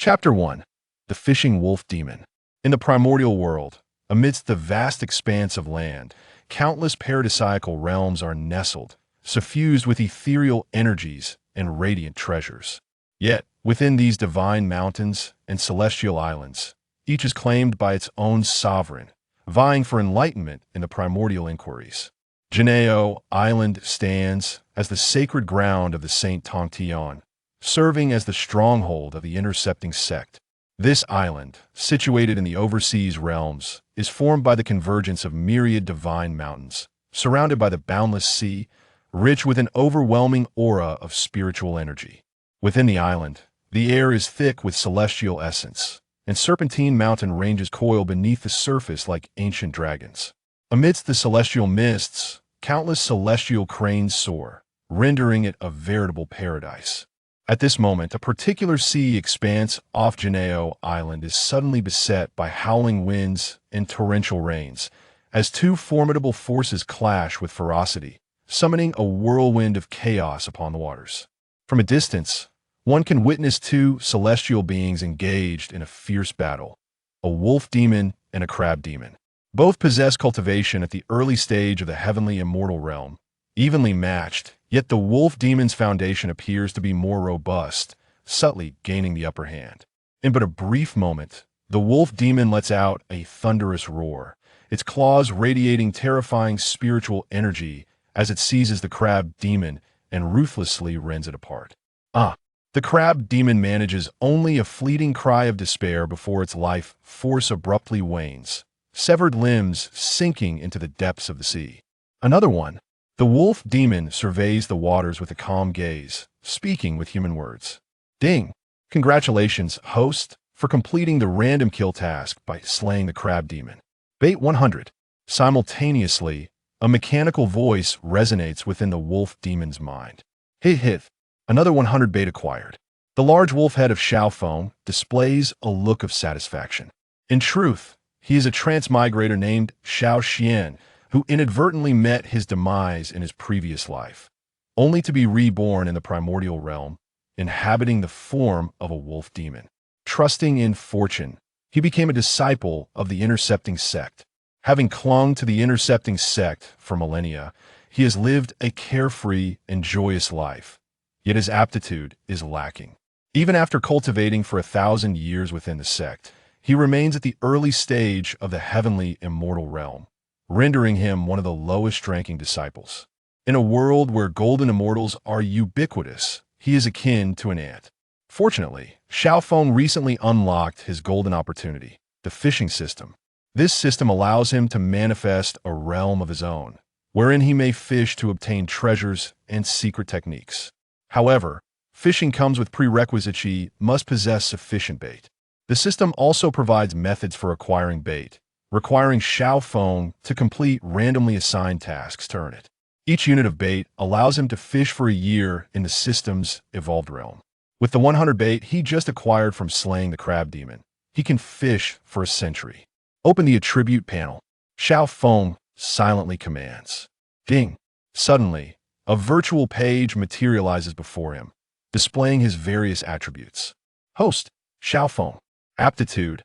Chapter 1. The Fishing Wolf Demon. In the Primordial World, amidst the vast expanse of land, countless paradisiacal realms are nestled, suffused with ethereal energies and radiant treasures. Yet, within these divine mountains and celestial islands, each is claimed by its own sovereign, vying for enlightenment in the primordial inquiries. Xiao Island stands as the sacred ground of the Saint Tong Tian, serving as the stronghold of the intercepting sect. This island, situated in the overseas realms, is formed by the convergence of myriad divine mountains, surrounded by the boundless sea, rich with an overwhelming aura of spiritual energy. Within the island, the air is thick with celestial essence, and serpentine mountain ranges coil beneath the surface like ancient dragons. Amidst the celestial mists, countless celestial cranes soar, rendering it a veritable paradise. At this moment, a particular sea expanse off Xiao Island is suddenly beset by howling winds and torrential rains, as two formidable forces clash with ferocity, summoning a whirlwind of chaos upon the waters. From a distance, one can witness two celestial beings engaged in a fierce battle, a wolf demon and a crab demon. Both possess cultivation at the early stage of the heavenly immortal realm, evenly matched, yet the wolf demon's foundation appears to be more robust, subtly gaining the upper hand. In but a brief moment, the wolf demon lets out a thunderous roar, its claws radiating terrifying spiritual energy as it seizes the crab demon and ruthlessly rends it apart. The crab demon manages only a fleeting cry of despair before its life force abruptly wanes, severed limbs sinking into the depths of the sea. Another one, the wolf demon, surveys the waters with a calm gaze, speaking with human words. Ding! Congratulations, host, for completing the random kill task by slaying the crab demon. Bait 100. Simultaneously, a mechanical voice resonates within the wolf demon's mind. Hit. Another 100 bait acquired. The large wolf head of Xiao Feng displays a look of satisfaction. In truth, he is a transmigrator named Xiao Xian, who inadvertently met his demise in his previous life, only to be reborn in the primordial realm, inhabiting the form of a wolf demon. Trusting in fortune, he became a disciple of the intercepting sect. Having clung to the intercepting sect for millennia, he has lived a carefree and joyous life, yet his aptitude is lacking. Even after cultivating for 1,000 years within the sect, he remains at the early stage of the heavenly immortal realm, rendering him one of the lowest-ranking disciples. In a world where golden immortals are ubiquitous, he is akin to an ant. Fortunately, Xiao Feng recently unlocked his golden opportunity, the fishing system. This system allows him to manifest a realm of his own, wherein he may fish to obtain treasures and secret techniques. However, fishing comes with prerequisites. He must possess sufficient bait. The system also provides methods for acquiring bait, requiring Xiao Feng to complete randomly assigned tasks to earn it. Each unit of bait allows him to fish for a year in the system's evolved realm. With the 100 bait he just acquired from slaying the crab demon, he can fish for a century. Open the attribute panel. Xiao Feng silently commands. Ding! Suddenly, a virtual page materializes before him, displaying his various attributes. Host, Xiao Feng. Aptitude,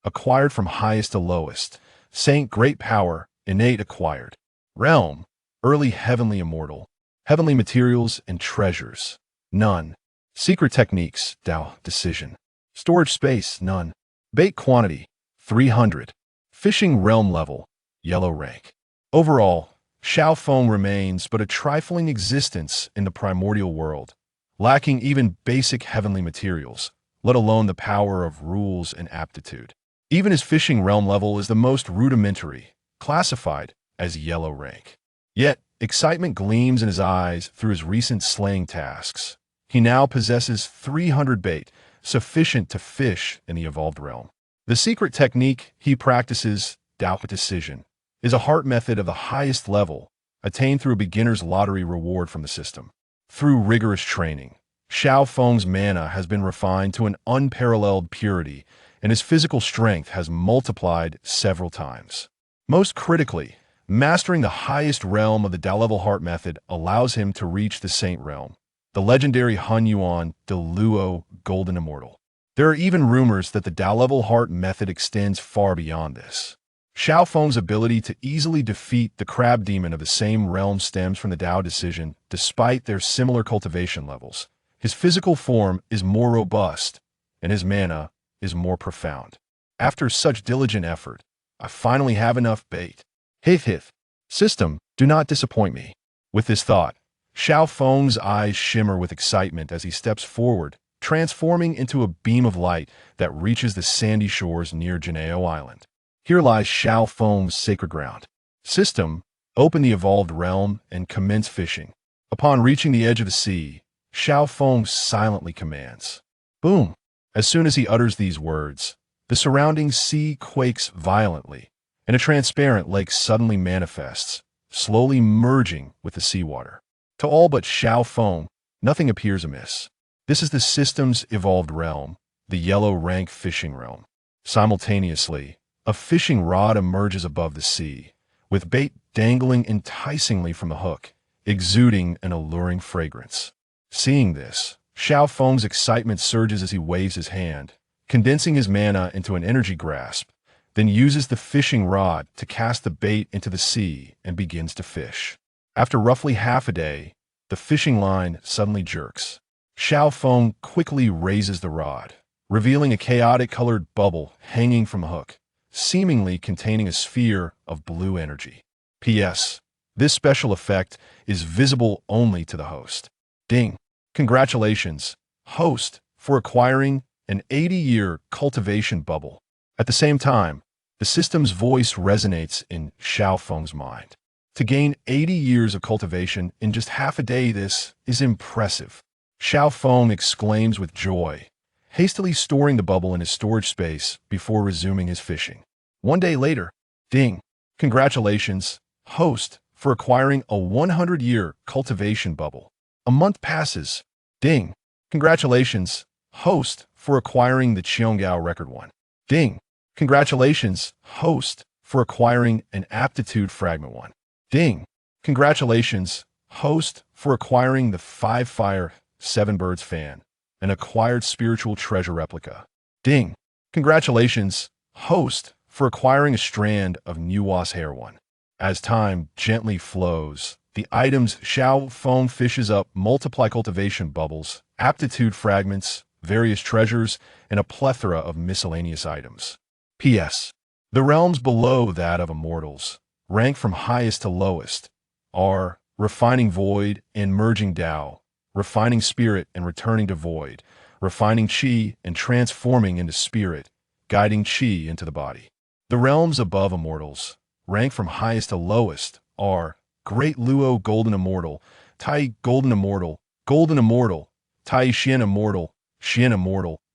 acquired from highest to lowest. Saint, great power, innate acquired. Realm, early heavenly immortal. Heavenly materials and treasures, none. Secret techniques, Dao, decision. Storage space, none. Bait quantity, 300. Fishing realm level, yellow rank. Overall, Xiao Feng remains but a trifling existence in the primordial world, lacking even basic heavenly materials, let alone the power of rules and aptitude. Even his fishing realm level is the most rudimentary, classified as yellow rank. Yet, excitement gleams in his eyes through his recent slaying tasks. He now possesses 300 bait, sufficient to fish in the evolved realm. The secret technique he practices, Dao decision, is a heart method of the highest level, attained through a beginner's lottery reward from the system. Through rigorous training, Xiao Feng's mana has been refined to an unparalleled purity, and his physical strength has multiplied several times. Most critically, mastering the highest realm of the Dao-level heart method allows him to reach the Saint realm, the legendary Han Yuan de Luo Golden Immortal. There are even rumors that the Dao-level heart method extends far beyond this. Xiao Feng's ability to easily defeat the crab demon of the same realm stems from the Dao decision, despite their similar cultivation levels. His physical form is more robust, and his mana is more profound. After such diligent effort, I finally have enough bait. Hith hith. System, do not disappoint me. With this thought, Xiao Feng's eyes shimmer with excitement as he steps forward, transforming into a beam of light that reaches the sandy shores near Janeo Island. Here lies Xiao Feng's sacred ground. System, open the evolved realm and commence fishing. Upon reaching the edge of the sea, Xiao Feng silently commands. Boom! As soon as he utters these words, the surrounding sea quakes violently, and a transparent lake suddenly manifests, slowly merging with the seawater. To all but Xiao Feng, nothing appears amiss. This is the system's evolved realm, the yellow rank fishing realm. Simultaneously, a fishing rod emerges above the sea, with bait dangling enticingly from the hook, exuding an alluring fragrance. Seeing this, Xiao Feng's excitement surges as he waves his hand, condensing his mana into an energy grasp, then uses the fishing rod to cast the bait into the sea and begins to fish. After roughly half a day, the fishing line suddenly jerks. Xiao Feng quickly raises the rod, revealing a chaotic-colored bubble hanging from the hook, seemingly containing a sphere of blue energy. P.S. This special effect is visible only to the host. Ding! Congratulations, host, for acquiring an 80-year cultivation bubble. At the same time, the system's voice resonates in Xiao Feng's mind. To gain 80 years of cultivation in just half a day, this is impressive. Xiao Feng exclaims with joy, hastily storing the bubble in his storage space before resuming his fishing. One day later, ding! Congratulations, host, for acquiring a 100-year cultivation bubble. A month passes. Ding! Congratulations, host, for acquiring the Qiongao record one. Ding! Congratulations, host, for acquiring an aptitude fragment one. Ding! Congratulations, host, for acquiring the 5-fire 7 birds fan, an acquired spiritual treasure replica. Ding! Congratulations, host, for acquiring a strand of Nuwa's hair one. As time gently flows, the items Xiao Feng fishes up multiply cultivation bubbles, aptitude fragments, various treasures, and a plethora of miscellaneous items. P.S. The realms below that of immortals, rank from highest to lowest, are refining void and merging Tao, refining spirit and returning to void, refining Qi and transforming into spirit, guiding Qi into the body. The realms above immortals, rank from highest to lowest, are Great Luo Golden Immortal, Tai Golden Immortal, Tai Xian Immortal,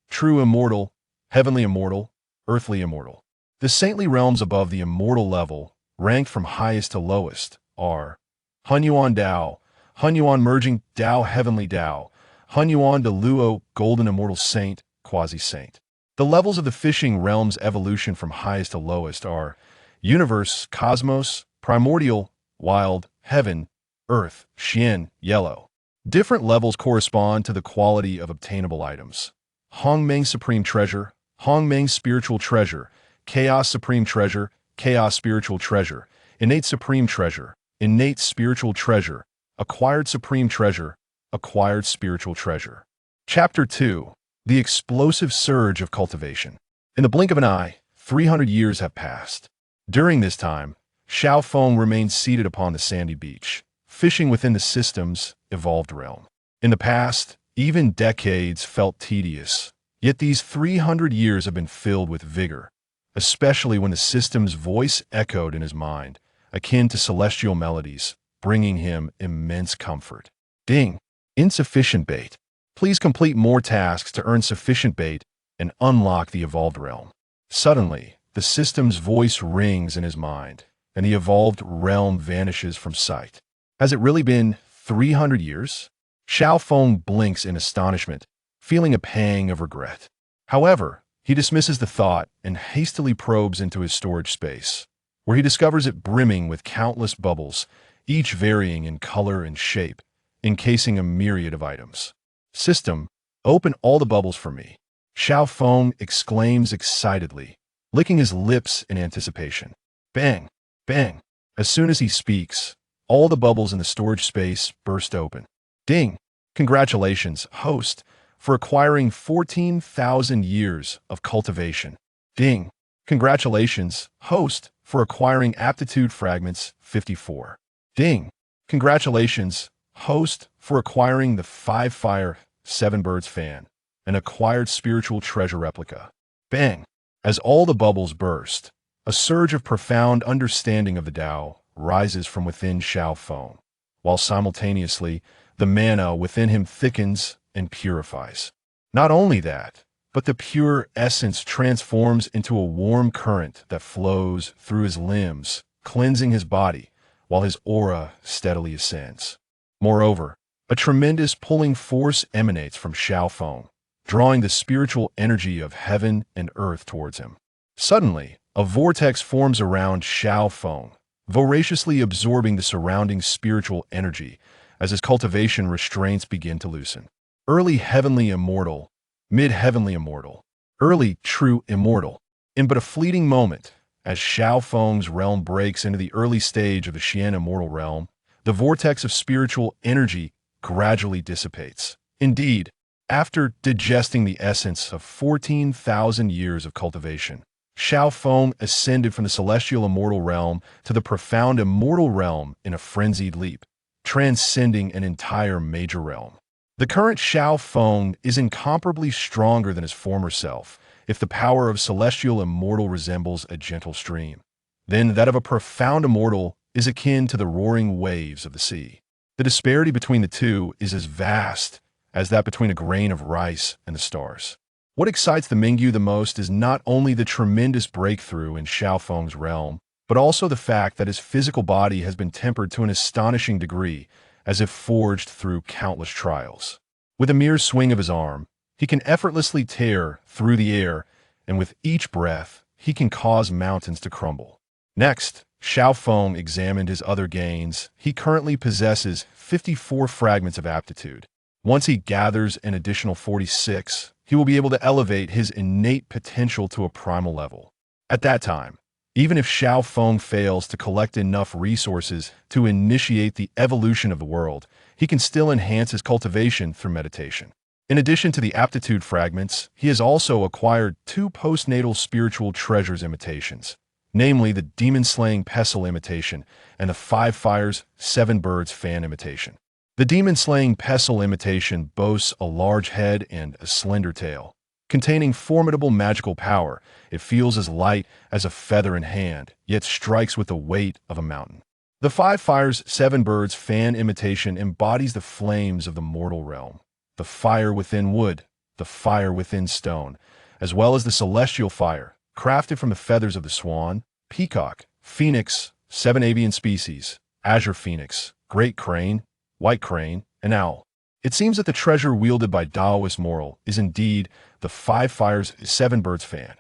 True Immortal, Heavenly Immortal, Earthly Immortal. The saintly realms above the immortal level, ranked from highest to lowest, are Hunyuan Dao, Hunyuan Merging Dao Heavenly Dao, Hunyuan de Luo Golden Immortal Saint, Quasi-Saint. The levels of the fishing realm's evolution from highest to lowest are Universe, Cosmos, Primordial, Wild, Heaven, Earth, Xian, Yellow. Different levels correspond to the quality of obtainable items. Hongmeng Supreme Treasure, Hongmeng Spiritual Treasure, Chaos Supreme Treasure, Chaos Spiritual Treasure, Innate Supreme Treasure, Innate Spiritual Treasure, Acquired Supreme Treasure, Acquired Spiritual Treasure. Chapter 2. The Explosive Surge of Cultivation. In the blink of an eye, 300 years have passed. During this time, Xiao Feng remains seated upon the sandy beach, fishing within the system's evolved realm. In the past, even decades felt tedious, yet these 300 years have been filled with vigor, especially when the system's voice echoed in his mind, akin to celestial melodies, bringing him immense comfort. Ding! Insufficient bait. Please complete more tasks to earn sufficient bait and unlock the evolved realm. Suddenly, the system's voice rings in his mind, and the evolved realm vanishes from sight. Has it really been 300 years? Xiao Feng blinks in astonishment, feeling a pang of regret. However, he dismisses the thought and hastily probes into his storage space, where he discovers it brimming with countless bubbles, each varying in color and shape, encasing a myriad of items. System, open all the bubbles for me. Xiao Feng exclaims excitedly, licking his lips in anticipation. Bang! Bang! As soon as he speaks, all the bubbles in the storage space burst open. Ding! Congratulations, host, for acquiring 14,000 years of cultivation. Ding! Congratulations, host, for acquiring aptitude fragments 54. Ding! Congratulations, host, for acquiring the 5-fire, 7-birds fan, an acquired spiritual treasure replica. Bang! As all the bubbles burst, a surge of profound understanding of the Tao rises from within Xiao Feng, while simultaneously the mana within him thickens and purifies. Not only that, but the pure essence transforms into a warm current that flows through his limbs, cleansing his body, while his aura steadily ascends. Moreover, a tremendous pulling force emanates from Xiao Feng, drawing the spiritual energy of heaven and earth towards him. Suddenly, a vortex forms around Xiao Feng, voraciously absorbing the surrounding spiritual energy as his cultivation restraints begin to loosen. Early heavenly immortal, mid-heavenly immortal, early true immortal. In but a fleeting moment, as Xiao Feng's realm breaks into the early stage of the Xian immortal realm, the vortex of spiritual energy gradually dissipates. Indeed, after digesting the essence of 14,000 years of cultivation, Xiao Feng ascended from the celestial immortal realm to the profound immortal realm in a frenzied leap, transcending an entire major realm. The current Xiao Feng is incomparably stronger than his former self. If the power of celestial immortal resembles a gentle stream, then that of a profound immortal is akin to the roaring waves of the sea. The disparity between the two is as vast as that between a grain of rice and the stars. What excites the Mingyu the most is not only the tremendous breakthrough in Xiao Feng's realm, but also the fact that his physical body has been tempered to an astonishing degree, as if forged through countless trials. With a mere swing of his arm, he can effortlessly tear through the air, and with each breath, he can cause mountains to crumble. Next, Xiao Feng examined his other gains. He currently possesses 54 fragments of aptitude. Once he gathers an additional 46, he will be able to elevate his innate potential to a primal level. At that time, even if Xiao Feng fails to collect enough resources to initiate the evolution of the world, he can still enhance his cultivation through meditation. In addition to the aptitude fragments, he has also acquired 2 postnatal spiritual treasures imitations, namely the demon-slaying pestle imitation and the 5 fires, 7 birds fan imitation. The demon-slaying pestle imitation boasts a large head and a slender tail. Containing formidable magical power, it feels as light as a feather in hand, yet strikes with the weight of a mountain. The 5 fires, 7 birds fan imitation embodies the flames of the mortal realm, the fire within wood, the fire within stone, as well as the celestial fire, crafted from the feathers of the swan, peacock, phoenix, 7 avian species, azure phoenix, great crane, white crane, and owl. It seems that the treasure wielded by Taoist Moral is indeed the 5 fires, 7 birds fan,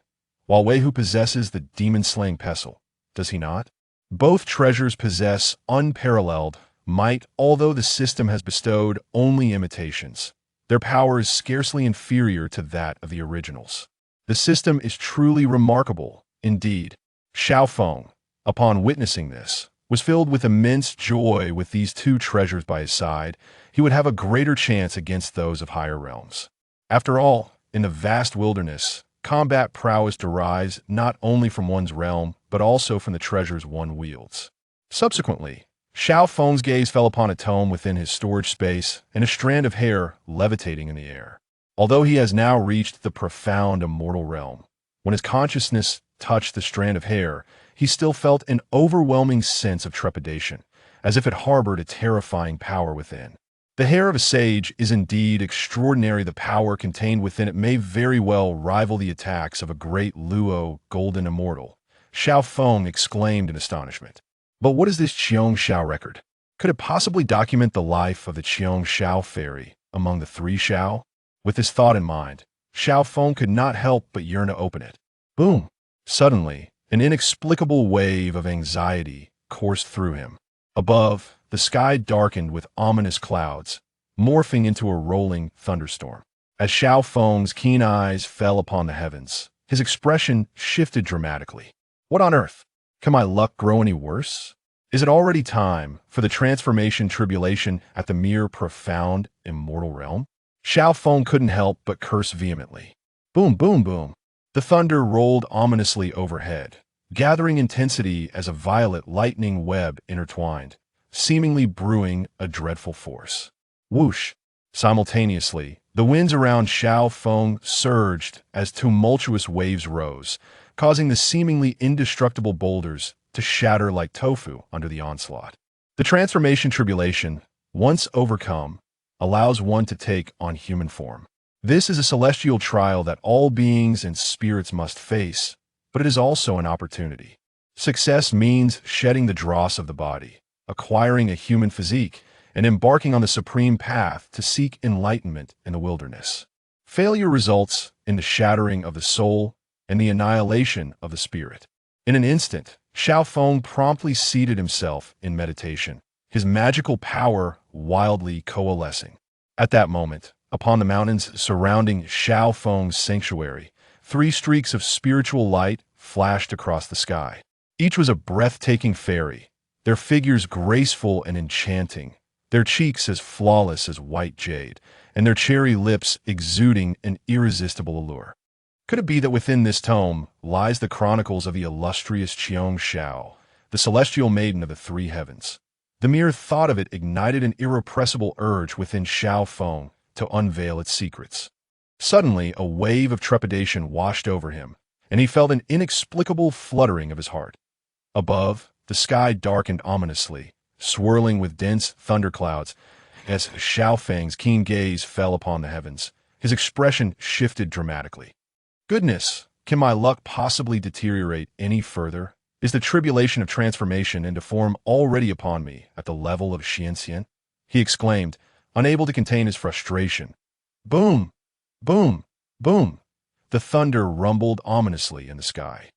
while Wei Hu possesses the demon-slaying pestle, does he not? Both treasures possess unparalleled might, although the system has bestowed only imitations. Their power is scarcely inferior to that of the originals. The system is truly remarkable, indeed. Xiao Feng, upon witnessing this, was filled with immense joy. With these 2 treasures by his side, he would have a greater chance against those of higher realms. After all, in the vast wilderness, combat prowess derives not only from one's realm, but also from the treasures one wields. Subsequently, Xiao Feng's gaze fell upon a tome within his storage space and a strand of hair levitating in the air. Although he has now reached the profound immortal realm, when his consciousness touched the strand of hair, he still felt an overwhelming sense of trepidation, as if it harbored a terrifying power within. The hair of a sage is indeed extraordinary. The power contained within it may very well rival the attacks of a great Luo golden immortal. Xiao Feng exclaimed in astonishment. But what is this Qiong Xiao record? Could it possibly document the life of the Qiong Xiao fairy among the 3 Xiao? With this thought in mind, Xiao Feng could not help but yearn to open it. Boom! Suddenly, an inexplicable wave of anxiety coursed through him. Above, the sky darkened with ominous clouds, morphing into a rolling thunderstorm. As Xiao Feng's keen eyes fell upon the heavens, his expression shifted dramatically. What on earth? Can my luck grow any worse? Is it already time for the transformation tribulation at the mere profound immortal realm? Xiao Feng couldn't help but curse vehemently. Boom, boom, boom. The thunder rolled ominously overhead, gathering intensity as a violet lightning web intertwined, seemingly brewing a dreadful force. Whoosh! Simultaneously, the winds around Xiao Feng surged as tumultuous waves rose, causing the seemingly indestructible boulders to shatter like tofu under the onslaught. The transformation tribulation, once overcome, allows one to take on human form. This is a celestial trial that all beings and spirits must face, but it is also an opportunity. Success means shedding the dross of the body, acquiring a human physique, and embarking on the supreme path to seek enlightenment in the wilderness. Failure results in the shattering of the soul and the annihilation of the spirit. In an instant, Xiao Feng promptly seated himself in meditation, his magical power wildly coalescing. At that moment, upon the mountains surrounding Xiao Feng's sanctuary, 3 streaks of spiritual light flashed across the sky. Each was a breathtaking fairy, their figures graceful and enchanting, their cheeks as flawless as white jade, and their cherry lips exuding an irresistible allure. Could it be that within this tome lies the chronicles of the illustrious Qiong Xiao, the celestial maiden of the 3 heavens? The mere thought of it ignited an irrepressible urge within Xiao Feng to unveil its secrets. Suddenly, a wave of trepidation washed over him, and he felt an inexplicable fluttering of his heart. Above, the sky darkened ominously, swirling with dense thunderclouds. As Xiao Feng's keen gaze fell upon the heavens, his expression shifted dramatically. Goodness, can my luck possibly deteriorate any further? Is the tribulation of transformation into form already upon me at the level of Xianxian? He exclaimed, unable to contain his frustration. Boom! Boom! Boom! The thunder rumbled ominously in the sky,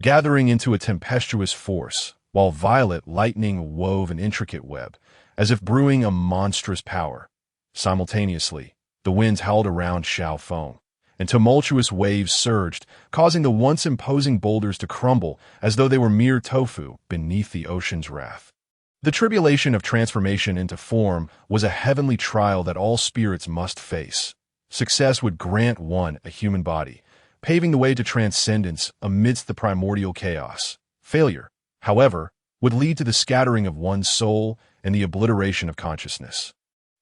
gathering into a tempestuous force, while violet lightning wove an intricate web, as if brewing a monstrous power. Simultaneously, the winds howled around Xiao Feng, and tumultuous waves surged, causing the once imposing boulders to crumble as though they were mere tofu beneath the ocean's wrath. The tribulation of transformation into form was a heavenly trial that all spirits must face. Success would grant one a human body, paving the way to transcendence amidst the primordial chaos. Failure, however, would lead to the scattering of one's soul and the obliteration of consciousness.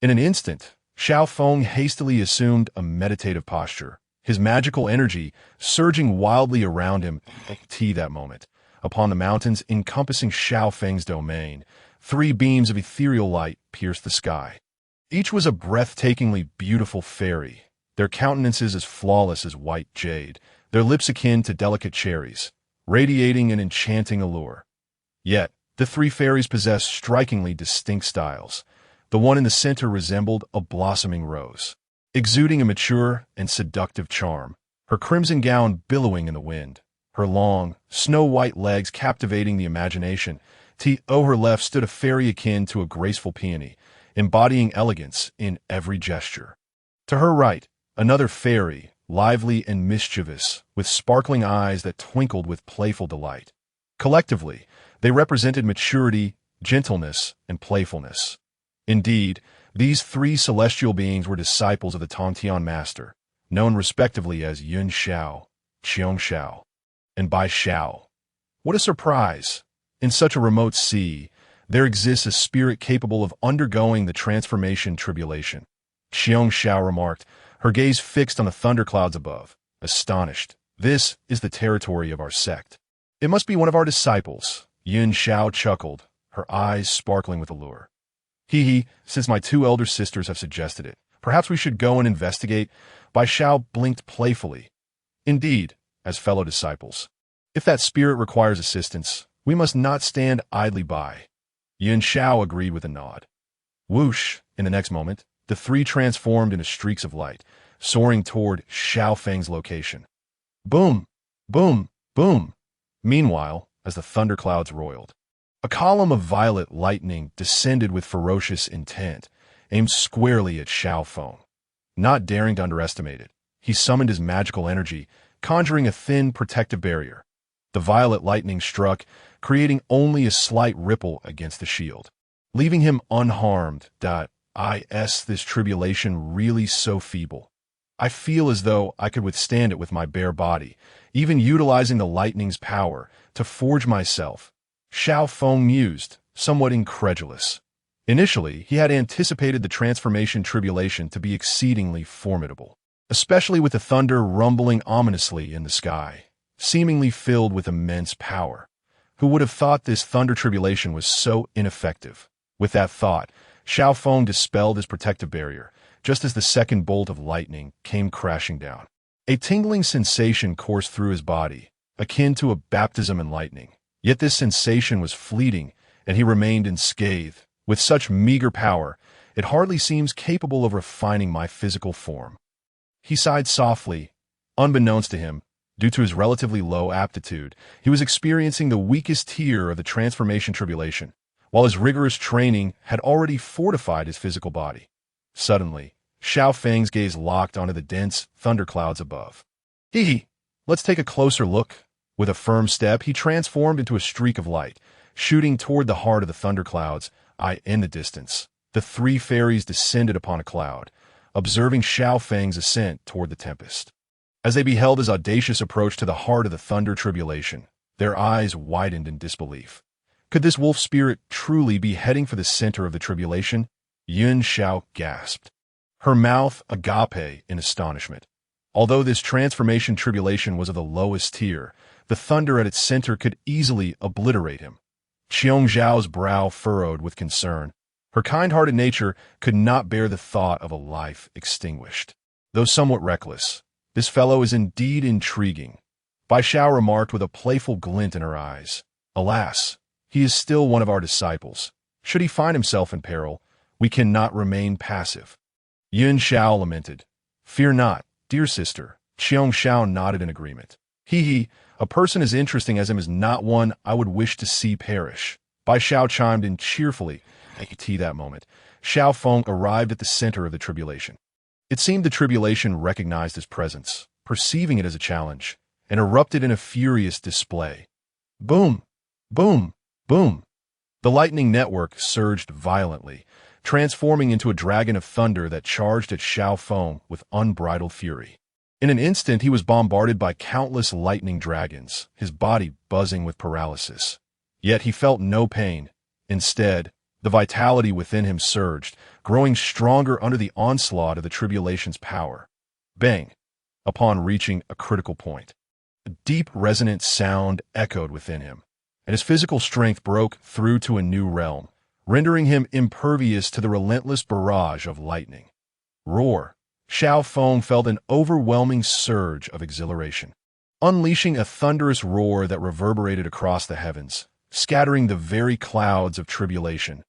In an instant, Xiao Feng hastily assumed a meditative posture, his magical energy surging wildly around him at that moment. Upon the mountains encompassing Xiao Feng's domain, 3 beams of ethereal light pierced the sky. Each was a breathtakingly beautiful fairy, their countenances as flawless as white jade, their lips akin to delicate cherries, radiating an enchanting allure. Yet, the 3 fairies possessed strikingly distinct styles. The one in the center resembled a blossoming rose, exuding a mature and seductive charm, her crimson gown billowing in the wind, her long, snow-white legs captivating the imagination. To her left stood a fairy akin to a graceful peony, embodying elegance in every gesture. To her right, another fairy, lively and mischievous, with sparkling eyes that twinkled with playful delight. Collectively, they represented maturity, gentleness, and playfulness. Indeed, these 3 celestial beings were disciples of the Tongtian master, known respectively as Yun Xiao, Qiong Xiao, and Bai Xiao. What a surprise! In such a remote sea, there exists a spirit capable of undergoing the transformation tribulation. Qiong Xiao remarked, her gaze fixed on the thunderclouds above, astonished. This is the territory of our sect. It must be one of our disciples. Yun Xiao chuckled, her eyes sparkling with allure. Hee, since my 2 elder sisters have suggested it, perhaps we should go and investigate. Bai Xiao blinked playfully. Indeed, as fellow disciples. If that spirit requires assistance, we must not stand idly by. Yun Xiao agreed with a nod. Whoosh! In the next moment, the 3 transformed into streaks of light, soaring toward Xiao Feng's location. Boom! Boom! Boom! Meanwhile, as the thunderclouds roiled, a column of violet lightning descended with ferocious intent, aimed squarely at Xiao Feng. Not daring to underestimate it, he summoned his magical energy, conjuring a thin, protective barrier. The violet lightning struck, creating only a slight ripple against the shield, leaving him unharmed. Is this tribulation really so feeble? I feel as though I could withstand it with my bare body, even utilizing the lightning's power to forge myself. Xiao Feng mused, somewhat incredulous. Initially, he had anticipated the transformation tribulation to be exceedingly formidable, especially with the thunder rumbling ominously in the sky, seemingly filled with immense power. Who would have thought this thunder tribulation was so ineffective? With that thought, Xiao Feng dispelled his protective barrier, just as the second bolt of lightning came crashing down. A tingling sensation coursed through his body, akin to a baptism in lightning. Yet this sensation was fleeting, and he remained unscathed. With such meager power, it hardly seems capable of refining my physical form. He sighed softly. Unbeknownst to him, due to his relatively low aptitude, he was experiencing the weakest tier of the transformation tribulation, while his rigorous training had already fortified his physical body. Suddenly, Xiao Feng's gaze locked onto the dense thunderclouds above. Let's take a closer look. With a firm step, he transformed into a streak of light, shooting toward the heart of the thunderclouds. In the distance, the three fairies descended upon a cloud, observing Xiao Feng's ascent toward the tempest. As they beheld his audacious approach to the heart of the thunder tribulation, their eyes widened in disbelief. Could this wolf spirit truly be heading for the center of the tribulation? Yun Xiao gasped, her mouth agape in astonishment. Although this transformation tribulation was of the lowest tier, the thunder at its center could easily obliterate him. Qiong Zhao's brow furrowed with concern. Her kind-hearted nature could not bear the thought of a life extinguished. Though somewhat reckless, this fellow is indeed intriguing, Bai Xiao remarked with a playful glint in her eyes. Alas, he is still one of our disciples. Should he find himself in peril, we cannot remain passive. Yun Xiao lamented. Fear not, dear sister. Qiong Xiao nodded in agreement. A person as interesting as him is not one I would wish to see perish. Bai Xiao chimed in cheerfully. That moment, Xiao Feng arrived at the center of the tribulation. It seemed the tribulation recognized his presence, perceiving it as a challenge, and erupted in a furious display. Boom! Boom! Boom! The lightning network surged violently, transforming into a dragon of thunder that charged at Xiao Feng with unbridled fury. In an instant, he was bombarded by countless lightning dragons, his body buzzing with paralysis. Yet he felt no pain. Instead, the vitality within him surged, growing stronger under the onslaught of the tribulation's power. Bang! Upon reaching a critical point, a deep, resonant sound echoed within him, and his physical strength broke through to a new realm, rendering him impervious to the relentless barrage of lightning. Roar! Xiao Feng felt an overwhelming surge of exhilaration, unleashing a thunderous roar that reverberated across the heavens, scattering the very clouds of tribulation.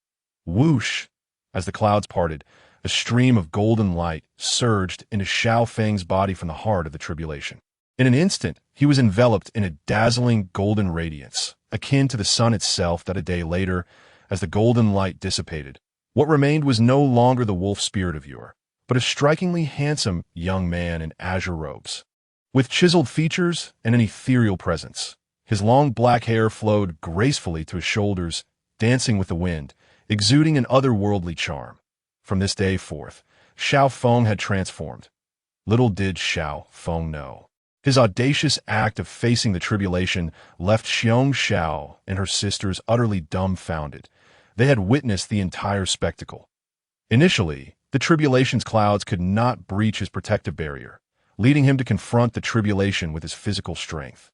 Whoosh! As the clouds parted, a stream of golden light surged into Xiao Feng's body from the heart of the tribulation. In an instant, he was enveloped in a dazzling golden radiance, akin to the sun itself. That a day later, as the golden light dissipated, what remained was no longer the wolf spirit of yore, but a strikingly handsome young man in azure robes, with chiseled features and an ethereal presence. His long black hair flowed gracefully to his shoulders, dancing with the wind, exuding an otherworldly charm. From this day forth, Xiao Feng had transformed. Little did Xiao Feng know. His audacious act of facing the tribulation left Xiong Xiao and her sisters utterly dumbfounded. They had witnessed the entire spectacle. Initially, the tribulation's clouds could not breach his protective barrier, leading him to confront the tribulation with his physical strength,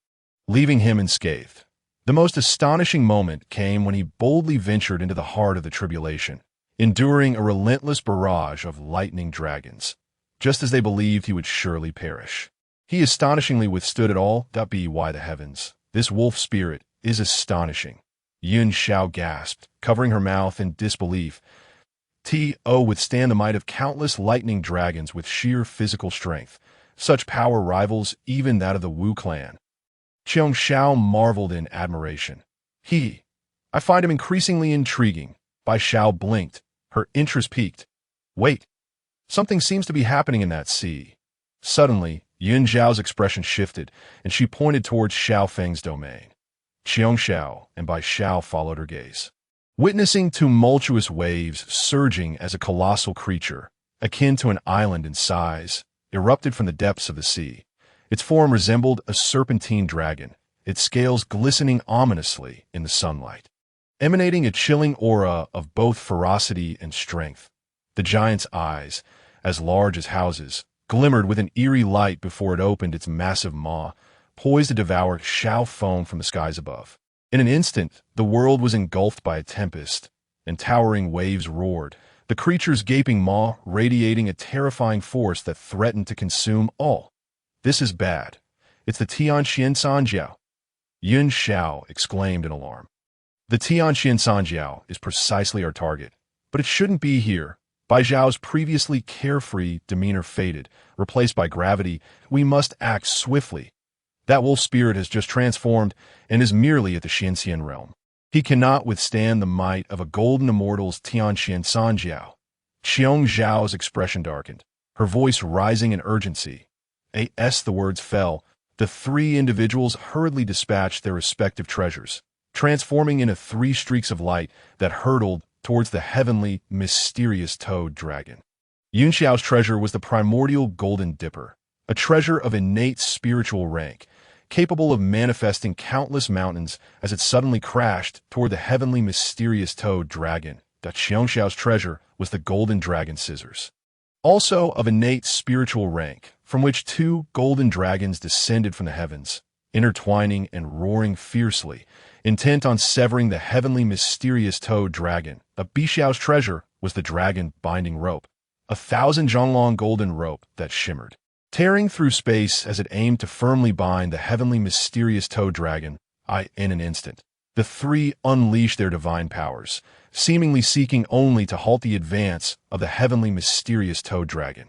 leaving him unscathed. The most astonishing moment came when he boldly ventured into the heart of the tribulation, enduring a relentless barrage of lightning dragons, just as they believed he would surely perish. He astonishingly withstood it all. By the heavens, this wolf spirit is astonishing. Yun Xiao gasped, covering her mouth in disbelief. Withstand the might of countless lightning dragons with sheer physical strength. Such power rivals even that of the Wu clan. Qiong Xiao marveled in admiration. I find him increasingly intriguing. Bai Xiao blinked, her interest piqued. Wait, Something seems to be happening in that sea. Suddenly, Yun Zhao's expression shifted, and she pointed towards Xiao Feng's domain. Xiao, and by Xiao followed her gaze. Witnessing tumultuous waves surging as a colossal creature, akin to an island in size, erupted from the depths of the sea. Its form resembled a serpentine dragon, its scales glistening ominously in the sunlight. Emanating a chilling aura of both ferocity and strength, the giant's eyes, as large as houses, glimmered with an eerie light before it opened its massive maw, poised to devour Xiao Feng from the skies above. In an instant, the world was engulfed by a tempest, and towering waves roared, the creature's gaping maw radiating a terrifying force that threatened to consume all. "This is bad. It's the Tianxian Sanjiao," Yun Xiao exclaimed in alarm. "The Tianxian Sanjiao is precisely our target, but it shouldn't be here." Bai Zhao's previously carefree demeanor faded, replaced by gravity. "We must act swiftly. That wolf spirit has just transformed and is merely at the Xianxian realm. He cannot withstand the might of a golden immortal's Tianxian Sanjiao." Xiong Zhao's expression darkened, her voice rising in urgency. As the words fell, the three individuals hurriedly dispatched their respective treasures, transforming into three streaks of light that hurtled towards the heavenly, mysterious toad dragon. Yun Xiao's treasure was the primordial golden dipper, a treasure of innate spiritual rank, capable of manifesting countless mountains as it suddenly crashed toward the heavenly, mysterious toad dragon. That Xiong Xiao's treasure was the golden dragon scissors. Also of innate spiritual rank, from which two golden dragons descended from the heavens, intertwining and roaring fiercely, intent on severing the heavenly mysterious toad dragon. Bixiao's treasure was the dragon binding rope, a 1,000 zhonglong golden rope that shimmered, tearing through space as it aimed to firmly bind the heavenly mysterious toad dragon. In an instant, the three unleashed their divine powers, seemingly seeking only to halt the advance of the heavenly mysterious toad dragon.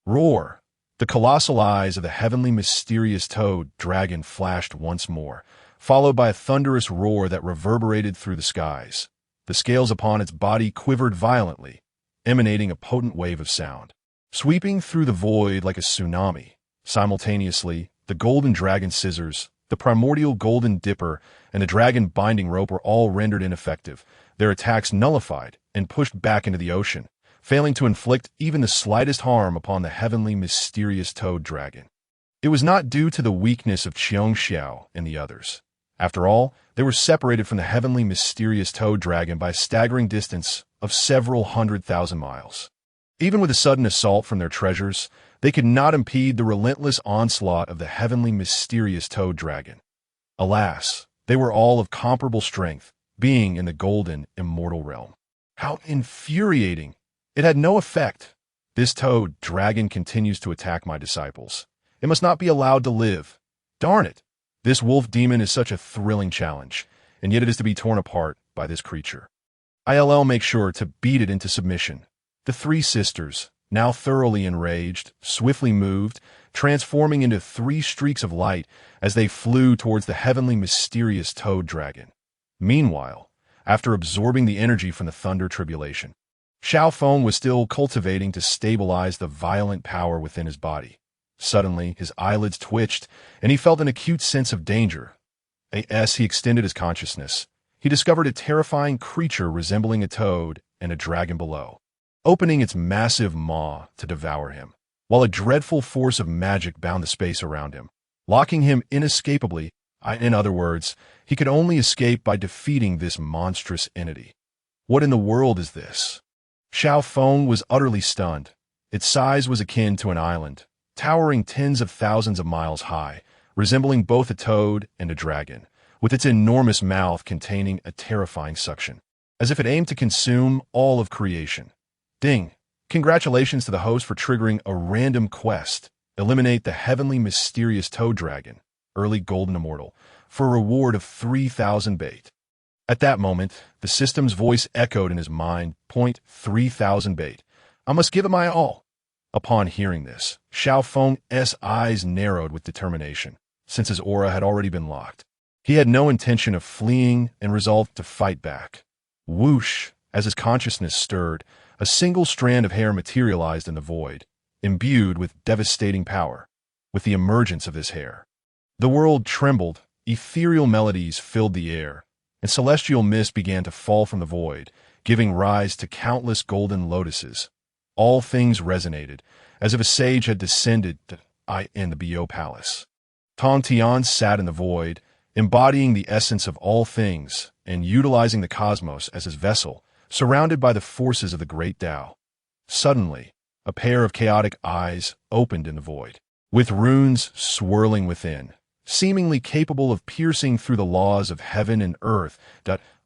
Roar! The colossal eyes of the heavenly mysterious toad dragon flashed once more, followed by a thunderous roar that reverberated through the skies. The scales upon its body quivered violently, emanating a potent wave of sound, sweeping through the void like a tsunami. Simultaneously, the golden dragon scissors, the primordial golden dipper, and the dragon binding rope were all rendered ineffective, their attacks nullified and pushed back into the ocean, failing to inflict even the slightest harm upon the heavenly mysterious toad dragon. It was not due to the weakness of Xiong Xiao and the others. After all, they were separated from the heavenly mysterious toad dragon by a staggering distance of several 100,000 miles. Even with a sudden assault from their treasures, they could not impede the relentless onslaught of the heavenly mysterious toad dragon. Alas, they were all of comparable strength, being in the golden, immortal realm. How infuriating! It had no effect. "This toad dragon continues to attack my disciples. It must not be allowed to live. Darn it! This wolf demon is such a thrilling challenge, and yet it is to be torn apart by this creature. I'll make sure to beat it into submission." The three sisters, now thoroughly enraged, swiftly moved, transforming into three streaks of light as they flew towards the heavenly mysterious toad dragon. Meanwhile, after absorbing the energy from the thunder tribulation, Xiao Feng was still cultivating to stabilize the violent power within his body. Suddenly, his eyelids twitched, and he felt an acute sense of danger. As he extended his consciousness, he discovered a terrifying creature resembling a toad and a dragon below, opening its massive maw to devour him, while a dreadful force of magic bound the space around him, locking him inescapably. In other words, he could only escape by defeating this monstrous entity. What in the world is this? Xiao Feng was utterly stunned. Its size was akin to an island, towering tens of thousands of miles high, resembling both a toad and a dragon, with its enormous mouth containing a terrifying suction, as if it aimed to consume all of creation. Ding! Congratulations to the host for triggering a random quest. Eliminate the heavenly mysterious toad dragon, early golden immortal, for a reward of 3,000 bait. At that moment, the system's voice echoed in his mind, 3,000 bait. I must give it my all. Upon hearing this, Xiao Feng's eyes narrowed with determination, since his aura had already been locked. He had no intention of fleeing and resolved to fight back. Whoosh! As his consciousness stirred, a single strand of hair materialized in the void, imbued with devastating power. With the emergence of this hair, the world trembled, ethereal melodies filled the air, and celestial mist began to fall from the void, giving rise to countless golden lotuses. All things resonated, as if a sage had descended in the Bo Palace. Tong Tian sat in the void, embodying the essence of all things and utilizing the cosmos as his vessel, surrounded by the forces of the great Tao. Suddenly, a pair of chaotic eyes opened in the void, with runes swirling within, seemingly capable of piercing through the laws of heaven and earth.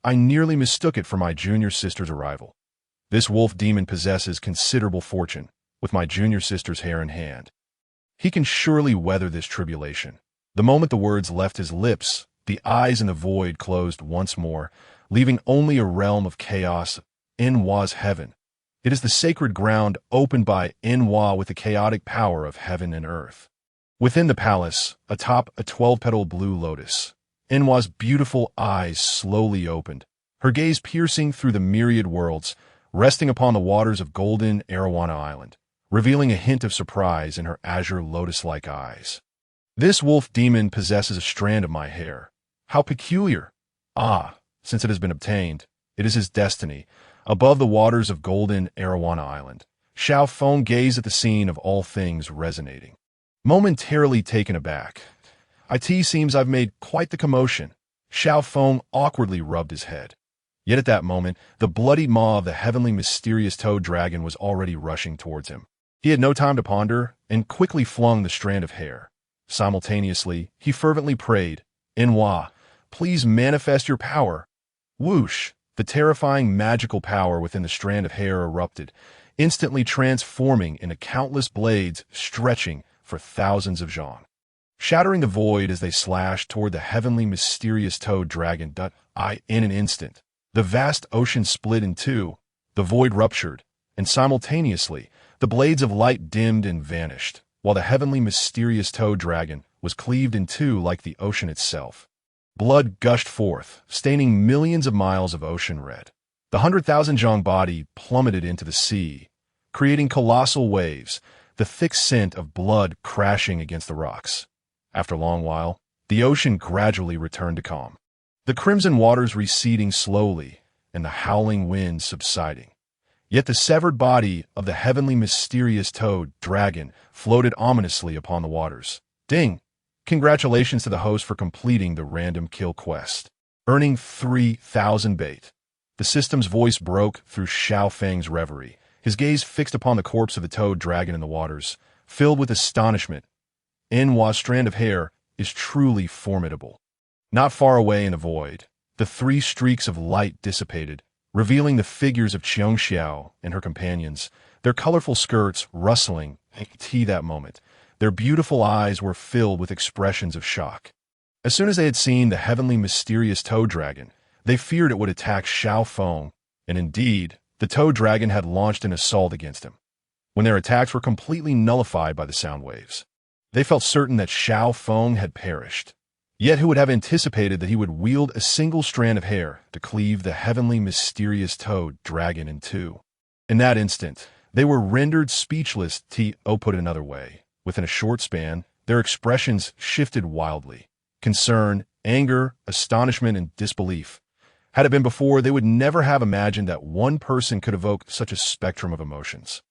I nearly mistook it for my junior sister's arrival. This wolf demon possesses considerable fortune, with my junior sister's hair in hand. He can surely weather this tribulation. The moment the words left his lips, the eyes in the void closed once more, leaving only a realm of chaos. Enwa's heaven. It is the sacred ground opened by Enwa with the chaotic power of heaven and earth. Within the palace, atop a 12-petal blue lotus, Enwa's beautiful eyes slowly opened, her gaze piercing through the myriad worlds, resting upon the waters of golden Arowana Island, revealing a hint of surprise in her azure lotus-like eyes. This wolf demon possesses a strand of my hair. How peculiar! Ah, since it has been obtained, it is his destiny. Above the waters of golden Arowana Island, Xiao Feng gazed at the scene of all things resonating. Momentarily taken aback, "It seems I've made quite the commotion." Xiao Feng awkwardly rubbed his head. Yet at that moment, the bloody maw of the heavenly mysterious toad dragon was already rushing towards him. He had no time to ponder, and quickly flung the strand of hair. Simultaneously, he fervently prayed, "Enwa, please manifest your power." Whoosh! The terrifying magical power within the strand of hair erupted, instantly transforming into countless blades stretching for thousands of zhang, shattering the void as they slashed toward the heavenly mysterious toad dragon. In an instant, the vast ocean split in two, the void ruptured, and simultaneously, the blades of light dimmed and vanished, while the heavenly mysterious toad dragon was cleaved in two like the ocean itself. Blood gushed forth, staining millions of miles of ocean red. The 100,000 zhang body plummeted into the sea, creating colossal waves, the thick scent of blood crashing against the rocks. After a long while, the ocean gradually returned to calm, the crimson waters receding slowly and the howling wind subsiding. Yet the severed body of the heavenly mysterious toad dragon floated ominously upon the waters. Ding! Congratulations to the host for completing the random kill quest, earning 3,000 bait. The system's voice broke through Xiao Feng's reverie, his gaze fixed upon the corpse of the toad dragon in the waters, filled with astonishment. Enwa's strand of hair is truly formidable. Not far away in the void, the three streaks of light dissipated, revealing the figures of Xiao and her companions, their colorful skirts rustling that moment. Their beautiful eyes were filled with expressions of shock. As soon as they had seen the heavenly mysterious toad dragon, they feared it would attack Xiao Feng, and indeed, the toad dragon had launched an assault against him. When their attacks were completely nullified by the sound waves, they felt certain that Xiao Feng had perished. Yet who would have anticipated that he would wield a single strand of hair to cleave the heavenly mysterious toad dragon in two? In that instant, they were rendered speechless. Put it another way, within a short span, their expressions shifted wildly. Concern, anger, astonishment, and disbelief. Had it been before, they would never have imagined that one person could evoke such a spectrum of emotions.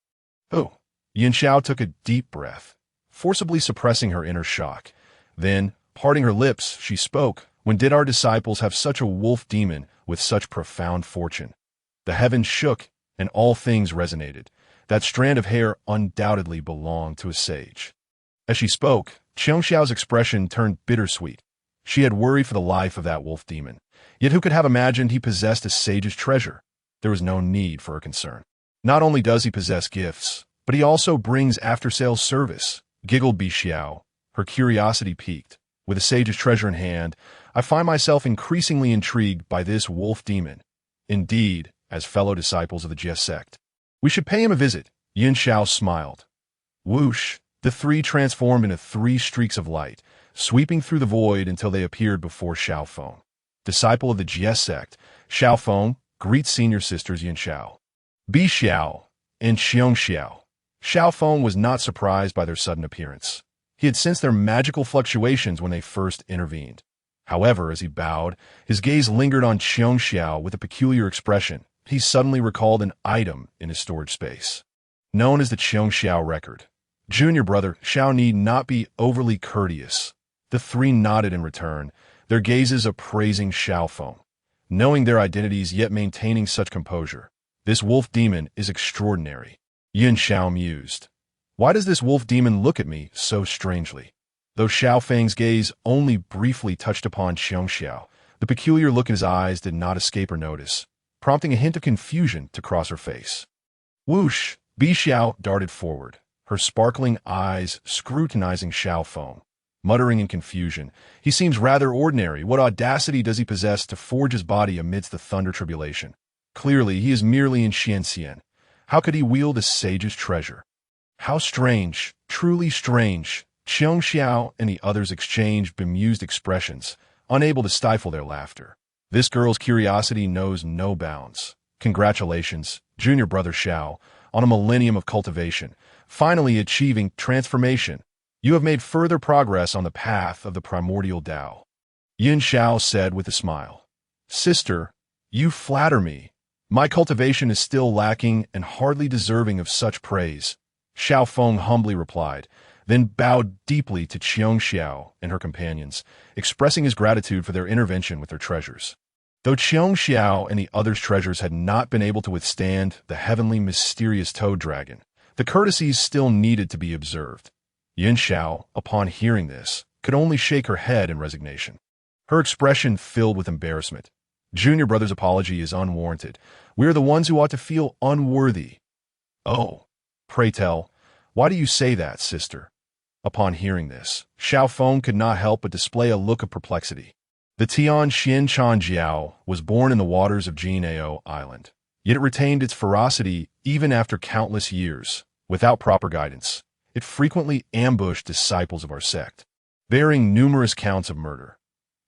Oh, Yin Xiao took a deep breath, forcibly suppressing her inner shock. Then, parting her lips, she spoke, "When did our disciples have such a wolf demon with such profound fortune?" The heavens shook, and all things resonated. That strand of hair undoubtedly belonged to a sage. As she spoke, Xiao's expression turned bittersweet. She had worried for the life of that wolf demon. Yet who could have imagined he possessed a sage's treasure? There was no need for her concern. Not only does he possess gifts, but he also brings after-sales service, giggled Xiao, her curiosity piqued. With a sage's treasure in hand, I find myself increasingly intrigued by this wolf demon. Indeed, as fellow disciples of the Jie sect, we should pay him a visit. Yin Xiao smiled. Whoosh! The three transformed into three streaks of light, sweeping through the void until they appeared before Xiao Feng. Disciple of the Jie sect, Xiao Feng, greet senior sisters Yin Xiao, Bi Xiao, and Xiong Xiao. Xiao Feng was not surprised by their sudden appearance. He had sensed their magical fluctuations when they first intervened. However, as he bowed, his gaze lingered on Xiong Xiao with a peculiar expression. He suddenly recalled an item in his storage space, known as the Xiong Xiao record. Junior brother Xiao need not be overly courteous. The three nodded in return, their gazes appraising Xiao Feng. Knowing their identities yet maintaining such composure. This wolf demon is extraordinary. Yin Xiao mused. Why does this wolf demon look at me so strangely? Though Xiao Feng's gaze only briefly touched upon Xiong Xiao, the peculiar look in his eyes did not escape her notice, prompting a hint of confusion to cross her face. Whoosh! Bi Xiao darted forward, her sparkling eyes scrutinizing Xiao Feng. Muttering in confusion, he seems rather ordinary. What audacity does he possess to forge his body amidst the thunder tribulation? Clearly, he is merely in Xianxian. How could he wield a sage's treasure? How strange, truly strange. Xiong Xiao and the others exchanged bemused expressions, unable to stifle their laughter. This girl's curiosity knows no bounds. Congratulations, junior brother Xiao, on a millennium of cultivation, finally achieving transformation. You have made further progress on the path of the primordial Tao. Yin Xiao said with a smile. Sister, you flatter me. My cultivation is still lacking and hardly deserving of such praise. Xiao Feng humbly replied, then bowed deeply to Xiong Xiao and her companions, expressing his gratitude for their intervention with their treasures. Though Xiong Xiao and the others' treasures had not been able to withstand the heavenly mysterious toad dragon, the courtesies still needed to be observed. Yin Xiao, upon hearing this, could only shake her head in resignation. Her expression filled with embarrassment. Junior brother's apology is unwarranted. We are the ones who ought to feel unworthy. Oh, pray tell, why do you say that, sister? Upon hearing this, Xiao Feng could not help but display a look of perplexity. The Tian Xian Chan Jiao was born in the waters of Jinao Island, yet it retained its ferocity even after countless years, without proper guidance. It frequently ambushed disciples of our sect, bearing numerous counts of murder.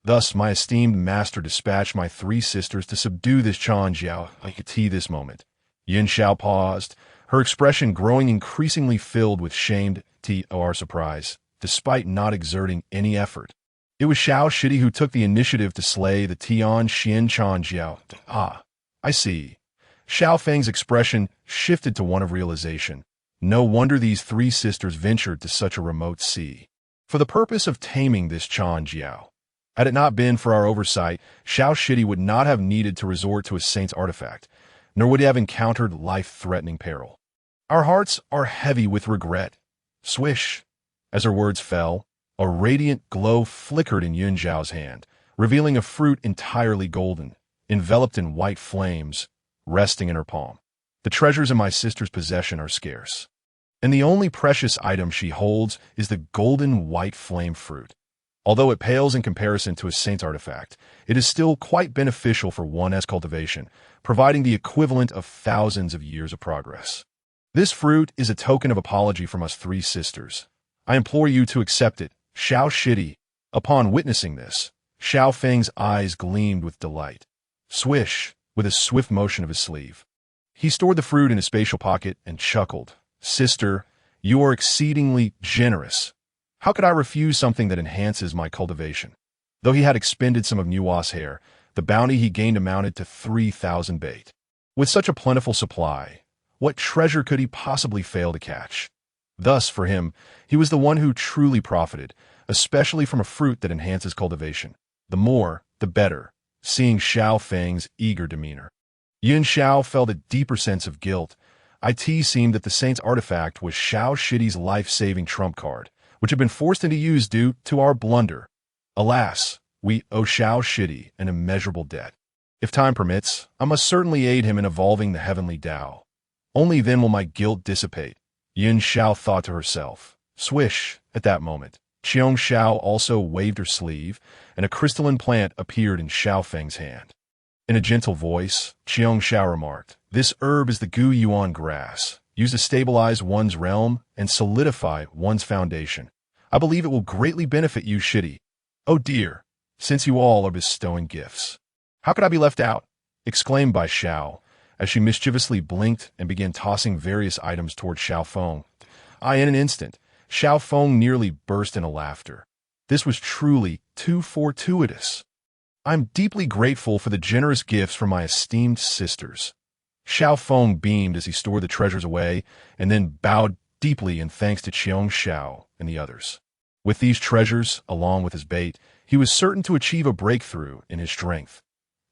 Thus, my esteemed master dispatched my three sisters to subdue this Chan Jiao. I could see this moment. Yin Xiao paused, her expression growing increasingly filled with shamed to surprise, despite not exerting any effort. It was Xiao Shidi who took the initiative to slay the Tian Xian Chan Jiao. Ah, I see. Xiao Feng's expression shifted to one of realization. No wonder these three sisters ventured to such a remote sea, for the purpose of taming this Chan Jiao. Had it not been for our oversight, Xiao Shidi would not have needed to resort to a saint's artifact, nor would he have encountered life-threatening peril. Our hearts are heavy with regret. Swish! As her words fell, a radiant glow flickered in Yun Zhao's hand, revealing a fruit entirely golden, enveloped in white flames, resting in her palm. The treasures in my sister's possession are scarce, and the only precious item she holds is the golden white flame fruit. Although it pales in comparison to a saint's artifact, it is still quite beneficial for one's cultivation, providing the equivalent of thousands of years of progress. This fruit is a token of apology from us three sisters. I implore you to accept it, Xiao Shidi. Upon witnessing this, Xiao Feng's eyes gleamed with delight. Swish, with a swift motion of his sleeve. He stored the fruit in his spatial pocket and chuckled. Sister, you are exceedingly generous. How could I refuse something that enhances my cultivation? Though he had expended some of Nua's hair, the bounty he gained amounted to 3,000 bait. With such a plentiful supply, what treasure could he possibly fail to catch? Thus, for him, he was the one who truly profited, especially from a fruit that enhances cultivation. The more, the better, seeing Xiao Feng's eager demeanor. Yin Xiao felt a deeper sense of guilt. It seemed that the saint's artifact was Xiao Shidi's life-saving trump card, which had been forced into use due to our blunder. Alas, we owe Xiao Shidi an immeasurable debt. If time permits, I must certainly aid him in evolving the heavenly Tao. Only then will my guilt dissipate, Yin Xiao thought to herself. Swish, at that moment, Xiong Xiao also waved her sleeve, and a crystalline plant appeared in Xiao Feng's hand. In a gentle voice, Xiong Xiao remarked, "This herb is the Gu Yuan grass, used to stabilize one's realm and solidify one's foundation. I believe it will greatly benefit you, Shidi. Oh dear, since you all are bestowing gifts. How could I be left out? exclaimed by Xiao, as she mischievously blinked and began tossing various items toward Xiao Feng. In an instant, Xiao Feng nearly burst into laughter. This was truly too fortuitous. I'm deeply grateful for the generous gifts from my esteemed sisters. Xiao Feng beamed as he stored the treasures away and then bowed deeply in thanks to Qiong Xiao and the others. With these treasures, along with his bait, he was certain to achieve a breakthrough in his strength.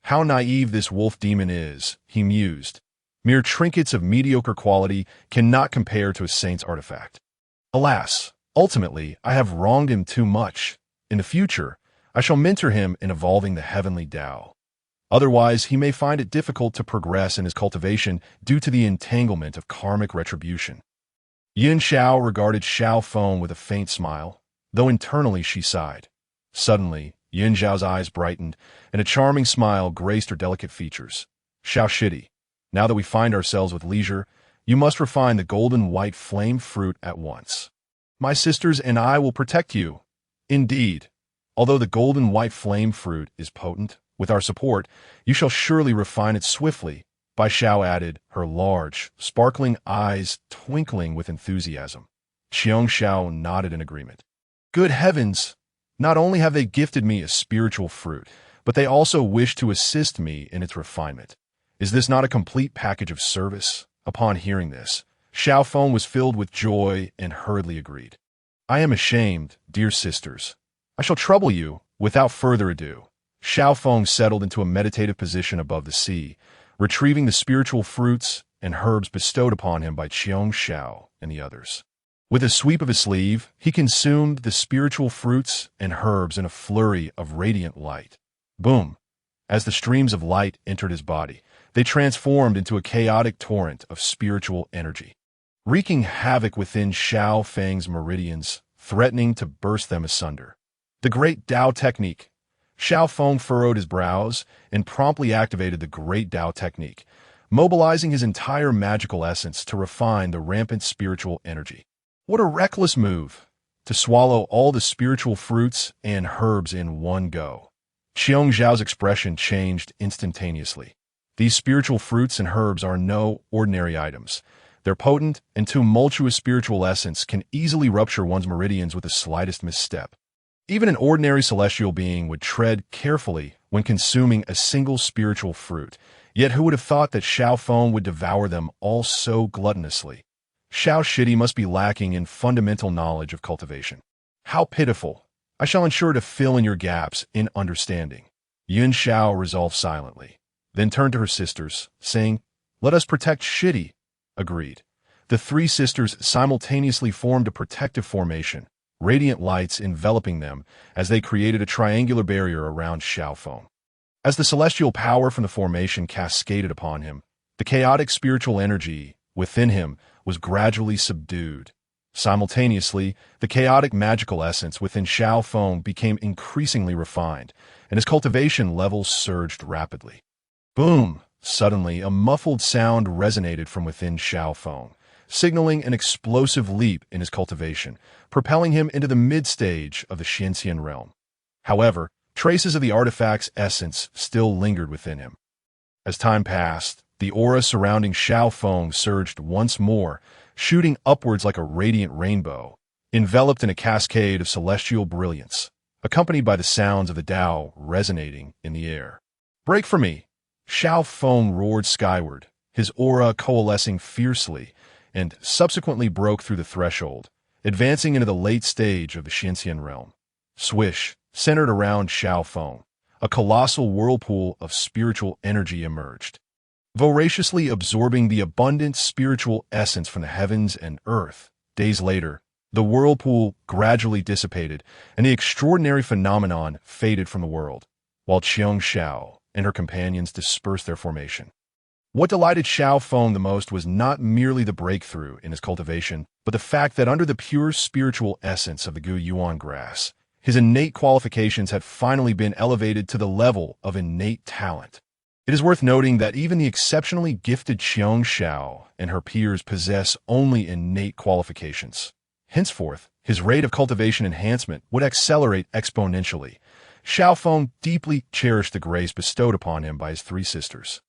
How naive this wolf demon is, he mused. Mere trinkets of mediocre quality cannot compare to a saint's artifact. Alas, ultimately, I have wronged him too much. In the future, I shall mentor him in evolving the heavenly Tao. Otherwise, he may find it difficult to progress in his cultivation due to the entanglement of karmic retribution. Yin Xiao regarded Xiao Feng with a faint smile, though internally she sighed. Suddenly, Yin Xiao's eyes brightened, and a charming smile graced her delicate features. Xiao Shidi, now that we find ourselves with leisure, you must refine the golden white flame fruit at once. My sisters and I will protect you. Indeed, although the golden white flame fruit is potent, with our support, you shall surely refine it swiftly, Bai Xiao added, her large, sparkling eyes twinkling with enthusiasm. Qiong Xiao nodded in agreement. Good heavens! Not only have they gifted me a spiritual fruit, but they also wish to assist me in its refinement. Is this not a complete package of service? Upon hearing this, Xiao Feng was filled with joy and hurriedly agreed. I am ashamed, dear sisters. I shall trouble you. Without further ado, Xiao Feng settled into a meditative position above the sea, retrieving the spiritual fruits and herbs bestowed upon him by Qiong Xiao and the others. With a sweep of his sleeve, he consumed the spiritual fruits and herbs in a flurry of radiant light. Boom! As the streams of light entered his body, they transformed into a chaotic torrent of spiritual energy, wreaking havoc within Xiao Feng's meridians, threatening to burst them asunder. The great Tao technique. Xiao Feng furrowed his brows and promptly activated the great Tao technique, mobilizing his entire magical essence to refine the rampant spiritual energy. What a reckless move, to swallow all the spiritual fruits and herbs in one go. Qiong Zhao's expression changed instantaneously. These spiritual fruits and herbs are no ordinary items. Their potent and tumultuous spiritual essence can easily rupture one's meridians with the slightest misstep. Even an ordinary celestial being would tread carefully when consuming a single spiritual fruit, yet who would have thought that Xiao Feng would devour them all so gluttonously? Xiao Shidi must be lacking in fundamental knowledge of cultivation. How pitiful! I shall ensure to fill in your gaps in understanding. Yin Xiao resolved silently, then turned to her sisters, saying, Let us protect Shidi. Agreed. The three sisters simultaneously formed a protective formation, radiant lights enveloping them as they created a triangular barrier around Xiao Feng. As the celestial power from the formation cascaded upon him, the chaotic spiritual energy within him was gradually subdued. Simultaneously, the chaotic magical essence within Xiao Feng became increasingly refined, and his cultivation levels surged rapidly. Boom! Suddenly, a muffled sound resonated from within Xiao Feng, signaling an explosive leap in his cultivation, propelling him into the mid-stage of the Xianxian realm. However, traces of the artifact's essence still lingered within him. As time passed, the aura surrounding Xiao Feng surged once more, shooting upwards like a radiant rainbow, enveloped in a cascade of celestial brilliance, accompanied by the sounds of the Tao resonating in the air. Break for me! Xiao Feng roared skyward, his aura coalescing fiercely, and subsequently broke through the threshold, advancing into the late stage of the Xianxian realm. Swish, centered around Xiao Feng, a colossal whirlpool of spiritual energy emerged, voraciously absorbing the abundant spiritual essence from the heavens and earth. Days later, the whirlpool gradually dissipated, and the extraordinary phenomenon faded from the world, while Qiong Xiao and her companions dispersed their formation. What delighted Xiao Feng the most was not merely the breakthrough in his cultivation, but the fact that under the pure spiritual essence of the Gu Yuan grass, his innate qualifications had finally been elevated to the level of innate talent. It is worth noting that even the exceptionally gifted Qiong Xiao and her peers possess only innate qualifications. Henceforth, his rate of cultivation enhancement would accelerate exponentially, Xiao Feng deeply cherished the grace bestowed upon him by his three sisters.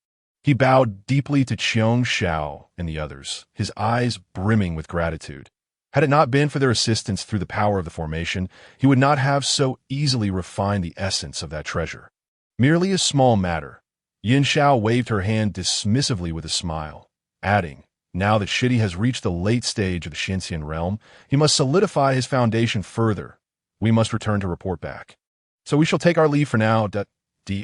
He bowed deeply to Qiong Xiao and the others, his eyes brimming with gratitude. Had it not been for their assistance through the power of the formation, he would not have so easily refined the essence of that treasure. Merely a small matter. Yin Xiao waved her hand dismissively with a smile, adding, now that Shidi has reached the late stage of the Xianxian realm, he must solidify his foundation further. We must return to report back. So we shall take our leave for now.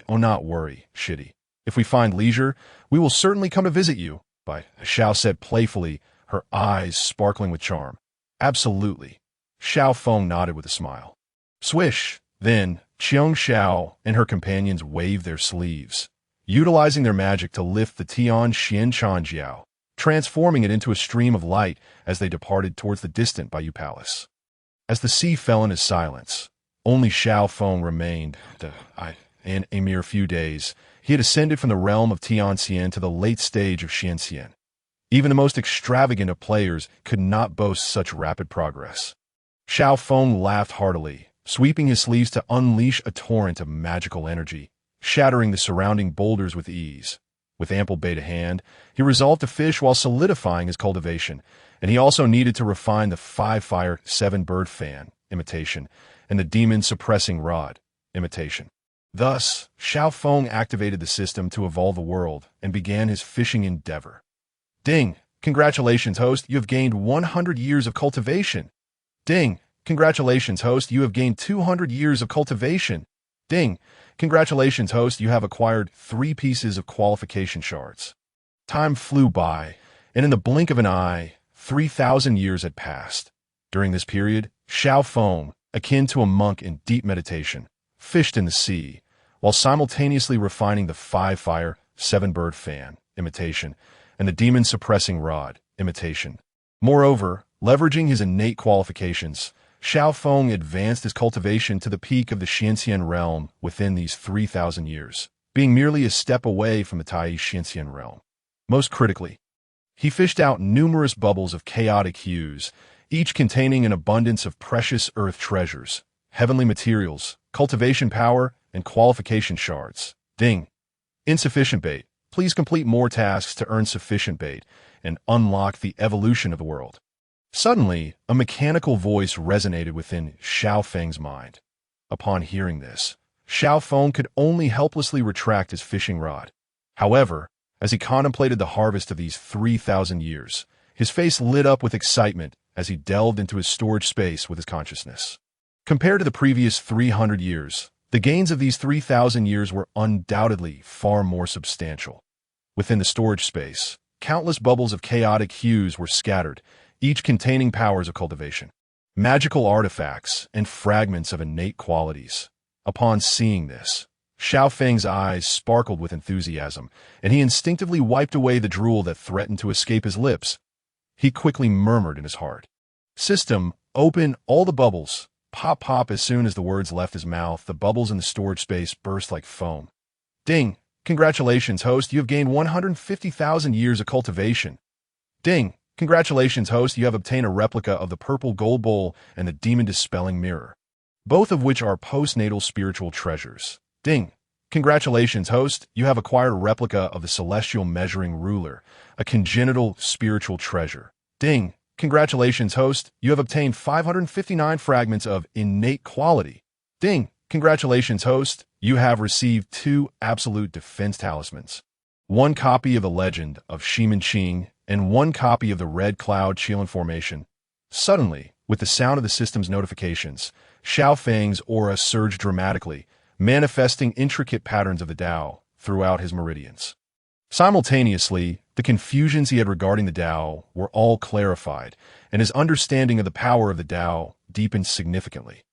Oh, not worry, Shidi. If we find leisure, we will certainly come to visit you, Xiao said playfully, her eyes sparkling with charm. Absolutely. Xiao Feng nodded with a smile. Swish. Then, Qiong Xiao and her companions waved their sleeves, utilizing their magic to lift the Tian Xian Chanjiao, transforming it into a stream of light as they departed towards the distant Bayou Palace. As the sea fell into silence, only Xiao Feng remained. In a mere few days, he had ascended from the realm of Tianxian to the late stage of Xianxian. Even the most extravagant of players could not boast such rapid progress. Xiao Feng laughed heartily, sweeping his sleeves to unleash a torrent of magical energy, shattering the surrounding boulders with ease. With ample bait at hand, he resolved to fish while solidifying his cultivation, and he also needed to refine the 5-fire 7-bird fan, imitation, and the demon suppressing rod, imitation. Thus, Xiao Feng activated the system to evolve the world and began his fishing endeavor. Ding! Congratulations, host, you have gained 100 years of cultivation. Ding! Congratulations, host, you have gained 200 years of cultivation. Ding! Congratulations, host, you have acquired 3 pieces of qualification shards. Time flew by, and in the blink of an eye, 3,000 years had passed. During this period, Xiao Feng, akin to a monk in deep meditation, fished in the sea, while simultaneously refining the 5-fire 7-bird fan, imitation, and the demon suppressing rod, imitation. Moreover, leveraging his innate qualifications, Xiao Feng advanced his cultivation to the peak of the Xianxian realm within these 3,000 years, being merely a step away from the Tai Xianxian realm. Most critically, he fished out numerous bubbles of chaotic hues, each containing an abundance of precious earth treasures, heavenly materials, cultivation power, and qualification shards. Ding! Insufficient bait. Please complete more tasks to earn sufficient bait and unlock the evolution of the world. Suddenly, a mechanical voice resonated within Xiao Feng's mind. Upon hearing this, Xiao Feng could only helplessly retract his fishing rod. However, as he contemplated the harvest of these 3,000 years, his face lit up with excitement as he delved into his storage space with his consciousness. Compared to the previous 300 years, the gains of these 3,000 years were undoubtedly far more substantial. Within the storage space, countless bubbles of chaotic hues were scattered, each containing powers of cultivation, magical artifacts, and fragments of innate qualities. Upon seeing this, Xiao Feng's eyes sparkled with enthusiasm, and he instinctively wiped away the drool that threatened to escape his lips. He quickly murmured in his heart, "System, open all the bubbles." Pop, pop, as soon as the words left his mouth, the bubbles in the storage space burst like foam. Ding! Congratulations, host, you have gained 150,000 years of cultivation. Ding! Congratulations, host, you have obtained a replica of the purple gold bowl and the demon-dispelling mirror, both of which are postnatal spiritual treasures. Ding! Congratulations, host, you have acquired a replica of the celestial measuring ruler, a congenital spiritual treasure. Ding! Congratulations, host, you have obtained 559 fragments of innate quality. Ding! Congratulations, host, you have received 2 absolute defense talismans, 1 copy of the legend of Shimen Qing, and 1 copy of the Red Cloud Qilin formation. Suddenly, with the sound of the system's notifications, Xiao Feng's aura surged dramatically, manifesting intricate patterns of the Tao throughout his meridians. Simultaneously, the confusions he had regarding the Tao were all clarified, and his understanding of the power of the Tao deepened significantly.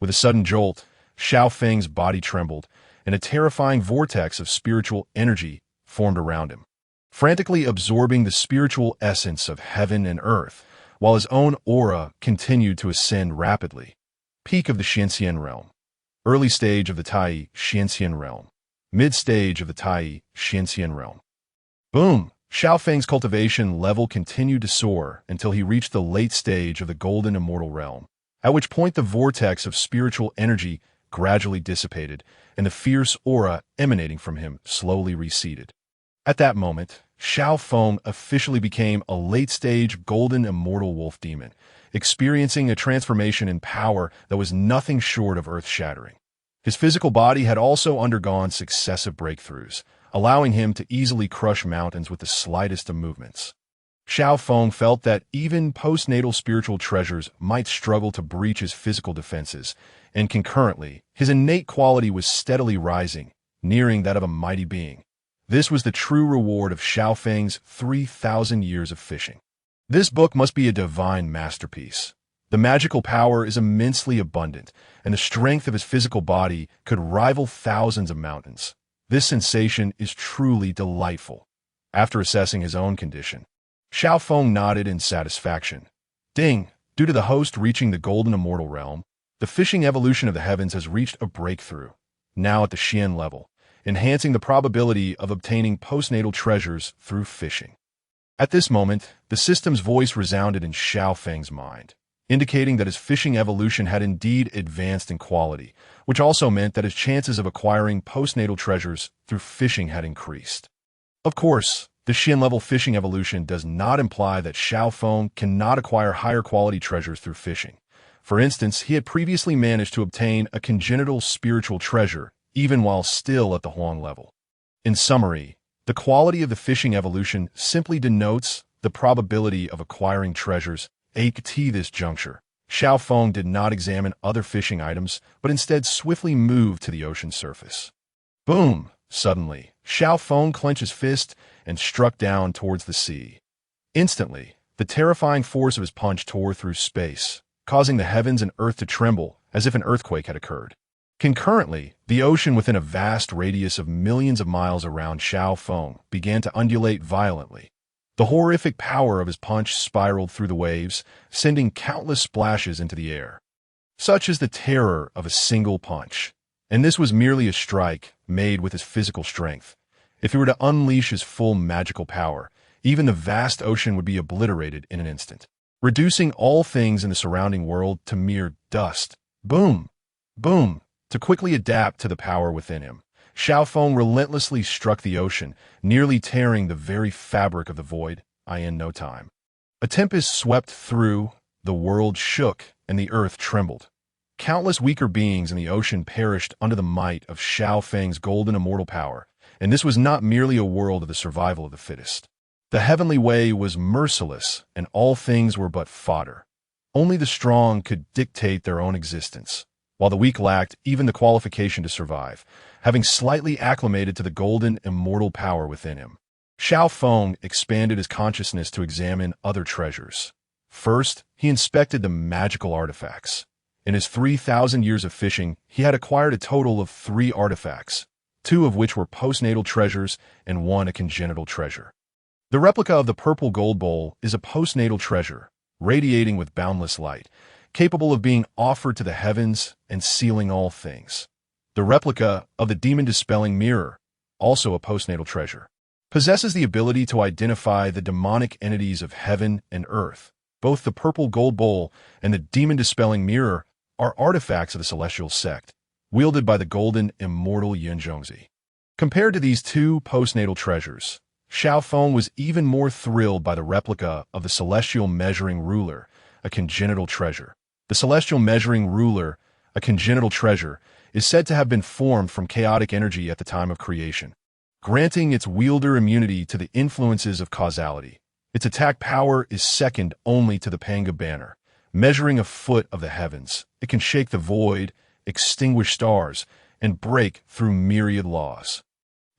With a sudden jolt, Xiao Feng's body trembled, and a terrifying vortex of spiritual energy formed around him, frantically absorbing the spiritual essence of heaven and earth, while his own aura continued to ascend rapidly. Peak of the Xianxian realm. Early stage of the Tai Xianxian realm. Mid-stage of the Tai Xianxian realm. Boom! Xiao Feng's cultivation level continued to soar until he reached the late stage of the golden immortal realm, at which point the vortex of spiritual energy gradually dissipated, and the fierce aura emanating from him slowly receded. At that moment, Xiao Feng officially became a late-stage golden immortal wolf demon, experiencing a transformation in power that was nothing short of earth-shattering. His physical body had also undergone successive breakthroughs, allowing him to easily crush mountains with the slightest of movements. Xiao Feng felt that even postnatal spiritual treasures might struggle to breach his physical defenses, and concurrently, his innate quality was steadily rising, nearing that of a mighty being. This was the true reward of Xiao Feng's 3,000 years of fishing. This book must be a divine masterpiece. The magical power is immensely abundant, and the strength of his physical body could rival thousands of mountains. This sensation is truly delightful. After assessing his own condition, Xiao Feng nodded in satisfaction. Ding! Due to the host reaching the golden immortal realm, the fishing evolution of the heavens has reached a breakthrough, now at the Xian level, enhancing the probability of obtaining postnatal treasures through fishing. At this moment, the system's voice resounded in Xiao Feng's mind, indicating that his fishing evolution had indeed advanced in quality, which also meant that his chances of acquiring postnatal treasures through fishing had increased. Of course, the Xian-level fishing evolution does not imply that Xiao Feng cannot acquire higher quality treasures through fishing. For instance, he had previously managed to obtain a congenital spiritual treasure, even while still at the Huang level. In summary, the quality of the fishing evolution simply denotes the probability of acquiring treasures. At this juncture, Xiao Feng did not examine other fishing items, but instead swiftly moved to the ocean surface. Boom! Suddenly, Xiao Feng clenched his fist and struck down towards the sea. Instantly, the terrifying force of his punch tore through space, causing the heavens and earth to tremble as if an earthquake had occurred. Concurrently, the ocean within a vast radius of millions of miles around Xiao Feng began to undulate violently. The horrific power of his punch spiraled through the waves, sending countless splashes into the air. Such is the terror of a single punch. And this was merely a strike made with his physical strength. If he were to unleash his full magical power, even the vast ocean would be obliterated in an instant, reducing all things in the surrounding world to mere dust. Boom! Boom! To quickly adapt to the power within him, Xiao Feng relentlessly struck the ocean, nearly tearing the very fabric of the void, in no time. A tempest swept through, the world shook, and the earth trembled. Countless weaker beings in the ocean perished under the might of Xiao Feng's golden immortal power, and this was not merely a world of the survival of the fittest. The heavenly way was merciless, and all things were but fodder. Only the strong could dictate their own existence, while the weak lacked even the qualification to survive, having slightly acclimated to the golden immortal power within him. Xiao Feng expanded his consciousness to examine other treasures. First, he inspected the magical artifacts. In his 3,000 years of fishing, he had acquired a total of 3 artifacts, 2 of which were postnatal treasures and 1 a congenital treasure. The replica of the purple gold bowl is a postnatal treasure, radiating with boundless light, capable of being offered to the heavens and sealing all things. The replica of the demon-dispelling mirror, also a postnatal treasure, possesses the ability to identify the demonic entities of heaven and earth. Both the purple gold bowl and the demon-dispelling mirror are artifacts of the celestial sect, wielded by the golden immortal Yunzhongzi. Compared to these 2 postnatal treasures, Xiao Feng was even more thrilled by the replica of the celestial measuring ruler, a congenital treasure. The celestial measuring ruler, a congenital treasure, is said to have been formed from chaotic energy at the time of creation, granting its wielder immunity to the influences of causality. Its attack power is second only to the Pangu banner. Measuring a foot of the heavens, it can shake the void, extinguish stars, and break through myriad laws.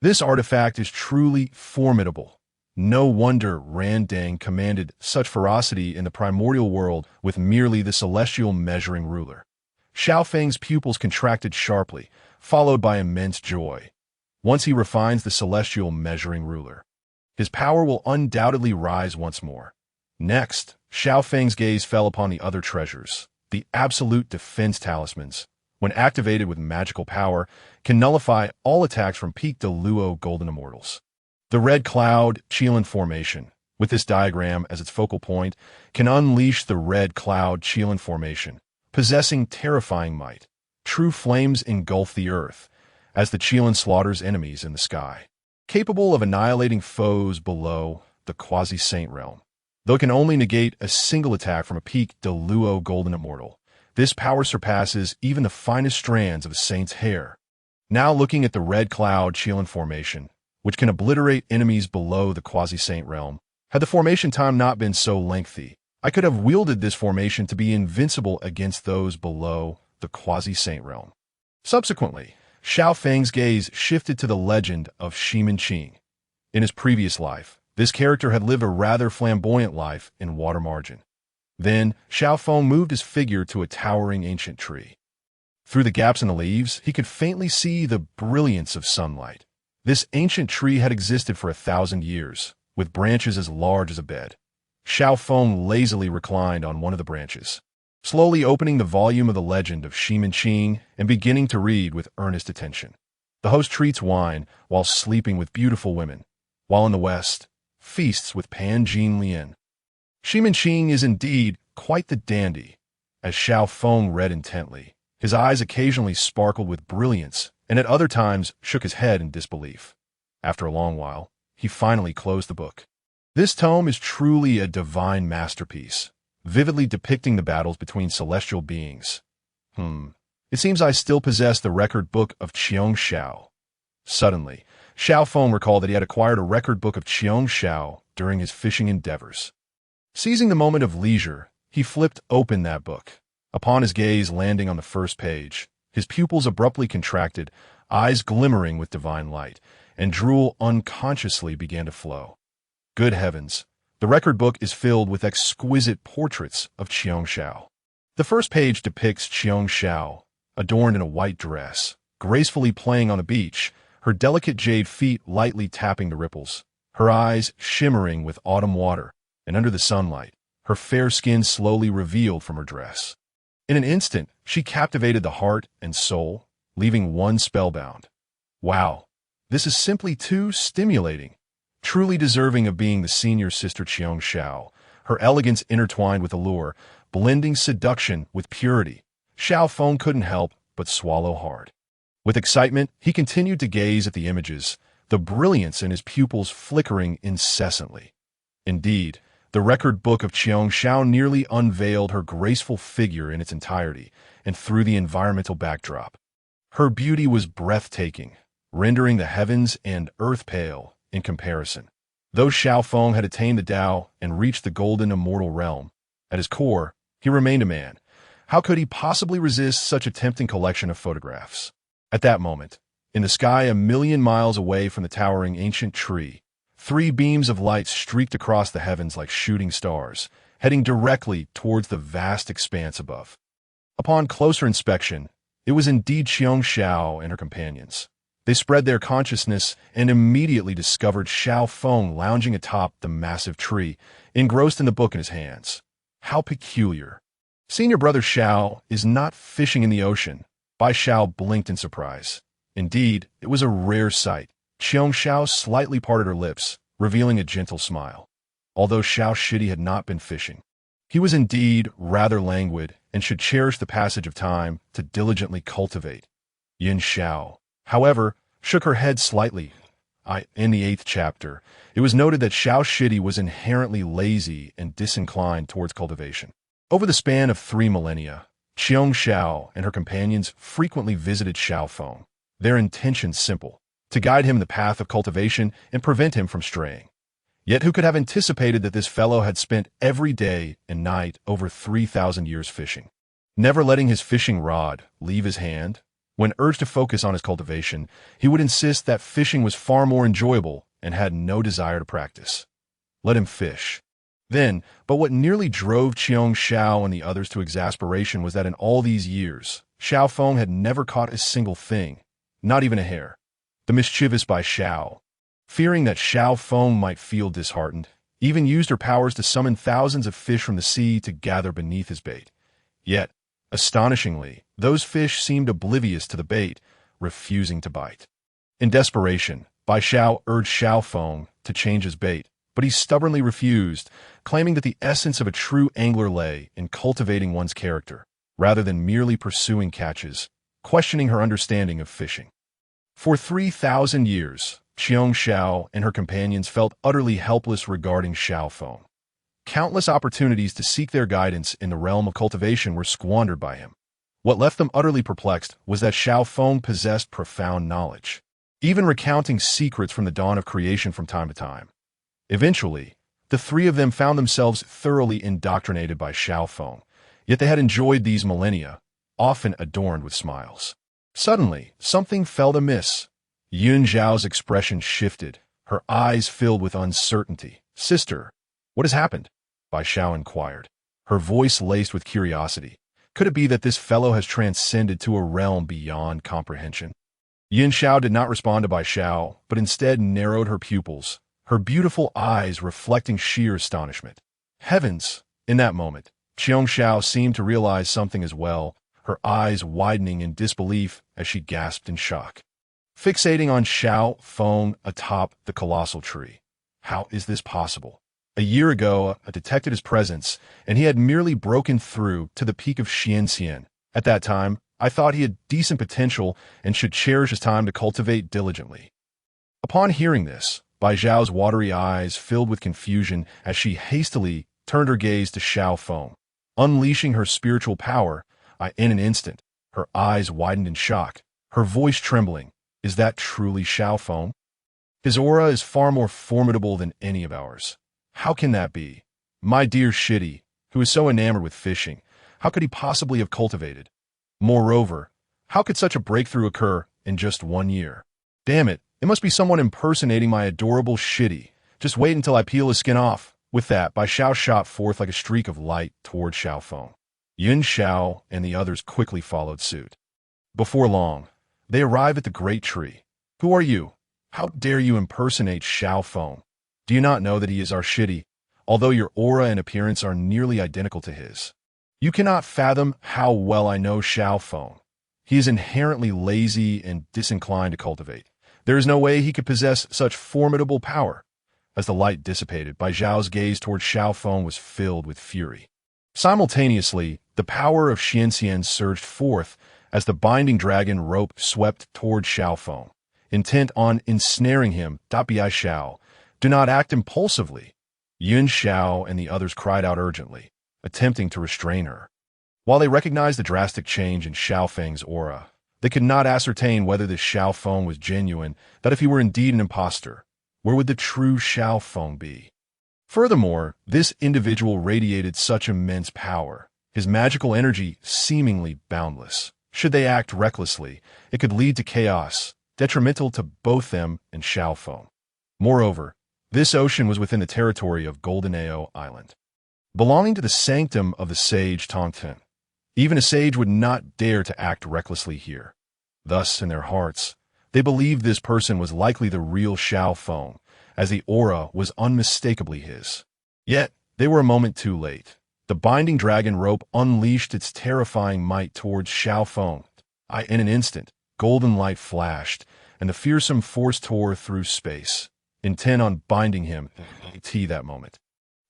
This artifact is truly formidable. No wonder Randang commanded such ferocity in the primordial world with merely the celestial measuring ruler. Xiao Feng's pupils contracted sharply, followed by immense joy. Once he refines the celestial measuring ruler, his power will undoubtedly rise once more. Next, Xiao Feng's gaze fell upon the other treasures, the absolute defense talismans. When activated with magical power, can nullify all attacks from peak to Luo golden immortals. The red cloud Qilin formation, with this diagram as its focal point, can unleash the red cloud Qilin formation, possessing terrifying might. True flames engulf the earth, as the Qilan slaughters enemies in the sky, capable of annihilating foes below the quasi-saint realm. Though it can only negate a single attack from a peak de luo golden immortal, this power surpasses even the finest strands of a saint's hair. Now looking at the red cloud Qilan formation, which can obliterate enemies below the quasi-saint realm. Had the formation time not been so lengthy, I could have wielded this formation to be invincible against those below the quasi-saint realm. Subsequently, Xiao Feng's gaze shifted to the legend of Shimin Qing. In his previous life, this character had lived a rather flamboyant life in water margin. Then, Xiao Feng moved his figure to a towering ancient tree. Through the gaps in the leaves, he could faintly see the brilliance of sunlight. This ancient tree had existed for 1,000 years, with branches as large as a bed. Xiao Feng lazily reclined on one of the branches, slowly opening the volume of the legend of Shimin Qing and beginning to read with earnest attention. The host treats wine while sleeping with beautiful women, while in the West, feasts with Pan Jin Lian. Shimin Qing is indeed quite the dandy. As Xiao Feng read intently, his eyes occasionally sparkled with brilliance and at other times shook his head in disbelief. After a long while, he finally closed the book. This tome is truly a divine masterpiece, vividly depicting the battles between celestial beings. It seems I still possess the record book of Qiong Shao. Suddenly, Xiao Feng recalled that he had acquired a record book of Qiong Shao during his fishing endeavors. Seizing the moment of leisure, he flipped open that book. Upon his gaze landing on the first page, his pupils abruptly contracted, eyes glimmering with divine light, and drool unconsciously began to flow. Good heavens, the record book is filled with exquisite portraits of Qiong Shao. The first page depicts Qiong Shao, adorned in a white dress, gracefully playing on the beach, her delicate jade feet lightly tapping the ripples, her eyes shimmering with autumn water, and under the sunlight, her fair skin slowly revealed from her dress. In an instant, she captivated the heart and soul, leaving one spellbound. Wow, this is simply too stimulating. Truly deserving of being the senior sister Qiong Shao, her elegance intertwined with allure, blending seduction with purity. Xiao Feng couldn't help but swallow hard. With excitement, he continued to gaze at the images, the brilliance in his pupils flickering incessantly. Indeed, the record book of Qiong Shao nearly unveiled her graceful figure in its entirety and through the environmental backdrop. Her beauty was breathtaking, rendering the heavens and earth pale in comparison. Though Xiao Feng had attained the Tao and reached the golden immortal realm, at his core, he remained a man. How could he possibly resist such a tempting collection of photographs? At that moment, in the sky 1,000,000 miles away from the towering ancient tree, 3 beams of light streaked across the heavens like shooting stars, heading directly towards the vast expanse above. Upon closer inspection, it was indeed Qiong Shao and her companions. They spread their consciousness and immediately discovered Xiao Feng lounging atop the massive tree, engrossed in the book in his hands. How peculiar. Senior brother Xiao is not fishing in the ocean. Bai Xiao blinked in surprise. Indeed, it was a rare sight. Qiong Shao slightly parted her lips, revealing a gentle smile. Although Xiao Shidi had not been fishing, he was indeed rather languid and should cherish the passage of time to diligently cultivate. Yin Xiao, however, shook her head slightly. In the 8th chapter, it was noted that Xiao Shidi was inherently lazy and disinclined towards cultivation. Over the span of 3 millennia, Qiong Shao and her companions frequently visited Xiao Feng, their intentions simple: to guide him in the path of cultivation and prevent him from straying. Yet who could have anticipated that this fellow had spent every day and night over 3,000 years fishing, never letting his fishing rod leave his hand? When urged to focus on his cultivation, he would insist that fishing was far more enjoyable and had no desire to practice. Let him fish. Then, but what nearly drove Qiong Shao and the others to exasperation was that in all these years, Xiao Feng had never caught a single thing, not even a hare. The mischievous Bai Xiao, fearing that Xiao Feng might feel disheartened, even used her powers to summon thousands of fish from the sea to gather beneath his bait. Yet, astonishingly, those fish seemed oblivious to the bait, refusing to bite. In desperation, Bai Xiao urged Xiao Feng to change his bait, but he stubbornly refused, claiming that the essence of a true angler lay in cultivating one's character, rather than merely pursuing catches. questioning her understanding of fishing. For 3,000 years, Xiao and her companions felt utterly helpless regarding Xiao Feng. Countless opportunities to seek their guidance in the realm of cultivation were squandered by him. What left them utterly perplexed was that Xiao Feng possessed profound knowledge, even recounting secrets from the dawn of creation from time to time. Eventually, the three of them found themselves thoroughly indoctrinated by Xiao Feng, yet they had enjoyed these millennia, often adorned with smiles. Suddenly, something felt amiss. Yun Zhao's expression shifted, her eyes filled with uncertainty. "Sister, what has happened?" Bai Xiao inquired, her voice laced with curiosity. Could it be that this fellow has transcended to a realm beyond comprehension? Yin Xiao did not respond to Bai Xiao, but instead narrowed her pupils, her beautiful eyes reflecting sheer astonishment. Heavens! In that moment, Qiong Xiao seemed to realize something as well, her eyes widening in disbelief as she gasped in shock. Fixating on Xiao Feng atop the colossal tree. How is this possible? A year ago, I detected his presence, and he had merely broken through to the peak of Xianxian. At that time, I thought he had decent potential and should cherish his time to cultivate diligently. Upon hearing this, Bai Zhao's watery eyes filled with confusion as she hastily turned her gaze to Xiao Feng. Unleashing her spiritual power, in an instant, her eyes widened in shock, her voice trembling. Is that truly Xiao Feng? His aura is far more formidable than any of ours. How can that be? My dear Shitty, who is so enamored with fishing, how could he possibly have cultivated? Moreover, how could such a breakthrough occur in just 1 year? Damn it, it must be someone impersonating my adorable Shitty. Just wait until I peel his skin off. With that, Bai Xiao shot forth like a streak of light toward Xiao Feng. Yun Xiao and the others quickly followed suit. Before long, they arrived at the great tree. Who are you? How dare you impersonate Xiao Feng? Do you not know that he is our Shitty, although your aura and appearance are nearly identical to his? You cannot fathom how well I know Xiao Feng. He is inherently lazy and disinclined to cultivate. There is no way he could possess such formidable power. As the light dissipated, Bai Zhao's gaze toward Xiao Feng was filled with fury. Simultaneously, the power of Xianxian surged forth as the binding dragon rope swept toward Xiao Feng, intent on ensnaring him. Bai Xiao, do not act impulsively. Yun Xiao and the others cried out urgently, attempting to restrain her. While they recognized the drastic change in Xiao Feng's aura, they could not ascertain whether this Xiao Feng was genuine, that if he were indeed an impostor, where would the true Xiao Feng be? Furthermore, this individual radiated such immense power, his magical energy seemingly boundless. Should they act recklessly, it could lead to chaos, detrimental to both them and Xiao Feng. Moreover, this ocean was within the territory of Golden Ao Island, belonging to the sanctum of the sage Tong Tian. Even a sage would not dare to act recklessly here. Thus, in their hearts, they believed this person was likely the real Xiao Feng, as the aura was unmistakably his. Yet, they were a moment too late. The binding dragon rope unleashed its terrifying might towards Xiao Feng. In an instant, golden light flashed, and the fearsome force tore through space, intent on binding him that moment.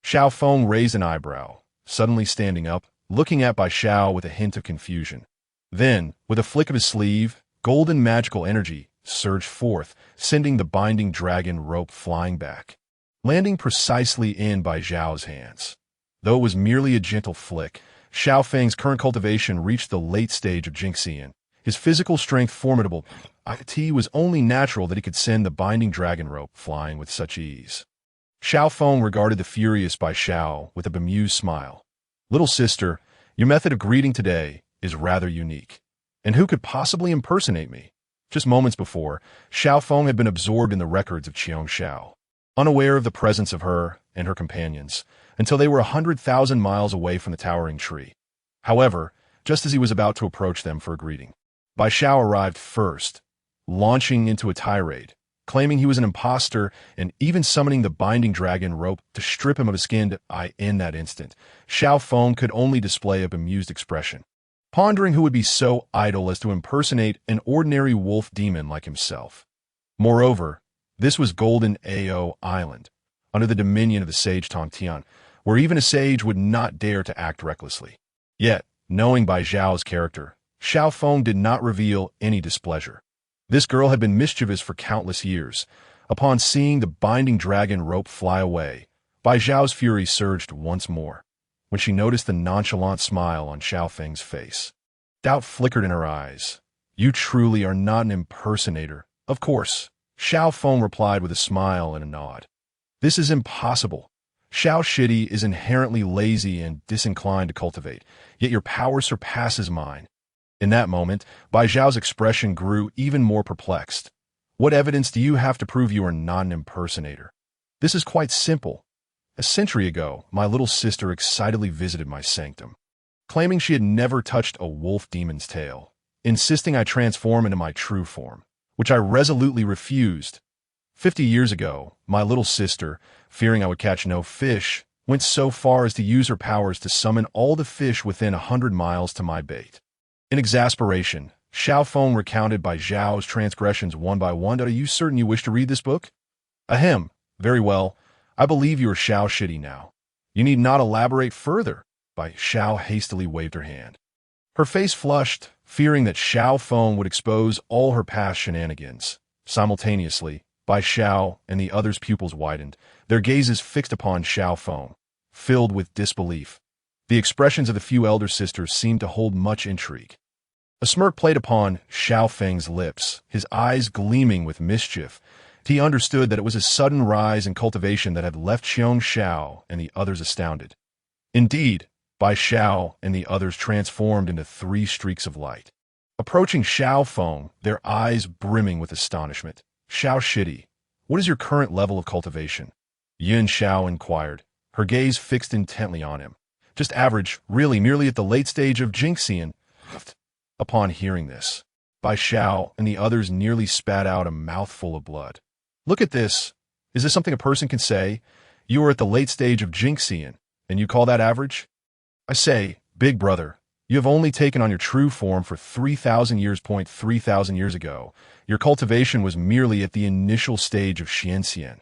Xiao Feng raised an eyebrow, suddenly standing up, looking at Bai Xiao with a hint of confusion. Then, with a flick of his sleeve, golden magical energy surged forth, sending the binding dragon rope flying back, landing precisely in Bai Xiao's hands. Though it was merely a gentle flick, Xiao Feng's current cultivation reached the late stage of Jinxian. His physical strength formidable, it was only natural that he could send the binding dragon rope flying with such ease. Xiao Feng regarded the furious Bai Xiao with a bemused smile. Little sister, your method of greeting today is rather unique. And who could possibly impersonate me? Just moments before, Xiao Feng had been absorbed in the records of Qiong Xiao, unaware of the presence of her and her companions, until they were 100,000 miles away from the towering tree. However, just as he was about to approach them for a greeting, Bai Xiao arrived first, launching into a tirade, claiming he was an impostor and even summoning the binding dragon rope to strip him of his skin. In that instant, Xiao Feng could only display a bemused expression, pondering who would be so idle as to impersonate an ordinary wolf demon like himself. Moreover, this was Golden Ao Island, under the dominion of the sage Tong Tian, where even a sage would not dare to act recklessly. Yet, knowing Bai Zhao's character, Xiao Feng did not reveal any displeasure. This girl had been mischievous for countless years. Upon seeing the binding dragon rope fly away, Bai Zhao's fury surged once more. When she noticed the nonchalant smile on Xiao Feng's face, doubt flickered in her eyes. You truly are not an impersonator. Of course, Xiao Feng replied with a smile and a nod. This is impossible. Xiao Shidi is inherently lazy and disinclined to cultivate, yet your power surpasses mine. In that moment, Bai Zhao's expression grew even more perplexed. What evidence do you have to prove you are not an impersonator? This is quite simple. A century ago, my little sister excitedly visited my sanctum, claiming she had never touched a wolf demon's tail, insisting I transform into my true form, which I resolutely refused. 50 years ago, my little sister, fearing I would catch no fish, went so far as to use her powers to summon all the fish within 100 miles to my bait. In exasperation, Xiao Feng recounted Bai Zhao's transgressions one by one. Are you certain you wish to read this book? Ahem. Very well. I believe you are Xiao Shidi now. You need not elaborate further. Bai Zhao hastily waved her hand. Her face flushed, fearing that Xiao Feng would expose all her past shenanigans. Simultaneously, Bai Zhao and the others' pupils widened, their gazes fixed upon Xiao Feng, filled with disbelief. The expressions of the few elder sisters seemed to hold much intrigue. A smirk played upon Xiao Feng's lips, his eyes gleaming with mischief. He understood that it was a sudden rise in cultivation that had left Xiong Xiao and the others astounded. Indeed, Bai Xiao and the others transformed into 3 streaks of light. Approaching Xiao Feng, their eyes brimming with astonishment. Xiao Shidi, what is your current level of cultivation? Yun Xiao inquired, her gaze fixed intently on him. Just average, really, merely at the late stage of Jinxian. Upon hearing this, Bai Xiao and the others nearly spat out a mouthful of blood. Look at this. Is this something a person can say? You are at the late stage of Jinxian, and you call that average? I say, big brother, you have only taken on your true form for 3,000 years. 3,000 years ago, your cultivation was merely at the initial stage of Xianxian.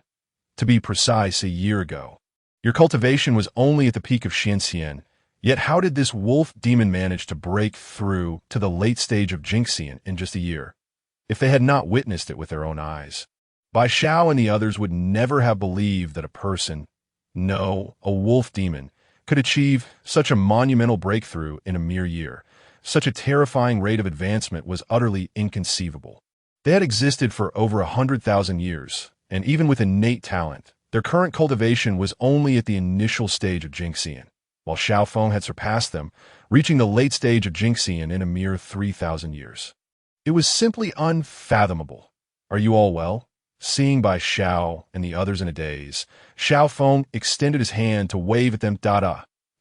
To be precise, a year ago. Your cultivation was only at the peak of Xianxian, yet how did this wolf demon manage to break through to the late stage of Jinxian in just a year? If they had not witnessed it with their own eyes, Bai Xiao and the others would never have believed that a person, no, a wolf demon, could achieve such a monumental breakthrough in a mere year. Such a terrifying rate of advancement was utterly inconceivable. They had existed for over 100,000 years, and even with innate talent, their current cultivation was only at the initial stage of Jinxian, while Xiao Feng had surpassed them, reaching the late stage of Jinxian in a mere 3,000 years. It was simply unfathomable. Are you all well? Seeing Bai Xiao and the others in a daze, Xiao Feng extended his hand to wave at them.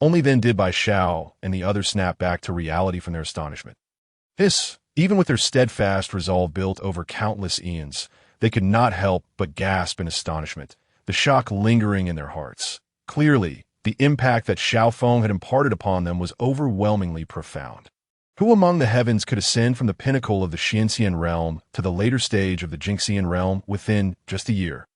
Only then did Bai Xiao and the others snap back to reality from their astonishment. Even with their steadfast resolve built over countless eons, they could not help but gasp in astonishment, the shock lingering in their hearts. Clearly, the impact that Xiao Feng had imparted upon them was overwhelmingly profound. Who among the heavens could ascend from the pinnacle of the Xianxian realm to the later stage of the Jinxian realm within just a year?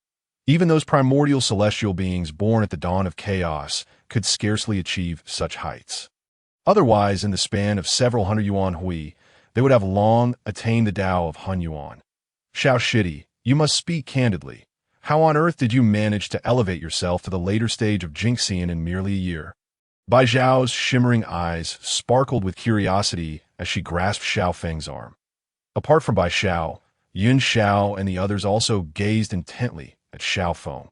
Even those primordial celestial beings born at the dawn of chaos could scarcely achieve such heights. Otherwise, in the span of several hundred yuan hui, they would have long attained the Tao of Hun Yuan. Xiao Shidi, you must speak candidly. How on earth did you manage to elevate yourself to the later stage of Jinxian in merely a year? Bai Zhao's shimmering eyes sparkled with curiosity as she grasped Xiao Feng's arm. Apart from Bai Xiao, Yun Xiao and the others also gazed intently at Xiao Feng.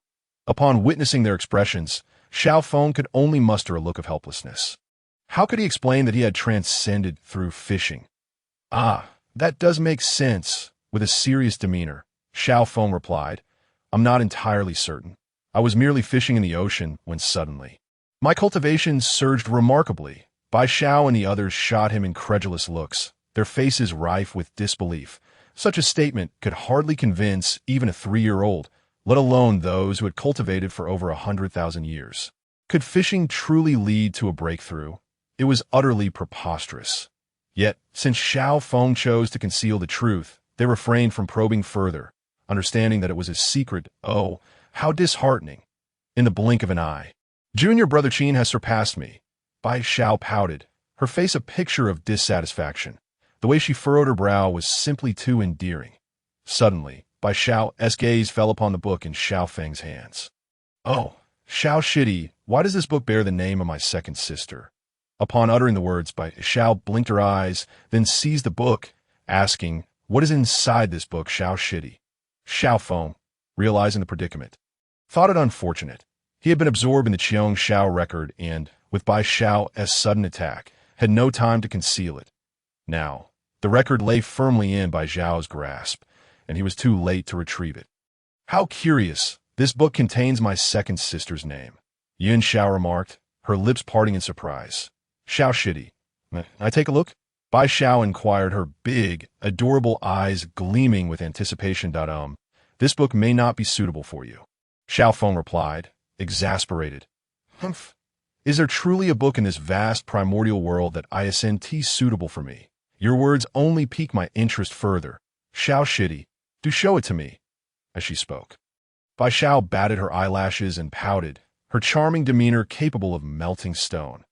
Upon witnessing their expressions, Xiao Feng could only muster a look of helplessness. How could he explain that he had transcended through fishing? Ah, that does make sense. With a serious demeanor, Xiao Feng replied, I'm not entirely certain. I was merely fishing in the ocean when suddenly my cultivation surged remarkably. Bai Xiao and the others shot him incredulous looks, their faces rife with disbelief. Such a statement could hardly convince even a 3-year-old, let alone those who had cultivated for over 100,000 years. Could fishing truly lead to a breakthrough? It was utterly preposterous. Yet, since Xiao Feng chose to conceal the truth, they refrained from probing further, understanding that it was a secret. Oh, how disheartening. In the blink of an eye, Junior Brother Qin has surpassed me. Bai Xiao pouted, her face a picture of dissatisfaction. The way she furrowed her brow was simply too endearing. Suddenly, Bai Xiao's gaze fell upon the book in Xiao Feng's hands. "Oh, Xiao Shidi, why does this book bear the name of my second sister?" Upon uttering the words, Bai Xiao blinked her eyes, then seized the book, asking, "What is inside this book, Xiao Shidi?" Xiao Feng, realizing the predicament, thought it unfortunate. He had been absorbed in the Qiong Xiao record and, with Bai Xiao's sudden attack, had no time to conceal it. Now, the record lay firmly in Bai Xiao's grasp, and he was too late to retrieve it. "How curious! This book contains my second sister's name," Yin Xiao remarked, her lips parting in surprise. "Xiao Shidi, can I take a look?" Bai Xiao inquired, her big, adorable eyes gleaming with anticipation. "This book may not be suitable for you," Xiao Feng replied, exasperated. "Humph! Is there truly a book in this vast primordial world that I ascend suitable for me? Your words only pique my interest further. Xiao Shidi, do show it to me." As she spoke, Bai Xiao batted her eyelashes and pouted, her charming demeanor capable of melting stone.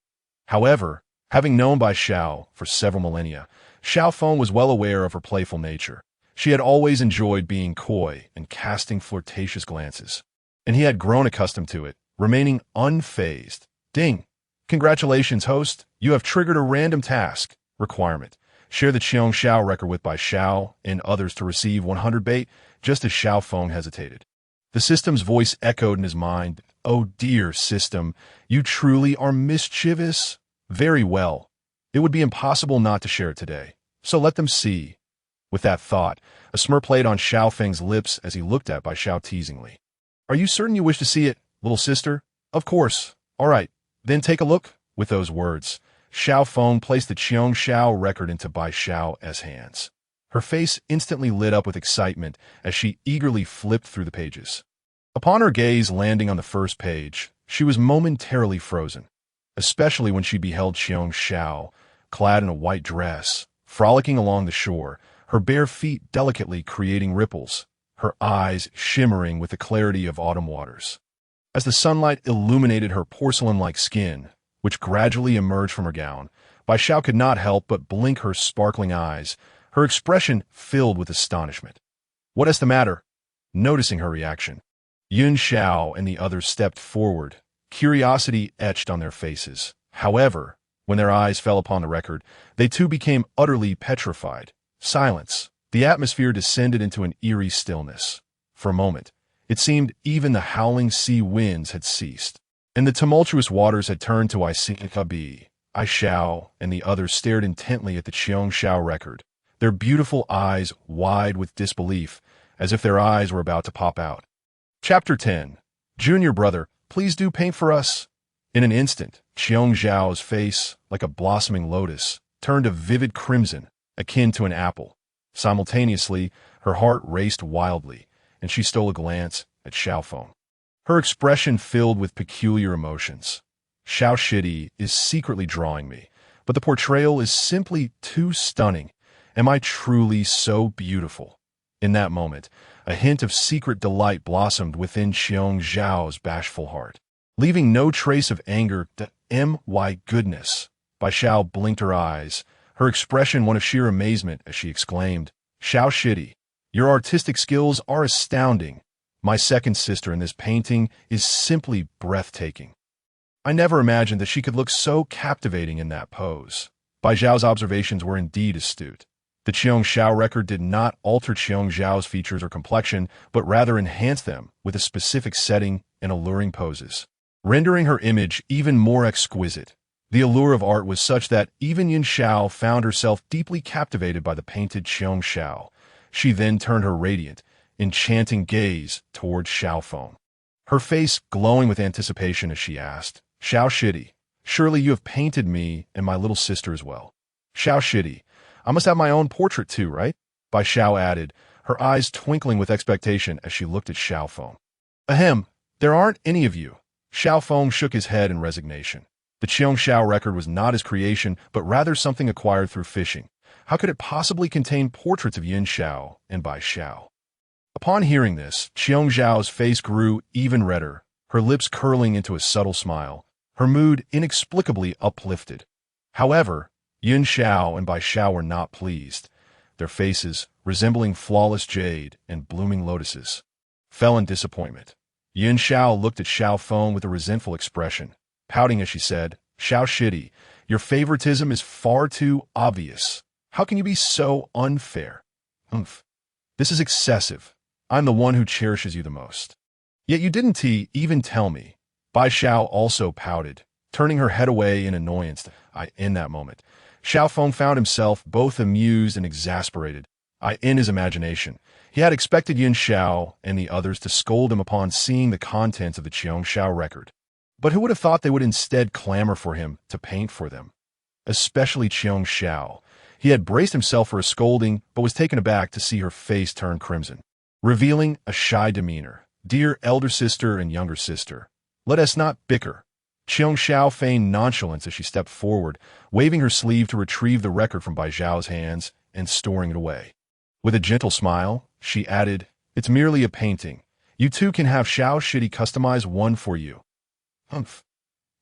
However, having known Bai Xiao for several millennia, Xiao Feng was well aware of her playful nature. She had always enjoyed being coy and casting flirtatious glances, and he had grown accustomed to it, remaining unfazed. "Ding! Congratulations, host! You have triggered a random task requirement. Share the Qiong Xiao record with Bai Xiao and others to receive 100 bait," just as Xiao Feng hesitated. The system's voice echoed in his mind. "Oh dear system, you truly are mischievous. Very well. It would be impossible not to share it today, so let them see." With that thought, a smirk played on Xiao Feng's lips as he looked at Bai Xiao teasingly. "Are you certain you wish to see it, little sister?" "Of course. All right, then take a look." With those words, Xiao Feng placed the Qiong Xiao record into Bai Xiao's hands. Her face instantly lit up with excitement as she eagerly flipped through the pages. Upon her gaze landing on the first page, she was momentarily frozen, especially when she beheld Qiong Xiao, clad in a white dress, frolicking along the shore, her bare feet delicately creating ripples, her eyes shimmering with the clarity of autumn waters. As the sunlight illuminated her porcelain-like skin, which gradually emerged from her gown, Bai Xiao could not help but blink her sparkling eyes, her expression filled with astonishment. "What is the matter?" Noticing her reaction, Yun Xiao and the others stepped forward, curiosity etched on their faces. However, when their eyes fell upon the record, they too became utterly petrified. Silence. The atmosphere descended into an eerie stillness. For a moment, it seemed even the howling sea winds had ceased, and the tumultuous waters had turned to Bai Xiao and the others stared intently at the Qiong Xiao record, their beautiful eyes wide with disbelief, as if their eyes were about to pop out. Chapter 10. "Junior brother, please do paint for us." In an instant, Qiong Xiao's face, like a blossoming lotus, turned a vivid crimson, akin to an apple. Simultaneously, her heart raced wildly, and she stole a glance at Xiao Feng. Her expression filled with peculiar emotions. "Xiao Shidi is secretly drawing me, but the portrayal is simply too stunning. Am I truly so beautiful?" In that moment, a hint of secret delight blossomed within Qiong Xiao's bashful heart, leaving no trace of anger. My goodness! Bai Xiao blinked her eyes, her expression one of sheer amazement as she exclaimed, "Xiao Shidi, your artistic skills are astounding. My second sister in this painting is simply breathtaking." I never imagined that she could look so captivating in that pose. Bai Xiao's observations were indeed astute. The Qiong Xiao record did not alter Qiong Xiao's features or complexion, but rather enhanced them with a specific setting and alluring poses, rendering her image even more exquisite. The allure of art was such that even Yin Xiao found herself deeply captivated by the painted Qiong Xiao. She then turned her radiant, enchanting gaze towards Xiao Feng, her face glowing with anticipation as she asked, "Xiao Shidi, surely you have painted me and my little sister as well." "Xiao Shidi, I must have my own portrait too, right?" Bai Xiao added, her eyes twinkling with expectation as she looked at Xiao Feng. "Ahem, there aren't any of you." Xiao Feng shook his head in resignation. The Qiong Xiao record was not his creation, but rather something acquired through fishing. How could it possibly contain portraits of Yin Xiao and Bai Xiao? Upon hearing this, Qiong Xiao's face grew even redder, her lips curling into a subtle smile, her mood inexplicably uplifted. However, Yin Xiao and Bai Xiao were not pleased. Their faces, resembling flawless jade and blooming lotuses, fell in disappointment. Yin Xiao looked at Xiao Feng with a resentful expression, pouting as she said, "Xiao Shidi, your favoritism is far too obvious. How can you be so unfair? Umph. This is excessive. I'm the one who cherishes you the most. Yet you didn't even tell me." Bai Xiao also pouted, turning her head away in annoyance. In that moment, Xiao Feng found himself both amused and exasperated. In his imagination, he had expected Yin Xiao and the others to scold him upon seeing the contents of the Qiong Xiao record. But who would have thought they would instead clamor for him to paint for them? Especially Qiong Xiao. He had braced himself for a scolding, but was taken aback to see her face turn crimson, revealing a shy demeanor. "Dear elder sister and younger sister, let us not bicker." Qiong Xiao feigned nonchalance as she stepped forward, waving her sleeve to retrieve the record from Bai Xiao's hands and storing it away. With a gentle smile, she added, "It's merely a painting. You two can have Xiao Shidi customize one for you." "Humph.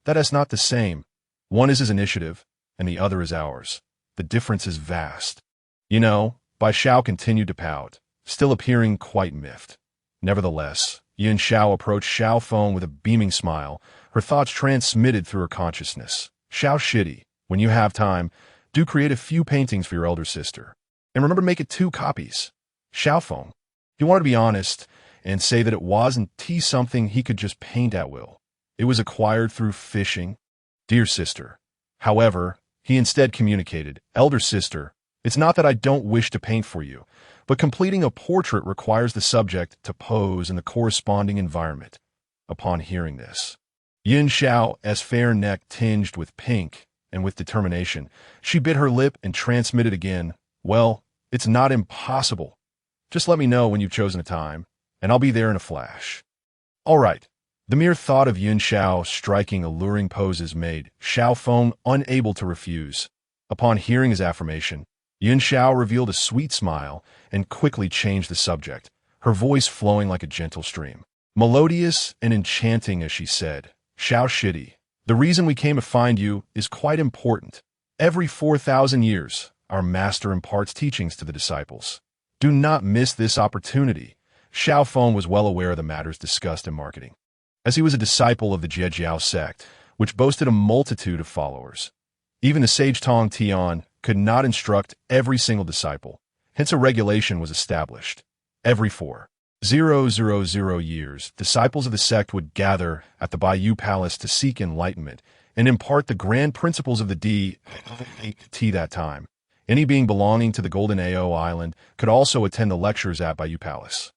That is not the same. One is his initiative, and the other is ours. The difference is vast." "You know," Bai Xiao continued to pout, still appearing quite miffed. Nevertheless, Yin Xiao approached Xiao Feng with a beaming smile, her thoughts transmitted through her consciousness. "Xiao Shidi, when you have time, do create a few paintings for your elder sister. And remember, make it 2 copies. Xiao Feng, he wanted to be honest and say that it wasn't something he could just paint at will. It was acquired through fishing. Dear sister. However, he instead communicated, "Elder sister, it's not that I don't wish to paint for you, but completing a portrait requires the subject to pose in the corresponding environment." Upon hearing this, Yin Xiao's fair neck tinged with pink, and with determination, she bit her lip and transmitted again, "Well, it's not impossible. Just let me know when you've chosen a time, and I'll be there in a flash." All right. The mere thought of Yin Xiao striking alluring poses made Xiao Feng unable to refuse. Upon hearing his affirmation, Yin Xiao revealed a sweet smile and quickly changed the subject, her voice flowing like a gentle stream, melodious and enchanting as she said, "Xiao Shidi, the reason we came to find you is quite important. Every 4,000 years, our master imparts teachings to the disciples. Do not miss this opportunity." Xiao Feng was well aware of the matters discussed in marketing, as he was a disciple of the Jiejiao sect, which boasted a multitude of followers. Even the sage Tong Tian could not instruct every single disciple, hence a regulation was established. Every 4,000 years, disciples of the sect would gather at the Bayou Palace to seek enlightenment and impart the grand principles of the devoid that time. Any being belonging to the Golden Ao Island could also attend the lectures at Bayou Palace.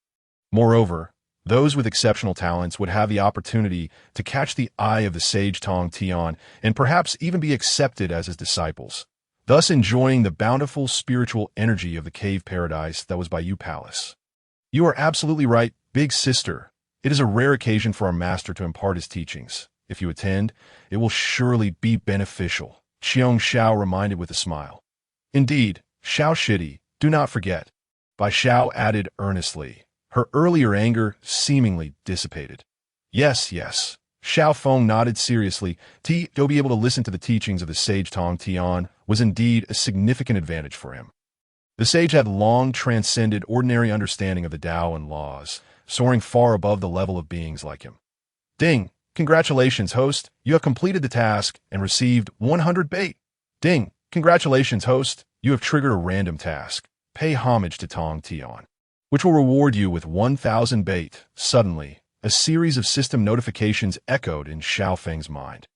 Moreover, those with exceptional talents would have the opportunity to catch the eye of the sage Tong Tian and perhaps even be accepted as his disciples, thus enjoying the bountiful spiritual energy of the cave paradise that was Bayou Palace. "You are absolutely right, big sister. It is a rare occasion for our master to impart his teachings. If you attend, it will surely be beneficial," Qiong Xiao reminded with a smile. "Indeed, Xiao Shidi, do not forget," Bai Xiao added earnestly, her earlier anger seemingly dissipated. Yes. Xiao Feng nodded seriously. To be able to listen to the teachings of the sage Tong Tian was indeed a significant advantage for him. The sage had long transcended ordinary understanding of the Tao and laws, soaring far above the level of beings like him. "Ding! Congratulations, host! You have completed the task and received 100 bait. Ding! Congratulations, host! You have triggered a random task. Pay homage to Tong Tian, which will reward you with 1,000 bait." Suddenly, a series of system notifications echoed in Xiao Feng's mind.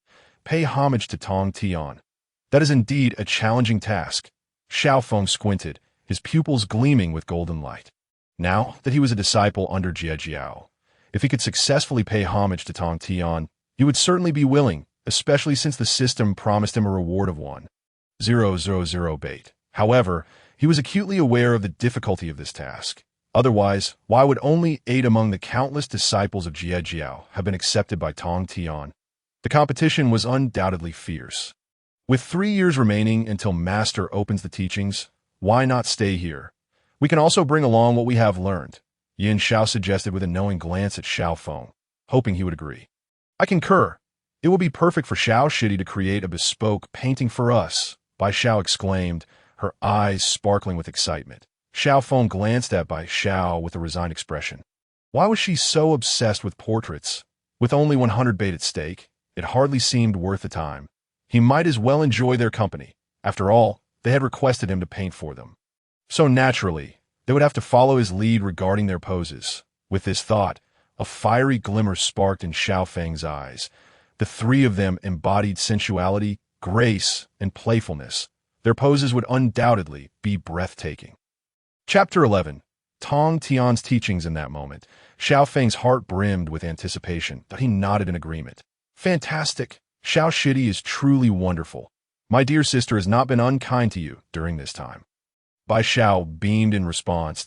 Pay homage to Tong Tian. That is indeed a challenging task. Xiao Feng squinted, his pupils gleaming with golden light. Now that he was a disciple under Jiejiao, if he could successfully pay homage to Tong Tian, he would certainly be willing, especially since the system promised him a reward of 1,000 bait. However, he was acutely aware of the difficulty of this task. Otherwise, why would only 8 among the countless disciples of Jiejiao have been accepted by Tong Tian? The competition was undoubtedly fierce. With 3 years remaining until Master opens the teachings, why not stay here? We can also bring along what we have learned, Yin Xiao suggested with a knowing glance at Xiao Feng, hoping he would agree. "I concur. It will be perfect for Xiao Shidi to create a bespoke painting for us," Bai Xiao exclaimed, her eyes sparkling with excitement. Xiao Feng glanced at Bai Xiao with a resigned expression. Why was she so obsessed with portraits? With only 100 bait at stake, it hardly seemed worth the time. He might as well enjoy their company. After all, they had requested him to paint for them. So naturally, they would have to follow his lead regarding their poses. With this thought, a fiery glimmer sparked in Xiao Feng's eyes. The three of them embodied sensuality, grace, and playfulness. Their poses would undoubtedly be breathtaking. Chapter 11. Tong Tian's teachings. In that moment, Xiao Feng's heart brimmed with anticipation, but he nodded in agreement. Fantastic! Xiao Shidi is truly wonderful. My dear sister has not been unkind to you during this time. Bai Xiao beamed in response.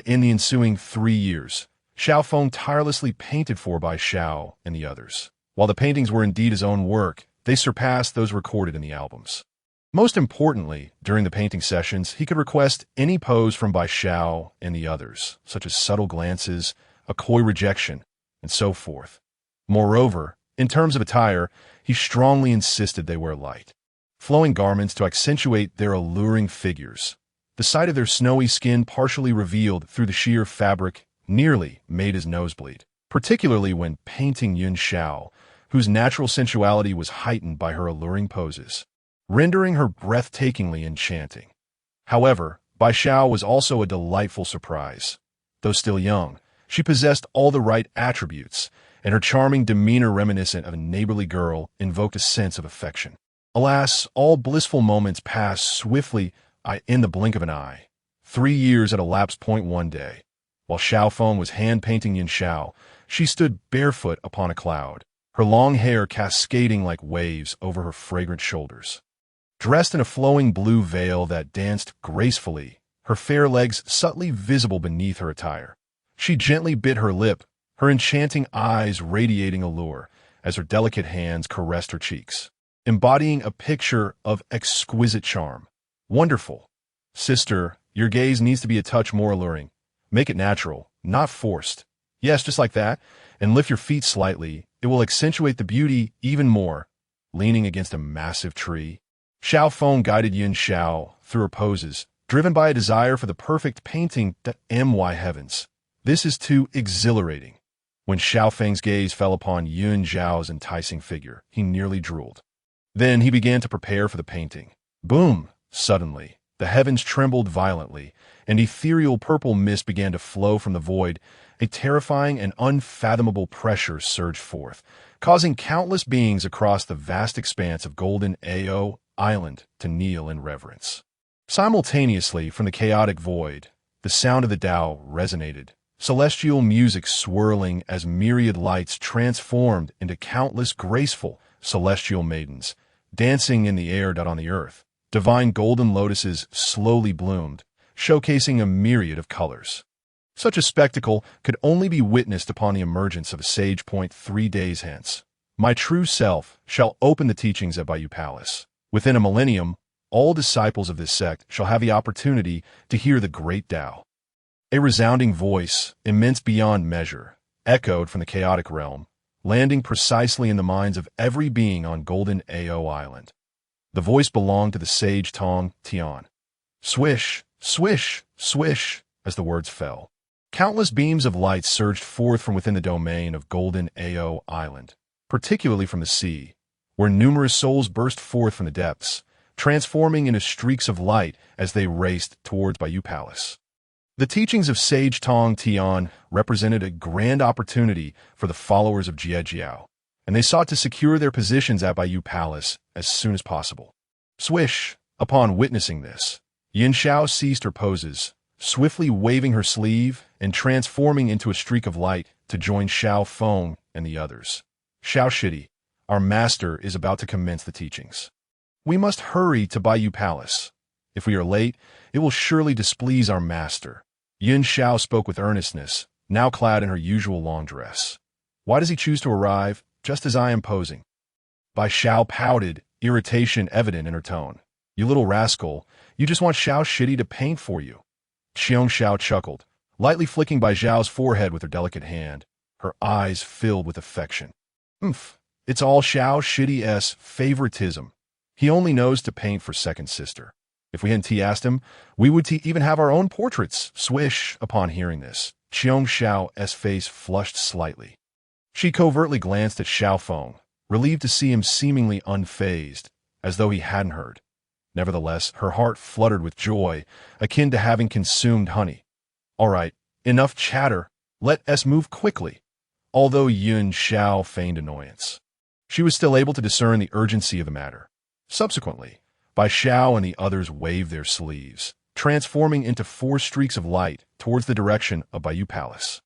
In the ensuing 3 years, Xiao Feng tirelessly painted for Bai Xiao and the others. While the paintings were indeed his own work, they surpassed those recorded in the albums. Most importantly, during the painting sessions, he could request any pose from Bai Xiao and the others, such as subtle glances, a coy rejection, and so forth. Moreover, in terms of attire, he strongly insisted they wear light, flowing garments to accentuate their alluring figures. The sight of their snowy skin partially revealed through the sheer fabric nearly made his nose bleed, particularly when painting Yun Xiao, whose natural sensuality was heightened by her alluring poses, rendering her breathtakingly enchanting. However, Bai Xiao was also a delightful surprise. Though still young, she possessed all the right attributes, and her charming demeanor reminiscent of a neighborly girl invoked a sense of affection. Alas, all blissful moments passed swiftly in the blink of an eye. 3 years had elapsed. One day, while Xiao Feng was hand-painting Yin Xiao, she stood barefoot upon a cloud, her long hair cascading like waves over her fragrant shoulders. Dressed in a flowing blue veil that danced gracefully, her fair legs subtly visible beneath her attire, she gently bit her lip, her enchanting eyes radiating allure as her delicate hands caressed her cheeks, embodying a picture of exquisite charm. Wonderful. Sister, your gaze needs to be a touch more alluring. Make it natural, not forced. Yes, just like that, and lift your feet slightly. It will accentuate the beauty even more. Leaning against a massive tree, Xiao Feng guided Yin Xiao through her poses, driven by a desire for the perfect painting that my heavens. This is too exhilarating. When Xiao Feng's gaze fell upon Yun Xiao's enticing figure, he nearly drooled. Then he began to prepare for the painting. Boom! Suddenly, the heavens trembled violently, and ethereal purple mist began to flow from the void. A terrifying and unfathomable pressure surged forth, causing countless beings across the vast expanse of Golden Ao Island to kneel in reverence. Simultaneously, from the chaotic void, the sound of the Tao resonated, celestial music swirling as myriad lights transformed into countless graceful celestial maidens, dancing in the air. On the earth, divine golden lotuses slowly bloomed, showcasing a myriad of colors. Such a spectacle could only be witnessed upon the emergence of a sage. 3 days hence, my true self shall open the teachings at Bayou Palace. Within a millennium, all disciples of this sect shall have the opportunity to hear the great Tao. A resounding voice, immense beyond measure, echoed from the chaotic realm, landing precisely in the minds of every being on Golden Ao Island. The voice belonged to the sage Tong Tian. Swish, swish, swish, as the words fell. Countless beams of light surged forth from within the domain of Golden Ao Island, particularly from the sea, where numerous souls burst forth from the depths, transforming into streaks of light as they raced towards Bayou Palace. The teachings of Sage Tong Tian represented a grand opportunity for the followers of Jiejiao, and they sought to secure their positions at Bayou Palace as soon as possible. Swish! Upon witnessing this, Yin Xiao ceased her poses, swiftly waving her sleeve and transforming into a streak of light to join Xiao Feng and the others. Xiao Shidi, our master is about to commence the teachings. We must hurry to Bayou Palace. If we are late, it will surely displease our master. Yin Xiao spoke with earnestness, now clad in her usual long dress. Why does he choose to arrive just as I am posing? Bai Xiao pouted, irritation evident in her tone. You little rascal, you just want Xiao Shidi to paint for you. Xiong Xiao chuckled, lightly flicking Bai Xiao's forehead with her delicate hand, her eyes filled with affection. It's all Xiao Shidi's favoritism. He only knows to paint for second sister. If we hadn't asked him, we would even have our own portraits. Swish, upon hearing this, Qiong Xiao's face flushed slightly. She covertly glanced at Xiao Feng, relieved to see him seemingly unfazed, as though he hadn't heard. Nevertheless, her heart fluttered with joy, akin to having consumed honey. All right, enough chatter. Let us move quickly. Although Yun Xiao feigned annoyance, she was still able to discern the urgency of the matter. Subsequently, Bai Xiao and the others waved their sleeves, transforming into 4 streaks of light towards the direction of Baiyu Palace.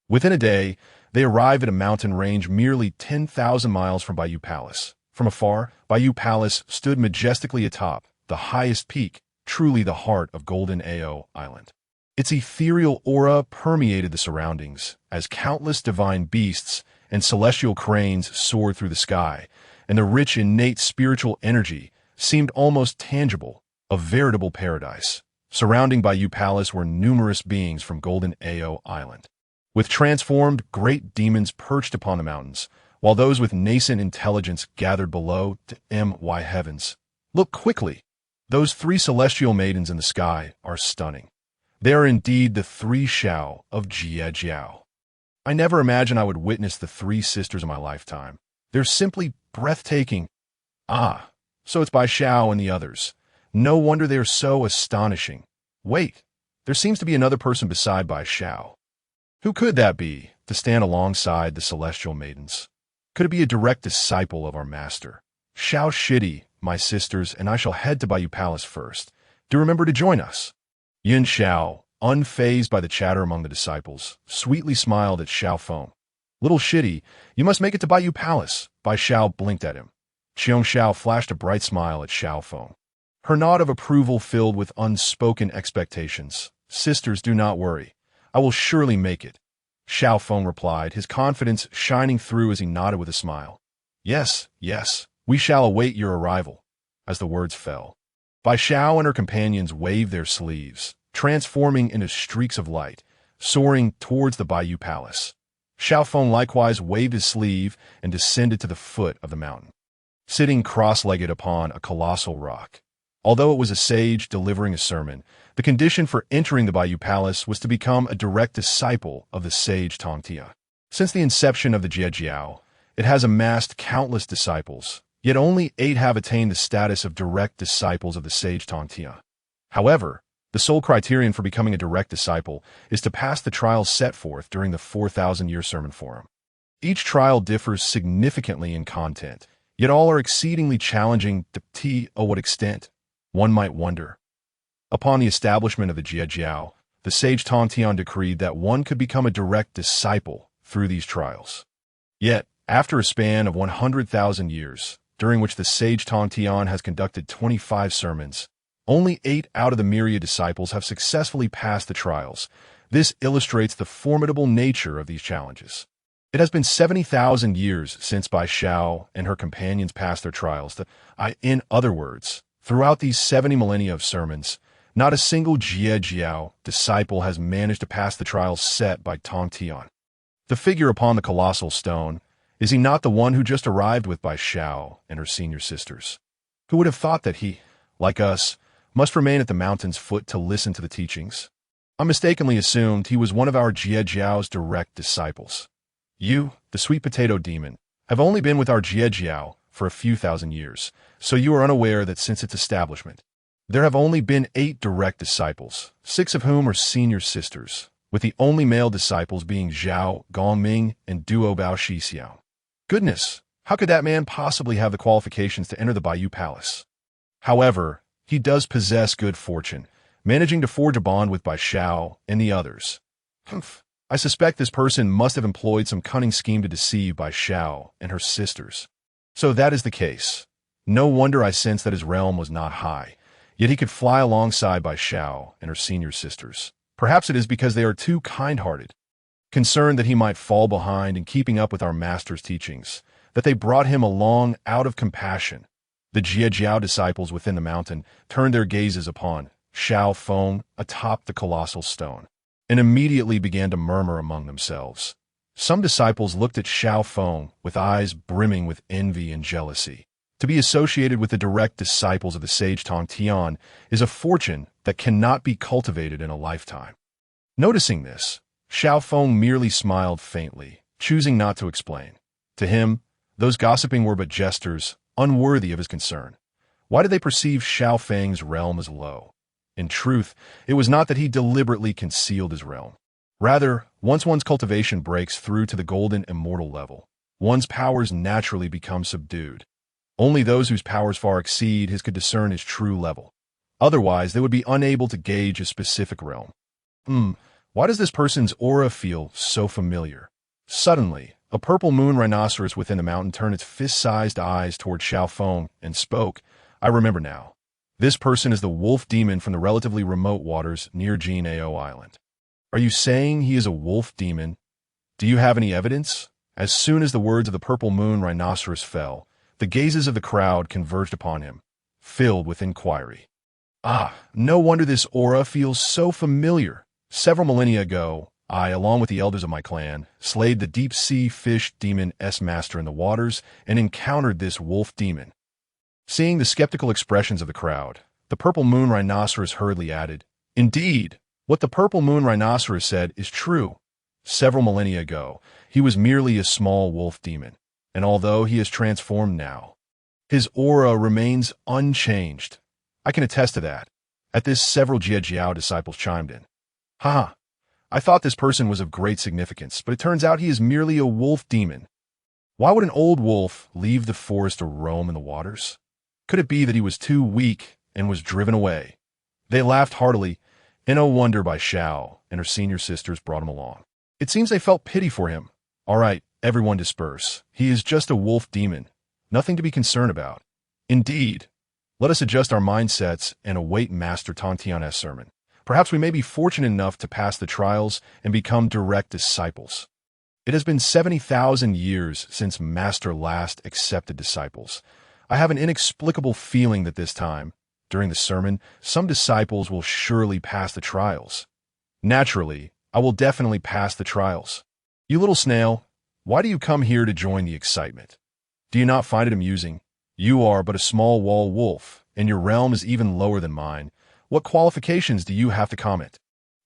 Within a day, they arrived at a mountain range merely 10,000 miles from Baiyu Palace. From afar, Baiyu Palace stood majestically atop the highest peak, truly the heart of Golden Ao Island. Its ethereal aura permeated the surroundings as countless divine beasts and celestial cranes soared through the sky, and the rich innate spiritual energy seemed almost tangible, a veritable paradise. Surrounding Baiyu Palace were numerous beings from Golden Ao Island, with transformed great demons perched upon the mountains, while those with nascent intelligence gathered below to my heavens. Look quickly. Those 3 celestial maidens in the sky are stunning. They are indeed the 3 Xiao of Jiejiao. I never imagined I would witness the 3 sisters of my lifetime. They're simply breathtaking. Ah, so it's Bai Xiao and the others. No wonder they are so astonishing. Wait, there seems to be another person beside Bai Xiao. Who could that be, to stand alongside the celestial maidens? Could it be a direct disciple of our master? Xiao Shidi, my sisters, and I shall head to Baiyu Palace first. Do remember to join us. Yun Xiao, unfazed by the chatter among the disciples, sweetly smiled at Xiao Feng. Little Shidi, you must make it to Baiyu Palace. Bai Xiao blinked at him. Qiong Xiao flashed a bright smile at Xiao Feng. Her nod of approval filled with unspoken expectations. Sisters, do not worry. I will surely make it. Xiao Feng replied, his confidence shining through as he nodded with a smile. Yes, yes, we shall await your arrival. As the words fell, Bai Xiao and her companions waved their sleeves, transforming into streaks of light, soaring towards the Baiyu Palace. Xiao Feng likewise waved his sleeve and descended to the foot of the mountain, sitting cross-legged upon a colossal rock. Although it was a sage delivering a sermon, the condition for entering the Baiyu Palace was to become a direct disciple of the sage Tongtian. Since the inception of the Jiejiao, it has amassed countless disciples, yet only 8 have attained the status of direct disciples of the sage Tongtian. However, the sole criterion for becoming a direct disciple is to pass the trials set forth during the 4,000-year sermon forum. Each trial differs significantly in content, yet all are exceedingly challenging to what extent, one might wonder. Upon the establishment of the Jiejiao, the sage Tongtian decreed that one could become a direct disciple through these trials. Yet, after a span of 100,000 years, during which the sage Tongtian has conducted 25 sermons, only 8 out of the myriad disciples have successfully passed the trials. This illustrates the formidable nature of these challenges. It has been 70,000 years since Bai Xiao and her companions passed their trials. In other words, throughout these 70 millennia of sermons, not a single Jiejiao disciple has managed to pass the trials set by Tongtian. The figure upon the colossal stone, is he not the one who just arrived with Bai Xiao and her senior sisters? Who would have thought that he, like us, must remain at the mountain's foot to listen to the teachings? I mistakenly assumed he was one of our Jiejiao's direct disciples. You, the sweet potato demon, have only been with our Jiejiao for a few thousand years, so you are unaware that since its establishment, there have only been 8 direct disciples, 6 of whom are senior sisters, with the only male disciples being Zhao Gongming and Duo Bao Shixiao. Goodness, how could that man possibly have the qualifications to enter the Baiyu Palace? However, he does possess good fortune, managing to forge a bond with Bai Xiao and the others. Humph. I suspect this person must have employed some cunning scheme to deceive Bai Xiao and her sisters. So that is the case. No wonder I sensed that his realm was not high, yet he could fly alongside Bai Xiao and her senior sisters. Perhaps it is because they are too kind-hearted, concerned that he might fall behind in keeping up with our master's teachings, that they brought him along out of compassion. The Jiejiao disciples within the mountain turned their gazes upon Xiao Feng atop the colossal stone, and immediately began to murmur among themselves. Some disciples looked at Xiao Feng with eyes brimming with envy and jealousy. To be associated with the direct disciples of the sage Tong Tian is a fortune that cannot be cultivated in a lifetime. Noticing this, Xiao Feng merely smiled faintly, choosing not to explain. To him, those gossiping were but jesters, unworthy of his concern. Why did they perceive Xiao Feng's realm as low? In truth, it was not that he deliberately concealed his realm. Rather, once one's cultivation breaks through to the golden immortal level, one's powers naturally become subdued. Only those whose powers far exceed his could discern his true level. Otherwise, they would be unable to gauge a specific realm. Why does this person's aura feel so familiar? Suddenly, a purple moon rhinoceros within the mountain turned its fist-sized eyes toward Xiao Feng and spoke. I remember now. This person is the wolf demon from the relatively remote waters near Jinao Island. Are you saying he is a wolf demon? Do you have any evidence? As soon as the words of the purple moon rhinoceros fell, the gazes of the crowd converged upon him, filled with inquiry. No wonder this aura feels so familiar. Several millennia ago, I, along with the elders of my clan, slayed the deep-sea fish demon S-Master in the waters and encountered this wolf demon. Seeing the skeptical expressions of the crowd, the purple moon rhinoceros hurriedly added, Indeed, what the purple moon rhinoceros said is true. Several millennia ago, he was merely a small wolf demon, and although he is transformed now, his aura remains unchanged. I can attest to that. At this, several Jie disciples chimed in. I thought this person was of great significance, but it turns out he is merely a wolf demon. Why would an old wolf leave the forest to roam in the waters? Could it be that he was too weak and was driven away? They laughed heartily, and no wonder by Xiao and her senior sisters brought him along. It seems they felt pity for him. All right, everyone disperse. He is just a wolf demon. Nothing to be concerned about. Indeed. Let us adjust our mindsets and await Master Tongtian's sermon. Perhaps we may be fortunate enough to pass the trials and become direct disciples. It has been 70,000 years since Master last accepted disciples. I have an inexplicable feeling that this time, during the sermon, some disciples will surely pass the trials. Naturally, I will definitely pass the trials. You little snail, why do you come here to join the excitement? Do you not find it amusing? You are but a small wall wolf, and your realm is even lower than mine. What qualifications do you have to comment?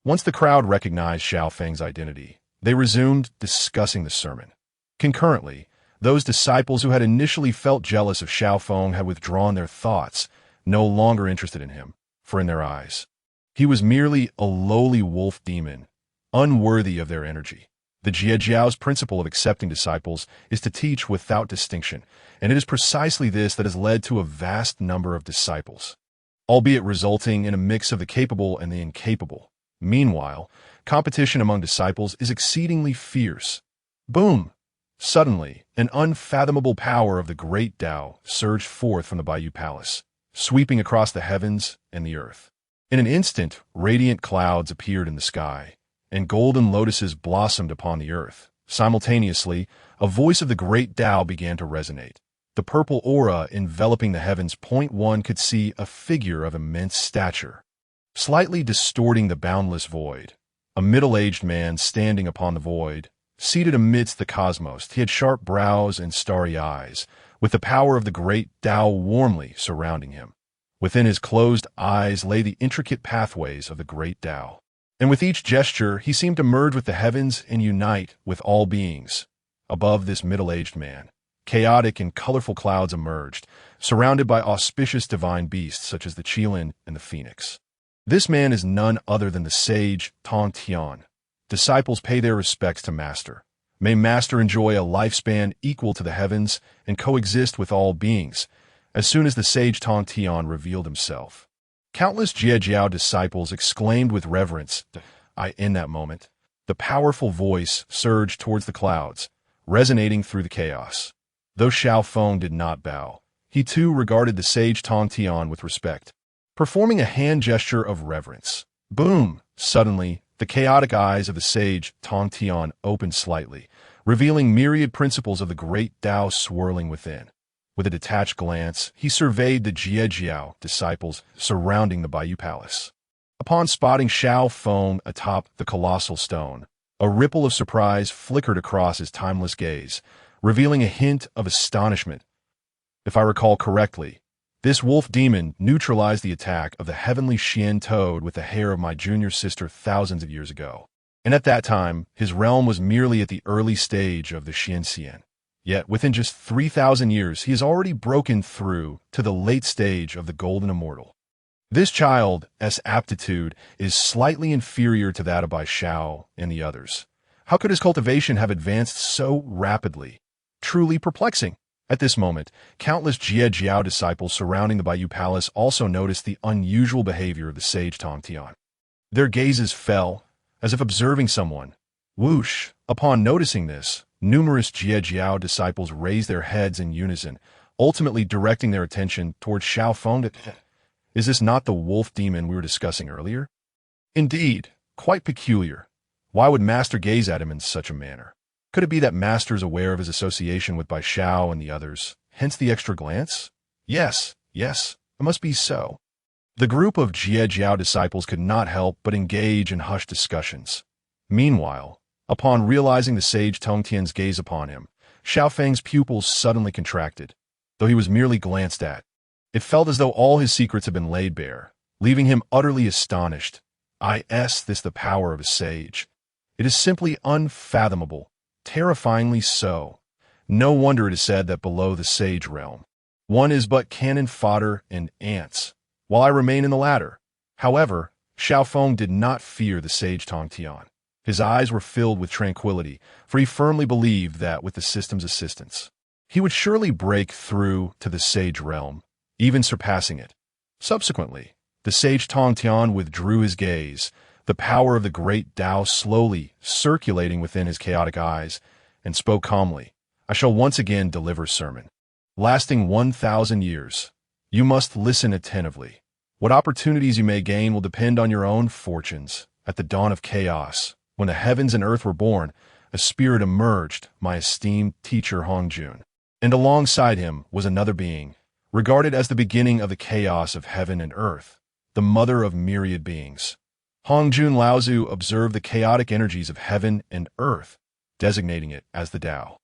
Once the crowd recognized Xiao Feng's identity, they resumed discussing the sermon. Concurrently, those disciples who had initially felt jealous of Xiao Feng had withdrawn their thoughts, no longer interested in him, for in their eyes, he was merely a lowly wolf demon, unworthy of their energy. The Jiejiao's principle of accepting disciples is to teach without distinction, and it is precisely this that has led to a vast number of disciples, albeit resulting in a mix of the capable and the incapable. Meanwhile, competition among disciples is exceedingly fierce. Boom! Suddenly, an unfathomable power of the great Tao surged forth from the Bayou Palace, sweeping across the heavens and the earth. In an instant, radiant clouds appeared in the sky, and golden lotuses blossomed upon the earth. Simultaneously, a voice of the great Tao began to resonate. The purple aura enveloping the heavens. One could see a figure of immense stature, slightly distorting the boundless void. A middle-aged man standing upon the void, seated amidst the cosmos. He had sharp brows and starry eyes, with the power of the great Tao warmly surrounding him. Within his closed eyes lay the intricate pathways of the great Tao. And with each gesture, he seemed to merge with the heavens and unite with all beings. Above this middle-aged man, chaotic and colorful clouds emerged, surrounded by auspicious divine beasts such as the Qilin and the Phoenix. This man is none other than the sage Tong Tian. Disciples pay their respects to Master. May Master enjoy a lifespan equal to the heavens and coexist with all beings. As soon as the sage Tong Tian revealed himself, countless Jiejiao disciples exclaimed with reverence. In that moment, the powerful voice surged towards the clouds, resonating through the chaos. Though Xiao Feng did not bow, he too regarded the sage Tong Tian with respect, performing a hand gesture of reverence. Boom! Suddenly, the chaotic eyes of the sage Tong Tian opened slightly, revealing myriad principles of the great Tao swirling within. With a detached glance, he surveyed the Jiejiao disciples surrounding the Bayou Palace. Upon spotting Xiao Feng atop the colossal stone, a ripple of surprise flickered across his timeless gaze, revealing a hint of astonishment. If I recall correctly, this wolf demon neutralized the attack of the heavenly Xian toad with the hair of my junior sister thousands of years ago. And at that time, his realm was merely at the early stage of the Xian. Yet, within just 3,000 years, he has already broken through to the late stage of the golden immortal. This child's aptitude is slightly inferior to that of Bai Xiao and the others. How could his cultivation have advanced so rapidly? Truly perplexing. At this moment, countless Jie Jiao disciples surrounding the Baiyu Palace also noticed the unusual behavior of the sage Tong Tian. Their gazes fell, as if observing someone. Whoosh! Upon noticing this, numerous Jie Jiao disciples raised their heads in unison, ultimately directing their attention towards Xiao Feng. Is this not the wolf demon we were discussing earlier? Indeed, quite peculiar. Why would Master gaze at him in such a manner? Could it be that Master is aware of his association with Bai Xiao and the others, hence the extra glance? Yes, it must be so. The group of Jie Jiao disciples could not help but engage in hushed discussions. Meanwhile, upon realizing the sage Tong Tian's gaze upon him, Xiao Feng's pupils suddenly contracted, though he was merely glanced at. It felt as though all his secrets had been laid bare, leaving him utterly astonished. Is this the power of a sage? It is simply unfathomable, terrifyingly so. No wonder it is said that below the sage realm, one is but cannon fodder and ants, while I remain in the latter. However, Xiao Feng did not fear the sage Tong Tian. His eyes were filled with tranquility, for he firmly believed that with the system's assistance, he would surely break through to the sage realm, even surpassing it. Subsequently, the sage Tong Tian withdrew his gaze, the power of the great Tao slowly circulating within his chaotic eyes, and spoke calmly. I shall once again deliver a sermon, lasting 1,000 years. You must listen attentively. What opportunities you may gain will depend on your own fortunes. At the dawn of chaos, when the heavens and earth were born, a spirit emerged, my esteemed teacher Hongjun. And alongside him was another being, regarded as the beginning of the chaos of heaven and earth, the mother of myriad beings. Hongjun Laozi observed the chaotic energies of heaven and earth, designating it as the Tao.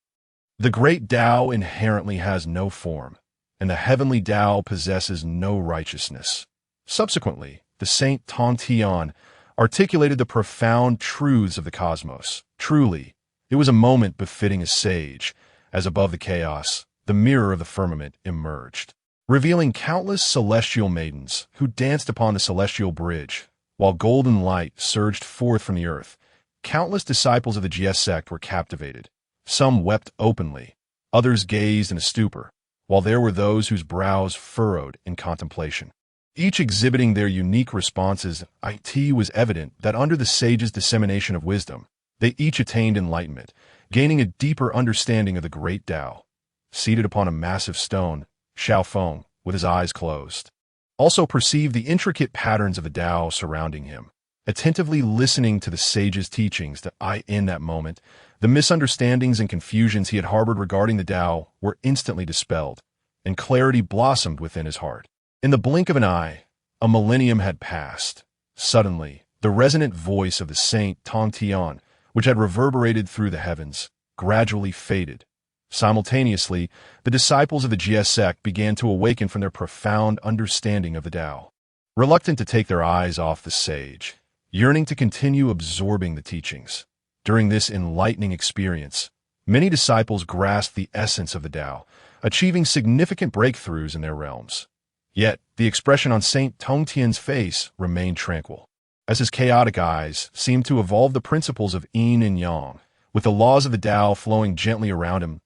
The great Tao inherently has no form, and the heavenly Tao possesses no righteousness. Subsequently, the saint Tong Tian articulated the profound truths of the cosmos. Truly, it was a moment befitting a sage, as above the chaos, the mirror of the firmament emerged, revealing countless celestial maidens who danced upon the celestial bridge, while golden light surged forth from the earth. Countless disciples of the GS sect were captivated. Some wept openly, others gazed in a stupor, while there were those whose brows furrowed in contemplation. Each exhibiting their unique responses, it was evident that under the sage's dissemination of wisdom, they each attained enlightenment, gaining a deeper understanding of the great Tao. Seated upon a massive stone, Xiao Feng, with his eyes closed, also perceived the intricate patterns of the Tao surrounding him. Attentively listening to the sage's teachings, in that moment, the misunderstandings and confusions he had harbored regarding the Tao were instantly dispelled, and clarity blossomed within his heart. In the blink of an eye, a millennium had passed. Suddenly, the resonant voice of the saint Tong Tian, which had reverberated through the heavens, gradually faded. Simultaneously, the disciples of the GS sect began to awaken from their profound understanding of the Tao. Reluctant to take their eyes off the sage, yearning to continue absorbing the teachings. During this enlightening experience, many disciples grasped the essence of the Tao, achieving significant breakthroughs in their realms. Yet, the expression on Saint Tongtian's face remained tranquil, as his chaotic eyes seemed to evolve the principles of yin and yang, with the laws of the Tao flowing gently around him.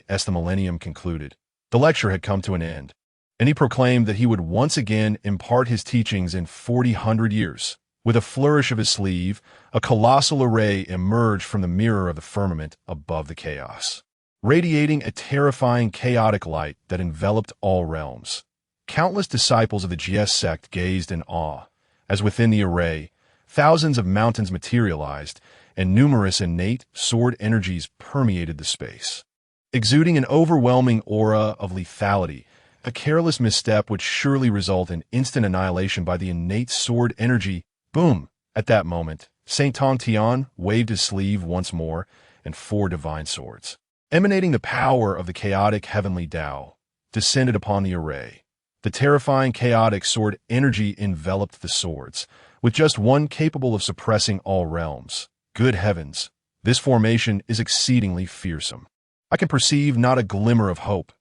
As the millennium concluded, the lecture had come to an end, and he proclaimed that he would once again impart his teachings in 4,000 years. With a flourish of his sleeve, a colossal array emerged from the mirror of the firmament above the chaos, radiating a terrifying chaotic light that enveloped all realms. Countless disciples of the GS sect gazed in awe, as within the array, thousands of mountains materialized, and numerous innate sword energies permeated the space, exuding an overwhelming aura of lethality. A careless misstep would surely result in instant annihilation by the innate sword energy. Boom! At that moment, Saint Tong Tian waved his sleeve once more, and 4 divine swords, emanating the power of the chaotic heavenly Tao, descended upon the array. The terrifying chaotic sword energy enveloped the swords, with just one capable of suppressing all realms. Good heavens, this formation is exceedingly fearsome. I can perceive not a glimmer of hope.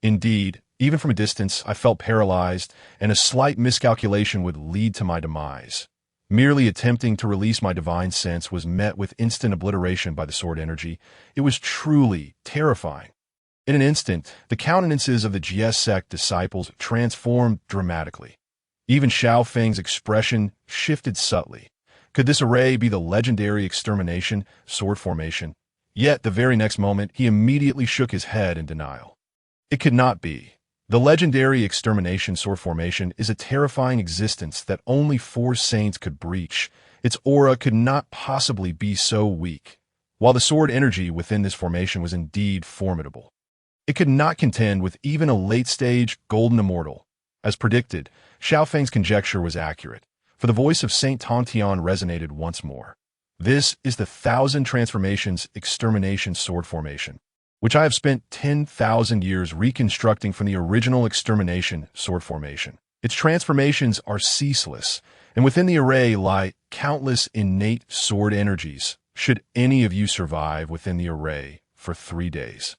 Indeed, even from a distance, I felt paralyzed, and a slight miscalculation would lead to my demise. Merely attempting to release my divine sense was met with instant obliteration by the sword energy. It was truly terrifying. In an instant, the countenances of the GS sect disciples transformed dramatically. Even Xiao Feng's expression shifted subtly. Could this array be the legendary extermination sword formation? Yet, the very next moment, he immediately shook his head in denial. It could not be. The legendary extermination sword formation is a terrifying existence that only 4 saints could breach. Its aura could not possibly be so weak. While the sword energy within this formation was indeed formidable, it could not contend with even a late-stage golden immortal. As predicted, Xiao Feng's conjecture was accurate, for the voice of Saint Tongtian resonated once more. This is the 1,000 transformations extermination sword formation, which I have spent 10,000 years reconstructing from the original extermination sword formation. Its transformations are ceaseless, and within the array lie countless innate sword energies. Should any of you survive within the array for 3 days,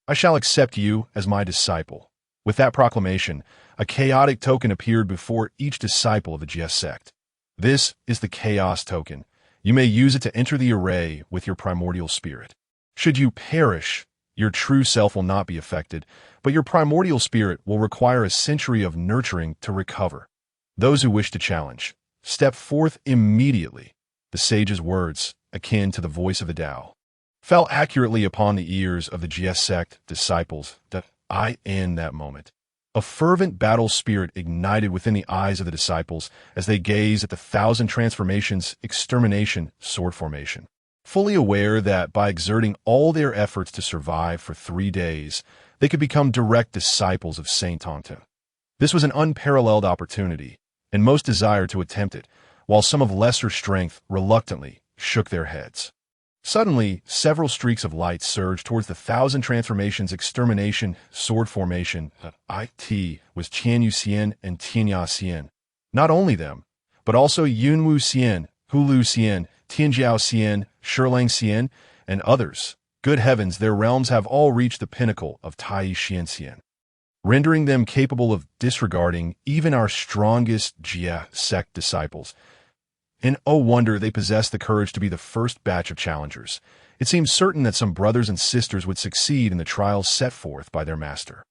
I shall accept you as my disciple. With that proclamation, a chaotic token appeared before each disciple of the GS sect. This is the Chaos token. You may use it to enter the array with your primordial spirit. Should you perish, your true self will not be affected, but your primordial spirit will require a century of nurturing to recover. Those who wish to challenge, step forth immediately. The sage's words, akin to the voice of the Tao, fell accurately upon the ears of the GS sect disciples in that moment. A fervent battle spirit ignited within the eyes of the disciples as they gazed at the 1,000 transformations extermination sword formation, fully aware that by exerting all their efforts to survive for 3 days, they could become direct disciples of Saint Tongtian. This was an unparalleled opportunity, and most desired to attempt it, while some of lesser strength reluctantly shook their heads. Suddenly, several streaks of light surged towards the 1,000 transformations extermination sword formation. It was Tianyu Xian and Tianya Xian. Not only them, but also Yunwu Xian, Hulu Xian, Tianjiao Xian, Shilang Xian, and others. Good heavens, their realms have all reached the pinnacle of Tai Xian Xian, rendering them capable of disregarding even our strongest Jia sect disciples. And oh wonder, they possessed the courage to be the first batch of challengers. It seemed certain that some brothers and sisters would succeed in the trials set forth by their master.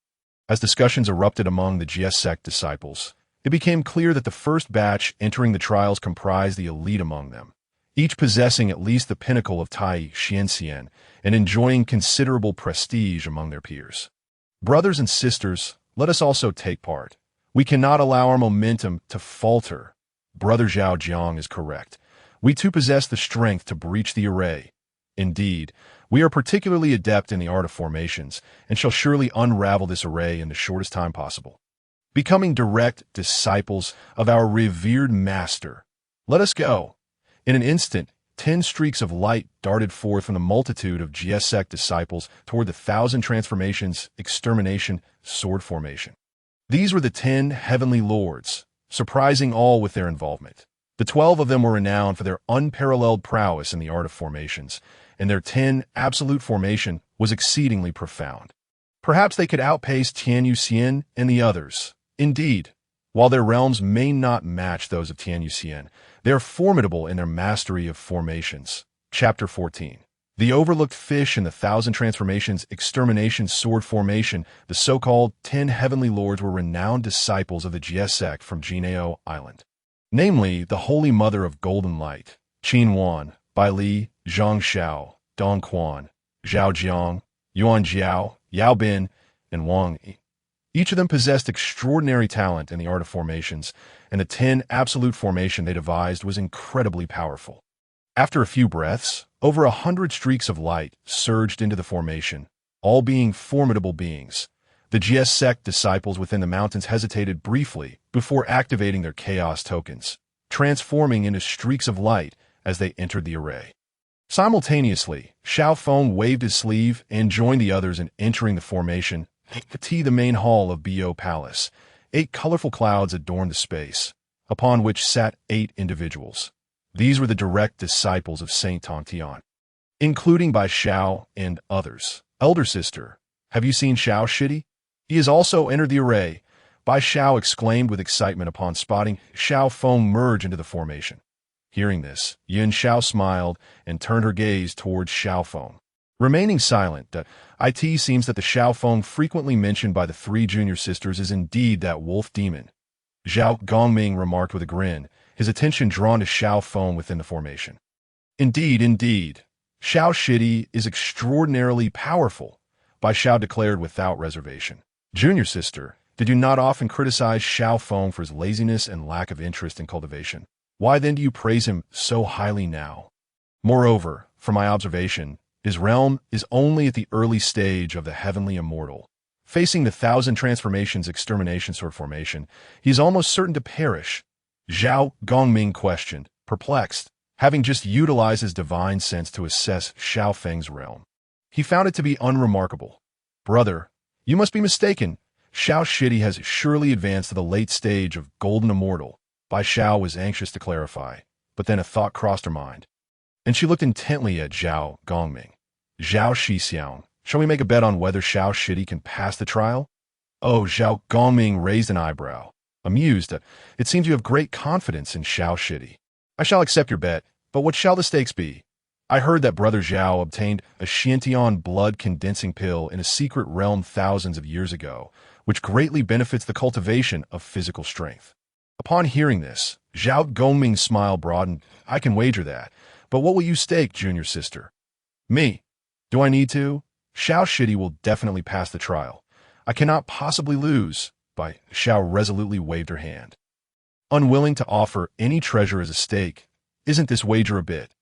As discussions erupted among the GS sect disciples, it became clear that the first batch entering the trials comprised the elite among them, each possessing at least the pinnacle of Tai Xianxian and enjoying considerable prestige among their peers. Brothers and sisters, let us also take part. We cannot allow our momentum to falter. Brother Zhao Jiang is correct. We too possess the strength to breach the array. Indeed, we are particularly adept in the art of formations, and shall surely unravel this array in the shortest time possible, becoming direct disciples of our revered master. Let us go. In an instant, 10 streaks of light darted forth from the multitude of GS sect disciples toward the 1,000 transformations extermination sword formation. These were the 10 heavenly lords, surprising all with their involvement. The 12 of them were renowned for their unparalleled prowess in the art of formations, and their 10 absolute formation was exceedingly profound. Perhaps they could outpace Tianyu Xian and the others. Indeed, while their realms may not match those of Tianyu Xian, they are formidable in their mastery of formations. Chapter 14. The overlooked fish in the 1,000 transformations extermination sword formation. The so-called 10 heavenly lords were renowned disciples of the GS sect from Jinao Island, namely the Holy Mother of Golden Light, Qin Wan, Bai Li, Zhang Xiao, Dong Quan, Zhao Jiang, Yuan Jiao, Yao Bin, and Wang Yi. Each of them possessed extraordinary talent in the art of formations, and the 10 absolute formation they devised was incredibly powerful. After a few breaths, over 100 streaks of light surged into the formation, all being formidable beings. The GS sect disciples within the mountains hesitated briefly before activating their chaos tokens, transforming into streaks of light as they entered the array. Simultaneously, Xiao Feng waved his sleeve and joined the others in entering the formation. The main hall of Bo Palace. 8 colorful clouds adorned the space, upon which sat 8 individuals. These were the direct disciples of Saint Tongtian, including by Xiao and others. Elder sister, have you seen Xiao Shitty? He has also entered the array. Bai Xiao exclaimed with excitement upon spotting Xiao Feng merge into the formation. Hearing this, Yin Xiao smiled and turned her gaze towards Xiao Feng. Remaining silent, it seems that the Xiao Feng frequently mentioned by the 3 junior sisters is indeed that wolf demon. Zhao Gongming remarked with a grin, his attention drawn to Xiao Feng within the formation. Indeed, indeed. Xiao Shitty is extraordinarily powerful, Bai Xiao declared without reservation. Junior sister, did you not often criticize Xiao Feng for his laziness and lack of interest in cultivation? Why then do you praise him so highly now? Moreover, from my observation, his realm is only at the early stage of the heavenly immortal. Facing the 1,000 transformations extermination sword formation, he is almost certain to perish. Zhao Gongming questioned, perplexed, having just utilized his divine sense to assess Xiao Feng's realm. He found it to be unremarkable. Brother, you must be mistaken. Xiao Shitty has surely advanced to the late stage of golden immortal. Bai Xiao was anxious to clarify, but then a thought crossed her mind, and she looked intently at Zhao Gongming. Zhao Shixiang, shall we make a bet on whether Xiao Shitty can pass the trial? Oh, Zhao Gongming raised an eyebrow, amused. It seems you have great confidence in Xiao Shitty. I shall accept your bet, but what shall the stakes be? I heard that Brother Xiao obtained a Xiantian blood-condensing pill in a secret realm thousands of years ago, which greatly benefits the cultivation of physical strength. Upon hearing this, Zhao Gongming's smile broadened. I can wager that, but what will you stake, junior sister? Me. Do I need to? Xiao Shitty will definitely pass the trial. I cannot possibly lose. Bai Xiao resolutely waved her hand, unwilling to offer any treasure as a stake. Isn't this wager a bit?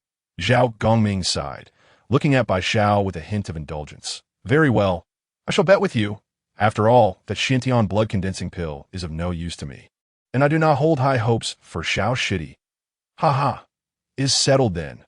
Zhao Gongming sighed, looking at Bai Xiao with a hint of indulgence. Very well. I shall bet with you. After all, that Xiantian blood-condensing pill is of no use to me, and I do not hold high hopes for Xiao Shitty. Ha ha. Is settled then.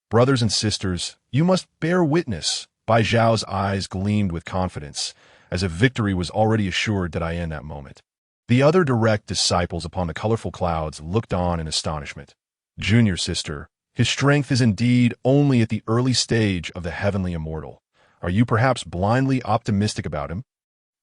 Brothers and sisters, you must bear witness. Bai Xiao's eyes gleamed with confidence, as if victory was already assured that I in that moment. The other direct disciples upon the colorful clouds looked on in astonishment. Junior sister, his strength is indeed only at the early stage of the heavenly immortal. Are you perhaps blindly optimistic about him?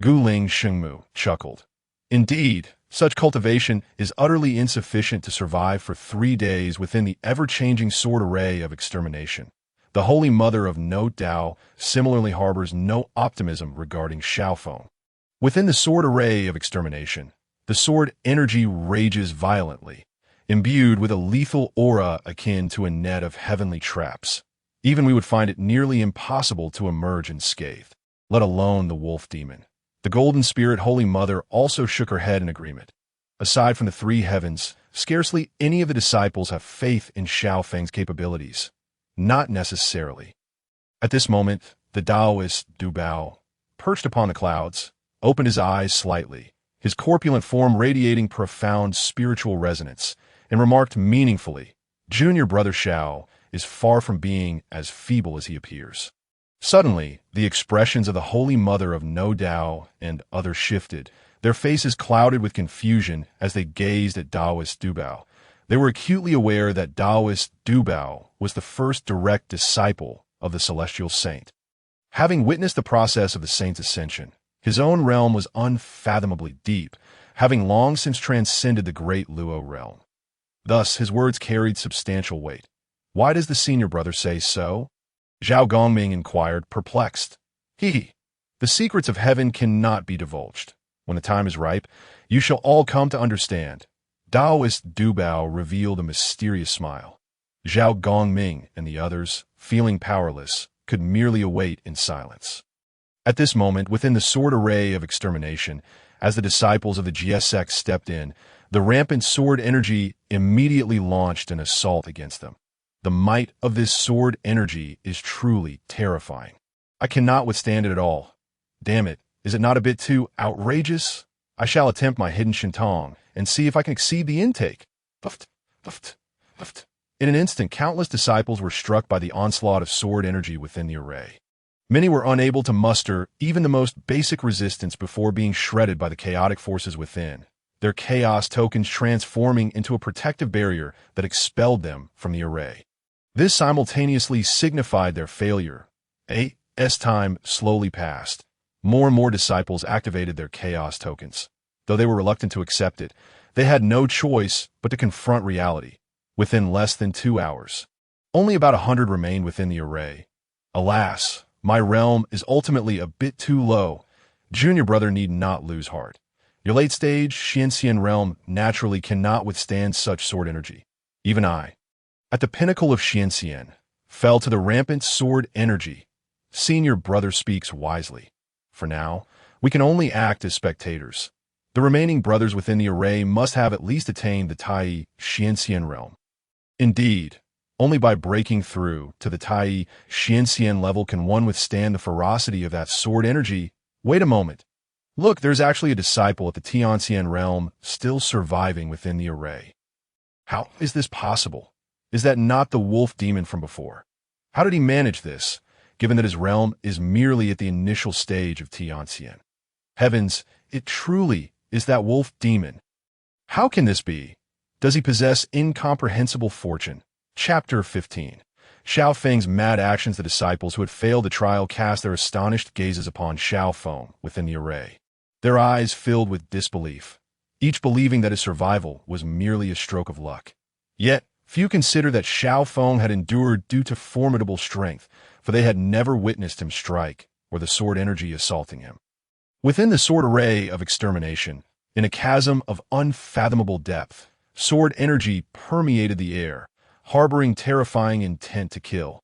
Guling Shengmu chuckled. Indeed, such cultivation is utterly insufficient to survive for 3 days within the ever-changing sword array of extermination. The Holy Mother of No Dao similarly harbors no optimism regarding Xiao Feng. Within the sword array of extermination, the sword energy rages violently, imbued with a lethal aura akin to a net of heavenly traps. Even we would find it nearly impossible to emerge unscathed, let alone the wolf demon. The Golden Spirit Holy Mother also shook her head in agreement. Aside from the 3 heavens, scarcely any of the disciples have faith in Xiao Feng's capabilities. Not necessarily. At this moment, the Taoist Du Bao, perched upon the clouds, opened his eyes slightly, his corpulent form radiating profound spiritual resonance, and remarked meaningfully, Junior Brother Xiao is far from being as feeble as he appears. Suddenly, the expressions of the Holy Mother of No Dao and others shifted, their faces clouded with confusion as they gazed at Taoist Du Bao. They were acutely aware that Taoist Du Bao was the first direct disciple of the celestial saint. Having witnessed the process of the saint's ascension, his own realm was unfathomably deep, having long since transcended the great Luo realm. Thus, his words carried substantial weight. Why does the senior brother say so? Zhao Gongming inquired, perplexed. The secrets of heaven cannot be divulged. When the time is ripe, you shall all come to understand. Taoist Du Bao revealed a mysterious smile. Zhao Gongming and the others, feeling powerless, could merely await in silence. At this moment, within the sword array of extermination, as the disciples of the Jie sect stepped in, the rampant sword energy immediately launched an assault against them. The might of this sword energy is truly terrifying. I cannot withstand it at all. Damn it, is it not a bit too outrageous? I shall attempt my hidden shintong and see if I can exceed the intake. Puffed, puffed, puffed. In an instant, countless disciples were struck by the onslaught of sword energy within the array. Many were unable to muster even the most basic resistance before being shredded by the chaotic forces within, their chaos tokens transforming into a protective barrier that expelled them from the array. This simultaneously signified their failure. As time slowly passed, more and more disciples activated their chaos tokens. Though they were reluctant to accept it, they had no choice but to confront reality. Within less than 2 hours, only about 100 remained within the array. Alas, my realm is ultimately a bit too low. Junior brother need not lose heart. Your late-stage Xianxian realm naturally cannot withstand such sword energy. Even I, at the pinnacle of Xianxian, fell to the rampant sword energy. Senior brother speaks wisely. For now, we can only act as spectators. The remaining brothers within the array must have at least attained the Tai Xianxian realm. Indeed, only by breaking through to the Tai Xianxian level can one withstand the ferocity of that sword energy. Wait a moment. Look, there's actually a disciple at the Tianxian realm still surviving within the array. How is this possible? Is that not the wolf demon from before? How did he manage this, given that his realm is merely at the initial stage of Tianxian? Heavens, it truly is that wolf demon. How can this be? Does he possess incomprehensible fortune? Chapter 15. Xiao Feng's mad actions. The disciples who had failed the trial cast their astonished gazes upon Xiao Feng within the array, their eyes filled with disbelief, each believing that his survival was merely a stroke of luck. Yet, few considered that Xiao Feng had endured due to formidable strength, for they had never witnessed him strike or the sword energy assaulting him. Within the sword array of extermination, in a chasm of unfathomable depth, sword energy permeated the air, harboring terrifying intent to kill.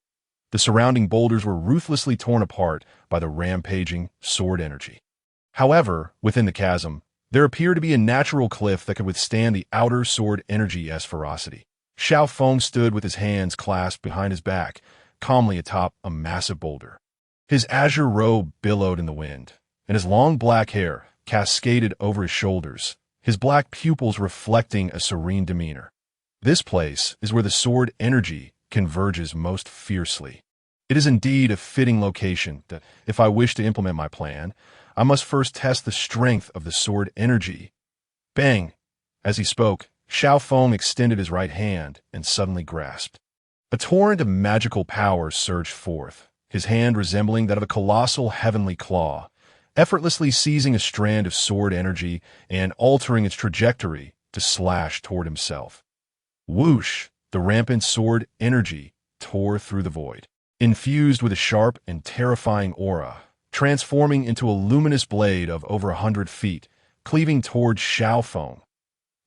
The surrounding boulders were ruthlessly torn apart by the rampaging sword energy. However, within the chasm, there appeared to be a natural cliff that could withstand the outer sword energy's ferocity. Xiao Feng stood with his hands clasped behind his back, calmly atop a massive boulder. His azure robe billowed in the wind, and his long black hair cascaded over his shoulders, his black pupils reflecting a serene demeanor. This place is where the sword energy converges most fiercely. It is indeed a fitting location that, if I wish to implement my plan, I must first test the strength of the sword energy. Bang! As he spoke, Xiao Feng extended his right hand and suddenly grasped. A torrent of magical power surged forth, his hand resembling that of a colossal heavenly claw, effortlessly seizing a strand of sword energy and altering its trajectory to slash toward himself. Whoosh! The rampant sword energy tore through the void, infused with a sharp and terrifying aura, transforming into a luminous blade of over 100 feet, cleaving towards Xiao Feng.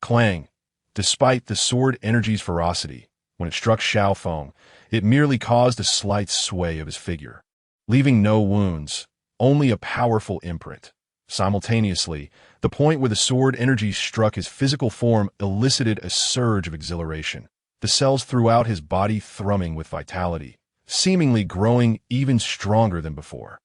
Clang! Despite the sword energy's ferocity, when it struck Xiao Feng, it merely caused a slight sway of his figure, leaving no wounds, only a powerful imprint. Simultaneously, the point where the sword energy struck his physical form elicited a surge of exhilaration, the cells throughout his body thrumming with vitality, seemingly growing even stronger than before.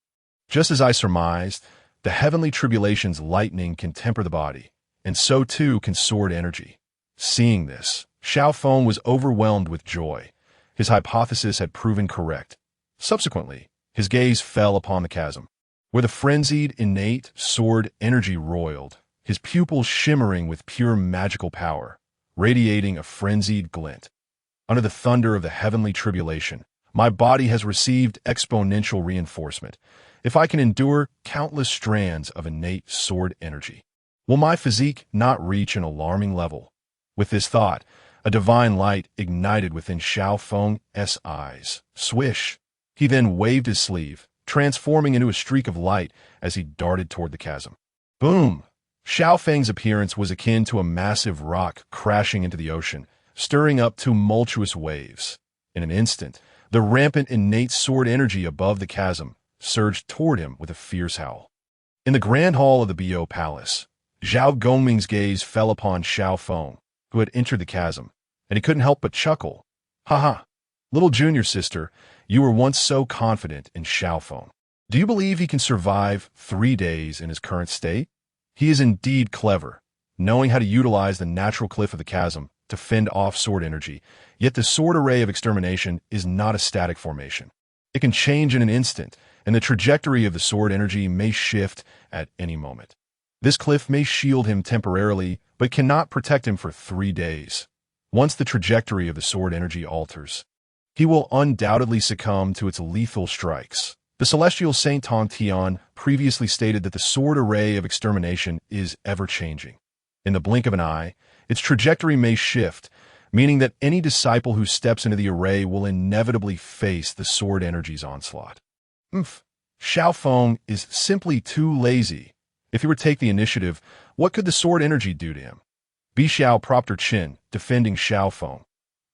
Just as I surmised, the heavenly tribulation's lightning can temper the body, and so too can sword energy. Seeing this, Xiao Feng was overwhelmed with joy. His hypothesis had proven correct. Subsequently, his gaze fell upon the chasm, where the frenzied, innate sword energy roiled, his pupils shimmering with pure magical power, radiating a frenzied glint. Under the thunder of the heavenly tribulation, my body has received exponential reinforcement. If I can endure countless strands of innate sword energy, will my physique not reach an alarming level? With this thought, a divine light ignited within Xiao Feng's eyes. Swish! He then waved his sleeve, transforming into a streak of light as he darted toward the chasm. Boom! Xiao Feng's appearance was akin to a massive rock crashing into the ocean, stirring up tumultuous waves. In an instant, the rampant innate sword energy above the chasm surged toward him with a fierce howl. In the grand hall of the Bo Palace, Zhao Gongming's gaze fell upon Xiao Feng, who had entered the chasm, and he couldn't help but chuckle. Ha ha! Little junior sister, you were once so confident in Xiao Feng. Do you believe he can survive 3 days in his current state? He is indeed clever, knowing how to utilize the natural cliff of the chasm to fend off sword energy, yet the sword array of extermination is not a static formation. It can change in an instant, and the trajectory of the sword energy may shift at any moment. This cliff may shield him temporarily, but cannot protect him for 3 days. Once the trajectory of the sword energy alters, he will undoubtedly succumb to its lethal strikes. The celestial Saint Tong Tian previously stated that the sword array of extermination is ever-changing. In the blink of an eye, its trajectory may shift, meaning that any disciple who steps into the array will inevitably face the sword energy's onslaught. Xiao Feng is simply too lazy. If he were to take the initiative, what could the sword energy do to him? Xiao propped her chin, defending Xiao Feng.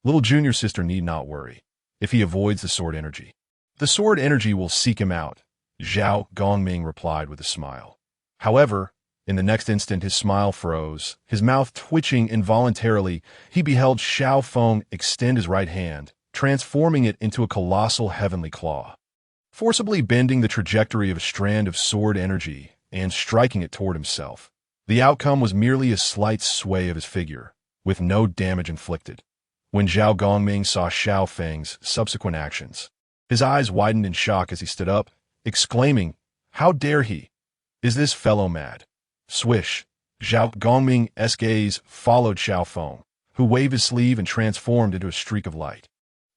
Little junior sister need not worry. If he avoids the sword energy, the sword energy will seek him out, Zhao Gongming replied with a smile. However, in the next instant his smile froze, his mouth twitching involuntarily. He beheld Xiao Feng extend his right hand, transforming it into a colossal heavenly claw, forcibly bending the trajectory of a strand of sword energy and striking it toward himself. The outcome was merely a slight sway of his figure, with no damage inflicted. When Zhao Gongming saw Xiao Feng's subsequent actions, his eyes widened in shock as he stood up, exclaiming, "How dare he? Is this fellow mad?" Swish! Zhao Gongming's gaze followed Xiao Feng, who waved his sleeve and transformed into a streak of light,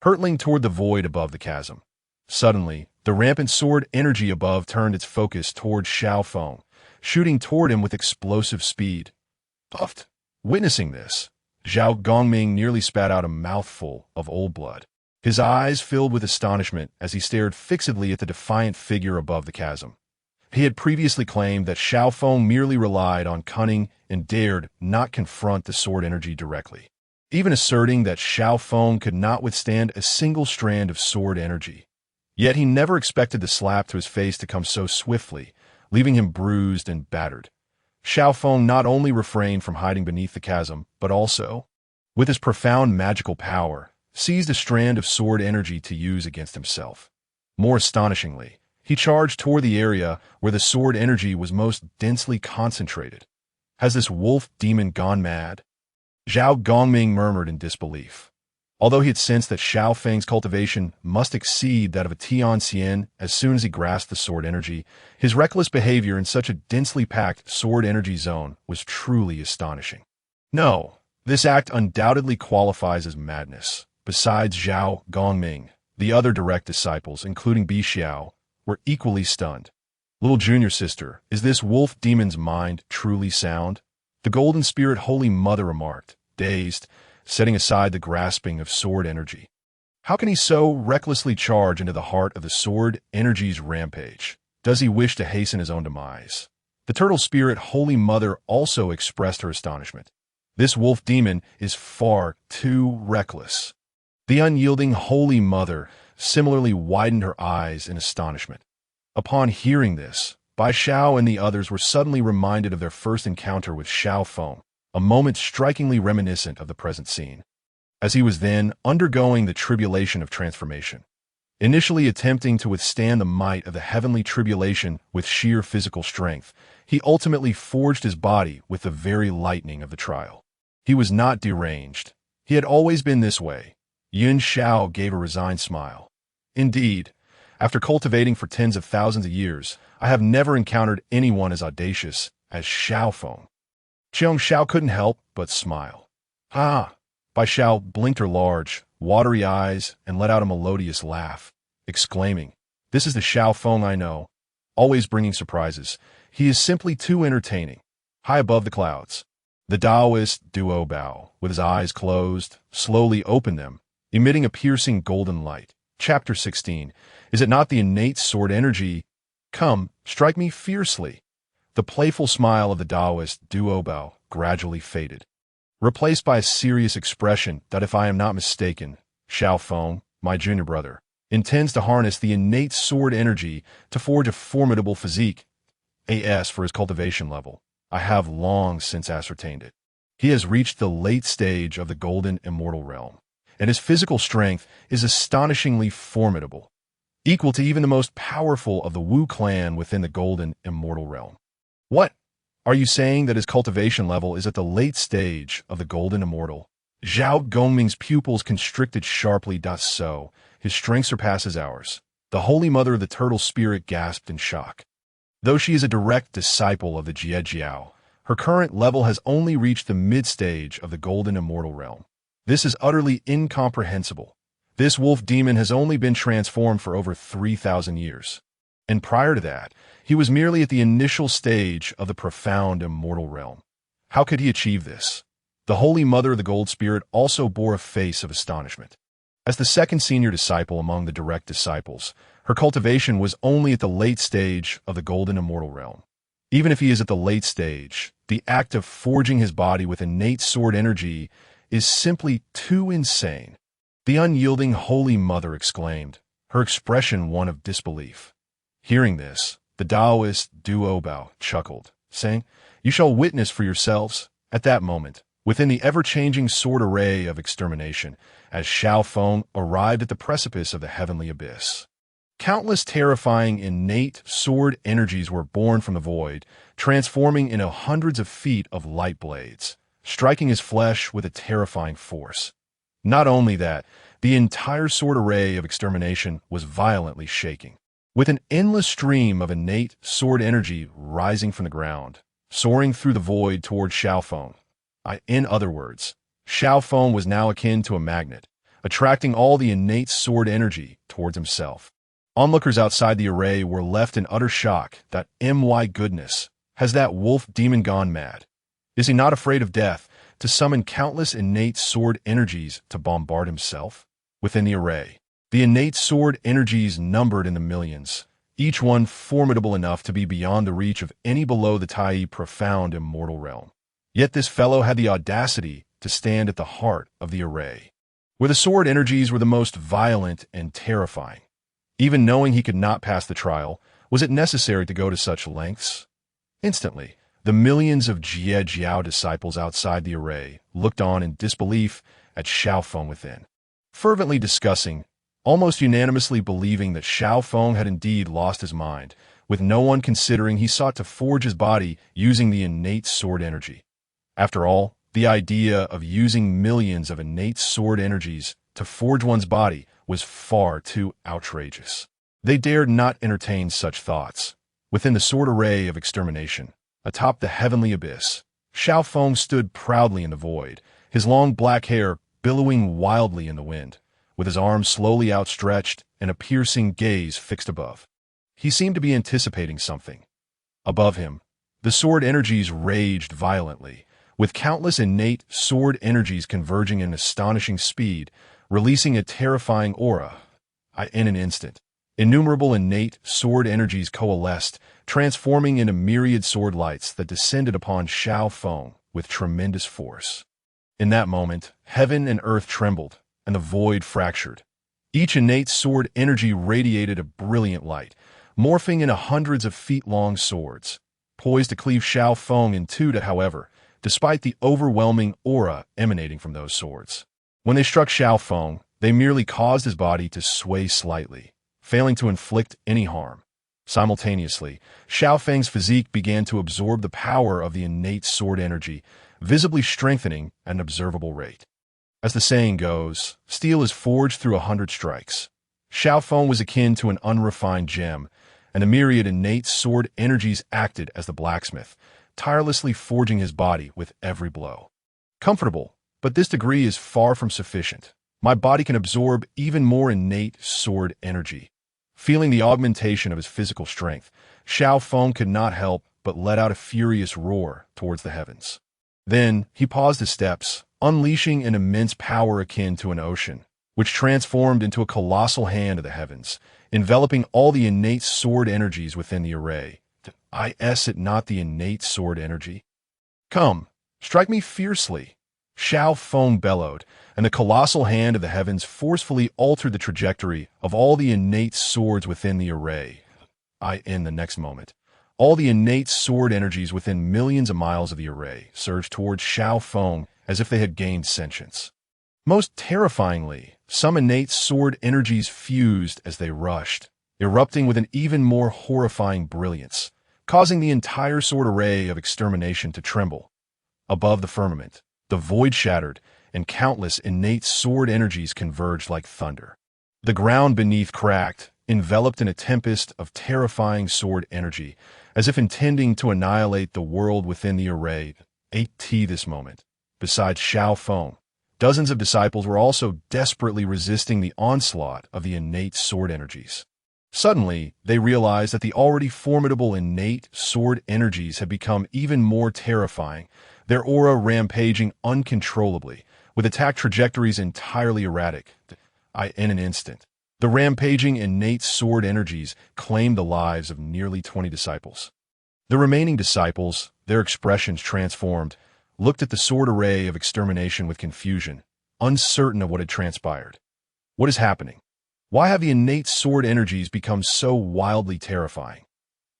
hurtling toward the void above the chasm. Suddenly, the rampant sword energy above turned its focus toward Xiao Feng, shooting toward him with explosive speed. Puffed. Witnessing this, Zhao Gongming nearly spat out a mouthful of old blood. His eyes filled with astonishment as he stared fixedly at the defiant figure above the chasm. He had previously claimed that Xiao Feng merely relied on cunning and dared not confront the sword energy directly, even asserting that Xiao Feng could not withstand a single strand of sword energy. Yet he never expected the slap to his face to come so swiftly, leaving him bruised and battered. Xiao Feng not only refrained from hiding beneath the chasm, but also, with his profound magical power, seized a strand of sword energy to use against himself. More astonishingly, he charged toward the area where the sword energy was most densely concentrated. Has this wolf demon gone mad? Zhao Gongming murmured in disbelief. Although he had sensed that Xiao Feng's cultivation must exceed that of a Tongtian as soon as he grasped the sword energy, his reckless behavior in such a densely packed sword energy zone was truly astonishing. No, this act undoubtedly qualifies as madness. Besides Zhao Gongming, the other direct disciples, including Bi Xiao, were equally stunned. Little junior sister, is this wolf demon's mind truly sound? The Golden Spirit Holy Mother remarked, dazed, setting aside the grasping of sword energy. How can he so recklessly charge into the heart of the sword energy's rampage? Does he wish to hasten his own demise? The Turtle Spirit Holy Mother also expressed her astonishment. This wolf demon is far too reckless. The unyielding Holy Mother similarly widened her eyes in astonishment. Upon hearing this, Bai Xiao and the others were suddenly reminded of their first encounter with Xiao Feng, a moment strikingly reminiscent of the present scene, as he was then undergoing the tribulation of transformation. Initially attempting to withstand the might of the heavenly tribulation with sheer physical strength, he ultimately forged his body with the very lightning of the trial. He was not deranged. He had always been this way. Yun Xiao gave a resigned smile. Indeed, after cultivating for tens of thousands of years, I have never encountered anyone as audacious as Xiao Feng. Cheong Xiao couldn't help but smile. Ha! Bai Xiao blinked her large, watery eyes and let out a melodious laugh, exclaiming, "This is the Xiao Feng I know, always bringing surprises. He is simply too entertaining." High above the clouds, the Taoist Duo Bao, with his eyes closed, slowly opened them, emitting a piercing golden light. Chapter 16. Is it not the innate sword energy? Come, strike me fiercely. The playful smile of the Taoist Duo Bao gradually faded, replaced by a serious expression that, if I am not mistaken, Xiao Feng, my junior brother, intends to harness the innate sword energy to forge a formidable physique. As for his cultivation level, I have long since ascertained it. He has reached the late stage of the golden immortal realm, and his physical strength is astonishingly formidable, equal to even the most powerful of the Wu clan within the golden immortal realm. What? Are you saying that his cultivation level is at the late stage of the golden immortal? Zhao Gongming's pupils constricted sharply. So, his strength surpasses ours. The Holy Mother of the Turtle Spirit gasped in shock. Though she is a direct disciple of the Jie, her current level has only reached the mid-stage of the Golden Immortal realm. This is utterly incomprehensible. This wolf demon has only been transformed for over 3,000 years. And prior to that, he was merely at the initial stage of the profound immortal realm. How could he achieve this? The Holy Mother of the Gold Spirit also bore a face of astonishment. As the second senior disciple among the direct disciples, her cultivation was only at the late stage of the Golden Immortal realm. Even if he is at the late stage, the act of forging his body with innate sword energy is simply too insane. The unyielding Holy Mother exclaimed, her expression one of disbelief. Hearing this, the Taoist Duobao chuckled, saying, "You shall witness for yourselves." At that moment, within the ever-changing sword array of extermination, as Xiao Feng arrived at the precipice of the heavenly abyss. Countless terrifying innate sword energies were born from the void, transforming into hundreds of feet of light blades, striking his flesh with a terrifying force. Not only that, the entire sword array of extermination was violently shaking, with an endless stream of innate sword energy rising from the ground, soaring through the void toward Xiao Feng. In other words, Xiao Feng was now akin to a magnet, attracting all the innate sword energy towards himself. Onlookers outside the array were left in utter shock that, my goodness, has that wolf demon gone mad? Is he not afraid of death to summon countless innate sword energies to bombard himself? Within the array, the innate sword energies numbered in the millions, each one formidable enough to be beyond the reach of any below the Tai profound immortal realm. Yet this fellow had the audacity to stand at the heart of the array, where the sword energies were the most violent and terrifying. Even knowing he could not pass the trial, was it necessary to go to such lengths? Instantly, the millions of Jie disciples outside the array looked on in disbelief at Xiao Feng within, fervently discussing, almost unanimously believing that Xiao Feng had indeed lost his mind, with no one considering he sought to forge his body using the innate sword energy. After all, the idea of using millions of innate sword energies to forge one's body was far too outrageous. They dared not entertain such thoughts. Within the sword array of extermination, atop the heavenly abyss, Xiao Feng stood proudly in the void, his long black hair billowing wildly in the wind, with his arms slowly outstretched and a piercing gaze fixed above. He seemed to be anticipating something. Above him, the sword energies raged violently, with countless innate sword energies converging in astonishing speed, releasing a terrifying aura. In an instant, innumerable innate sword energies coalesced, transforming into myriad sword lights that descended upon Xiao Feng with tremendous force. In that moment, heaven and earth trembled, and the void fractured. Each innate sword energy radiated a brilliant light, morphing into hundreds of feet-long swords, poised to cleave Xiao Feng in two. However, despite the overwhelming aura emanating from those swords, when they struck Xiao Feng, they merely caused his body to sway slightly, failing to inflict any harm. Simultaneously, Xiao Feng's physique began to absorb the power of the innate sword energy, visibly strengthening at an observable rate. As the saying goes, steel is forged through 100 strikes. Xiao Feng was akin to an unrefined gem, and a myriad innate sword energies acted as the blacksmith, tirelessly forging his body with every blow. Comfortable, but this degree is far from sufficient. My body can absorb even more innate sword energy. Feeling the augmentation of his physical strength, Xiao Feng could not help but let out a furious roar towards the heavens. Then, he paused his steps, unleashing an immense power akin to an ocean, which transformed into a colossal hand of the heavens, enveloping all the innate sword energies within the array. Is it not the innate sword energy? Come, strike me fiercely, Xiao Feng bellowed, and the colossal hand of the heavens forcefully altered the trajectory of all the innate swords within the array. In the next moment, all the innate sword energies within millions of miles of the array surged towards Xiao Feng as if they had gained sentience. Most terrifyingly, some innate sword energies fused as they rushed, erupting with an even more horrifying brilliance, causing the entire sword array of extermination to tremble. Above the firmament, the void shattered, and countless innate sword energies converged like thunder. The ground beneath cracked, enveloped in a tempest of terrifying sword energy, as if intending to annihilate the world within the array. This moment. Besides Xiao Feng, dozens of disciples were also desperately resisting the onslaught of the innate sword energies. Suddenly, they realized that the already formidable innate sword energies had become even more terrifying, their aura rampaging uncontrollably, with attack trajectories entirely erratic. In an instant, the rampaging innate sword energies claimed the lives of nearly 20 disciples. The remaining disciples, their expressions transformed, looked at the sword array of extermination with confusion, uncertain of what had transpired. What is happening? Why have the innate sword energies become so wildly terrifying?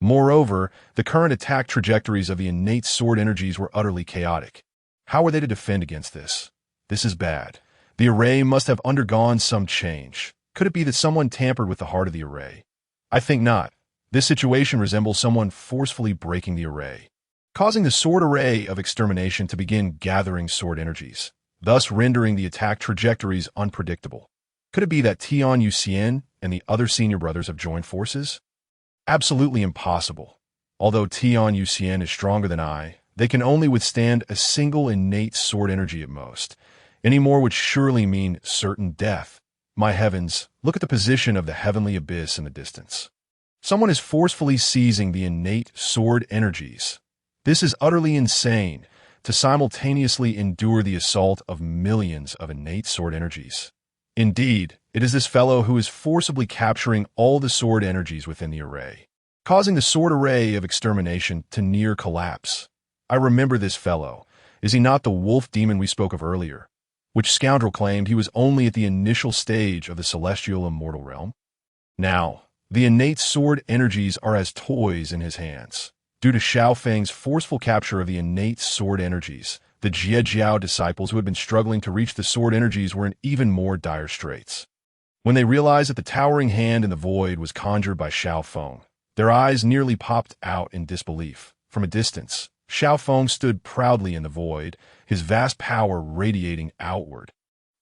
Moreover, the current attack trajectories of the innate sword energies were utterly chaotic. How were they to defend against this? This is bad. The array must have undergone some change. Could it be that someone tampered with the heart of the array? I think not. This situation resembles someone forcefully breaking the array, causing the sword array of extermination to begin gathering sword energies, thus rendering the attack trajectories unpredictable. Could it be that Tian Yuxian and the other senior brothers have joined forces? Absolutely impossible. Although Tian Yuxian is stronger than I, they can only withstand a single innate sword energy at most. Any more would surely mean certain death. My heavens, look at the position of the heavenly abyss in the distance. Someone is forcefully seizing the innate sword energies. This is utterly insane, to simultaneously endure the assault of millions of innate sword energies. Indeed, it is this fellow who is forcibly capturing all the sword energies within the array, causing the sword array of extermination to near collapse. I remember this fellow. Is he not the wolf demon we spoke of earlier? Which scoundrel claimed he was only at the initial stage of the celestial immortal realm? Now, the innate sword energies are as toys in his hands. Due to Xiao Feng's forceful capture of the innate sword energies, the Jie disciples who had been struggling to reach the sword energies were in even more dire straits. When they realized that the towering hand in the void was conjured by Xiao Feng, their eyes nearly popped out in disbelief. From a distance, Xiao Feng stood proudly in the void, his vast power radiating outward,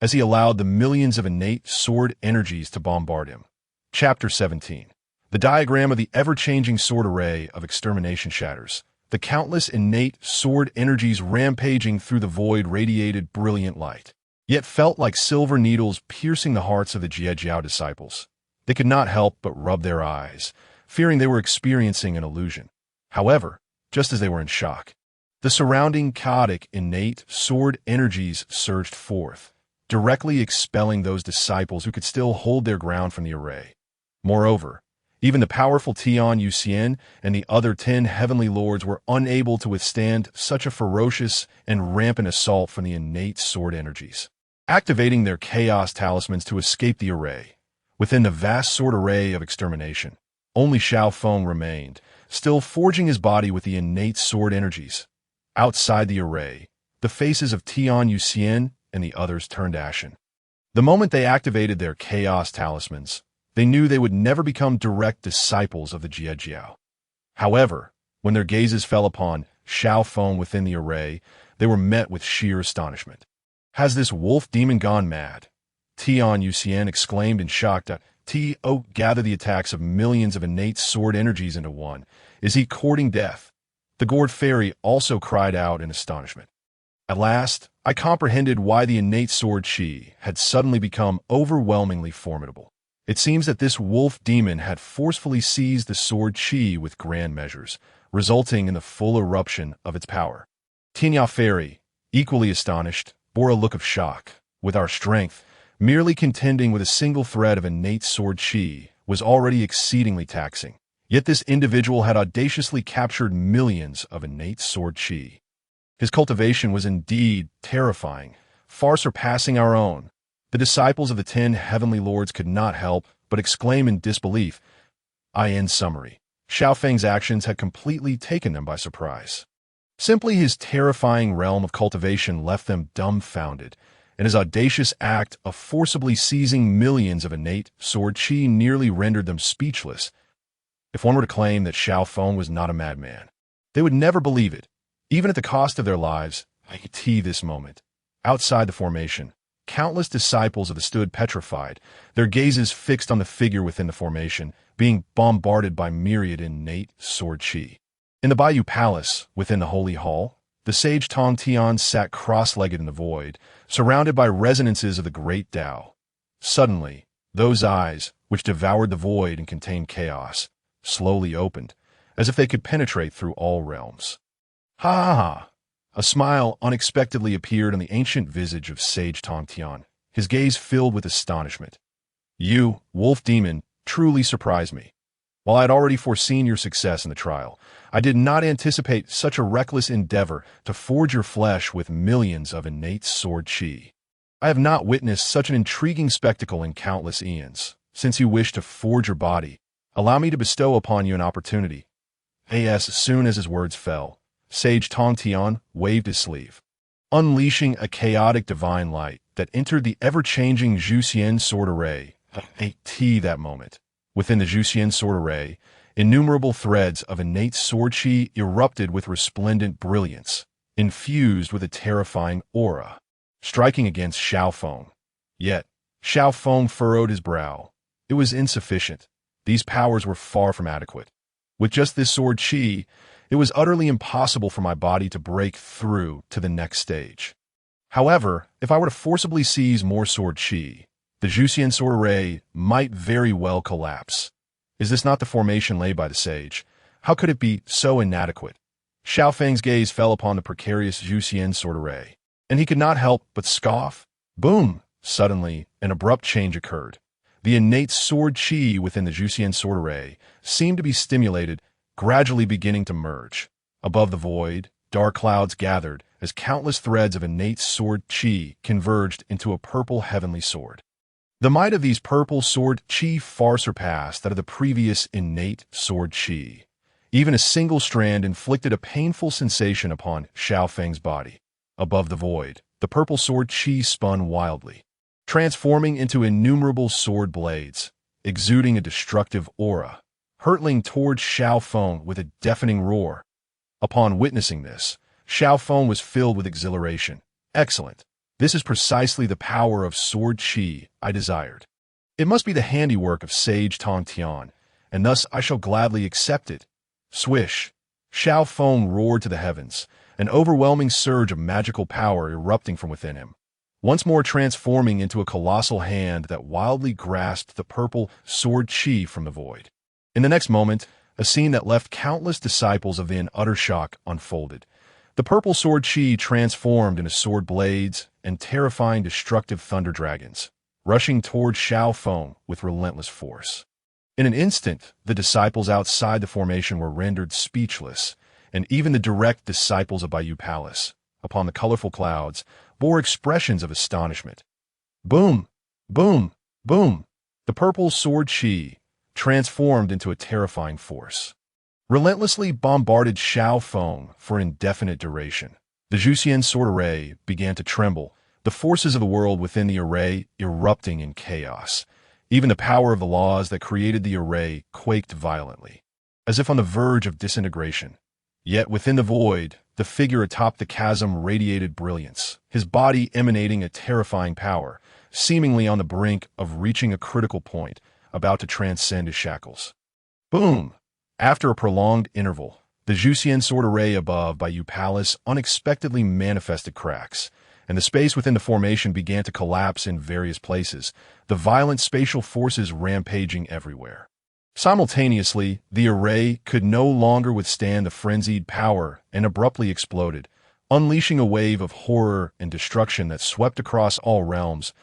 as he allowed the millions of innate sword energies to bombard him. Chapter 17. The diagram of the ever-changing sword array of extermination shatters. The countless innate sword energies rampaging through the void radiated brilliant light, yet felt like silver needles piercing the hearts of the Jie disciples. They could not help but rub their eyes, fearing they were experiencing an illusion. However, just as they were in shock, the surrounding chaotic innate sword energies surged forth, directly expelling those disciples who could still hold their ground from the array. Moreover, even the powerful Tian Yuxian and the other 10 heavenly lords were unable to withstand such a ferocious and rampant assault from the innate sword energies, activating their chaos talismans to escape the array. Within the vast sword array of extermination, only Xiao Feng remained, still forging his body with the innate sword energies. Outside the array, the faces of Tian Yuxian and the others turned ashen. The moment they activated their chaos talismans, they knew they would never become direct disciples of the Jie. However, when their gazes fell upon Xiao Feng within the array, they were met with sheer astonishment. Has this wolf demon gone mad? Tian Yuxian exclaimed in shock. Gather the attacks of millions of innate sword energies into one. Is he courting death? The gourd fairy also cried out in astonishment. At last, I comprehended why the innate sword chi had suddenly become overwhelmingly formidable. It seems that this wolf demon had forcefully seized the sword chi with grand measures, resulting in the full eruption of its power. Tinya Fairy, equally astonished, bore a look of shock. With our strength, merely contending with a single thread of innate sword chi was already exceedingly taxing. Yet this individual had audaciously captured millions of innate sword chi. His cultivation was indeed terrifying, far surpassing our own. The disciples of the 10 heavenly lords could not help but exclaim in disbelief. In summary, Xiao Feng's actions had completely taken them by surprise. Simply his terrifying realm of cultivation left them dumbfounded, and his audacious act of forcibly seizing millions of innate sword chi nearly rendered them speechless. If one were to claim that Xiao Feng was not a madman, they would never believe it, even at the cost of their lives. This moment, outside the formation, countless disciples of the stood petrified, their gazes fixed on the figure within the formation, being bombarded by myriad innate sword chi. In the Bayou Palace, within the Holy Hall, the sage Tong Tian sat cross-legged in the void, surrounded by resonances of the great Tao. Suddenly, those eyes, which devoured the void and contained chaos, slowly opened, as if they could penetrate through all realms. Ha ha ha! A smile unexpectedly appeared on the ancient visage of sage Tong Tian, his gaze filled with astonishment. You, wolf demon, truly surprised me. While I had already foreseen your success in the trial, I did not anticipate such a reckless endeavor to forge your flesh with millions of innate sword chi. I have not witnessed such an intriguing spectacle in countless eons. Since you wish to forge your body, allow me to bestow upon you an opportunity. As soon as his words fell, sage Tong Tian waved his sleeve, unleashing a chaotic divine light that entered the ever-changing Zhuxian sword array. That moment. Within the Zhuxian sword array, innumerable threads of innate sword chi erupted with resplendent brilliance, infused with a terrifying aura, striking against Xiao Feng. Yet, Xiao Feng furrowed his brow. It was insufficient. These powers were far from adequate. With just this sword chi, it was utterly impossible for my body to break through to the next stage. However, if I were to forcibly seize more sword chi, the Zhuxian sword array might very well collapse. Is this not the formation laid by the sage? How could it be so inadequate? Xiao Feng's gaze fell upon the precarious Zhuxian sword array, and he could not help but scoff. Boom! Suddenly, an abrupt change occurred. The innate sword chi within the Zhuxian sword array seemed to be stimulated, gradually beginning to merge. Above the void, dark clouds gathered as countless threads of innate sword chi converged into a purple heavenly sword. The might of these purple sword chi far surpassed that of the previous innate sword chi. Even a single strand inflicted a painful sensation upon Xiao Feng's body. Above the void, the purple sword chi spun wildly, transforming into innumerable sword blades, exuding a destructive aura, hurtling towards Xiao Feng with a deafening roar. Upon witnessing this, Xiao Feng was filled with exhilaration. Excellent. This is precisely the power of sword chi I desired. It must be the handiwork of sage Tong Tian, and thus I shall gladly accept it. Swish! Xiao Feng roared to the heavens, an overwhelming surge of magical power erupting from within him, once more transforming into a colossal hand that wildly grasped the purple sword chi from the void. In the next moment, a scene that left countless disciples of the in utter shock unfolded. The purple sword chi transformed into sword blades and terrifying destructive thunder dragons, rushing toward Xiao Feng with relentless force. In an instant, the disciples outside the formation were rendered speechless, and even the direct disciples of Bayou Palace, upon the colorful clouds, bore expressions of astonishment. Boom! Boom! Boom! The purple sword chi transformed into a terrifying force, relentlessly bombarded Xiao Feng for indefinite duration. The Zhuxian sword array began to tremble, the forces of the world within the array erupting in chaos. Even the power of the laws that created the array quaked violently, as if on the verge of disintegration. Yet within the void, the figure atop the chasm radiated brilliance, his body emanating a terrifying power, seemingly on the brink of reaching a critical point, about to transcend his shackles. Boom! After a prolonged interval, the Zhuxian sword array above Bayou Palace unexpectedly manifested cracks, and the space within the formation began to collapse in various places, the violent spatial forces rampaging everywhere. Simultaneously, the array could no longer withstand the frenzied power and abruptly exploded, unleashing a wave of horror and destruction that swept across all realms.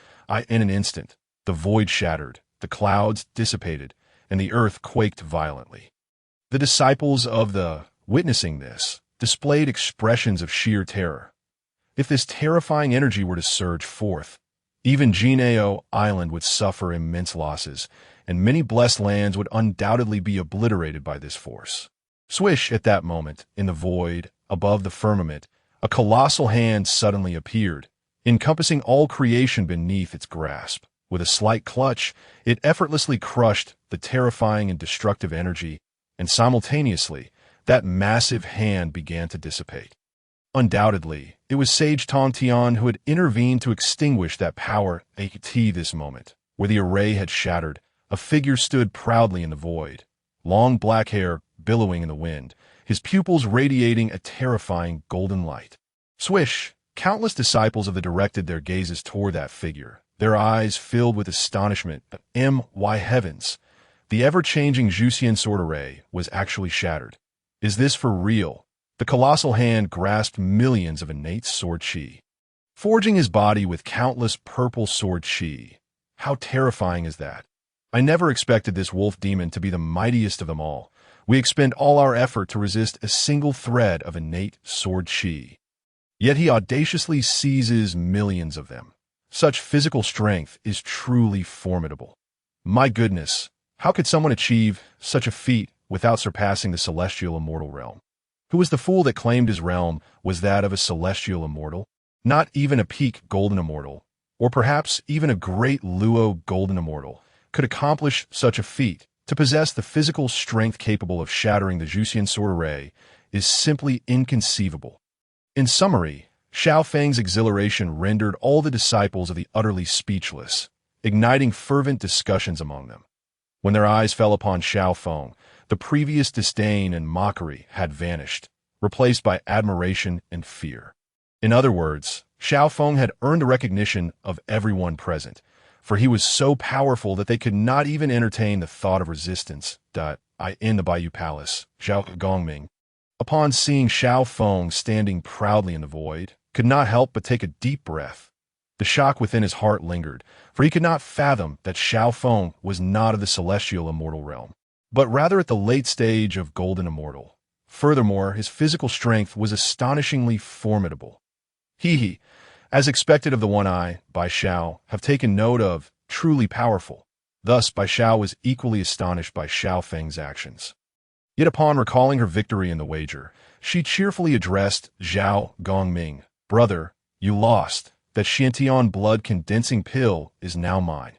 In an instant, the void shattered, the clouds dissipated, and the earth quaked violently. The disciples of the witnessing this displayed expressions of sheer terror. If this terrifying energy were to surge forth, even Jineo Island would suffer immense losses, and many blessed lands would undoubtedly be obliterated by this force. Swish! At that moment, in the void, above the firmament, a colossal hand suddenly appeared, encompassing all creation beneath its grasp. With a slight clutch, it effortlessly crushed the terrifying and destructive energy, and simultaneously, that massive hand began to dissipate. Undoubtedly, it was Sage Tong Tian who had intervened to extinguish that power at this moment. Where the array had shattered, a figure stood proudly in the void, long black hair billowing in the wind, his pupils radiating a terrifying golden light. Swish! Countless disciples of the directed their gazes toward that figure, their eyes filled with astonishment. My heavens! The ever-changing Zhuxian sword array was actually shattered. Is this for real? The colossal hand grasped millions of innate sword chi, forging his body with countless purple sword chi. How terrifying is that? I never expected this wolf demon to be the mightiest of them all. We expend all our effort to resist a single thread of innate sword chi. Yet he audaciously seizes millions of them. Such physical strength is truly formidable. My goodness, how could someone achieve such a feat without surpassing the celestial immortal realm? Who was the fool that claimed his realm was that of a celestial immortal? Not even a peak golden immortal, or perhaps even a great Luo golden immortal, could accomplish such a feat. To possess the physical strength capable of shattering the Zhuxian sword array is simply inconceivable. In summary, Xiao Feng's exhilaration rendered all the disciples of the utterly speechless, igniting fervent discussions among them. When their eyes fell upon Xiao Feng, the previous disdain and mockery had vanished, replaced by admiration and fear. In other words, Xiao Feng had earned the recognition of everyone present, for he was so powerful that they could not even entertain the thought of resistance. In the Bayou Palace, Zhao Gongming, upon seeing Xiao Feng standing proudly in the void, could not help but take a deep breath. The shock within his heart lingered, for he could not fathom that Xiao Feng was not of the celestial immortal realm, but rather at the late stage of golden immortal. Furthermore, his physical strength was astonishingly formidable. He, as expected of the One Eye, Bai Xiao, have taken note of, truly powerful. Thus, Bai Xiao was equally astonished by Xiao Feng's actions. Yet upon recalling her victory in the wager, she cheerfully addressed Zhao Gongming. Brother, you lost. That Xiantian blood-condensing pill is now mine.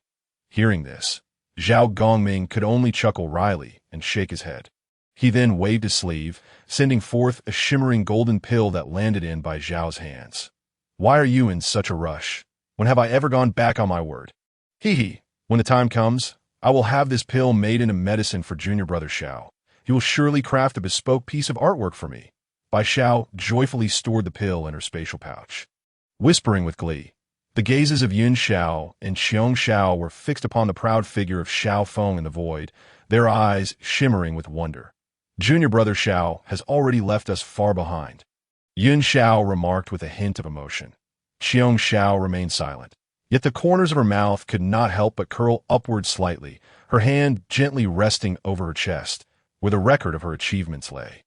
Hearing this, Zhao Gongming could only chuckle wryly and shake his head. He then waved his sleeve, sending forth a shimmering golden pill that landed in Bai Zhao's hands. Why are you in such a rush? When have I ever gone back on my word? When the time comes, I will have this pill made into medicine for junior brother Xiao. He will surely craft a bespoke piece of artwork for me. Bai Xiao joyfully stored the pill in her spatial pouch. Whispering with glee, the gazes of Yun Xiao and Xiong Xiao were fixed upon the proud figure of Xiao Feng in the void, their eyes shimmering with wonder. Junior brother Xiao has already left us far behind. Yun Xiao remarked with a hint of emotion. Xiong Xiao remained silent, yet the corners of her mouth could not help but curl upward slightly, her hand gently resting over her chest, where the record of her achievements lay.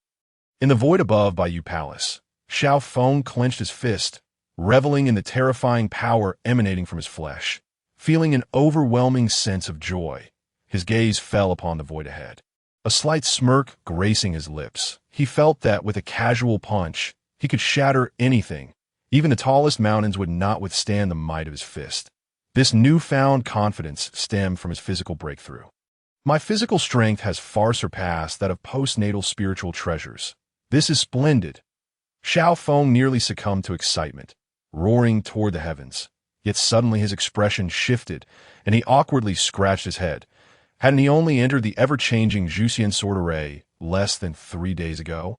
In the void above Bayou Palace, Xiao Feng clenched his fist, reveling in the terrifying power emanating from his flesh. Feeling an overwhelming sense of joy, his gaze fell upon the void ahead. A slight smirk gracing his lips, he felt that with a casual punch, he could shatter anything. Even the tallest mountains would not withstand the might of his fist. This newfound confidence stemmed from his physical breakthrough. My physical strength has far surpassed that of postnatal spiritual treasures. This is splendid. Xiao Feng nearly succumbed to excitement, roaring toward the heavens. Yet suddenly his expression shifted, and he awkwardly scratched his head. Hadn't he only entered the ever-changing Zhuxian sword array less than 3 days ago?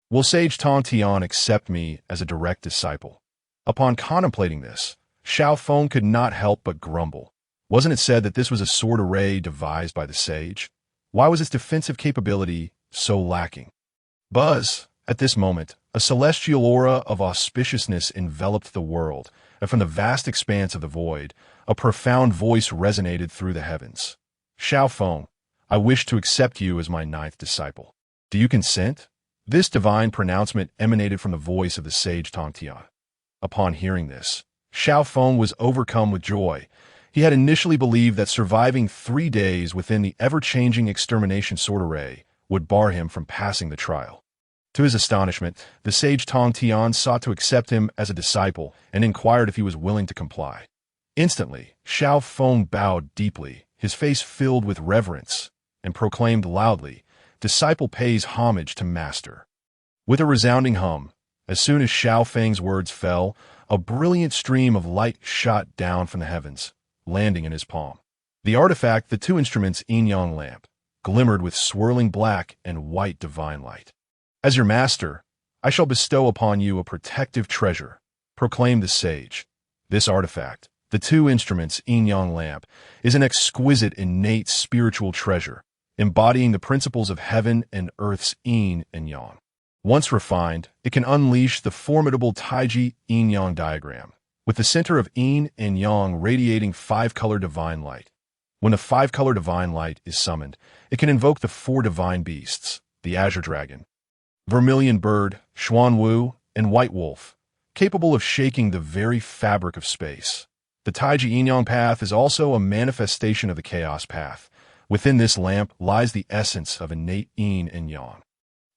Will Sage Tong Tian accept me as a direct disciple? Upon contemplating this, Xiao Feng could not help but grumble. Wasn't it said that this was a sword array devised by the sage? Why was its defensive capability so lacking? Buzz! At this moment, a celestial aura of auspiciousness enveloped the world, and from the vast expanse of the void, a profound voice resonated through the heavens. Xiao Feng, I wish to accept you as my 9th disciple. Do you consent? This divine pronouncement emanated from the voice of the sage Tong Tian. Upon hearing this, Xiao Feng was overcome with joy. He had initially believed that surviving 3 days within the ever-changing extermination sword array would bar him from passing the trial. To his astonishment, the sage Tong Tian sought to accept him as a disciple and inquired if he was willing to comply. Instantly, Xiao Feng bowed deeply, his face filled with reverence, and proclaimed loudly, "Disciple pays homage to master." With a resounding hum, As soon as Xiao Feng's words fell, a brilliant stream of light shot down from the heavens, landing in his palm. The artifact, the two instruments' yin-yang lamp, glimmered with swirling black and white divine light. As your master, I shall bestow upon you a protective treasure, proclaimed the sage. This artifact, the two instruments' yin-yang lamp, is an exquisite innate spiritual treasure, embodying the principles of heaven and earth's yin and yang. Once refined, it can unleash the formidable Taiji yin-yang diagram, with the center of yin and yang radiating five-color divine light. When the five-color divine light is summoned, it can invoke the four divine beasts, the azure dragon, vermilion bird, xuan wu, and white wolf, capable of shaking the very fabric of space. The Taiji yin-yang path is also a manifestation of the chaos path. Within this lamp lies the essence of innate yin and yang,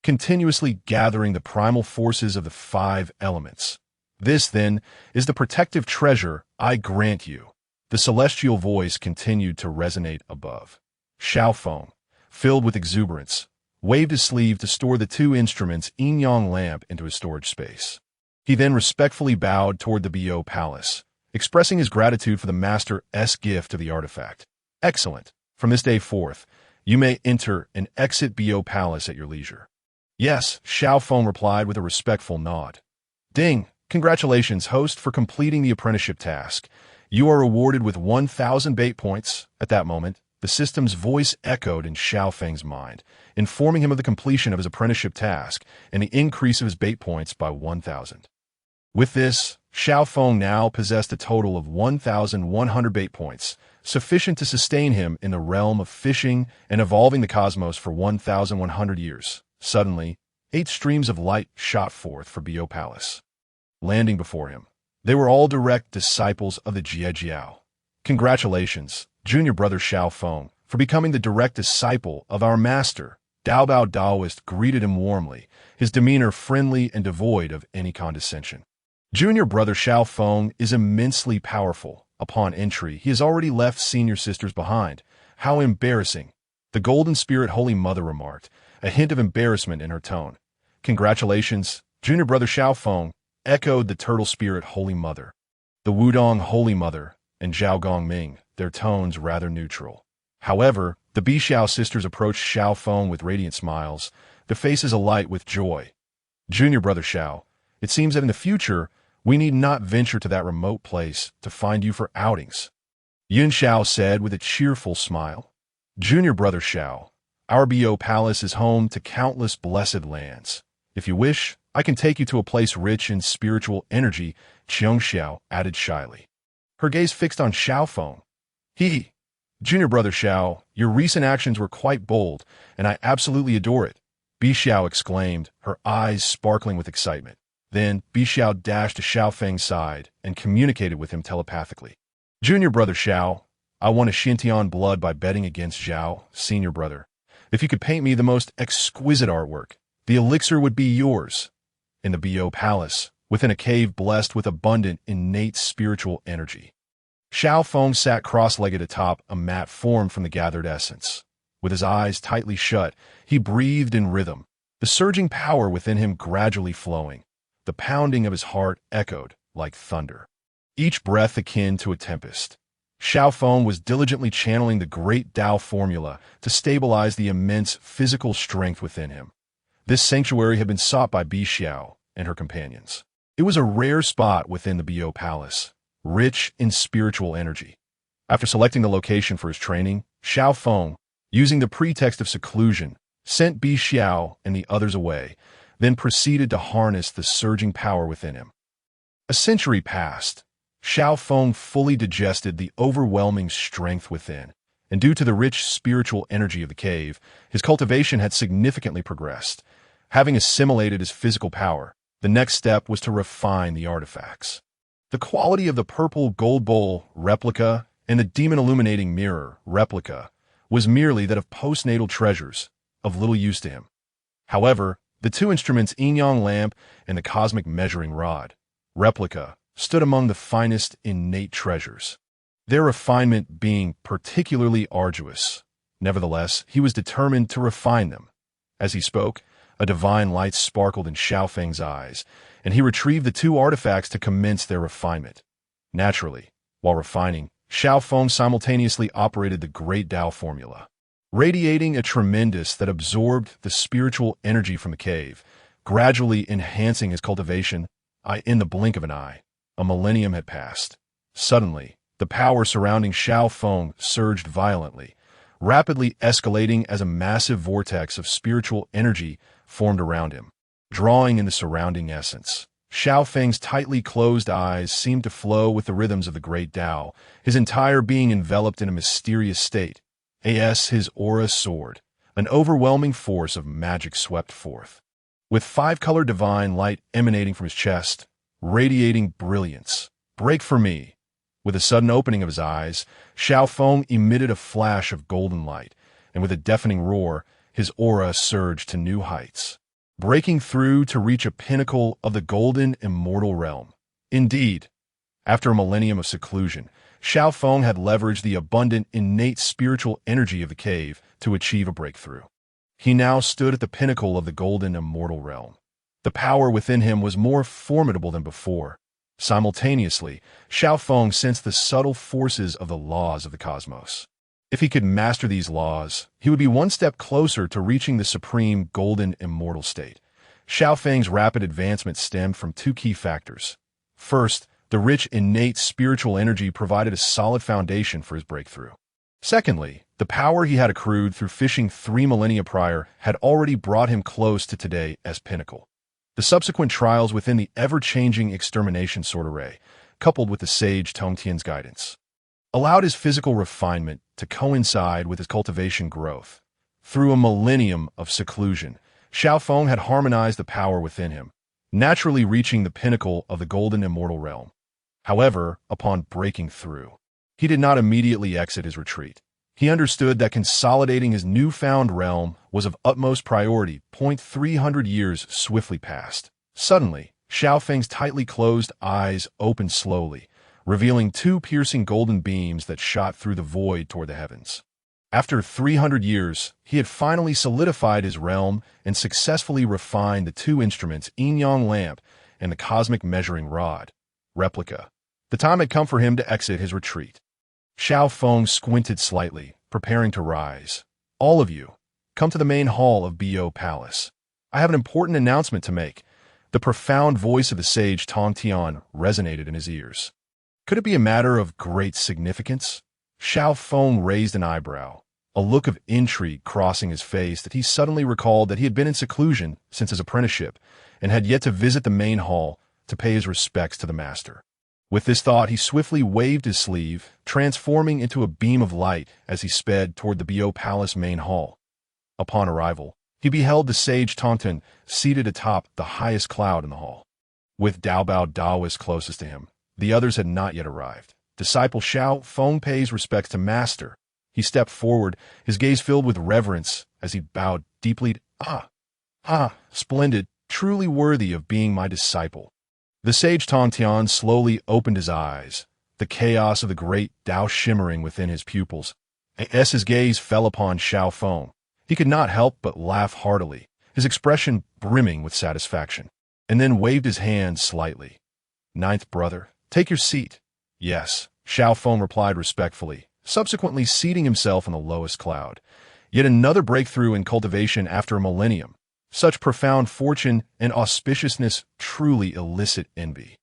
continuously gathering the primal forces of the five elements. This, then, is the protective treasure I grant you. The celestial voice continued to resonate above. Xiao Feng, filled with exuberance, waved his sleeve to store the two instruments' yin-yang lamp into his storage space. He then respectfully bowed toward the Bo Palace, expressing his gratitude for the Master's gift of the artifact. Excellent. From this day forth, you may enter and exit Bo Palace at your leisure. Yes, Xiao Feng replied with a respectful nod. Ding! Congratulations, host, for completing the apprenticeship task. You are rewarded with 1,000 bait points. At that moment, the system's voice echoed in Xiao Feng's mind, informing him of the completion of his apprenticeship task and the increase of his bait points by 1,000. With this, Xiao Feng now possessed a total of 1,100 bait points, sufficient to sustain him in the realm of fishing and evolving the cosmos for 1,100 years. Suddenly, 8 streams of light shot forth from Bo Palace, landing before him. They were all direct disciples of the Jiejiao. Congratulations, junior brother Xiao Feng, for becoming the direct disciple of our master. Daobao Daoist greeted him warmly, his demeanor friendly and devoid of any condescension. Junior brother Xiao Feng is immensely powerful. Upon entry, he has already left senior sisters behind. How embarrassing, the Golden Spirit Holy Mother remarked, a hint of embarrassment in her tone. Congratulations, junior brother Xiao Feng, echoed the Turtle Spirit Holy Mother. The Wudong Holy Mother and Zhao Gongming, their tones rather neutral. However, the Bixiao sisters approached Xiao Feng with radiant smiles, their faces alight with joy. Junior brother Xiao, it seems that in the future, we need not venture to that remote place to find you for outings. Yun Xiao said with a cheerful smile. Junior brother Xiao, our Bo Palace is home to countless blessed lands. If you wish, I can take you to a place rich in spiritual energy, Qiong Xiao added shyly. Her gaze fixed on Xiao Feng. Junior brother Xiao, your recent actions were quite bold, and I absolutely adore it, Bi Xiao exclaimed, her eyes sparkling with excitement. Then, Bi Xiao dashed to Xiao Feng's side and communicated with him telepathically. Junior brother Xiao, I won a Xintian blood by betting against Zhao, senior brother. If you could paint me the most exquisite artwork, the elixir would be yours. In the Bo Palace, within a cave blessed with abundant, innate spiritual energy, Xiao Feng sat cross-legged atop a mat formed from the gathered essence. With his eyes tightly shut, he breathed in rhythm, the surging power within him gradually flowing. The pounding of his heart echoed like thunder, each breath akin to a tempest. Xiao Feng was diligently channeling the great Tao formula to stabilize the immense physical strength within him. This sanctuary had been sought by Bi Xiao and her companions. It was a rare spot within the Bo Palace, rich in spiritual energy. After selecting the location for his training, Xiao Feng, using the pretext of seclusion, sent Bi Xiao and the others away, then proceeded to harness the surging power within him. A century passed. Xiao Feng fully digested the overwhelming strength within, and due to the rich spiritual energy of the cave, his cultivation had significantly progressed. Having assimilated his physical power, the next step was to refine the artifacts. The quality of the purple gold bowl replica and the demon illuminating mirror replica was merely that of postnatal treasures, of little use to him. However, the two instruments yin-yang lamp and the cosmic measuring rod replica stood among the finest innate treasures, their refinement being particularly arduous. Nevertheless, he was determined to refine them. As he spoke, a divine light sparkled in Xiao Feng's eyes, and he retrieved the two artifacts to commence their refinement. Naturally, while refining, Xiao Feng simultaneously operated the Great Tao formula, radiating a tremendous that absorbed the spiritual energy from the cave, gradually enhancing his cultivation. In the blink of an eye, a millennium had passed. Suddenly, the power surrounding Xiao Feng surged violently, rapidly escalating as a massive vortex of spiritual energy formed around him, drawing in the surrounding essence. Xiao Feng's tightly closed eyes seemed to flow with the rhythms of the Great Tao, his entire being enveloped in a mysterious state. His aura soared. An overwhelming force of magic swept forth, with five-color divine light emanating from his chest, radiating brilliance. "Break for me." With a sudden opening of his eyes, Xiao Feng emitted a flash of golden light, and with a deafening roar, his aura surged to new heights, breaking through to reach a pinnacle of the golden immortal realm. Indeed, after a millennium of seclusion, Xiao Feng had leveraged the abundant innate spiritual energy of the cave to achieve a breakthrough. He now stood at the pinnacle of the golden immortal realm. The power within him was more formidable than before. Simultaneously, Xiao Feng sensed the subtle forces of the laws of the cosmos. If he could master these laws, he would be one step closer to reaching the supreme golden immortal state. Xiao Feng's rapid advancement stemmed from two key factors. First, the rich innate spiritual energy provided a solid foundation for his breakthrough. Secondly, the power he had accrued through fishing 3 millennia prior had already brought him close to today as pinnacle. The subsequent trials within the ever-changing extermination sword array, coupled with the sage Tong Tian's guidance, allowed his physical refinement to coincide with his cultivation growth. Through a millennium of seclusion, Xiao Feng had harmonized the power within him, naturally reaching the pinnacle of the golden immortal realm. However, upon breaking through, he did not immediately exit his retreat. He understood that consolidating his newfound realm was of utmost priority. 300 years swiftly passed. Suddenly, Xiao Feng's tightly closed eyes opened slowly, revealing 2 piercing golden beams that shot through the void toward the heavens. After 300 years, he had finally solidified his realm and successfully refined the 2 instruments, yin-yang lamp and the cosmic measuring rod, replica. The time had come for him to exit his retreat. Xiao Feng squinted slightly, preparing to rise. "All of you, come to the main hall of Bo Palace. I have an important announcement to make." The profound voice of the sage Tong Tian resonated in his ears. Could it be a matter of great significance? Xiao Feng raised an eyebrow, a look of intrigue crossing his face that he suddenly recalled that he had been in seclusion since his apprenticeship and had yet to visit the main hall to pay his respects to the master. With this thought, he swiftly waved his sleeve, transforming into a beam of light as he sped toward the Bo Palace main hall. Upon arrival, he beheld the sage Tongtian seated atop the highest cloud in the hall. With Daobao Daoist closest to him, the others had not yet arrived. Disciple Xiao Feng pays respects to master. He stepped forward, his gaze filled with reverence as he bowed deeply. Splendid, truly worthy of being my disciple." The sage Tongtian slowly opened his eyes, the chaos of the great Tao shimmering within his pupils. As his gaze fell upon Xiao Feng, he could not help but laugh heartily, his expression brimming with satisfaction, and then waved his hand slightly. "Ninth brother, take your seat." "Yes," Xiao Feng replied respectfully, subsequently seating himself on the lowest cloud. Yet another breakthrough in cultivation after a millennium. Such profound fortune and auspiciousness truly elicit envy.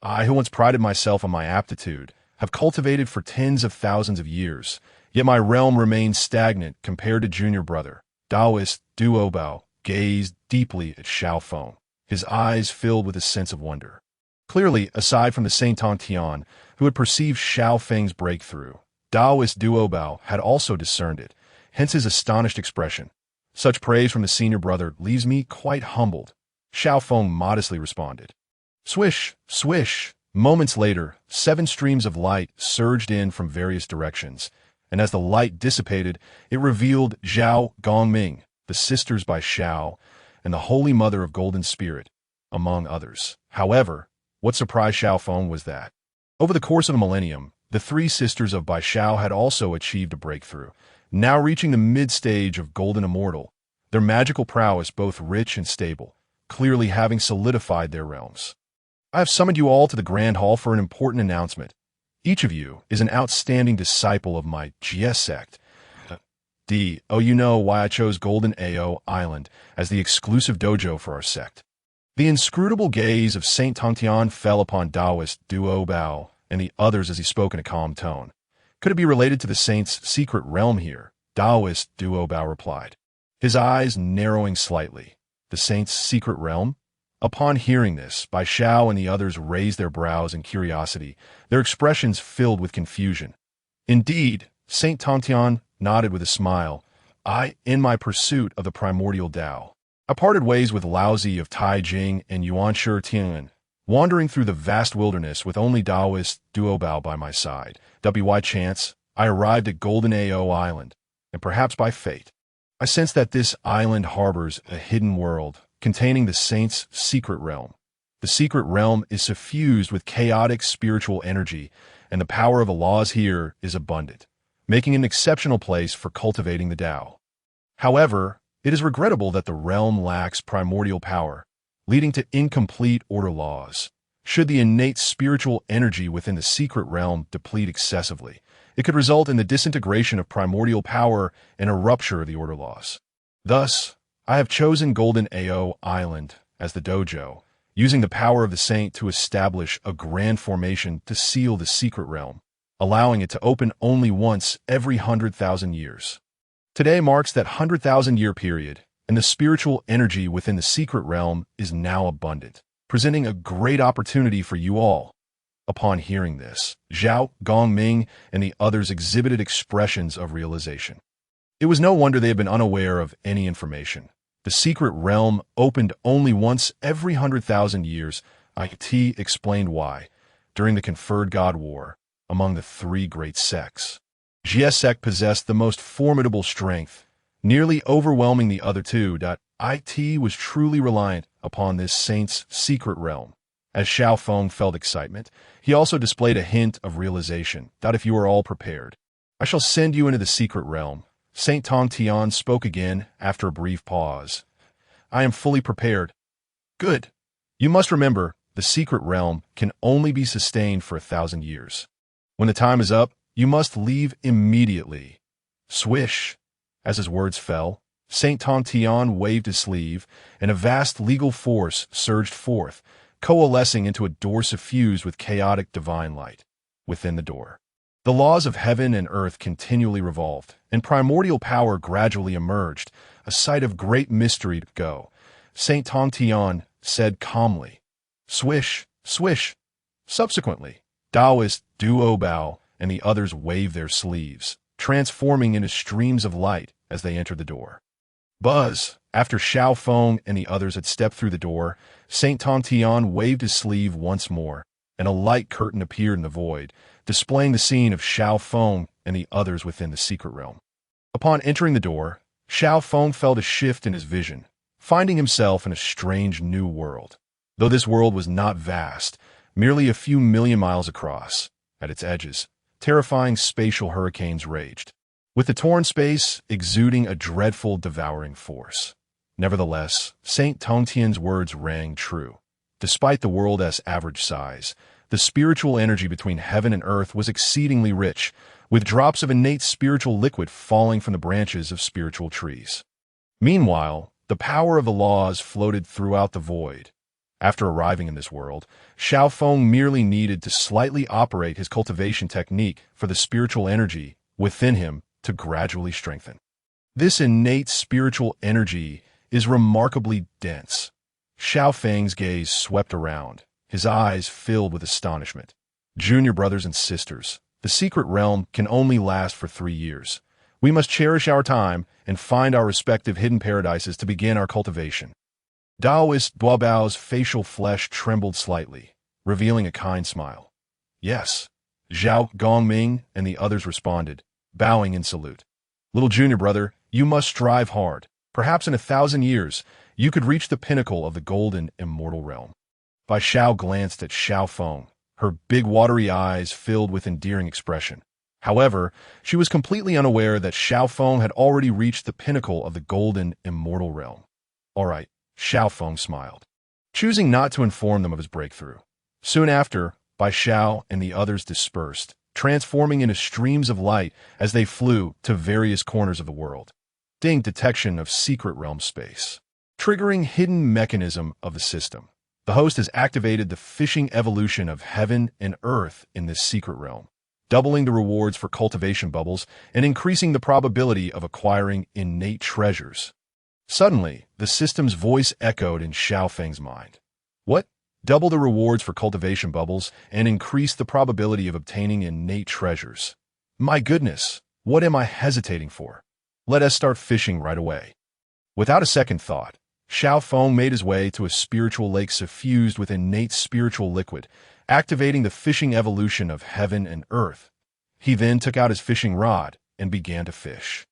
I, who once prided myself on my aptitude, have cultivated for tens of thousands of years, yet my realm remains stagnant compared to junior brother. Daoist Duobao gazed deeply at Xiao Feng, his eyes filled with a sense of wonder. Clearly, aside from the Saint Tong Tian, who had perceived Xiao Feng's breakthrough, Daoist Duobao had also discerned it, hence his astonished expression. "Such praise from the senior brother leaves me quite humbled," Xiao Feng modestly responded. Swish, swish. Moments later, 7 streams of light surged in from various directions, and as the light dissipated, it revealed Zhao Gongming, the sisters by Xiao, and the Holy Mother of Golden Spirit, among others. However, what surprised Xiao Feng was that, over the course of a millennium, the 3 sisters of Bai Xiao had also achieved a breakthrough, now reaching the mid-stage of Golden Immortal, their magical prowess both rich and stable, clearly having solidified their realms. I have summoned you all to the Grand Hall for an important announcement. Each of you is an outstanding disciple of my GS sect. You know why I chose Golden Ao Island as the exclusive dojo for our sect. The inscrutable gaze of Saint Tongtian fell upon Taoist Duo Bao and the others as he spoke in a calm tone. Could it be related to the saint's secret realm here? Taoist Duo Bao replied, his eyes narrowing slightly. The saint's secret realm? Upon hearing this, Bai Xiao and the others raised their brows in curiosity, their expressions filled with confusion. Indeed, Saint Tongtian nodded with a smile. In my pursuit of the primordial Tao, I parted ways with Laozi of Taijing and Yuanshi Tianlin, wandering through the vast wilderness with only Taoist Duobao by my side. By chance, I arrived at Golden Ao Island, and perhaps by fate, I sense that this island harbors a hidden world containing the saint's secret realm. The secret realm is suffused with chaotic spiritual energy, and the power of the laws here is abundant, making it an exceptional place for cultivating the Tao. However, it is regrettable that the realm lacks primordial power, leading to incomplete order laws. Should the innate spiritual energy within the secret realm deplete excessively, it could result in the disintegration of primordial power and a rupture of the order laws. Thus, I have chosen Golden Ao Island as the dojo, using the power of the saint to establish a grand formation to seal the secret realm, allowing it to open only once every 100,000 years. Today marks that 100,000-year period, and the spiritual energy within the secret realm is now abundant, presenting a great opportunity for you all. Upon hearing this, Zhao, Gongming, and the others exhibited expressions of realization. It was no wonder they had been unaware of any information. The secret realm opened only once every 100,000 years. It explained why, during the conferred God War, among the three great sects, GS sect possessed the most formidable strength, nearly overwhelming the other two. It was truly reliant upon this saint's secret realm. As Xiao Feng felt excitement, he also displayed a hint of realization. If you are all prepared, I shall send you into the secret realm. Saint Tongtian spoke again after a brief pause. I am fully prepared. Good. You must remember, the secret realm can only be sustained for 1,000 years. When the time is up, you must leave immediately. Swish. As his words fell, Saint Tongtian waved his sleeve, and a vast legal force surged forth, coalescing into a door suffused with chaotic divine light. Within the door, the laws of heaven and earth continually revolved, and primordial power gradually emerged, a sight of great mystery to go. Saint Tongtian said calmly, swish, swish. Subsequently, Taoist Duo Bao and the others waved their sleeves, transforming into streams of light as they entered the door. Buzz. After Xiao Feng and the others had stepped through the door, Saint Tongtian waved his sleeve once more, and a light curtain appeared in the void, displaying the scene of Xiao Feng and the others within the secret realm. Upon entering the door, Xiao Feng felt a shift in his vision, finding himself in a strange new world. Though this world was not vast, merely a few million miles across, at its edges, terrifying spatial hurricanes raged, with the torn space exuding a dreadful devouring force. Nevertheless, Saint Tongtian's words rang true. Despite the world's average size, the spiritual energy between heaven and earth was exceedingly rich, with drops of innate spiritual liquid falling from the branches of spiritual trees. Meanwhile, the power of the laws floated throughout the void. After arriving in this world, Xiao Feng merely needed to slightly operate his cultivation technique for the spiritual energy within him to gradually strengthen. This innate spiritual energy is remarkably dense. Xiao Feng's gaze swept around, his eyes filled with astonishment. Junior brothers and sisters, the secret realm can only last for 3 years. We must cherish our time and find our respective hidden paradises to begin our cultivation. Taoist Duobao's facial flesh trembled slightly, revealing a kind smile. Yes, Zhao Gongming and the others responded, bowing in salute. Little junior brother, you must strive hard. Perhaps in 1,000 years, you could reach the pinnacle of the golden immortal realm. Bai Xiao glanced at Xiao Feng, her big watery eyes filled with endearing expression. However, she was completely unaware that Xiao Feng had already reached the pinnacle of the golden immortal realm. All right, Xiao Feng smiled, choosing not to inform them of his breakthrough. Soon after, Bai Xiao and the others dispersed, transforming into streams of light as they flew to various corners of the world. Detection of secret realm space. Triggering hidden mechanism of the system. The host has activated the fishing evolution of heaven and earth in this secret realm, doubling the rewards for cultivation bubbles and increasing the probability of acquiring innate treasures. Suddenly, the system's voice echoed in Xiao Feng's mind. What? Double the rewards for cultivation bubbles and increase the probability of obtaining innate treasures. My goodness, what am I hesitating for? Let us start fishing right away. Without a second thought, Xiao Feng made his way to a spiritual lake suffused with innate spiritual liquid, activating the fishing evolution of heaven and earth. He then took out his fishing rod and began to fish.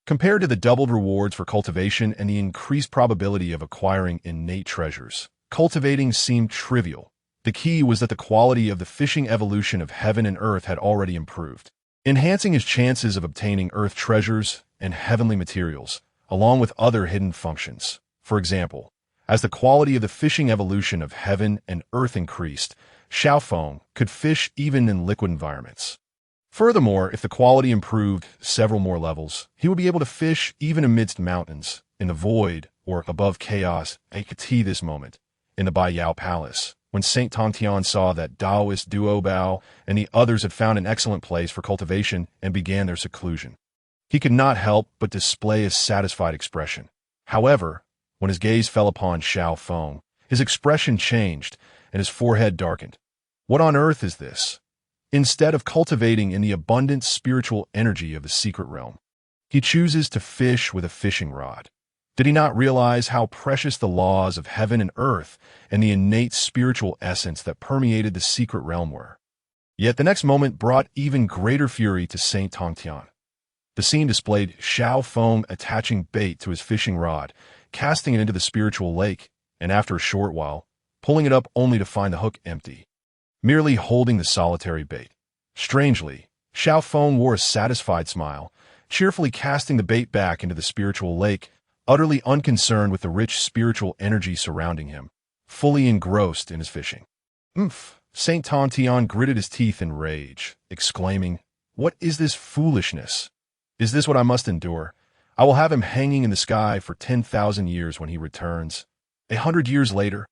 Compared to the doubled rewards for cultivation and the increased probability of acquiring innate treasures, cultivating seemed trivial. The key was that the quality of the fishing evolution of heaven and earth had already improved, enhancing his chances of obtaining earth treasures and heavenly materials, along with other hidden functions. For example, as the quality of the fishing evolution of heaven and earth increased, Xiao Feng could fish even in liquid environments. Furthermore, if the quality improved several more levels, he would be able to fish even amidst mountains, in the void, or above chaos. I could see this moment in the Bai Yao Palace, when Saint Tongtian saw that Taoist Duo Bao and the others had found an excellent place for cultivation and began their seclusion. He could not help but display a satisfied expression. However, when his gaze fell upon Xiao Feng, his expression changed and his forehead darkened. What on earth is this? Instead of cultivating in the abundant spiritual energy of the secret realm, he chooses to fish with a fishing rod. Did he not realize how precious the laws of heaven and earth and the innate spiritual essence that permeated the secret realm were? Yet the next moment brought even greater fury to Saint Tongtian. The scene displayed Xiao Feng attaching bait to his fishing rod, casting it into the spiritual lake, and after a short while, pulling it up only to find the hook empty, merely holding the solitary bait. Strangely, Xiao Feng wore a satisfied smile, cheerfully casting the bait back into the spiritual lake, utterly unconcerned with the rich spiritual energy surrounding him, fully engrossed in his fishing. Saint Tongtian gritted his teeth in rage, exclaiming, "What is this foolishness? Is this what I must endure? I will have him hanging in the sky for 10,000 years when he returns. 100 years later."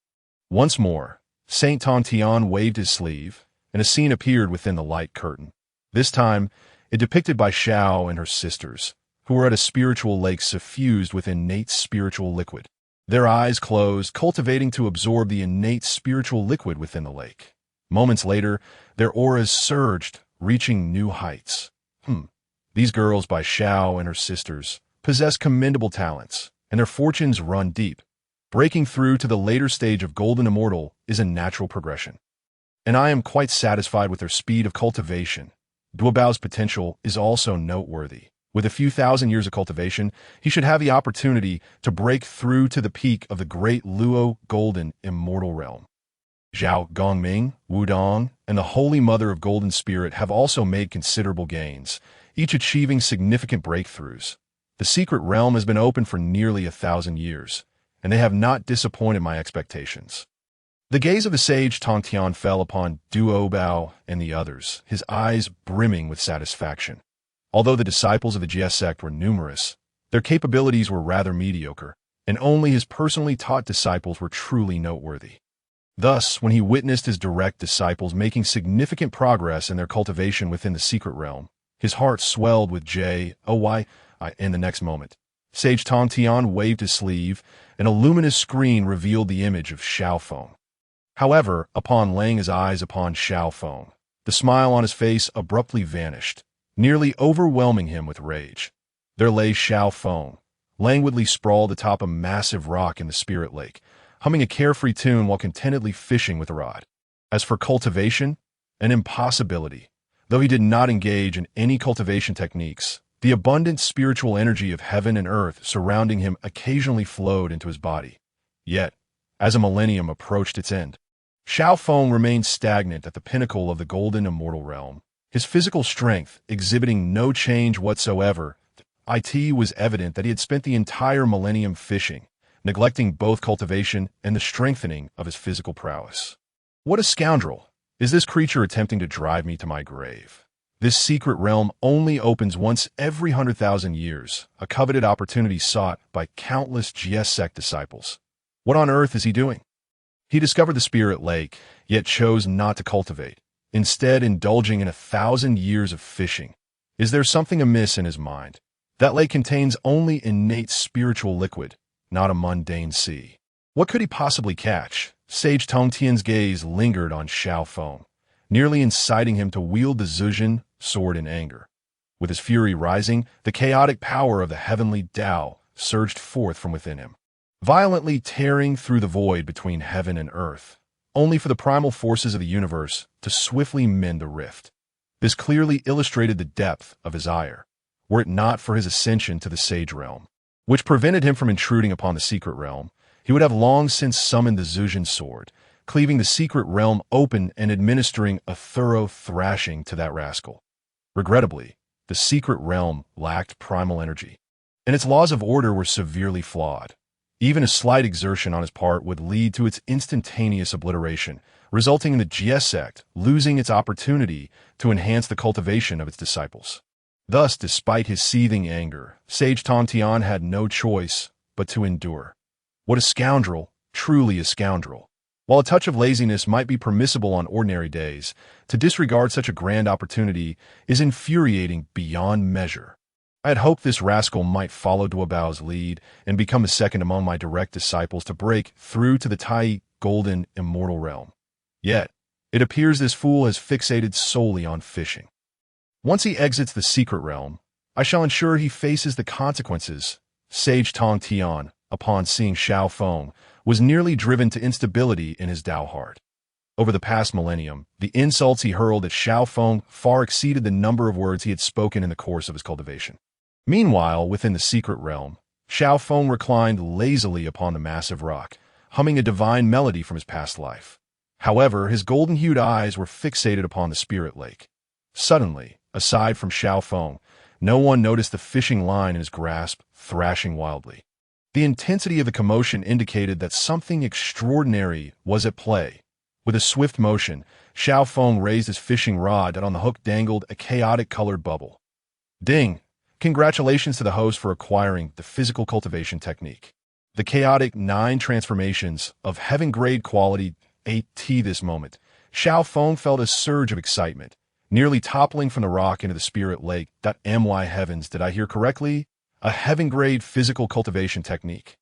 Once more, Saint Tongtian waved his sleeve, and a scene appeared within the light curtain. This time, it depicted Bai Xiao and her sisters, who were at a spiritual lake suffused with innate spiritual liquid. Their eyes closed, cultivating to absorb the innate spiritual liquid within the lake. Moments later, their auras surged, reaching new heights. These girls, Bai Xiao and her sisters, possess commendable talents, and their fortunes run deep. Breaking through to the later stage of Golden Immortal is a natural progression. And I am quite satisfied with their speed of cultivation. Duobao's potential is also noteworthy. With a few thousand years of cultivation, he should have the opportunity to break through to the peak of the great Luo Golden Immortal realm. Zhao Gongming, Wudong, and the Holy Mother of Golden Spirit have also made considerable gains, each achieving significant breakthroughs. The secret realm has been open for nearly 1,000 years, and they have not disappointed my expectations. The gaze of the sage Tongtian fell upon Duo Bao and the others, his eyes brimming with satisfaction. Although the disciples of the Jie sect were numerous, their capabilities were rather mediocre, and only his personally taught disciples were truly noteworthy. Thus, when he witnessed his direct disciples making significant progress in their cultivation within the secret realm, his heart swelled with joy. In the next moment, Sage Tongtian waved his sleeve, and a luminous screen revealed the image of Xiao Feng. However, upon laying his eyes upon Xiao Feng, the smile on his face abruptly vanished, nearly overwhelming him with rage. There lay Xiao Feng, languidly sprawled atop a massive rock in the spirit lake, humming a carefree tune while contentedly fishing with a rod. As for cultivation, an impossibility. Though he did not engage in any cultivation techniques, the abundant spiritual energy of heaven and earth surrounding him occasionally flowed into his body. Yet, as a millennium approached its end, Xiao Feng remained stagnant at the pinnacle of the Golden Immortal realm, his physical strength exhibiting no change whatsoever. It was evident that he had spent the entire millennium fishing, neglecting both cultivation and the strengthening of his physical prowess. What a scoundrel! Is this creature attempting to drive me to my grave? This secret realm only opens once every 100,000 years, a coveted opportunity sought by countless sect disciples. What on earth is he doing? He discovered the spirit lake, yet chose not to cultivate, instead indulging in 1,000 years of fishing. Is there something amiss in his mind? That lake contains only innate spiritual liquid, not a mundane sea. What could he possibly catch? Sage Tongtian's gaze lingered on Xiao Feng, nearly inciting him to wield the Zhejian sword in anger. With his fury rising, the chaotic power of the heavenly Tao surged forth from within him, violently tearing through the void between heaven and earth, only for the primal forces of the universe to swiftly mend the rift. This clearly illustrated the depth of his ire, were it not for his ascension to the sage realm, which prevented him from intruding upon the secret realm. He would have long since summoned the Zhejian sword, cleaving the secret realm open and administering a thorough thrashing to that rascal. Regrettably, the secret realm lacked primal energy, and its laws of order were severely flawed. Even a slight exertion on his part would lead to its instantaneous obliteration, resulting in the sect losing its opportunity to enhance the cultivation of its disciples. Thus, despite his seething anger, Sage Tong Tian had no choice but to endure. What a scoundrel, truly a scoundrel. While a touch of laziness might be permissible on ordinary days, to disregard such a grand opportunity is infuriating beyond measure. I had hoped this rascal might follow Duobao's lead and become the second among my direct disciples to break through to the Tai golden immortal realm. Yet, it appears this fool has fixated solely on fishing. Once he exits the secret realm, I shall ensure he faces the consequences. Sage Tong Tian, upon seeing Xiao Feng, was nearly driven to instability in his Tao heart. Over the past millennium, the insults he hurled at Xiao Feng far exceeded the number of words he had spoken in the course of his cultivation. Meanwhile, within the secret realm, Xiao Feng reclined lazily upon the massive rock, humming a divine melody from his past life. However, his golden-hued eyes were fixated upon the spirit lake. Suddenly, aside from Xiao Feng, no one noticed the fishing line in his grasp thrashing wildly. The intensity of the commotion indicated that something extraordinary was at play. With a swift motion, Xiao Feng raised his fishing rod and on the hook dangled a chaotic-colored bubble. Ding! Congratulations to the host for acquiring the physical cultivation technique. The chaotic 9 transformations of heaven-grade quality AT this moment. Xiao Feng felt a surge of excitement, nearly toppling from the rock into the spirit lake. My heavens, did I hear correctly? A heaven-grade physical cultivation technique.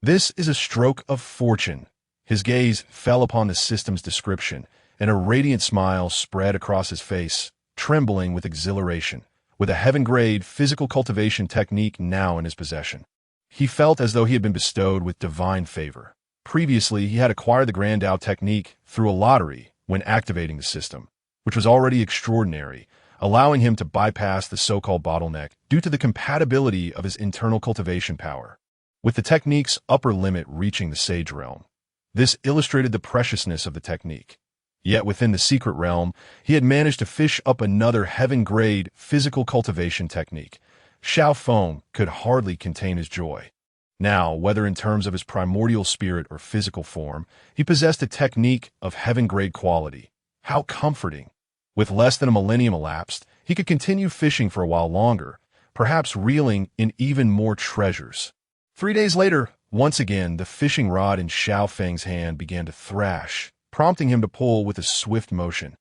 This is a stroke of fortune. His gaze fell upon the system's description, and a radiant smile spread across his face, trembling with exhilaration. With a heaven-grade physical cultivation technique now in his possession, he felt as though he had been bestowed with divine favor. Previously, he had acquired the Grand Tao technique through a lottery when activating the system, which was already extraordinary, allowing him to bypass the so-called bottleneck due to the compatibility of his internal cultivation power, with the technique's upper limit reaching the sage realm. This illustrated the preciousness of the technique. Yet within the secret realm, he had managed to fish up another heaven-grade physical cultivation technique. Xiao Feng could hardly contain his joy. Now, whether in terms of his primordial spirit or physical form, he possessed a technique of heaven-grade quality. How comforting! With less than a millennium elapsed, he could continue fishing for a while longer, perhaps reeling in even more treasures. 3 days later, once again, the fishing rod in Xiao Feng's hand began to thrash, prompting him to pull with a swift motion.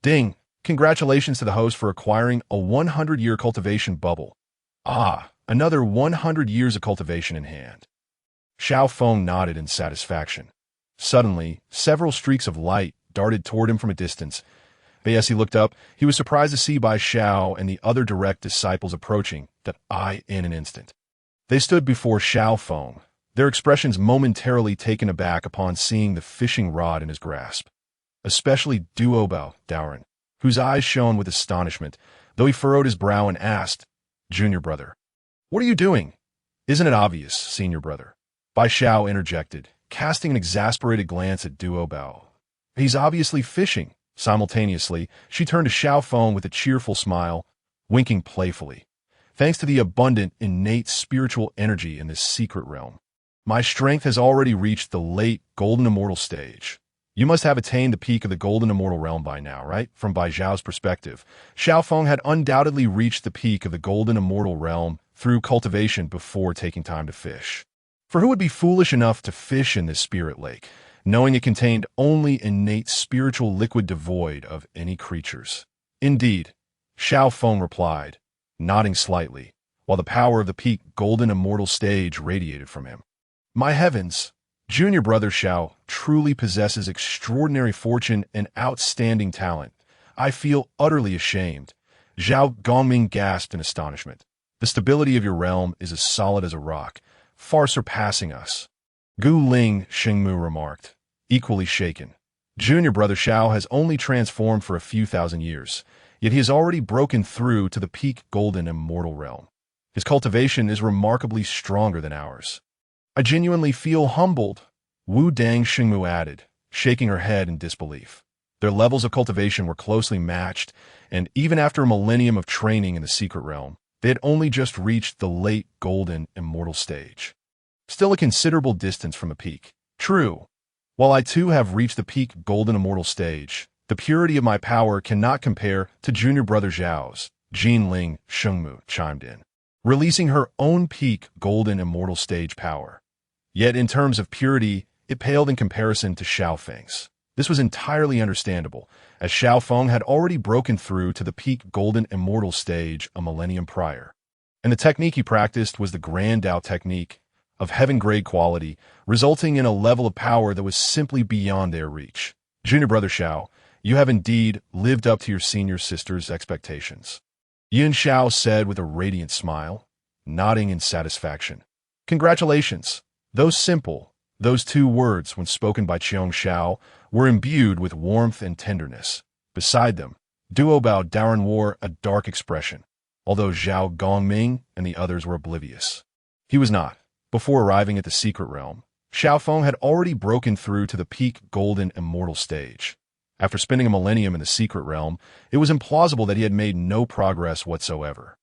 Ding! Congratulations to the host for acquiring a 100-year cultivation bubble. Ah, another 100 years of cultivation in hand. Xiao Feng nodded in satisfaction. Suddenly, several streaks of light darted toward him from a distance. But as he looked up, he was surprised to see Bai Xiao and the other direct disciples approaching in an instant. They stood before Xiao Feng, their expressions momentarily taken aback upon seeing the fishing rod in his grasp. Especially Duobao Daoren, whose eyes shone with astonishment, though he furrowed his brow and asked, "Junior brother, what are you doing?" "Isn't it obvious, senior brother?" Bai Xiao interjected, casting an exasperated glance at Duobao. "He's obviously fishing." Simultaneously, she turned to Xiao Feng with a cheerful smile, winking playfully. Thanks to the abundant, innate spiritual energy in this secret realm, My strength has already reached the late golden immortal stage. You must have attained the peak of the golden immortal realm by now, right? From Bai Zhao's perspective, Xiao Feng had undoubtedly reached the peak of the golden immortal realm through cultivation before taking time to fish. For who would be foolish enough to fish in this spirit lake, knowing it contained only innate spiritual liquid devoid of any creatures? Indeed, Xiao Feng replied, nodding slightly, while the power of the peak golden immortal stage radiated from him. My heavens! Junior brother Xiao truly possesses extraordinary fortune and outstanding talent. I feel utterly ashamed. Zhao Gongming gasped in astonishment. The stability of your realm is as solid as a rock, far surpassing us. Gu Ling Xingmu remarked, equally shaken. Junior brother Xiao has only transformed for a few thousand years, yet he has already broken through to the peak golden immortal realm. His cultivation is remarkably stronger than ours. I genuinely feel humbled, Wu Dang Xingmu added, shaking her head in disbelief. Their levels of cultivation were closely matched, and even after a millennium of training in the secret realm, they had only just reached the late golden immortal stage. Still a considerable distance from a peak. True. While I too have reached the peak golden immortal stage, the purity of my power cannot compare to junior brother Zhao's, Jinling Xingmu chimed in, releasing her own peak golden immortal stage power. Yet in terms of purity, it paled in comparison to Xiao Feng's. This was entirely understandable, as Xiao Feng had already broken through to the peak golden immortal stage a millennium prior. And the technique he practiced was the Grand Dao technique, of heaven-grade quality, resulting in a level of power that was simply beyond their reach. Junior brother Xiao, you have indeed lived up to your senior sister's expectations. Yin Xiao said with a radiant smile, nodding in satisfaction. Congratulations. Those two words, when spoken by Qiong Xiao, were imbued with warmth and tenderness. Beside them, Duo Bao Daran wore a dark expression, although Zhao Gongming and the others were oblivious. He was not. Before arriving at the secret realm, Xiao Feng had already broken through to the peak golden immortal stage. After spending a millennium in the secret realm, it was implausible that he had made no progress whatsoever.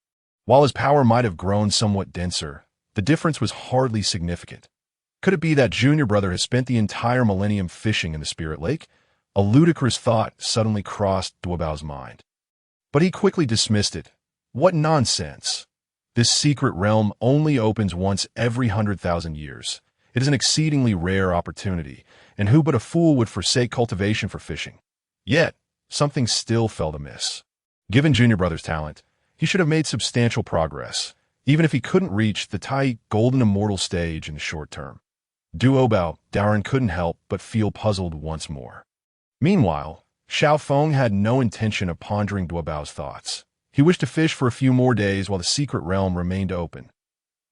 While his power might have grown somewhat denser, the difference was hardly significant. Could it be that junior brother has spent the entire millennium fishing in the spirit lake? A ludicrous thought suddenly crossed Duobao's mind. But he quickly dismissed it. What nonsense! This secret realm only opens once every 100,000 years. It is an exceedingly rare opportunity, and who but a fool would forsake cultivation for fishing? Yet, something still felt amiss. Given junior brother's talent, he should have made substantial progress, even if he couldn't reach the Tai golden immortal stage in the short term. Duo Bao Daran couldn't help but feel puzzled once more. Meanwhile, Xiao Feng had no intention of pondering Duo Bao's thoughts. He wished to fish for a few more days while the secret realm remained open.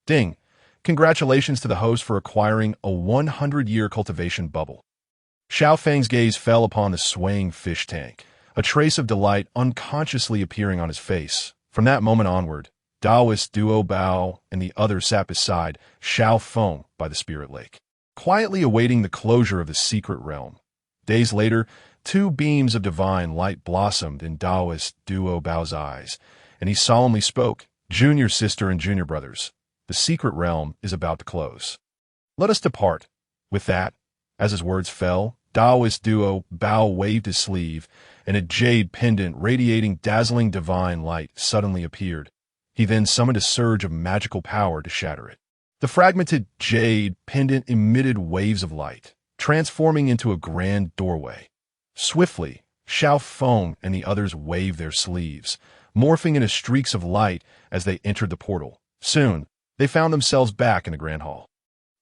Ding! Congratulations to the host for acquiring a 100-year cultivation bubble. Xiao Feng's gaze fell upon the swaying fish tank, a trace of delight unconsciously appearing on his face. From that moment onward, Taoist Duo Bao and the others sat beside Xiao Feng by the spirit lake, quietly awaiting the closure of the secret realm. Days later, two beams of divine light blossomed in Taoist Duo Bao's eyes, and he solemnly spoke, Junior sister and junior brothers, the secret realm is about to close. Let us depart. With that, as his words fell, Taoist Duo Bao waved his sleeve, and a jade pendant radiating dazzling divine light suddenly appeared. He then summoned a surge of magical power to shatter it. The fragmented jade pendant emitted waves of light, transforming into a grand doorway. Swiftly, Xiao Feng and the others waved their sleeves, morphing into streaks of light as they entered the portal. Soon, they found themselves back in the grand hall.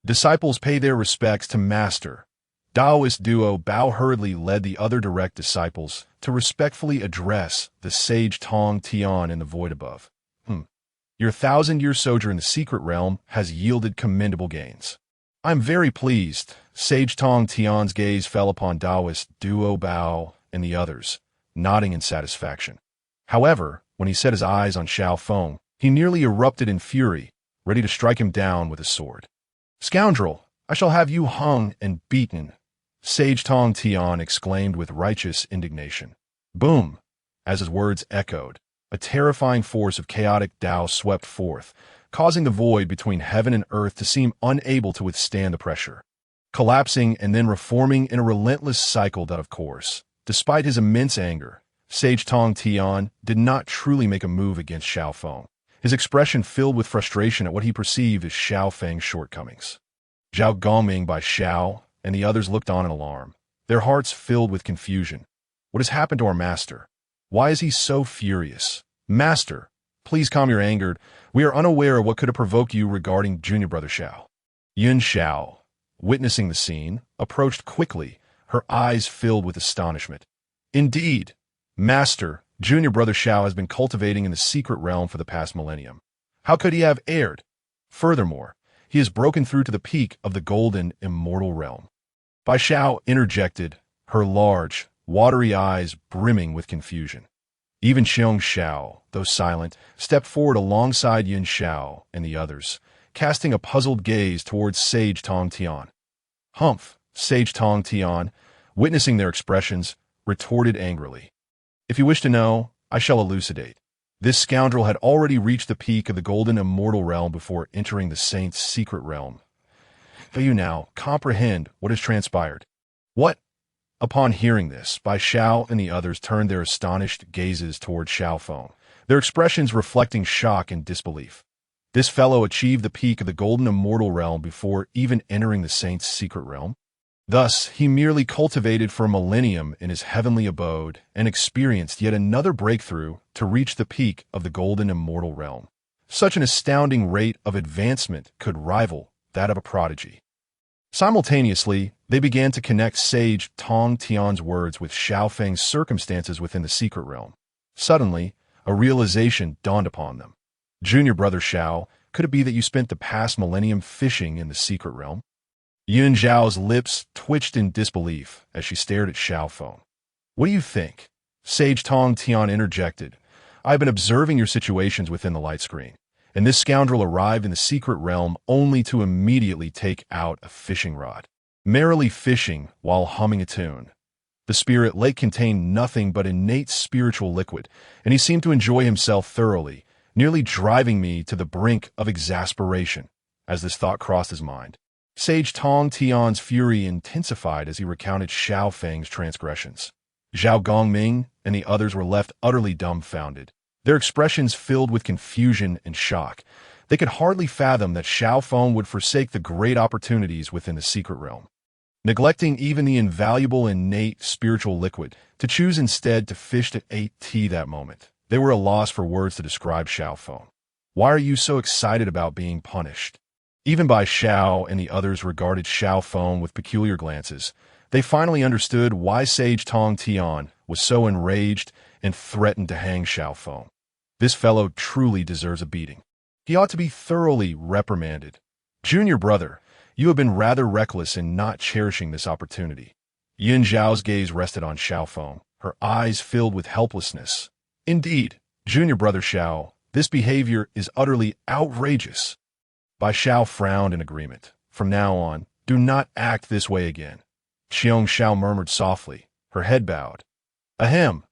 Disciples pay their respects to Master. Taoist Duo Bao hurriedly led the other direct disciples to respectfully address the sage Tong Tian in the void above. Your 1,000-year sojourn in the secret realm has yielded commendable gains. I'm very pleased. Sage Tong Tian's gaze fell upon Taoist Duo Bao and the others, nodding in satisfaction. However, when he set his eyes on Xiao Feng, he nearly erupted in fury, ready to strike him down with a sword. Scoundrel, I shall have you hung and beaten, Sage Tong Tian exclaimed with righteous indignation. Boom! As his words echoed, a terrifying force of chaotic Tao swept forth, causing the void between heaven and earth to seem unable to withstand the pressure. Collapsing and then reforming in a relentless cycle that, of course, despite his immense anger, Sage Tong Tian did not truly make a move against Xiao Feng, his expression filled with frustration at what he perceived as Xiao Feng's shortcomings. Zhao Gongming by Xiao and the others looked on in alarm, their hearts filled with confusion. What has happened to our master? Why is he so furious? Master, please calm your anger. We are unaware of what could have provoked you regarding junior brother Xiao. Yun Xiao, witnessing the scene, approached quickly, her eyes filled with astonishment. Indeed, Master, junior brother Xiao has been cultivating in the secret realm for the past millennium. How could he have erred? Furthermore, he has broken through to the peak of the golden immortal realm. Bai Xiao interjected, her large, watery eyes brimming with confusion. Even Xiong Xiao, though silent, stepped forward alongside Yun Xiao and the others, casting a puzzled gaze towards Sage Tong Tian. Humph, Sage Tong Tian, witnessing their expressions, retorted angrily. If you wish to know, I shall elucidate. This scoundrel had already reached the peak of the golden immortal realm before entering the saint's secret realm. Do you now comprehend what has transpired? What? Upon hearing this, Bai Xiao and the others turned their astonished gazes toward Xiao Feng, their expressions reflecting shock and disbelief. This fellow achieved the peak of the golden immortal realm before even entering the saint's secret realm. Thus, he merely cultivated for a millennium in his heavenly abode and experienced yet another breakthrough to reach the peak of the golden immortal realm. Such an astounding rate of advancement could rival that of a prodigy. Simultaneously, they began to connect Sage Tong Tian's words with Xiao Feng's circumstances within the secret realm. Suddenly, a realization dawned upon them. Junior brother Xiao, could it be that you spent the past millennium fishing in the secret realm? Yun Zhao's lips twitched in disbelief as she stared at Xiao Feng. What do you think? Sage Tong Tian interjected. I've been observing your situations within the light screen, and this scoundrel arrived in the secret realm only to immediately take out a fishing rod, merrily fishing while humming a tune. The spirit lake contained nothing but innate spiritual liquid, and he seemed to enjoy himself thoroughly, nearly driving me to the brink of exasperation. As this thought crossed his mind, Sage Tong Tian's fury intensified as he recounted Xiao Feng's transgressions. Zhao Gongming and the others were left utterly dumbfounded, their expressions filled with confusion and shock. They could hardly fathom that Xiao Feng would forsake the great opportunities within the secret realm, neglecting even the invaluable innate spiritual liquid, to choose instead to fish to eat tea that moment. They were at a loss for words to describe Xiao Feng. Why are you so excited about being punished? Even Bai Xiao and the others regarded Xiao Feng with peculiar glances. They finally understood why Sage Tong Tian was so enraged and threatened to hang Xiao Feng. This fellow truly deserves a beating. He ought to be thoroughly reprimanded. Junior brother, you have been rather reckless in not cherishing this opportunity. Yin Zhao's gaze rested on Xiao Feng, her eyes filled with helplessness. Indeed, junior brother Xiao, this behavior is utterly outrageous. Bai Xiao frowned in agreement. From now on, do not act this way again. Xiong Xiao murmured softly, her head bowed. Ahem.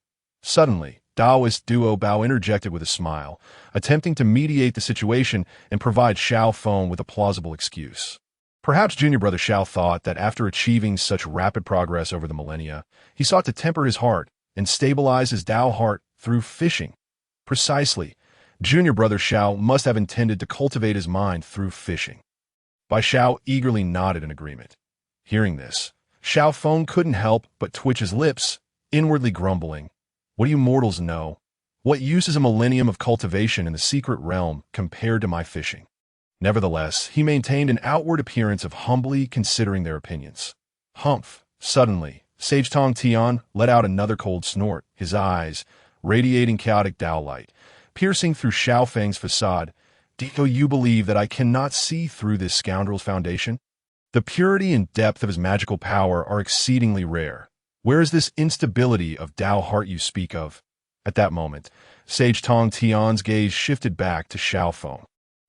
Suddenly, Taoist duo Bao interjected with a smile, attempting to mediate the situation and provide Xiao Feng with a plausible excuse. Perhaps junior brother Xiao thought that after achieving such rapid progress over the millennia, he sought to temper his heart and stabilize his Dao heart through fishing. Precisely, junior brother Xiao must have intended to cultivate his mind through fishing. Bai Xiao eagerly nodded in agreement. Hearing this, Xiao Feng couldn't help but twitch his lips, inwardly grumbling. What do you mortals know? What use is a millennium of cultivation in the secret realm compared to my fishing? Nevertheless, he maintained an outward appearance of humbly considering their opinions. Humph! Suddenly, Sage Tong Tian let out another cold snort, his eyes, radiating chaotic Dao light, piercing through Xiao Feng's facade. Do you believe that I cannot see through this scoundrel's foundation? The purity and depth of his magical power are exceedingly rare. Where is this instability of Dao heart you speak of? At that moment, Sage Tong Tian's gaze shifted back to Xiao Feng.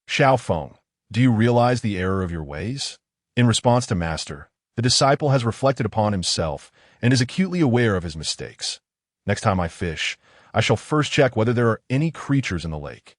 Xiao Feng, do you realize the error of your ways? In response to Master, the disciple has reflected upon himself and is acutely aware of his mistakes. Next time I fish, I shall first check whether there are any creatures in the lake.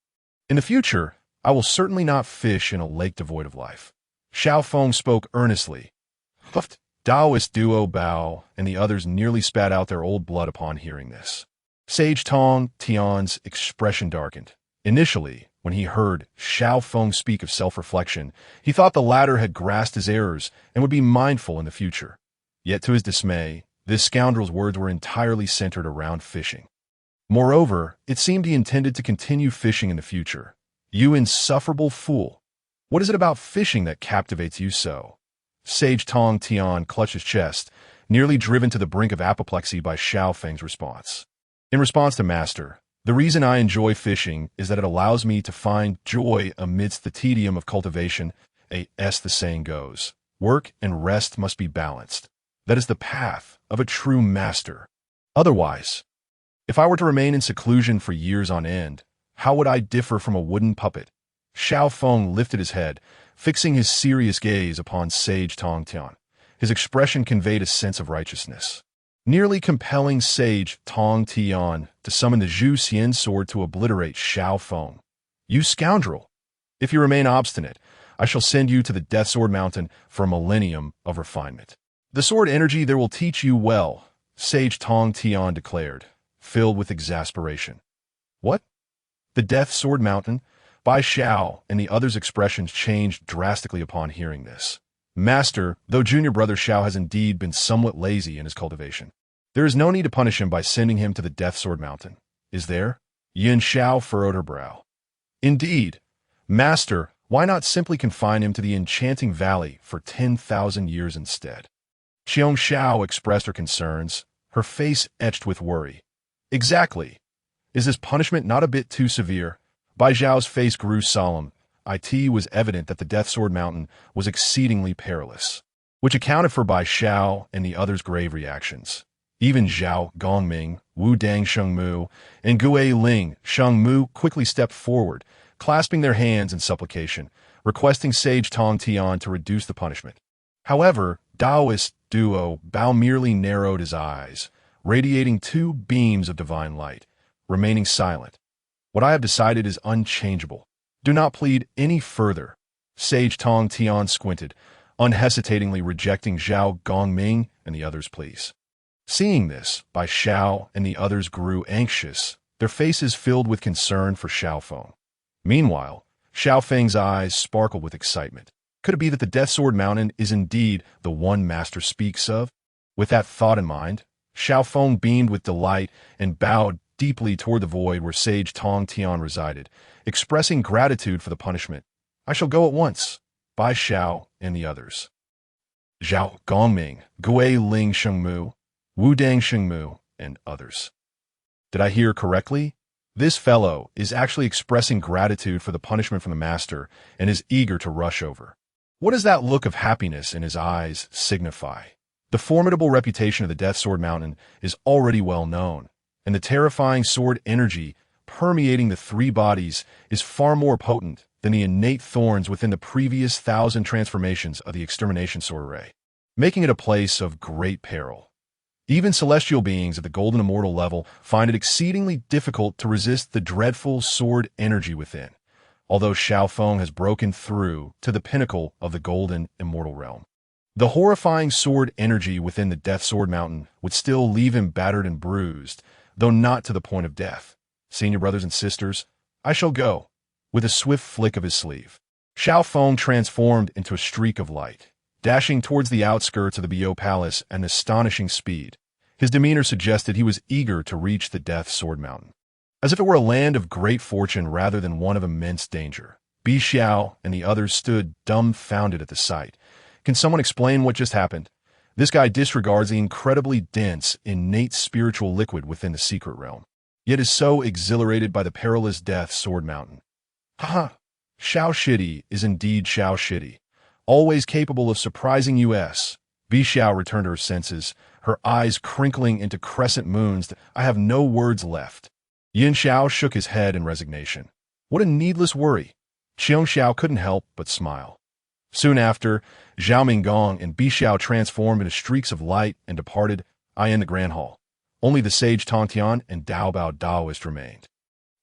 In the future, I will certainly not fish in a lake devoid of life. Xiao Feng spoke earnestly. Huffed. Taoist duo Bao and the others nearly spat out their old blood upon hearing this. Sage Tong Tian's expression darkened. Initially, when he heard Xiao Feng speak of self-reflection, he thought the latter had grasped his errors and would be mindful in the future. Yet to his dismay, this scoundrel's words were entirely centered around fishing. Moreover, it seemed he intended to continue fishing in the future. You insufferable fool! What is it about fishing that captivates you so? Sage Tong Tian clutched his chest, nearly driven to the brink of apoplexy by Xiao Feng's response. In response to Master, the reason I enjoy fishing is that it allows me to find joy amidst the tedium of cultivation. As the saying goes, work and rest must be balanced. That is the path of a true master. Otherwise, if I were to remain in seclusion for years on end, how would I differ from a wooden puppet? Xiao Feng lifted his head, fixing his serious gaze upon Sage Tong Tian. His expression conveyed a sense of righteousness, nearly compelling Sage Tong Tian to summon the Zhu Xian sword to obliterate Xiao Feng. You scoundrel! If you remain obstinate, I shall send you to the Death Sword Mountain for a millennium of refinement. The sword energy there will teach you well, Sage Tong Tian declared, filled with exasperation. What? The Death Sword Mountain? Bai Xiao and the others' expressions changed drastically upon hearing this. Master, though junior brother Xiao has indeed been somewhat lazy in his cultivation, there is no need to punish him by sending him to the Death Sword Mountain, is there? Yin Xiao furrowed her brow. Indeed. Master, why not simply confine him to the Enchanting Valley for 10,000 years instead? Xiong Xiao expressed her concerns, her face etched with worry. Exactly. Is this punishment not a bit too severe? Bai Zhao's face grew solemn. It was evident that the Death Sword Mountain was exceedingly perilous, which accounted for Bai Xiao and the others' grave reactions. Even Zhao Gongming, Wu Dang Shengmu, and Gue Ling Shengmu quickly stepped forward, clasping their hands in supplication, requesting Sage Tong Tian to reduce the punishment. However, Taoist duo Bao merely narrowed his eyes, radiating two beams of divine light, remaining silent. What I have decided is unchangeable. Do not plead any further. Sage Tong Tian squinted, unhesitatingly rejecting Zhao Gongming and the others' pleas. Seeing this, Bai Xiao and the others grew anxious, their faces filled with concern for Xiao Feng. Meanwhile, Xiao Feng's eyes sparkled with excitement. Could it be that the Death Sword Mountain is indeed the one Master speaks of? With that thought in mind, Xiao Feng beamed with delight and bowed deeply toward the void where Sage Tong Tian resided, expressing gratitude for the punishment. I shall go at once. Bai Xiao and the others. Zhao Gongming, Gue Ling Shengmu, Wu Dang Shengmu, and others. Did I hear correctly? This fellow is actually expressing gratitude for the punishment from the Master and is eager to rush over. What does that look of happiness in his eyes signify? The formidable reputation of the Death Sword Mountain is already well known, and the terrifying sword energy permeating the three bodies is far more potent than the innate thorns within the previous 1,000 transformations of the extermination sword array, making it a place of great peril. Even celestial beings at the golden immortal level find it exceedingly difficult to resist the dreadful sword energy within, although Xiao Feng has broken through to the pinnacle of the golden immortal realm. The horrifying sword energy within the Death Sword Mountain would still leave him battered and bruised, though not to the point of death. Senior brothers and sisters, I shall go. With a swift flick of his sleeve, Xiao Feng transformed into a streak of light, dashing towards the outskirts of the Bio Palace at an astonishing speed. His demeanor suggested he was eager to reach the Death Sword Mountain, as if it were a land of great fortune rather than one of immense danger. Bi Xiao and the others stood dumbfounded at the sight. Can someone explain what just happened? This guy disregards the incredibly dense, innate spiritual liquid within the secret realm, yet is so exhilarated by the perilous Death Sword Mountain. Haha, Xiao Shidi is indeed Xiao Shidi, always capable of surprising us. Bi Xiao returned to her senses, her eyes crinkling into crescent moons. I have no words left. Yin Xiao shook his head in resignation. What a needless worry. Xiong Xiao couldn't help but smile. Soon after, Zhao Minggong and Bi Xiao transformed into streaks of light and departed. In the Grand Hall. Only the sage Tongtian and Dao Bao Daoist remained.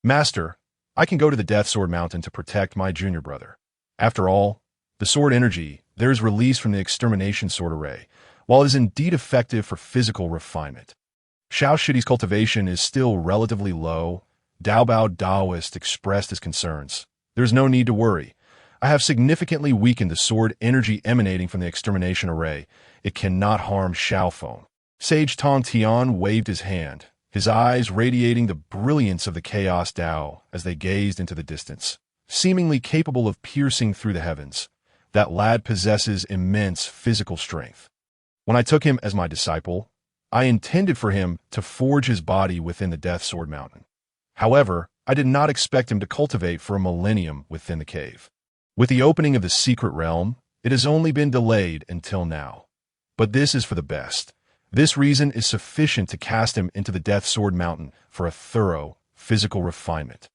Master, I can go to the Death Sword Mountain to protect my junior brother. After all, the sword energy there is released from the extermination sword array, while it is indeed effective for physical refinement. Xiao Shidi's cultivation is still relatively low. Daobao Daoist expressed his concerns. There's no need to worry. I have significantly weakened the sword energy emanating from the extermination array. It cannot harm Xiao Feng. Sage Tong Tian waved his hand, his eyes radiating the brilliance of the chaos Dao as they gazed into the distance. Seemingly capable of piercing through the heavens, that lad possesses immense physical strength. When I took him as my disciple, I intended for him to forge his body within the Death Sword Mountain. However, I did not expect him to cultivate for a millennium within the cave. With the opening of the secret realm, it has only been delayed until now. But this is for the best. This reason is sufficient to cast him into the Death Sword Mountain for a thorough physical refinement.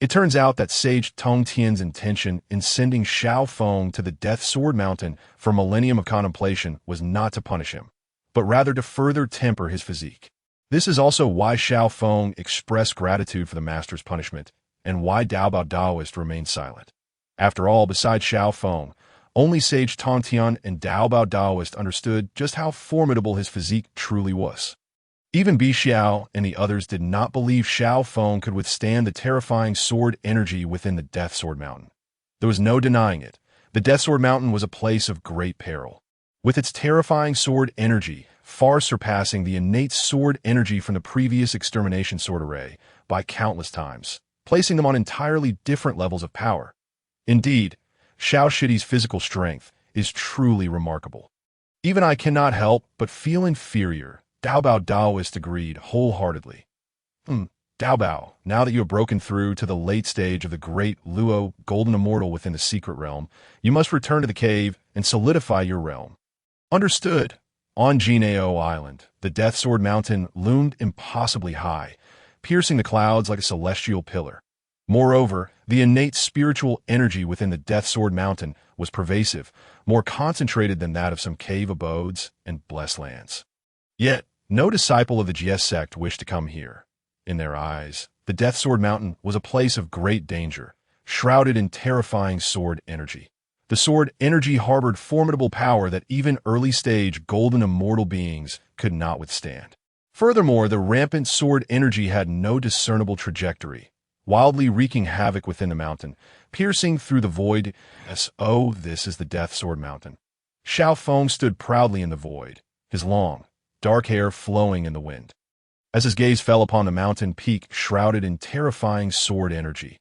It turns out that Sage Tongtian's intention in sending Xiao Feng to the Death Sword Mountain for a millennium of contemplation was not to punish him, but rather to further temper his physique. This is also why Xiao Feng expressed gratitude for the master's punishment, and why Daobao Daoist remained silent. After all, besides Xiao Feng, only Sage Tongtian and Daobao Daoist understood just how formidable his physique truly was. Even Bi Xiao and the others did not believe Xiao Feng could withstand the terrifying sword energy within the Death Sword Mountain. There was no denying it. The Death Sword Mountain was a place of great peril, with its terrifying sword energy far surpassing the innate sword energy from the previous extermination sword array by countless times, placing them on entirely different levels of power. Indeed, Xiao Shidi's physical strength is truly remarkable. Even I cannot help but feel inferior. Daobao Daoist agreed wholeheartedly. Daobao, now that you have broken through to the late stage of the great Luo Golden Immortal within the secret realm, you must return to the cave and solidify your realm. Understood. On Jinao Island, the Death Sword Mountain loomed impossibly high, piercing the clouds like a celestial pillar. Moreover, the innate spiritual energy within the Death Sword Mountain was pervasive, more concentrated than that of some cave abodes and blessed lands. Yet, no disciple of the GS sect wished to come here. In their eyes, the Death Sword Mountain was a place of great danger, shrouded in terrifying sword energy. The sword energy harbored formidable power that even early-stage golden immortal beings could not withstand. Furthermore, the rampant sword energy had no discernible trajectory, wildly wreaking havoc within the mountain, piercing through the void. This is the Death Sword Mountain. Xiao Feng stood proudly in the void, his long, dark hair flowing in the wind. As his gaze fell upon the mountain peak shrouded in terrifying sword energy,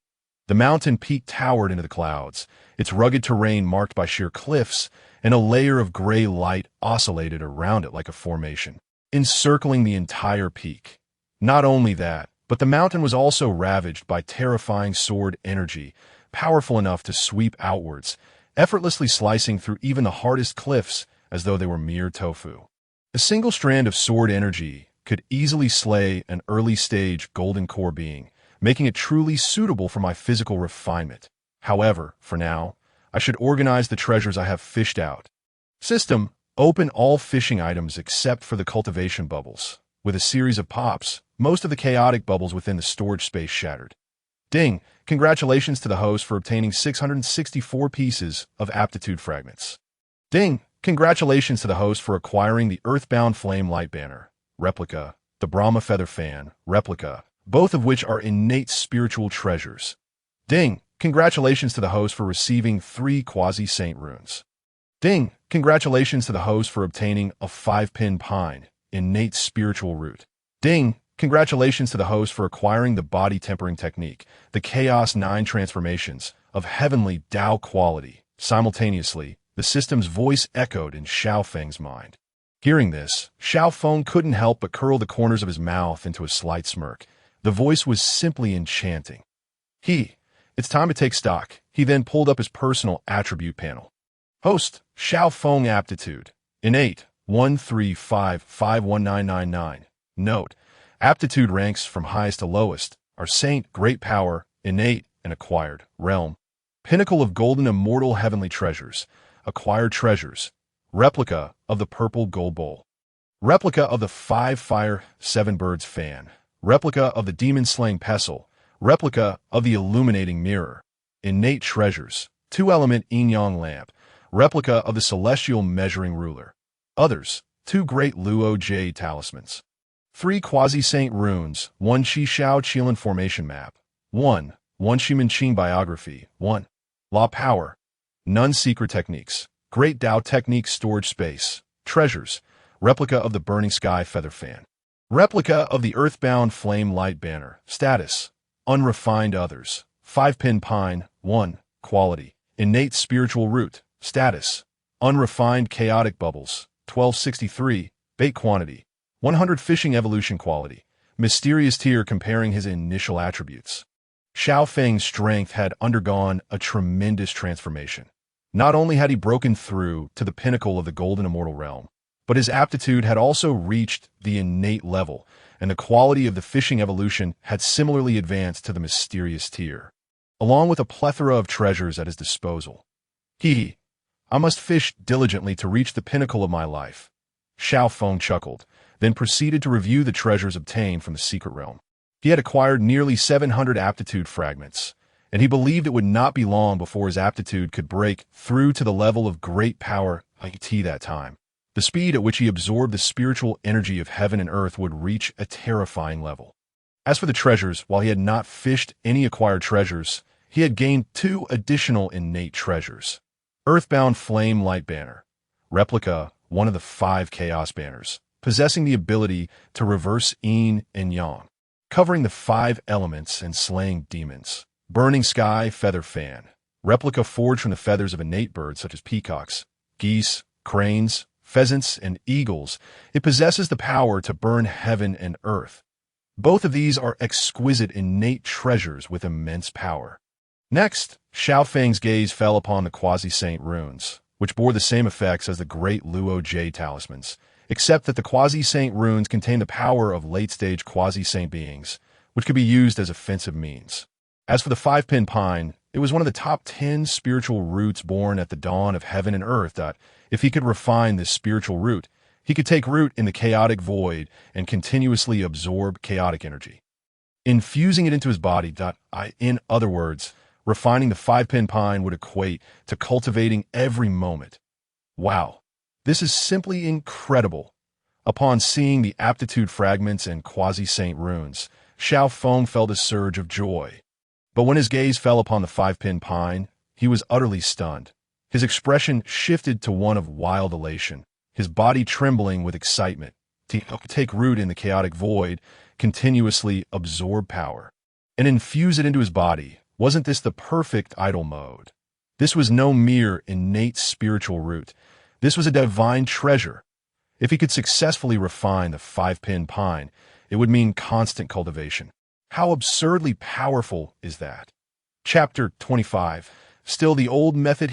the mountain peak towered into the clouds, its rugged terrain marked by sheer cliffs, and a layer of gray light oscillated around it like a formation, encircling the entire peak. Not only that, but the mountain was also ravaged by terrifying sword energy, powerful enough to sweep outwards, effortlessly slicing through even the hardest cliffs as though they were mere tofu. A single strand of sword energy could easily slay an early-stage golden core being, making it truly suitable for my physical refinement. However, for now, I should organize the treasures I have fished out. System: open all fishing items except for the cultivation bubbles. With a series of pops, most of the chaotic bubbles within the storage space shattered. Ding! Congratulations to the host for obtaining 664 pieces of aptitude fragments. Ding! Congratulations to the host for acquiring the Earthbound Flame Light Banner, replica, the Brahma Feather Fan, replica, both of which are innate spiritual treasures. Ding! Congratulations to the host for receiving 3 quasi-saint runes. Ding! Congratulations to the host for obtaining a 5-pin pine, innate spiritual root. Ding! Congratulations to the host for acquiring the body tempering technique, the Chaos 9 transformations of heavenly Tao quality. Simultaneously, the system's voice echoed in Xiao Feng's mind. Hearing this, Xiao Feng couldn't help but curl the corners of his mouth into a slight smirk. The voice was simply enchanting. It's time to take stock. He then pulled up his personal attribute panel. Host, Xiao Feng aptitude, innate, 135519999. Note, aptitude ranks from highest to lowest are saint, great power, innate, and acquired, realm. Pinnacle of golden immortal heavenly treasures, acquired treasures, replica of the purple gold bowl, replica of the 5 fire 7 birds fan, replica of the demon slaying pestle, replica of the illuminating mirror. Innate treasures, two-element yin-yang lamp, replica of the celestial measuring ruler. Others, two great Luo jade talismans. 3 quasi-saint runes, 1 Shao Qilan formation map, 1 Shimin Qing biography, 1 law power, none secret techniques, great Dao technique storage space, treasures, replica of the burning sky feather fan, replica of the earthbound flame light banner, status, unrefined others, 5-pin pine, 1 quality, innate spiritual root, status, unrefined chaotic bubbles, 1263, bait quantity, 100 fishing evolution quality, mysterious tier comparing his initial attributes. Xiao Feng's strength had undergone a tremendous transformation. Not only had he broken through to the pinnacle of the golden immortal realm, but his aptitude had also reached the innate level, and the quality of the fishing evolution had similarly advanced to the mysterious tier, along with a plethora of treasures at his disposal. I must fish diligently to reach the pinnacle of my life. Xiao Feng chuckled, then proceeded to review the treasures obtained from the secret realm. He had acquired nearly 700 aptitude fragments, and he believed it would not be long before his aptitude could break through to the level of great power that time. The speed at which he absorbed the spiritual energy of heaven and earth would reach a terrifying level. As for the treasures, while he had not fished any acquired treasures, he had gained 2 additional innate treasures. Earthbound Flame Light Banner, replica, one of the 5 Chaos Banners, possessing the ability to reverse yin and yang, covering the 5 elements and slaying demons. Burning Sky Feather Fan, replica forged from the feathers of innate birds such as peacocks, geese, cranes, pheasants, and eagles. It possesses the power to burn heaven and earth. Both of these are exquisite innate treasures with immense power. Next, Xiao Feng's gaze fell upon the quasi-saint runes, which bore the same effects as the great Luo jade talismans, except that the quasi-saint runes contain the power of late-stage quasi-saint beings, which could be used as offensive means. As for the 5-pin pine, it was one of the top 10 spiritual roots born at the dawn of heaven and earth. If he could refine this spiritual root, he could take root in the chaotic void and continuously absorb chaotic energy, infusing it into his body. In other words, refining the 5-pin pine would equate to cultivating every moment. Wow, this is simply incredible. Upon seeing the aptitude fragments and quasi-saint runes, Xiao Feng felt a surge of joy. But when his gaze fell upon the 5-pin pine, he was utterly stunned. His expression shifted to one of wild elation, his body trembling with excitement. To take root in the chaotic void, continuously absorb power, and infuse it into his body. Wasn't this the perfect idle mode? This was no mere innate spiritual root. This was a divine treasure. If he could successfully refine the 5-pin pine, it would mean constant cultivation. How absurdly powerful is that? Chapter 25. Still the old method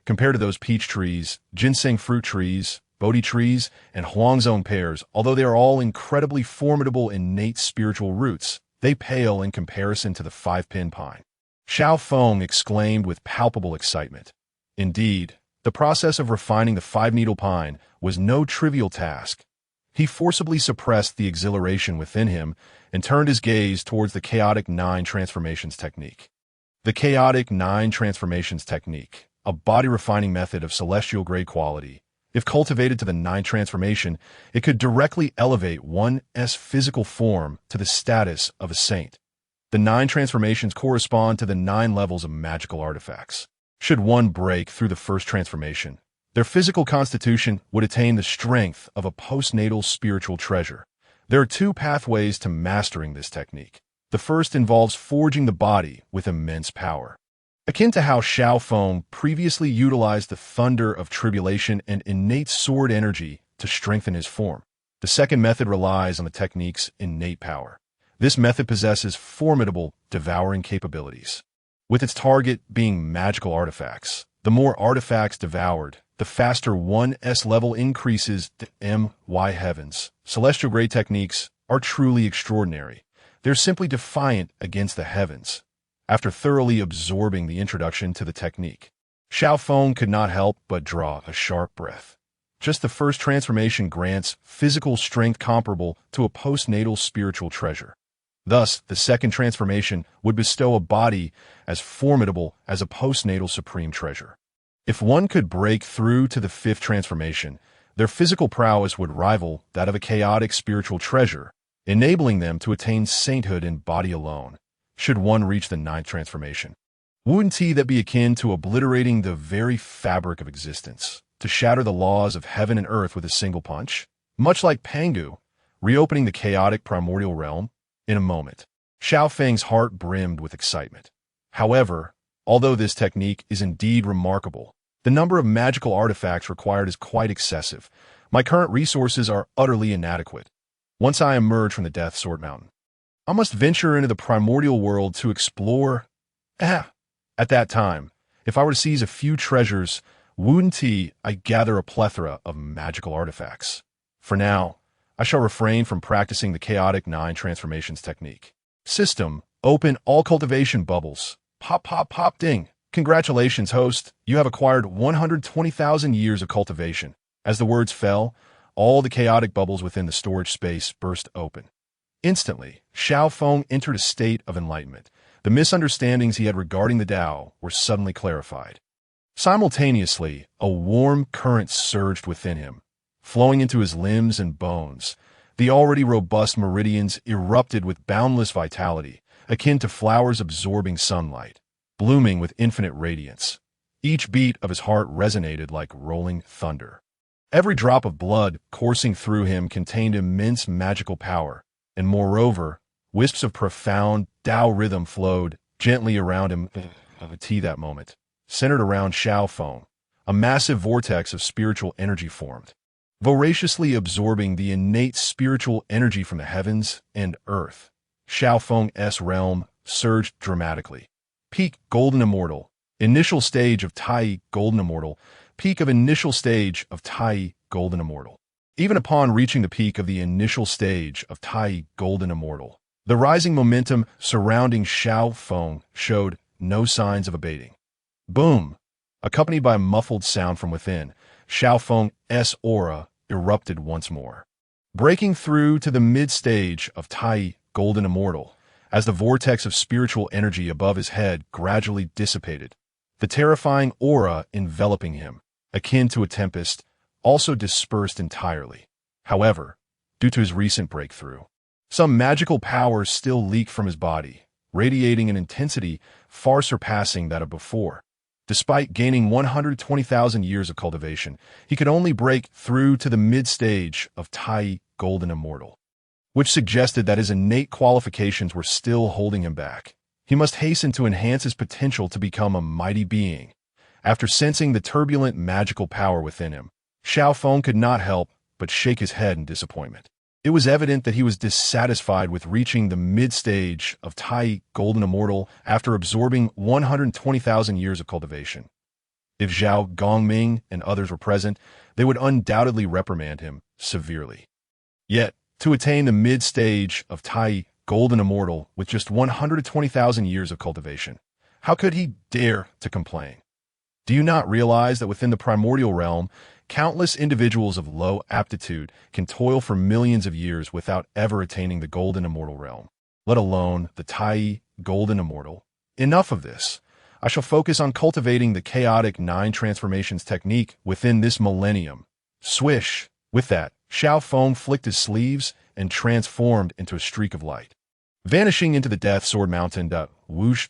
compared to those peach trees, ginseng fruit trees, Bodhi trees, and Huangzong pears, although they are all incredibly formidable innate spiritual roots, they pale in comparison to the 5-pin pine. Xiao Feng exclaimed with palpable excitement. Indeed, the process of refining the 5-needle pine was no trivial task. He forcibly suppressed the exhilaration within him and turned his gaze towards the chaotic 9 transformations technique. The chaotic 9 transformations technique, a body-refining method of celestial-grade quality. If cultivated to the 9 transformation, it could directly elevate one's physical form to the status of a saint. The 9 transformations correspond to the 9 levels of magical artifacts. Should one break through the first transformation, their physical constitution would attain the strength of a postnatal spiritual treasure. There are 2 pathways to mastering this technique. The first involves forging the body with immense power, akin to how Xiao Feng previously utilized the thunder of tribulation and innate sword energy to strengthen his form. The second method relies on the technique's innate power. This method possesses formidable devouring capabilities, with its target being magical artifacts. The more artifacts devoured, the faster one's level increases. My heavens, celestial grade techniques are truly extraordinary. They're simply defiant against the heavens. After thoroughly absorbing the introduction to the technique, Xiao Feng could not help but draw a sharp breath. Just the first transformation grants physical strength comparable to a postnatal spiritual treasure. Thus, the second transformation would bestow a body as formidable as a postnatal supreme treasure. If one could break through to the fifth transformation, their physical prowess would rival that of a chaotic spiritual treasure, enabling them to attain sainthood in body alone, should one reach the ninth transformation. Wouldn't that be akin to obliterating the very fabric of existence, to shatter the laws of heaven and earth with a single punch? Much like Pangu, reopening the chaotic primordial realm in a moment. Xiao Feng's heart brimmed with excitement. However, although this technique is indeed remarkable, the number of magical artifacts required is quite excessive. My current resources are utterly inadequate. Once I emerge from the Death Sword Mountain, I must venture into the primordial world to explore. At that time, if I were to seize a few treasures, wouldn't I gather a plethora of magical artifacts. For now, I shall refrain from practicing the chaotic 9 transformations technique. System, open all cultivation bubbles. Pop, pop, pop, ding. Congratulations, host. You have acquired 120,000 years of cultivation. As the words fell, all the chaotic bubbles within the storage space burst open. Instantly, Xiao Feng entered a state of enlightenment. The misunderstandings he had regarding the Tao were suddenly clarified. Simultaneously, a warm current surged within him, flowing into his limbs and bones. The already robust meridians erupted with boundless vitality, akin to flowers absorbing sunlight, blooming with infinite radiance. Each beat of his heart resonated like rolling thunder. Every drop of blood coursing through him contained immense magical power, and moreover, wisps of profound Tao rhythm flowed gently around him that moment. Centered around Xiao Feng, a massive vortex of spiritual energy formed, voraciously absorbing the innate spiritual energy from the heavens and earth. Xiao Feng's realm surged dramatically. Peak Golden Immortal. Initial stage of Tai Golden Immortal. Peak of initial stage of Tai Golden Immortal. Even upon reaching the peak of the initial stage of Tai Golden Immortal, the rising momentum surrounding Xiao Feng showed no signs of abating. Boom! Accompanied by a muffled sound from within, Xiao Feng's aura erupted once more, breaking through to the mid-stage of Tai Golden Immortal. As the vortex of spiritual energy above his head gradually dissipated, the terrifying aura enveloping him, akin to a tempest, also dispersed entirely. However, due to his recent breakthrough, some magical powers still leaked from his body, radiating an intensity far surpassing that of before. Despite gaining 120,000 years of cultivation, he could only break through to the mid-stage of Tai Golden Immortal, which suggested that his innate qualifications were still holding him back. He must hasten to enhance his potential to become a mighty being. After sensing the turbulent magical power within him, Xiao Feng could not help but shake his head in disappointment. It was evident that he was dissatisfied with reaching the mid-stage of Tai Golden Immortal after absorbing 120,000 years of cultivation. If Zhao Gongming and others were present, they would undoubtedly reprimand him severely. Yet, to attain the mid-stage of Tai Golden Immortal with just 120,000 years of cultivation, how could he dare to complain? Do you not realize that within the primordial realm, countless individuals of low aptitude can toil for millions of years without ever attaining the Golden Immortal realm, let alone the Tai Golden Immortal? Enough of this. I shall focus on cultivating the chaotic 9 transformations technique within this millennium. Swish! With that, Xiao Feng flicked his sleeves and transformed into a streak of light. Vanishing into the Death Sword Mountain. Whoosh.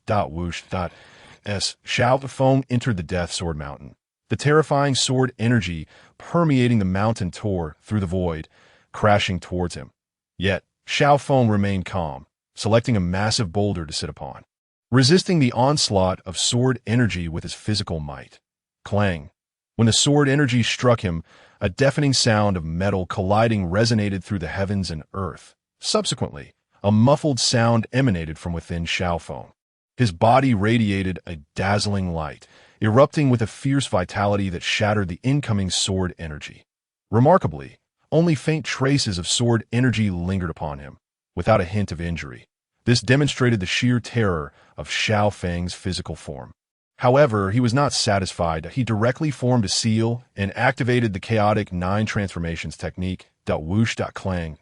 As Xiao Feng entered the Death Sword Mountain, the terrifying sword energy permeating the mountain tore through the void, crashing towards him. Yet, Xiao Feng remained calm, selecting a massive boulder to sit upon, resisting the onslaught of sword energy with his physical might. Clang! When the sword energy struck him, a deafening sound of metal colliding resonated through the heavens and earth. Subsequently, a muffled sound emanated from within Xiao Feng. His body radiated a dazzling light, erupting with a fierce vitality that shattered the incoming sword energy. Remarkably, only faint traces of sword energy lingered upon him, without a hint of injury. This demonstrated the sheer terror of Xiao Feng's physical form. However, he was not satisfied. He directly formed a seal and activated the chaotic 9 transformations technique. Whoosh. Clang.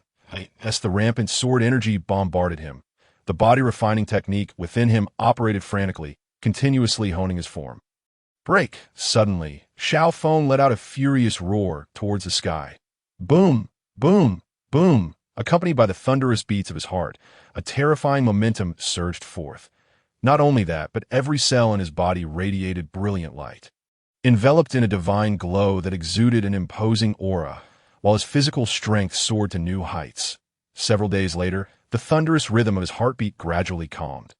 As the rampant sword energy bombarded him, The body-refining technique within him operated frantically, continuously honing his form. Break! Suddenly, Xiao Feng let out a furious roar towards the sky. Boom! Boom! Boom! Accompanied by the thunderous beats of his heart, a terrifying momentum surged forth. Not only that, but every cell in his body radiated brilliant light. Enveloped in a divine glow that exuded an imposing aura, while his physical strength soared to new heights. Several days later, the thunderous rhythm of his heartbeat gradually calmed.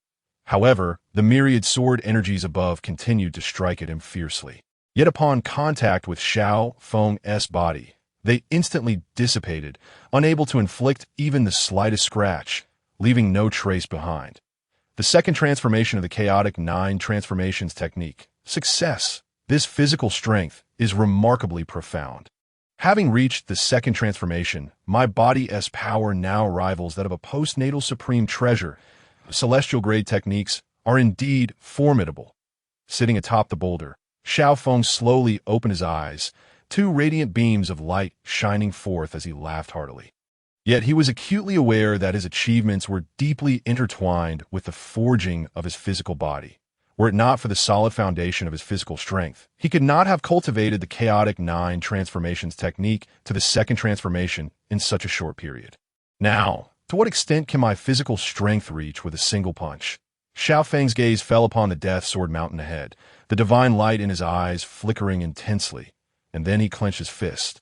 However, the myriad sword energies above continued to strike at him fiercely. Yet upon contact with Xiao Feng's body, they instantly dissipated, unable to inflict even the slightest scratch, leaving no trace behind. The second transformation of the chaotic 9 transformations technique, success. This physical strength is remarkably profound. Having reached the second transformation, my body's power now rivals that of a postnatal supreme treasure. Celestial grade techniques are indeed formidable. Sitting atop the boulder, Xiao Feng slowly opened his eyes, 2 radiant beams of light shining forth as he laughed heartily. Yet he was acutely aware that his achievements were deeply intertwined with the forging of his physical body. Were it not for the solid foundation of his physical strength, he could not have cultivated the chaotic 9 transformations technique to the second transformation in such a short period. Now, to what extent can my physical strength reach with a single punch? Xiao Feng's gaze fell upon the death sword mountain ahead, the divine light in his eyes flickering intensely, and then he clenched his fist,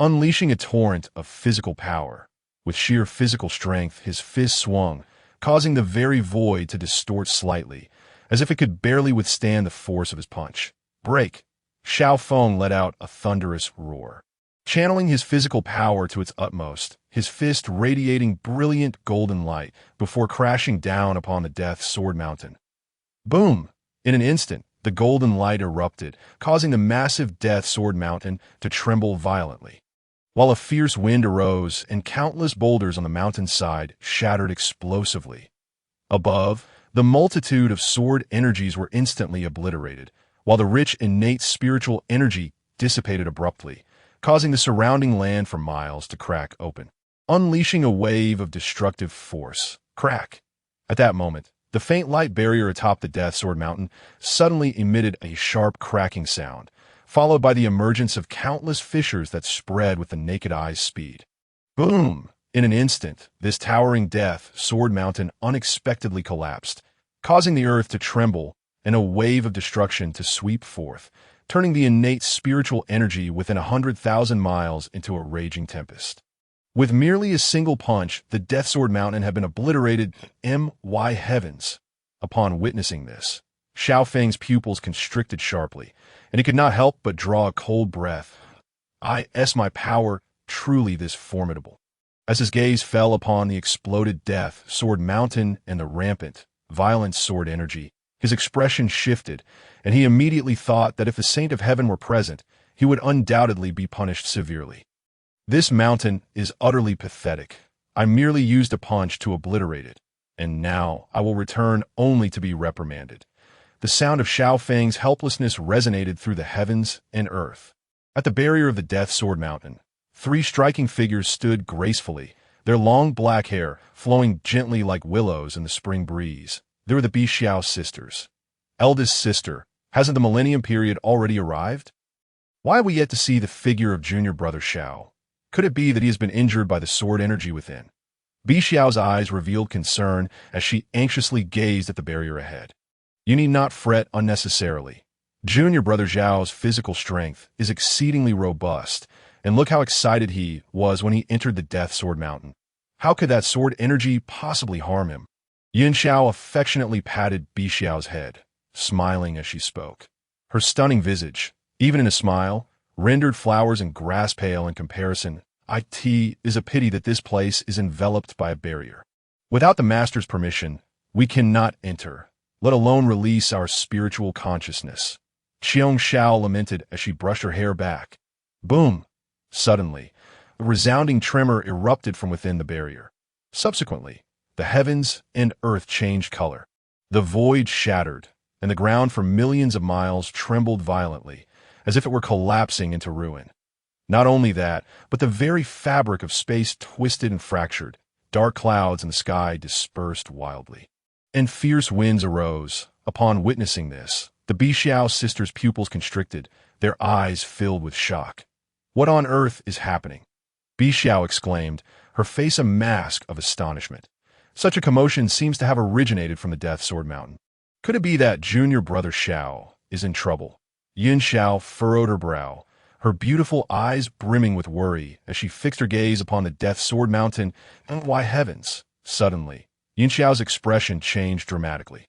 unleashing a torrent of physical power. With sheer physical strength, his fist swung, causing the very void to distort slightly, as if it could barely withstand the force of his punch. Break! Xiao Feng let out a thunderous roar. Channeling his physical power to its utmost, his fist radiating brilliant golden light before crashing down upon the death sword mountain. Boom! In an instant, the golden light erupted, causing the massive death sword mountain to tremble violently, while a fierce wind arose and countless boulders on the mountainside shattered explosively. Above, the multitude of sword energies were instantly obliterated, while the rich innate spiritual energy dissipated abruptly, causing the surrounding land for miles to crack open, unleashing a wave of destructive force. Crack! At that moment, the faint light barrier atop the Death Sword Mountain suddenly emitted a sharp cracking sound, followed by the emergence of countless fissures that spread with the naked eye's speed. Boom! In an instant, this towering Death Sword Mountain unexpectedly collapsed, causing the earth to tremble and a wave of destruction to sweep forth, turning the innate spiritual energy within 100,000 miles into a raging tempest. With merely a single punch, the Death Sword Mountain had been obliterated. My heavens! Upon witnessing this, Xiao Feng's pupils constricted sharply, and he could not help but draw a cold breath. My power truly this formidable. As his gaze fell upon the exploded Death Sword Mountain and the rampant, violent sword energy, his expression shifted, and he immediately thought that if the Saint of Heaven were present, he would undoubtedly be punished severely. This mountain is utterly pathetic. I merely used a punch to obliterate it, and now I will return only to be reprimanded. The sound of Xiao Feng's helplessness resonated through the heavens and earth. At the barrier of the Death Sword Mountain, 3 striking figures stood gracefully, their long black hair flowing gently like willows in the spring breeze. They were the Bixiao sisters. Eldest sister, hasn't the Millennium period already arrived? Why are we yet to see the figure of junior brother Xiao? Could it be that he has been injured by the sword energy within? Bixiao's eyes revealed concern as she anxiously gazed at the barrier ahead. You need not fret unnecessarily. Junior brother Xiao's physical strength is exceedingly robust, and look how excited he was when he entered the Death Sword Mountain. How could that sword energy possibly harm him? Yin Xiao affectionately patted Bixiao's head, smiling as she spoke. Her stunning visage, even in a smile, rendered flowers and grass pale in comparison. It is a pity that this place is enveloped by a barrier. Without the Master's permission, we cannot enter, let alone release our spiritual consciousness. Qiong Xiao lamented as she brushed her hair back. Boom! Suddenly, a resounding tremor erupted from within the barrier. Subsequently, the heavens and earth changed color. The void shattered, and the ground for millions of miles trembled violently, as if it were collapsing into ruin. Not only that, but the very fabric of space twisted and fractured, Dark clouds in the sky dispersed wildly, and fierce winds arose. Upon witnessing this, the Bixiao sisters' pupils constricted, their eyes filled with shock. "What on earth is happening?" Bixiao exclaimed, her face a mask of astonishment. Such a commotion seems to have originated from the Death Sword Mountain. Could it be that junior brother Xiao is in trouble? Yin Xiao furrowed her brow, her beautiful eyes brimming with worry as she fixed her gaze upon the Death Sword Mountain. And why heavens! Suddenly, Yin Xiao's expression changed dramatically.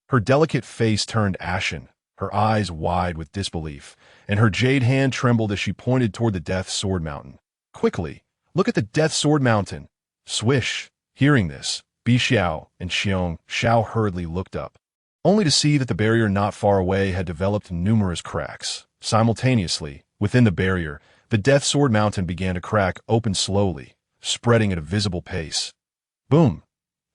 Her delicate face turned ashen, her eyes wide with disbelief, and her jade hand trembled as she pointed toward the Death Sword Mountain. "Quickly, look at the Death Sword Mountain!" Swish! Hearing this, Bixiao and Xiao hurriedly looked up, only to see that the barrier not far away had developed numerous cracks. Simultaneously, within the barrier, the Death Sword Mountain began to crack open slowly, spreading at a visible pace. Boom!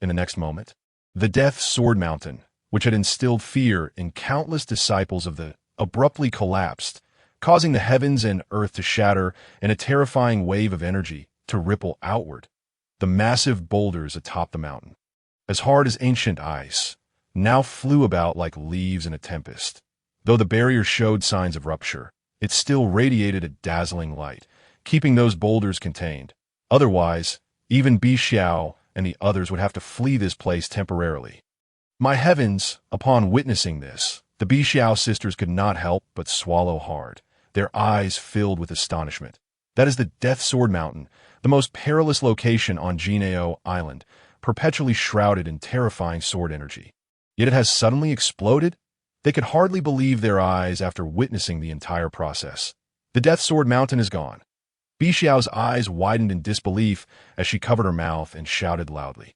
In the next moment, the Death Sword Mountain, which had instilled fear in countless disciples of the abruptly collapsed, causing the heavens and earth to shatter and a terrifying wave of energy to ripple outward. The massive boulders atop the mountain, as hard as ancient ice, now flew about like leaves in a tempest. Though the barrier showed signs of rupture, it still radiated a dazzling light, keeping those boulders contained. Otherwise, even Bixiao and the others would have to flee this place temporarily. My heavens! Upon witnessing this, the Bixiao sisters could not help but swallow hard, their eyes filled with astonishment. That is the Death Sword Mountain, the most perilous location on Jinao Island, perpetually shrouded in terrifying sword energy. Yet it has suddenly exploded? They could hardly believe their eyes after witnessing the entire process. The Death Sword Mountain is gone. Bixiao's eyes widened in disbelief as she covered her mouth and shouted loudly.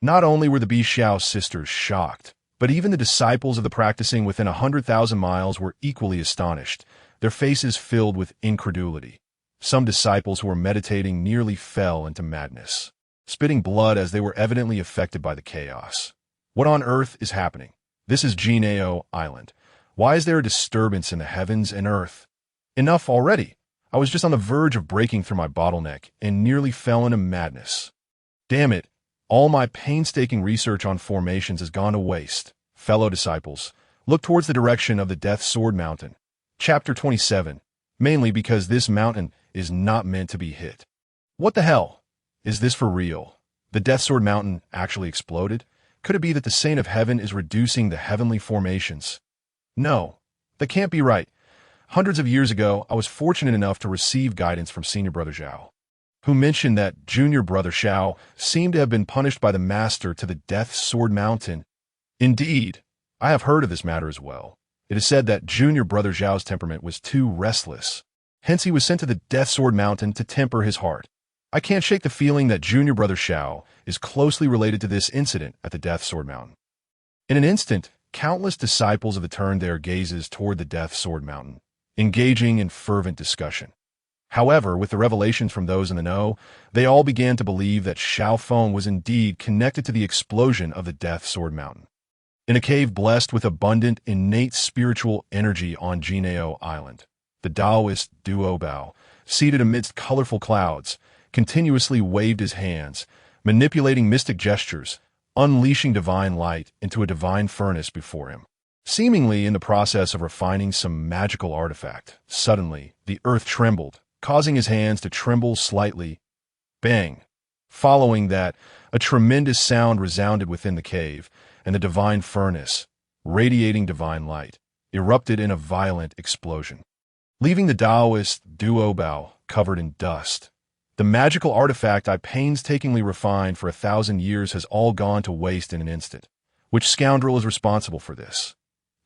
Not only were the Bixiao sisters shocked, but even the disciples of the practicing within 100,000 miles were equally astonished, their faces filled with incredulity. Some disciples who were meditating nearly fell into madness, spitting blood as they were evidently affected by the chaos. What on earth is happening? This is Jinao Island. Why is there a disturbance in the heavens and earth? Enough already. I was just on the verge of breaking through my bottleneck and nearly fell into madness. Damn it. All my painstaking research on formations has gone to waste. Fellow disciples, look towards the direction of the Death Sword Mountain. Chapter 27. Mainly because this mountain is not meant to be hit. What the hell? Is this for real? The Death Sword Mountain actually exploded? Could it be that the Saint of Heaven is reducing the heavenly formations? No, that can't be right. Hundreds of years ago, I was fortunate enough to receive guidance from Senior Brother Xiao, who mentioned that Junior Brother Xiao seemed to have been punished by the Master to the Death Sword Mountain. Indeed, I have heard of this matter as well. It is said that Junior Brother Xiao's temperament was too restless. Hence he was sent to the Death Sword Mountain to temper his heart. I can't shake the feeling that Junior Brother Xiao is closely related to this incident at the Death Sword Mountain. In an instant, countless disciples of the turned their gazes toward the Death Sword Mountain, engaging in fervent discussion. However, with the revelations from those in the know, they all began to believe that Xiao Feng was indeed connected to the explosion of the Death Sword Mountain. In a cave blessed with abundant, innate spiritual energy on Jinao Island, the Taoist Duo Bao, seated amidst colorful clouds, continuously waved his hands, manipulating mystic gestures, unleashing divine light into a divine furnace before him. Seemingly in the process of refining some magical artifact, suddenly the earth trembled, causing his hands to tremble slightly. Bang! Following that, a tremendous sound resounded within the cave, and the divine furnace, radiating divine light, erupted in a violent explosion, leaving the Taoist Duo Bao covered in dust. The magical artifact I painstakingly refined for 1,000 years has all gone to waste in an instant. Which scoundrel is responsible for this?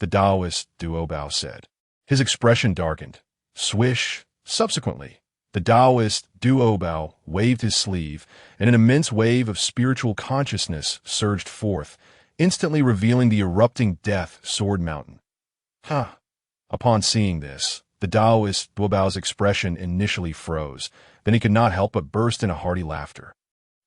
The Taoist Duo Bao said. His expression darkened. Swish! Subsequently, the Taoist Duo Bao waved his sleeve, and an immense wave of spiritual consciousness surged forth, instantly revealing the erupting Death Sword Mountain. Huh! Upon seeing this, the Taoist Duo Bao's expression initially froze, then he could not help but burst in a hearty laughter.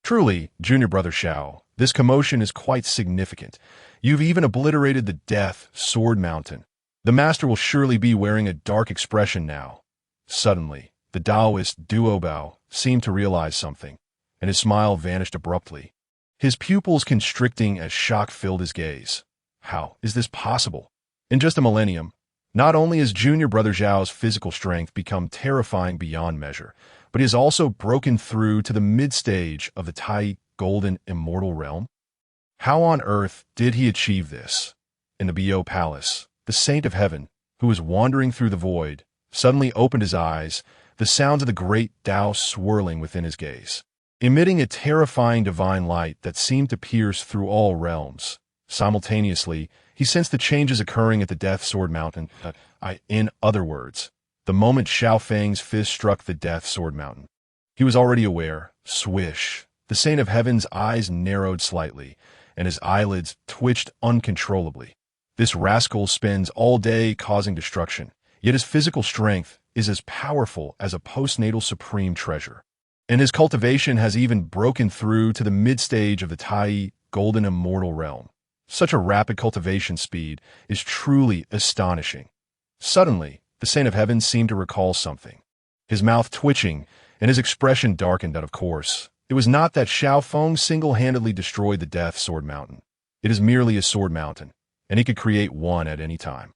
Truly, Junior Brother Xiao, this commotion is quite significant. You've even obliterated the Death Sword Mountain. The Master will surely be wearing a dark expression now. Suddenly, the Taoist Duo Bao seemed to realize something. and his smile vanished abruptly. His pupils constricting as shock filled his gaze. How is this possible? In just a millennium, not only has junior brother Xiao's physical strength become terrifying beyond measure, but he has also broken through to the mid-stage of the Tai Golden Immortal realm. How on earth did he achieve this? In the Bo Palace, the Saint of Heaven, who was wandering through the void, suddenly opened his eyes, the sounds of the great Tao swirling within his gaze, emitting a terrifying divine light that seemed to pierce through all realms. Simultaneously, he sensed the changes occurring at the Death Sword Mountain. In other words, the moment Xiao Feng's fist struck the Death Sword Mountain, he was already aware. Swish! The Saint of Heaven's eyes narrowed slightly, and his eyelids twitched uncontrollably. This rascal spends all day causing destruction, yet his physical strength is as powerful as a postnatal supreme treasure. And his cultivation has even broken through to the mid-stage of the Tai Golden Immortal realm. Such a rapid cultivation speed is truly astonishing. Suddenly, the Saint of Heaven seemed to recall something. His mouth twitching, and his expression darkened. That, of course, it was not that Xiao Feng single-handedly destroyed the Death Sword Mountain. It is merely a sword mountain, and he could create one at any time.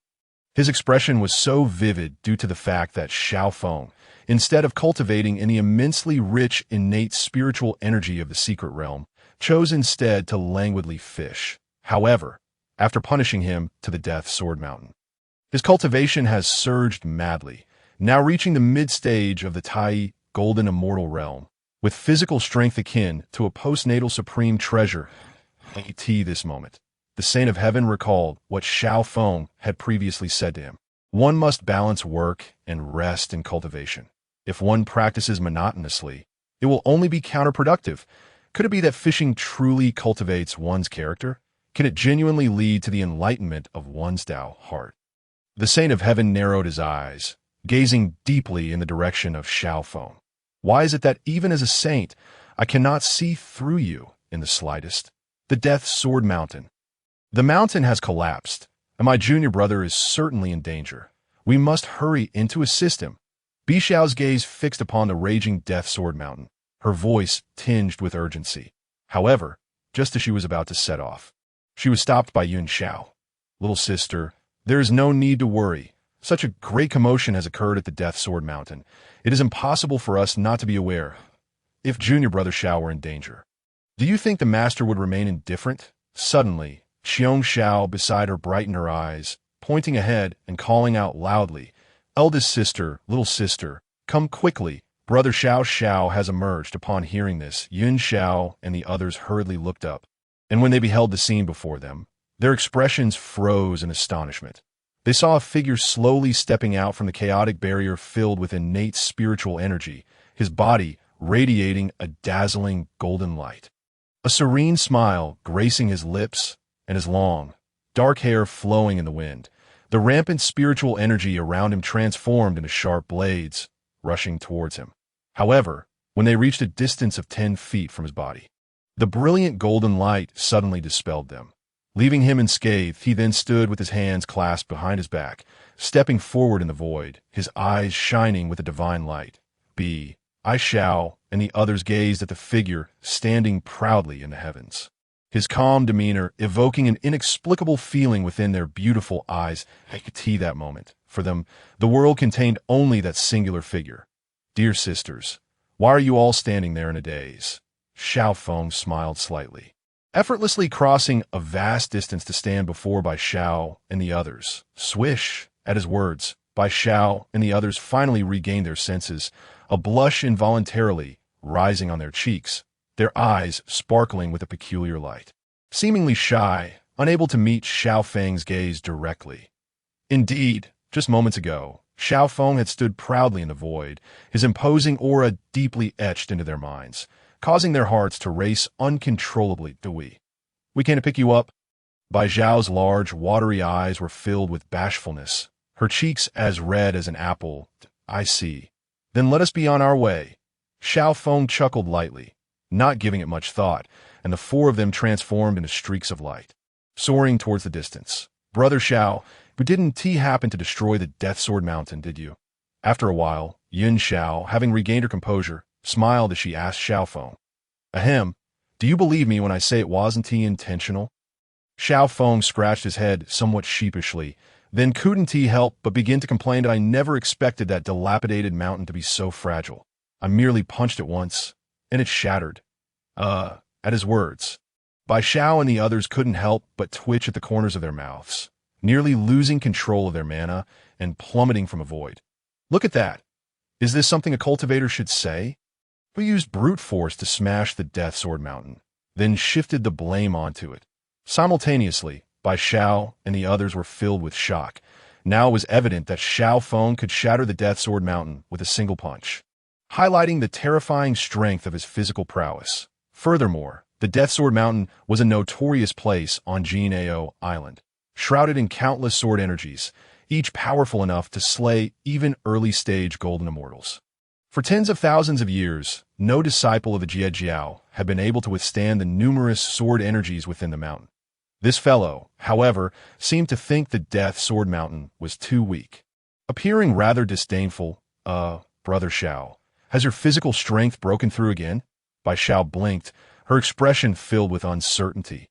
His expression was so vivid due to the fact that Xiao Feng, instead of cultivating in the immensely rich innate spiritual energy of the secret realm, chose instead to languidly fish. However, after punishing him to the Death Sword Mountain, his cultivation has surged madly, now reaching the mid-stage of the Tai Golden Immortal realm, with physical strength akin to a postnatal supreme treasure. This moment, the Saint of Heaven recalled what Xiao Feng had previously said to him. One must balance work and rest in cultivation. If one practices monotonously, it will only be counterproductive. Could it be that fishing truly cultivates one's character? Can it genuinely lead to the enlightenment of one's Tao heart? The Saint of Heaven narrowed his eyes, gazing deeply in the direction of Xiao Feng. Why is it that even as a saint, I cannot see through you in the slightest? The Death Sword Mountain. The mountain has collapsed, and my junior brother is certainly in danger. We must hurry in to assist him. Bi Xiao's gaze fixed upon the raging Death Sword Mountain, her voice tinged with urgency. However, just as she was about to set off, she was stopped by Yun Xiao. Little sister, there is no need to worry. Such a great commotion has occurred at the Death Sword Mountain. It is impossible for us not to be aware. If junior brother Xiao were in danger, do you think the master would remain indifferent? Suddenly, Xiong Xiao beside her brightened her eyes, pointing ahead and calling out loudly, "Eldest sister, little sister, come quickly." Brother Xiao has emerged. Upon hearing this, Yun Xiao and the others hurriedly looked up, and when they beheld the scene before them, their expressions froze in astonishment. They saw a figure slowly stepping out from the chaotic barrier filled with innate spiritual energy, his body radiating a dazzling golden light. A serene smile gracing his lips, and his long, dark hair flowing in the wind. The rampant spiritual energy around him transformed into sharp blades, rushing towards him. However, when they reached a distance of 10 feet from his body, the brilliant golden light suddenly dispelled them. Leaving him unscathed, he then stood with his hands clasped behind his back, stepping forward in the void, his eyes shining with a divine light. I Xiao and the others gazed at the figure standing proudly in the heavens, his calm demeanor evoking an inexplicable feeling within their beautiful eyes. I could see that moment. For them, the world contained only that singular figure. Dear sisters, why are you all standing there in a daze? Xiao Feng smiled slightly, effortlessly crossing a vast distance to stand before Bai Xiao and the others. Swish! At his words, Bai Xiao and the others finally regained their senses, a blush involuntarily rising on their cheeks, their eyes sparkling with a peculiar light. Seemingly shy, unable to meet Xiao Feng's gaze directly. Indeed, just moments ago, Xiao Feng had stood proudly in the void, his imposing aura deeply etched into their minds, causing their hearts to race uncontrollably. We came to pick you up. Bai Zhao's large, watery eyes were filled with bashfulness, her cheeks as red as an apple. I see. Then let us be on our way. Xiao Feng chuckled lightly, not giving it much thought, and the four of them transformed into streaks of light, soaring towards the distance. Brother Xiao, you didn't happen to destroy the Death Sword Mountain, did you? After a while, Yun Xiao, having regained her composure, smiled as she asked Xiao Feng, Ahem. Do you believe me when I say it wasn't intentional? Xiao Feng scratched his head somewhat sheepishly, then couldn't he help but begin to complain that I never expected that dilapidated mountain to be so fragile. I merely punched it once, and it shattered. At his words. Bai Xiao and the others couldn't help but twitch at the corners of their mouths, nearly losing control of their mana and plummeting from a void. Look at that. Is this something a cultivator should say? We used brute force to smash the Death Sword Mountain, then shifted the blame onto it. Simultaneously, Bai Xiao and the others were filled with shock. Now it was evident that Xiao Feng could shatter the Death Sword Mountain with a single punch, highlighting the terrifying strength of his physical prowess. Furthermore, the Death Sword Mountain was a notorious place on Jinao Island, shrouded in countless sword energies, each powerful enough to slay even early-stage golden immortals. For tens of thousands of years, no disciple of the Jiejiao had been able to withstand the numerous sword energies within the mountain. This fellow, however, seemed to think the Death Sword Mountain was too weak. Appearing rather disdainful, Brother Xiao, has your physical strength broken through again? Bai Xiao blinked, her expression filled with uncertainty.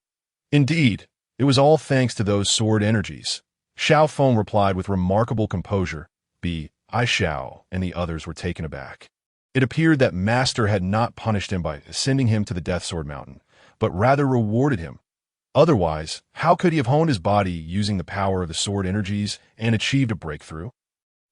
Indeed, it was all thanks to those sword energies. Xiao Feng replied with remarkable composure. I Xiao and the others were taken aback. It appeared that Master had not punished him by sending him to the Death Sword Mountain, but rather rewarded him. Otherwise, how could he have honed his body using the power of the sword energies and achieved a breakthrough?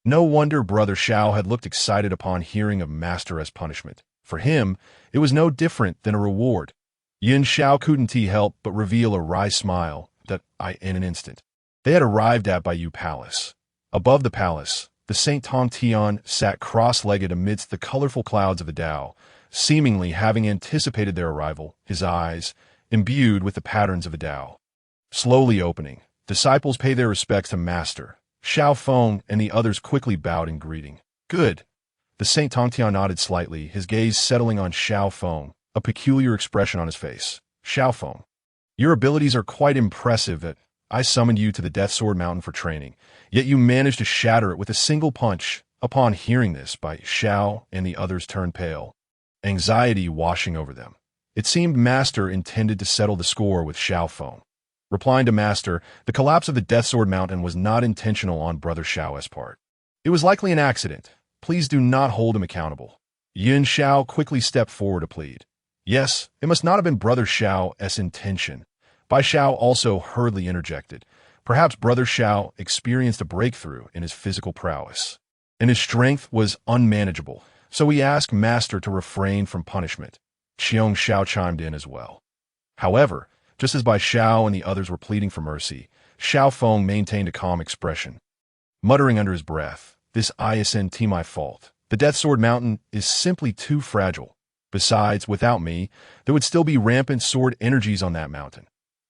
No wonder Brother Xiao had looked excited upon hearing of Master as punishment. For him, it was no different than a reward. Yin Xiao couldn't help but reveal a wry smile in an instant. They had arrived at Baiyu Palace. Above the palace, the Saint Tong Tian sat cross-legged amidst the colorful clouds of the Tao, seemingly having anticipated their arrival, his eyes imbued with the patterns of the Tao. Slowly opening, disciples pay their respects to Master. Xiao Feng and the others quickly bowed in greeting. Good. The Saint Tongtian nodded slightly, his gaze settling on Xiao Feng, a peculiar expression on his face. Xiao Feng, your abilities are quite impressive. I summoned you to the Death Sword Mountain for training, yet you managed to shatter it with a single punch. Upon hearing this, Bai Xiao and the others turned pale, anxiety washing over them. It seemed Master intended to settle the score with Xiao Feng. Replying to Master, the collapse of the Death Sword Mountain was not intentional on Brother Xiao's part. It was likely an accident. Please do not hold him accountable. Yin Xiao quickly stepped forward to plead. Yes, it must not have been Brother Xiao's intention. Bai Xiao also hurriedly interjected. Perhaps Brother Xiao experienced a breakthrough in his physical prowess, and his strength was unmanageable, so he asked Master to refrain from punishment. Xiong Xiao chimed in as well. However, just as Bai Xiao and the others were pleading for mercy, Xiao Feng maintained a calm expression. Muttering under his breath, this isn't my fault. The Death Sword Mountain is simply too fragile. Besides, without me, there would still be rampant sword energies on that mountain.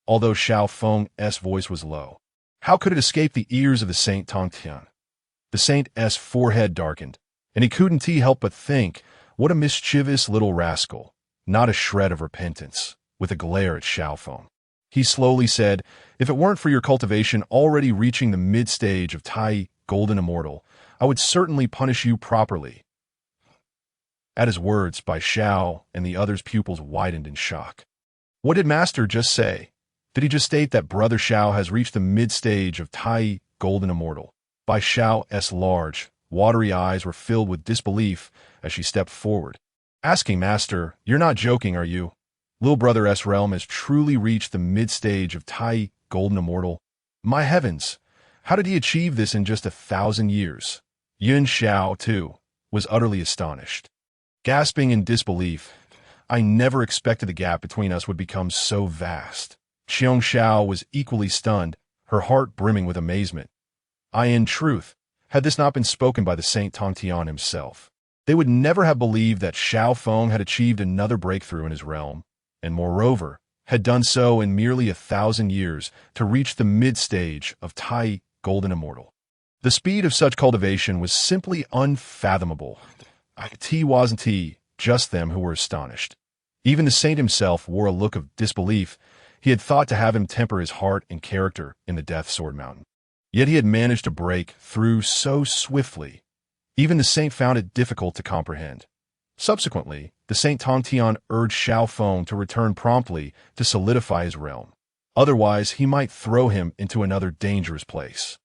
Although Xiao Feng's voice was low, how could it escape the ears of the Saint Tongtian? The Saint's forehead darkened, and he couldn't help but think, what a mischievous little rascal. Not a shred of repentance, with a glare at Xiao Feng. He slowly said, if it weren't for your cultivation already reaching the mid-stage of Tai Golden Immortal, I would certainly punish you properly. At his words, Bai Xiao and the others' pupils widened in shock. What did Master just say? Did he just state that Brother Xiao has reached the mid-stage of Tai Golden Immortal? Bai Xiao's large, watery eyes were filled with disbelief as she stepped forward, asking Master, you're not joking, are you? Little Brother's realm has truly reached the mid-stage of Tai Golden Immortal. My heavens, how did he achieve this in just 1,000 years? Yin Xiao, too, was utterly astonished. Gasping in disbelief, I never expected the gap between us would become so vast. Xiong Xiao was equally stunned, her heart brimming with amazement. In truth, had this not been spoken by the Saint Tongtian himself, they would never have believed that Xiao Feng had achieved another breakthrough in his realm, and moreover, had done so in merely 1,000 years to reach the mid-stage of Tai Golden Immortal. The speed of such cultivation was simply unfathomable. It wasn't just them who were astonished. Even the saint himself wore a look of disbelief. He had thought to have him temper his heart and character in the Death Sword Mountain. Yet he had managed to break through so swiftly. Even the saint found it difficult to comprehend. Subsequently, the Saint Tongtian urged Xiao Feng to return promptly to solidify his realm. Otherwise, he might throw him into another dangerous place.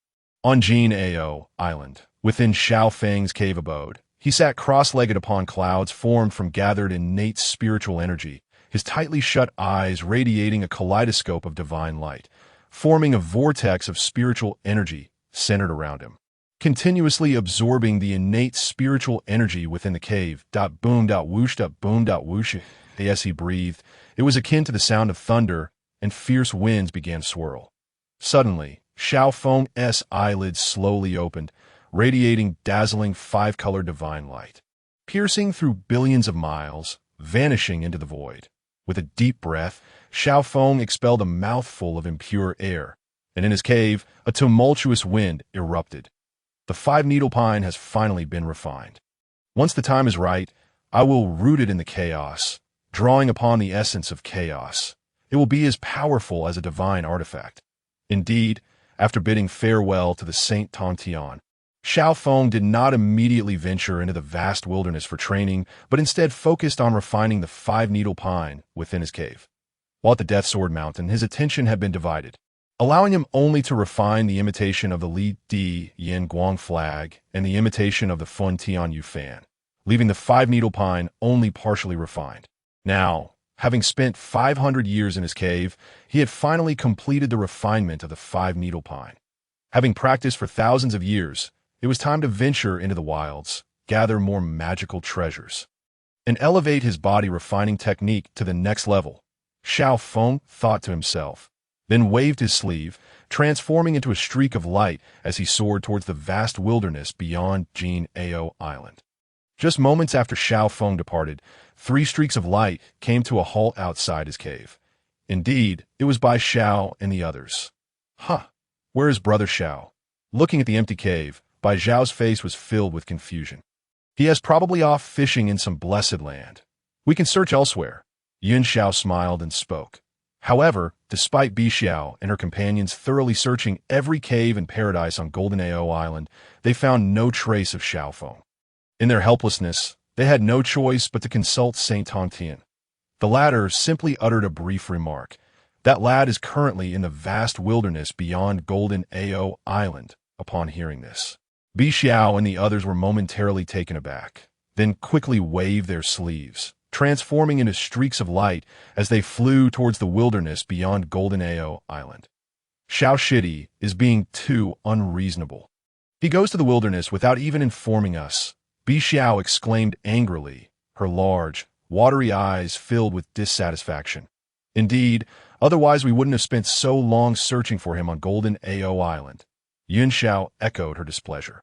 On Jin-Ao Island, within Xiao Feng's cave abode, he sat cross-legged upon clouds formed from gathered innate spiritual energy, his tightly shut eyes radiating a kaleidoscope of divine light, forming a vortex of spiritual energy centered around him. Continuously absorbing the innate spiritual energy within the cave. Boom, whoosh, boom, whoosh. As he breathed, it was akin to the sound of thunder, and fierce winds began to swirl. Suddenly, Xiao Feng's eyelids slowly opened, radiating dazzling five-colored divine light, piercing through billions of miles, vanishing into the void. With a deep breath, Xiao Feng expelled a mouthful of impure air, and in his cave, a tumultuous wind erupted. The five-needle pine has finally been refined. Once the time is right, I will root it in the chaos, drawing upon the essence of chaos. It will be as powerful as a divine artifact. Indeed, after bidding farewell to the Saint Tongtian, Xiao Feng did not immediately venture into the vast wilderness for training, but instead focused on refining the five-needle pine within his cave. While at the Death Sword Mountain, his attention had been divided, allowing him only to refine the imitation of the Li Di Yin Guang flag and the imitation of the Fun Tian Yu Fan, leaving the five-needle pine only partially refined. Now, having spent 500 years in his cave, he had finally completed the refinement of the five-needle pine. Having practiced for thousands of years, it was time to venture into the wilds, gather more magical treasures, and elevate his body refining technique to the next level. Xiao Feng thought to himself, then waved his sleeve, transforming into a streak of light as he soared towards the vast wilderness beyond Jin-Ao Island. Just moments after Xiao Feng departed, 3 streaks of light came to a halt outside his cave. Indeed, it was by Xiao and the others. Where is Brother Xiao? Looking at the empty cave, Bai Zhao's face was filled with confusion. He is probably off fishing in some blessed land. We can search elsewhere. Yun Xiao smiled and spoke. However, despite Bi Xiao and her companions thoroughly searching every cave and paradise on Golden Ao Island, they found no trace of Xiao Feng. In their helplessness, they had no choice but to consult Saint Tongtian. The latter simply uttered a brief remark. That lad is currently in the vast wilderness beyond Golden Ao Island. Upon hearing this, Bi Xiao and the others were momentarily taken aback, then quickly waved their sleeves, transforming into streaks of light as they flew towards the wilderness beyond Golden Ao Island. Xiao Shidi is being too unreasonable. He goes to the wilderness without even informing us. Bi Xiao exclaimed angrily, her large, watery eyes filled with dissatisfaction. Indeed, otherwise we wouldn't have spent so long searching for him on Golden Ao Island. Yun Xiao echoed her displeasure.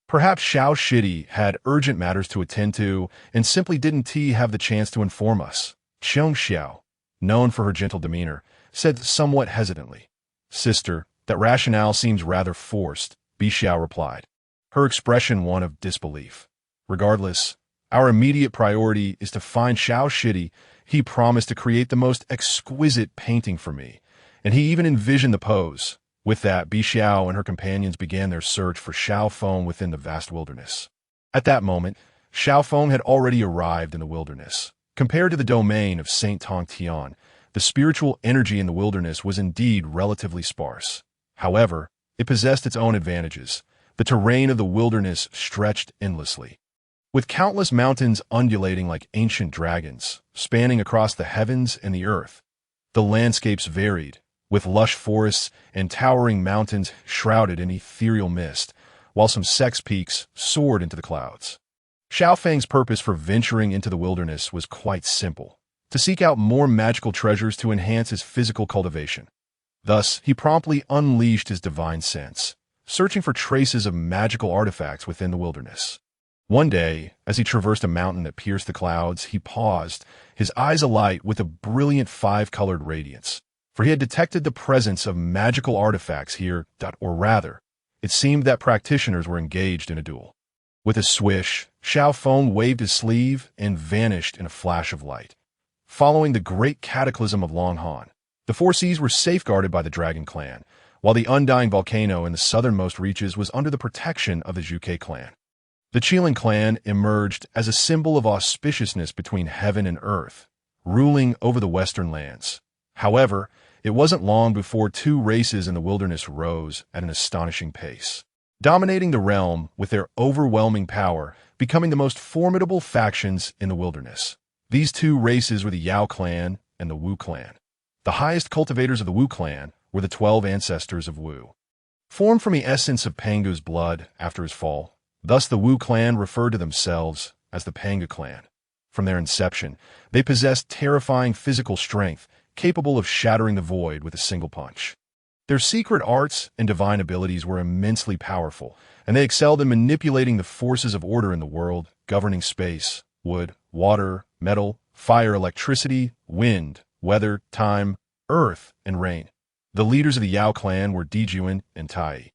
Perhaps Xiao Shidi had urgent matters to attend to and simply didn't have the chance to inform us. Qiong Xiao, known for her gentle demeanor, said somewhat hesitantly. Sister, that rationale seems rather forced, Bi Xiao replied, her expression one of disbelief. Regardless, our immediate priority is to find Xiao Shidi. He promised to create the most exquisite painting for me, and he even envisioned the pose. With that, Bi Xiao and her companions began their search for Xiao Feng within the vast wilderness. At that moment, Xiao Feng had already arrived in the wilderness. Compared to the domain of Saint Tongtian, the spiritual energy in the wilderness was indeed relatively sparse. However, it possessed its own advantages. The terrain of the wilderness stretched endlessly, with countless mountains undulating like ancient dragons, spanning across the heavens and the earth. The landscapes varied, with lush forests and towering mountains shrouded in ethereal mist, while some sect peaks soared into the clouds. Xiao Feng's purpose for venturing into the wilderness was quite simple: to seek out more magical treasures to enhance his physical cultivation. Thus, he promptly unleashed his divine sense, searching for traces of magical artifacts within the wilderness. One day, as he traversed a mountain that pierced the clouds, he paused, his eyes alight with a brilliant 5-colored radiance. For he had detected the presence of magical artifacts here, or rather, it seemed that practitioners were engaged in a duel. With a swish, Xiao Feng waved his sleeve and vanished in a flash of light. Following the great cataclysm of Long Han, the 4 seas were safeguarded by the Dragon Clan, while the undying volcano in the southernmost reaches was under the protection of the Zhuge clan. The Qilin clan emerged as a symbol of auspiciousness between heaven and earth, ruling over the western lands. However, it wasn't long before two races in the wilderness rose at an astonishing pace, dominating the realm with their overwhelming power, becoming the most formidable factions in the wilderness. These two races were the Yao clan and the Wu clan. The highest cultivators of the Wu clan were the 12 ancestors of Wu, formed from the essence of Pangu's blood after his fall. Thus the Wu clan referred to themselves as the Pangu clan. From their inception, they possessed terrifying physical strength, capable of shattering the void with a single punch. Their secret arts and divine abilities were immensely powerful, and they excelled in manipulating the forces of order in the world, governing space, wood, water, metal, fire, electricity, wind, weather, time, earth, and rain. The leaders of the Yao clan were Dijuan and Tai.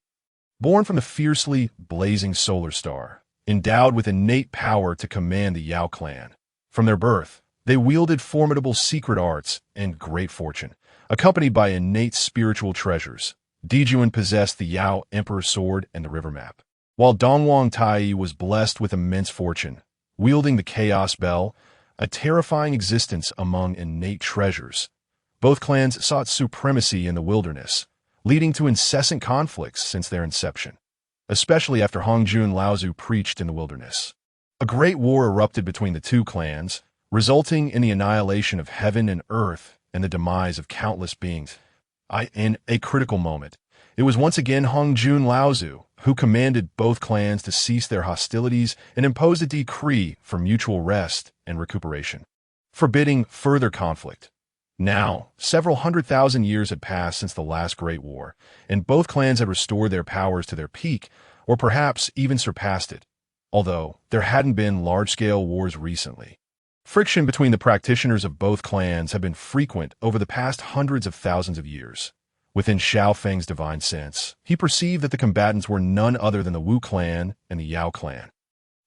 Born from the fiercely blazing solar star, endowed with innate power to command the Yao clan. From their birth, they wielded formidable secret arts and great fortune, accompanied by innate spiritual treasures. Dijuan possessed the Yao Emperor Sword and the River Map, while Dongwang Tai was blessed with immense fortune, wielding the Chaos Bell, a terrifying existence among innate treasures. Both clans sought supremacy in the wilderness, leading to incessant conflicts since their inception, especially after Hongjun Laozi preached in the wilderness. A great war erupted between the two clans, resulting in the annihilation of heaven and earth and the demise of countless beings. In a critical moment, it was once again Hongjun Laozi who commanded both clans to cease their hostilities and imposed a decree for mutual rest and recuperation, forbidding further conflict. Now, several 100,000 years had passed since the last Great War, and both clans had restored their powers to their peak, or perhaps even surpassed it, although there hadn't been large-scale wars recently. Friction between the practitioners of both clans had been frequent over the past hundreds of thousands of years. Within Xiao Feng's divine sense, he perceived that the combatants were none other than the Wu clan and the Yao clan.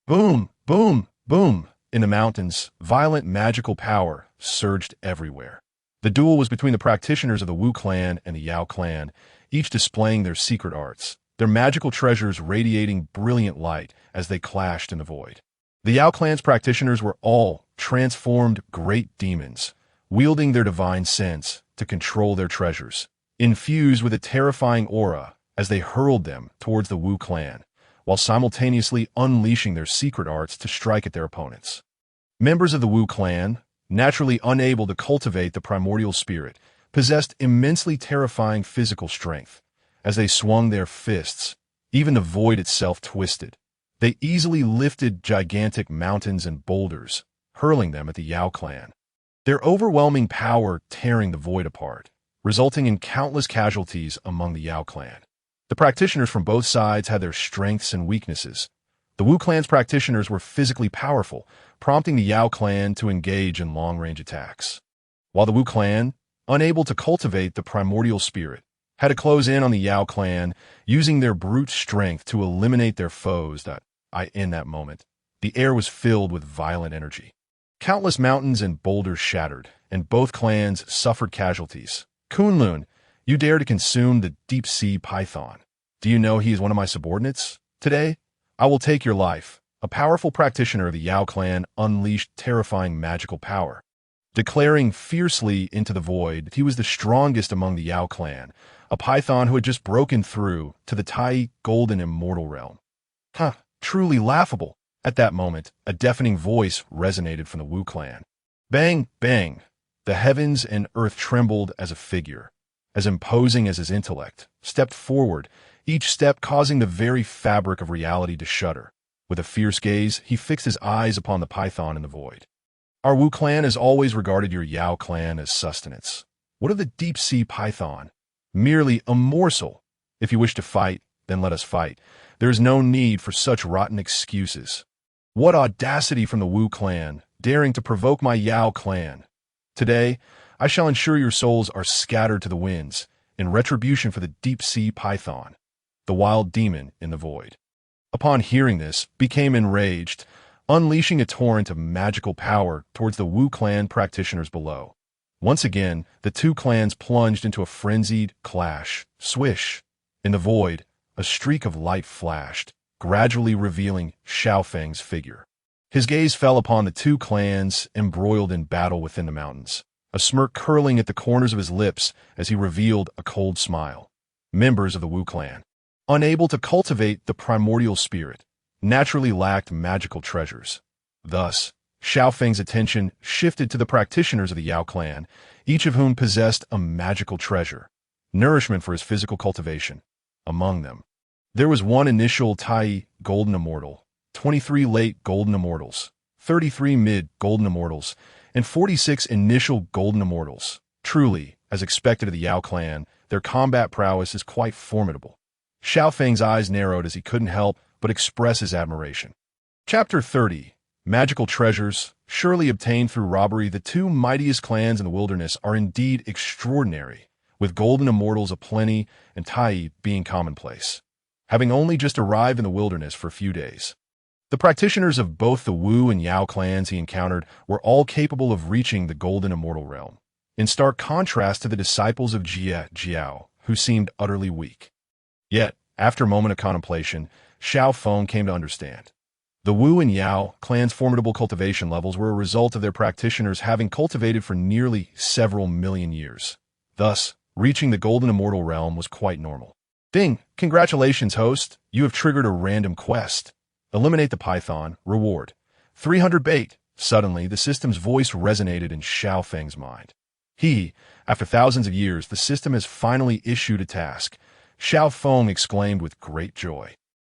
Boom, boom, boom! In the mountains, violent magical power surged everywhere. The duel was between the practitioners of the Wu clan and the Yao clan, each displaying their secret arts, their magical treasures radiating brilliant light as they clashed in the void. The Yao clan's practitioners were all transformed great demons, wielding their divine sense to control their treasures, infused with a terrifying aura as they hurled them towards the Wu clan, while simultaneously unleashing their secret arts to strike at their opponents. Members of the Wu clan, naturally unable to cultivate the primordial spirit, possessed immensely terrifying physical strength. As they swung their fists, even the void itself twisted. They easily lifted gigantic mountains and boulders, hurling them at the Yao clan, their overwhelming power tearing the void apart, resulting in countless casualties among the Yao clan. The practitioners from both sides had their strengths and weaknesses. The Wu clan's practitioners were physically powerful, prompting the Yao clan to engage in long-range attacks, while the Wu clan, unable to cultivate the primordial spirit, had to close in on the Yao clan, using their brute strength to eliminate their foes. In that moment, the air was filled with violent energy. Countless mountains and boulders shattered, and both clans suffered casualties. Kunlun, you dare to consume the deep-sea python. Do you know he is one of my subordinates? Today, I will take your life. A powerful practitioner of the Yao clan unleashed terrifying magical power, declaring fiercely into the void that he was the strongest among the Yao clan, a python who had just broken through to the Tai golden immortal realm. Truly laughable. At that moment, a deafening voice resonated from the Wu clan. Bang, bang! The heavens and earth trembled as a figure, as imposing as his intellect, stepped forward, each step causing the very fabric of reality to shudder. With a fierce gaze, he fixed his eyes upon the python in the void. Our Wu clan has always regarded your Yao clan as sustenance. What of the deep-sea python? Merely a morsel. If you wish to fight, then let us fight. There is no need for such rotten excuses. What audacity from the Wu clan, daring to provoke my Yao clan. Today, I shall ensure your souls are scattered to the winds, in retribution for the deep-sea python, the wild demon in the void. Upon hearing this, became enraged, unleashing a torrent of magical power towards the Wu clan practitioners below. Once again, the two clans plunged into a frenzied clash. Swish! In the void, a streak of light flashed, gradually revealing Xiao Feng's figure. His gaze fell upon the two clans embroiled in battle within the mountains, a smirk curling at the corners of his lips as he revealed a cold smile. Members of the Wu clan, unable to cultivate the primordial spirit, naturally lacked magical treasures. Thus, Xiao Feng's attention shifted to the practitioners of the Yao clan, each of whom possessed a magical treasure, nourishment for his physical cultivation. Among them, there was one initial Tai Golden Immortal, 23 late Golden Immortals, 33 mid Golden Immortals, and 46 initial Golden Immortals. Truly, as expected of the Yao clan, their combat prowess is quite formidable. Xiao Feng's eyes narrowed as he couldn't help but express his admiration. Chapter 30. Magical treasures, surely obtained through robbery. The two mightiest clans in the wilderness are indeed extraordinary, with golden immortals aplenty and Tai being commonplace. Having only just arrived in the wilderness for a few days, the practitioners of both the Wu and Yao clans he encountered were all capable of reaching the golden immortal realm, in stark contrast to the disciples of Jiao, who seemed utterly weak. Yet, after a moment of contemplation, Xiao Feng came to understand. The Wu and Yao clans' formidable cultivation levels were a result of their practitioners having cultivated for nearly several million years. Thus, reaching the golden immortal realm was quite normal. Ding! Congratulations, host! You have triggered a random quest. Eliminate the python. Reward. 300 bait. Suddenly, the system's voice resonated in Xiao Feng's mind. After thousands of years, the system has finally issued a task. Xiao Feng exclaimed with great joy.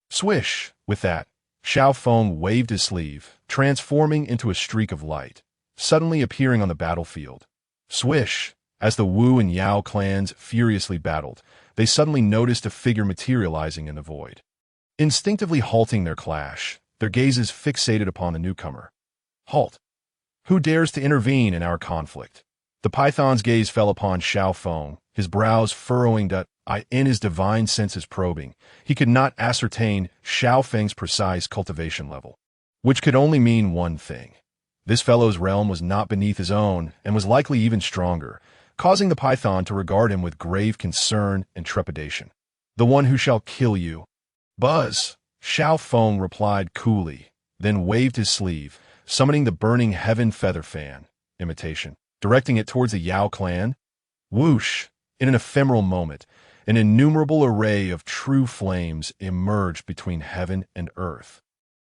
Swish! With that, Xiao Feng waved his sleeve, transforming into a streak of light, suddenly appearing on the battlefield. Swish! As the Wu and Yao clans furiously battled, they suddenly noticed a figure materializing in the void. Instinctively halting their clash, their gazes fixated upon the newcomer. Halt! Who dares to intervene in our conflict? The python's gaze fell upon Xiao Feng, his brows furrowing in his divine senses probing. He could not ascertain Xiao Feng's precise cultivation level, which could only mean one thing. This fellow's realm was not beneath his own and was likely even stronger, causing the python to regard him with grave concern and trepidation. The one who shall kill you. Buzz! Xiao Feng replied coolly, then waved his sleeve, summoning the burning heaven feather fan, imitation, directing it towards the Yao clan. Whoosh! In an ephemeral moment, an innumerable array of true flames emerged between heaven and earth,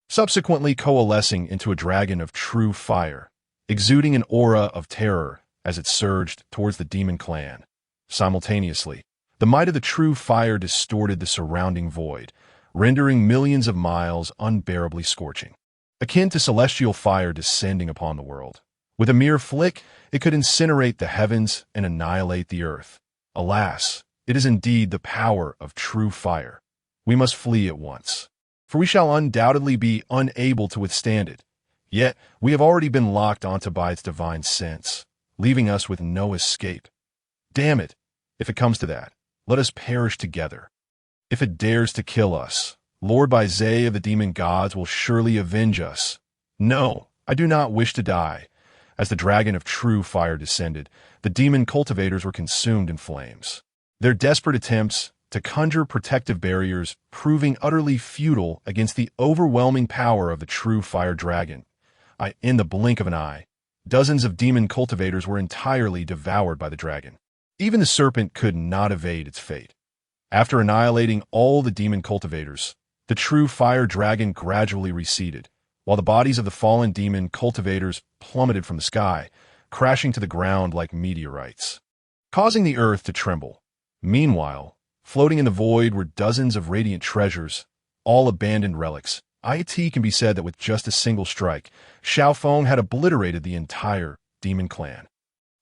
subsequently coalescing into a dragon of true fire, exuding an aura of terror as it surged towards the demon clan. Simultaneously, the might of the true fire distorted the surrounding void, rendering millions of miles unbearably scorching, akin to celestial fire descending upon the world. With a mere flick, it could incinerate the heavens and annihilate the earth. Alas, it is indeed the power of true fire. We must flee at once, for we shall undoubtedly be unable to withstand it. Yet, we have already been locked onto by its divine sense, leaving us with no escape. Damn it! If it comes to that, let us perish together. If it dares to kill us, Lord Baizé of the demon gods will surely avenge us. No, I do not wish to die. As the dragon of true fire descended, the demon cultivators were consumed in flames, their desperate attempts to conjure protective barriers proving utterly futile against the overwhelming power of the true fire dragon. In the blink of an eye, dozens of demon cultivators were entirely devoured by the dragon. Even the serpent could not evade its fate. After annihilating all the demon cultivators, the true fire dragon gradually receded, while the bodies of the fallen demon cultivators plummeted from the sky, crashing to the ground like meteorites, causing the earth to tremble. Meanwhile, floating in the void were dozens of radiant treasures, all abandoned relics. It can be said that with just a single strike, Xiao Feng had obliterated the entire demon clan.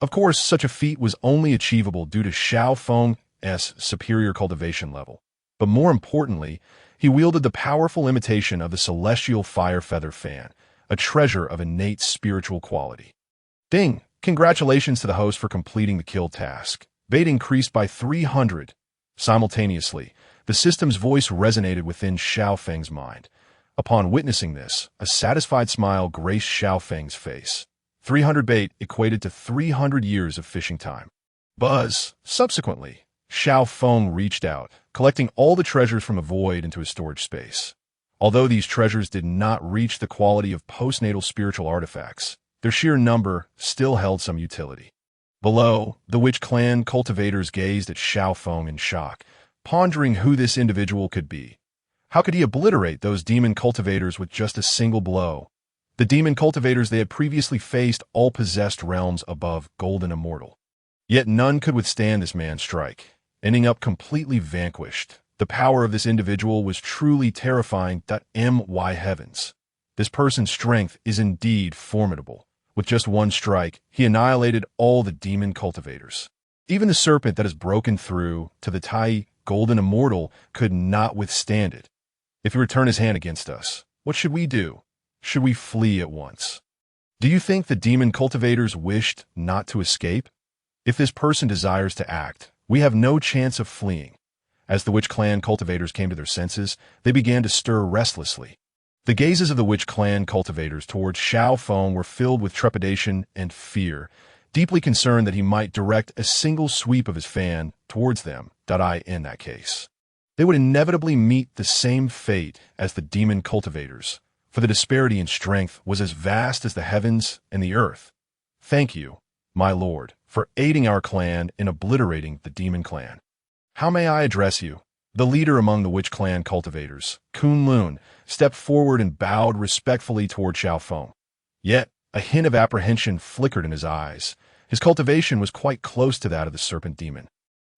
Of course, such a feat was only achievable due to Xiao Feng's superior cultivation level. But more importantly, he wielded the powerful imitation of the celestial fire feather fan, a treasure of innate spiritual quality. Ding! Congratulations to the host for completing the kill task. Bait increased by 300. Simultaneously, the system's voice resonated within Xiao Feng's mind. Upon witnessing this, a satisfied smile graced Xiao Feng's face. 300 bait equated to 300 years of fishing time. Buzz! Subsequently, Xiao Feng reached out, collecting all the treasures from the void into his storage space. Although these treasures did not reach the quality of postnatal spiritual artifacts, their sheer number still held some utility. Below, the witch clan cultivators gazed at Xiao Feng in shock, pondering who this individual could be. How could he obliterate those demon cultivators with just a single blow? The demon cultivators they had previously faced all possessed realms above Golden Immortal. Yet none could withstand this man's strike, ending up completely vanquished. The power of this individual was truly terrifying. My heavens. This person's strength is indeed formidable. With just one strike, he annihilated all the demon cultivators. Even the serpent that has broken through to the Tai Golden Immortal could not withstand it. If he return his hand against us, what should we do? Should we flee at once? Do you think the demon cultivators wished not to escape? If this person desires to act, we have no chance of fleeing. As the witch clan cultivators came to their senses, they began to stir restlessly. The gazes of the witch clan cultivators towards Xiao Feng were filled with trepidation and fear, deeply concerned that he might direct a single sweep of his fan towards them. In that case, they would inevitably meet the same fate as the demon cultivators, for the disparity in strength was as vast as the heavens and the earth. Thank you, my lord, for aiding our clan in obliterating the demon clan. How may I address you? The leader among the witch clan cultivators, Kunlun, stepped forward and bowed respectfully toward Xiao Feng. Yet, a hint of apprehension flickered in his eyes. His cultivation was quite close to that of the serpent demon,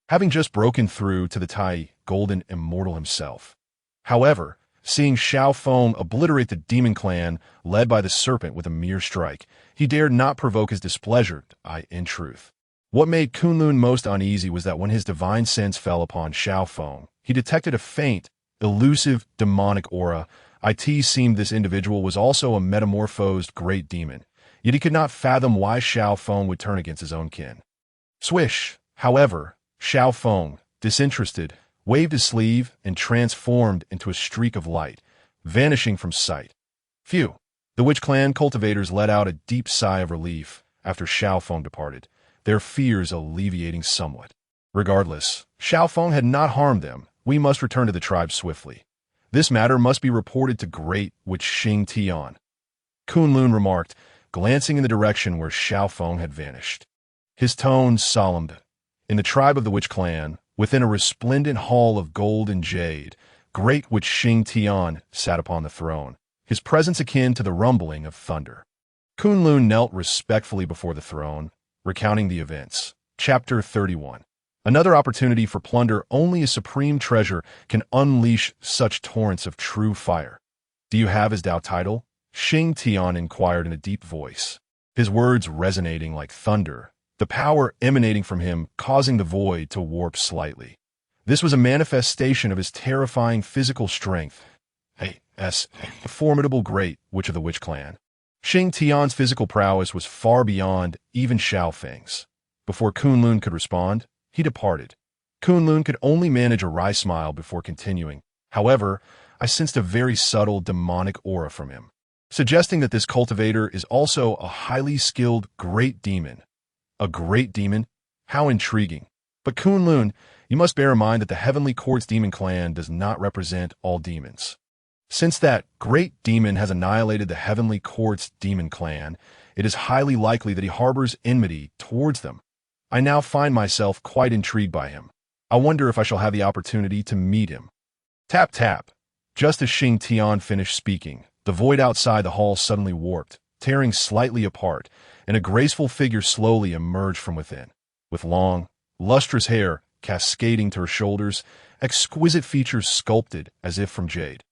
having just broken through to the Tai Golden Immortal himself. However, seeing Xiao Feng obliterate the demon clan led by the serpent with a mere strike, he dared not provoke his displeasure. In truth, what made Kunlun most uneasy was that when his divine sense fell upon Xiao Feng, he detected a faint, elusive, demonic aura. It seemed this individual was also a metamorphosed great demon, yet he could not fathom why Xiao Feng would turn against his own kin. Swish, however, Xiao Feng, disinterested, waved his sleeve and transformed into a streak of light, vanishing from sight. Phew! The witch clan cultivators let out a deep sigh of relief after Xiao Feng departed, their fears alleviating somewhat. Regardless, Xiao Feng had not harmed them. We must return to the tribe swiftly. This matter must be reported to Great Witch Xing Tian, Kunlun remarked, glancing in the direction where Xiao Feng had vanished. His tone solemn. In the tribe of the witch clan, within a resplendent hall of gold and jade, Great Witch Xing Tian sat upon the throne, his presence akin to the rumbling of thunder. Kunlun knelt respectfully before the throne, recounting the events. Chapter 31. Another opportunity for plunder. Only a supreme treasure can unleash such torrents of true fire. Do you have his Dao title? Xing Tian inquired in a deep voice, his words resonating like thunder, the power emanating from him causing the void to warp slightly. This was a manifestation of his terrifying physical strength. A formidable great witch of the witch clan. Xing Tian's physical prowess was far beyond even Xiao Feng's. Before Kunlun could respond, he departed. Kunlun could only manage a wry smile before continuing. However, I sensed a very subtle demonic aura from him, suggesting that this cultivator is also a highly skilled great demon. A great demon? How intriguing. But Kunlun, you must bear in mind that the Heavenly Court's demon clan does not represent all demons. Since that great demon has annihilated the Heavenly Court's demon clan, it is highly likely that he harbors enmity towards them. I now find myself quite intrigued by him. I wonder if I shall have the opportunity to meet him. Tap tap. Just as Xing Tian finished speaking, the void outside the hall suddenly warped, tearing slightly apart, and a graceful figure slowly emerged from within. With long, lustrous hair cascading to her shoulders, exquisite features sculpted as if from jade,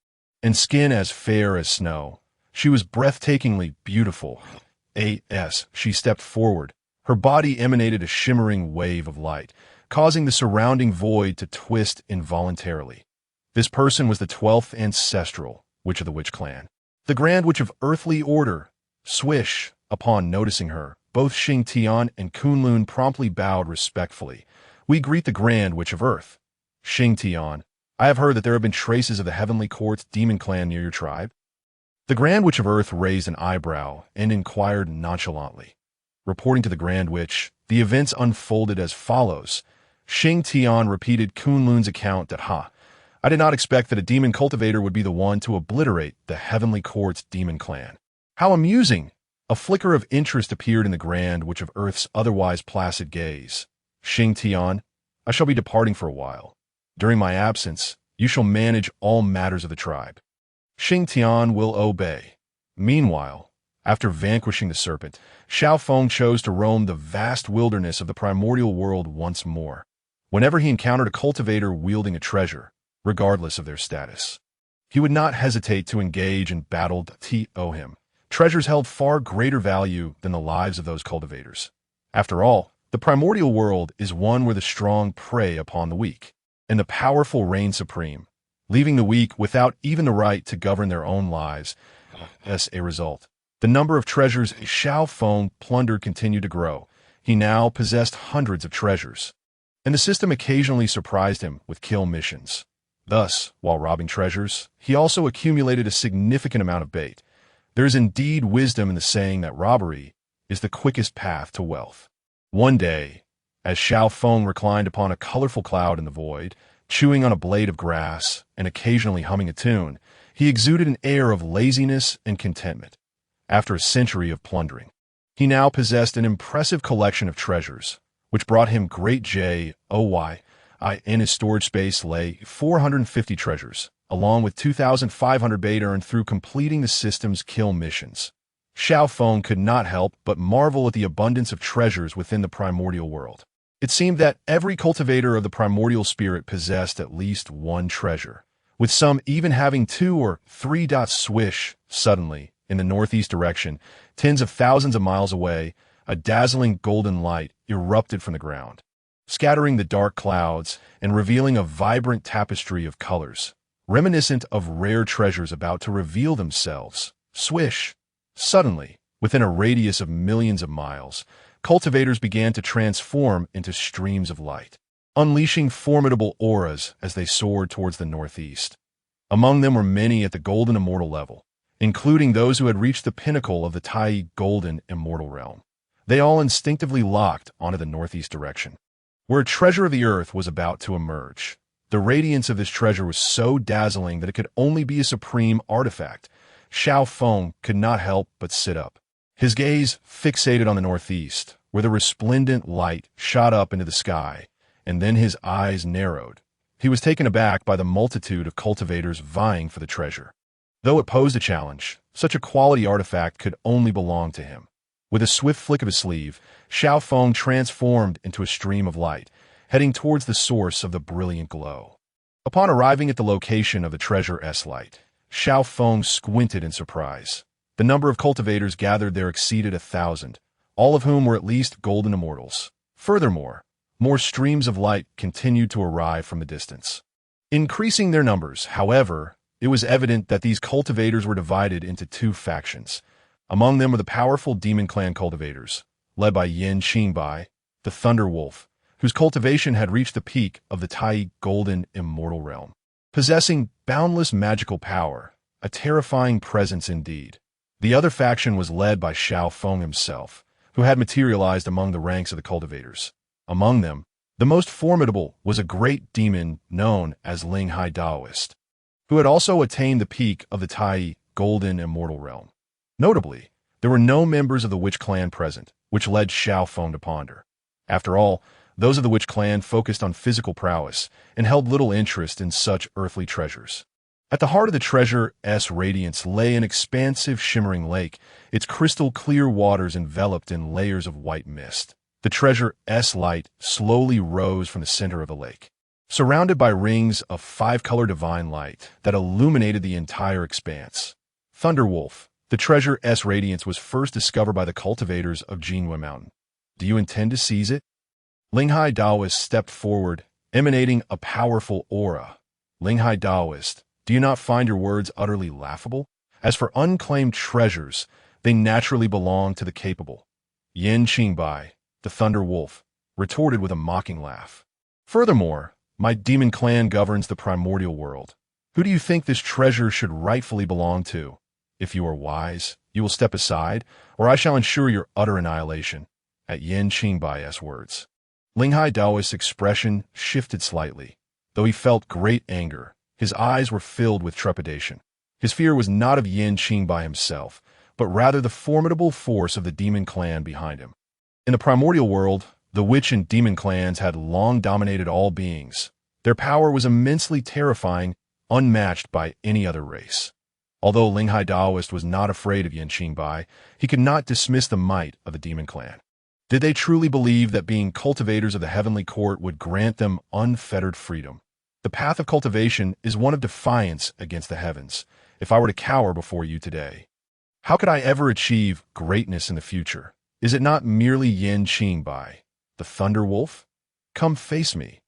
and skin as fair as snow. She was breathtakingly beautiful. She stepped forward. Her body emanated a shimmering wave of light, causing the surrounding void to twist involuntarily. This person was the 12th ancestral witch of the witch clan, the Grand Witch of Earthly Order. Swish! Upon noticing her, both Xing Tian and Kunlun promptly bowed respectfully. We greet the Grand Witch of Earth. Xing Tian, I have heard that there have been traces of the Heavenly Court's demon clan near your tribe. The Grand Witch of Earth raised an eyebrow and inquired nonchalantly. Reporting to the Grand Witch, the events unfolded as follows. Xing Tian repeated Kunlun's account that I did not expect that a demon cultivator would be the one to obliterate the Heavenly Court's demon clan. How amusing! A flicker of interest appeared in the grand witch of Earth's otherwise placid gaze. Xing Tian, I shall be departing for a while. During my absence, you shall manage all matters of the tribe. Xing Tian will obey. Meanwhile, after vanquishing the serpent, Xiao Feng chose to roam the vast wilderness of the primordial world once more. Whenever he encountered a cultivator wielding a treasure, regardless of their status, he would not hesitate to engage in battle to him. Treasures held far greater value than the lives of those cultivators. After all, the primordial world is one where the strong prey upon the weak, and the powerful reign supreme, leaving the weak without even the right to govern their own lives. As a result, the number of treasures Xiao Feng plundered continued to grow. He now possessed hundreds of treasures, and the system occasionally surprised him with kill missions. Thus, while robbing treasures, he also accumulated a significant amount of bait. There is indeed wisdom in the saying that robbery is the quickest path to wealth. One day, as Xiao Feng reclined upon a colorful cloud in the void, chewing on a blade of grass and occasionally humming a tune, he exuded an air of laziness and contentment. After a century of plundering, he now possessed an impressive collection of treasures, which brought him great joy. In his storage space lay 450 treasures, along with 2,500 bait earned through completing the system's kill missions. Xiao Feng could not help but marvel at the abundance of treasures within the primordial world. It seemed that every cultivator of the primordial spirit possessed at least one treasure, with some even having 2 or 3. Swish, suddenly, in the northeast direction, tens of thousands of miles away, a dazzling golden light erupted from the ground, scattering the dark clouds and revealing a vibrant tapestry of colors, reminiscent of rare treasures about to reveal themselves. Swish! Suddenly, within a radius of millions of miles, cultivators began to transform into streams of light, unleashing formidable auras as they soared towards the northeast. Among them were many at the golden immortal level, including those who had reached the pinnacle of the Tai golden immortal realm. They all instinctively locked onto the northeast direction, where a treasure of the earth was about to emerge. The radiance of this treasure was so dazzling that it could only be a supreme artifact. Xiao Feng could not help but sit up, his gaze fixated on the northeast, where the resplendent light shot up into the sky, and then his eyes narrowed. He was taken aback by the multitude of cultivators vying for the treasure. Though it posed a challenge, such a quality artifact could only belong to him. With a swift flick of his sleeve, Xiao Feng transformed into a stream of light, heading towards the source of the brilliant glow. Upon arriving at the location of the treasure's light, Xiao Feng squinted in surprise. The number of cultivators gathered there exceeded 1,000, all of whom were at least golden immortals. Furthermore, more streams of light continued to arrive from the distance, increasing their numbers. However, it was evident that these cultivators were divided into 2 factions. Among them were the powerful demon clan cultivators, led by Yin Qingbai, the Thunder Wolf, whose cultivation had reached the peak of the Tai golden immortal realm, possessing boundless magical power, a terrifying presence indeed. The other faction was led by Xiao Feng himself, who had materialized among the ranks of the cultivators. Among them, the most formidable was a great demon known as Linghai Daoist, who had also attained the peak of the Tai golden immortal realm. Notably, there were no members of the Witch clan present, which led Xiao Feng to ponder. After all, those of the Witch clan focused on physical prowess and held little interest in such earthly treasures. At the heart of the treasure's radiance lay an expansive shimmering lake, its crystal clear waters enveloped in layers of white mist. The treasure's light slowly rose from the center of the lake, surrounded by rings of 5-color divine light that illuminated the entire expanse. Thunderwolf, the treasure's radiance was first discovered by the cultivators of Jinhua Mountain. Do you intend to seize it? Linghai Daoist stepped forward, emanating a powerful aura. Linghai Daoist, do you not find your words utterly laughable? As for unclaimed treasures, they naturally belong to the capable. Yin Qingbai, the Thunder Wolf, retorted with a mocking laugh. Furthermore, my demon clan governs the primordial world. Who do you think this treasure should rightfully belong to? If you are wise, you will step aside, or I shall ensure your utter annihilation. At Yin Qingbai's words, Linghai Daoist's expression shifted slightly. Though he felt great anger, His eyes were filled with trepidation. His fear was not of Yin Qingbai himself, but rather the formidable force of the demon clan behind him. In the primordial world, the witch and demon clans had long dominated all beings. Their power was immensely terrifying, unmatched by any other race. Although Linghai Daoist was not afraid of Yin Qingbai, he could not dismiss the might of the demon clan. Did they truly believe that being cultivators of the heavenly court would grant them unfettered freedom? The path of cultivation is one of defiance against the heavens. If I were to cower before you today, how could I ever achieve greatness in the future? Is it not merely Yin Qingbai, the Thunder Wolf? Come face me.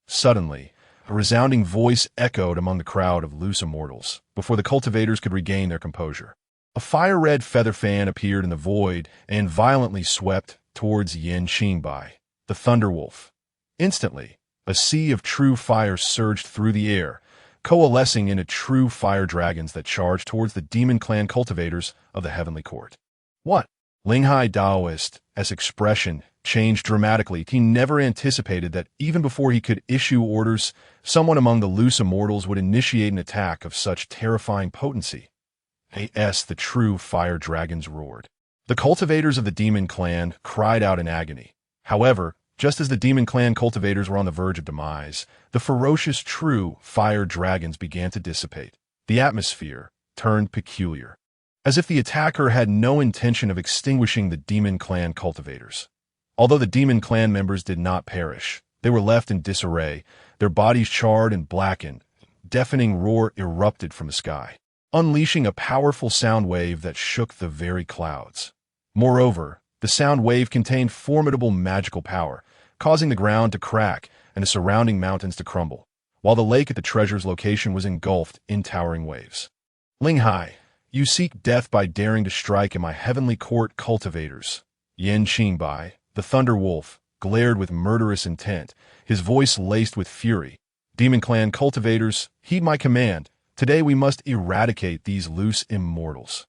Suddenly, a resounding voice echoed among the crowd of loose immortals, before the cultivators could regain their composure. A fire-red feather fan appeared in the void and violently swept towards Yin Qingbai, the Thunder Wolf. Instantly, a sea of true fire surged through the air, coalescing into true fire dragons that charged towards the demon clan cultivators of the heavenly court. What? Linghai Daoist's expression changed dramatically. He never anticipated that even before he could issue orders, someone among the loose immortals would initiate an attack of such terrifying potency. The true fire dragons roared. The cultivators of the demon clan cried out in agony. However, just as the demon clan cultivators were on the verge of demise, the ferocious true fire dragons began to dissipate. The atmosphere turned peculiar, as if the attacker had no intention of extinguishing the demon clan cultivators. Although the demon clan members did not perish, they were left in disarray, their bodies charred and blackened. Deafening roar erupted from the sky, unleashing a powerful sound wave that shook the very clouds. Moreover, the sound wave contained formidable magical power, causing the ground to crack and the surrounding mountains to crumble, while the lake at the treasure's location was engulfed in towering waves. Linghai, you seek death by daring to strike at my heavenly court cultivators. Yin Qingbai, the Thunder Wolf, glared with murderous intent, his voice laced with fury. Demon clan cultivators, heed my command. Today we must eradicate these loose immortals.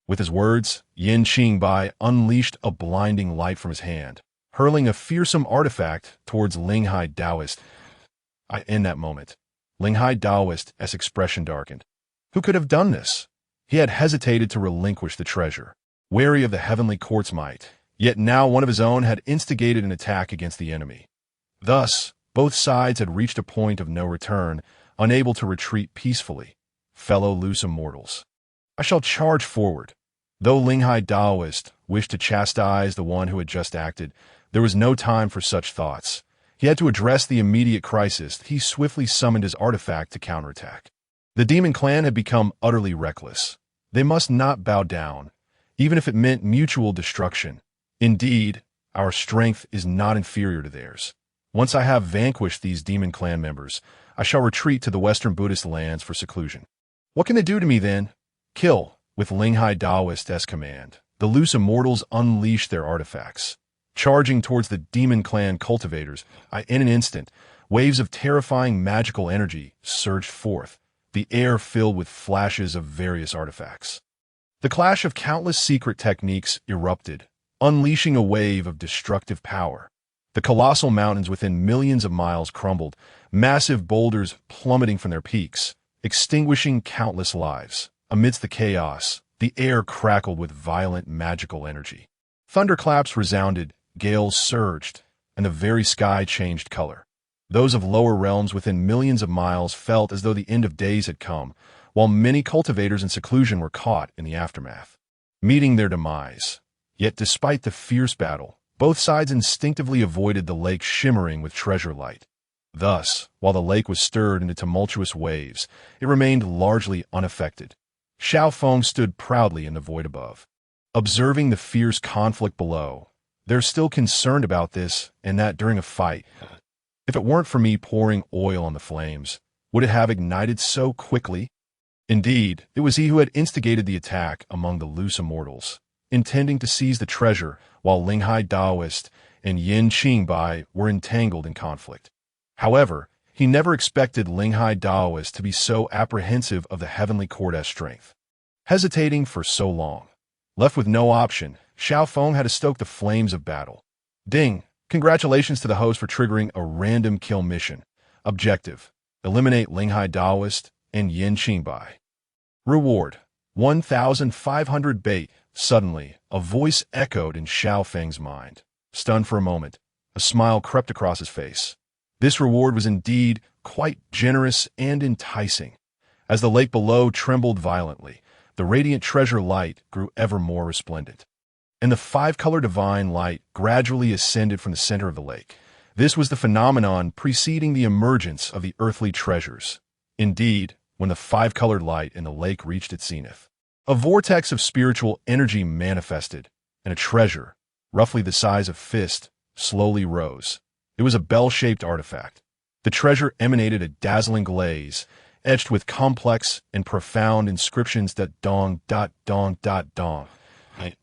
With his words, Yin Qingbai unleashed a blinding light from his hand, hurling a fearsome artifact towards Linghai Daoist. In that moment, Linghai Daoist's expression darkened. Who could have done this? He had hesitated to relinquish the treasure, wary of the heavenly court's might, yet now one of his own had instigated an attack against the enemy. Thus, both sides had reached a point of no return, unable to retreat peacefully. Fellow loose immortals, I shall charge forward. Though Linghai Daoist wished to chastise the one who had just acted, there was no time for such thoughts. He had to address the immediate crisis. He swiftly summoned his artifact to counterattack. The demon clan had become utterly reckless. They must not bow down, even if it meant mutual destruction. Indeed, our strength is not inferior to theirs. Once I have vanquished these demon clan members, I shall retreat to the Western Buddhist lands for seclusion. What can they do to me then? Kill. With Linghai Daoist's command, the loose immortals unleashed their artifacts. Charging towards the demon clan cultivators, in an instant, waves of terrifying magical energy surged forth, the air filled with flashes of various artifacts. The clash of countless secret techniques erupted, unleashing a wave of destructive power. The colossal mountains within millions of miles crumbled, massive boulders plummeting from their peaks, extinguishing countless lives. Amidst the chaos, the air crackled with violent magical energy. Thunderclaps resounded, gales surged, and the very sky changed color. Those of lower realms within millions of miles felt as though the end of days had come, while many cultivators in seclusion were caught in the aftermath, meeting their demise. Yet despite the fierce battle, both sides instinctively avoided the lake shimmering with treasure light. Thus, while the lake was stirred into tumultuous waves, it remained largely unaffected. Xiao Feng stood proudly in the void above, observing the fierce conflict below. They're still concerned about this and that during a fight. If it weren't for me pouring oil on the flames, would it have ignited so quickly? Indeed, it was he who had instigated the attack among the loose immortals, intending to seize the treasure while Linghai Daoist and Yin Qingbai were entangled in conflict. However, he never expected Linghai Daoist to be so apprehensive of the heavenly court's strength. Hesitating for so long, left with no option, Xiao Feng had to stoke the flames of battle. Ding! Congratulations to the host for triggering a random kill mission. Objective: Eliminate Linghai Taoist and Yin Qingbai. Reward: 1,500 bait. Suddenly, a voice echoed in Xiao Feng's mind. Stunned for a moment, a smile crept across his face. This reward was indeed quite generous and enticing. As the lake below trembled violently, the radiant treasure light grew ever more resplendent. And the five-color divine light gradually ascended from the center of the lake. This was the phenomenon preceding the emergence of the earthly treasures. Indeed, when the five-colored light in the lake reached its zenith, a vortex of spiritual energy manifested, and a treasure, roughly the size of a fist, slowly rose. It was a bell-shaped artifact. The treasure emanated a dazzling glaze, etched with complex and profound inscriptions that dong.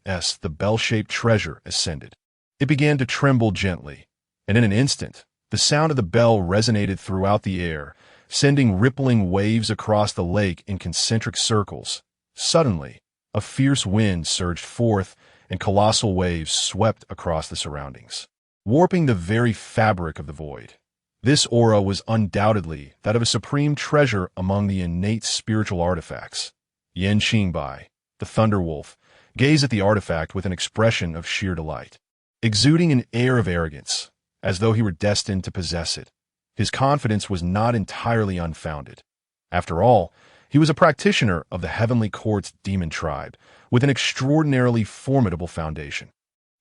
As the bell-shaped treasure ascended, it began to tremble gently, and in an instant, the sound of the bell resonated throughout the air, sending rippling waves across the lake in concentric circles. Suddenly, a fierce wind surged forth, and colossal waves swept across the surroundings, warping the very fabric of the void. This aura was undoubtedly that of a supreme treasure among the innate spiritual artifacts. Yin Qingbai, the Thunder Wolf, gazed at the artifact with an expression of sheer delight, exuding an air of arrogance, as though he were destined to possess it. His confidence was not entirely unfounded. After all, he was a practitioner of the Heavenly Court's demon tribe, with an extraordinarily formidable foundation.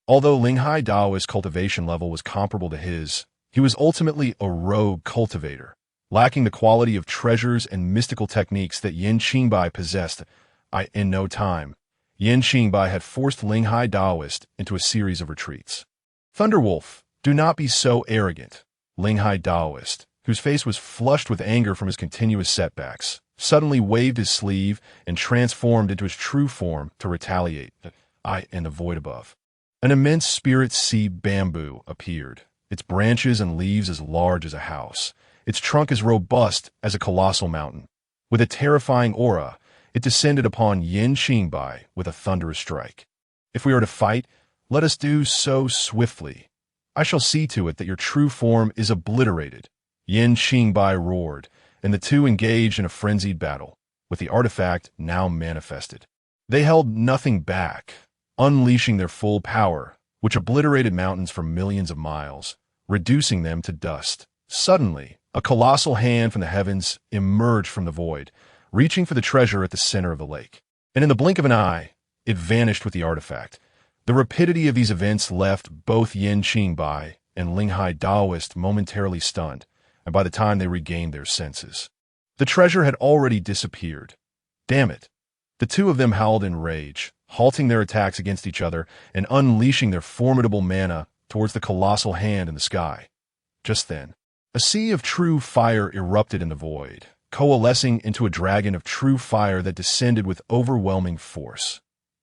Although Linghai Taoist cultivation level was comparable to his, he was ultimately a rogue cultivator, lacking the quality of treasures and mystical techniques that Yin Qingbai possessed. In no time, Yin Qingbai had forced Linghai Taoist into a series of retreats. Thunderwolf, do not be so arrogant. Linghai Taoist, whose face was flushed with anger from his continuous setbacks, suddenly waved his sleeve and transformed into his true form to retaliate. In the void above, an immense spirit sea bamboo appeared, its branches and leaves as large as a house, its trunk as robust as a colossal mountain. With a terrifying aura, it descended upon Yin Qingbai with a thunderous strike. If we are to fight, let us do so swiftly. I shall see to it that your true form is obliterated. Yin Qingbai roared, and the two engaged in a frenzied battle, with the artifact now manifested. They held nothing back, unleashing their full power, which obliterated mountains for millions of miles, reducing them to dust. Suddenly, a colossal hand from the heavens emerged from the void, reaching for the treasure at the center of the lake. And in the blink of an eye, it vanished with the artifact. The rapidity of these events left both Yin Qingbai and Linghai Taoist momentarily stunned, and by the time they regained their senses, the treasure had already disappeared. Damn it! The two of them howled in rage, halting their attacks against each other and unleashing their formidable mana towards the colossal hand in the sky. Just then, a sea of true fire erupted in the void, coalescing into a dragon of true fire that descended with overwhelming force.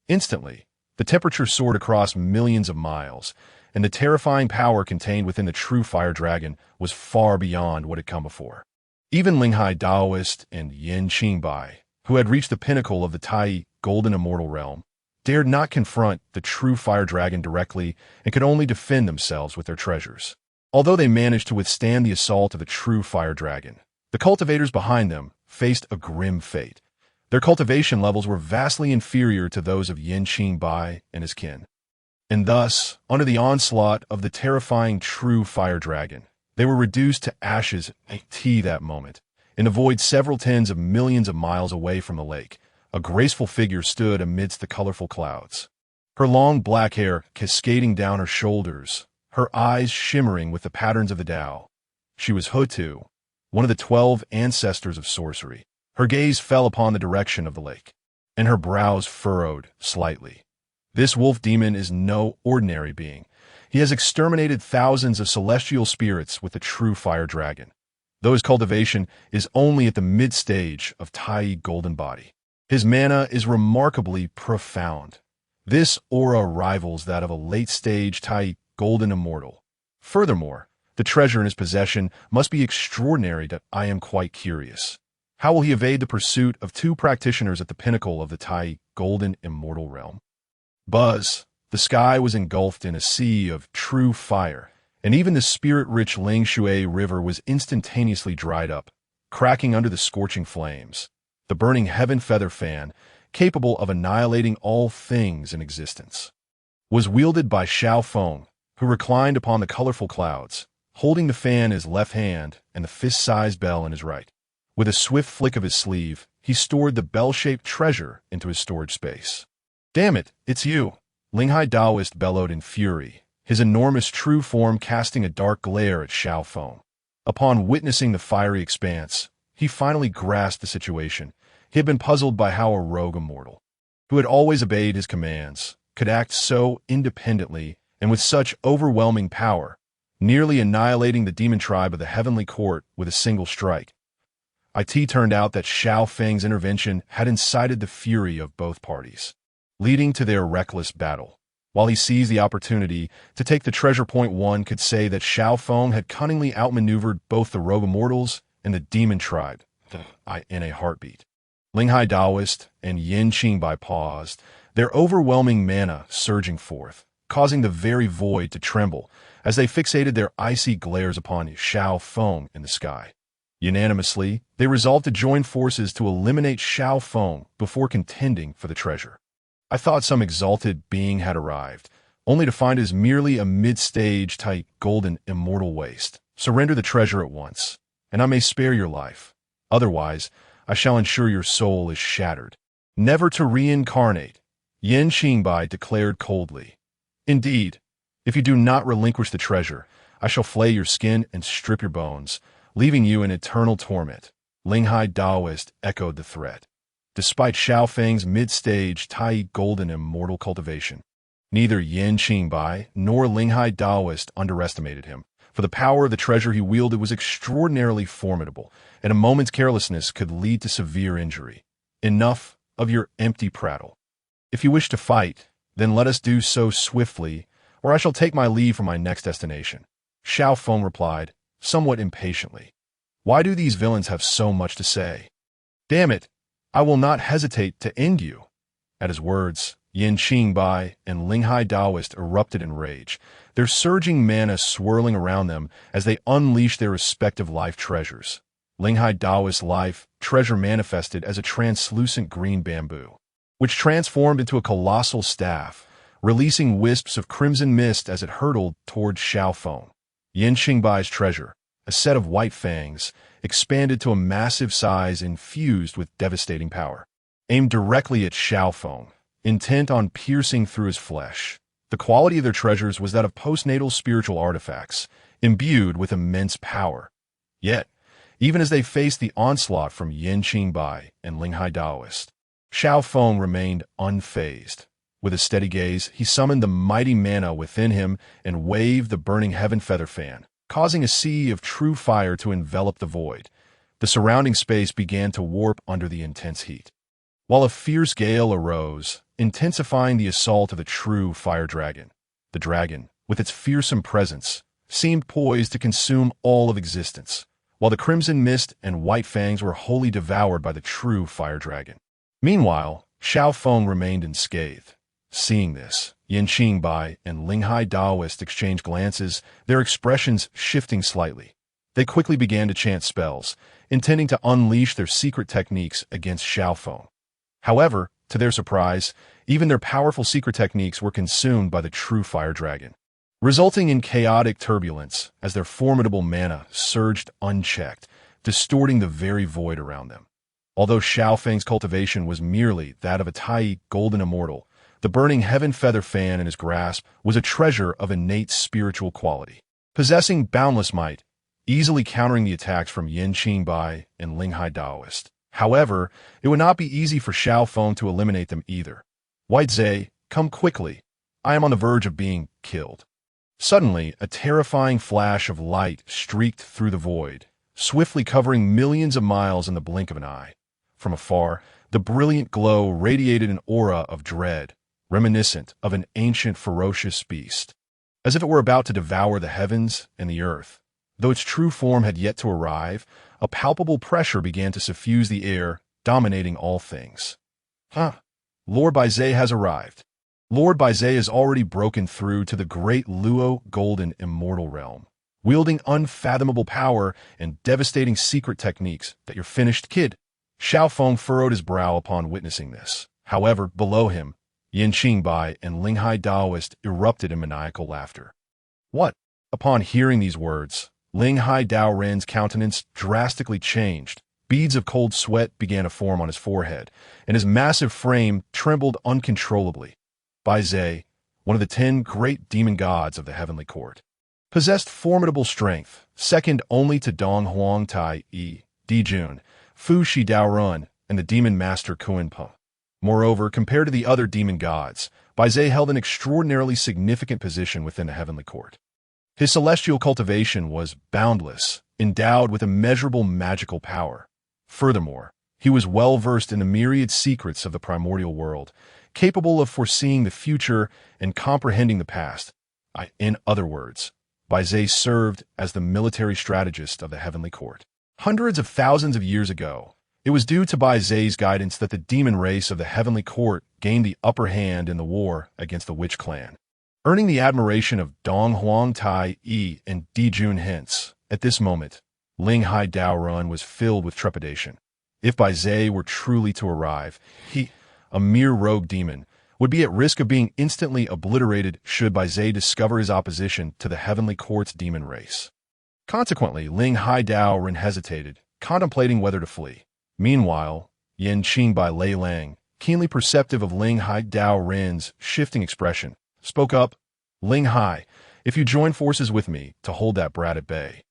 Instantly, the temperature soared across millions of miles, and the terrifying power contained within the true fire dragon was far beyond what had come before. Even Linghai Taoist and Yin Qingbai, who had reached the pinnacle of the Tai golden immortal realm, dared not confront the true fire dragon directly and could only defend themselves with their treasures. Although they managed to withstand the assault of the true fire dragon, the cultivators behind them faced a grim fate. Their cultivation levels were vastly inferior to those of Yin Qingbai and his kin. And thus, under the onslaught of the terrifying true fire dragon, they were reduced to ashes that moment. In a void several tens of millions of miles away from the lake, a graceful figure stood amidst the colorful clouds. Her long black hair cascading down her shoulders, her eyes shimmering with the patterns of the Tao. She was Hutu, one of the 12 ancestors of sorcery. Her gaze fell upon the direction of the lake, and her brows furrowed slightly. This wolf demon is no ordinary being. He has exterminated thousands of celestial spirits with the true fire dragon, though his cultivation is only at the mid-stage of Tai golden body. His mana is remarkably profound. This aura rivals that of a late-stage Tai golden immortal. Furthermore, the treasure in his possession must be extraordinary that I am quite curious. How will he evade the pursuit of two practitioners at the pinnacle of the Tai golden immortal realm? Buzz, the sky was engulfed in a sea of true fire, and even the spirit-rich Ling Shui River was instantaneously dried up. cracking under the scorching flames. The burning heaven feather fan, capable of annihilating all things in existence, was wielded by Xiao Feng, who reclined upon the colorful clouds, holding the fan in his left hand and the fist-sized bell in his right. With a swift flick of his sleeve, he stored the bell-shaped treasure into his storage space. "Damn it, it's you!" Linghai Daoist bellowed in fury, his enormous true form casting a dark glare at Xiao Feng. Upon witnessing the fiery expanse, he finally grasped the situation. He had been puzzled by how a rogue immortal, who had always obeyed his commands, could act so independently and with such overwhelming power, nearly annihilating the demon tribe of the heavenly court with a single strike. It turned out that Xiao Feng's intervention had incited the fury of both parties, leading to their reckless battle. While he seized the opportunity to take the treasure point, one could say that Xiao Feng had cunningly outmaneuvered both the rogue immortals and the demon tribe in a heartbeat. Linghai Daoist and Yin Qingbai paused, their overwhelming mana surging forth, causing the very void to tremble as they fixated their icy glares upon Xiao Feng in the sky. Unanimously, they resolved to join forces to eliminate Xiao Feng before contending for the treasure. I thought some exalted being had arrived, only to find it as merely a mid-stage type golden immortal waste. Surrender the treasure at once, and I may spare your life. Otherwise, I shall ensure your soul is shattered, never to reincarnate, Yin Qingbai declared coldly. Indeed, if you do not relinquish the treasure, I shall flay your skin and strip your bones, leaving you in eternal torment. Linghai Daoist echoed the threat. Despite Xiao Feng's mid-stage Tai golden immortal cultivation, neither Yin Qingbai nor Linghai Daoist underestimated him, for the power of the treasure he wielded was extraordinarily formidable, and a moment's carelessness could lead to severe injury. Enough of your empty prattle. If you wish to fight, then let us do so swiftly, or I shall take my leave for my next destination. Xiao Feng replied, somewhat impatiently. Why do these villains have so much to say? Damn it, I will not hesitate to end you. At his words, Yin Qingbai and Linghai Daoist erupted in rage, their surging mana swirling around them as they unleashed their respective life treasures. Linghai Daoist's life treasure manifested as a translucent green bamboo, which transformed into a colossal staff, releasing wisps of crimson mist as it hurtled toward Xiao Feng. Yin Qingbai's treasure, a set of white fangs, expanded to a massive size infused with devastating power, aimed directly at Xiao Feng, intent on piercing through his flesh. The quality of their treasures was that of postnatal spiritual artifacts, imbued with immense power. Yet, even as they faced the onslaught from Yin Qingbai and Linghai Daoist, Xiao Feng remained unfazed. With a steady gaze, he summoned the mighty mana within him and waved the burning heaven feather fan, causing a sea of true fire to envelop the void. The surrounding space began to warp under the intense heat, while a fierce gale arose, intensifying the assault of the true fire dragon. The dragon, with its fearsome presence, seemed poised to consume all of existence, while the crimson mist and white fangs were wholly devoured by the true fire dragon. Meanwhile, Xiao Feng remained unscathed. Seeing this, Yin Qingbai and Linghai Daoist exchanged glances, their expressions shifting slightly. They quickly began to chant spells, intending to unleash their secret techniques against Xiao Feng. However, to their surprise, even their powerful secret techniques were consumed by the true fire dragon, resulting in chaotic turbulence as their formidable mana surged unchecked, distorting the very void around them. Although Xiao Feng's cultivation was merely that of a Tai golden immortal, the burning heaven feather fan in his grasp was a treasure of innate spiritual quality, possessing boundless might, easily countering the attacks from Yin Qingbai and Linghai Daoist. However, it would not be easy for Xiao Feng to eliminate them either. White Zhe, come quickly. I am on the verge of being killed. Suddenly, a terrifying flash of light streaked through the void, swiftly covering millions of miles in the blink of an eye. From afar, the brilliant glow radiated an aura of dread, reminiscent of an ancient ferocious beast, as if it were about to devour the heavens and the earth. Though its true form had yet to arrive, a palpable pressure began to suffuse the air, dominating all things. Lord Baize has arrived. Lord Baize has already broken through to the great Luo golden immortal realm. wielding unfathomable power and devastating secret techniques that you're finished, kid. Xiao Feng furrowed his brow upon witnessing this. However, below him, Yin Qingbai and Linghai Daoist erupted in maniacal laughter. What? Upon hearing these words, Linghai Dao Ren's countenance drastically changed. Beads of cold sweat began to form on his forehead, and his massive frame trembled uncontrollably. Bai Zhe, one of the 10 great demon gods of the heavenly court, possessed formidable strength, second only to Dong Huang Tai Yi, Dijun, Fu Shi Dao Run, and the demon master Kuan Peng. Moreover, compared to the other demon gods, Bai Zhe held an extraordinarily significant position within the heavenly court. His celestial cultivation was boundless, endowed with immeasurable magical power. Furthermore, he was well-versed in the myriad secrets of the primordial world, capable of foreseeing the future and comprehending the past. In other words, Bai Zhe served as the military strategist of the heavenly court. Hundreds of thousands of years ago, it was due to Bai Zhe's guidance that the demon race of the heavenly court gained the upper hand in the war against the witch clan, earning the admiration of Dong Huang Tai Yi and Dijun. Hence, at this moment, Linghai Dao Run was filled with trepidation. If Bai Zhe were truly to arrive, he, a mere rogue demon, would be at risk of being instantly obliterated should Bai Zhe discover his opposition to the heavenly court's demon race. Consequently, Linghai Dao Run hesitated, contemplating whether to flee. Meanwhile, Yin Qingbai Lei Lang, keenly perceptive of Linghai Dao Ren's shifting expression, spoke up. Linghai, if you join forces with me to hold that brat at bay,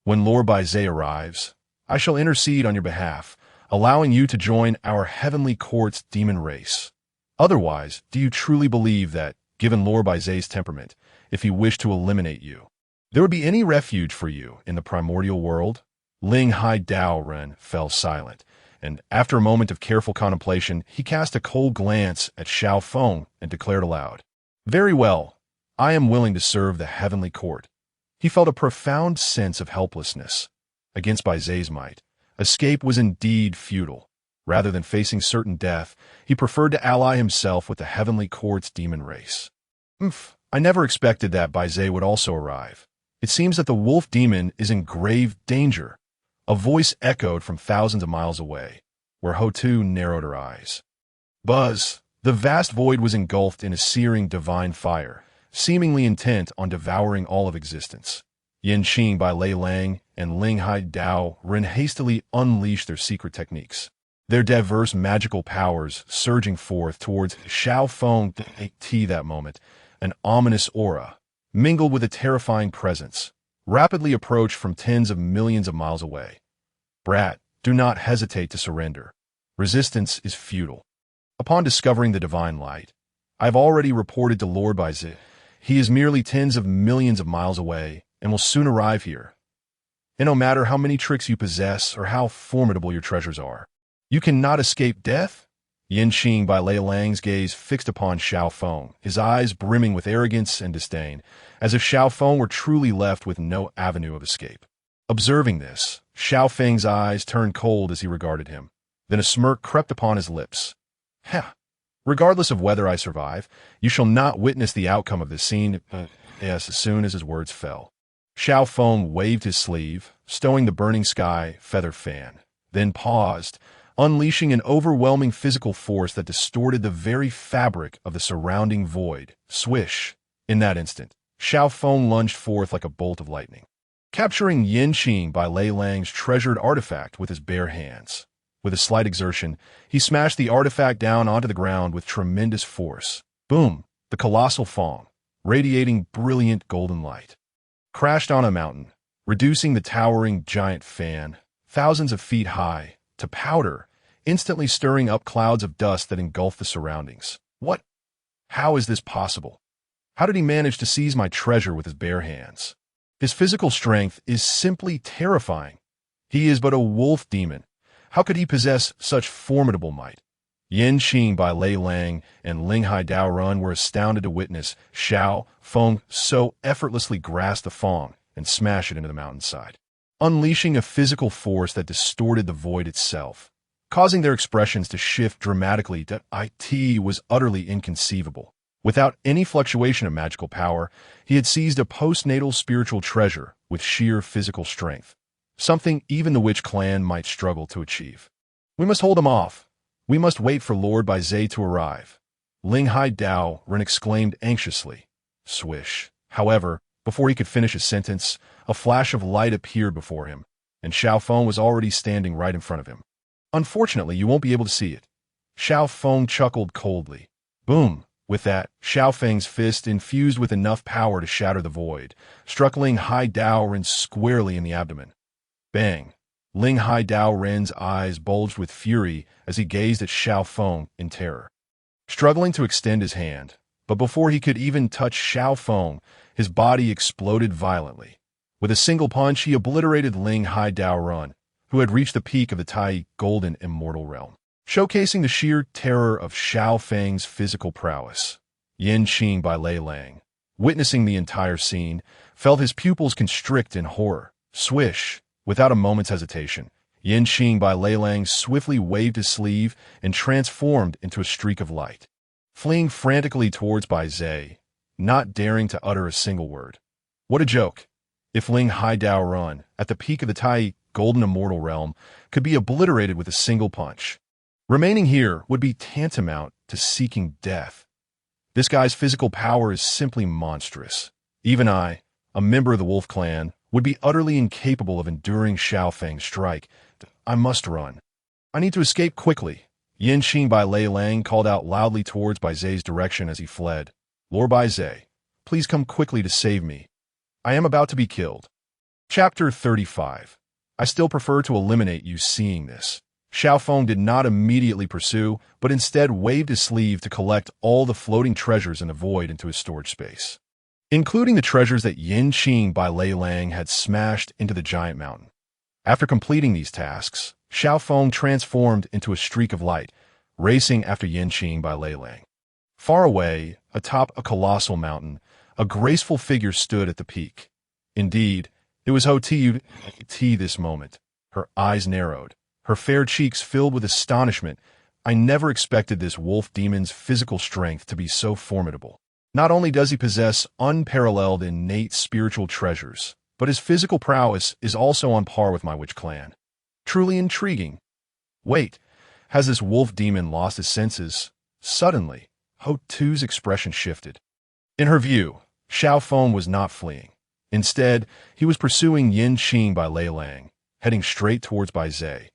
when Lord Bai Zhe arrives, I shall intercede on your behalf, allowing you to join our heavenly court's demon race. Otherwise, do you truly believe that, given Lord Bai Zhe's temperament, if he wished to eliminate you, there would be any refuge for you in the primordial world? Linghai Dao Ren fell silent, and after a moment of careful contemplation, he cast a cold glance at Xiao Feng and declared aloud, "Very well, I am willing to serve the heavenly court." He felt a profound sense of helplessness. Against Bai Zhe's might, escape was indeed futile. Rather than facing certain death, he preferred to ally himself with the heavenly court's demon race. I never expected that Bai Zhe would also arrive. It seems that the wolf demon is in grave danger. A voice echoed from thousands of miles away, where Ho-Tu narrowed her eyes. Buzz, the vast void was engulfed in a searing divine fire, seemingly intent on devouring all of existence. Yin Qingbai Lei Lang and Linghai Dao Ren hastily unleashed their secret techniques, their diverse magical powers surging forth towards Xiao Feng. That moment, an ominous aura, mingled with a terrifying presence, rapidly approached from tens of millions of miles away. Brat, do not hesitate to surrender. Resistance is futile. Upon discovering the divine light, I have already reported to Lord Bai Zhe. He is merely tens of millions of miles away and will soon arrive here. And no matter how many tricks you possess or how formidable your treasures are, you cannot escape death? Yin Qingbai Lei Lang's gaze fixed upon Xiao Feng, his eyes brimming with arrogance and disdain, as if Xiao Feng were truly left with no avenue of escape. Observing this, Xiao Feng's eyes turned cold as he regarded him. Then a smirk crept upon his lips. Regardless of whether I survive, you shall not witness the outcome of this scene. Yes, as soon as his words fell, Xiao Feng waved his sleeve, stowing the burning sky feather fan, then paused, unleashing an overwhelming physical force that distorted the very fabric of the surrounding void. Swish! In that instant, Xiao Feng lunged forth like a bolt of lightning, capturing Yin Qingbai Lei Lang's treasured artifact with his bare hands. With a slight exertion, he smashed the artifact down onto the ground with tremendous force. Boom! The colossal Feng, radiating brilliant golden light, crashed on a mountain, reducing the towering giant fan, thousands of feet high, to powder, instantly stirring up clouds of dust that engulfed the surroundings. What? How is this possible? How did he manage to seize my treasure with his bare hands? His physical strength is simply terrifying. He is but a wolf demon. How could he possess such formidable might? Yin Qingbai Lei Lang and Linghai Dao Run were astounded to witness Xiao Feng so effortlessly grasp the Feng and smash it into the mountainside, unleashing a physical force that distorted the void itself, causing their expressions to shift dramatically. It was utterly inconceivable. Without any fluctuation of magical power, he had seized a postnatal spiritual treasure with sheer physical strength, something even the witch clan might struggle to achieve. We must hold him off. We must wait for Lord Baizhe to arrive. Ling Hai Dao Ren exclaimed anxiously. Swish. However, before he could finish his sentence, a flash of light appeared before him, and Xiao Feng was already standing right in front of him. Unfortunately, you won't be able to see it. Xiao Feng chuckled coldly. Boom! With that, Xiao Feng's fist, infused with enough power to shatter the void, struck Ling Hai Dao Ren squarely in the abdomen. Bang! Ling Hai Dao Ren's eyes bulged with fury as he gazed at Xiao Feng in terror. Struggling to extend his hand, but before he could even touch Xiao Feng, his body exploded violently. With a single punch, he obliterated Ling Hai Dao Ren, who had reached the peak of the Tai Golden Immortal realm, showcasing the sheer terror of Xiao Feng's physical prowess. Yin Qing by Lei Lang, witnessing the entire scene, felt his pupils constrict in horror. Swish! Without a moment's hesitation, Yin Qing by Lei Lang swiftly waved his sleeve and transformed into a streak of light, fleeing frantically towards Baizhe, not daring to utter a single word. What a joke! If Ling Hai Dao Ren, at the peak of the Tai Golden Immortal realm, could be obliterated with a single punch, remaining here would be tantamount to seeking death. This guy's physical power is simply monstrous. Even I, a member of the Wolf Clan, would be utterly incapable of enduring Xiao Feng's strike. I must run. I need to escape quickly. Yin Qing by Lei Lang called out loudly towards Baizhe's direction as he fled. Lord Baizhe, please come quickly to save me. I am about to be killed. Chapter 35. I still prefer to eliminate you seeing this. Xiao Feng did not immediately pursue, but instead waved his sleeve to collect all the floating treasures in the void into his storage space, including the treasures that Yin Qing by Lei Lang had smashed into the giant mountain. After completing these tasks, Xiao Feng transformed into a streak of light, racing after Yin Qing by Lei Lang. Far away, atop a colossal mountain, a graceful figure stood at the peak. Indeed, it was Ho Ti this moment. Her eyes narrowed, her fair cheeks filled with astonishment. I never expected this wolf demon's physical strength to be so formidable. Not only does he possess unparalleled innate spiritual treasures, but his physical prowess is also on par with my witch clan. Truly intriguing. Wait, has this wolf demon lost his senses? Suddenly, Ho Tu's expression shifted. In her view, Xiao Feng was not fleeing. Instead, he was pursuing Yin Qing by Lei Lang, heading straight towards Baizhe.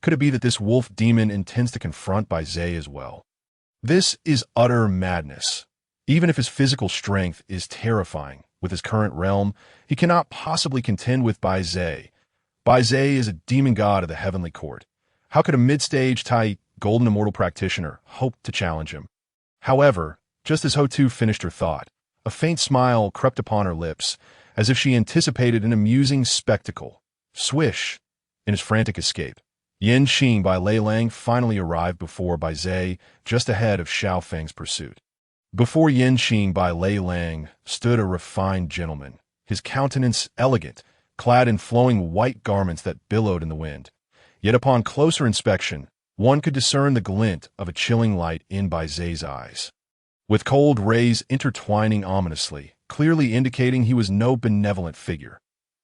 Could it be that this wolf demon intends to confront Baizhe as well? This is utter madness. Even if his physical strength is terrifying, with his current realm, he cannot possibly contend with Baizhe. Baizhe is a demon god of the heavenly court. How could a mid-stage Tai Golden Immortal practitioner hope to challenge him? However, just as Ho Tu finished her thought, a faint smile crept upon her lips, as if she anticipated an amusing spectacle. Swish! In his frantic escape, Yin Qing by Lei Lang finally arrived before Baizhe, just ahead of Xiao Feng's pursuit. Before Yin Qing by Lei Lang stood a refined gentleman, his countenance elegant, clad in flowing white garments that billowed in the wind. Yet upon closer inspection, one could discern the glint of a chilling light in Baizhe's eyes, with cold rays intertwining ominously, clearly indicating he was no benevolent figure.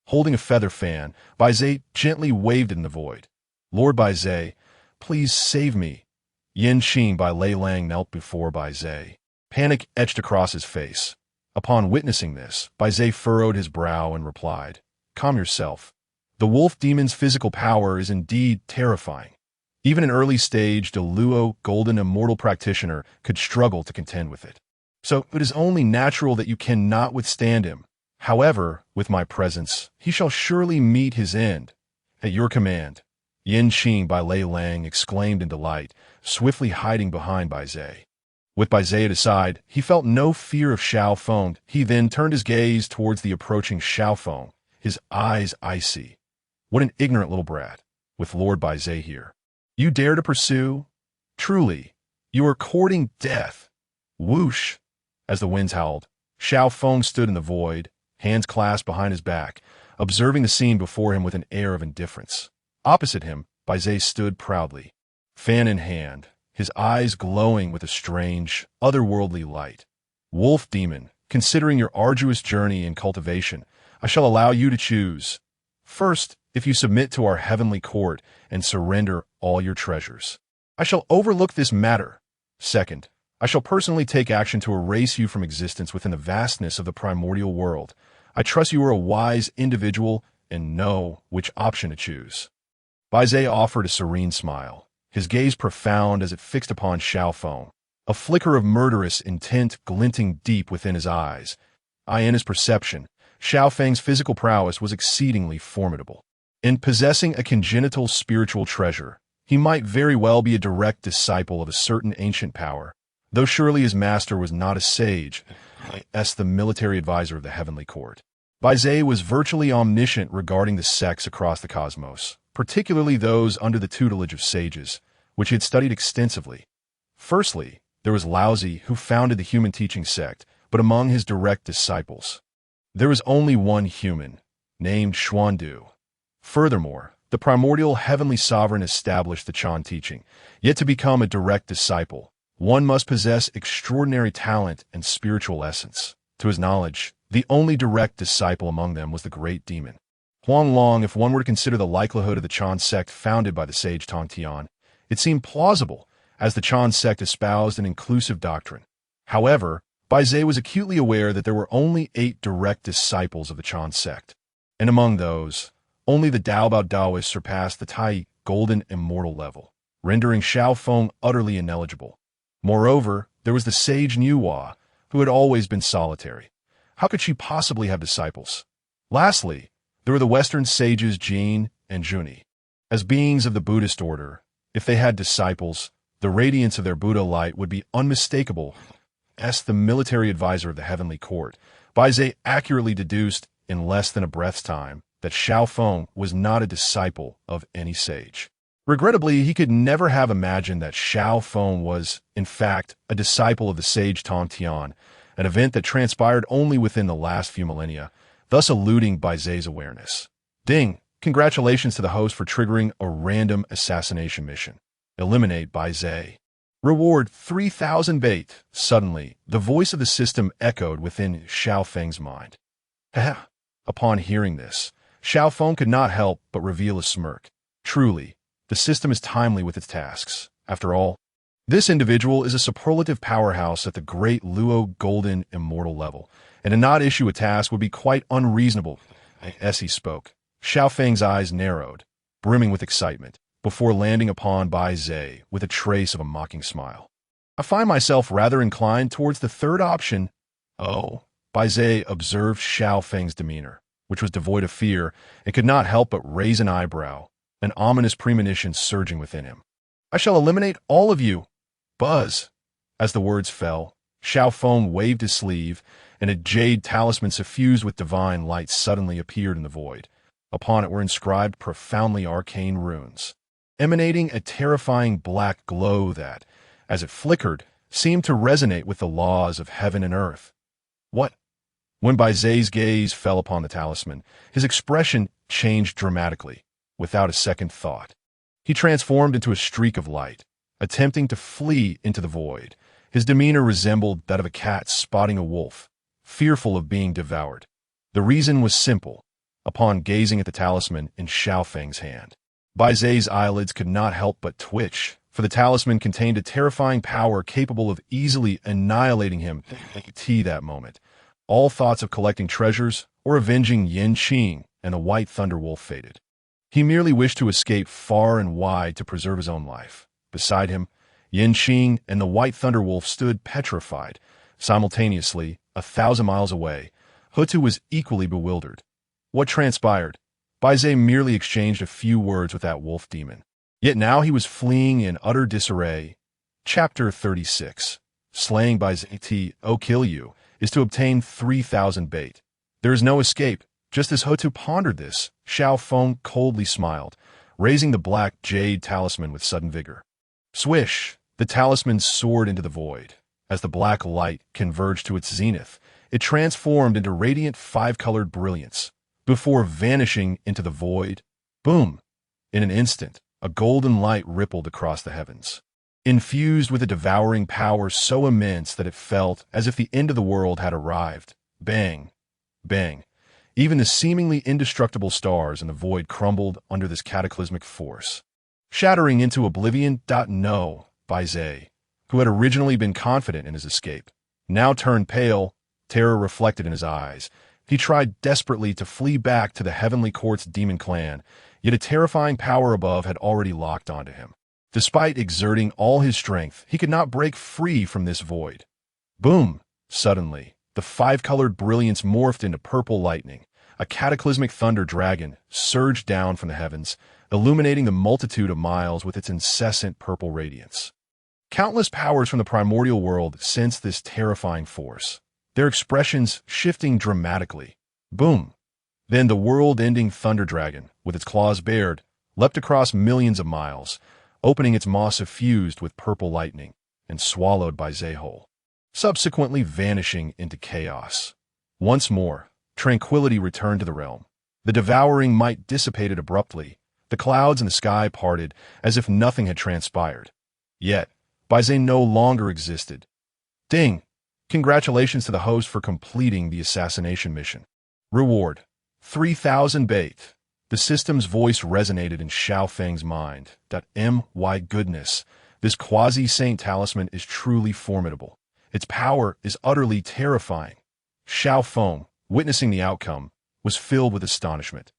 Holding a feather fan, Baizhe gently waved it in the void. Lord Baizhe, please save me. Yin Qing by Lei Lang knelt before Baizhe. Panic etched across his face. Upon witnessing this, Baizhe furrowed his brow and replied, Calm yourself. The wolf demon's physical power is indeed terrifying. Even an early-stage Deluo Golden Immortal practitioner could struggle to contend with it. So it is only natural that you cannot withstand him. However, with my presence, he shall surely meet his end. At your command. Yin Qing by Lei Lang exclaimed in delight, swiftly hiding behind Baizhe. With Baizhe at his side, he felt no fear of Xiao Feng. He then turned his gaze towards the approaching Xiao Feng, his eyes icy. What an ignorant little brat, with Lord Baizhe here. You dare to pursue? Truly, you are courting death. Whoosh! As the winds howled, Xiao Feng stood in the void, hands clasped behind his back, observing the scene before him with an air of indifference. Opposite him, Baizhe stood proudly, fan in hand, his eyes glowing with a strange, otherworldly light. Wolf demon, considering your arduous journey in cultivation, I shall allow you to choose. First, if you submit to our heavenly court and surrender all your treasures, I shall overlook this matter. Second, I shall personally take action to erase you from existence within the vastness of the primordial world. I trust you are a wise individual and know which option to choose. Bai offered a serene smile, his gaze profound as it fixed upon Xiao Feng, a flicker of murderous intent glinting deep within his eyes. In his perception, Xiao Feng's physical prowess was exceedingly formidable. In possessing a congenital spiritual treasure, he might very well be a direct disciple of a certain ancient power, though surely his master was not a sage, as the military advisor of the heavenly court. Bai was virtually omniscient regarding the sects across the cosmos, particularly those under the tutelage of sages, which he had studied extensively. Firstly, there was Laozi, who founded the human teaching sect, but among his direct disciples, there was only one human, named Xuandu. Furthermore, the primordial heavenly sovereign established the Chan teaching. Yet to become a direct disciple, one must possess extraordinary talent and spiritual essence. To his knowledge, the only direct disciple among them was the great demon Huang Long. If one were to consider the likelihood of the Chan sect founded by the sage Tong Tian, it seemed plausible, as the Chan sect espoused an inclusive doctrine. However, Bai was acutely aware that there were only 8 direct disciples of the Chan sect, and among those, only the Daobao Daoists surpassed the Tai golden immortal level, rendering Xiao Feng utterly ineligible. Moreover, there was the sage Niuhua, who had always been solitary. How could she possibly have disciples? Lastly, there were the Western sages Jin and Juni. As beings of the Buddhist order, if they had disciples, the radiance of their Buddha light would be unmistakable. As the military advisor of the heavenly court, Bai accurately deduced in less than a breath's time that Xiao Feng was not a disciple of any sage. Regrettably, he could never have imagined that Xiao Feng was, in fact, a disciple of the sage Tong Tian, an event that transpired only within the last few millennia, thus eluding Bai's awareness. Ding! Congratulations to the host for triggering a random assassination mission. Eliminate Bai. Reward 3,000 bait. Suddenly, the voice of the system echoed within Xiao Feng's mind. Upon hearing this, Xiao Feng could not help but reveal a smirk. Truly, the system is timely with its tasks. After all, this individual is a superlative powerhouse at the great Luo golden immortal level, and to not issue a task would be quite unreasonable. As he spoke, Xiao Feng's eyes narrowed, brimming with excitement, before landing upon Bai with a trace of a mocking smile. I find myself rather inclined towards the third option. Oh, Bai observed Xiao Feng's demeanor, which was devoid of fear, and could not help but raise an eyebrow, an ominous premonition surging within him. I shall eliminate all of you. Buzz! As the words fell, Xiao Feng waved his sleeve, and a jade talisman suffused with divine light suddenly appeared in the void. Upon it were inscribed profoundly arcane runes, emanating a terrifying black glow that, as it flickered, seemed to resonate with the laws of heaven and earth. What? When Bai's gaze fell upon the talisman, his expression changed dramatically, without a second thought. He transformed into a streak of light, attempting to flee into the void. His demeanor resembled that of a cat spotting a wolf, fearful of being devoured. The reason was simple. Upon gazing at the talisman in Xiao Feng's hand, Bai's eyelids could not help but twitch, for the talisman contained a terrifying power capable of easily annihilating him. That moment, all thoughts of collecting treasures or avenging Yin Qing and the White Thunder Wolf faded. He merely wished to escape far and wide to preserve his own life. Beside him, Yin Qing and the White Thunder Wolf stood petrified. Simultaneously, 1,000 miles away, Hutu was equally bewildered. What transpired? Bai merely exchanged a few words with that wolf demon. Yet now he was fleeing in utter disarray. Chapter 36. Slaying Bai kill you, is to obtain 3,000 bait. There is no escape. Just as Hutu pondered this, Xiao Feng coldly smiled, raising the black jade talisman with sudden vigor. Swish! The talisman soared into the void. As the black light converged to its zenith, it transformed into radiant 5-colored brilliance. Before vanishing into the void, boom! In an instant, a golden light rippled across the heavens, infused with a devouring power so immense that it felt as if the end of the world had arrived. Bang! Bang! Even the seemingly indestructible stars in the void crumbled under this cataclysmic force. Shattering into oblivion. No, Baizé, who had originally been confident in his escape, now turned pale, terror reflected in his eyes. He tried desperately to flee back to the Heavenly Court's demon clan, yet a terrifying power above had already locked onto him. Despite exerting all his strength, he could not break free from this void. Boom! Suddenly, the five-colored brilliance morphed into purple lightning. A cataclysmic thunder dragon surged down from the heavens, illuminating the multitude of miles with its incessant purple radiance. Countless powers from the primordial world sensed this terrifying force, their expressions shifting dramatically. Boom! Then the world-ending thunder dragon, with its claws bared, leapt across millions of miles, opening its maw suffused with purple lightning, and swallowed by Zehol, subsequently vanishing into chaos. Once more, tranquility returned to the realm. The devouring might dissipated abruptly. The clouds in the sky parted as if nothing had transpired. Yet, Baizé no longer existed. Ding! Congratulations to the host for completing the assassination mission. Reward: 3,000 bait. The system's voice resonated in Xiao Feng's mind. My goodness, this quasi-saint talisman is truly formidable. Its power is utterly terrifying. Xiao Feng, witnessing the outcome, was filled with astonishment.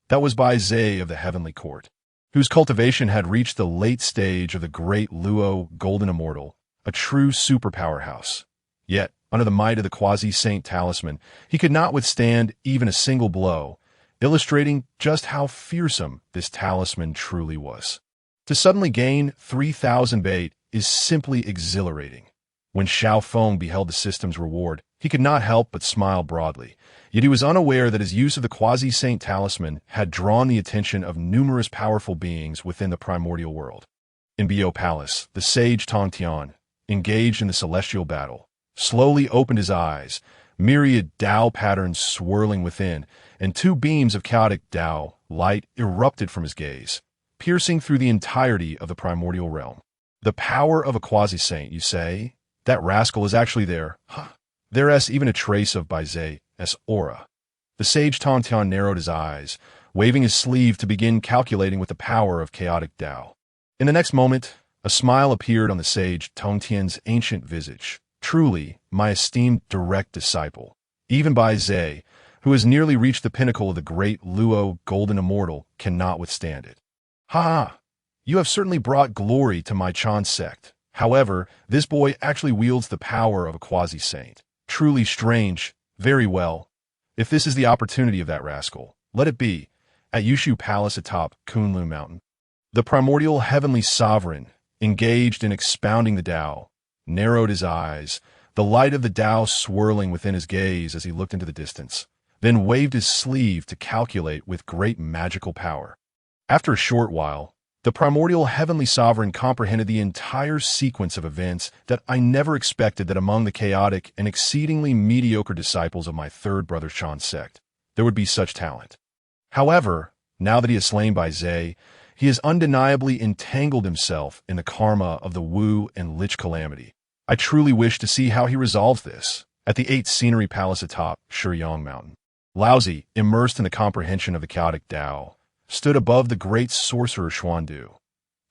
That was Baizé of the Heavenly Court, whose cultivation had reached the late stage of the great Luo Golden Immortal, a true superpowerhouse. Yet, under the might of the quasi-saint talisman, he could not withstand even a single blow, illustrating just how fearsome this talisman truly was. To suddenly gain 3,000 bait is simply exhilarating. When Xiao Feng beheld the system's reward, he could not help but smile broadly, yet he was unaware that his use of the quasi-saint talisman had drawn the attention of numerous powerful beings within the primordial world. In Bio Palace, the sage Tong Tian, engaged in the celestial battle, slowly opened his eyes, myriad Tao patterns swirling within, and two beams of chaotic Tao light erupted from his gaze, piercing through the entirety of the primordial realm. The power of a quasi-saint, you say? That rascal is actually there. Huh. There's even a trace of Baizé's aura. The sage Tong Tian narrowed his eyes, waving his sleeve to begin calculating with the power of chaotic Tao. In the next moment, a smile appeared on the sage Tongtian's ancient visage. Truly, my esteemed direct disciple. Even Baizé, who has nearly reached the pinnacle of the great Luo Golden Immortal, cannot withstand it. Ha ha! You have certainly brought glory to my Chan sect. However, this boy actually wields the power of a quasi-saint. Truly strange. Very well. If this is the opportunity of that rascal, let it be, at Yushu Palace atop Kunlun Mountain. The primordial heavenly sovereign, engaged in expounding the Tao, narrowed his eyes, the light of the Tao swirling within his gaze as he looked into the distance, then waved his sleeve to calculate with great magical power. After a short while, the primordial heavenly sovereign comprehended the entire sequence of events that I never expected that among the chaotic and exceedingly mediocre disciples of my third brother Chan sect, there would be such talent. However, now that he has slain Baizé, he has undeniably entangled himself in the karma of the Wu and Lich calamity. I truly wish to see how he resolves this. At the 8th Scenery Palace atop Shuyang Mountain, Laozi, immersed in the comprehension of the chaotic Tao, stood above the great sorcerer Xuandu.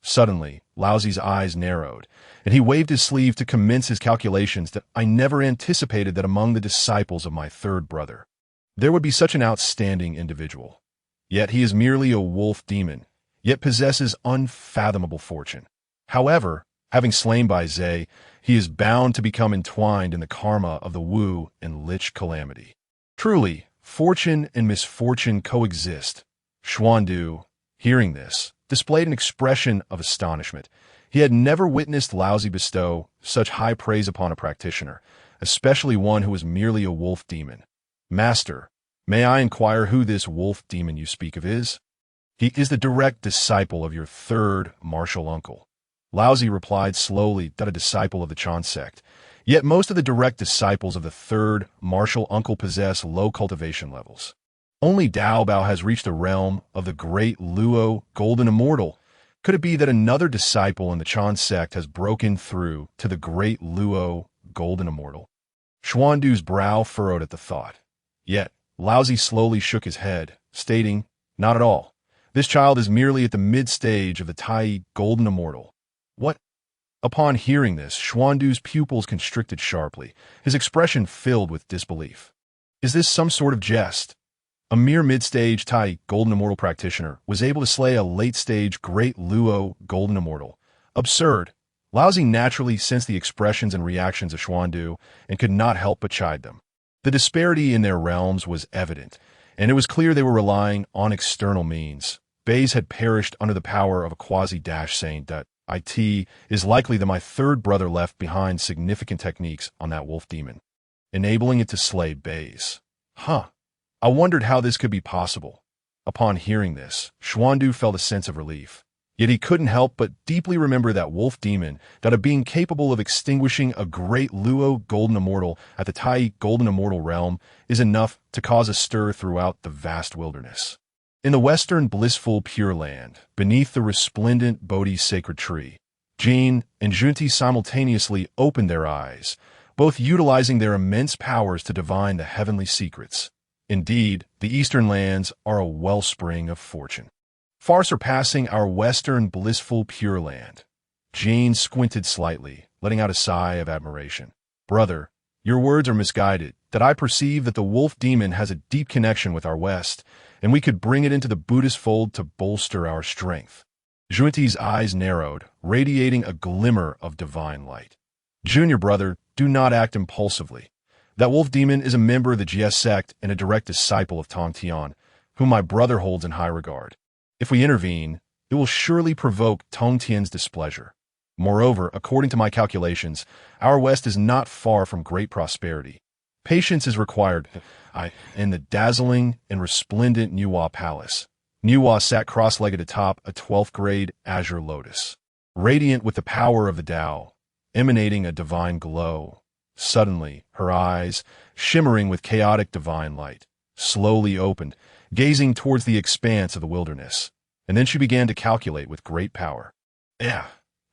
Suddenly, Laozi's eyes narrowed, and he waved his sleeve to commence his calculations that I never anticipated that among the disciples of my third brother, there would be such an outstanding individual. Yet he is merely a wolf demon, yet possesses unfathomable fortune. However, having slain Baizé, he is bound to become entwined in the karma of the Wu and Lich calamity. Truly, fortune and misfortune coexist. Xuandu, hearing this, displayed an expression of astonishment. He had never witnessed Laozi bestow such high praise upon a practitioner, especially one who was merely a wolf demon. Master, may I inquire who this wolf demon you speak of is? He is the direct disciple of your third martial uncle. Laozi replied slowly that a disciple of the Chan sect. Yet most of the direct disciples of the third martial uncle possess low cultivation levels. Only Dao Bao has reached the realm of the great Luo Golden Immortal. Could it be that another disciple in the Chan sect has broken through to the great Luo Golden Immortal? Xuandu's brow furrowed at the thought. Yet, Laozi slowly shook his head, stating, "Not at all. This child is merely at the mid-stage of the Tai Golden Immortal." What? Upon hearing this, Xuandu's pupils constricted sharply, his expression filled with disbelief. Is this some sort of jest? A mere mid-stage Tai Golden Immortal practitioner was able to slay a late-stage Great Luo Golden Immortal. Absurd. Laozi naturally sensed the expressions and reactions of Xuandu and could not help but chide them. The disparity in their realms was evident, and it was clear they were relying on external means. Bays had perished under the power of a quasi-saint that it is likely that my third brother left behind significant techniques on that wolf demon, enabling it to slay Bays. Huh. I wondered how this could be possible. Upon hearing this, Xuandu felt a sense of relief. Yet he couldn't help but deeply remember that wolf demon, that a being capable of extinguishing a great Luo Golden Immortal at the Tai Golden Immortal realm is enough to cause a stir throughout the vast wilderness. In the western blissful Pure Land, beneath the resplendent Bodhi's sacred tree, Jin and Junti simultaneously opened their eyes, both utilizing their immense powers to divine the heavenly secrets. Indeed, the eastern lands are a wellspring of fortune, far surpassing our western blissful Pure Land. Jin squinted slightly, letting out a sigh of admiration. "Brother, your words are misguided, that I perceive that the wolf demon has a deep connection with our West, and we could bring it into the Buddhist fold to bolster our strength." Junti's eyes narrowed, radiating a glimmer of divine light. "Junior brother, do not act impulsively. That wolf demon is a member of the GS sect and a direct disciple of Tong Tian, whom my brother holds in high regard. If we intervene, it will surely provoke Tong Tian's displeasure. Moreover, according to my calculations, our West is not far from great prosperity. Patience is required in the dazzling and resplendent Nuwa Palace." Nuwa sat cross-legged atop a 12th grade azure lotus, radiant with the power of the Tao, emanating a divine glow. Suddenly, her eyes, shimmering with chaotic divine light, slowly opened, gazing towards the expanse of the wilderness, and then she began to calculate with great power.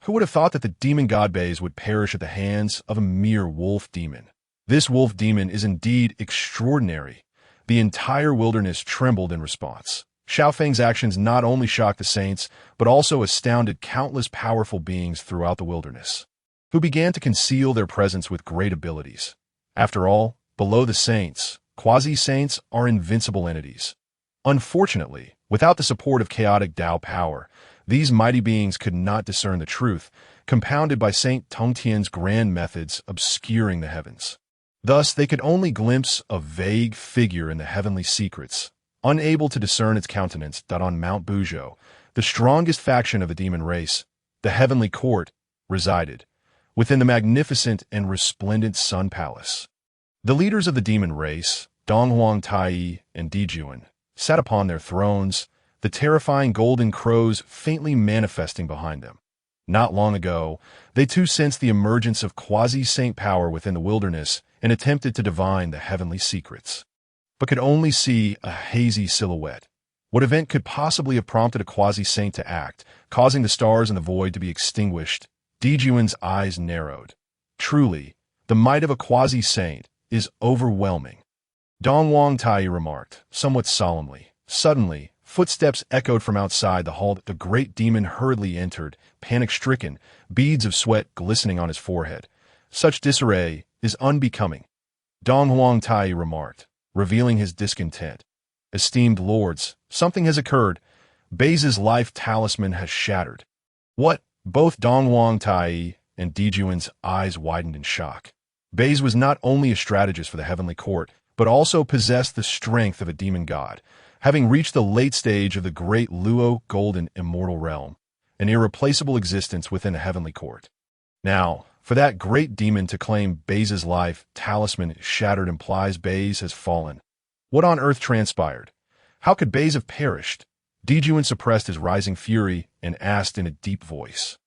Who would have thought that the demon god Bays would perish at the hands of a mere wolf demon? This wolf demon is indeed extraordinary. The entire wilderness trembled in response. Xiao Feng's actions not only shocked the saints, but also astounded countless powerful beings throughout the wilderness, who began to conceal their presence with great abilities. After all, below the saints, quasi-saints are invincible entities. Unfortunately, without the support of chaotic Tao power, these mighty beings could not discern the truth, compounded by Saint Tongtian's grand methods obscuring the heavens. Thus, they could only glimpse a vague figure in the heavenly secrets, unable to discern its countenance. On Mount Buzhou, the strongest faction of the demon race, the heavenly court, resided, within the magnificent and resplendent Sun Palace. The leaders of the demon race, Donghuang Tai and Dijuan, sat upon their thrones, the terrifying golden crows faintly manifesting behind them. Not long ago, they too sensed the emergence of quasi-saint power within the wilderness and attempted to divine the heavenly secrets, but could only see a hazy silhouette. What event could possibly have prompted a quasi-saint to act, causing the stars in the void to be extinguished? Dijuan's eyes narrowed. Truly, the might of a quasi-saint is overwhelming. Donghuang Tai remarked, somewhat solemnly. Suddenly, footsteps echoed from outside the hall. The great demon hurriedly entered, panic-stricken, beads of sweat glistening on his forehead. "Such disarray is unbecoming," Donghuang Tai remarked, revealing his discontent. "Esteemed lords, something has occurred. Bays' life talisman has shattered." "What?" Both Donghuang Tai and Dijuan's eyes widened in shock. Bays was not only a strategist for the heavenly court, but also possessed the strength of a demon god, having reached the late stage of the great Luo Golden Immortal realm, an irreplaceable existence within a heavenly court. Now, for that great demon to claim Bays' life talisman shattered implies Bays has fallen. What on earth transpired? How could Bays have perished? Dijuan suppressed his rising fury and asked in a deep voice.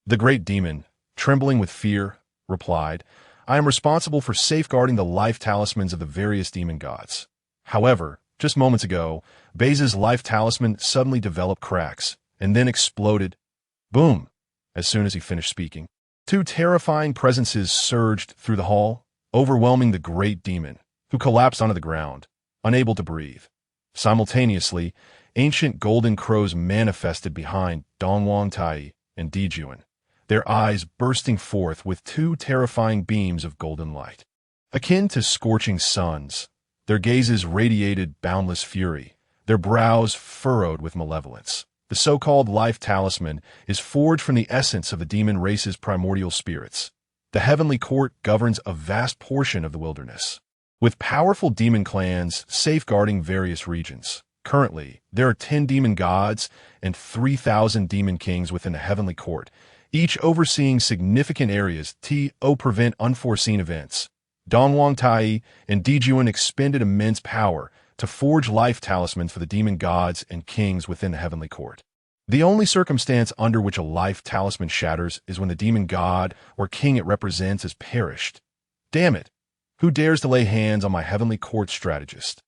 The great demon, trembling with fear, replied, "I am responsible for safeguarding the life talismans of the various demon gods. However, just moments ago, Bays' life talisman suddenly developed cracks and then exploded. Boom!" As soon as he finished speaking, two terrifying presences surged through the hall, overwhelming the great demon, who collapsed onto the ground, unable to breathe. Simultaneously, ancient golden crows manifested behind Dongwang Tai and Dijuan, their eyes bursting forth with two terrifying beams of golden light. Akin to scorching suns, their gazes radiated boundless fury, their brows furrowed with malevolence. The so-called life talisman is forged from the essence of the demon race's primordial spirits. The heavenly court governs a vast portion of the wilderness, with powerful demon clans safeguarding various regions. Currently, there are 10 demon gods and 3,000 demon kings within the heavenly court, each overseeing significant areas to prevent unforeseen events. Dongwang Tai and Dijuan expended immense power to forge life talismans for the demon gods and kings within the heavenly court. The only circumstance under which a life talisman shatters is when the demon god or king it represents has perished. Damn it! Who dares to lay hands on my heavenly court strategist?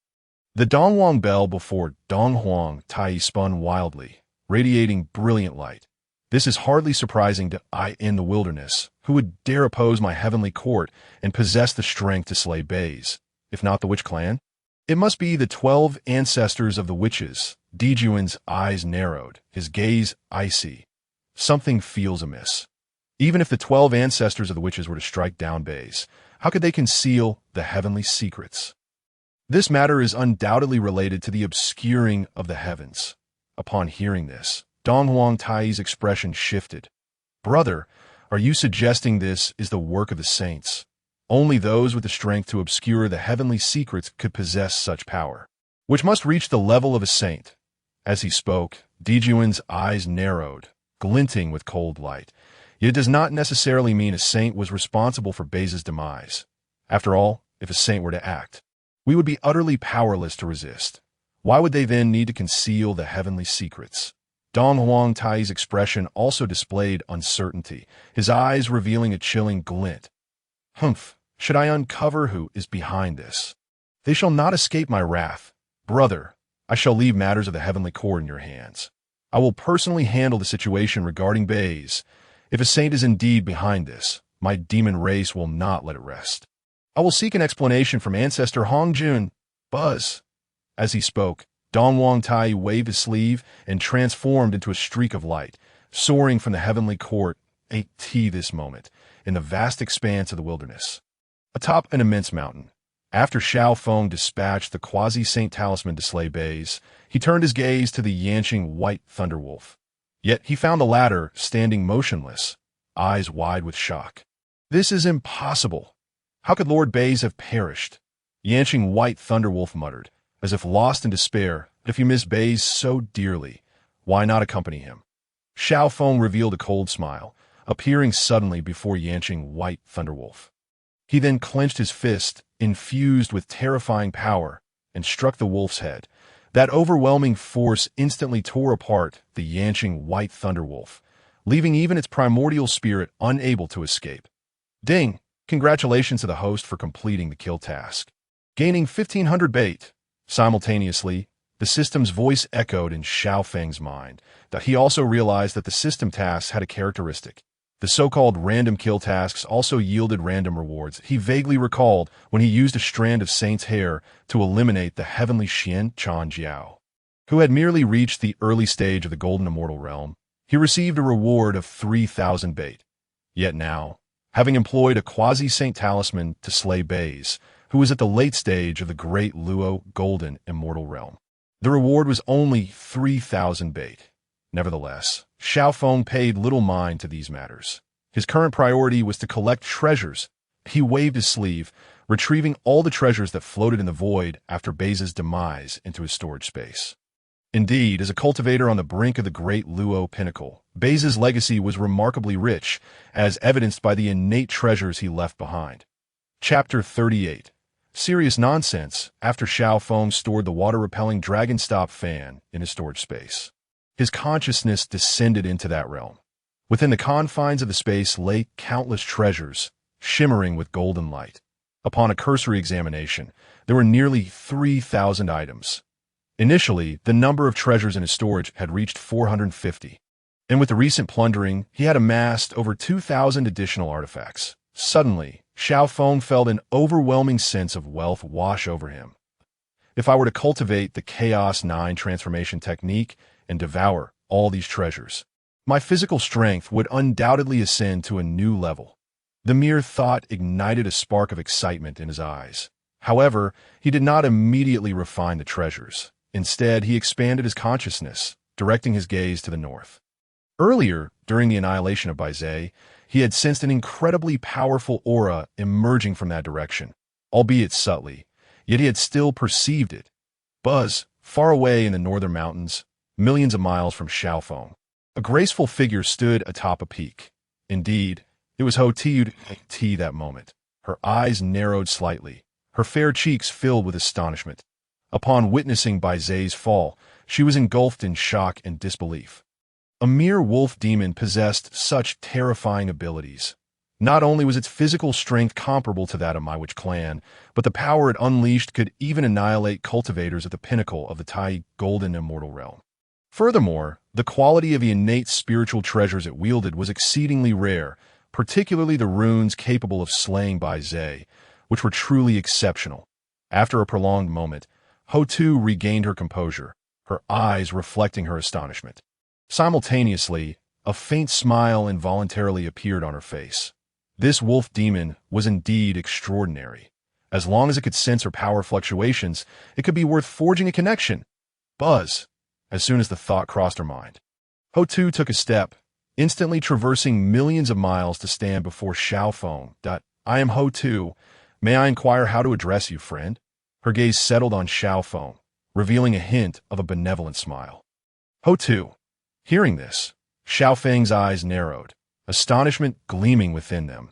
The Dongwang bell before Donghuang Tai spun wildly, radiating brilliant light. This is hardly surprising to I in the wilderness, who would dare oppose my heavenly court and possess the strength to slay bays, if not the witch clan? It must be the 12 ancestors of the witches. Dijuan's eyes narrowed, his gaze icy. Something feels amiss. Even if the 12 ancestors of the witches were to strike down bays, how could they conceal the heavenly secrets? This matter is undoubtedly related to the obscuring of the heavens. Upon hearing this, Donghuang Tai's expression shifted. Brother, are you suggesting this is the work of the saints? Only those with the strength to obscure the heavenly secrets could possess such power, which must reach the level of a saint. As he spoke, Dijuan's eyes narrowed, glinting with cold light. Yet it does not necessarily mean a saint was responsible for Baze's demise. After all, if a saint were to act, we would be utterly powerless to resist. Why would they then need to conceal the heavenly secrets? Donghuang Tai's expression also displayed uncertainty, his eyes revealing a chilling glint. Humph, should I uncover who is behind this? They shall not escape my wrath. Brother, I shall leave matters of the heavenly court in your hands. I will personally handle the situation regarding Baze. If a saint is indeed behind this, my demon race will not let it rest. I will seek an explanation from ancestor Hongjun. Buzz. As he spoke, Dongwang Tai waved his sleeve and transformed into a streak of light, soaring from the heavenly court this moment, in the vast expanse of the wilderness. Atop an immense mountain, after Xiao Feng dispatched the quasi-saint talisman to slay Baze, he turned his gaze to the yanching white thunderwolf. Yet he found the latter standing motionless, eyes wide with shock. This is impossible. How could Lord Baze have perished? Yanching white thunderwolf muttered, as if lost in despair. If you miss Baze so dearly, why not accompany him? Xiao Feng revealed a cold smile, appearing suddenly before yanching white thunderwolf. He then clenched his fist, infused with terrifying power, and struck the wolf's head. That overwhelming force instantly tore apart the yanching white thunderwolf, leaving even its primordial spirit unable to escape. Ding! Congratulations to the host for completing the kill task. Gaining 1,500 bait. Simultaneously, the system's voice echoed in Xiao Feng's mind, that he also realized that the system tasks had a characteristic. The so-called random kill tasks also yielded random rewards. He vaguely recalled when he used a strand of Saint's hair to eliminate the heavenly Xian Chan Jiao, who had merely reached the early stage of the Golden Immortal realm. He received a reward of 3,000 bait. Yet now, having employed a quasi-saint talisman to slay Baze, who was at the late stage of the Great Luo Golden Immortal realm, the reward was only 3,000 bait. Nevertheless, Xiao Feng paid little mind to these matters. His current priority was to collect treasures. He waved his sleeve, retrieving all the treasures that floated in the void after Baze's demise into his storage space. Indeed, as a cultivator on the brink of the Great Luo Pinnacle, Baze's legacy was remarkably rich, as evidenced by the innate treasures he left behind. Chapter 38. Serious nonsense after Xiao Feng stored the water-repelling dragon-stop fan in his storage space. His consciousness descended into that realm. Within the confines of the space lay countless treasures, shimmering with golden light. Upon a cursory examination, there were nearly 3,000 items. Initially, the number of treasures in his storage had reached 450. And with the recent plundering, he had amassed over 2,000 additional artifacts. Suddenly, Xiao Feng felt an overwhelming sense of wealth wash over him. if I were to cultivate the Chaos 9 transformation technique and devour all these treasures, my physical strength would undoubtedly ascend to a new level. The mere thought ignited a spark of excitement in his eyes. However, he did not immediately refine the treasures. Instead, he expanded his consciousness, directing his gaze to the north. Earlier, during the annihilation of Baizé, he had sensed an incredibly powerful aura emerging from that direction, albeit subtly, yet he had still perceived it. Buzz, far away in the northern mountains, millions of miles from Xiao Feng, a graceful figure stood atop a peak. Indeed, it was Ho-Tu that moment. Her eyes narrowed slightly, her fair cheeks filled with astonishment. Upon witnessing Baizé's fall, she was engulfed in shock and disbelief. A mere wolf demon possessed such terrifying abilities. Not only was its physical strength comparable to that of my witch clan, but the power it unleashed could even annihilate cultivators at the pinnacle of the Tai Golden Immortal realm. Furthermore, the quality of the innate spiritual treasures it wielded was exceedingly rare, particularly the runes capable of slaying Baizé, which were truly exceptional. After a prolonged moment, Ho-Tu regained her composure, her eyes reflecting her astonishment. Simultaneously, a faint smile involuntarily appeared on her face. This wolf demon was indeed extraordinary. As long as it could sense her power fluctuations, it could be worth forging a connection. Buzz, as soon as the thought crossed her mind. Ho-Tu took a step, instantly traversing millions of miles to stand before Xiao Feng. I am Ho-Tu. May I inquire how to address you, friend? Her gaze settled on Xiao Feng, revealing a hint of a benevolent smile. Ho-Tu. Hearing this, Xiao Feng's eyes narrowed, astonishment gleaming within them.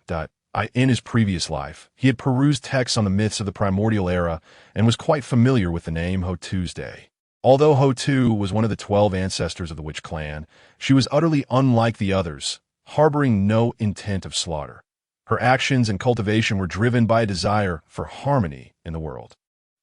In his previous life, he had perused texts on the myths of the Primordial era and was quite familiar with the name Ho-Tuesday. Although Ho-Tu was one of the 12 ancestors of the witch clan, she was utterly unlike the others, harboring no intent of slaughter. Her actions and cultivation were driven by a desire for harmony in the world,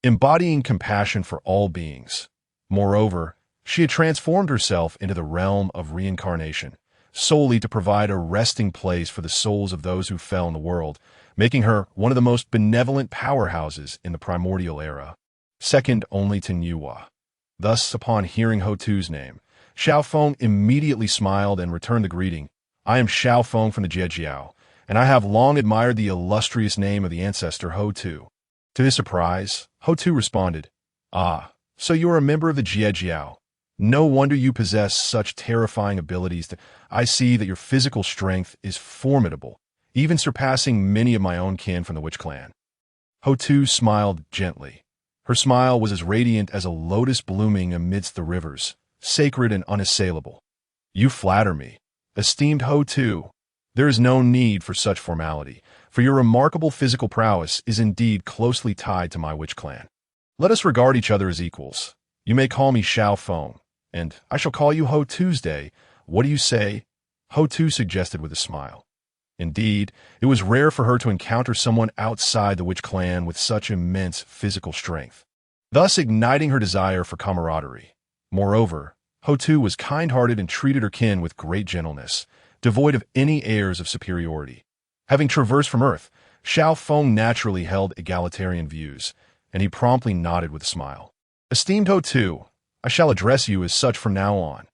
embodying compassion for all beings. Moreover, she had transformed herself into the realm of reincarnation, solely to provide a resting place for the souls of those who fell in the world, making her one of the most benevolent powerhouses in the Primordial era, second only to Niwa. Thus, upon hearing Ho-Tu's name, Xiao Feng immediately smiled and returned the greeting. I am Xiao Feng from the Jiejiao, and I have long admired the illustrious name of the ancestor Ho-Tu. To his surprise, Ho-Tu responded, Ah, so you are a member of the Jiejiao. No wonder you possess such terrifying abilities. I see that your physical strength is formidable, even surpassing many of my own kin from the witch clan. Ho-Tu smiled gently. Her smile was as radiant as a lotus blooming amidst the rivers, sacred and unassailable. You flatter me, esteemed Ho-Tu. There is no need for such formality, for your remarkable physical prowess is indeed closely tied to my witch clan. Let us regard each other as equals. You may call me Xiao Feng, and I shall call you Ho-Tuesday. What do you say? Ho-Tu suggested with a smile. Indeed, it was rare for her to encounter someone outside the witch clan with such immense physical strength, thus igniting her desire for camaraderie. Moreover, Ho-Tu was kind-hearted and treated her kin with great gentleness, devoid of any airs of superiority. Having traversed from Earth, Xiao Feng naturally held egalitarian views, and he promptly nodded with a smile. Esteemed Ho-Tu, I shall address you as such from now on.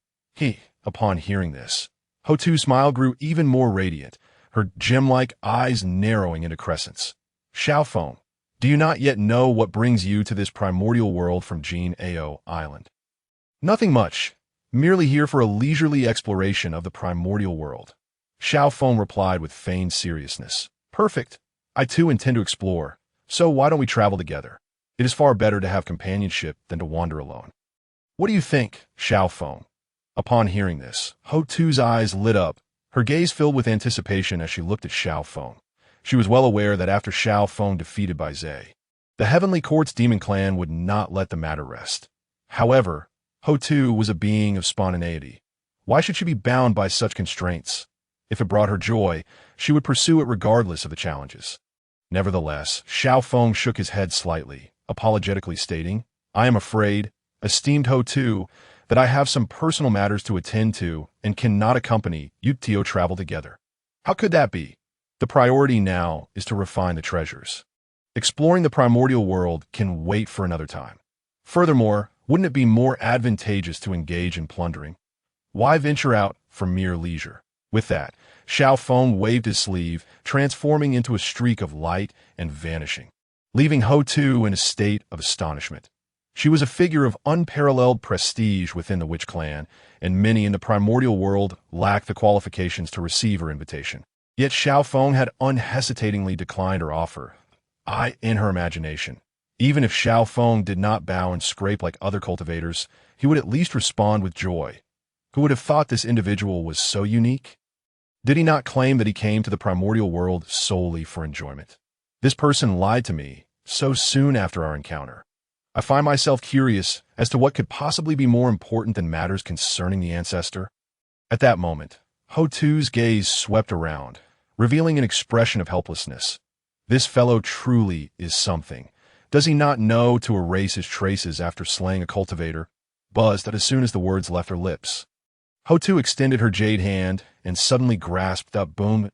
Upon hearing this, Ho-Tu's smile grew even more radiant, her gem-like eyes narrowing into crescents. Xiao Feng, do you not yet know what brings you to this primordial world from Jin Ao Island? Nothing much, merely here for a leisurely exploration of the primordial world. Xiao Feng replied with feigned seriousness. Perfect. I too intend to explore, so why don't we travel together? It is far better to have companionship than to wander alone. What do you think, Xiao Feng? Upon hearing this, Ho-Tu's eyes lit up, her gaze filled with anticipation as she looked at Xiao Feng. She was well aware that after Xiao Feng defeated Baizé, the Heavenly Court's demon clan would not let the matter rest. However, Ho-Tu was a being of spontaneity. Why should she be bound by such constraints? If it brought her joy, she would pursue it regardless of the challenges. Nevertheless, Xiao Feng shook his head slightly, apologetically stating, I am afraid, esteemed Ho-Tu, that I have some personal matters to attend to and cannot accompany you to travel together. How could that be? The priority now is to refine the treasures. Exploring the primordial world can wait for another time. Furthermore, wouldn't it be more advantageous to engage in plundering? Why venture out for mere leisure? With that, Xiao Feng waved his sleeve, transforming into a streak of light and vanishing, leaving Ho-Tu in a state of astonishment. She was a figure of unparalleled prestige within the witch clan, and many in the primordial world lacked the qualifications to receive her invitation. Yet Xiao Feng had unhesitatingly declined her offer. In her imagination, even if Xiao Feng did not bow and scrape like other cultivators, he would at least respond with joy. Who would have thought this individual was so unique? Did he not claim that he came to the primordial world solely for enjoyment? This person lied to me so soon after our encounter. I find myself curious as to what could possibly be more important than matters concerning the ancestor. At that moment, Ho-Tu's gaze swept around, revealing an expression of helplessness. This fellow truly is something. Does he not know to erase his traces after slaying a cultivator? Buzzed as soon as the words left her lips. Ho-Tu extended her jade hand and suddenly grasped up boom.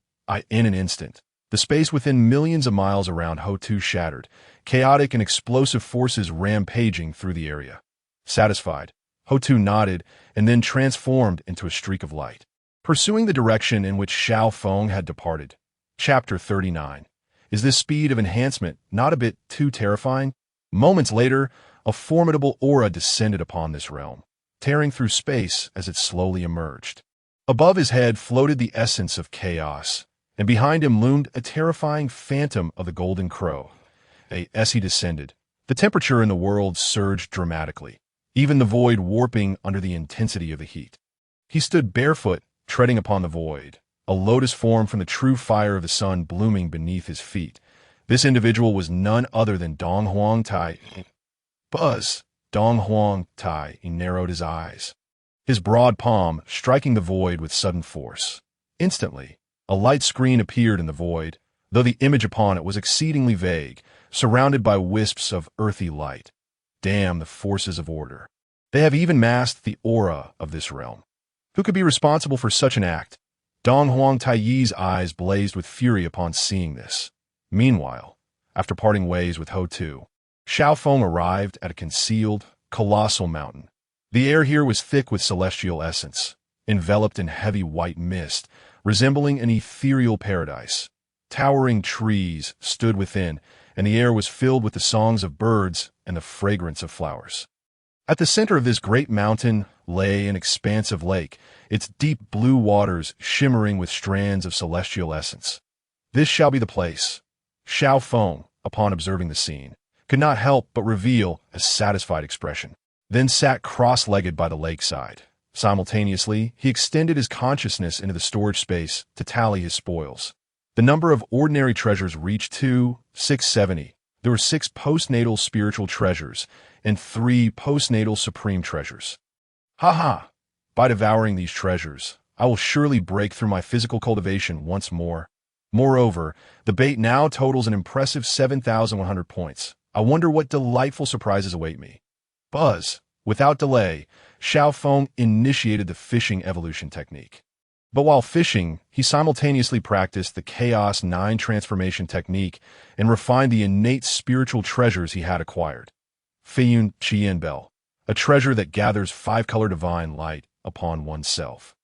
In an instant, the space within millions of miles around Ho-Tu shattered, chaotic and explosive forces rampaging through the area. Satisfied, Ho-Tu nodded and then transformed into a streak of light, pursuing the direction in which Xiao Feng had departed. Chapter 39. Is this speed of enhancement not a bit too terrifying? Moments later, a formidable aura descended upon this realm, tearing through space as it slowly emerged. Above his head floated the essence of chaos, and behind him loomed a terrifying phantom of the Golden Crow. As he descended, the temperature in the world surged dramatically, even the void warping under the intensity of the heat. He stood barefoot, treading upon the void, a lotus form from the true fire of the sun blooming beneath his feet. This individual was none other than Dong Huang Tai. Buzz! Dong Huang Tai narrowed his eyes, his broad palm striking the void with sudden force. Instantly, a light screen appeared in the void, though the image upon it was exceedingly vague, surrounded by wisps of earthy light. Damn the forces of order. They have even masked the aura of this realm. Who could be responsible for such an act? Dong Huang Taiyi's eyes blazed with fury upon seeing this. Meanwhile, after parting ways with Ho-Tu, Xiao Feng arrived at a concealed, colossal mountain. The air here was thick with celestial essence, enveloped in heavy white mist, resembling an ethereal paradise. Towering trees stood within, and the air was filled with the songs of birds and the fragrance of flowers. At the center of this great mountain lay an expansive lake, its deep blue waters shimmering with strands of celestial essence. This shall be the place. Xiao Feng, upon observing the scene, could not help but reveal a satisfied expression, then sat cross-legged by the lakeside. Simultaneously, he extended his consciousness into the storage space to tally his spoils. The number of ordinary treasures reached 670. There were 6 postnatal spiritual treasures and 3 postnatal supreme treasures. Ha! By devouring these treasures, I will surely break through my physical cultivation once more. Moreover, the bait now totals an impressive 7,100 points. I wonder what delightful surprises await me. Buzz! Without delay, Xiao Feng initiated the fishing evolution technique. But while fishing, he simultaneously practiced the Chaos 9 transformation technique and refined the innate spiritual treasures he had acquired. Feiyun Qian Bell, a treasure that gathers 5-color divine light upon oneself.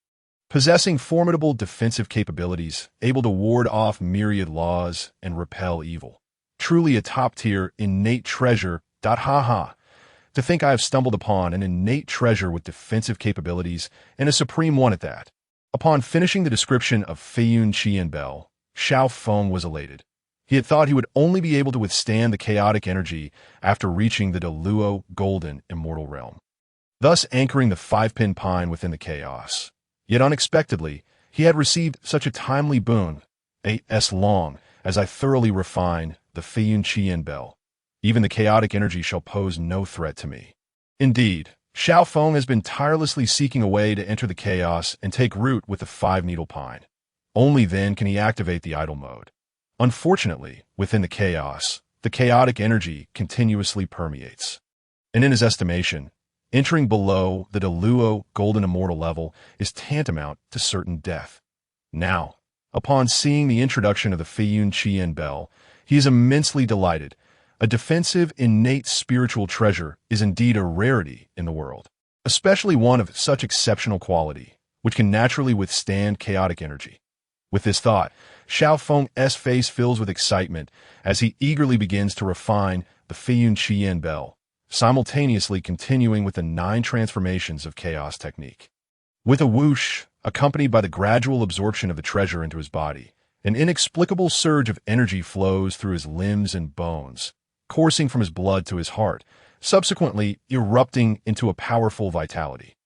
Possessing formidable defensive capabilities, able to ward off myriad laws and repel evil. Truly a top-tier innate treasure. To think I have stumbled upon an innate treasure with defensive capabilities, and a supreme one at that. Upon finishing the description of Feiyun Qian Bell, Xiao Feng was elated. He had thought he would only be able to withstand the chaotic energy after reaching the Deluo Golden Immortal realm, thus anchoring the 5-pin pine within the chaos. Yet unexpectedly, he had received such a timely boon. As long as I thoroughly refine the Feiyun Qian Bell, even the chaotic energy shall pose no threat to me. Indeed, Xiao Feng has been tirelessly seeking a way to enter the chaos and take root with the 5-needle pine. Only then can he activate the idle mode. Unfortunately, within the chaos, the chaotic energy continuously permeates. And in his estimation, entering below the Deluo Golden Immortal level is tantamount to certain death. Now, upon seeing the introduction of the Feiyun Qian Bell, he is immensely delighted. A defensive, innate spiritual treasure is indeed a rarity in the world, especially one of such exceptional quality, which can naturally withstand chaotic energy. With this thought, Xiao Feng's face fills with excitement as he eagerly begins to refine the Feiyun Qian bell, simultaneously continuing with the 9 transformations of chaos technique. With a whoosh, accompanied by the gradual absorption of the treasure into his body, an inexplicable surge of energy flows through his limbs and bones, coursing from his blood to his heart, subsequently erupting into a powerful vitality.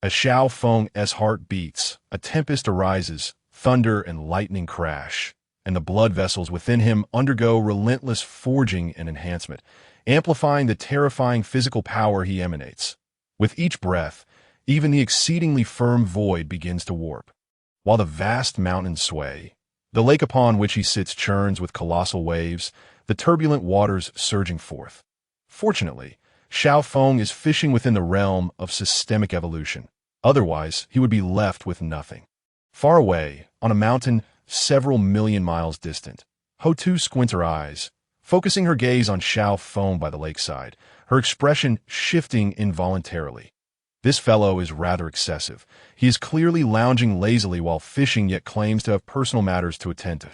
As Xiao Feng's heart beats, a tempest arises, thunder and lightning crash, and the blood vessels within him undergo relentless forging and enhancement, amplifying the terrifying physical power he emanates. With each breath, even the exceedingly firm void begins to warp. While the vast mountains sway, the lake upon which he sits churns with colossal waves, the turbulent waters surging forth. Fortunately, Xiao Feng is fishing within the realm of systemic evolution. Otherwise, he would be left with nothing. Far away, on a mountain several million miles distant, Ho-Tu squints her eyes, focusing her gaze on Xiao Feng by the lakeside, her expression shifting involuntarily. This fellow is rather excessive. He is clearly lounging lazily while fishing, yet claims to have personal matters to attend to.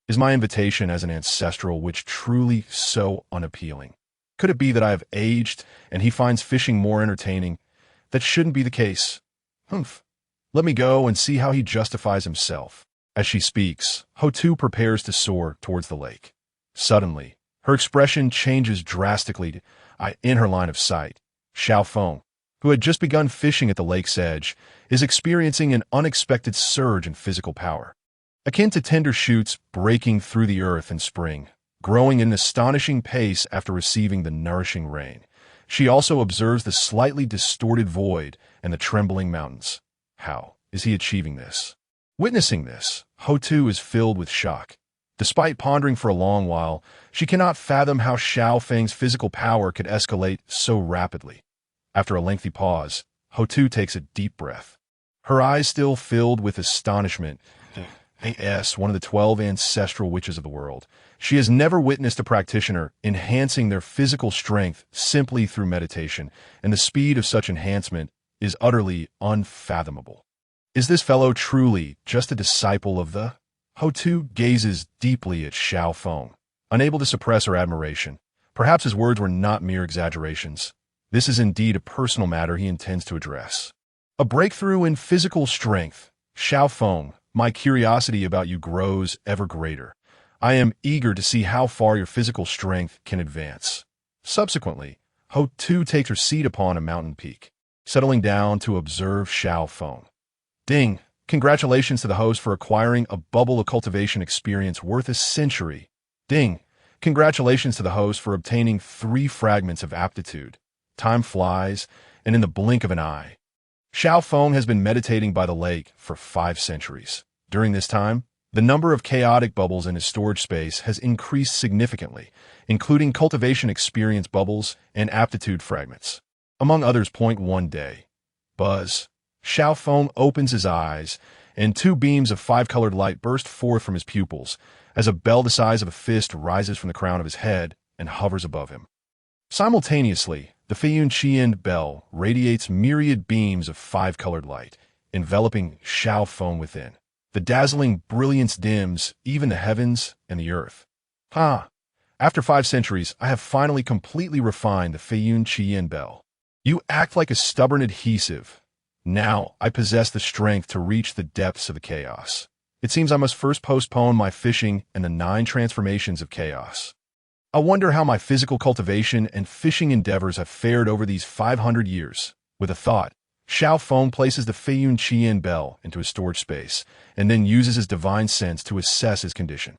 Is my invitation as an ancestral witch truly so unappealing? Could it be that I have aged and he finds fishing more entertaining? That shouldn't be the case. Humph. Let me go and see how he justifies himself. As she speaks, Ho-Tu prepares to soar towards the lake. Suddenly, her expression changes drastically. In her line of sight, Xiao Feng, who had just begun fishing at the lake's edge, is experiencing an unexpected surge in physical power. Akin to tender shoots breaking through the earth in spring, growing at an astonishing pace after receiving the nourishing rain, she also observes the slightly distorted void and the trembling mountains. How is he achieving this? Witnessing this, Ho-Tu is filled with shock. Despite pondering for a long while, she cannot fathom how Xiao Feng's physical power could escalate so rapidly. After a lengthy pause, Ho-Tu takes a deep breath. Her eyes still filled with astonishment. One of the 12 ancestral witches of the world. She has never witnessed a practitioner enhancing their physical strength simply through meditation, and the speed of such enhancement is utterly unfathomable. Is this fellow truly just a disciple of the? Ho-Tu gazes deeply at Xiao Feng, unable to suppress her admiration. Perhaps his words were not mere exaggerations. This is indeed a personal matter he intends to address. A breakthrough in physical strength. Xiao Feng, my curiosity about you grows ever greater. I am eager to see how far your physical strength can advance. Subsequently, Ho-Tu takes her seat upon a mountain peak, settling down to observe Xiao Feng. Ding! Congratulations to the host for acquiring a bubble of cultivation experience worth a century. Ding! Congratulations to the host for obtaining 3 fragments of aptitude. Time flies, and in the blink of an eye. Xiao Feng has been meditating by the lake for 5 centuries. During this time, the number of chaotic bubbles in his storage space has increased significantly, including cultivation experience bubbles and aptitude fragments. Among others, 1 day. Buzz. Xiao Feng opens his eyes, and 2 beams of 5-colored light burst forth from his pupils, as a bell the size of a fist rises from the crown of his head and hovers above him. Simultaneously, the Feiyun Qian bell radiates myriad beams of 5-colored light, enveloping Xiao Feng within. The dazzling brilliance dims even the heavens and the earth. After 5 centuries, I have finally completely refined the Feiyun Qian bell. You act like a stubborn adhesive. Now I possess the strength to reach the depths of the chaos. It seems I must first postpone my fishing and the 9 transformations of chaos. I wonder how my physical cultivation and fishing endeavors have fared over these 500 years. With a thought, Xiao Feng places the Feiyun Qian bell into his storage space and then uses his divine sense to assess his condition.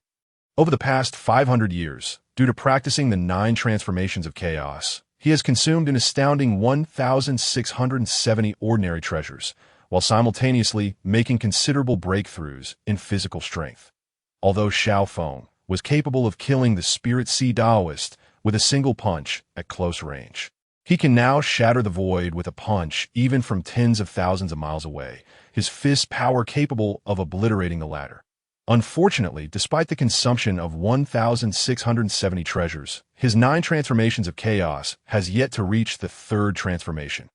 Over the past 500 years, due to practicing the 9 transformations of chaos, he has consumed an astounding 1,670 ordinary treasures, while simultaneously making considerable breakthroughs in physical strength. Although Xiao Feng was capable of killing the Spirit Sea Taoist with a single punch at close range, he can now shatter the void with a punch even from tens of thousands of miles away, his fist power capable of obliterating the latter. Unfortunately, despite the consumption of 1,670 treasures, his 9 transformations of chaos has yet to reach the 3rd transformation.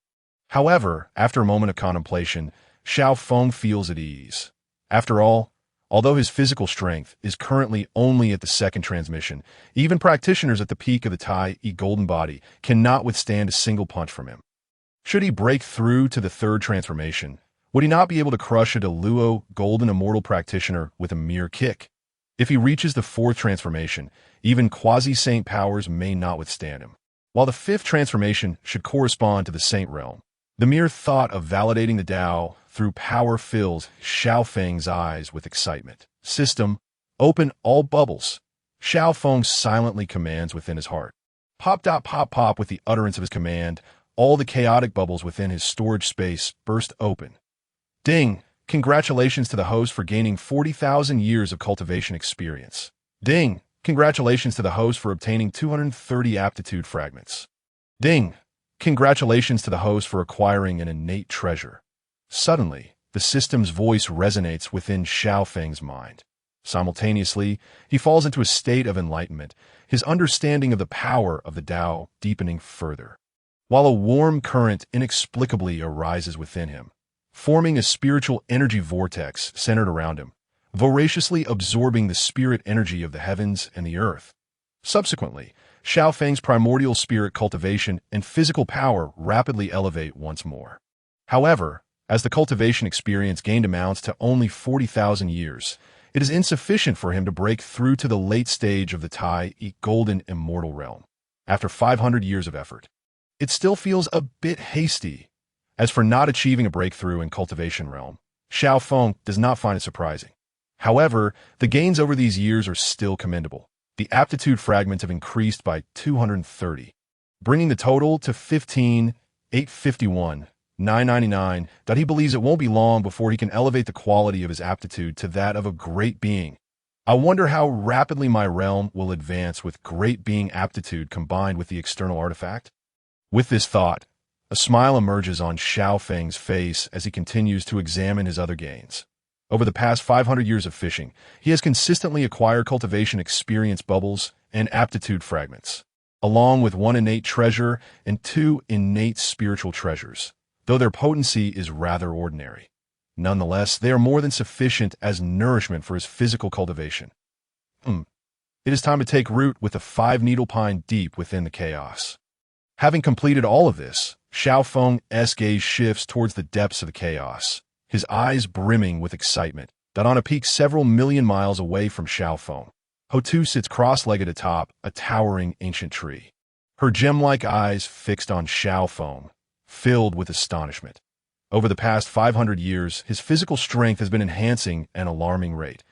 However, after a moment of contemplation, Xiao Feng feels at ease. After all, although his physical strength is currently only at the 2nd transmission, even practitioners at the peak of the Tai Golden Body cannot withstand a single punch from him. Should he break through to the 3rd transformation, would he not be able to crush a Deluo Golden Immortal practitioner with a mere kick? If he reaches the 4th transformation, even quasi-saint powers may not withstand him. While the 5th transformation should correspond to the saint realm, the mere thought of validating the Tao through power fills Xiao Feng's eyes with excitement. System, open all bubbles. Xiao Feng silently commands within his heart. Pop dot pop pop. With the utterance of his command, all the chaotic bubbles within his storage space burst open. Ding! Congratulations to the host for gaining 40,000 years of cultivation experience. Ding! Congratulations to the host for obtaining 230 aptitude fragments. Ding! Congratulations to the host for acquiring an innate treasure. Suddenly, the system's voice resonates within Xiao Feng's mind. Simultaneously, he falls into a state of enlightenment, his understanding of the power of the Tao deepening further. While a warm current inexplicably arises within him, forming a spiritual energy vortex centered around him, voraciously absorbing the spirit energy of the heavens and the earth. Subsequently, Xiao Feng's primordial spirit cultivation and physical power rapidly elevate once more. However, as the cultivation experience gained amounts to only 40,000 years, it is insufficient for him to break through to the late stage of the Tai Golden Immortal realm. After 500 years of effort, it still feels a bit hasty. As for not achieving a breakthrough in cultivation realm, Xiao Feng does not find it surprising. However, the gains over these years are still commendable. The aptitude fragments have increased by 230, bringing the total to 15,851,999. He believes it won't be long before he can elevate the quality of his aptitude to that of a great being. I wonder how rapidly my realm will advance with great being aptitude combined with the external artifact. With this thought, a smile emerges on Xiao Feng's face as he continues to examine his other gains. Over the past 500 years of fishing, he has consistently acquired cultivation experience bubbles and aptitude fragments, along with 1 innate treasure and 2 innate spiritual treasures, though their potency is rather ordinary. Nonetheless, they are more than sufficient as nourishment for his physical cultivation. It is time to take root with the 5-needle pine deep within the chaos. Having completed all of this, Xiao Feng's gaze shifts towards the depths of the chaos, his eyes brimming with excitement. On a peak several million miles away from Xiao Feng, Ho-Tu sits cross-legged atop a towering ancient tree, her gem-like eyes fixed on Xiao Feng, filled with astonishment. Over the past 500 years, his physical strength has been enhancing at an alarming rate.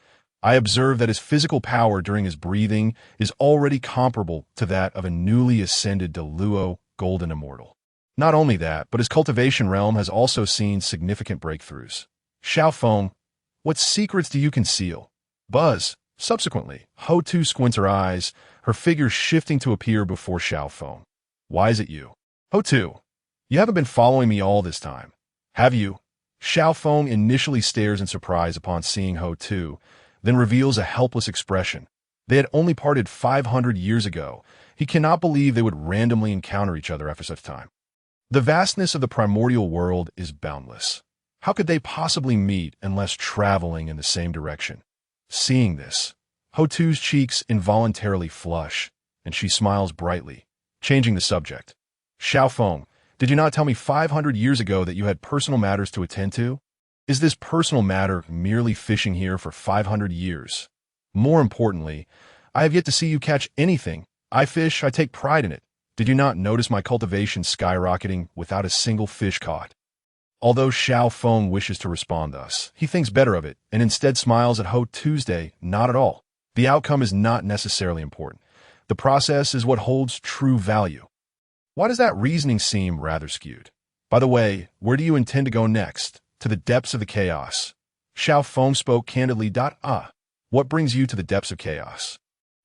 I observe that his physical power during his breathing is already comparable to that of a newly ascended Deluo Golden Immortal. Not only that, but his cultivation realm has also seen significant breakthroughs. Xiao Feng, what secrets do you conceal? Buzz. Subsequently, Ho-Tu squints her eyes, her figure shifting to appear before Xiao Feng. Why is it you? Ho-Tu, you haven't been following me all this time, have you? Xiao Feng initially stares in surprise upon seeing Ho-Tu, then reveals a helpless expression. They had only parted 500 years ago. He cannot believe they would randomly encounter each other after such time. The vastness of the primordial world is boundless. How could they possibly meet unless traveling in the same direction? Seeing this, Ho-Tu's cheeks involuntarily flush, and she smiles brightly, changing the subject. Xiao Feng, did you not tell me 500 years ago that you had personal matters to attend to? Is this personal matter merely fishing here for 500 years? More importantly, I have yet to see you catch anything. I fish, I take pride in it. Did you not notice my cultivation skyrocketing without a single fish caught? Although Xiao Feng wishes to respond thus, he thinks better of it and instead smiles at Ho-Tu's not at all. The outcome is not necessarily important. The process is what holds true value. Why does that reasoning seem rather skewed? By the way, where do you intend to go next? To the depths of the chaos. Xiao Feng spoke candidly. What brings you to the depths of chaos?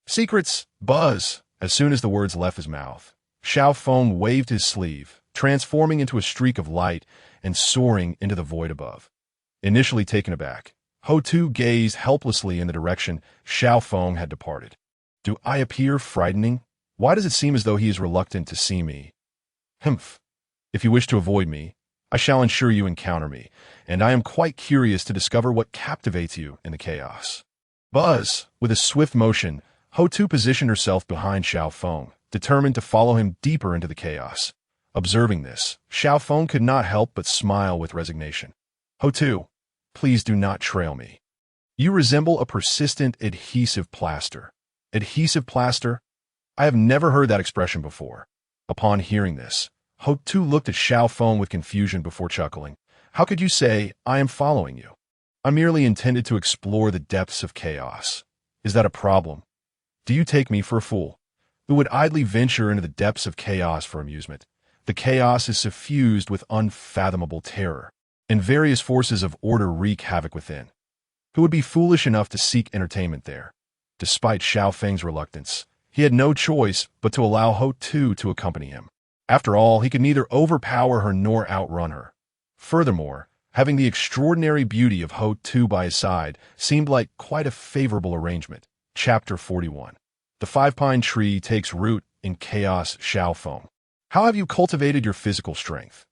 Secrets, Buzz. As soon as the words left his mouth, Xiao Feng waved his sleeve, transforming into a streak of light and soaring into the void above. Initially taken aback, Ho-Tu gazed helplessly in the direction Xiao Feng had departed. Do I appear frightening? Why does it seem as though he is reluctant to see me? Humph. If you wish to avoid me, I shall ensure you encounter me, and I am quite curious to discover what captivates you in the chaos. Buzz, with a swift motion, Ho-Tu positioned herself behind Xiao Feng, determined to follow him deeper into the chaos. Observing this, Xiao Feng could not help but smile with resignation. Ho-Tu, please do not trail me. You resemble a persistent adhesive plaster. Adhesive plaster? I have never heard that expression before. Upon hearing this, Ho-Tu looked at Xiao Feng with confusion before chuckling. How could you say, I am following you? I merely intended to explore the depths of chaos. Is that a problem? Do you take me for a fool, who would idly venture into the depths of chaos for amusement? The chaos is suffused with unfathomable terror, and various forces of order wreak havoc within. Who would be foolish enough to seek entertainment there? Despite Xiao Feng's reluctance, he had no choice but to allow Ho-Tu to accompany him. After all, he could neither overpower her nor outrun her. Furthermore, having the extraordinary beauty of Ho-Tu by his side seemed like quite a favorable arrangement. Chapter 41. The five-pine tree takes root in chaos. Xiao Feng. How have you cultivated your physical strength?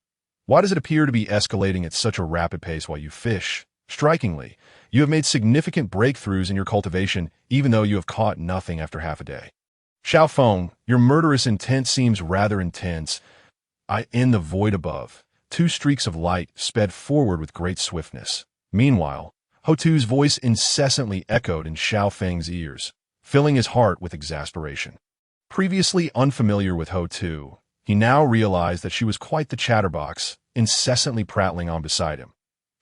Why does it appear to be escalating at such a rapid pace while you fish? Strikingly, you have made significant breakthroughs in your cultivation even though you have caught nothing after half a day. Xiao Feng, your murderous intent seems rather intense. In the void above, two streaks of light sped forward with great swiftness. Meanwhile, Ho-Tu's voice incessantly echoed in Xiao Feng's ears, filling his heart with exasperation. Previously unfamiliar with Ho-Tu, he now realized that she was quite the chatterbox, incessantly prattling on beside him.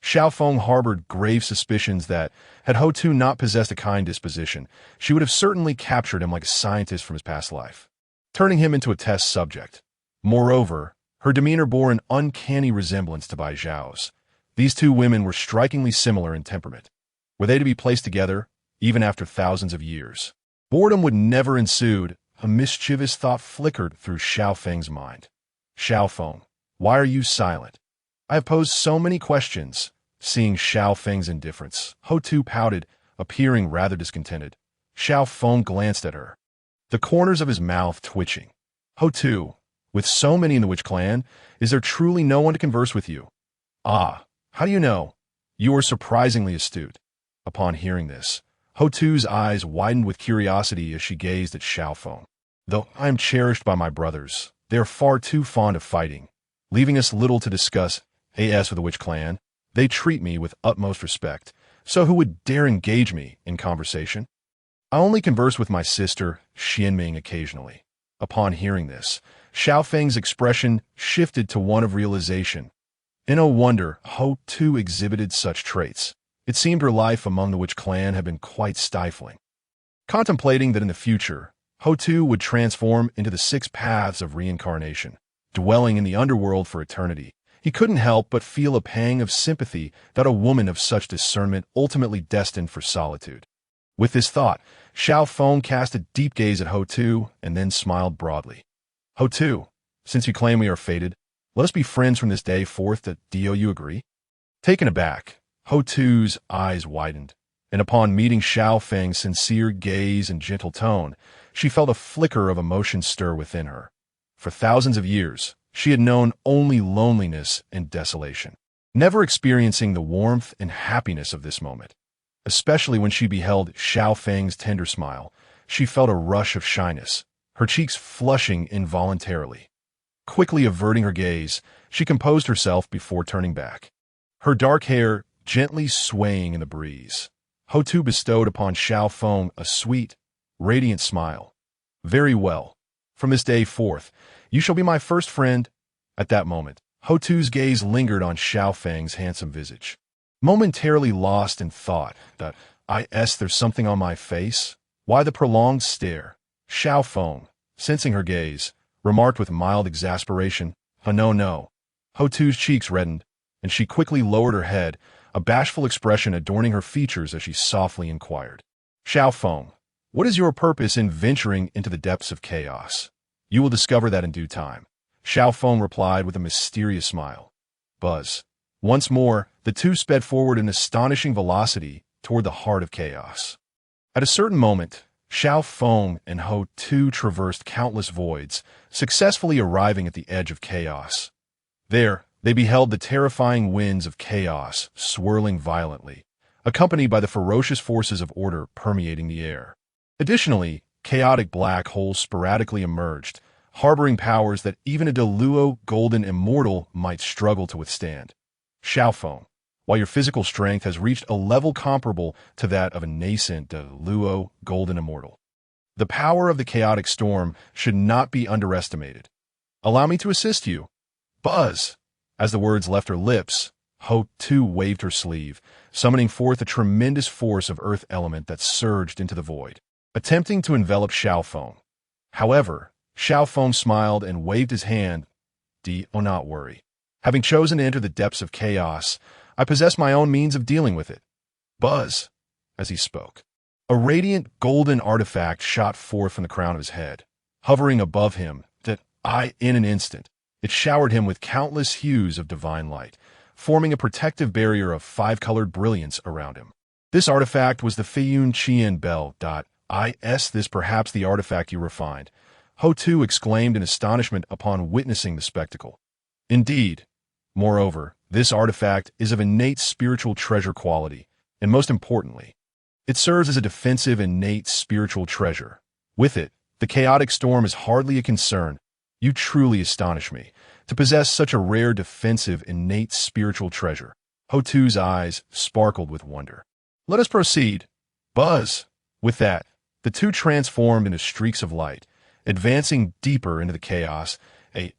Xiao Feng harbored grave suspicions that, had Ho-Tu not possessed a kind disposition, she would have certainly captured him like a scientist from his past life, turning him into a test subject. Moreover, her demeanor bore an uncanny resemblance to Bai Zhao's. These two women were strikingly similar in temperament. Were they to be placed together, even after thousands of years? Boredom would never ensued. A mischievous thought flickered through Xiao Feng's mind. Xiao Feng, why are you silent? I have posed so many questions. Seeing Xiao Feng's indifference, Ho-Tu pouted, appearing rather discontented. Xiao Feng glanced at her, the corners of his mouth twitching. Ho-Tu, with so many in the witch clan, is there truly no one to converse with you? Ah, how do you know? You are surprisingly astute. Upon hearing this, Ho-Tu's eyes widened with curiosity as she gazed at Xiao Feng. Though I am cherished by my brothers, they are far too fond of fighting, leaving us little to discuss. As for the witch clan, they treat me with utmost respect, so who would dare engage me in conversation? I only converse with my sister, Xianming, occasionally. Upon hearing this, Xiao Feng's expression shifted to one of realization. In no wonder Ho-Tu exhibited such traits. It seemed her life among the witch clan had been quite stifling. Contemplating that in the future, Ho-Tu would transform into the 6 paths of reincarnation, dwelling in the underworld for eternity, he couldn't help but feel a pang of sympathy that a woman of such discernment ultimately destined for solitude. With this thought, Xiao Feng cast a deep gaze at Ho-Tu and then smiled broadly. Ho-Tu, since you claim we are fated, let us be friends from this day forth. Do you agree? Taken aback, Ho-Tu's eyes widened, and upon meeting Xiao Feng's sincere gaze and gentle tone, she felt a flicker of emotion stir within her. For thousands of years, she had known only loneliness and desolation, never experiencing the warmth and happiness of this moment. Especially when she beheld Xiao Feng's tender smile, she felt a rush of shyness, her cheeks flushing involuntarily. Quickly averting her gaze, she composed herself before turning back, her dark hair gently swaying in the breeze. Ho-Tu bestowed upon Xiao Feng a sweet, radiant smile. Very well. From this day forth, you shall be my first friend. At that moment, Ho-Tu's gaze lingered on Xiao Feng's handsome visage. Momentarily lost in thought that, there's something on my face? Why the prolonged stare? Xiao Feng, sensing her gaze, remarked with mild exasperation, no. Ho-Tu's cheeks reddened, and she quickly lowered her head, a bashful expression adorning her features as she softly inquired. Xiao Feng, what is your purpose in venturing into the depths of chaos? You will discover that in due time. Xiao Feng replied with a mysterious smile. Buzz, Once more, the two sped forward in astonishing velocity toward the heart of chaos. At a certain moment, Xiao Feng and Ho Tu traversed countless voids, successfully arriving at the edge of chaos. There, they beheld the terrifying winds of chaos swirling violently, accompanied by the ferocious forces of order permeating the air. Additionally, chaotic black holes sporadically emerged, harboring powers that even a Deluo golden immortal might struggle to withstand. Xiao Feng, while your physical strength has reached a level comparable to that of a nascent Deluo golden immortal, the power of the chaotic storm should not be underestimated. Allow me to assist you. Buzz! As the words left her lips, Ho Tu waved her sleeve, summoning forth a tremendous force of earth element that surged into the void, attempting to envelop Xiao Feng. However, Xiao Feng smiled and waved his hand. Do not worry. Having chosen to enter the depths of chaos, I possess my own means of dealing with it. Buzz! As he spoke, a radiant golden artifact shot forth from the crown of his head, hovering above him. In an instant, it showered him with countless hues of divine light, forming a protective barrier of five-colored brilliance around him. This artifact was the Feiyun Qian Bell. Is this perhaps the artifact you refined? Ho Tu exclaimed in astonishment upon witnessing the spectacle. Indeed. Moreover, this artifact is of innate spiritual treasure quality, and most importantly, it serves as a defensive innate spiritual treasure. With it, the chaotic storm is hardly a concern. You truly astonish me, to possess such a rare defensive innate spiritual treasure. Ho Tu's eyes sparkled with wonder. Let us proceed. Buzz! With that, the two transformed into streaks of light, advancing deeper into the chaos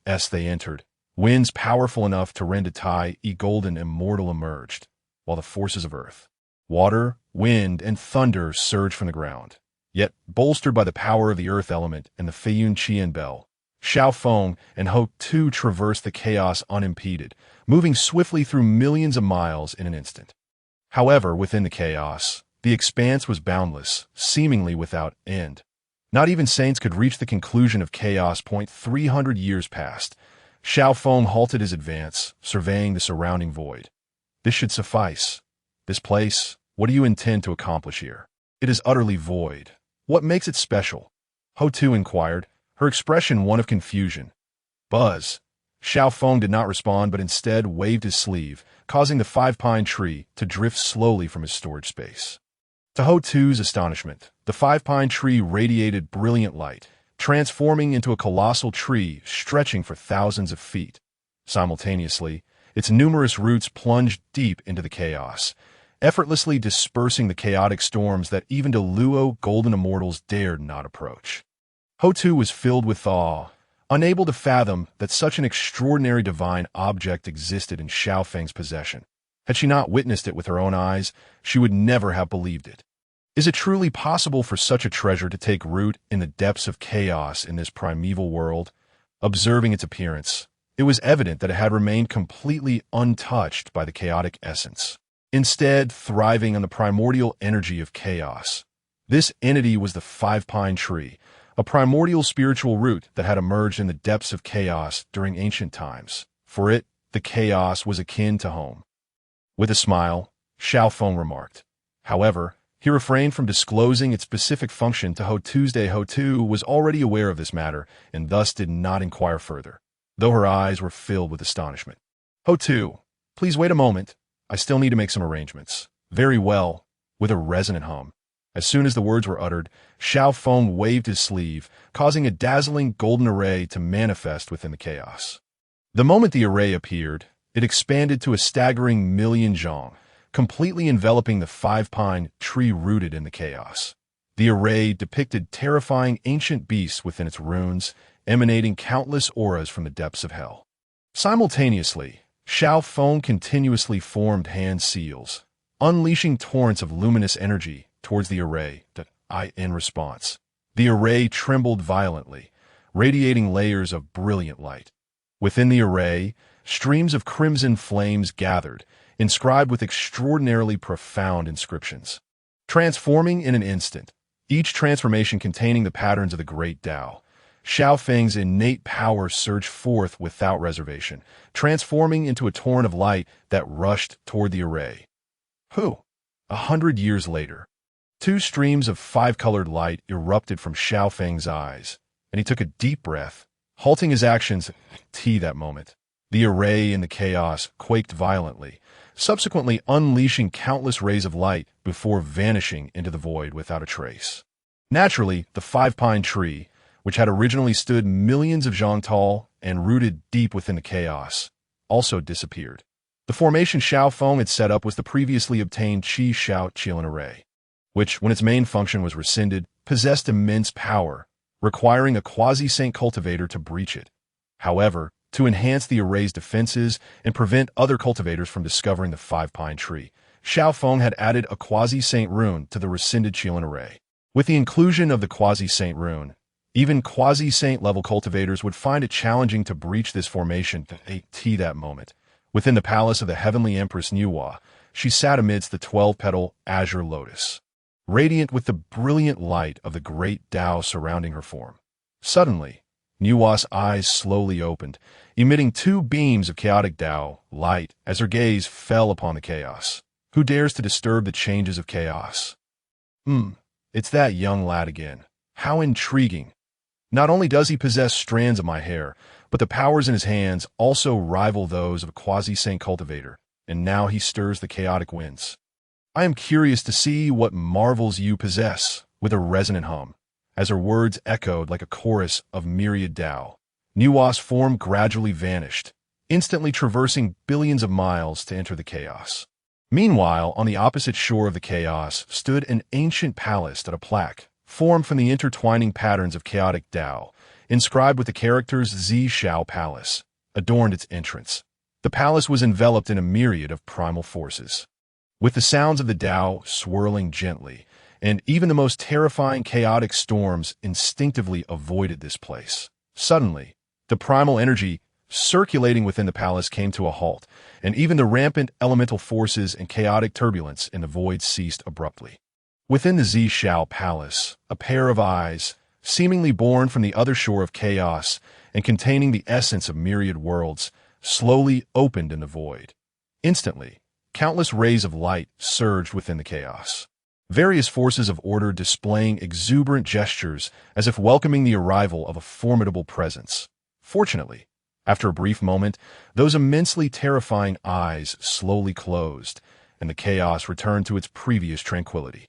as they entered. Winds powerful enough to rend a tie, golden immortal emerged, while the forces of earth, water, wind, and thunder surged from the ground. Yet, bolstered by the power of the earth element and the Feiyun Qian Bell, Xiao Feng and Ho Tu traversed the chaos unimpeded, moving swiftly through millions of miles in an instant. However, within the chaos, the expanse was boundless, seemingly without end. Not even saints could reach the conclusion of chaos. 300 years passed. Xiao Feng halted his advance, surveying the surrounding void. This should suffice. This place, what do you intend to accomplish here? It is utterly void. What makes it special? Ho Tu inquired, her expression one of confusion. Buzz! Xiao Feng did not respond but instead waved his sleeve, causing the five-pine tree to drift slowly from his storage space. To Ho Tu's astonishment, the five-pine tree radiated brilliant light, transforming into a colossal tree stretching for thousands of feet. Simultaneously, its numerous roots plunged deep into the chaos, effortlessly dispersing the chaotic storms that even Deluo golden immortals dared not approach. Ho Tu was filled with awe, unable to fathom that such an extraordinary divine object existed in Xiao Feng's possession. Had she not witnessed it with her own eyes, she would never have believed it. Is it truly possible for such a treasure to take root in the depths of chaos in this primeval world? Observing its appearance, it was evident that it had remained completely untouched by the chaotic essence, instead thriving on the primordial energy of chaos. This entity was the five-pine tree, a primordial spiritual root that had emerged in the depths of chaos during ancient times. For it, the chaos was akin to home. With a smile, Xiao Feng remarked. However, he refrained from disclosing its specific function to Ho Tu. Ho Tu was already aware of this matter and thus did not inquire further, though her eyes were filled with astonishment. Ho Tu, please wait a moment. I still need to make some arrangements. Very well, with a resonant hum. As soon as the words were uttered, Xiao Feng waved his sleeve, causing a dazzling golden array to manifest within the chaos. The moment the array appeared, it expanded to a staggering million zhong, completely enveloping the five-pine tree rooted in the chaos. The array depicted terrifying ancient beasts within its runes, emanating countless auras from the depths of hell. Simultaneously, Xiao Feng continuously formed hand seals, unleashing torrents of luminous energy towards the array. In response, the array trembled violently, radiating layers of brilliant light. Within the array, streams of crimson flames gathered, inscribed with extraordinarily profound inscriptions. Transforming in an instant, each transformation containing the patterns of the great Tao, Xiao Feng's innate power surged forth without reservation, transforming into a torrent of light that rushed toward the array. 100 years later, two streams of five-colored light erupted from Xiao Feng's eyes, and he took a deep breath, halting his actions that moment. The array in the chaos quaked violently, subsequently unleashing countless rays of light before vanishing into the void without a trace. Naturally, the five-pine tree, which had originally stood millions of zhang tall and rooted deep within the chaos, also disappeared. The formation Xiao Feng had set up was the previously obtained Qi Xiao Qian array, which, when its main function was rescinded, possessed immense power, requiring a quasi-saint cultivator to breach it. However, to enhance the array's defenses and prevent other cultivators from discovering the five-pine tree, Xiao Feng had added a quasi-saint rune to the rescinded Qian array. With the inclusion of the quasi-saint rune, even quasi-saint level cultivators would find it challenging to breach this formation at that moment. Within the palace of the Heavenly Empress Nuwa, she sat amidst the 12-petal azure lotus, radiant with the brilliant light of the great Tao surrounding her form. Suddenly, Nuwa's eyes slowly opened, emitting two beams of chaotic Tao light as her gaze fell upon the chaos. Who dares to disturb the changes of chaos? It's that young lad again. How intriguing. Not only does he possess strands of my hair, but the powers in his hands also rival those of a quasi-saint cultivator, and now he stirs the chaotic winds. I am curious to see what marvels you possess, with a resonant hum, as her words echoed like a chorus of myriad Tao. Nuwa's form gradually vanished, instantly traversing billions of miles to enter the chaos. Meanwhile, on the opposite shore of the chaos stood an ancient palace that a plaque, formed from the intertwining patterns of chaotic Tao, inscribed with the characters Zi Shao Palace, adorned its entrance. The palace was enveloped in a myriad of primal forces, with the sounds of the Tao swirling gently, and even the most terrifying chaotic storms instinctively avoided this place. Suddenly, the primal energy circulating within the palace came to a halt, and even the rampant elemental forces and chaotic turbulence in the void ceased abruptly. Within the Zi Shao Palace, a pair of eyes, seemingly born from the other shore of chaos and containing the essence of myriad worlds, slowly opened in the void. Instantly, countless rays of light surged within the chaos. Various forces of order displaying exuberant gestures as if welcoming the arrival of a formidable presence. Fortunately, after a brief moment, those immensely terrifying eyes slowly closed, and the chaos returned to its previous tranquility.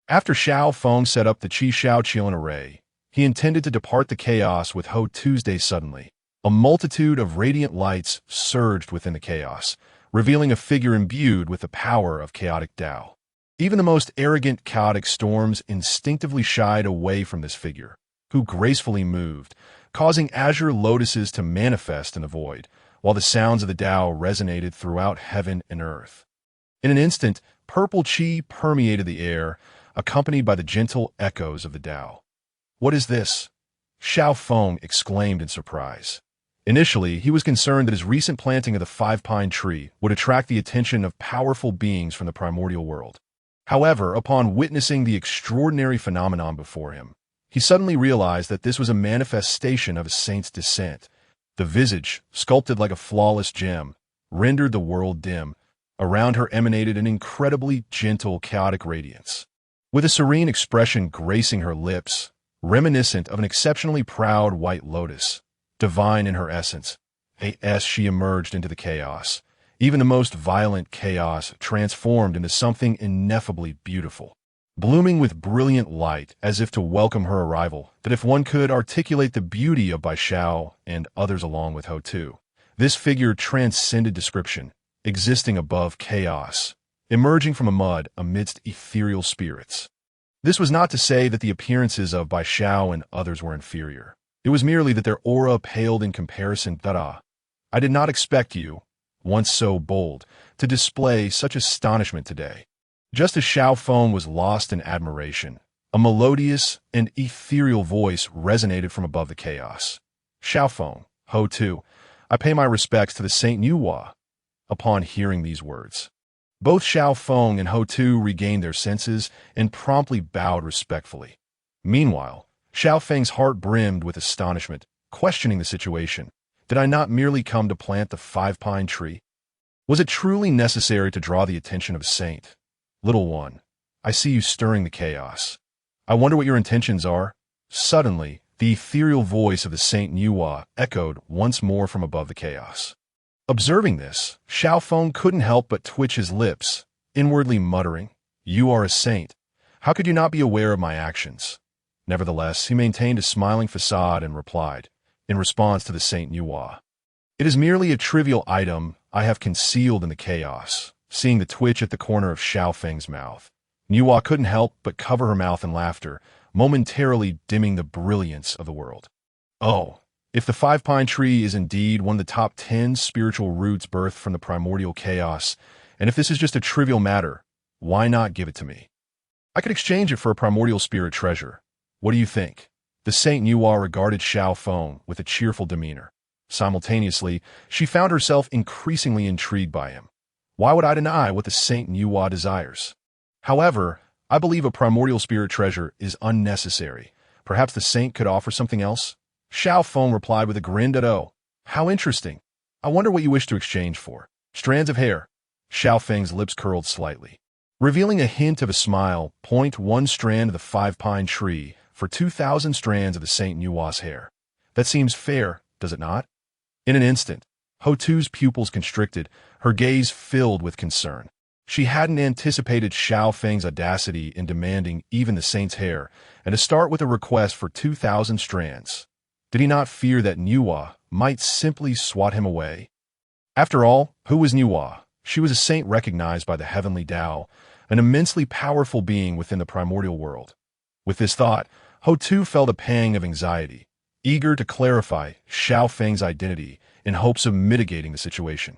After Xiao Feng set up the Qi Xiao Qian array, he intended to depart the chaos with Ho Tuesday suddenly. A multitude of radiant lights surged within the chaos, revealing a figure imbued with the power of chaotic Tao. Even the most arrogant chaotic storms instinctively shied away from this figure, who gracefully moved, causing azure lotuses to manifest in the void, while the sounds of the Tao resonated throughout heaven and earth. In an instant, purple qi permeated the air, accompanied by the gentle echoes of the Tao. "What is this?" Xiao Feng exclaimed in surprise. Initially, he was concerned that his recent planting of the five-pine tree would attract the attention of powerful beings from the primordial world. However, upon witnessing the extraordinary phenomenon before him, he suddenly realized that this was a manifestation of a saint's descent. The visage, sculpted like a flawless gem, rendered the world dim. Around her emanated an incredibly gentle, chaotic radiance, with a serene expression gracing her lips, reminiscent of an exceptionally proud white lotus, divine in her essence. As she emerged into the chaos, even the most violent chaos transformed into something ineffably beautiful, blooming with brilliant light as if to welcome her arrival, that if one could articulate the beauty of Bai Xiao and others along with Ho Tu, this figure transcended description, existing above chaos, emerging from a mud amidst ethereal spirits. This was not to say that the appearances of Bai Xiao and others were inferior. It was merely that their aura paled in comparison. I did not expect you, once so bold, to display such astonishment today. Just as Xiao Feng was lost in admiration, a melodious and ethereal voice resonated from above the chaos. "Xiao Feng, Ho Tu, I pay my respects to the Saint Nuwa." Upon hearing these words, both Xiao Feng and Ho Tu regained their senses and promptly bowed respectfully. Meanwhile, Xiao Feng's heart brimmed with astonishment, questioning the situation. Did I not merely come to plant the five-pine tree? Was it truly necessary to draw the attention of a saint? Little one, I see you stirring the chaos. I wonder what your intentions are. Suddenly, the ethereal voice of the Saint Nuwa echoed once more from above the chaos. Observing this, Xiao Feng couldn't help but twitch his lips, inwardly muttering, "You are a saint. How could you not be aware of my actions?" Nevertheless, he maintained a smiling facade and replied, in response to the Saint Nuwa, "It is merely a trivial item I have concealed in the chaos." Seeing the twitch at the corner of Xiao Feng's mouth, Nuwa couldn't help but cover her mouth in laughter, momentarily dimming the brilliance of the world. Oh, if the five-pine tree is indeed one of the top 10 spiritual roots birthed from the primordial chaos, and if this is just a trivial matter, why not give it to me? I could exchange it for a primordial spirit treasure. What do you think? The Saint Nuwa regarded Xiao Feng with a cheerful demeanor. Simultaneously, she found herself increasingly intrigued by him. Why would I deny what the Saint Nuwa desires? However, I believe a primordial spirit treasure is unnecessary. Perhaps the saint could offer something else? Xiao Feng replied with a grin at "Oh, how interesting. I wonder what you wish to exchange for." Strands of hair. Xiao Feng's lips curled slightly, revealing a hint of a smile. 1 strand of the five-pine tree for 2,000 strands of the Saint Nuwa's hair. That seems fair, does it not? In an instant, Ho-Tu's pupils constricted, her gaze filled with concern. She hadn't anticipated Xiao Feng's audacity in demanding even the saint's hair, and to start with a request for 2,000 strands. Did he not fear that Nuwa might simply swat him away? After all, who was Nuwa? She was a saint recognized by the heavenly Tao, an immensely powerful being within the primordial world. With this thought, Ho-Tu felt a pang of anxiety, eager to clarify Xiao Feng's identity in hopes of mitigating the situation.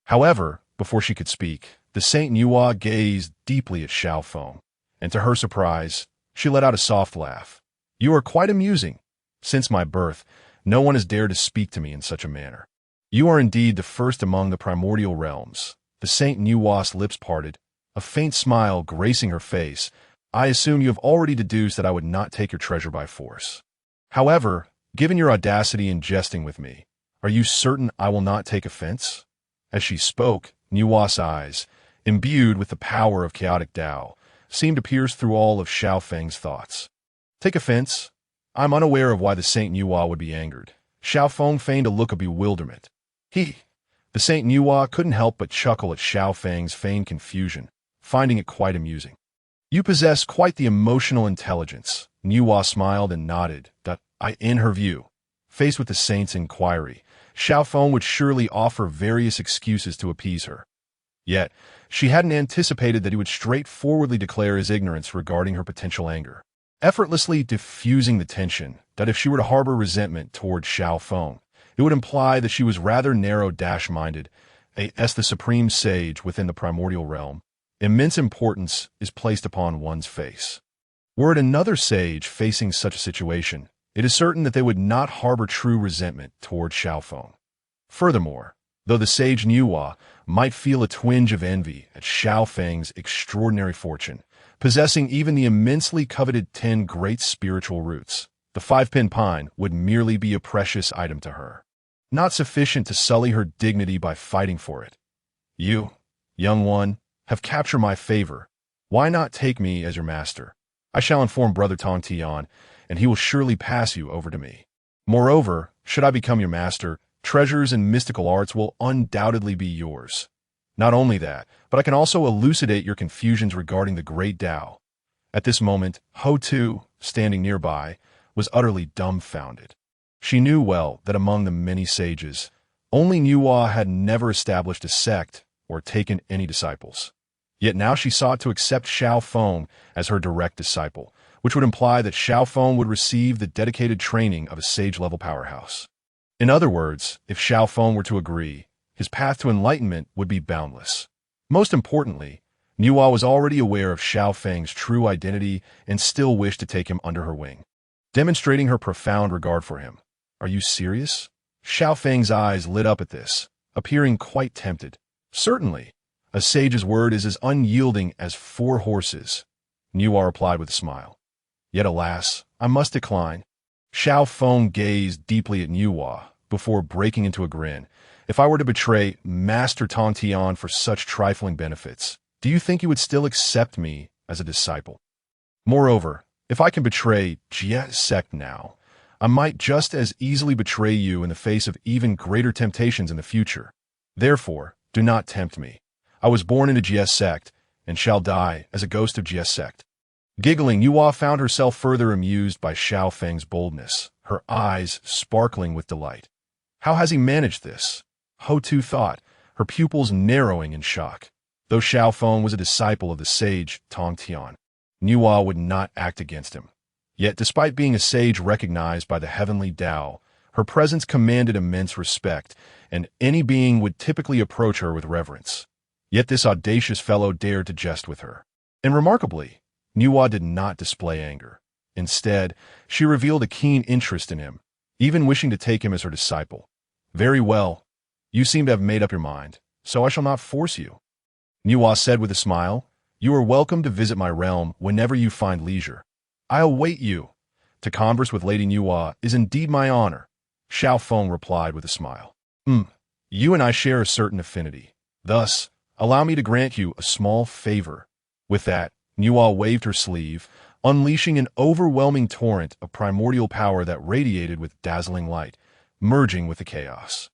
However, before she could speak, the Saint Nuwa gazed deeply at Xiao Feng, and to her surprise, she let out a soft laugh. "You are quite amusing. Since my birth, no one has dared to speak to me in such a manner. You are indeed the first among the primordial realms." The Saint Nuwa's lips parted, a faint smile gracing her face. "I assume you have already deduced that I would not take your treasure by force. However, given your audacity in jesting with me, are you certain I will not take offense?" As she spoke, Nuwa's eyes, imbued with the power of chaotic Tao, seemed to pierce through all of Xiao Feng's thoughts. "Take offense? I'm unaware of why the Saint Nuwa would be angered." Xiao Feng feigned a look of bewilderment. The Saint Nuwa couldn't help but chuckle at Xiao Feng's feigned confusion, finding it quite amusing. "You possess quite the emotional intelligence." Nuwa smiled and nodded. In her view, faced with the saint's inquiry, Xiao Feng would surely offer various excuses to appease her. Yet, she hadn't anticipated that he would straightforwardly declare his ignorance regarding her potential anger, effortlessly diffusing the tension that if she were to harbor resentment toward Xiao Feng, it would imply that she was rather narrow-minded. As the supreme sage within the primordial realm, immense importance is placed upon one's face. Were it another sage facing such a situation, it is certain that they would not harbor true resentment toward Xiao Feng. Furthermore, though the sage Nuwa might feel a twinge of envy at Xiao Feng's extraordinary fortune, possessing even the immensely coveted 10 great spiritual roots, the five-pin pine would merely be a precious item to her, not sufficient to sully her dignity by fighting for it. "You, young one, have captured my favor. Why not take me as your master? I shall inform Brother Tong Tian, and he will surely pass you over to me. Moreover, should I become your master, treasures and mystical arts will undoubtedly be yours. Not only that, but I can also elucidate your confusions regarding the great Tao." At this moment, Ho-Tu, standing nearby, was utterly dumbfounded. She knew well that among the many sages, only Nuwa had never established a sect or taken any disciples. Yet now she sought to accept Xiao Feng as her direct disciple, which would imply that Xiao Feng would receive the dedicated training of a sage-level powerhouse. In other words, if Xiao Feng were to agree, his path to enlightenment would be boundless. Most importantly, Nuwa was already aware of Xiao Feng's true identity and still wished to take him under her wing, demonstrating her profound regard for him. "Are you serious?" Xiao Feng's eyes lit up at this, appearing quite tempted. "Certainly. A sage's word is as unyielding as 4 horses," Nuwa replied with a smile. "Yet alas, I must decline. Xiao Feng gazed deeply at Nuwa before breaking into a grin. If I were to betray Master Tong Tian for such trifling benefits, do you think you would still accept me as a disciple? Moreover, if I can betray Jie sect now, I might just as easily betray you in the face of even greater temptations in the future. Therefore, do not tempt me. I was born into Jie sect, and shall die as a ghost of Jie sect. Giggling, Yuhua found herself further amused by Xiao Feng's boldness, her eyes sparkling with delight. How has he managed this? Ho-Tu thought, her pupils narrowing in shock. Though Xiao Feng was a disciple of the sage Tong Tian, Nuwa would not act against him. Yet, despite being a sage recognized by the heavenly Tao, her presence commanded immense respect, and any being would typically approach her with reverence. Yet this audacious fellow dared to jest with her. And remarkably, Nuwa did not display anger. Instead, she revealed a keen interest in him, even wishing to take him as her disciple. Very well. You seem to have made up your mind, so I shall not force you. Nuwa said with a smile, You are welcome to visit my realm whenever you find leisure. I await you. To converse with Lady Nuwa is indeed my honor, Xiao Feng replied with a smile. You and I share a certain affinity. Thus, allow me to grant you a small favor. With that, Nuwa waved her sleeve, unleashing an overwhelming torrent of primordial power that radiated with dazzling light, merging with the chaos.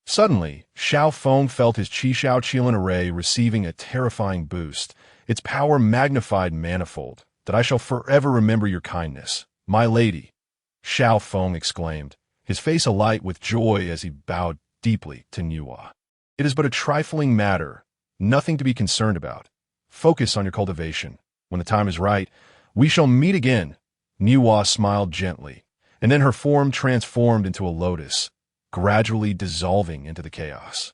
Suddenly, Xiao Feng felt his Qi-Xiao Qilin array receiving a terrifying boost, its power magnified manifold. That I shall forever remember your kindness, my lady, Xiao Feng exclaimed, his face alight with joy as he bowed deeply to Nuwa. It is but a trifling matter, nothing to be concerned about. Focus on your cultivation. When the time is right, we shall meet again. Nuwa smiled gently, and then her form transformed into a lotus, gradually dissolving into the chaos.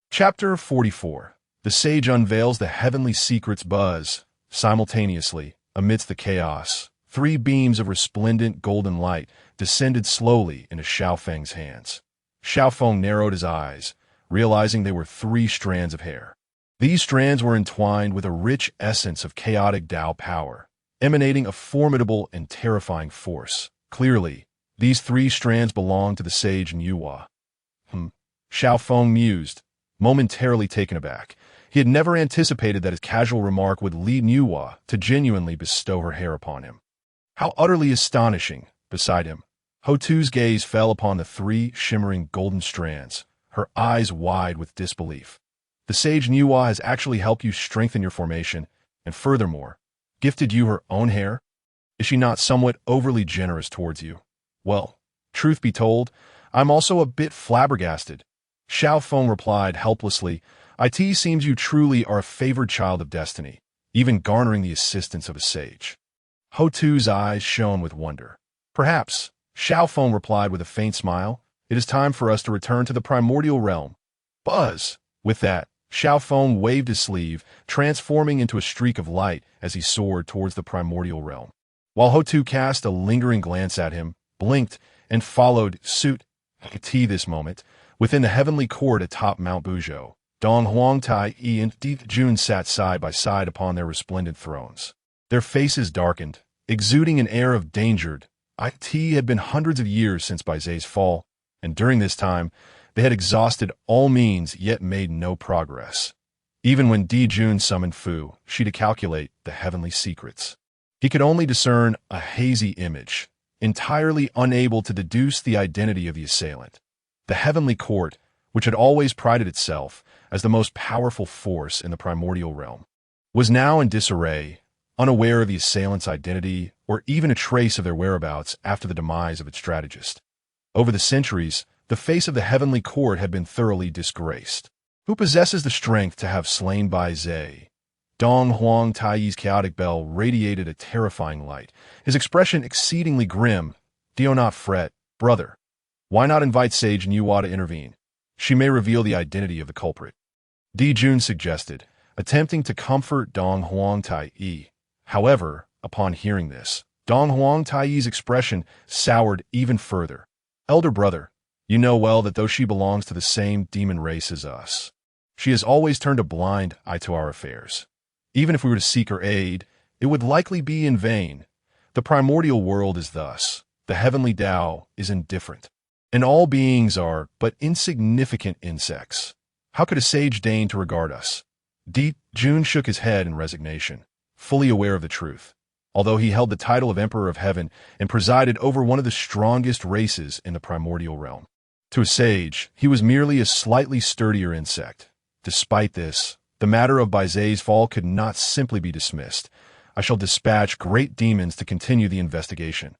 Chapter 44. The sage unveils the heavenly secrets buzz. Simultaneously, amidst the chaos, 3 beams of resplendent golden light descended slowly into Xiao Feng's hands. Xiao Feng narrowed his eyes, realizing they were 3 strands of hair. These strands were entwined with a rich essence of chaotic Tao power, emanating a formidable and terrifying force. Clearly, these 3 strands belonged to the sage Nuwa. Xiao Feng mused, momentarily taken aback. He had never anticipated that his casual remark would lead Nuwa to genuinely bestow her hair upon him. How utterly astonishing! Beside him, Ho-Tu's gaze fell upon the 3 shimmering golden strands, her eyes wide with disbelief. The sage Nuwa has actually helped you strengthen your formation, and furthermore, gifted you her own hair? Is she not somewhat overly generous towards you? Well, truth be told, I'm also a bit flabbergasted. Xiao Feng replied helplessly, It seems you truly are a favored child of destiny, even garnering the assistance of a sage. Ho-Tu's eyes shone with wonder. Perhaps, Xiao Feng replied with a faint smile, it is time for us to return to the primordial realm. Buzz! With that, Xiao Feng waved his sleeve, transforming into a streak of light as he soared towards the primordial realm. While Ho-Tu cast a lingering glance at him, blinked, and followed suit. This moment, within the heavenly court atop Mount Buzhou, Dong Huangtai and Di Jun sat side by side upon their resplendent thrones. Their faces darkened, exuding an air of danger. It had been hundreds of years since Baizei's fall, and during this time, they had exhausted all means yet made no progress. Even when Di Jun summoned Fu, she to calculate the heavenly secrets. He could only discern a hazy image, entirely unable to deduce the identity of the assailant. The heavenly court, which had always prided itself as the most powerful force in the primordial realm, was now in disarray, unaware of the assailant's identity or even a trace of their whereabouts after the demise of its strategist. Over the centuries, the face of the heavenly court had been thoroughly disgraced. Who possesses the strength to have slain Baizei? Dong Huang Taiyi's chaotic bell radiated a terrifying light, his expression exceedingly grim. Do not fret, brother. Why not invite Sage Nuwa to intervene? She may reveal the identity of the culprit. Di Jun suggested, attempting to comfort Dong Huang Taiyi. However, upon hearing this, Dong Huang Taiyi's expression soured even further. Elder brother, you know well that though she belongs to the same demon race as us, she has always turned a blind eye to our affairs. Even if we were to seek her aid, it would likely be in vain. The primordial world is thus. The heavenly Tao is indifferent. And all beings are but insignificant insects. How could a sage deign to regard us? Jun shook his head in resignation, fully aware of the truth. Although he held the title of Emperor of Heaven and presided over one of the strongest races in the primordial realm. To a sage, he was merely a slightly sturdier insect. Despite this, the matter of Baizay's fall could not simply be dismissed. I shall dispatch great demons to continue the investigation,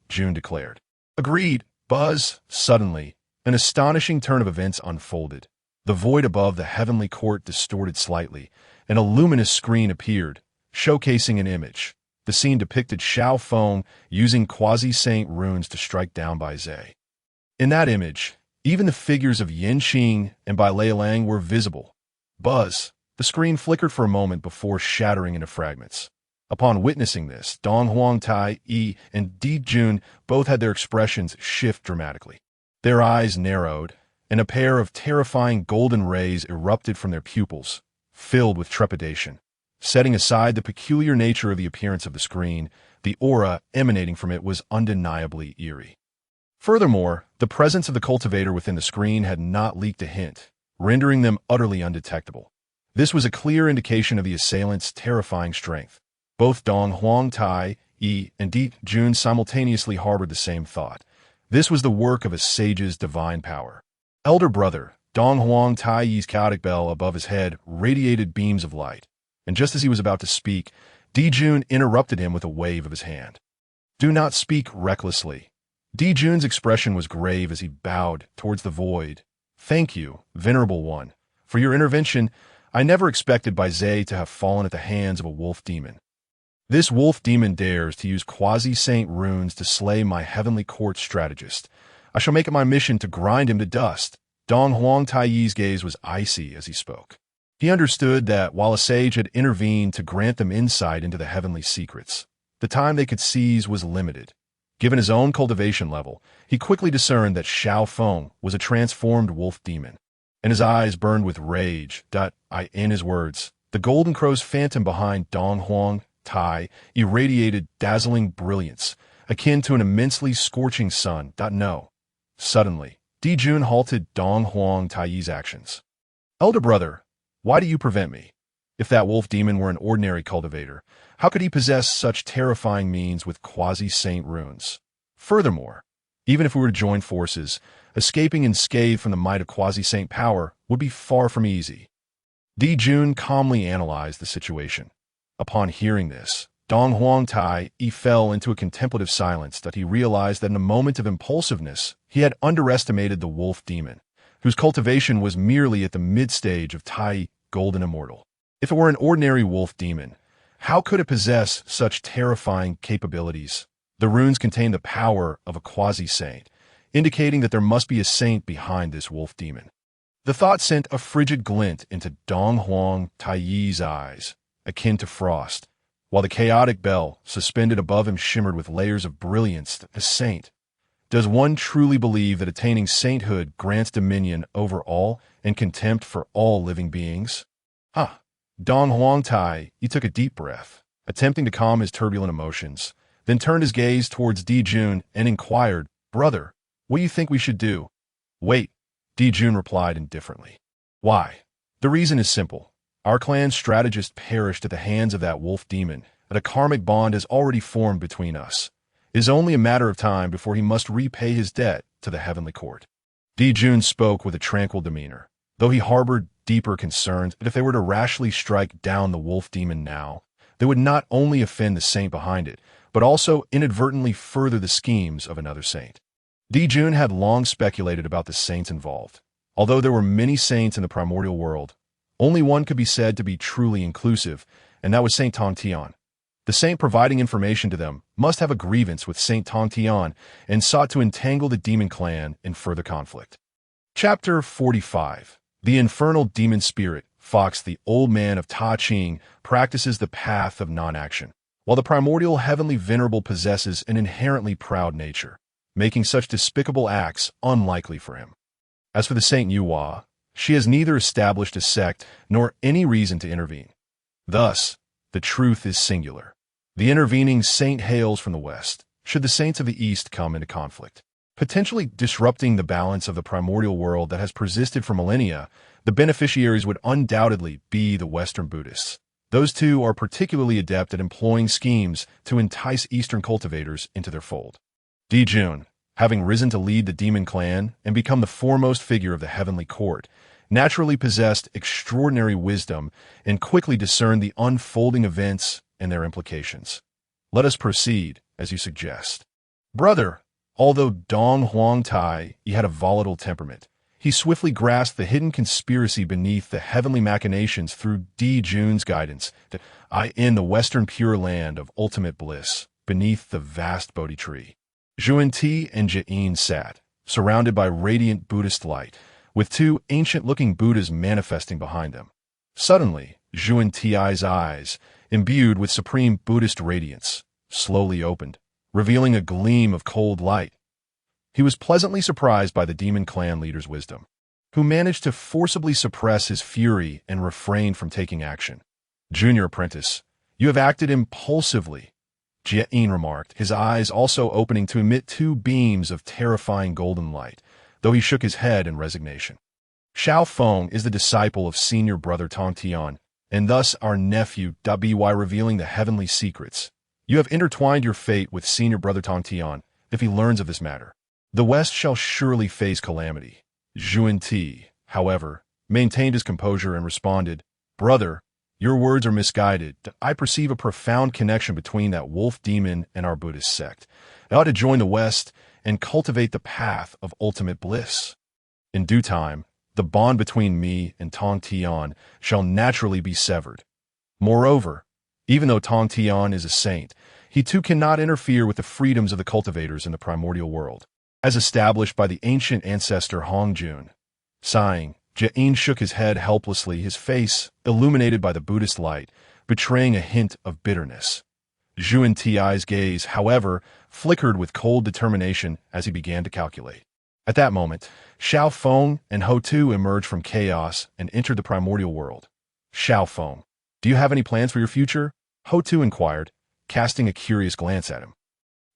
Jun declared. Agreed, Buzz. Suddenly, an astonishing turn of events unfolded. The void above the heavenly court distorted slightly, and a luminous screen appeared, showcasing an image. The scene depicted Xiao Feng using quasi-saint runes to strike down Baizay. In that image, even the figures of Yin Xing and Bai Lang were visible. Buzz. The screen flickered for a moment before shattering into fragments. Upon witnessing this, Dong Huang Tai Yi and Di Jun both had their expressions shift dramatically. Their eyes narrowed, and a pair of terrifying golden rays erupted from their pupils, filled with trepidation. Setting aside the peculiar nature of the appearance of the screen, the aura emanating from it was undeniably eerie. Furthermore, the presence of the cultivator within the screen had not leaked a hint, rendering them utterly undetectable. This was a clear indication of the assailant's terrifying strength. Both Dong Huang Tai Yi and Di Jun simultaneously harbored the same thought. This was the work of a sage's divine power. Elder brother, Dong Huang Tai Yi's chaotic bell above his head radiated beams of light, and just as he was about to speak, Di Jun interrupted him with a wave of his hand. Do not speak recklessly. Di Jun's expression was grave as he bowed towards the void. Thank you, venerable one. For your intervention, I never expected Baizay to have fallen at the hands of a wolf demon. This wolf demon dares to use quasi-saint runes to slay my heavenly court strategist. I shall make it my mission to grind him to dust. Dong Huang Tai Yi's gaze was icy as he spoke. He understood that while a sage had intervened to grant them insight into the heavenly secrets, the time they could seize was limited. Given his own cultivation level, he quickly discerned that Xiao Feng was a transformed wolf demon, and his eyes burned with rage. In his words, the golden crow's phantom behind Dong Huang Tai irradiated dazzling brilliance, akin to an immensely scorching sun. No. Suddenly, Di Jun halted Dong Huang Tai Yi's actions. Elder brother, why do you prevent me? If that wolf demon were an ordinary cultivator, how could he possess such terrifying means with quasi-saint runes? Furthermore, even if we were to join forces, escaping unscathed from the might of quasi-saint power would be far from easy. Di Jun calmly analyzed the situation. Upon hearing this, Dong Huang Tai Yi fell into a contemplative silence that he realized that in a moment of impulsiveness, he had underestimated the wolf demon, whose cultivation was merely at the mid-stage of Tai Golden Immortal. If it were an ordinary wolf demon, how could it possess such terrifying capabilities? The runes contain the power of a quasi-saint, indicating that there must be a saint behind this wolf demon. The thought sent a frigid glint into Dong Huang Tai Yi's eyes, akin to frost, while the chaotic bell suspended above him shimmered with layers of brilliance. A saint. Does one truly believe that attaining sainthood grants dominion over all and contempt for all living beings? Dong Huang Tai Yi took a deep breath, attempting to calm his turbulent emotions, then turned his gaze towards Di Jun and inquired, Brother, what do you think we should do? Wait, Di Jun replied indifferently. Why? The reason is simple. Our clan's strategist perished at the hands of that wolf demon, and a karmic bond has already formed between us. It is only a matter of time before he must repay his debt to the heavenly court. Di Jun spoke with a tranquil demeanor, though he harbored deeper concerns that if they were to rashly strike down the wolf demon now, they would not only offend the saint behind it, but also inadvertently further the schemes of another saint. Di Jun had long speculated about the saints involved. Although there were many saints in the primordial world, only one could be said to be truly inclusive, and that was Saint Tongtian. The saint providing information to them must have a grievance with Saint Tongtian and sought to entangle the demon clan in further conflict. Chapter 45. The infernal demon spirit, Fox the old man of Ta Ching, practices the path of non-action, while the primordial heavenly venerable possesses an inherently proud nature, making such despicable acts unlikely for him. As for the Saint Yuhua, she has neither established a sect nor any reason to intervene. Thus, the truth is singular. The intervening saint hails from the west, should the saints of the east come into conflict. Potentially disrupting the balance of the primordial world that has persisted for millennia, the beneficiaries would undoubtedly be the Western Buddhists. Those two are particularly adept at employing schemes to entice Eastern cultivators into their fold. Jun, having risen to lead the demon clan and become the foremost figure of the heavenly court, naturally possessed extraordinary wisdom and quickly discerned the unfolding events and their implications. Let us proceed, as you suggest. Brother, although Dong Huang Tai, he had a volatile temperament, he swiftly grasped the hidden conspiracy beneath the heavenly machinations through Jun's guidance that in the western pure land of ultimate bliss, beneath the vast Bodhi tree. Ti and Jian sat, surrounded by radiant Buddhist light, with two ancient-looking Buddhas manifesting behind them. Suddenly, Ti's eyes, imbued with supreme Buddhist radiance, slowly opened, revealing a gleam of cold light. He was pleasantly surprised by the demon clan leader's wisdom, who managed to forcibly suppress his fury and refrain from taking action. Junior apprentice, you have acted impulsively, Jian remarked, his eyes also opening to emit two beams of terrifying golden light, though he shook his head in resignation. Xiao Feng is the disciple of senior brother Tong Tian, and thus our nephew by revealing the heavenly secrets. You have intertwined your fate with senior brother Tong Tian if he learns of this matter. The West shall surely face calamity. Ti, however, maintained his composure and responded, Brother, your words are misguided. I perceive a profound connection between that wolf demon and our Buddhist sect. I ought to join the West and cultivate the path of ultimate bliss. In due time, the bond between me and Tong Tian shall naturally be severed. Moreover, even though Tong Tian is a saint, he too cannot interfere with the freedoms of the cultivators in the primordial world, as established by the ancient ancestor Hongjun. Sighing, Jian shook his head helplessly, his face illuminated by the Buddhist light, betraying a hint of bitterness. Ti's gaze, however, flickered with cold determination as he began to calculate. At that moment, Xiao Feng and Tu emerged from chaos and entered the primordial world. Xiao Feng, do you have any plans for your future? Tu inquired, casting a curious glance at him.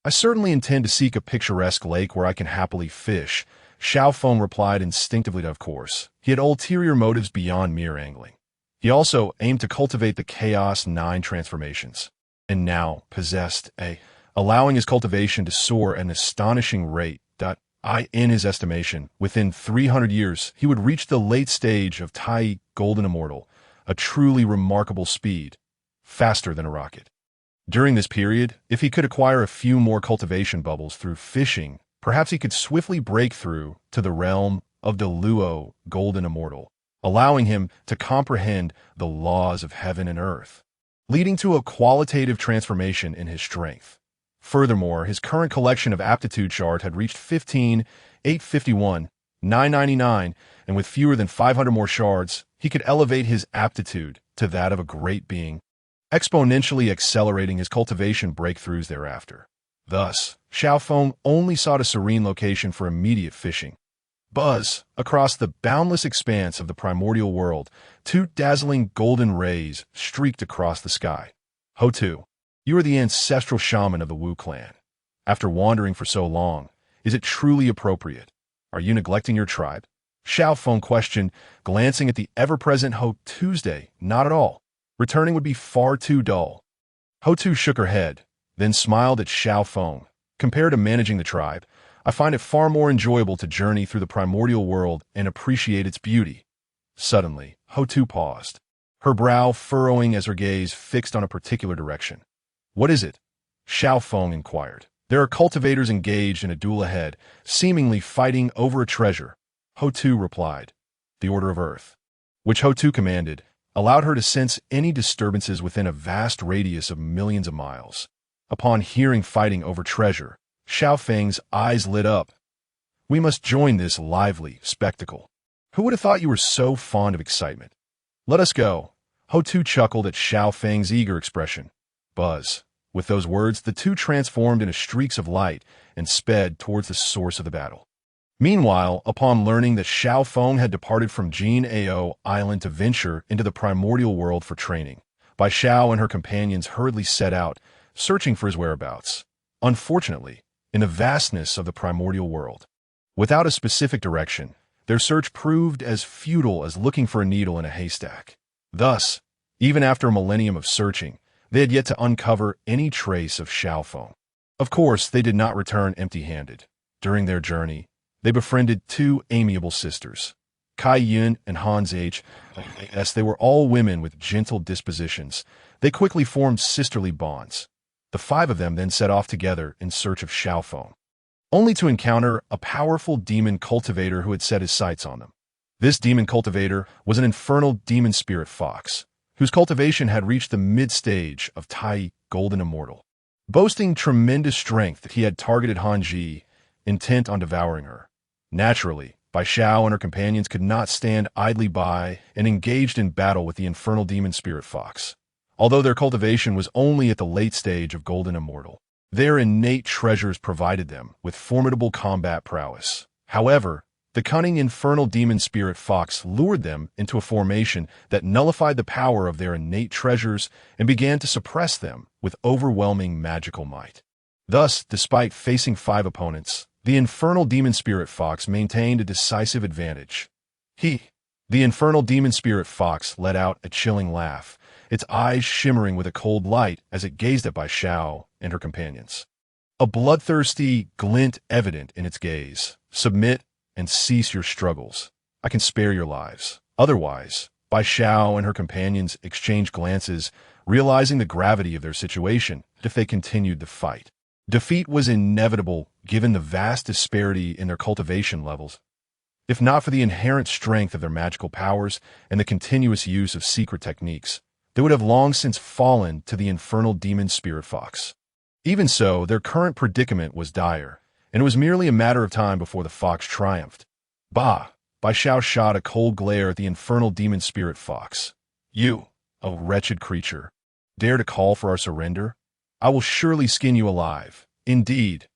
I certainly intend to seek a picturesque lake where I can happily fish, Xiao Feng replied instinctively that of course. He had ulterior motives beyond mere angling. He also aimed to cultivate the Chaos 9 transformations, and now possessed allowing his cultivation to soar at an astonishing rate. In his estimation, within 300 years, he would reach the late stage of Tai Golden Immortal, a truly remarkable speed, faster than a rocket. During this period, if he could acquire a few more cultivation bubbles through fishing, perhaps he could swiftly break through to the realm of the Luo Golden Immortal, allowing him to comprehend the laws of heaven and earth, leading to a qualitative transformation in his strength. Furthermore, his current collection of aptitude chart had reached 15,851, 999, and with fewer than 500 more shards, he could elevate his aptitude to that of a great being, exponentially accelerating his cultivation breakthroughs thereafter. Thus, Xiao Feng only sought a serene location for immediate fishing. Buzz, across the boundless expanse of the primordial world, two dazzling golden rays streaked across the sky. Tu, you are the ancestral shaman of the Wu clan. After wandering for so long, is it truly appropriate? Are you neglecting your tribe? Xiao Feng questioned, glancing at the ever-present Tuesday. Not at all. Returning would be far too dull. Tu shook her head, then smiled at Xiao Feng. Compared to managing the tribe, I find it far more enjoyable to journey through the primordial world and appreciate its beauty. Suddenly, Tu paused, her brow furrowing as her gaze fixed on a particular direction. What is it? Xiao Feng inquired. There are cultivators engaged in a duel ahead, seemingly fighting over a treasure. Tu replied. The Order of Earth, which Tu commanded, allowed her to sense any disturbances within a vast radius of millions of miles. Upon hearing fighting over treasure, Xiao Feng's eyes lit up. We must join this lively spectacle. Who would have thought you were so fond of excitement? Let us go. Tu chuckled at Xiao Feng's eager expression. Buzz. With those words, the two transformed into streaks of light and sped towards the source of the battle. Meanwhile, upon learning that Xiao Feng had departed from Jin Ao Island to venture into the primordial world for training, Bai Xiao and her companions hurriedly set out, searching for his whereabouts. Unfortunately, in the vastness of the primordial world, without a specific direction, their search proved as futile as looking for a needle in a haystack. Thus, even after a millennium of searching, they had yet to uncover any trace of Xiao Feng. Of course, they did not return empty-handed. During their journey, they befriended two amiable sisters, Kai Yun and Hans H. As they were all women with gentle dispositions, they quickly formed sisterly bonds. The five of them then set off together in search of Xiao Feng, only to encounter a powerful demon cultivator who had set his sights on them. This demon cultivator was an infernal demon spirit fox, whose cultivation had reached the mid-stage of Tai Golden Immortal. Boasting tremendous strength, he had targeted Hanji, intent on devouring her. Naturally, Bai Xiao and her companions could not stand idly by and engaged in battle with the infernal demon spirit fox. Although their cultivation was only at the late stage of Golden Immortal, their innate treasures provided them with formidable combat prowess. However, the cunning infernal demon spirit fox lured them into a formation that nullified the power of their innate treasures and began to suppress them with overwhelming magical might. Thus, despite facing 5 opponents, the infernal demon spirit fox maintained a decisive advantage. The infernal demon spirit fox let out a chilling laugh, its eyes shimmering with a cold light as it gazed at Bai Xiao and her companions. A bloodthirsty glint evident in its gaze. Submit and cease your struggles. I can spare your lives. Otherwise, Bai Xiao and her companions exchanged glances, realizing the gravity of their situation if they continued the fight. Defeat was inevitable given the vast disparity in their cultivation levels. If not for the inherent strength of their magical powers and the continuous use of secret techniques, they would have long since fallen to the infernal demon spirit fox. Even so, their current predicament was dire, and it was merely a matter of time before the fox triumphed. Bai Xiao shot a cold glare at the infernal demon spirit fox. You, O wretched creature, dare to call for our surrender? I will surely skin you alive. Indeed,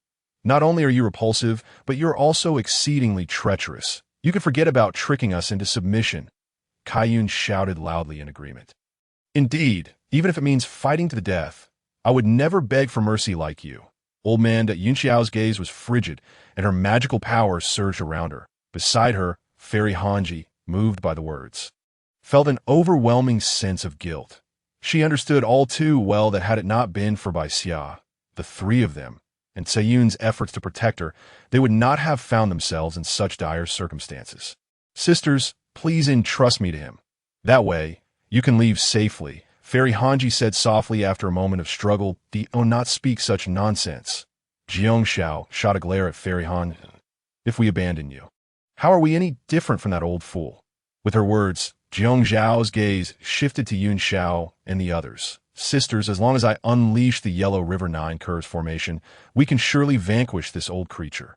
not only are you repulsive, but you're also exceedingly treacherous. You could forget about tricking us into submission. Kaiyun shouted loudly in agreement. Indeed, even if it means fighting to the death, I would never beg for mercy like you. Old man Yunxiao's gaze was frigid, and her magical power surged around her. Beside her, Fairy Hanji, moved by the words, felt an overwhelming sense of guilt. She understood all too well that had it not been for Bai Xia, the 3 of them, and Caiyun's efforts to protect her, they would not have found themselves in such dire circumstances. Sisters, please entrust me to him. That way, you can leave safely. Fairy Hanji said softly after a moment of struggle, "Do not speak such nonsense." Jiang Xiao shot a glare at Fairy Hanji. If we abandon you, how are we any different from that old fool? With her words, Jiang Zhao's gaze shifted to Yun Xiao and the others. Sisters, as long as I unleash the Yellow River 9 Curse formation, we can surely vanquish this old creature.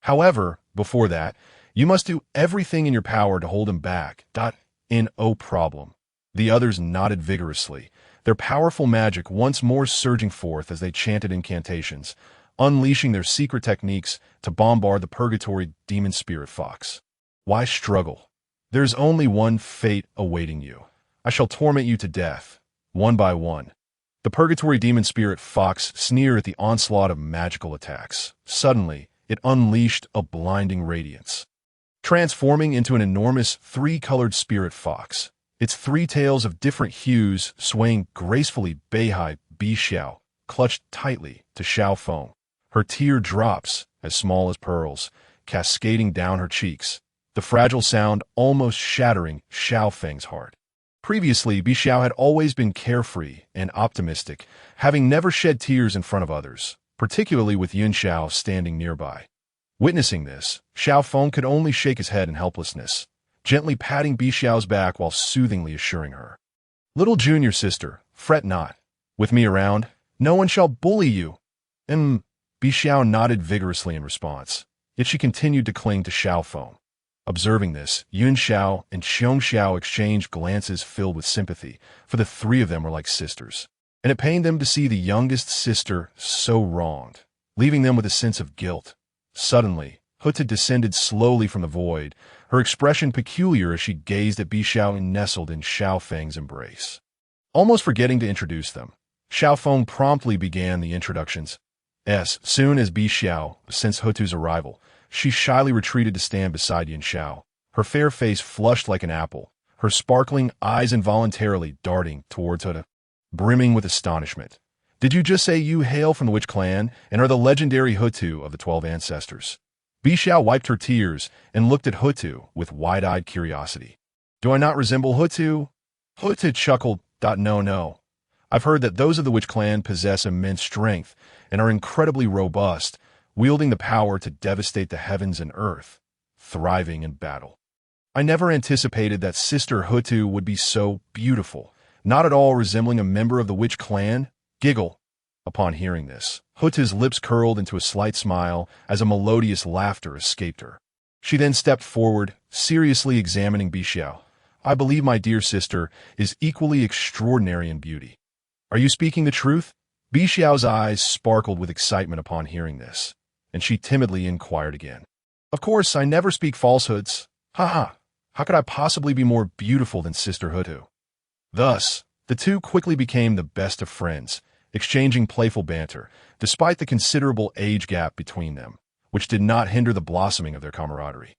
However, before that, you must do everything in your power to hold him back. No problem. The others nodded vigorously, their powerful magic once more surging forth as they chanted incantations, unleashing their secret techniques to bombard the purgatory demon spirit fox. Why struggle? There's only one fate awaiting you. I shall torment you to death, one by one. The purgatory demon spirit fox sneered at the onslaught of magical attacks. Suddenly, it unleashed a blinding radiance, transforming into an enormous 3-colored spirit fox. Its 3 tails of different hues swaying gracefully. Bai Xiao clutched tightly to Xiao Feng, her tear drops, as small as pearls, cascading down her cheeks, the fragile sound almost shattering Xiao Feng's heart. Previously, Bai Xiao had always been carefree and optimistic, having never shed tears in front of others, particularly with Yun Xiao standing nearby. Witnessing this, Xiao Feng could only shake his head in helplessness, gently patting Bai Xiao's back while soothingly assuring her, "Little junior sister, fret not. With me around, no one shall bully you." Bai Xiao nodded vigorously in response, yet she continued to cling to Xiao Feng. Observing this, Yun Xiao and Xiong Xiao exchanged glances filled with sympathy, for the 3 of them were like sisters, and it pained them to see the youngest sister so wronged, leaving them with a sense of guilt. Suddenly, Huta descended slowly from the void, her expression peculiar as she gazed at Bai Xiao nestled in Xiao Feng's embrace. Almost forgetting to introduce them, Xiao Feng promptly began the introductions. Soon as Bi Xiao sensed Hutu's arrival, she shyly retreated to stand beside Yin Xiao, her fair face flushed like an apple, her sparkling eyes involuntarily darting towards Hutu, brimming with astonishment. Did you just say you hail from the witch clan and are the legendary Hutu of the 12 ancestors? Bi Xiao wiped her tears and looked at Hutu with wide-eyed curiosity. Do I not resemble Hutu? Hutu chuckled. No. I've heard that those of the witch clan possess immense strength and are incredibly robust, wielding the power to devastate the heavens and earth, thriving in battle. I never anticipated that Sister Hutu would be so beautiful, not at all resembling a member of the witch clan. Giggle. Upon hearing this, Hutu's lips curled into a slight smile as a melodious laughter escaped her. She then stepped forward, seriously examining Bi Xiao. I believe my dear sister is equally extraordinary in beauty. Are you speaking the truth? Bi Xiao's eyes sparkled with excitement upon hearing this, and she timidly inquired again. Of course, I never speak falsehoods. How could I possibly be more beautiful than Sister Hutu? Thus, the two quickly became the best of friends, exchanging playful banter, despite the considerable age gap between them, which did not hinder the blossoming of their camaraderie.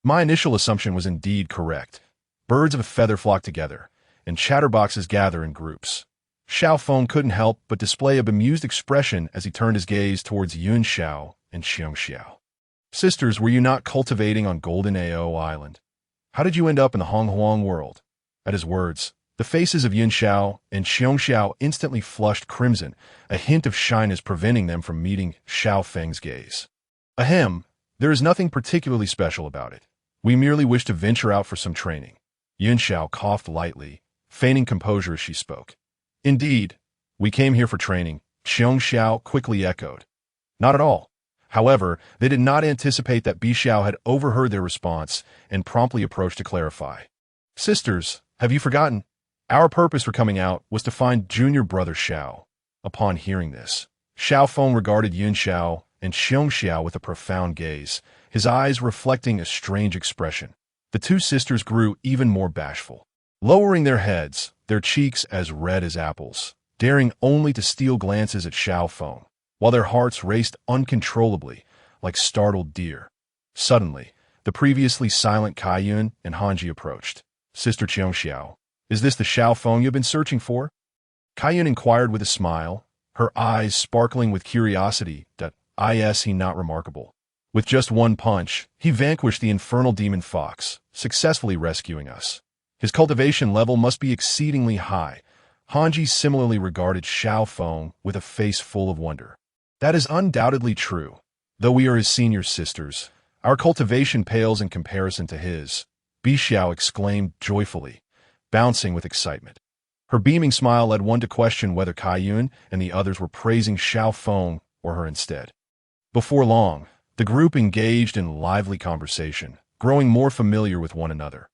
My initial assumption was indeed correct. Birds of a feather flock together, and chatterboxes gather in groups. Xiao Feng couldn't help but display a bemused expression as he turned his gaze towards Yun Xiao and Xiong Xiao. Sisters, were you not cultivating on Golden Ao Island? How did you end up in the Honghuang world? At his words, the faces of Yin Xiao and Xiong Xiao instantly flushed crimson, a hint of shyness preventing them from meeting Xiao Feng's gaze. Ahem, there is nothing particularly special about it. We merely wish to venture out for some training. Yin Xiao coughed lightly, feigning composure as she spoke. Indeed, we came here for training, Xiong Xiao quickly echoed. Not at all. However, they did not anticipate that Bi Xiao had overheard their response and promptly approached to clarify. Sisters, have you forgotten? Our purpose for coming out was to find junior brother Xiao. Upon hearing this, Xiao Feng regarded Yin Xiao and Xiong Xiao with a profound gaze, his eyes reflecting a strange expression. The two sisters grew even more bashful, lowering their heads, their cheeks as red as apples, daring only to steal glances at Xiao Feng, while their hearts raced uncontrollably, like startled deer. Suddenly, the previously silent Kaiyun and Hanji approached. Sister Xiong Xiao, is this the Xiao Feng you've been searching for? Kaiyun inquired with a smile, her eyes sparkling with curiosity. Is he not remarkable? With just one punch, he vanquished the infernal demon fox, successfully rescuing us. His cultivation level must be exceedingly high. Hanji similarly regarded Xiao Feng with a face full of wonder. That is undoubtedly true. Though we are his senior sisters, our cultivation pales in comparison to his, Bi Xiao exclaimed joyfully, bouncing with excitement. Her beaming smile led one to question whether Kaiyun and the others were praising Xiao Feng or her instead. Before long, the group engaged in lively conversation, growing more familiar with one another.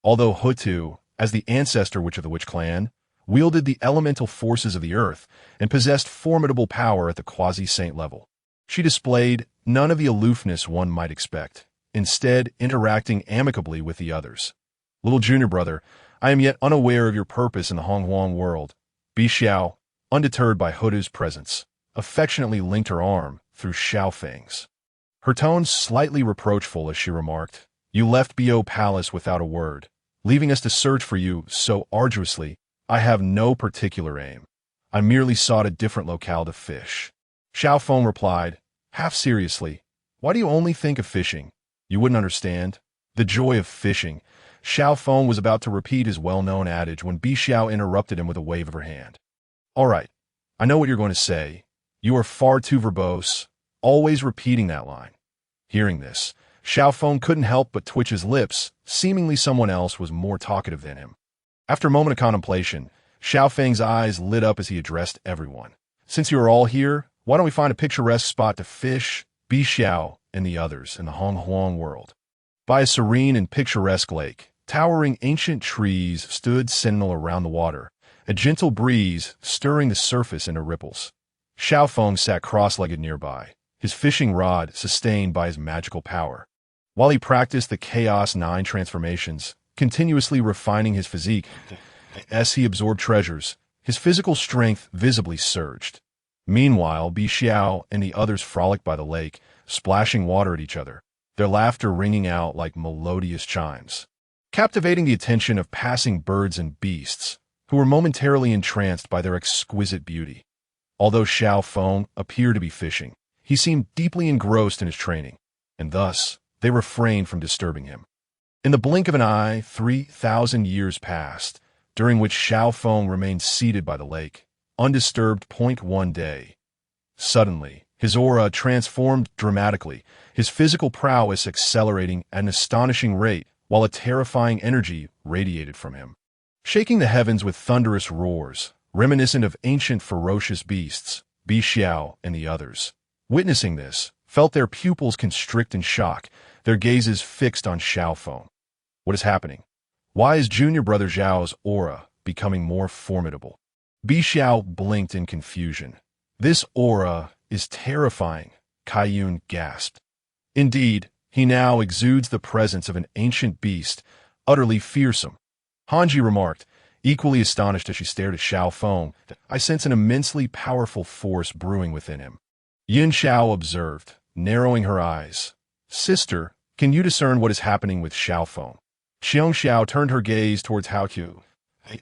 Although Hutu, as the ancestor of the witch clan, wielded the elemental forces of the earth and possessed formidable power at the quasi-saint level, she displayed none of the aloofness one might expect, instead interacting amicably with the others. Little junior brother, I am yet unaware of your purpose in the Honghuang world. Bi Xiao, undeterred by Hutu's presence, affectionately linked her arm through Xiao Feng's. Her tone slightly reproachful as she remarked, You left Bo Palace without a word, leaving us to search for you so arduously. I have no particular aim. I merely sought a different locale to fish. Xiao Feng replied, half seriously, Why do you only think of fishing? You wouldn't understand. The joy of fishing. Xiao Feng was about to repeat his well-known adage when Bi Xiao interrupted him with a wave of her hand. All right, I know what you're going to say. You are far too verbose, always repeating that line. Hearing this, Xiao Feng couldn't help but twitch his lips, seemingly someone else was more talkative than him. After a moment of contemplation, Xiao Feng's eyes lit up as he addressed everyone. Since you are all here, why don't we find a picturesque spot to fish, Bi Xiao and the others in the Honghuang world? By a serene and picturesque lake, towering ancient trees stood sentinel around the water, a gentle breeze stirring the surface into ripples. Xiao Feng sat cross-legged nearby, his fishing rod sustained by his magical power. While he practiced the Chaos 9 transformations, continuously refining his physique, as he absorbed treasures, His physical strength visibly surged. Meanwhile, Bi Xiao and the others frolicked by the lake, splashing water at each other, their laughter ringing out like melodious chimes, captivating the attention of passing birds and beasts, who were momentarily entranced by their exquisite beauty. Although Xiao Feng appeared to be fishing, he seemed deeply engrossed in his training, and thus they refrained from disturbing him. In the blink of an eye, 3,000 years passed, during which Xiao Feng remained seated by the lake, undisturbed. One day. Suddenly, his aura transformed dramatically, his physical prowess accelerating at an astonishing rate, while a terrifying energy radiated from him, shaking the heavens with thunderous roars, reminiscent of ancient ferocious beasts. Bi Xiao and the others, witnessing this, felt their pupils constrict in shock, their gazes fixed on Xiao Feng. What is happening? Why is junior brother Zhao's aura becoming more formidable? Bi Xiao blinked in confusion. This aura is terrifying, Kaiyun gasped. Indeed, he now exudes the presence of an ancient beast, utterly fearsome. Hanji remarked, equally astonished as she stared at Xiao Feng. I sense an immensely powerful force brewing within him. Yin Xiao observed, narrowing her eyes. Sister, can you discern what is happening with Xiao Feng? Xiong Xiao turned her gaze towards Hao Qiu.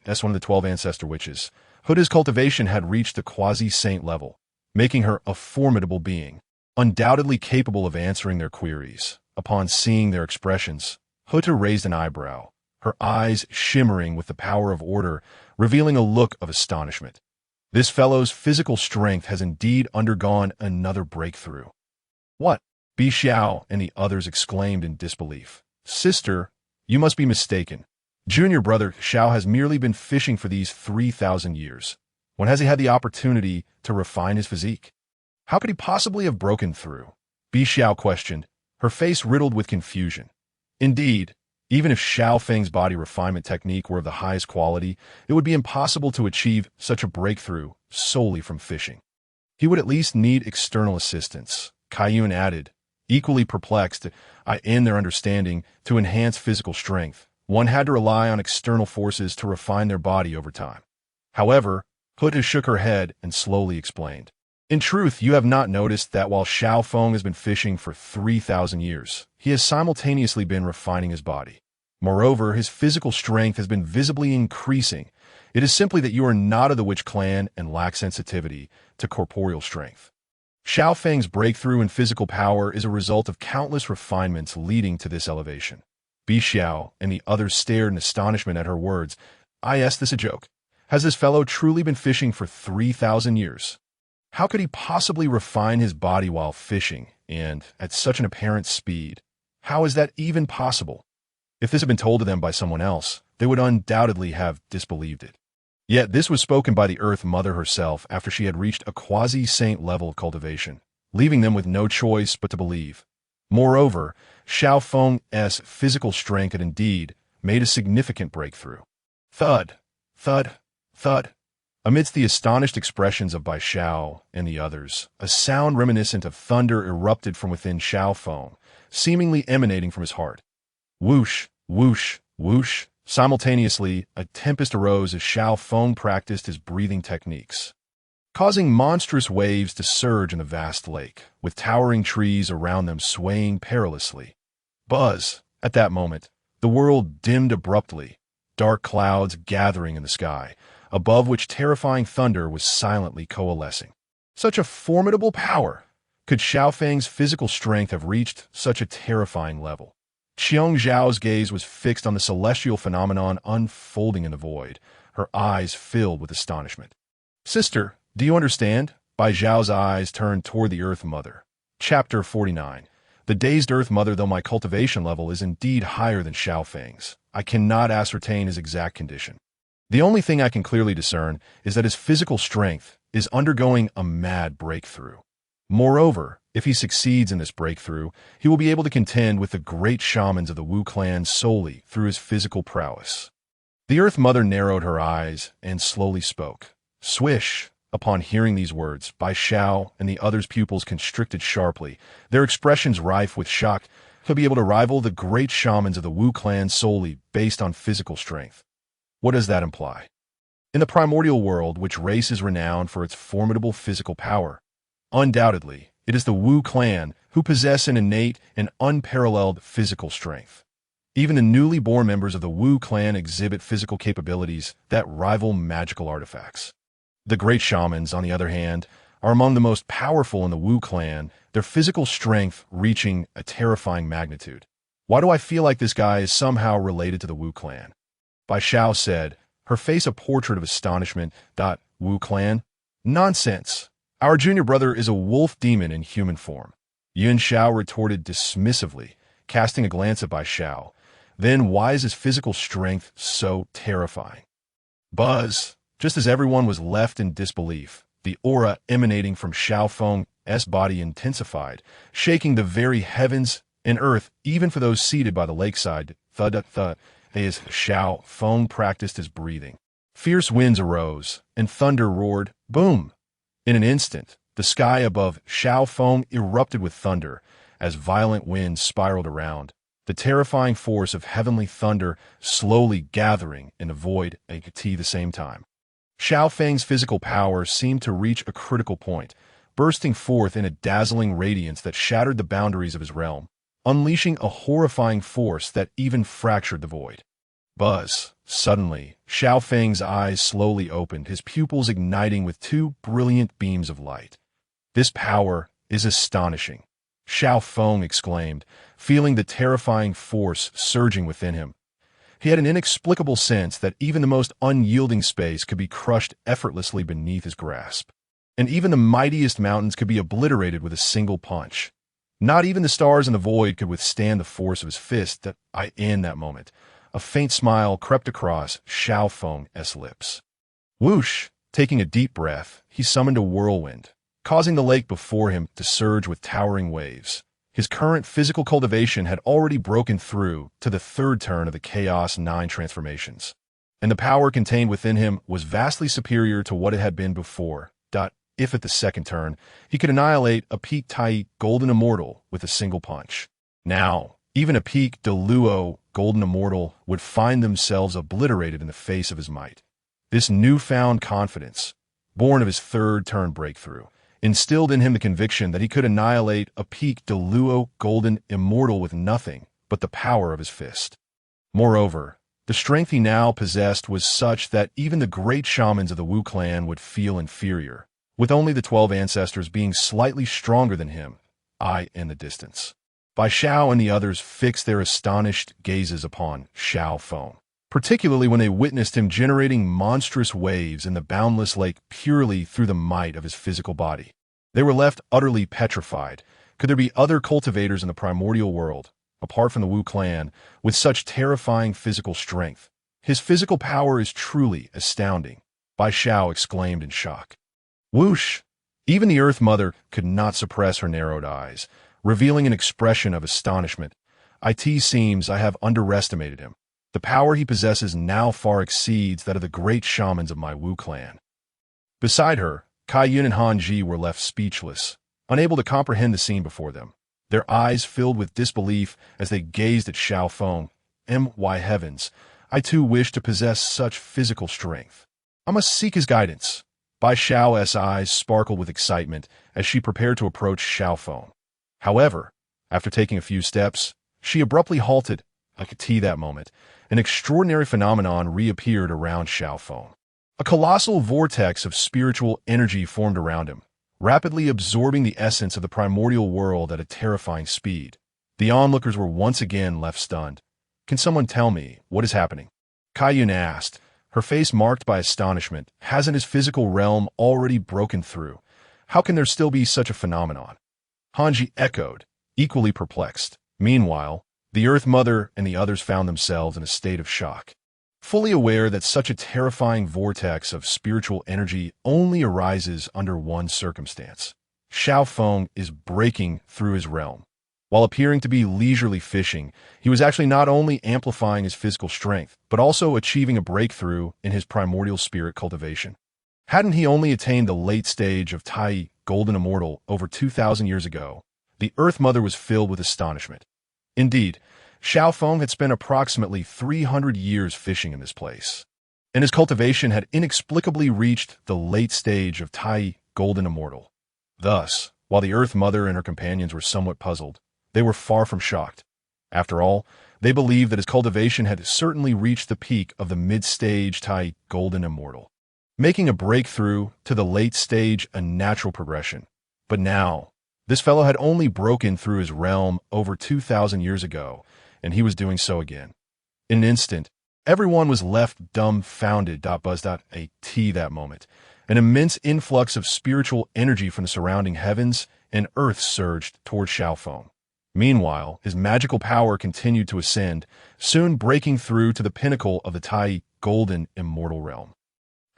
That's one of the 12 ancestor witches. Huda's cultivation had reached the quasi-saint level, making her a formidable being, undoubtedly capable of answering their queries. Upon seeing their expressions, Huda raised an eyebrow, her eyes shimmering with the power of order, revealing a look of astonishment. This fellow's physical strength has indeed undergone another breakthrough. What? Bi Xiao and the others exclaimed in disbelief. Sister, you must be mistaken. Junior brother Xiao has merely been fishing for these 3,000 years. When has he had the opportunity to refine his physique? How could he possibly have broken through? Bi Xiao questioned, her face riddled with confusion. Indeed, even if Xiao Feng's body refinement technique were of the highest quality, it would be impossible to achieve such a breakthrough solely from fishing. He would at least need external assistance, Kaiyun added, equally perplexed in their understanding. To enhance physical strength, one had to rely on external forces to refine their body over time. However, Huda shook her head and slowly explained. In truth, you have not noticed that while Xiao Feng has been fishing for 3,000 years, he has simultaneously been refining his body. Moreover, his physical strength has been visibly increasing. It is simply that you are not of the witch clan and lack sensitivity to corporeal strength. Xiao Feng's breakthrough in physical power is a result of countless refinements leading to this elevation. Bi Xiao and the others stared in astonishment at her words. Is this a joke? Has this fellow truly been fishing for 3,000 years? How could he possibly refine his body while fishing, and at such an apparent speed? How is that even possible? If this had been told to them by someone else, they would undoubtedly have disbelieved it. Yet this was spoken by the Earth Mother herself after she had reached a quasi-saint level of cultivation, leaving them with no choice but to believe. Moreover, Xiao Feng's physical strength had indeed made a significant breakthrough. Thud, thud, thud. Amidst the astonished expressions of Bai Xiao and the others, a sound reminiscent of thunder erupted from within Xiao Feng, seemingly emanating from his heart. Whoosh, whoosh, whoosh. Simultaneously, a tempest arose as Xiao Feng practiced his breathing techniques, causing monstrous waves to surge in the vast lake, with towering trees around them swaying perilously. Buzz! At that moment, the world dimmed abruptly, dark clouds gathering in the sky, above which terrifying thunder was silently coalescing. Such a formidable power! Could Xiao Feng's physical strength have reached such a terrifying level? Qiong Zhao's gaze was fixed on the celestial phenomenon unfolding in the void, her eyes filled with astonishment. Sister, do you understand? Bai Zhao's eyes turned toward the Earth Mother. Chapter 49. The dazed Earth Mother. Though my cultivation level is indeed higher than Xiao Feng's, I cannot ascertain his exact condition. The only thing I can clearly discern is that his physical strength is undergoing a mad breakthrough. Moreover, if he succeeds in this breakthrough, he will be able to contend with the great shamans of the Wu clan solely through his physical prowess. The Earth Mother narrowed her eyes and slowly spoke. Swish! Upon hearing these words, Bai Xiao and the others' pupils constricted sharply, their expressions rife with shock. To be able to rival the great shamans of the Wu clan solely based on physical strength. What does that imply? In the Primordial World, which race is renowned for its formidable physical power, undoubtedly, it is the Wu clan who possess an innate and unparalleled physical strength. Even the newly born members of the Wu clan exhibit physical capabilities that rival magical artifacts. The great shamans, on the other hand, are among the most powerful in the Wu clan, their physical strength reaching a terrifying magnitude. Why do I feel like this guy is somehow related to the Wu clan? Bai Xiao said, her face a portrait of astonishment. Wu clan? Nonsense. Our junior brother is a wolf demon in human form. Yun Xiao retorted dismissively, casting a glance at Bai Xiao. Then why is his physical strength so terrifying? Buzz. Just as everyone was left in disbelief, the aura emanating from Xiao Feng's body intensified, shaking the very heavens and earth, even for those seated by the lakeside. Thud. As Xiao Feng practiced his breathing, fierce winds arose, and thunder roared, boom! In an instant, the sky above Xiao Feng erupted with thunder, as violent winds spiraled around, the terrifying force of heavenly thunder slowly gathering in the void at the same time. Xiao Feng's physical power seemed to reach a critical point, bursting forth in a dazzling radiance that shattered the boundaries of his realm, unleashing a horrifying force that even fractured the void. Buzz. Suddenly, Xiao Feng's eyes slowly opened, his pupils igniting with two brilliant beams of light. This power is astonishing, Xiao Feng exclaimed, feeling the terrifying force surging within him. He had an inexplicable sense that even the most unyielding space could be crushed effortlessly beneath his grasp. And even the mightiest mountains could be obliterated with a single punch. Not even the stars in the void could withstand the force of his fist. In that moment, a faint smile crept across Xiao Feng's lips. Whoosh! Taking a deep breath, he summoned a whirlwind, causing the lake before him to surge with towering waves. His current physical cultivation had already broken through to the third turn of the Chaos 9 transformations, and the power contained within him was vastly superior to what it had been before. If at the second turn, he could annihilate a peak Tai Golden Immortal with a single punch. Now, even a peak Deluo Golden Immortal would find themselves obliterated in the face of his might. This newfound confidence, born of his third turn breakthrough, instilled in him the conviction that he could annihilate a peak Deluo Golden Immortal with nothing but the power of his fist. Moreover, the strength he now possessed was such that even the great shamans of the Wu clan would feel inferior, with only the 12 ancestors being slightly stronger than him, in the distance. Bai Xiao and the others fixed their astonished gazes upon Xiao Feng, particularly when they witnessed him generating monstrous waves in the boundless lake purely through the might of his physical body. They were left utterly petrified. Could there be other cultivators in the Primordial World, apart from the Wu clan, with such terrifying physical strength? His physical power is truly astounding, Bai Xiao exclaimed in shock. Whoosh! Even the Earth Mother could not suppress her narrowed eyes, revealing an expression of astonishment. It seems I have underestimated him. The power he possesses now far exceeds that of the great shamans of my Wu clan. Beside her, Kai Yun and Han Ji were left speechless, unable to comprehend the scene before them, their eyes filled with disbelief as they gazed at Xiao Feng. My heavens, I too wish to possess such physical strength. I must seek his guidance. Bai Xiao's eyes sparkled with excitement as she prepared to approach Xiao Feng. However, after taking a few steps, she abruptly halted. I could see that moment. An extraordinary phenomenon reappeared around Xiao Feng. A colossal vortex of spiritual energy formed around him, rapidly absorbing the essence of the primordial world at a terrifying speed. The onlookers were once again left stunned. Can someone tell me what is happening? Kai Yun asked, her face marked by astonishment. Hasn't his physical realm already broken through? How can there still be such a phenomenon? Hanji echoed, equally perplexed. Meanwhile, the Earth Mother and the others found themselves in a state of shock, fully aware that such a terrifying vortex of spiritual energy only arises under one circumstance. Xiao Feng is breaking through his realm. While appearing to be leisurely fishing, he was actually not only amplifying his physical strength, but also achieving a breakthrough in his primordial spirit cultivation. Hadn't he only attained the late stage of Tai Golden Immortal over 2,000 years ago, the Earth Mother was filled with astonishment. Indeed, Xiao Feng had spent approximately 300 years fishing in this place. and his cultivation had inexplicably reached the late stage of Tai Golden Immortal. Thus, while the Earth Mother and her companions were somewhat puzzled, they were far from shocked. After all, they believed that his cultivation had certainly reached the peak of the mid-stage Tai Golden Immortal, making a breakthrough to the late stage a natural progression. But now, this fellow had only broken through his realm over 2,000 years ago, and he was doing so again. In an instant, everyone was left dumbfounded. Buzz. At that moment, an immense influx of spiritual energy from the surrounding heavens and earth surged toward Xiao Feng. Meanwhile, his magical power continued to ascend, soon breaking through to the pinnacle of the Tai Golden Immortal realm.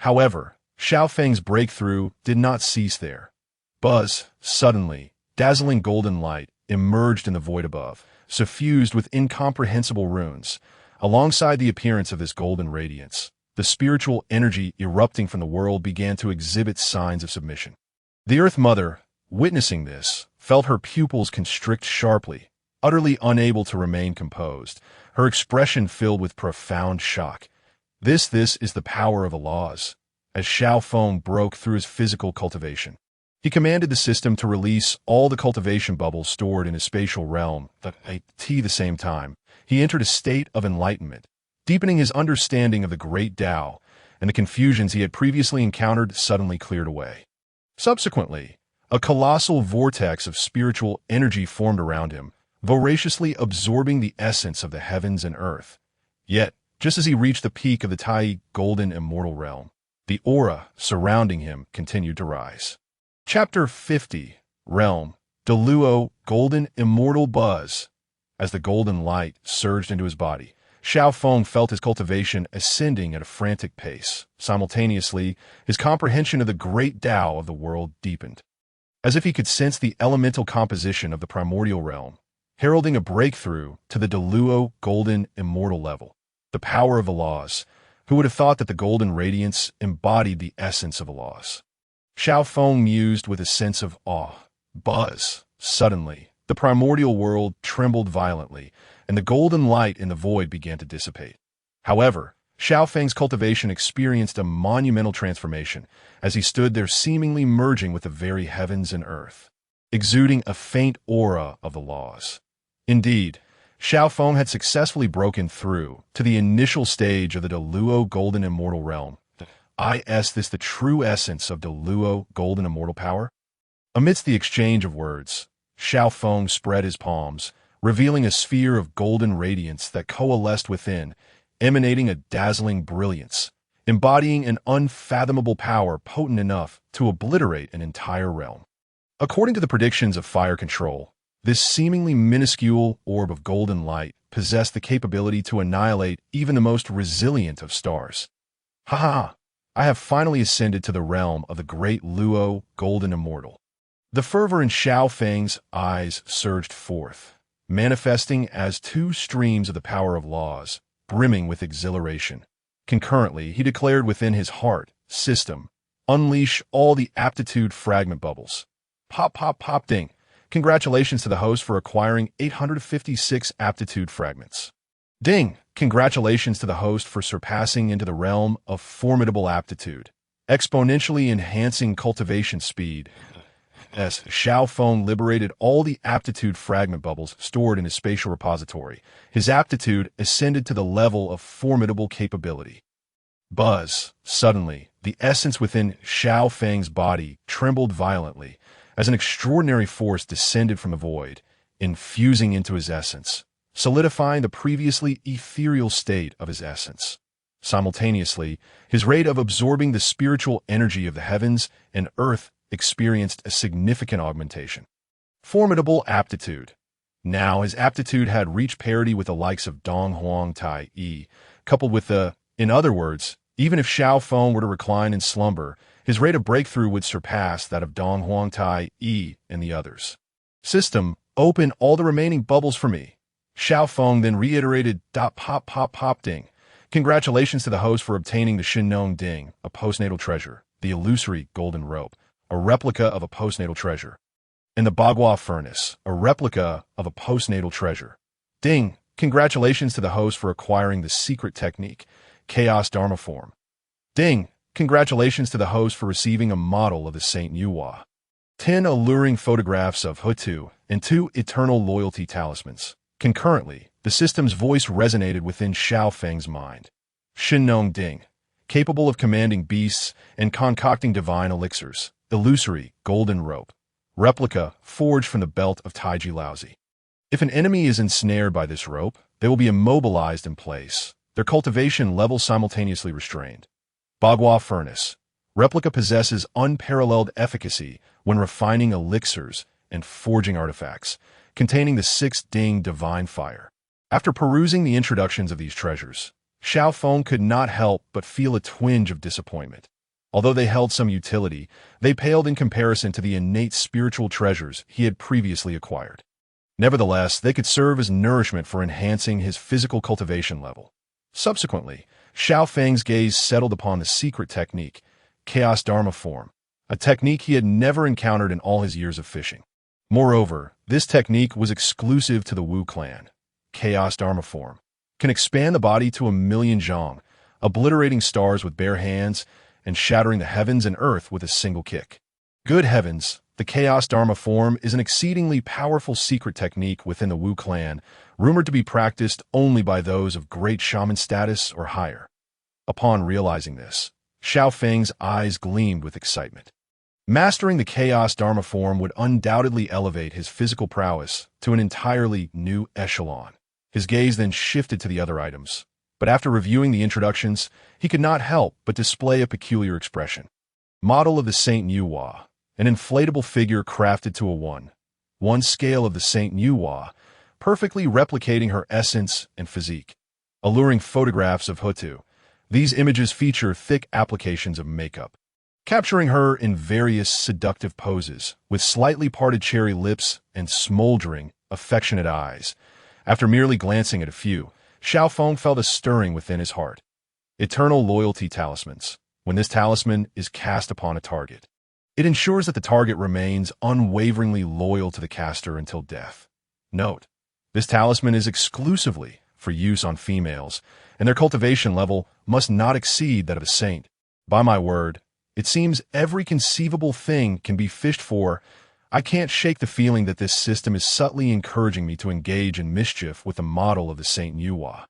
However, Xiao Feng's breakthrough did not cease there. Buzz, suddenly, dazzling golden light emerged in the void above, suffused with incomprehensible runes. Alongside the appearance of this golden radiance, the spiritual energy erupting from the world began to exhibit signs of submission. The Earth Mother, witnessing this, felt her pupils constrict sharply, utterly unable to remain composed, her expression filled with profound shock. This is the power of the laws. As Xiao Feng broke through his physical cultivation, he commanded the system to release all the cultivation bubbles stored in his spatial realm. At the same time, he entered a state of enlightenment, deepening his understanding of the great Tao, and the confusions he had previously encountered suddenly cleared away. Subsequently, a colossal vortex of spiritual energy formed around him, voraciously absorbing the essence of the heavens and earth. Yet, just as he reached the peak of the Tai Golden Immortal realm, the aura surrounding him continued to rise. Chapter 50, Realm, Deluo Golden Immortal Buzz. As the golden light surged into his body, Xiao Feng felt his cultivation ascending at a frantic pace. Simultaneously, his comprehension of the great Tao of the world deepened, as if he could sense the elemental composition of the primordial realm, heralding a breakthrough to the Deluo Golden Immortal level. The power of the laws. Who would have thought that the golden radiance embodied the essence of the laws? Xiao Feng mused with a sense of awe. Buzz. Suddenly, the primordial world trembled violently, and the golden light in the void began to dissipate. However, Xiao Feng's cultivation experienced a monumental transformation as he stood there seemingly merging with the very heavens and earth, exuding a faint aura of the laws. Indeed, Xiao Feng had successfully broken through to the initial stage of the Deluo Golden Immortal realm. Is this the true essence of Deluo Golden Immortal power? Amidst the exchange of words, Xiao Feng spread his palms, revealing a sphere of golden radiance that coalesced within, emanating a dazzling brilliance, embodying an unfathomable power potent enough to obliterate an entire realm. According to the predictions of fire control, this seemingly minuscule orb of golden light possessed the capability to annihilate even the most resilient of stars. Ha ha! I have finally ascended to the realm of the great Luo Golden Immortal. The fervor in Xiao Feng's eyes surged forth, manifesting as two streams of the power of laws, brimming with exhilaration. Concurrently, he declared within his heart, system, unleash all the aptitude fragment bubbles. Pop, pop, pop, ding. Congratulations to the host for acquiring 856 aptitude fragments. Ding! Congratulations to the host for surpassing into the realm of formidable aptitude, exponentially enhancing cultivation speed. As Xiao Feng liberated all the aptitude fragment bubbles stored in his spatial repository, his aptitude ascended to the level of formidable capability. Buzz. Suddenly, the essence within Xiao Feng's body trembled violently as an extraordinary force descended from the void, infusing into his essence, solidifying the previously ethereal state of his essence. Simultaneously, his rate of absorbing the spiritual energy of the heavens and earth experienced a significant augmentation. Formidable aptitude. Now his aptitude had reached parity with the likes of Dong Huang Tai Yi, coupled with in other words, even if Xiao Feng were to recline in slumber, his rate of breakthrough would surpass that of Dong Huang Tai Yi and the others. System, open all the remaining bubbles for me. Xiao Feng then reiterated, pop, pop, pop, ding. Congratulations to the host for obtaining the Shinnong Ding, a postnatal treasure, the illusory golden rope, a replica of a postnatal treasure, and the Bagua furnace, a replica of a postnatal treasure. Ding! Congratulations to the host for acquiring the secret technique, Chaos Dharma form, Ding! Congratulations to the host for receiving a model of the Saint Yuhua. 10 alluring photographs of Hutu and 2 eternal loyalty talismans. Concurrently, the system's voice resonated within Xiao Feng's mind. Shinnong Ding, capable of commanding beasts and concocting divine elixirs. Illusory, golden rope. Replica, forged from the belt of Taiji Laozi. If an enemy is ensnared by this rope, they will be immobilized in place, their cultivation level simultaneously restrained. Bagua Furnace. Replica possesses unparalleled efficacy when refining elixirs and forging artifacts, containing the 6 Ding divine fire. After perusing the introductions of these treasures, Xiao Feng could not help but feel a twinge of disappointment. Although they held some utility, they paled in comparison to the innate spiritual treasures he had previously acquired. Nevertheless, they could serve as nourishment for enhancing his physical cultivation level. Subsequently, Xiao Feng's gaze settled upon the secret technique, Chaos Dharma form, a technique he had never encountered in all his years of fishing. Moreover, this technique was exclusive to the Wu clan. Chaos Dharma form can expand the body to 1,000,000 zhong, obliterating stars with bare hands and shattering the heavens and earth with a single kick. Good heavens, the Chaos Dharma form is an exceedingly powerful secret technique within the Wu clan, rumored to be practiced only by those of great shaman status or higher. Upon realizing this, Xiao Feng's eyes gleamed with excitement. Mastering the Chaos Dharma form would undoubtedly elevate his physical prowess to an entirely new echelon. His gaze then shifted to the other items, but after reviewing the introductions, he could not help but display a peculiar expression. Model of the Saint Yuhua, an inflatable figure crafted to a 1:1 scale of the Saint Yuhua, perfectly replicating her essence and physique. Alluring photographs of Hutu. These images feature thick applications of makeup, capturing her in various seductive poses, with slightly parted cherry lips and smoldering, affectionate eyes. After merely glancing at a few, Xiao Feng felt a stirring within his heart. Eternal loyalty talismans. When this talisman is cast upon a target, it ensures that the target remains unwaveringly loyal to the caster until death. Note, this talisman is exclusively for use on females, and their cultivation level must not exceed that of a saint. By my word, it seems every conceivable thing can be fished for. I can't shake the feeling that this system is subtly encouraging me to engage in mischief with the model of the Saint Yuhua.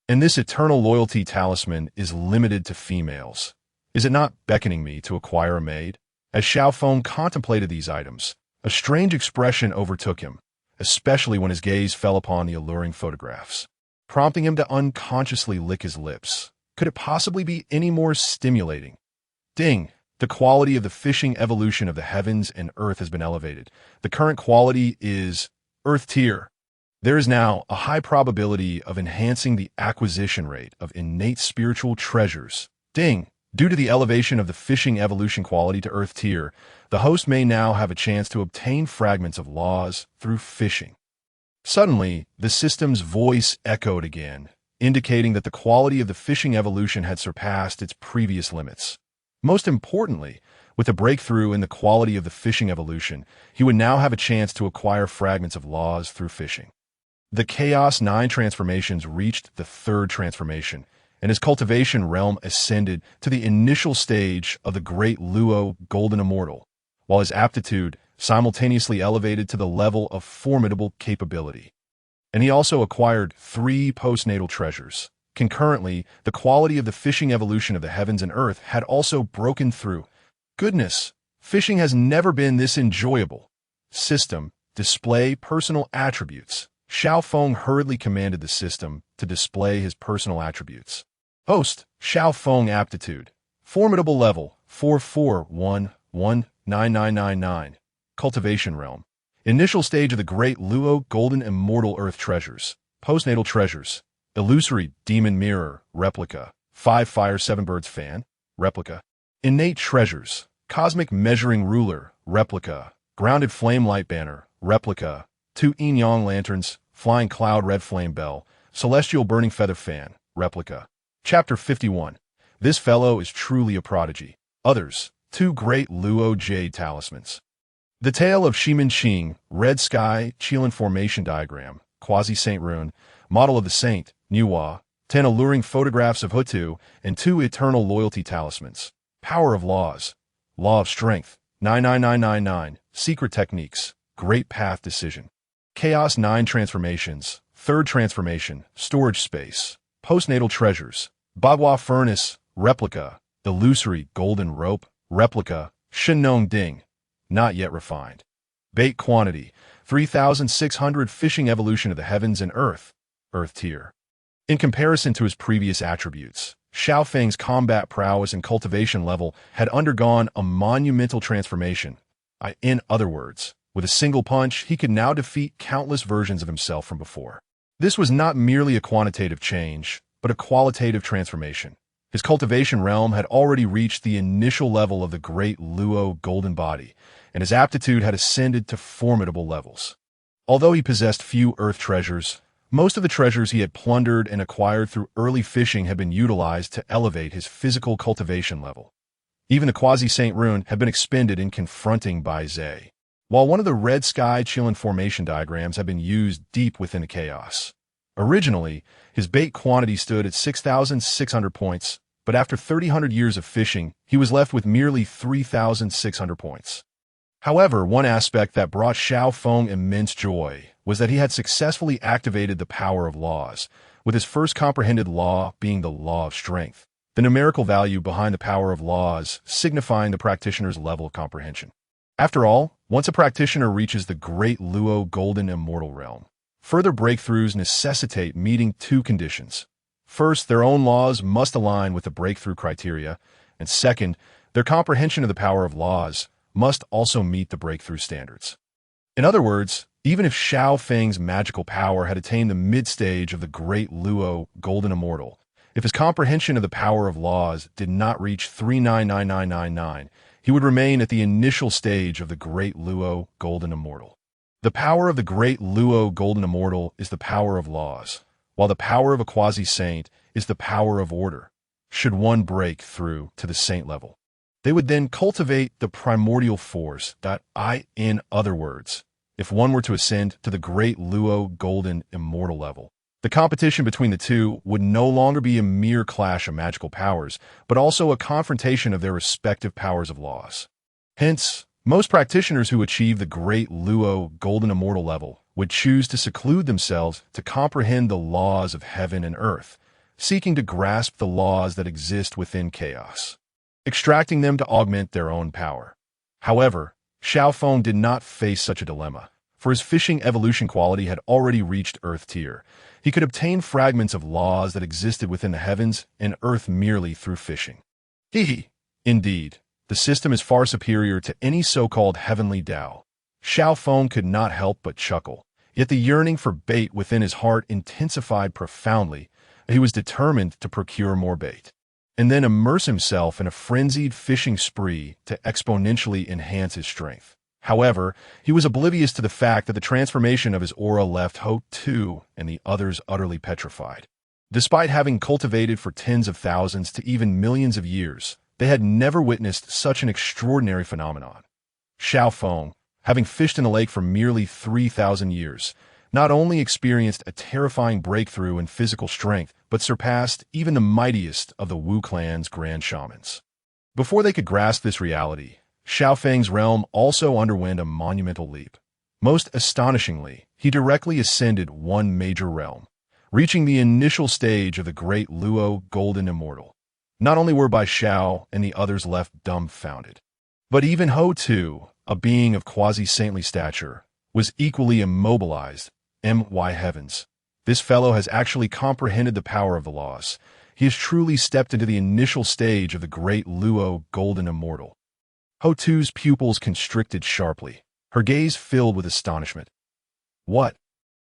And this eternal loyalty talisman is limited to females. Is it not beckoning me to acquire a maid? As Xiao Feng contemplated these items, a strange expression overtook him, especially when his gaze fell upon the alluring photographs, prompting him to unconsciously lick his lips. Could it possibly be any more stimulating? Ding! The quality of the fishing evolution of the heavens and earth has been elevated. The current quality is Earth tier. There is now a high probability of enhancing the acquisition rate of innate spiritual treasures. Ding! Due to the elevation of the fishing evolution quality to Earth tier, the host may now have a chance to obtain fragments of laws through fishing. Suddenly, the system's voice echoed again, indicating that the quality of the fishing evolution had surpassed its previous limits. Most importantly, with a breakthrough in the quality of the fishing evolution, he would now have a chance to acquire fragments of laws through fishing. The Chaos 9 transformations reached the 3rd transformation, and his cultivation realm ascended to the initial stage of the Great Luo Golden Immortal, while his aptitude simultaneously elevated to the level of formidable capability. And he also acquired 3 postnatal treasures. Concurrently, the quality of the fishing evolution of the heavens and earth had also broken through. Goodness, fishing has never been this enjoyable. System, display personal attributes. Xiao Feng hurriedly commanded the system to display his personal attributes. Host, Xiao Feng aptitude. Formidable level, 44119999. Cultivation realm. Initial stage of the Great Luo Golden Immortal Earth treasures. Postnatal treasures. Illusory Demon Mirror, replica. 5 Fire 7 Birds Fan, replica. Innate Treasures, Cosmic Measuring Ruler, replica. Grounded Flame Light Banner, replica. 2 Yin Yang Lanterns, Flying Cloud Red Flame Bell, Celestial Burning Feather Fan, replica. Chapter 51. This fellow is truly a prodigy. Others, 2 Great Luo Jade Talismans. The Tale of Shimin Qing, Red Sky, Qilin Formation Diagram, Quasi-Saint Rune, Model of the Saint, Yuhua, 10 alluring photographs of Hutu, and 2 eternal loyalty talismans. Power of laws. Law of strength. 99999. Secret techniques. Great path decision. Chaos 9 transformations. Third transformation. Storage space. Postnatal treasures. Bagua furnace. Replica. Illusory golden rope. Replica. Shinong ding. Not yet refined. Bait quantity. 3,600 fishing evolution of the heavens and earth. Earth tier. In comparison to his previous attributes, Xiao Feng's combat prowess and cultivation level had undergone a monumental transformation. In other words, with a single punch, he could now defeat countless versions of himself from before. This was not merely a quantitative change, but a qualitative transformation. His cultivation realm had already reached the initial level of the great Luo golden body, and his aptitude had ascended to formidable levels. Although he possessed few earth treasures, most of the treasures he had plundered and acquired through early fishing had been utilized to elevate his physical cultivation level. Even the quasi-saint rune had been expended in confronting by Zhe, while one of the red sky Qilin formation diagrams had been used deep within the chaos. Originally, his bait quantity stood at 6,600 points, but after 3,000 years of fishing, he was left with merely 3,600 points. However, one aspect that brought Xiao Feng immense joy was that he had successfully activated the power of laws, with his first comprehended law being the law of strength, the numerical value behind the power of laws signifying the practitioner's level of comprehension. After all, once a practitioner reaches the great Luo golden immortal realm, further breakthroughs necessitate meeting 2 conditions. First, their own laws must align with the breakthrough criteria, and second, their comprehension of the power of laws must also meet the breakthrough standards. In other words, even if Xiao Feng's magical power had attained the mid-stage of the great Luo golden immortal, if his comprehension of the power of laws did not reach 399999, he would remain at the initial stage of the great Luo golden immortal. The power of the great Luo golden immortal is the power of laws, while the power of a quasi-saint is the power of order. Should one break through to the saint level, they would then cultivate the primordial force. In other words, if one were to ascend to the great Luo golden immortal level, the competition between the two would no longer be a mere clash of magical powers, but also a confrontation of their respective powers of laws. Hence, most practitioners who achieve the great Luo golden immortal level would choose to seclude themselves to comprehend the laws of heaven and earth, seeking to grasp the laws that exist within chaos, extracting them to augment their own power. However, Xiao Feng did not face such a dilemma, for his fishing evolution quality had already reached Earth tier. He could obtain fragments of laws that existed within the heavens and Earth merely through fishing. Indeed, the system is far superior to any so-called heavenly Tao. Xiao Feng could not help but chuckle, yet the yearning for bait within his heart intensified profoundly. He was determined to procure more bait, and then immerse himself in a frenzied fishing spree to exponentially enhance his strength. However, he was oblivious to the fact that the transformation of his aura left Ho-Tu and the others utterly petrified. Despite having cultivated for tens of thousands to even millions of years, they had never witnessed such an extraordinary phenomenon. Xiao Feng, having fished in the lake for merely 3,000 years, not only experienced a terrifying breakthrough in physical strength, but surpassed even the mightiest of the Wu clan's grand shamans. Before they could grasp this reality, Xiao Feng's realm also underwent a monumental leap. Most astonishingly, he directly ascended one major realm, reaching the initial stage of the great Luo golden immortal. Not only were Bai Xiao and the others left dumbfounded, but even Ho-Tu, a being of quasi-saintly stature, was equally immobilized. My heavens, this fellow has actually comprehended the power of the laws. He has truly stepped into the initial stage of the great Luo golden immortal. Ho-Tu's pupils constricted sharply, her gaze filled with astonishment. What?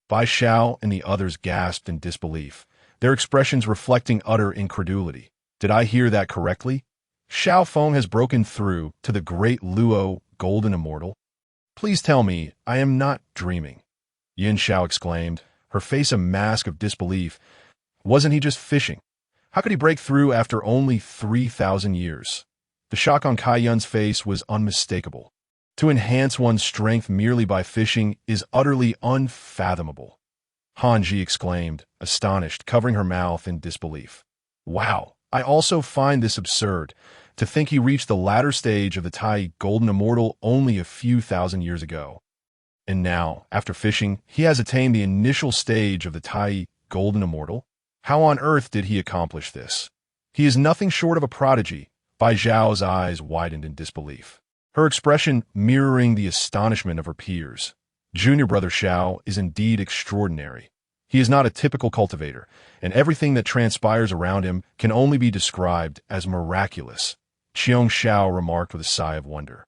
Bai Xiao and the others gasped in disbelief, their expressions reflecting utter incredulity. Did I hear that correctly? Xiao Feng has broken through to the great Luo golden immortal? Please tell me I am not dreaming. Yin Xiao exclaimed, her face a mask of disbelief. Wasn't he just fishing? How could he break through after only 3,000 years? The shock on Kai Yun's face was unmistakable. To enhance one's strength merely by fishing is utterly unfathomable. Hanji exclaimed, astonished, covering her mouth in disbelief. Wow, I also find this absurd. To think he reached the latter stage of the Tai Golden Immortal only a few thousand years ago. And now, after fishing, he has attained the initial stage of the Tai Golden Immortal? How on earth did he accomplish this? He is nothing short of a prodigy. Bai Zhao's eyes widened in disbelief, her expression mirroring the astonishment of her peers. Junior brother Xiao is indeed extraordinary. He is not a typical cultivator, and everything that transpires around him can only be described as miraculous, Qiong Xiao remarked with a sigh of wonder.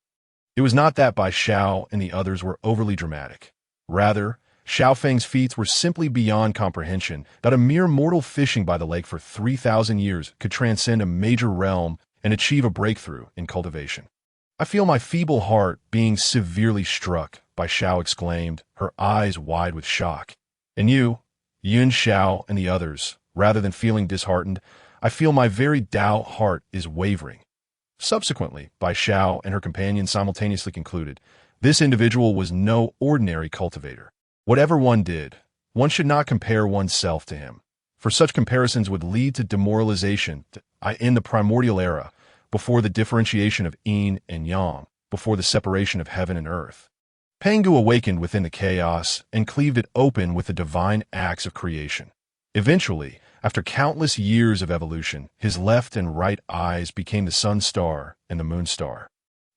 It was not that Bai Xiao and the others were overly dramatic. Rather, Xiao Feng's feats were simply beyond comprehension that a mere mortal fishing by the lake for 3,000 years could transcend a major realm and achieve a breakthrough in cultivation. I feel my feeble heart being severely struck, Bai Xiao exclaimed, her eyes wide with shock. And you, Yun Xiao and the others, rather than feeling disheartened, I feel my very Dao heart is wavering. Subsequently, Bai Xiao and her companions simultaneously concluded, this individual was no ordinary cultivator. Whatever one did, one should not compare oneself to him, for such comparisons would lead to demoralization in the primordial era, before the differentiation of yin and yang, before the separation of heaven and earth. Pangu awakened within the chaos and cleaved it open with the divine acts of creation. Eventually, after countless years of evolution, his left and right eyes became the sun star and the moon star.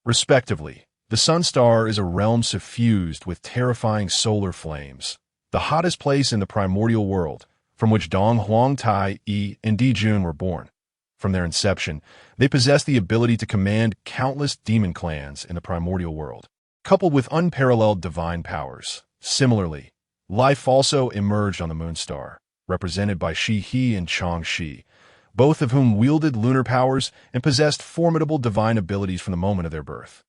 Respectively, the sun star is a realm suffused with terrifying solar flames, the hottest place in the primordial world, from which Dong Huang Tai Yi and Di Jun were born. From their inception, they possessed the ability to command countless demon clans in the primordial world, coupled with unparalleled divine powers. Similarly, life also emerged on the moon star, represented by Shi He and Chang Shi, both of whom wielded lunar powers and possessed formidable divine abilities from the moment of their birth.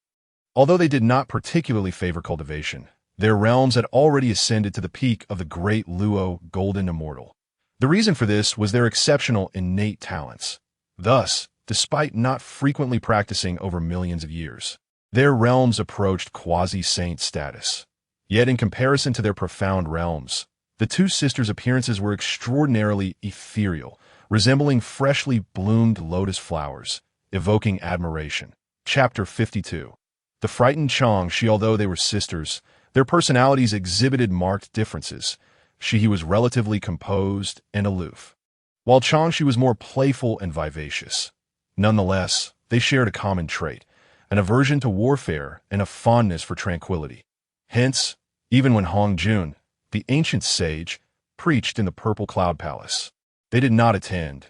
Although they did not particularly favor cultivation, their realms had already ascended to the peak of the great Luo Golden Immortal. The reason for this was their exceptional innate talents. Thus, despite not frequently practicing over millions of years, their realms approached quasi-saint status. Yet in comparison to their profound realms, the two sisters' appearances were extraordinarily ethereal, resembling freshly bloomed lotus flowers, evoking admiration. Chapter 52. The frightened Chang Shi, although they were sisters, their personalities exhibited marked differences. Shi was relatively composed and aloof, while Chang Shi was more playful and vivacious. Nonetheless, they shared a common trait, an aversion to warfare and a fondness for tranquility. Hence, even when Hong Jun, the ancient sage, preached in the Purple Cloud Palace, they did not attend.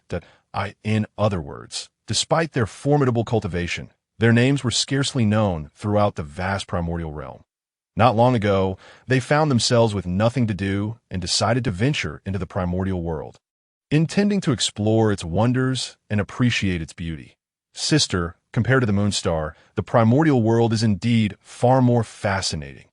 In other words, despite their formidable cultivation, their names were scarcely known throughout the vast primordial realm. Not long ago, they found themselves with nothing to do and decided to venture into the primordial world, intending to explore its wonders and appreciate its beauty. Sister, compared to the moon star, the primordial world is indeed far more fascinating.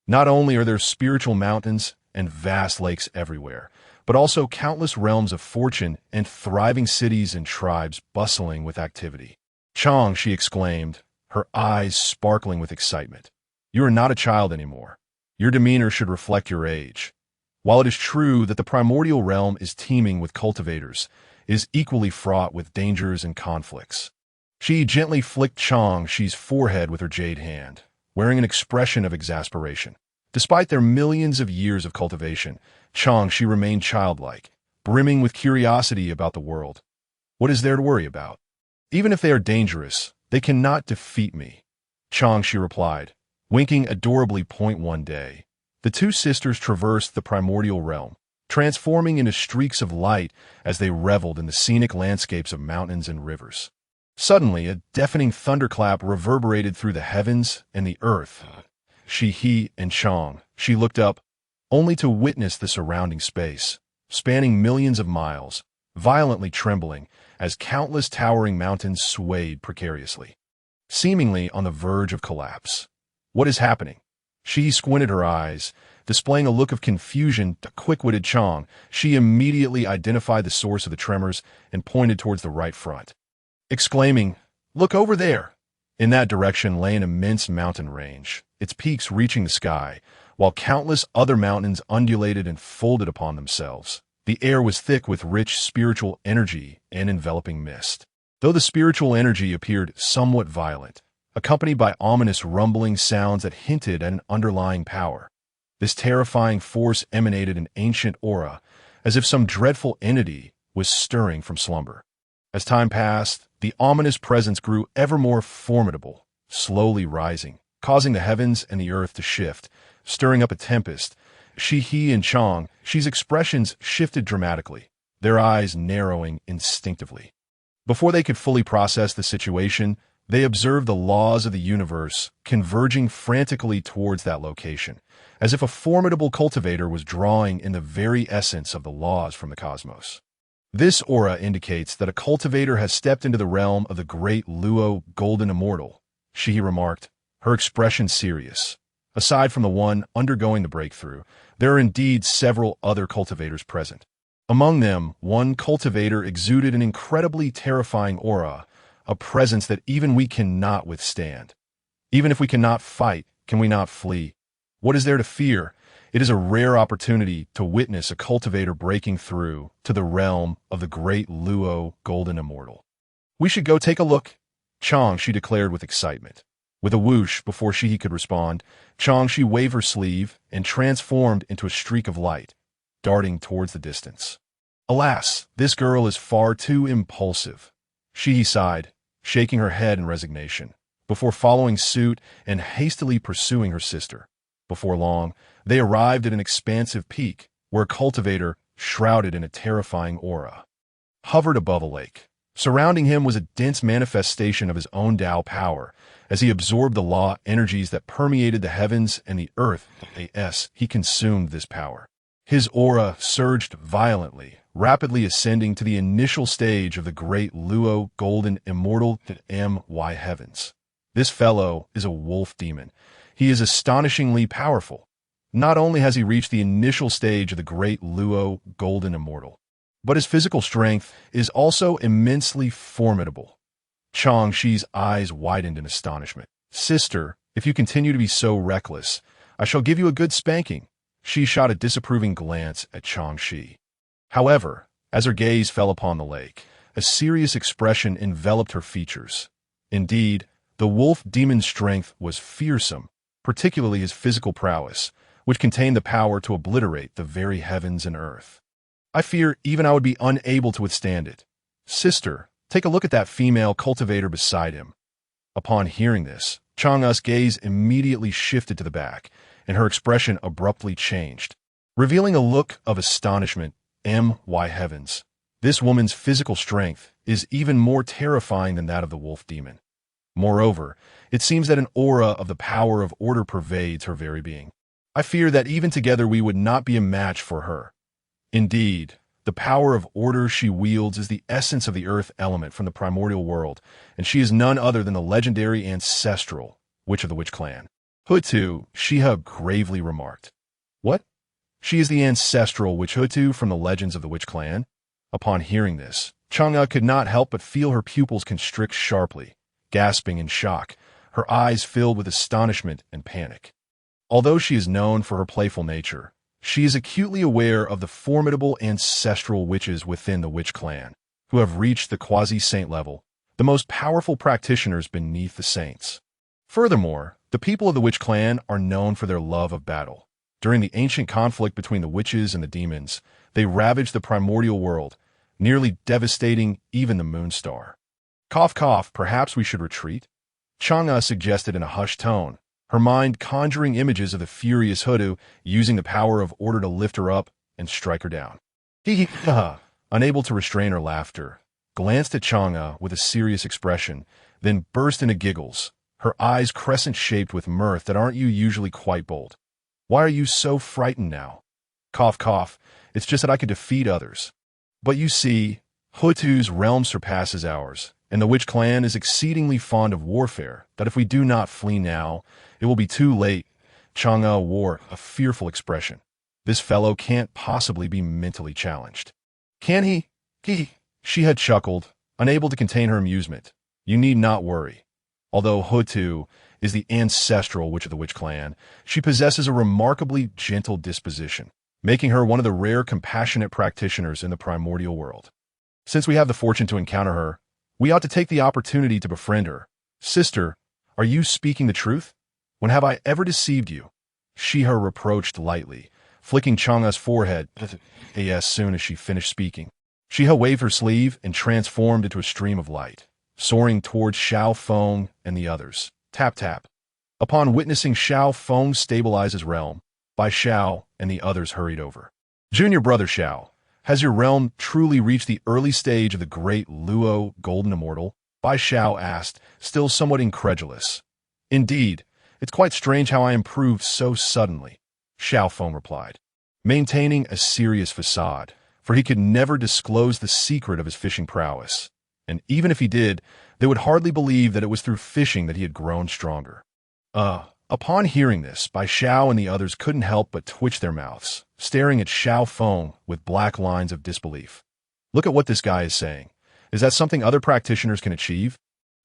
Not only are there spiritual mountains and vast lakes everywhere, but also countless realms of fortune and thriving cities and tribes bustling with activity. Chang, she exclaimed, her eyes sparkling with excitement. You are not a child anymore. Your demeanor should reflect your age. While it is true that the primordial realm is teeming with cultivators, it is equally fraught with dangers and conflicts. She gently flicked Chang Shi's forehead with her jade hand, wearing an expression of exasperation. Despite their millions of years of cultivation, Chang Shi remained childlike, brimming with curiosity about the world. What is there to worry about? Even if they are dangerous, they cannot defeat me, Chang Shi replied, winking adorably. One day, the two sisters traversed the primordial realm, transforming into streaks of light as they reveled in the scenic landscapes of mountains and rivers. Suddenly, a deafening thunderclap reverberated through the heavens and the earth. He and Chang Shi looked up, only to witness the surrounding space, spanning millions of miles, violently trembling as countless towering mountains swayed precariously, seemingly on the verge of collapse. What is happening? She squinted her eyes, displaying a look of confusion to quick-witted Chang. She immediately identified the source of the tremors and pointed towards the right front, exclaiming, "Look over there!" In that direction lay an immense mountain range, its peaks reaching the sky, while countless other mountains undulated and folded upon themselves. The air was thick with rich spiritual energy and enveloping mist. Though the spiritual energy appeared somewhat violent, accompanied by ominous rumbling sounds that hinted at an underlying power, this terrifying force emanated an ancient aura, as if some dreadful entity was stirring from slumber. As time passed, the ominous presence grew ever more formidable, slowly rising, causing the heavens and the earth to shift, stirring up a tempest. He and Xi's expressions shifted dramatically, their eyes narrowing instinctively. Before they could fully process the situation, they observed the laws of the universe converging frantically towards that location, as if a formidable cultivator was drawing in the very essence of the laws from the cosmos. This aura indicates that a cultivator has stepped into the realm of the great Luo golden immortal, she remarked, her expression serious. Aside from the one undergoing the breakthrough, there are indeed several other cultivators present. Among them, one cultivator exuded an incredibly terrifying aura, a presence that even we cannot withstand. Even if we cannot fight, can we not flee? What is there to fear? It is a rare opportunity to witness a cultivator breaking through to the realm of the great Luo golden immortal. We should go take a look, she declared with excitement. With a whoosh before she could respond, she waved her sleeve and transformed into a streak of light, darting towards the distance. Alas, this girl is far too impulsive, she sighed, shaking her head in resignation, before following suit and hastily pursuing her sister. Before long, they arrived at an expansive peak where a cultivator, shrouded in a terrifying aura, hovered above a lake. Surrounding him was a dense manifestation of his own Tao power, as he absorbed the law energies that permeated the heavens and the earth. He consumed this power. His aura surged violently, rapidly ascending to the initial stage of the great Luo golden immortal heavens. This fellow is a wolf demon. He is astonishingly powerful. Not only has he reached the initial stage of the great Luo golden immortal, but his physical strength is also immensely formidable. Xi's eyes widened in astonishment. Sister, if you continue to be so reckless, I shall give you a good spanking. She shot a disapproving glance at Shi. However, as her gaze fell upon the lake, a serious expression enveloped her features. Indeed, the wolf demon's strength was fearsome, particularly his physical prowess, which contained the power to obliterate the very heavens and earth. I fear even I would be unable to withstand it. Sister, take a look at that female cultivator beside him. Upon hearing this, Chang'e's gaze immediately shifted to the back, and her expression abruptly changed, revealing a look of astonishment. Heavens! This woman's physical strength is even more terrifying than that of the wolf demon. Moreover, it seems that an aura of the power of order pervades her very being. I fear that even together we would not be a match for her. Indeed, the power of order she wields is the essence of the earth element from the Primordial World, and she is none other than the legendary ancestral witch of the Witch Clan. Hutu, Shiha gravely remarked. What? She is the ancestral witch Hutu from the legends of the Witch Clan? Upon hearing this, Chang'e could not help but feel her pupils constrict sharply, gasping in shock, her eyes filled with astonishment and panic. Although she is known for her playful nature, she is acutely aware of the formidable ancestral witches within the Witch Clan, who have reached the quasi-saint level, the most powerful practitioners beneath the saints. Furthermore, the people of the Witch Clan are known for their love of battle. During the ancient conflict between the witches and the demons, they ravaged the primordial world, nearly devastating even the Moonstar. Cough, cough, perhaps we should retreat? Chang'e suggested in a hushed tone, her mind conjuring images of the furious Hutu using the power of order to lift her up and strike her down. Unable to restrain her laughter, glanced at Chang'e with a serious expression, then burst into giggles, her eyes crescent-shaped with mirth that aren't you usually quite bold. Why are you so frightened now? Cough, cough, it's just that I could defeat others. But you see, Hutu's realm surpasses ours, and the Witch Clan is exceedingly fond of warfare, that if we do not flee now, it will be too late. Chang'e wore a fearful expression. This fellow can't possibly be mentally challenged. Can he? She had chuckled, unable to contain her amusement. You need not worry. Although Hutu is the ancestral witch of the witch clan. She possesses a remarkably gentle disposition, making her one of the rare compassionate practitioners in the primordial world. Since we have the fortune to encounter her, we ought to take the opportunity to befriend her. Sister, are you speaking the truth? When have I ever deceived you? Shiha reproached lightly, flicking Chang'e's forehead as soon as she finished speaking. Shiha waved her sleeve and transformed into a stream of light, soaring towards Xiao Feng and the others. Tap tap. Upon witnessing Xiao Feng stabilize his realm, Bai Xiao and the others hurried over. Junior brother Xiao, has your realm truly reached the early stage of the great Luo Golden Immortal? Bai Xiao asked, still somewhat incredulous. Indeed, it's quite strange how I improved so suddenly, Xiao Feng replied, maintaining a serious facade, for he could never disclose the secret of his fishing prowess. And even if he did, they would hardly believe that it was through fishing that he had grown stronger. Upon hearing this, Bai Xiao and the others couldn't help but twitch their mouths, staring at Xiao Feng with black lines of disbelief. Look at what this guy is saying. Is that something other practitioners can achieve?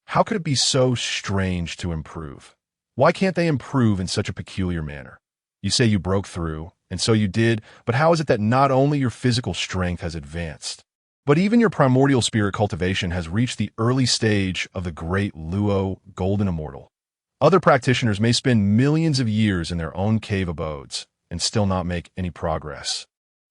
How could it be so strange to improve? Why can't they improve in such a peculiar manner? You say you broke through, and so you did, but how is it that not only your physical strength has advanced, but even your primordial spirit cultivation has reached the early stage of the great Luo Golden Immortal? Other practitioners may spend millions of years in their own cave abodes and still not make any progress.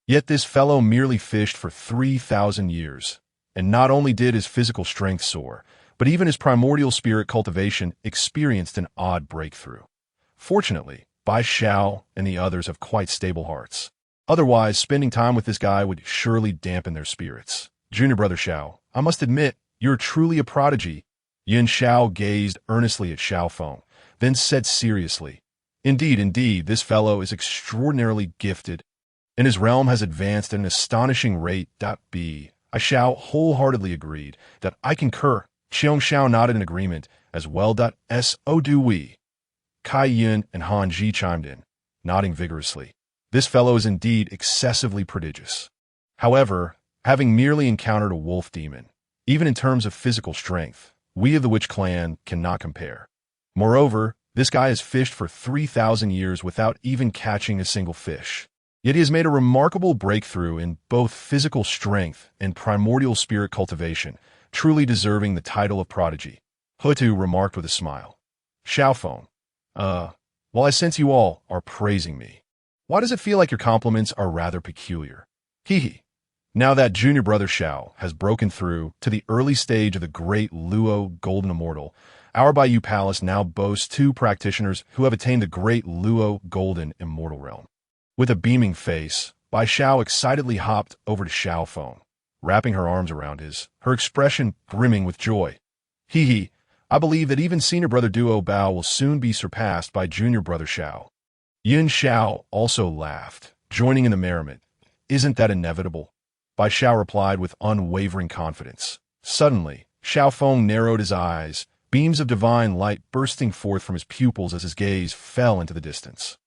Yet this fellow merely fished for 3,000 years, and not only did his physical strength soar, but even his primordial spirit cultivation experienced an odd breakthrough. Fortunately, Bai Xiao and the others have quite stable hearts. Otherwise, spending time with this guy would surely dampen their spirits. Junior brother Xiao, I must admit, you're truly a prodigy. Yin Xiao gazed earnestly at Xiao Feng, then said seriously, Indeed, this fellow is extraordinarily gifted, and his realm has advanced at an astonishing rate. B. I Xiao wholeheartedly agreed. That I concur. Qiong Xiao nodded in agreement as well. So do we. Kai Yun and Han Ji chimed in, nodding vigorously. This fellow is indeed excessively prodigious. However, having merely encountered a wolf demon, even in terms of physical strength, we of the Witch Clan cannot compare. Moreover, this guy has fished for 3,000 years without even catching a single fish. Yet he has made a remarkable breakthrough in both physical strength and primordial spirit cultivation, truly deserving the title of prodigy. Hutu remarked with a smile. Xiao Feng, while I sense you all are praising me, why does it feel like your compliments are rather peculiar? Hee. Now that junior brother Xiao has broken through to the early stage of the great Luo Golden Immortal, our Bayou Palace now boasts 2 practitioners who have attained the great Luo Golden Immortal realm. With a beaming face, Bai Xiao excitedly hopped over to Xiao Feng, wrapping her arms around her expression brimming with joy. Hee. I believe that even senior brother Duo Bao will soon be surpassed by junior brother Xiao. Yin Xiao also laughed, joining in the merriment. Isn't that inevitable? Bai Xiao replied with unwavering confidence. Suddenly, Xiao Feng narrowed his eyes, beams of divine light bursting forth from his pupils as his gaze fell into the distance.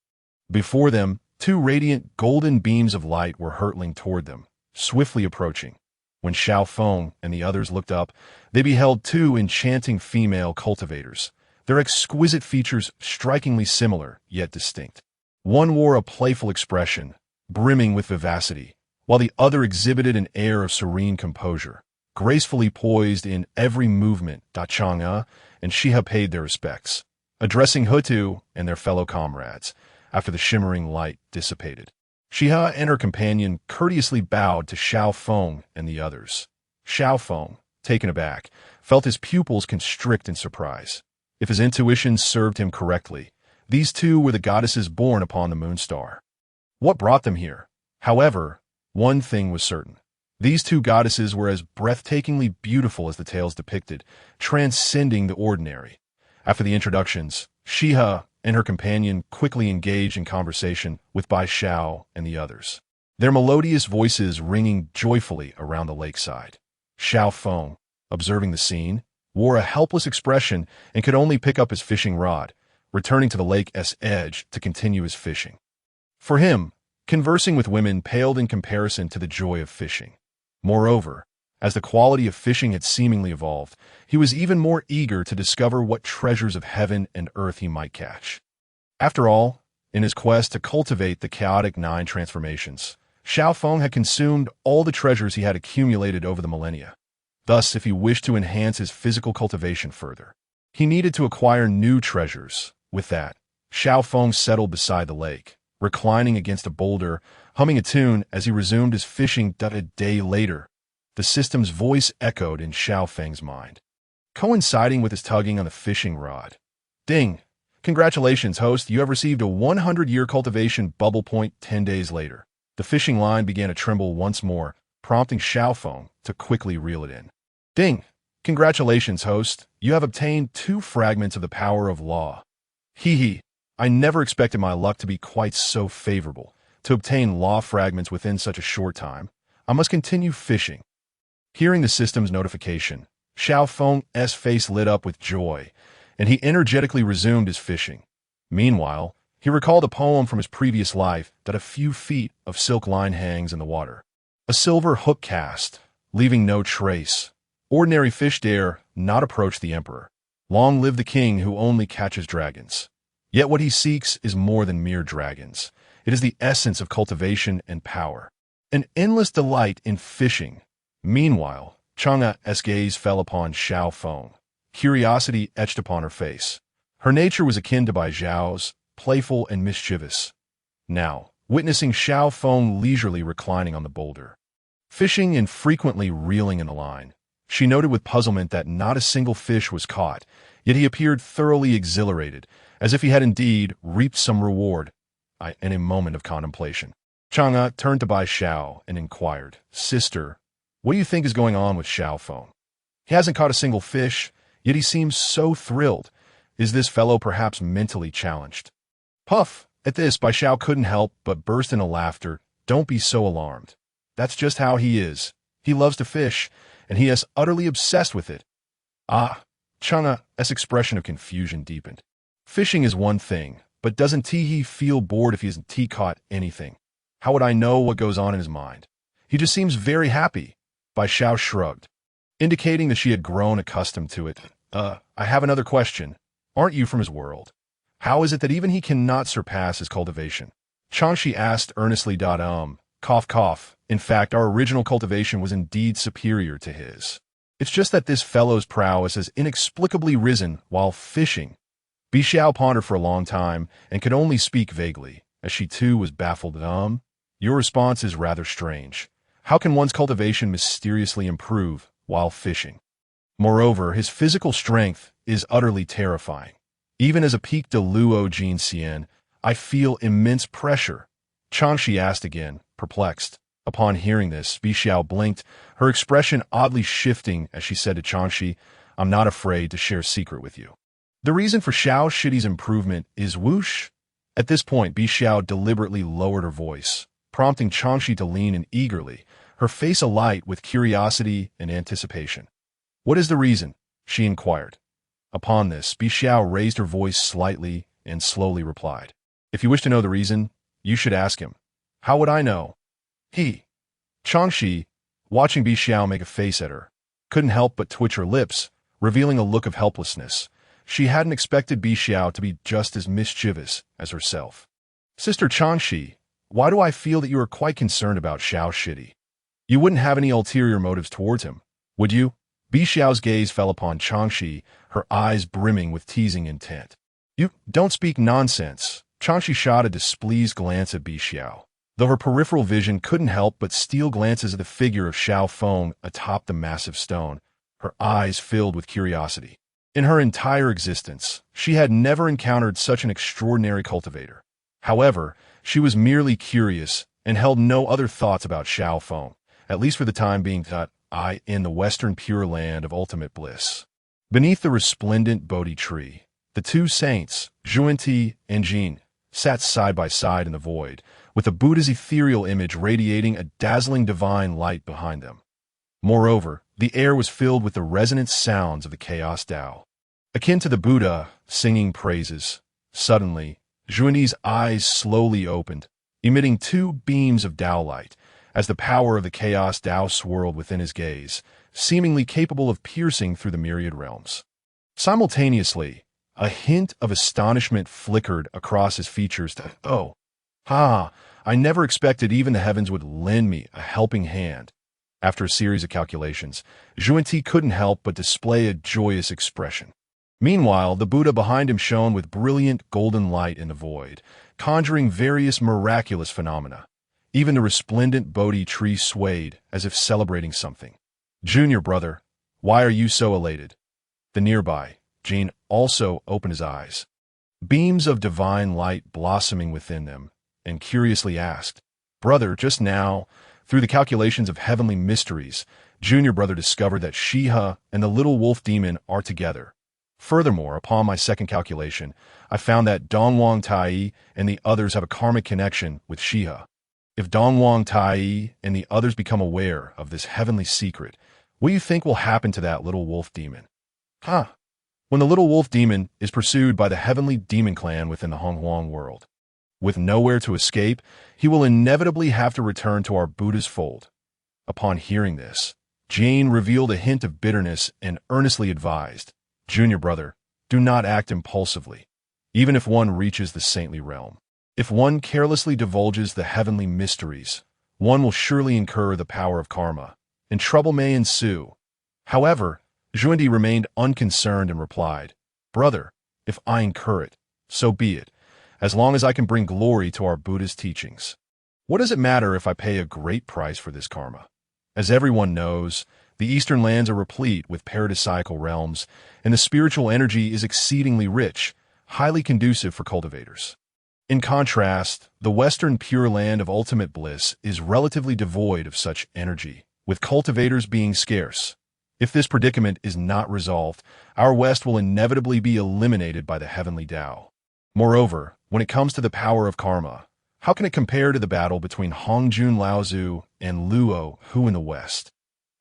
Before them, 2 radiant golden beams of light were hurtling toward them, swiftly approaching. When Xiao Feng and the others looked up, they beheld 2 enchanting female cultivators, their exquisite features strikingly similar yet distinct. One wore a playful expression, brimming with vivacity, while the other exhibited an air of serene composure, gracefully poised in every movement. Chang'e and Shiha paid their respects, addressing Hutu and their fellow comrades, after the shimmering light dissipated. Shiha and her companion courteously bowed to Xiao Feng and the others. Xiao Feng, taken aback, felt his pupils constrict in surprise. If his intuition served him correctly, these 2 were the goddesses born upon the Moonstar. What brought them here? However, one thing was certain. These 2 goddesses were as breathtakingly beautiful as the tales depicted, transcending the ordinary. After the introductions, Shiha and her companion quickly engaged in conversation with Bai Xiao and the others, their melodious voices ringing joyfully around the lakeside. Xiao Feng, observing the scene, wore a helpless expression and could only pick up his fishing rod, returning to the lake's edge to continue his fishing. For him, conversing with women paled in comparison to the joy of fishing. Moreover, As the quality of fishing had seemingly evolved, he was even more eager to discover what treasures of heaven and earth he might catch. After all, in his quest to cultivate the chaotic 9 transformations, Xiao Feng had consumed all the treasures he had accumulated over the millennia. Thus, if he wished to enhance his physical cultivation further, he needed to acquire new treasures. With that, Xiao Feng settled beside the lake, reclining against a boulder, humming a tune as he resumed his fishing. A day later, the system's voice echoed in Xiao Feng's mind, coinciding with his tugging on the fishing rod. Ding! Congratulations, host, you have received a 100-year cultivation bubble point. 10 days later, the fishing line began to tremble once more, prompting Xiao Feng to quickly reel it in. Ding! Congratulations, host, you have obtained 2 fragments of the power of law. Hee hee, I never expected my luck to be quite so favorable. To obtain law fragments within such a short time, I must continue fishing. Hearing the system's notification, Xiao Feng's face lit up with joy, and he energetically resumed his fishing. Meanwhile, he recalled a poem from his previous life that a few feet of silk line hangs in the water. A silver hook cast, leaving no trace. Ordinary fish dare not approach the emperor. Long live the king who only catches dragons. Yet what he seeks is more than mere dragons. It is the essence of cultivation and power. An endless delight in fishing. Meanwhile, Chang'a's gaze fell upon Xiao Feng. Curiosity etched upon her face. Her nature was akin to Bai Zhao's, playful and mischievous. Now, witnessing Xiao Feng leisurely reclining on the boulder, fishing and frequently reeling in a line, she noted with puzzlement that not a single fish was caught, yet he appeared thoroughly exhilarated, as if he had indeed reaped some reward. In a moment of contemplation, Chang'a turned to Bai Xiao and inquired, Sister, what do you think is going on with Xiao Feng? He hasn't caught a single fish, yet he seems so thrilled. Is this fellow perhaps mentally challenged? Puff! At this, Bai Xiao couldn't help but burst into laughter. Don't be so alarmed. That's just how he is. He loves to fish, and he is utterly obsessed with it. Ah! Chang'a's expression of confusion deepened. Fishing is one thing, but doesn't Tihi feel bored if he hasn't caught anything? How would I know what goes on in his mind? He just seems very happy. Bai Xiao shrugged, indicating that she had grown accustomed to it. I have another question. Aren't you from his world? How is it that even he cannot surpass his cultivation? Changshi asked earnestly. Cough cough. In fact, our original cultivation was indeed superior to his. It's just that this fellow's prowess has inexplicably risen while fishing. Bi Xiao pondered for a long time and could only speak vaguely, as she too was baffled. Your response is rather strange. How can one's cultivation mysteriously improve while fishing? Moreover, his physical strength is utterly terrifying. Even as a peak de Luo Jin Xian, I feel immense pressure. Changshi asked again, perplexed. Upon hearing this, Bi Xiao blinked, her expression oddly shifting as she said to Changshi, I'm not afraid to share a secret with you. The reason for Xiao Shidi's improvement is whoosh. At this point, Bi Xiao deliberately lowered her voice, prompting Changshi to lean in eagerly, her face alight with curiosity and anticipation. What is the reason? She inquired. Upon this, Bi Xiao raised her voice slightly and slowly replied. If you wish to know the reason, you should ask him. How would I know? Changshi, watching Bi Xiao make a face at her, couldn't help but twitch her lips, revealing a look of helplessness. She hadn't expected Bi Xiao to be just as mischievous as herself. Sister Changshi, why do I feel that you are quite concerned about Xiao Shidi? You wouldn't have any ulterior motives towards him, would you? Bi Xiao's gaze fell upon Changshi, her eyes brimming with teasing intent. You don't speak nonsense. Changshi shot a displeased glance at Bi Xiao, though her peripheral vision couldn't help but steal glances at the figure of Xiao Feng atop the massive stone, her eyes filled with curiosity. In her entire existence, she had never encountered such an extraordinary cultivator. However, she was merely curious and held no other thoughts about Xiao Feng, at least for the time being. In the western pure land of ultimate bliss. Beneath the resplendent Bodhi tree, the 2 saints, Zhuanti and Jin, sat side by side in the void, with the Buddha's ethereal image radiating a dazzling divine light behind them. Moreover, the air was filled with the resonant sounds of the chaos Tao, akin to the Buddha singing praises. Suddenly, Zhuanti's eyes slowly opened, emitting 2 beams of Tao light, as the power of the chaos Tao swirled within his gaze, seemingly capable of piercing through the myriad realms. Simultaneously, a hint of astonishment flickered across his features. I never expected even the heavens would lend me a helping hand. After a series of calculations, Zhuan-Ti couldn't help but display a joyous expression. Meanwhile, the Buddha behind him shone with brilliant golden light in the void, conjuring various miraculous phenomena. Even the resplendent Bodhi tree swayed, as if celebrating something. "Junior brother, why are you so elated?" The nearby, Jean, also opened his eyes, beams of divine light blossoming within them, and curiously asked, "Brother, just now, through the calculations of heavenly mysteries, Junior brother discovered that Shiha and the little wolf demon are together. Furthermore, upon my second calculation, I found that Dongwang Tai and the others have a karmic connection with Shiha. If Dongwang Tai and the others become aware of this heavenly secret, what do you think will happen to that little wolf demon?" When the little wolf demon is pursued by the heavenly demon clan within the Honghuang world, with nowhere to escape, he will inevitably have to return to our Buddha's fold. Upon hearing this, Jane revealed a hint of bitterness and earnestly advised, "Junior brother, do not act impulsively, even if one reaches the saintly realm. If one carelessly divulges the heavenly mysteries, one will surely incur the power of karma, and trouble may ensue." However, Zhuan-Ti remained unconcerned and replied, "Brother, if I incur it, so be it, as long as I can bring glory to our Buddha's teachings. What does it matter if I pay a great price for this karma? As everyone knows, the eastern lands are replete with paradisiacal realms, and the spiritual energy is exceedingly rich, highly conducive for cultivators. In contrast, the western pure land of ultimate bliss is relatively devoid of such energy, with cultivators being scarce. If this predicament is not resolved, our West will inevitably be eliminated by the heavenly Tao. Moreover, when it comes to the power of karma, how can it compare to the battle between Hongjun Laozi and Luo Hu in the West?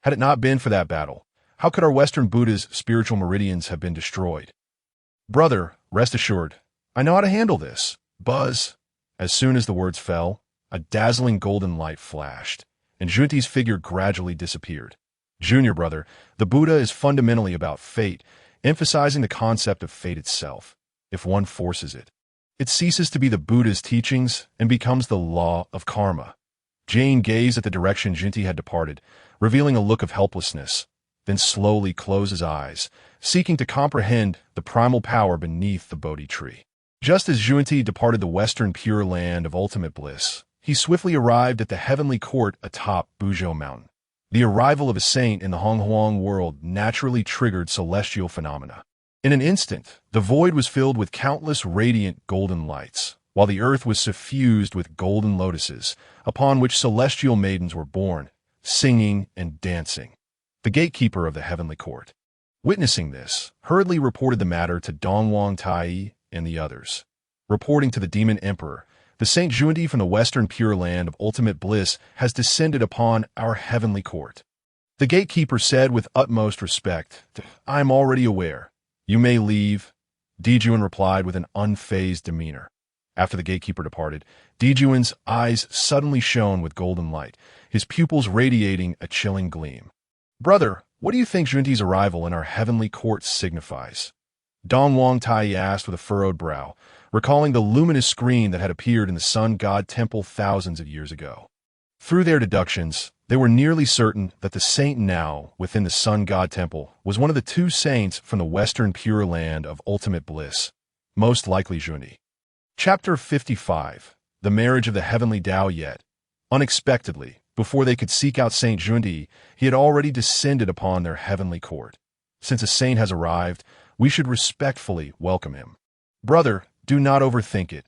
Had it not been for that battle, how could our Western Buddha's spiritual meridians have been destroyed? Brother, rest assured, I know how to handle this. Buzz. As soon as the words fell, a dazzling golden light flashed, and Zhuan-Ti's figure gradually disappeared. Junior brother, the Buddha is fundamentally about fate, emphasizing the concept of fate itself. If one forces it, it ceases to be the Buddha's teachings and becomes the law of karma. Jane gazed at the direction Zhuan-Ti had departed, revealing a look of helplessness, then slowly closed his eyes, seeking to comprehend the primal power beneath the Bodhi tree. Just as Zhuan-Ti departed the western pure land of ultimate bliss, he swiftly arrived at the heavenly court atop Buzhou Mountain. The arrival of a saint in the Honghuang world naturally triggered celestial phenomena. In an instant, the void was filled with countless radiant golden lights, while the earth was suffused with golden lotuses, upon which celestial maidens were born, singing and dancing. The gatekeeper of the heavenly court, witnessing this, hurriedly reported the matter to Dongwang Tai and the others. Reporting to the demon emperor, the Saint Zhuan-Ti from the western pure land of ultimate bliss has descended upon our heavenly court. The gatekeeper said with utmost respect, "I am already aware. You may leave." Dijuan replied with an unfazed demeanor. After the gatekeeper departed, Dijuan's eyes suddenly shone with golden light, his pupils radiating a chilling gleam. "Brother, what do you think Zhuan-Ti's arrival in our heavenly court signifies?" Dongwang Tai asked with a furrowed brow, recalling the luminous screen that had appeared in the sun god temple thousands of years ago. Through their deductions, they were nearly certain that the saint now within the sun god temple was one of the two saints from the western pure land of ultimate bliss, most likely Zhuan-Ti. Chapter 55. The Marriage of the Heavenly Tao. Yet, unexpectedly, before they could seek out Saint Zhuan-Ti, he had already descended upon their heavenly court. Since a saint has arrived, we should respectfully welcome him. Brother, do not overthink it.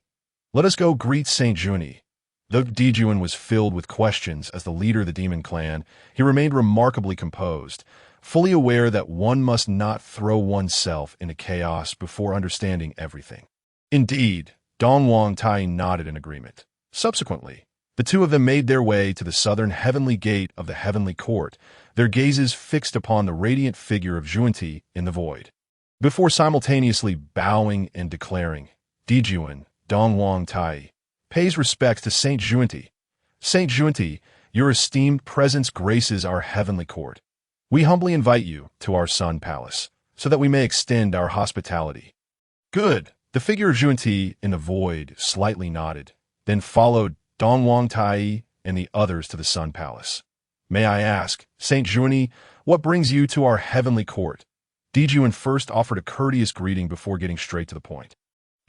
Let us go greet Saint Zhuan-Ti. Though Dijuan was filled with questions as the leader of the demon clan, he remained remarkably composed, fully aware that one must not throw oneself into chaos before understanding everything. Indeed, Dongwang Tai nodded in agreement. Subsequently, the two of them made their way to the southern heavenly gate of the heavenly court, their gazes fixed upon the radiant figure of Zhuan-Ti in the void. Before simultaneously bowing and declaring, Dijuan, Dongwang Tai, pays respects to Saint Zhuan-Ti. Saint Zhuan-Ti, Your esteemed presence graces our heavenly court. We humbly invite you to our Sun Palace, so that we may extend our hospitality. Good. The figure of Junti in the void slightly nodded, then followed Dongwang Tai and the others to the Sun Palace. May I ask, Saint Juni, what brings you to our heavenly court? Dijun first offered a courteous greeting before getting straight to the point.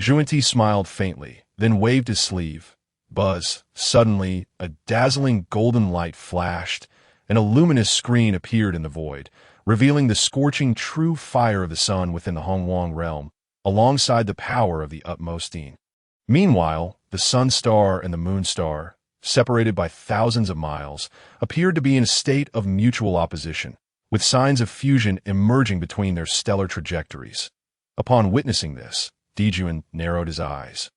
Junti smiled faintly, then waved his sleeve. Buzz. Suddenly, a dazzling golden light flashed, and a luminous screen appeared in the void, revealing the scorching true fire of the sun within the Hongwang realm, alongside the power of the utmost Deen. Meanwhile, the sun star and the moon star, separated by thousands of miles, appeared to be in a state of mutual opposition, with signs of fusion emerging between their stellar trajectories. Upon witnessing this, Dijun narrowed his eyes.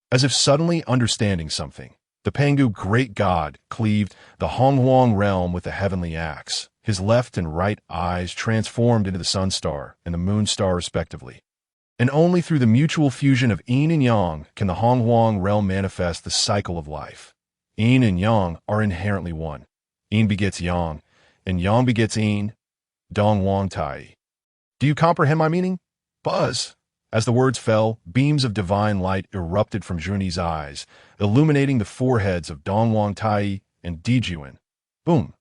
As if suddenly understanding something, the Pangu great god cleaved the Hongwang realm with a heavenly axe, his left and right eyes transformed into the sun star and the moon star respectively. And only through the mutual fusion of yin and yang can the Hongwang realm manifest the cycle of life. Yin and yang are inherently one. Yin begets yang, and yang begets yin. Dongwang Tai. Do you comprehend my meaning? Buzz. As the words fell, beams of divine light erupted from Juni's eyes, illuminating the foreheads of Dongwang Tai and Dijun. Boom!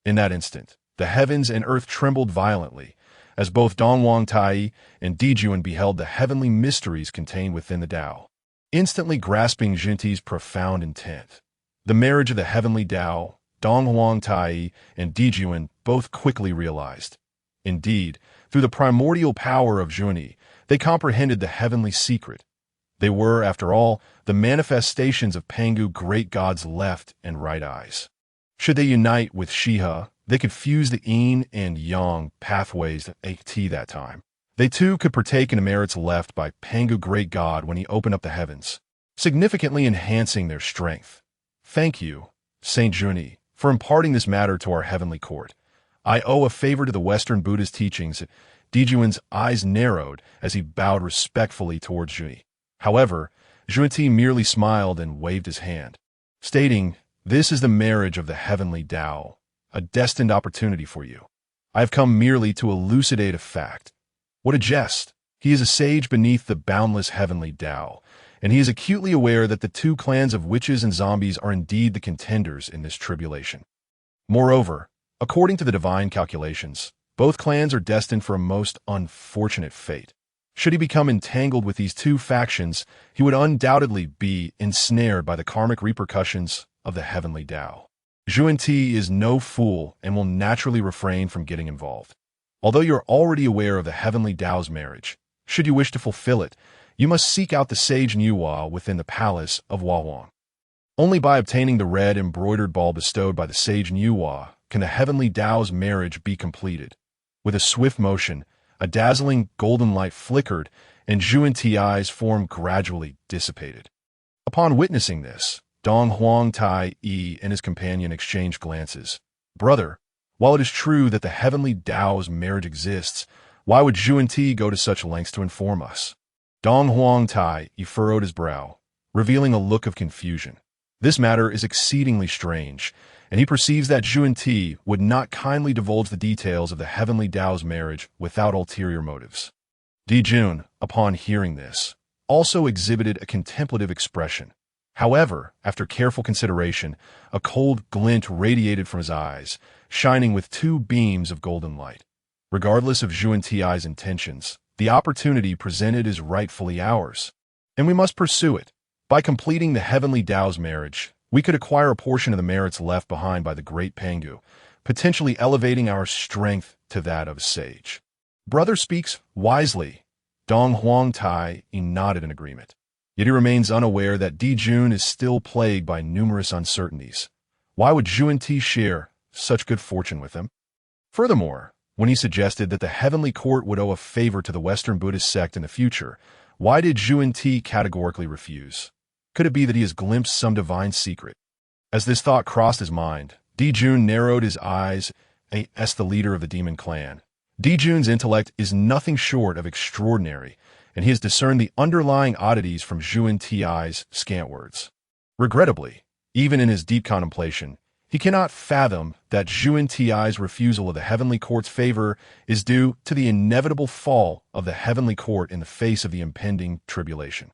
In that instant, the heavens and earth trembled violently, as both Dongwang Tai and Dijun beheld the heavenly mysteries contained within the Tao, instantly grasping Junti's profound intent. The marriage of the heavenly Tao, Dongwang Tai and Dijun both quickly realized. Indeed, through the primordial power of Juni, they comprehended the heavenly secret. They were, after all, the manifestations of Pangu great god's left and right eyes. Should they unite with Shiha, they could fuse the yin and yang pathways at that time. They too could partake in the merits left by Pangu great god when he opened up the heavens, significantly enhancing their strength. Thank you, Saint Juni, for imparting this matter to our heavenly court. I owe a favor to the Western Buddhist teachings. Dijun's eyes narrowed as he bowed respectfully towards Juni. However, Junti merely smiled and waved his hand, stating, "This is the marriage of the heavenly Tao, a destined opportunity for you. I have come merely to elucidate a fact." What a jest! He is a sage beneath the boundless heavenly Tao, and he is acutely aware that the two clans of witches and zombies are indeed the contenders in this tribulation. Moreover, according to the divine calculations, both clans are destined for a most unfortunate fate. Should he become entangled with these two factions, he would undoubtedly be ensnared by the karmic repercussions of the heavenly Tao. Junti is no fool and will naturally refrain from getting involved. Although you're already aware of the heavenly Tao's marriage, should you wish to fulfill it, you must seek out the sage Nuwa within the palace of Wawang. Only by obtaining the red embroidered ball bestowed by the sage Nuwa can the heavenly Tao's marriage be completed. With a swift motion, a dazzling golden light flickered, and Junti's eyes form gradually dissipated. Upon witnessing this, Dongwang Tai and his companion exchanged glances. Brother, while it is true that the heavenly Tao's marriage exists, why would Junti go to such lengths to inform us? Dongwang Tai furrowed his brow, revealing a look of confusion. This matter is exceedingly strange, and he perceives that Junti would not kindly divulge the details of the heavenly Tao's marriage without ulterior motives. Dijun, upon hearing this, also exhibited a contemplative expression. However, after careful consideration, a cold glint radiated from his eyes, shining with two beams of golden light. Regardless of Junti's intentions, the opportunity presented is rightfully ours, and we must pursue it. By completing the heavenly Tao's marriage, we could acquire a portion of the merits left behind by the great Pangu, potentially elevating our strength to that of a sage. Brother speaks wisely. Dongwang Tai nodded in agreement. Yet he remains unaware that Dijun is still plagued by numerous uncertainties. Why would Junti share such good fortune with him? Furthermore, when he suggested that the heavenly court would owe a favor to the Western Buddhist sect in the future, why did Junti categorically refuse? Could it be that he has glimpsed some divine secret? As this thought crossed his mind, Dijun narrowed his eyes as the leader of the demon clan. Dijun's intellect is nothing short of extraordinary, and he has discerned the underlying oddities from Junti's scant words. Regrettably, even in his deep contemplation, He cannot fathom that Zhuan Ti's refusal of the Heavenly Court's favor is due to the inevitable fall of the Heavenly Court in the face of the impending tribulation.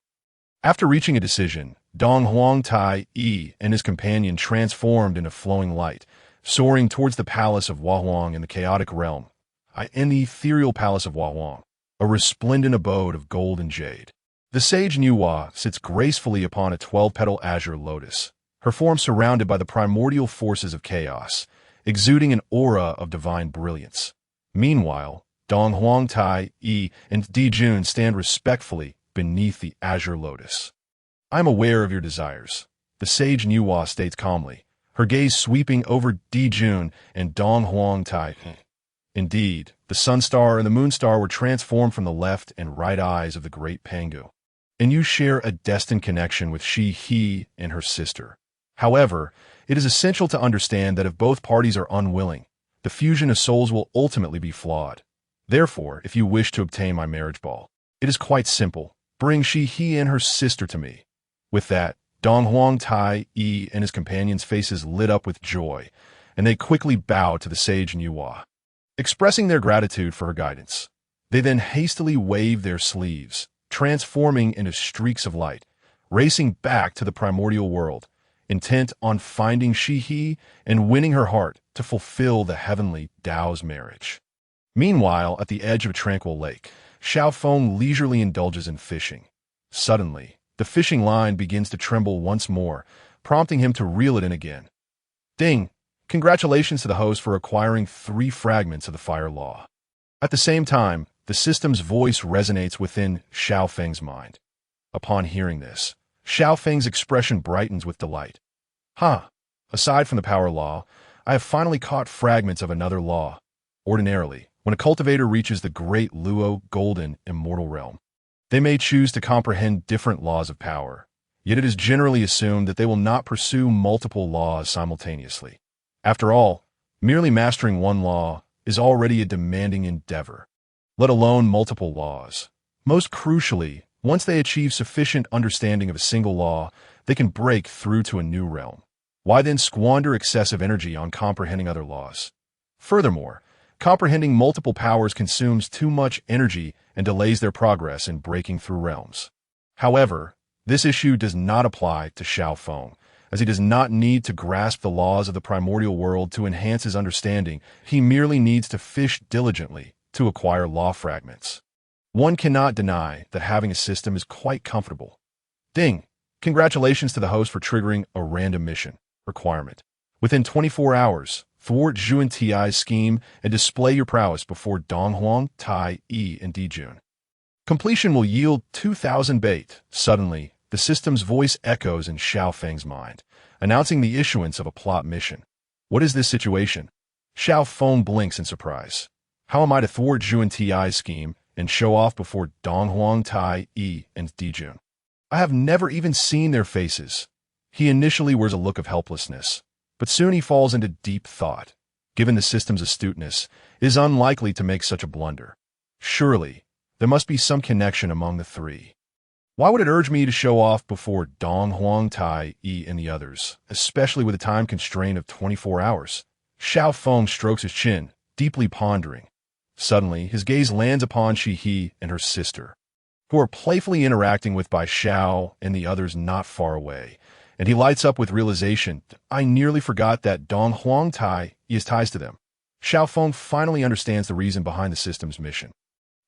After reaching a decision, Dong Huang Tai Yi and his companion transformed into flowing light, soaring towards the palace of Huahuang in the chaotic realm, in the ethereal palace of Huahuang, a resplendent abode of gold and jade. The sage Niuhua sits gracefully upon a 12-petal azure lotus, her form surrounded by the primordial forces of chaos, exuding an aura of divine brilliance. Meanwhile, Dong Huang Tai Yi and Dijun stand respectfully beneath the azure lotus. "I am aware of your desires," the sage Niuhua states calmly, her gaze sweeping over Dijun and Dong Huang Tai. Indeed, the sun star and the moon star were transformed from the left and right eyes of the great Pangu. And you share a destined connection with He and her sister. However, it is essential to understand that if both parties are unwilling, the fusion of souls will ultimately be flawed. Therefore, if you wish to obtain my marriage ball, it is quite simple. Bring He and her sister to me. With that, Dong Huang Tai Yi and his companions' faces lit up with joy, and they quickly bowed to the sage Niuhua, expressing their gratitude for her guidance. They then hastily waved their sleeves, transforming into streaks of light, racing back to the primordial world, intent on finding He and winning her heart to fulfill the heavenly Tao's marriage. Meanwhile, at the edge of a tranquil lake, Xiao Feng leisurely indulges in fishing. Suddenly, the fishing line begins to tremble once more, prompting him to reel it in again. Ding! Congratulations to the host for acquiring 3 fragments of the fire law. At the same time, the system's voice resonates within Xiao Feng's mind. Upon hearing this, Xiao Feng's expression brightens with delight. Aside from the power law, I have finally caught fragments of another law. Ordinarily, when a cultivator reaches the great Luo golden immortal realm, they may choose to comprehend different laws of power, yet it is generally assumed that they will not pursue multiple laws simultaneously. After all, merely mastering one law is already a demanding endeavor, let alone multiple laws. Most crucially, once they achieve sufficient understanding of a single law, they can break through to a new realm. Why then squander excessive energy on comprehending other laws? Furthermore, comprehending multiple powers consumes too much energy and delays their progress in breaking through realms. However, this issue does not apply to Xiao Feng, as he does not need to grasp the laws of the primordial world to enhance his understanding. He merely needs to fish diligently to acquire law fragments. One cannot deny that having a system is quite comfortable. Ding! Congratulations to the host for triggering a random mission requirement. Within 24 hours, thwart Zhuan Ti's scheme and display your prowess before Dong Huang, Tai Yi, and Dijun. Completion will yield 2,000 bait. Suddenly, the system's voice echoes in Xiao Feng's mind, announcing the issuance of a plot mission. What is this situation? Xiao Feng blinks in surprise. How am I to thwart Zhuan Ti's scheme and show off before Dong Huang, Tai Yi, and Dijun? I have never even seen their faces. He initially wears a look of helplessness, but soon he falls into deep thought. Given the system's astuteness, it is unlikely to make such a blunder. Surely, there must be some connection among the 3. Why would it urge me to show off before Dong Huang, Tai Yi, and the others, especially with a time constraint of 24 hours? Xiao Feng strokes his chin, deeply pondering. Suddenly, his gaze lands upon He and her sister, who are playfully interacting with Bai Xiao and the others not far away, and he lights up with realization. I nearly forgot that Dong Huang Tai Yi ties to them. Xiao Feng finally understands the reason behind the system's mission.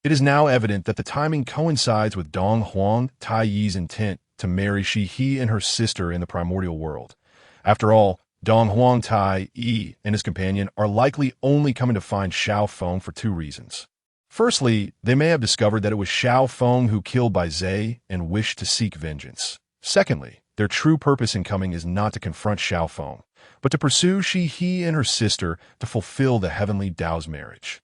It is now evident that the timing coincides with Dong Huang Tai Yi's intent to marry He and her sister in the primordial world. After all, Dong Huang Tai Yi and his companion are likely only coming to find Xiao Feng for 2 reasons. Firstly, they may have discovered that it was Xiao Feng who killed Bai Zhe and wished to seek vengeance. Secondly, their true purpose in coming is not to confront Xiao Feng, but to pursue He and her sister to fulfill the heavenly Tao's marriage.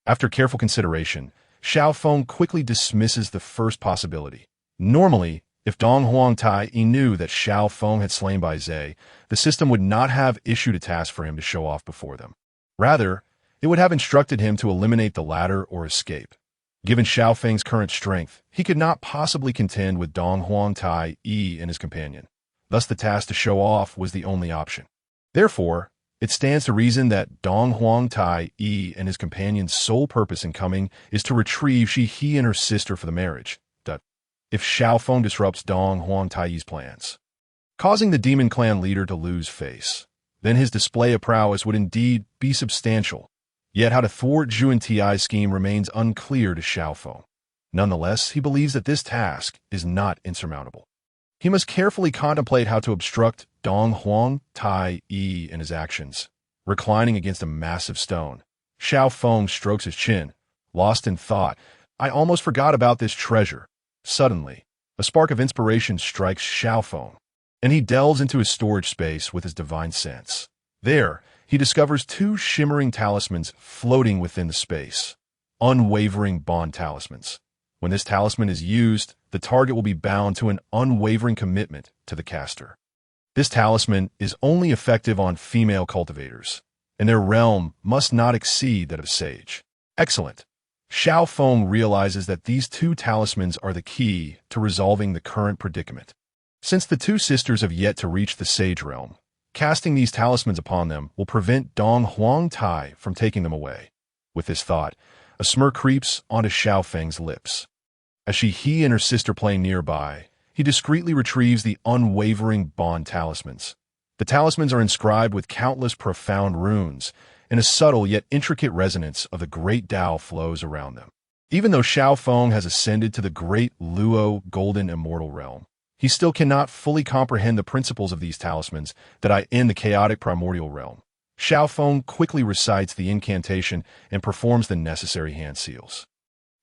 After careful consideration, Xiao Feng quickly dismisses the first possibility. Normally, if Dong Huang Tai Yi knew that Xiao Feng had slain Bai Zhe, the system would not have issued a task for him to show off before them. Rather, it would have instructed him to eliminate the latter or escape. Given Xiao Feng's current strength, he could not possibly contend with Dong Huang Tai Yi and his companion. Thus the task to show off was the only option. Therefore, It stands to reason that Dong Huang Tai Yi and his companion's sole purpose in coming is to retrieve he and her sister for the marriage. If Xiao Feng disrupts Dong Huang Tai Yi's plans, causing the demon clan leader to lose face, then his display of prowess would indeed be substantial. Yet how to thwart Zhuan Ti's scheme remains unclear to Xiao Feng. Nonetheless, he believes that this task is not insurmountable. He must carefully contemplate how to obstruct Dong Huang Tai Yi in his actions. Reclining against a massive stone, Xiao Feng strokes his chin, lost in thought. I almost forgot about this treasure. Suddenly, a spark of inspiration strikes Xiao Feng, and he delves into his storage space with his divine sense. There, he discovers two shimmering talismans floating within the space. Unwavering bond talismans. When this talisman is used, the target will be bound to an unwavering commitment to the caster. This talisman is only effective on female cultivators, and their realm must not exceed that of sage. Excellent. Xiao Feng realizes that these two talismans are the key to resolving the current predicament. Since the two sisters have yet to reach the sage realm, casting these talismans upon them will prevent Dong Huang Tai from taking them away. With this thought, a smirk creeps onto Xiao Feng's lips. As he and her sister play nearby, he discreetly retrieves the unwavering bond talismans. The talismans are inscribed with countless profound runes, and a subtle yet intricate resonance of the great Tao flows around them. Even though Xiao Feng has ascended to the great Luo golden immortal realm, he still cannot fully comprehend the principles of these talismans that are in the chaotic primordial realm. Xiao Feng quickly recites the incantation and performs the necessary hand seals.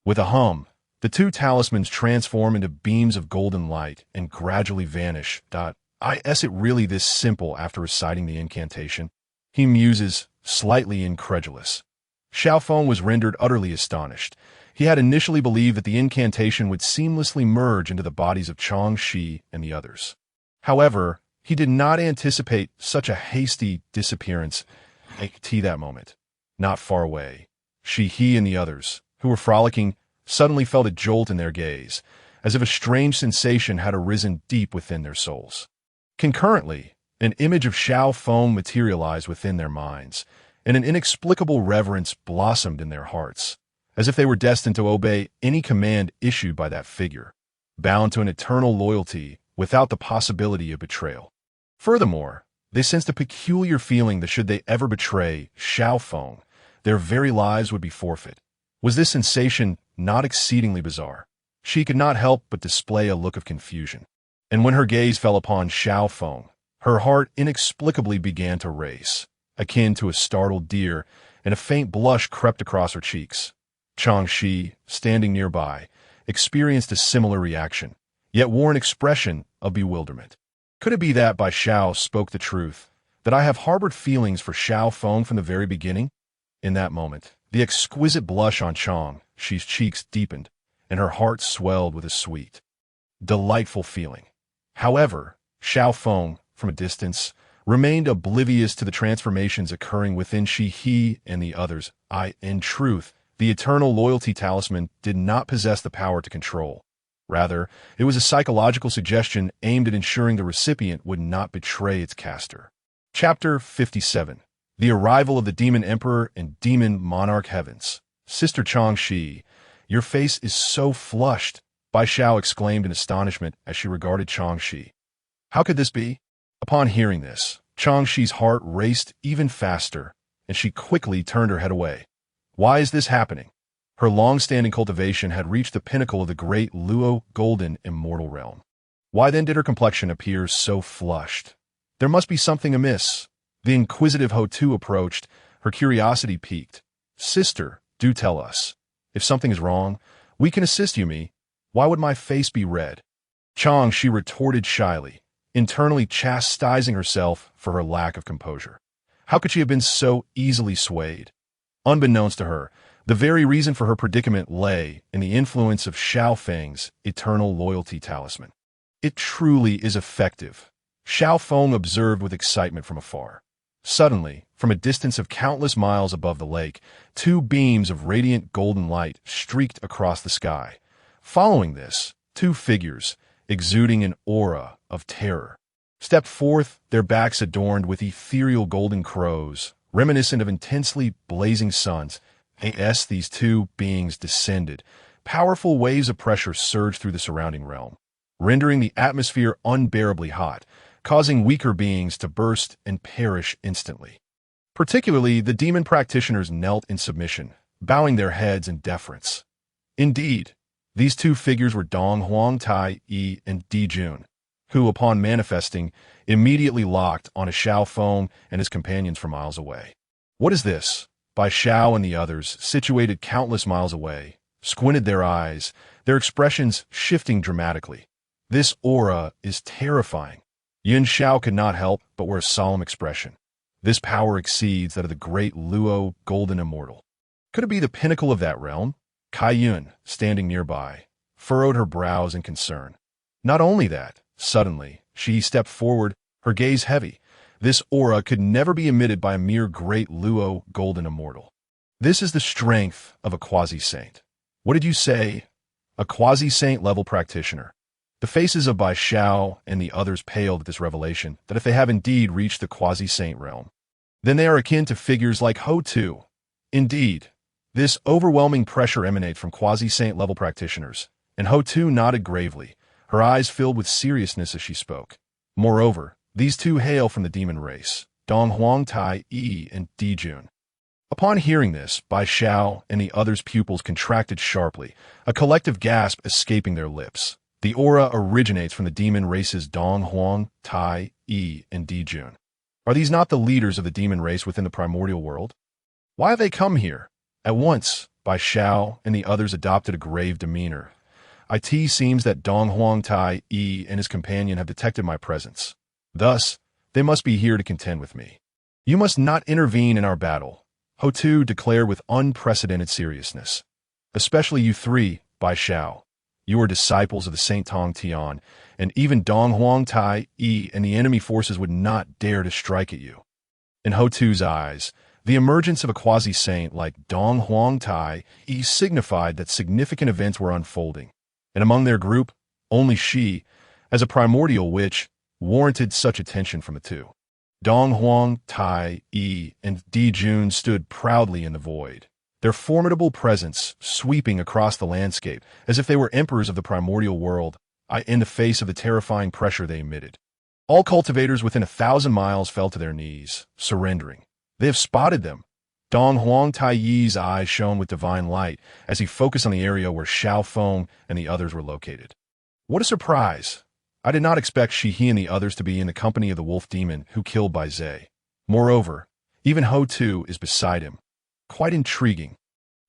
With a hum, the two talismans transform into beams of golden light and gradually vanish. Is it really this simple after reciting the incantation? He muses, slightly incredulous. Xiao Feng was rendered utterly astonished. He had initially believed that the incantation would seamlessly merge into the bodies of Chang Shi and the others. However, he did not anticipate such a hasty disappearance at that moment. Not far away, he and the others, who were frolicking, suddenly felt a jolt in their gaze, as if a strange sensation had arisen deep within their souls. Concurrently, an image of Xiao Feng materialized within their minds, and an inexplicable reverence blossomed in their hearts, as if they were destined to obey any command issued by that figure, bound to an eternal loyalty without the possibility of betrayal. Furthermore, they sensed a peculiar feeling that should they ever betray Xiao Feng, their very lives would be forfeit. Was this sensation not exceedingly bizarre? She could not help but display a look of confusion. And when her gaze fell upon Xiao Feng, her heart inexplicably began to race, akin to a startled deer, and a faint blush crept across her cheeks. Chang Shi, standing nearby, experienced a similar reaction, yet wore an expression of bewilderment. Could it be that Bai Xiao spoke the truth, that I have harbored feelings for Xiao Feng from the very beginning? In that moment, the exquisite blush on Chang Shi's cheeks deepened, and her heart swelled with a sweet, delightful feeling. However, Xiao Feng, from a distance, remained oblivious to the transformations occurring within he and the others. In truth, the eternal loyalty talisman did not possess the power to control. Rather, it was a psychological suggestion aimed at ensuring the recipient would not betray its caster. Chapter 57. The Arrival of the Demon Emperor and Demon Monarch Heavens. Sister Chang Shi, your face is so flushed, Bai Xiao exclaimed in astonishment as she regarded Chang Shi. How could this be? Upon hearing this, Chang Shi's heart raced even faster, and she quickly turned her head away. Why is this happening? Her long-standing cultivation had reached the pinnacle of the great Luo golden immortal realm. Why then did her complexion appear so flushed? There must be something amiss. The inquisitive Ho-Tu approached, her curiosity piqued. Sister, do tell us. If something is wrong, we can assist you, me. Why would my face be red? Chang Shi retorted shyly, internally chastising herself for her lack of composure. How could she have been so easily swayed? Unbeknownst to her, the very reason for her predicament lay in the influence of Xiao Feng's eternal loyalty talisman. It truly is effective, Xiao Feng observed with excitement from afar. Suddenly, from a distance of countless miles above the lake, two beams of radiant golden light streaked across the sky. Following this, two figures, exuding an aura of terror, stepped forth, their backs adorned with ethereal golden crows, reminiscent of intensely blazing suns. As these two beings descended, powerful waves of pressure surged through the surrounding realm, rendering the atmosphere unbearably hot, causing weaker beings to burst and perish instantly. Particularly, the demon practitioners knelt in submission, bowing their heads in deference. Indeed, these two figures were Dong Huang Tai Yi and Di Jun, who, upon manifesting, immediately locked on a Xiao Feng and his companions from miles away. "What is this?" By Xiao and the others, situated countless miles away, squinted their eyes, their expressions shifting dramatically. "This aura is terrifying." Yin Xiao could not help but wear a solemn expression. This power exceeds that of the great Luo Golden Immortal. Could it be the pinnacle of that realm? Kai Yun, standing nearby, furrowed her brows in concern. Not only that, suddenly, she stepped forward, her gaze heavy. This aura could never be emitted by a mere great Luo Golden Immortal. This is the strength of a quasi-saint. What did you say? A quasi-saint level practitioner. The faces of Bai Xiao and the others paled at this revelation that if they have indeed reached the quasi-saint realm, then they are akin to figures like Ho Tu. Indeed, this overwhelming pressure emanates from quasi-saint level practitioners, and Ho Tu nodded gravely, her eyes filled with seriousness as she spoke. Moreover, these two hail from the demon race, Dong Huang Tai Yi and Di Jun. Upon hearing this, Bai Xiao and the others' pupils contracted sharply, a collective gasp escaping their lips. The aura originates from the demon races Dong Huang, Tai, Yi, and Di Jun. Are these not the leaders of the demon race within the primordial world? Why have they come here? At once, Bai Xiao and the others adopted a grave demeanor. It seems that Dong Huang Tai, Yi, and his companion have detected my presence. Thus, they must be here to contend with me. You must not intervene in our battle, Ho Tu declared with unprecedented seriousness. Especially you three, Bai Xiao. You are disciples of the Saint Tong Tian, and even Dong Huang Tai Yi and the enemy forces would not dare to strike at you. In Ho Tu's eyes, the emergence of a quasi-saint like Dong Huang Tai Yi signified that significant events were unfolding, and among their group, only she, as a primordial witch, warranted such attention from the two. Dong Huang Tai Yi and Di Jun stood proudly in the void, their formidable presence sweeping across the landscape as if they were emperors of the primordial world, in the face of the terrifying pressure they emitted. All cultivators within 1,000 miles fell to their knees, surrendering. They have spotted them. Dong Huang Tai Yi's eyes shone with divine light as he focused on the area where Xiao Feng and the others were located. What a surprise! I did not expect Shi-He and the others to be in the company of the wolf demon who killed Bai Zhe. Moreover, even Ho Tu is beside him. Quite intriguing.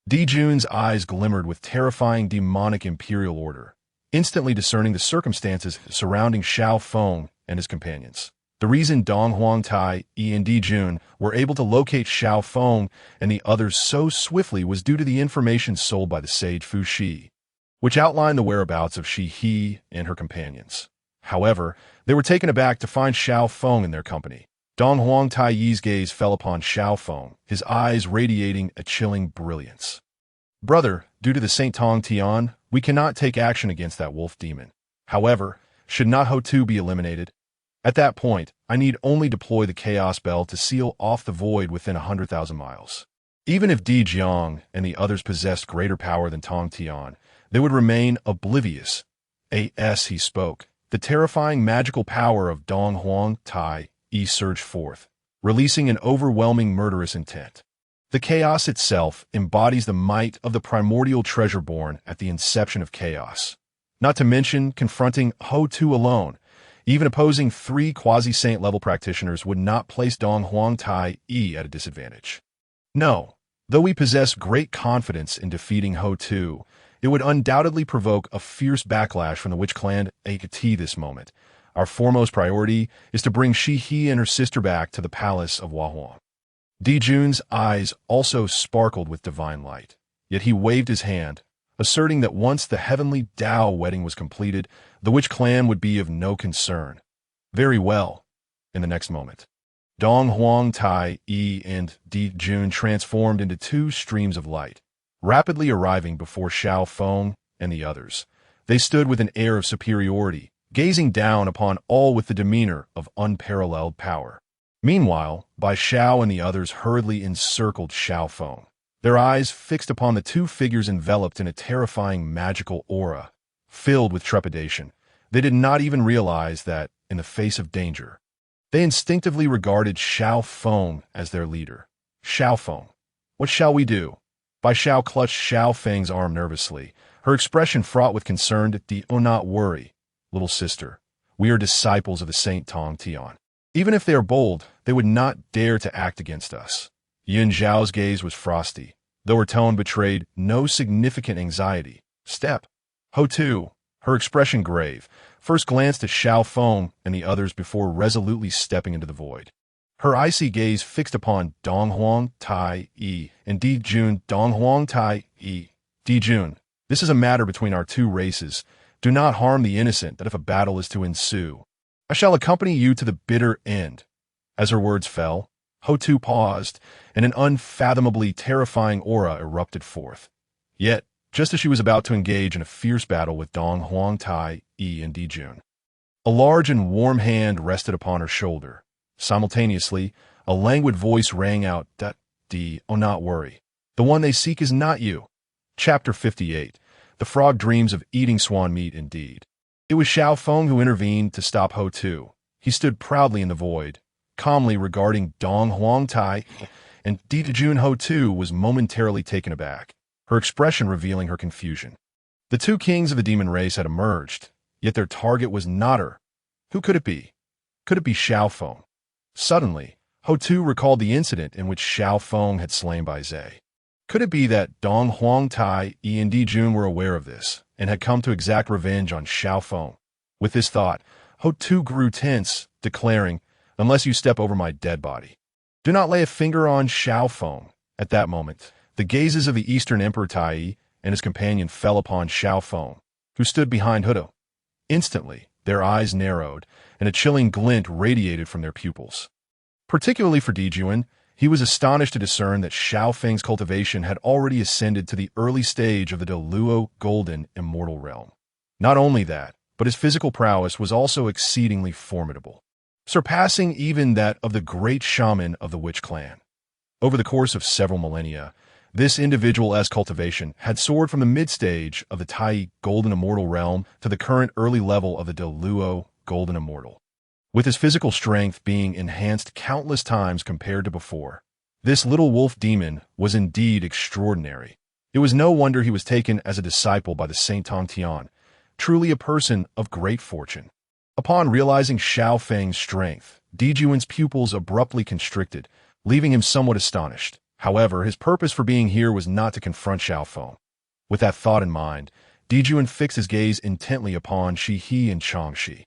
Di Jun's eyes glimmered with terrifying demonic imperial order, instantly discerning the circumstances surrounding Xiao Feng and his companions. The reason Dong Huang Tai Yi and Di Jun were able to locate Xiao Feng and the others so swiftly was due to the information sold by the sage Fu Shi, which outlined the whereabouts of Shi-He and her companions. However, they were taken aback to find Xiao Feng in their company. Dong Huang Tai Yi's gaze fell upon Xiao Feng, his eyes radiating a chilling brilliance. Brother, due to the Saint Tong Tian, we cannot take action against that wolf demon. However, should not Ho Tu be eliminated? At that point, I need only deploy the Chaos Bell to seal off the void within 100,000 miles. Even if Di Jiang and the others possessed greater power than Tong Tian, they would remain oblivious. As he spoke, the terrifying magical power of Dong Huang Tai Yi surged forth, releasing an overwhelming murderous intent. The chaos itself embodies the might of the primordial treasure born at the inception of chaos. Not to mention confronting Ho Tu alone, even opposing 3 quasi-saint level practitioners would not place Dong Huang Tai Yi at a disadvantage. No, though we possess great confidence in defeating Ho Tu, it would undoubtedly provoke a fierce backlash from the Witch Clan at this moment. Our foremost priority is to bring Shi-He and her sister back to the palace of Huahuang. Di Jun's eyes also sparkled with divine light, yet he waved his hand, asserting that once the heavenly Dao wedding was completed, the Witch Clan would be of no concern. Very well. In the next moment, Dong Huang Tai Yi and Di Jun transformed into 2 streams of light, rapidly arriving before Xiao Feng and the others. They stood with an air of superiority, gazing down upon all with the demeanor of unparalleled power. Meanwhile, Bai Xiao and the others hurriedly encircled Xiao Feng, their eyes fixed upon the two figures enveloped in a terrifying magical aura. Filled with trepidation, they did not even realize that, in the face of danger, they instinctively regarded Xiao Feng as their leader. Xiao Feng, what shall we do? Bai Xiao clutched Xiao Feng's arm nervously, her expression fraught with concern. "Oh, not worry, little sister. We are disciples of the Saint Tong Tian. Even if they are bold, they would not dare to act against us." Yin Zhao's gaze was frosty, though her tone betrayed no significant anxiety. "Step." Ho Tu, her expression grave, first glanced at Xiao Feng and the others before resolutely stepping into the void. Her icy gaze fixed upon Donghuang Tai Yi and Di Jun. "Donghuang Tai Yi, Di Jun, this is a matter between our two races. Do not harm the innocent, that if a battle is to ensue, I shall accompany you to the bitter end." As her words fell, Ho Tu paused, and an unfathomably terrifying aura erupted forth. Yet, just as she was about to engage in a fierce battle with Dong Huang Tai Yi and Di Jun, a large and warm hand rested upon her shoulder. Simultaneously, a languid voice rang out, "Oh, not worry. The one they seek is not you." Chapter 58. The frog dreams of eating swan meat indeed. It was Xiao Feng who intervened to stop Ho Tu. He stood proudly in the void, calmly regarding Dong Huang Tai, and Di Jun. Ho Tu was momentarily taken aback, her expression revealing her confusion. The two kings of the demon race had emerged, yet their target was not her. Who could it be? Could it be Xiao Feng? Suddenly, Ho Tu recalled the incident in which Xiao Feng had slain Bai Zhe. Could it be that Dong Huang Tai Yi and Di Jun were aware of this and had come to exact revenge on Xiao Feng? With this thought, Ho Tu grew tense, declaring, "Unless you step over my dead body, do not lay a finger on Xiao Feng." At that moment, the gazes of the Eastern Emperor Tai Yi and his companion fell upon Xiao Feng, who stood behind Hudo. Instantly, their eyes narrowed, and a chilling glint radiated from their pupils. Particularly for Di Jun, he was astonished to discern that Xiao Feng's cultivation had already ascended to the early stage of the Deluo Golden Immortal realm. Not only that, but his physical prowess was also exceedingly formidable, surpassing even that of the great shaman of the Witch clan. Over the course of several millennia, this individual's cultivation had soared from the mid-stage of the Tai Golden Immortal realm to the current early level of the Deluo Golden Immortal, with his physical strength being enhanced countless times compared to before. This little wolf demon was indeed extraordinary. It was no wonder he was taken as a disciple by the Saint Tongtian, truly a person of great fortune. Upon realizing Xiao Feng's strength, Di Jun's pupils abruptly constricted, leaving him somewhat astonished. However, his purpose for being here was not to confront Xiao Feng. With that thought in mind, Di Jun fixed his gaze intently upon Shi He and Chang Shi.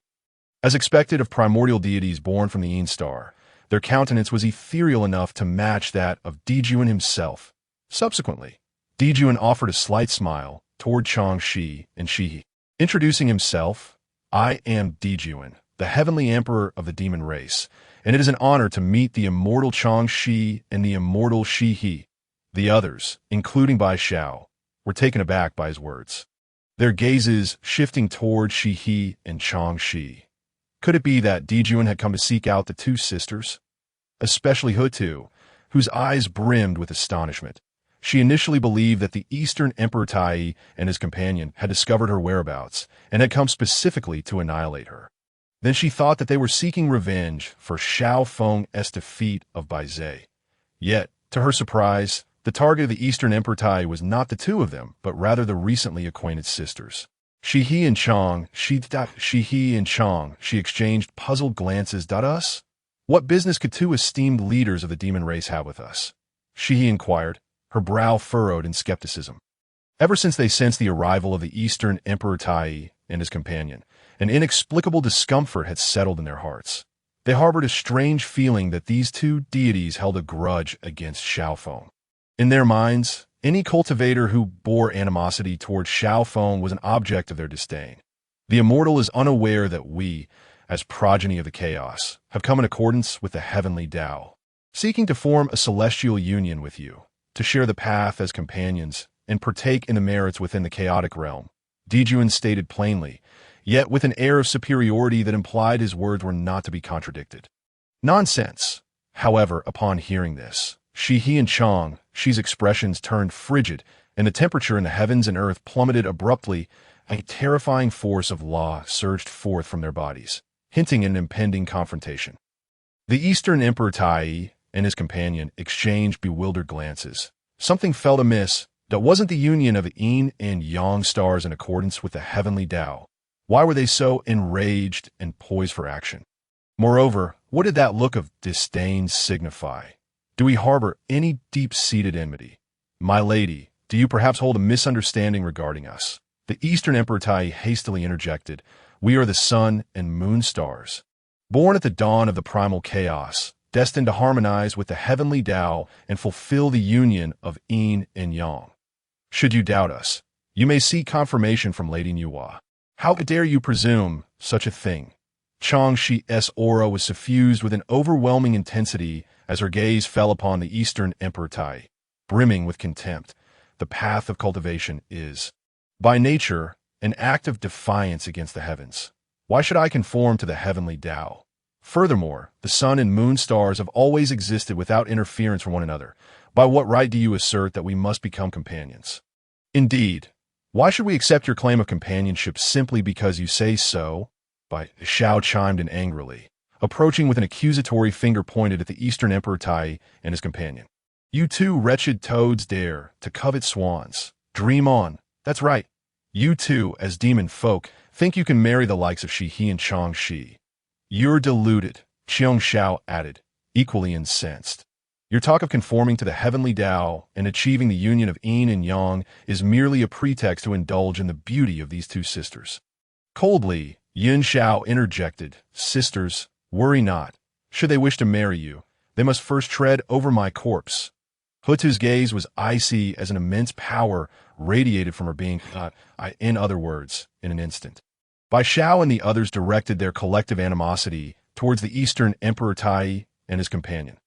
As expected of primordial deities born from the Yin Star, their countenance was ethereal enough to match that of Di Jun himself. Subsequently, Di Jun offered a slight smile toward Chang Shi and Shi He, introducing himself. "I am Di Jun, the heavenly emperor of the demon race, and it is an honor to meet the immortal Chang Shi and the immortal Shi He." The others, including Bai Xiao, were taken aback by his words, their gazes shifting toward Shi He and Chang Shi. Could it be that Di Jun had come to seek out the two sisters? Especially Hu Tu, whose eyes brimmed with astonishment. She initially believed that the Eastern Emperor Tai Yi and his companion had discovered her whereabouts and had come specifically to annihilate her. Then she thought that they were seeking revenge for Xiao Feng's defeat of Bai Zhe. Yet, to her surprise, the target of the Eastern Emperor Tai Yi was not the two of them, but rather the recently acquainted sisters. Shi He and Chang, she exchanged puzzled glances. "Us? What business could two esteemed leaders of the demon race have with us?" Shi He inquired, her brow furrowed in skepticism. Ever since they sensed the arrival of the Eastern Emperor Tai Yi and his companion, an inexplicable discomfort had settled in their hearts. They harbored a strange feeling that these two deities held a grudge against Xiao Feng. In their minds, any cultivator who bore animosity toward Xiao Feng was an object of their disdain. The Immortal is unaware that we, as progeny of the chaos, have come in accordance with the heavenly Tao, seeking to form a celestial union with you, to share the path as companions and partake in the merits within the chaotic realm. Di Jun stated plainly, yet with an air of superiority that implied his words were not to be contradicted. Nonsense. However, upon hearing this, Shi and Chong, Shi's expressions turned frigid, and the temperature in the heavens and earth plummeted abruptly. A terrifying force of law surged forth from their bodies, hinting at an impending confrontation. The Eastern Emperor Tai and his companion exchanged bewildered glances. Something felt amiss. That wasn't the union of yin and yang stars in accordance with the heavenly Tao. Why were they so enraged and poised for action? Moreover, what did that look of disdain signify? Do we harbor any deep-seated enmity? My lady, do you perhaps hold a misunderstanding regarding us? The Eastern Emperor Tai hastily interjected. We are the sun and moon stars, born at the dawn of the primal chaos, destined to harmonize with the heavenly Tao and fulfill the union of yin and yang. Should you doubt us, you may seek confirmation from Lady Nuwa. How dare you presume such a thing? Chong Shi's aura was suffused with an overwhelming intensity as her gaze fell upon the Eastern Emperor Tai, brimming with contempt. The path of cultivation is, by nature, an act of defiance against the heavens. Why should I conform to the heavenly Tao? Furthermore, the sun and moon stars have always existed without interference from one another. By what right do you assert that we must become companions? Indeed, why should we accept your claim of companionship simply because you say so? Xiao chimed in angrily, approaching with an accusatory finger pointed at the Eastern Emperor Tai and his companion. You two wretched toads dare to covet swans. Dream on. That's right. You two, as demon folk, think you can marry the likes of Shi and Chong Shi. You're deluded, Qiong Xiao added, equally incensed. Your talk of conforming to the heavenly Tao and achieving the union of yin and yang is merely a pretext to indulge in the beauty of these two sisters. Coldly, Yin Xiao interjected, Sisters, worry not. Should they wish to marry you, they must first tread over my corpse. Hutu's gaze was icy as an immense power radiated from her being, in other words, in an instant. Bai Xiao and the others directed their collective animosity towards the Eastern Emperor Tai and his companion.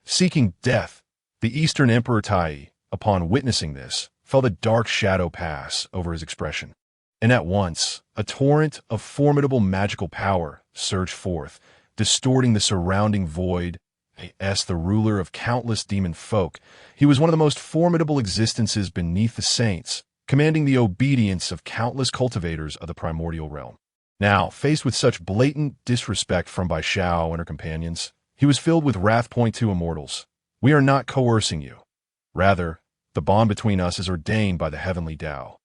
Seeking death, the Eastern Emperor Tai, upon witnessing this, felt a dark shadow pass over his expression. And at once, a torrent of formidable magical power surged forth, distorting the surrounding void. As the ruler of countless demon folk, he was one of the most formidable existences beneath the saints, commanding the obedience of countless cultivators of the primordial realm. Now, faced with such blatant disrespect from Bai Xiao and her companions, he was filled with wrath. To Immortals, we are not coercing you. Rather, the bond between us is ordained by the heavenly Tao.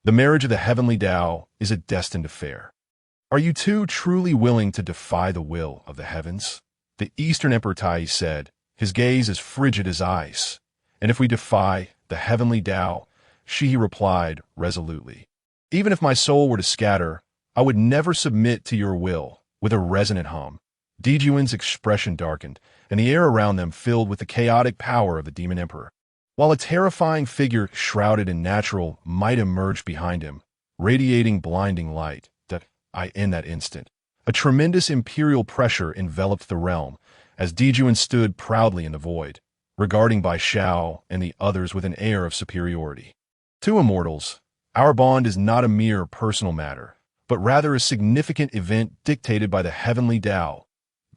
The marriage of the heavenly Tao is a destined affair. Are you two truly willing to defy the will of the heavens? The Eastern Emperor Tai said, his gaze as frigid as ice. And if we defy the heavenly Tao, Shi replied resolutely. Even if my soul were to scatter, I would never submit to your will. With a resonant hum, Dijuan's expression darkened, and the air around them filled with the chaotic power of the demon emperor. While a terrifying figure shrouded in natural might emerged behind him, radiating blinding light, in that instant, a tremendous imperial pressure enveloped the realm, as Dijuan stood proudly in the void, regarding Bai Xiao and the others with an air of superiority. To Immortals, our bond is not a mere personal matter, but rather a significant event dictated by the heavenly Tao.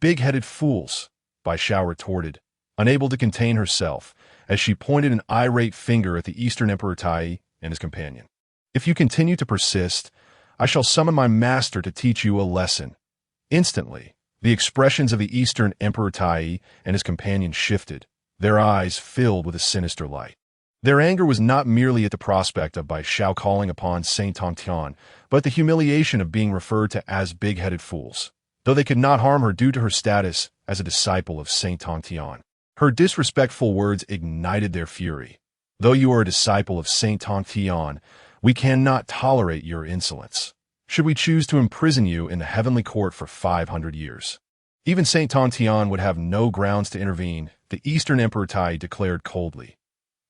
Big-headed fools, Bai Xiao retorted, unable to contain herself, as she pointed an irate finger at the Eastern Emperor Tai and his companion. If you continue to persist, I shall summon my master to teach you a lesson. Instantly, the expressions of the Eastern Emperor Tai and his companion shifted, their eyes filled with a sinister light. Their anger was not merely at the prospect of Bai Xiao calling upon Saint Tongtian, but the humiliation of being referred to as big-headed fools, though they could not harm her due to her status as a disciple of Saint Tongtian. Her disrespectful words ignited their fury. Though you are a disciple of Saint Tongtian, we cannot tolerate your insolence. Should we choose to imprison you in the heavenly court for 500 years? Even Saint Tongtian would have no grounds to intervene, the Eastern Emperor Tai declared coldly.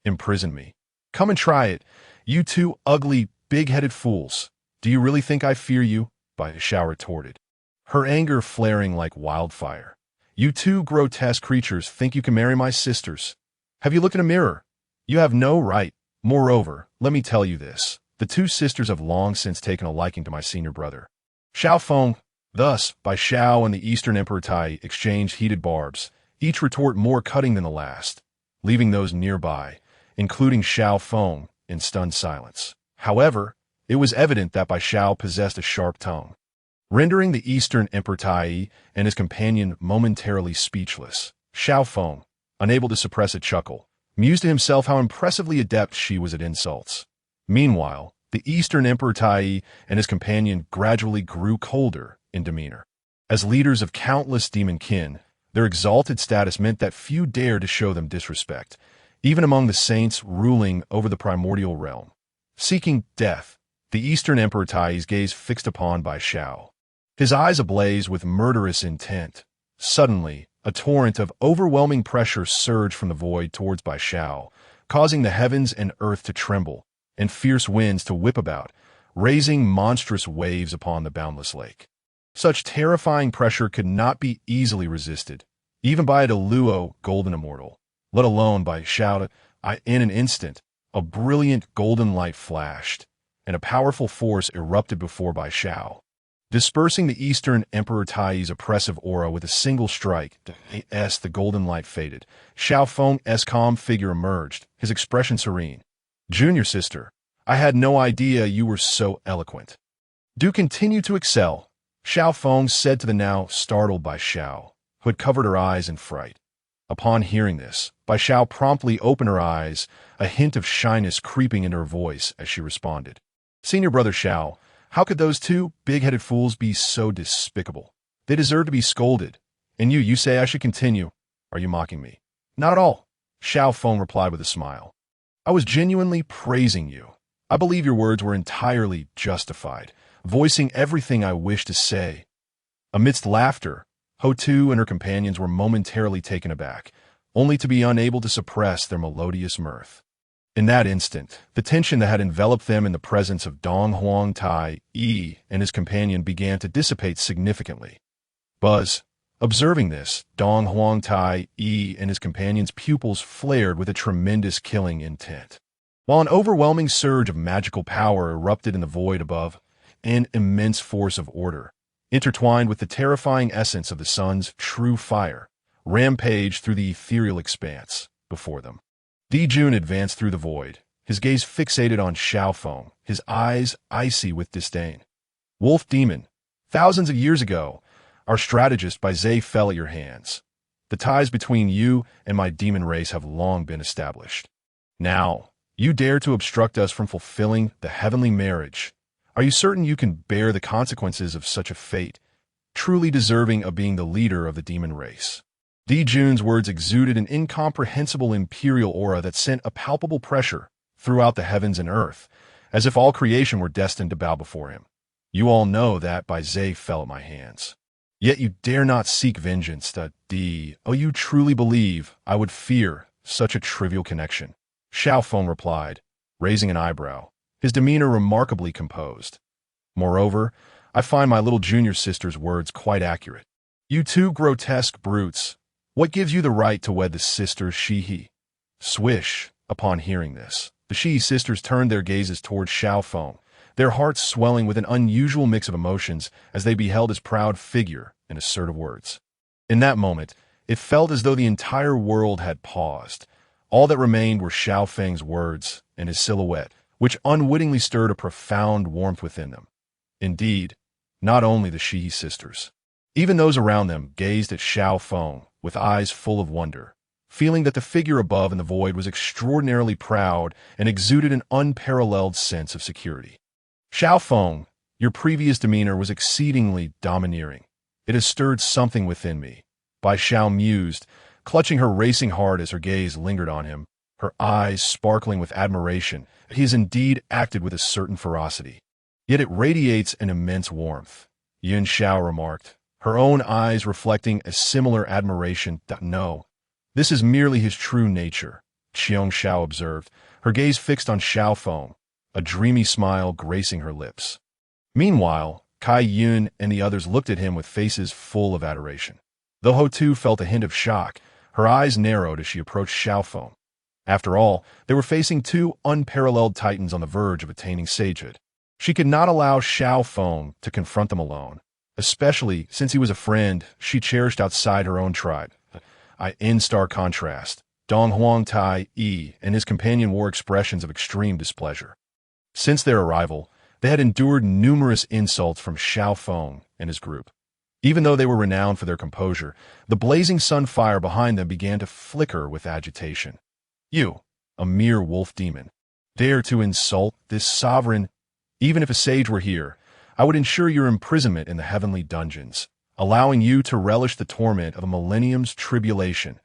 Imprison me. Come and try it, you two ugly, big-headed fools. Do you really think I fear you? Bai Xiao retorted, her anger flaring like wildfire. You two grotesque creatures think you can marry my sisters. Have you looked in a mirror? You have no right. Moreover, let me tell you this. The two sisters have long since taken a liking to my senior brother. Xiao Feng, thus, by Xiao and the Eastern Emperor Tai exchanged heated barbs, each retort more cutting than the last, leaving those nearby, including Xiao Feng, in stunned silence. However, it was evident that Bai Xiao possessed a sharp tongue, rendering the Eastern Emperor Tai and his companion momentarily speechless. Xiao Feng, unable to suppress a chuckle, mused to himself how impressively adept she was at insults. Meanwhile, the Eastern Emperor Tai and his companion gradually grew colder in demeanor. As leaders of countless demon kin, their exalted status meant that few dared to show them disrespect, even among the saints ruling over the primordial realm. Seeking death, the Eastern Emperor Tai's gaze fixed upon Bai Xiao, his eyes ablaze with murderous intent. Suddenly, a torrent of overwhelming pressure surged from the void towards Bai Xiao, causing the heavens and earth to tremble, and fierce winds to whip about, raising monstrous waves upon the boundless lake. Such terrifying pressure could not be easily resisted, even by a Deluo golden immortal, let alone by Xiao. In an instant, a brilliant golden light flashed, and a powerful force erupted before Bai Xiao, dispersing the Eastern Emperor Tai's oppressive aura with a single strike. The golden light faded. Xiao Feng's calm figure emerged, his expression serene. "Junior sister, I had no idea you were so eloquent. Do continue to excel," Xiao Feng said to the now startled Bai Xiao, who had covered her eyes in fright. Upon hearing this, Bai Xiao promptly opened her eyes, a hint of shyness creeping into her voice as she responded. "Senior brother Xiao, how could those two big-headed fools be so despicable? They deserve to be scolded. And you say I should continue. Are you mocking me?" "Not at all," Xiao Feng replied with a smile. "I was genuinely praising you. I believe your words were entirely justified, voicing everything I wished to say." Amidst laughter, Ho-Tu and her companions were momentarily taken aback, only to be unable to suppress their melodious mirth. In that instant, the tension that had enveloped them in the presence of Dong Huang Tai and his companion began to dissipate significantly. Buzz, observing this, Dong Huang Tai and his companion's pupils flared with a tremendous killing intent, while an overwhelming surge of magical power erupted in the void above, an immense force of order, intertwined with the terrifying essence of the sun's true fire, rampaged through the ethereal expanse before them. Di Jun advanced through the void, his gaze fixated on Xiao Feng, his eyes icy with disdain. "Wolf demon, thousands of years ago, our strategist Bai Zhe fell at your hands. The ties between you and my demon race have long been established. Now, you dare to obstruct us from fulfilling the heavenly marriage. Are you certain you can bear the consequences of such a fate, truly deserving of being the leader of the demon race?" Di Jun's words exuded an incomprehensible imperial aura that sent a palpable pressure throughout the heavens and earth, as if all creation were destined to bow before him. "You all know that Bai Zhe fell at my hands. Yet you dare not seek vengeance. You truly believe I would fear such a trivial connection?" Xiao Feng replied, raising an eyebrow, his demeanor remarkably composed. "Moreover, I find my little junior sister's words quite accurate. You two grotesque brutes, what gives you the right to wed the sister Shihi?" Swish! Upon hearing this, the Shihi sisters turned their gazes towards Xiao Feng, their hearts swelling with an unusual mix of emotions as they beheld his proud figure and assertive words. In that moment, it felt as though the entire world had paused. All that remained were Xiao Feng's words and his silhouette, which unwittingly stirred a profound warmth within them. Indeed, not only the Shihi sisters, even those around them gazed at Xiao Feng with eyes full of wonder, feeling that the figure above in the void was extraordinarily proud and exuded an unparalleled sense of security. "Xiao Feng, your previous demeanor was exceedingly domineering. It has stirred something within me," Bai Xiao mused, clutching her racing heart as her gaze lingered on him, her eyes sparkling with admiration. "He has indeed acted with a certain ferocity, yet it radiates an immense warmth," Yun Xiao remarked, her own eyes reflecting a similar admiration. "No, this is merely his true nature," Qiong Xiao observed, her gaze fixed on Xiao Feng, a dreamy smile gracing her lips. Meanwhile, Kai Yun and the others looked at him with faces full of adoration. Though Ho-Tu felt a hint of shock, her eyes narrowed as she approached Xiao Feng. After all, they were facing two unparalleled titans on the verge of attaining sagehood. She could not allow Xiao Feng to confront them alone, especially since he was a friend she cherished outside her own tribe. In stark contrast, Dong Huang Tai Yi and his companion wore expressions of extreme displeasure. Since their arrival, they had endured numerous insults from Xiao Feng and his group. Even though they were renowned for their composure, the blazing sun fire behind them began to flicker with agitation. You, a mere wolf demon, dare to insult this sovereign? Even if a sage were here, I would ensure your imprisonment in the heavenly dungeons, allowing you to relish the torment of a millennium's tribulation.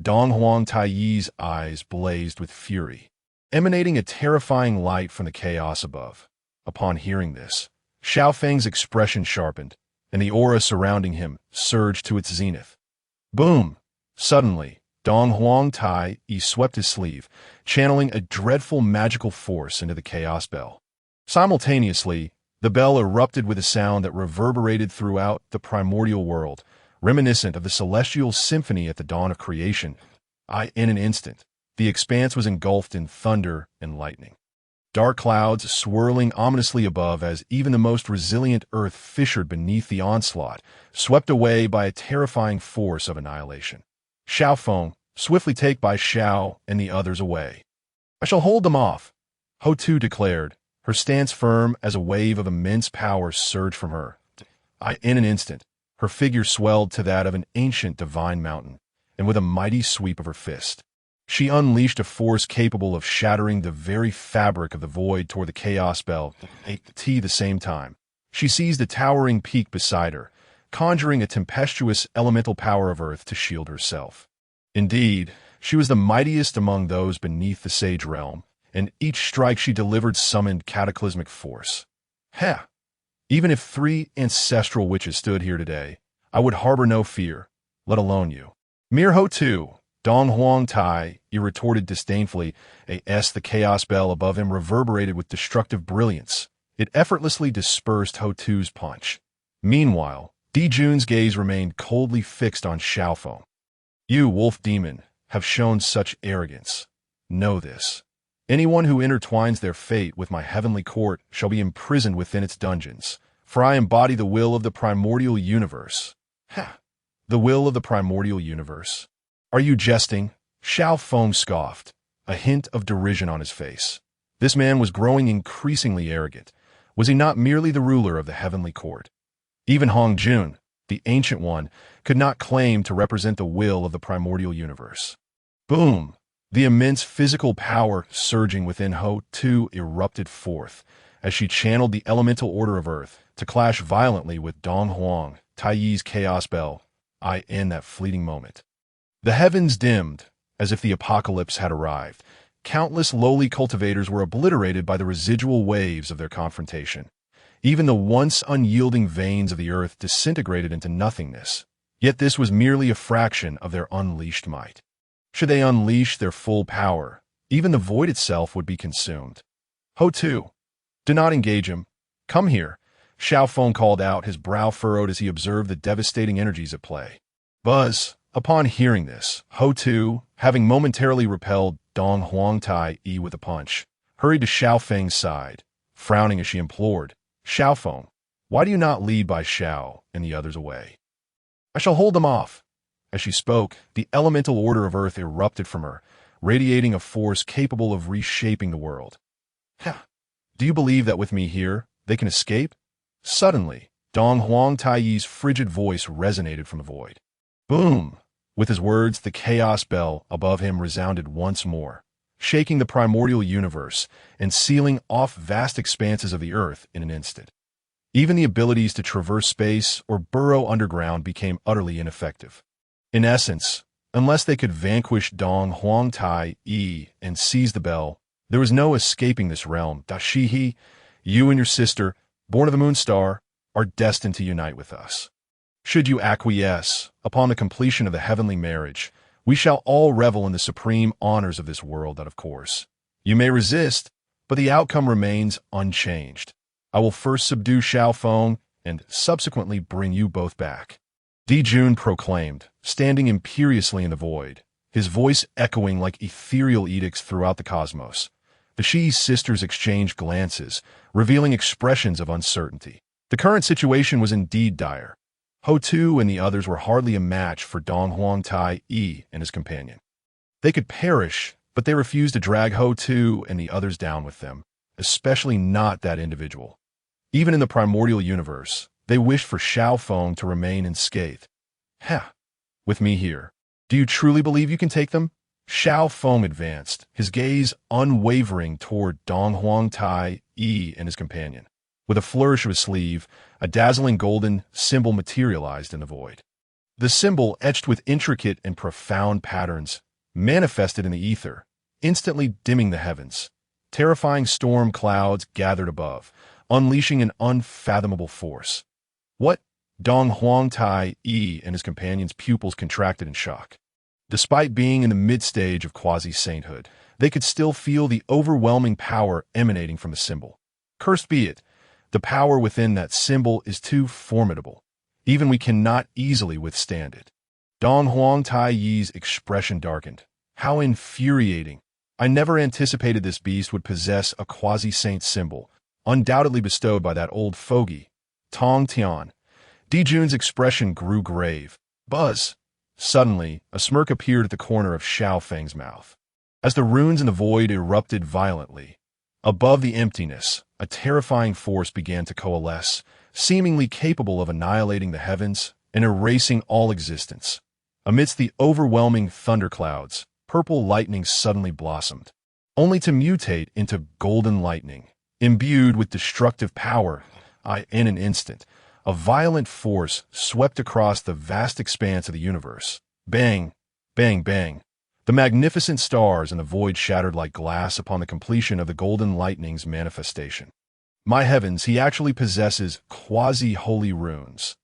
Dong Huang Taiyi's eyes blazed with fury, emanating a terrifying light from the chaos above. Upon hearing this, Xiao Feng's expression sharpened, and the aura surrounding him surged to its zenith. Boom! Suddenly, Dong Huang Tai Yi swept his sleeve, channeling a dreadful magical force into the chaos bell. Simultaneously, the bell erupted with a sound that reverberated throughout the primordial world, reminiscent of the celestial symphony at the dawn of creation. In an instant, the expanse was engulfed in thunder and lightning. Dark clouds swirling ominously above as even the most resilient earth fissured beneath the onslaught, swept away by a terrifying force of annihilation. Xiao Feng, swiftly take by Xiao and the others away. I shall hold them off, Ho Tu declared, her stance firm as a wave of immense power surged from her. In an instant, her figure swelled to that of an ancient divine mountain, and with a mighty sweep of her fist, she unleashed a force capable of shattering the very fabric of the void toward the chaos bell. At the same time, she seized a towering peak beside her, conjuring a tempestuous elemental power of earth to shield herself. Indeed, she was the mightiest among those beneath the sage realm, and each strike she delivered summoned cataclysmic force. Even if 3 ancestral witches stood here today, I would harbor no fear, let alone you. Mere Ho Tu, Dong Huang Tai, he retorted disdainfully. The chaos bell above him reverberated with destructive brilliance. It effortlessly dispersed Ho Tu's punch. Meanwhile, Di Jun's gaze remained coldly fixed on Xiao Feng. You, wolf demon, have shown such arrogance. Know this. Anyone who intertwines their fate with my heavenly court shall be imprisoned within its dungeons, for I embody the will of the primordial universe. The will of the primordial universe? Are you jesting? Xiao Feng scoffed, a hint of derision on his face. This man was growing increasingly arrogant. Was he not merely the ruler of the heavenly court? Even Hong Jun, the Ancient One, could not claim to represent the will of the primordial universe. Boom! The immense physical power surging within Ho Tu erupted forth as she channeled the elemental order of earth to clash violently with Dong Huang Taiyi's chaos bell. In that fleeting moment, the heavens dimmed as if the apocalypse had arrived. Countless lowly cultivators were obliterated by the residual waves of their confrontation. Even the once unyielding veins of the earth disintegrated into nothingness. Yet this was merely a fraction of their unleashed might. Should they unleash their full power, even the void itself would be consumed. Ho Tu, do not engage him. Come here, Xiao Feng called out, his brow furrowed as he observed the devastating energies at play. Buzz, upon hearing this, Ho Tu, having momentarily repelled Dong Huang Tai Yi with a punch, hurried to Xiao Feng's side, frowning as she implored, Xiao Feng, why do you not lead by Xiao and the others away? I shall hold them off. As she spoke, the elemental order of earth erupted from her, radiating a force capable of reshaping the world. Do you believe that with me here, they can escape? Suddenly, Dong Huang Taiyi's frigid voice resonated from the void. Boom! With his words, the chaos bell above him resounded once more, shaking the primordial universe and sealing off vast expanses of the earth in an instant. Even the abilities to traverse space or burrow underground became utterly ineffective. In essence, unless they could vanquish Dong Huang Tai Yi and seize the bell, there was no escaping this realm. Dashihi, you and your sister, born of the moon star, are destined to unite with us. Should you acquiesce, upon the completion of the heavenly marriage, we shall all revel in the supreme honors of this world. Of course, you may resist, but the outcome remains unchanged. I will first subdue Xiao Feng and subsequently bring you both back. Di Jun proclaimed, standing imperiously in the void, his voice echoing like ethereal edicts throughout the cosmos. The Shi sisters exchanged glances, revealing expressions of uncertainty. The current situation was indeed dire. Ho Tu and the others were hardly a match for Dong Huang Tai Yi and his companion. They could perish, but they refused to drag Ho Tu and the others down with them, especially not that individual. Even in the primordial universe, they wished for Xiao Feng to remain unscathed. Ha! With me here. Do you truly believe you can take them? Xiao Feng advanced, his gaze unwavering toward Dong Huang Tai Yi and his companion. With a flourish of his sleeve, a dazzling golden symbol materialized in the void. The symbol, etched with intricate and profound patterns, manifested in the ether, instantly dimming the heavens. Terrifying storm clouds gathered above, unleashing an unfathomable force. What? Dong Huang Tai Yi and his companion's pupils contracted in shock. Despite being in the mid-stage of quasi-sainthood, they could still feel the overwhelming power emanating from the symbol. Cursed be it, the power within that symbol is too formidable. Even we cannot easily withstand it. Dong Huang Tai Yi's expression darkened. How infuriating. I never anticipated this beast would possess a quasi-saint symbol, undoubtedly bestowed by that old fogey, Tong Tian. Dijun's expression grew grave. Buzz! Suddenly, a smirk appeared at the corner of Xiao Feng's mouth. As the runes in the void erupted violently, above the emptiness, a terrifying force began to coalesce, seemingly capable of annihilating the heavens and erasing all existence. Amidst the overwhelming thunderclouds, purple lightning suddenly blossomed, only to mutate into golden lightning. Imbued with destructive power, in an instant, a violent force swept across the vast expanse of the universe. Bang! Bang! Bang! The magnificent stars in the void shattered like glass upon the completion of the golden lightning's manifestation. My heavens, he actually possesses quasi-holy runes.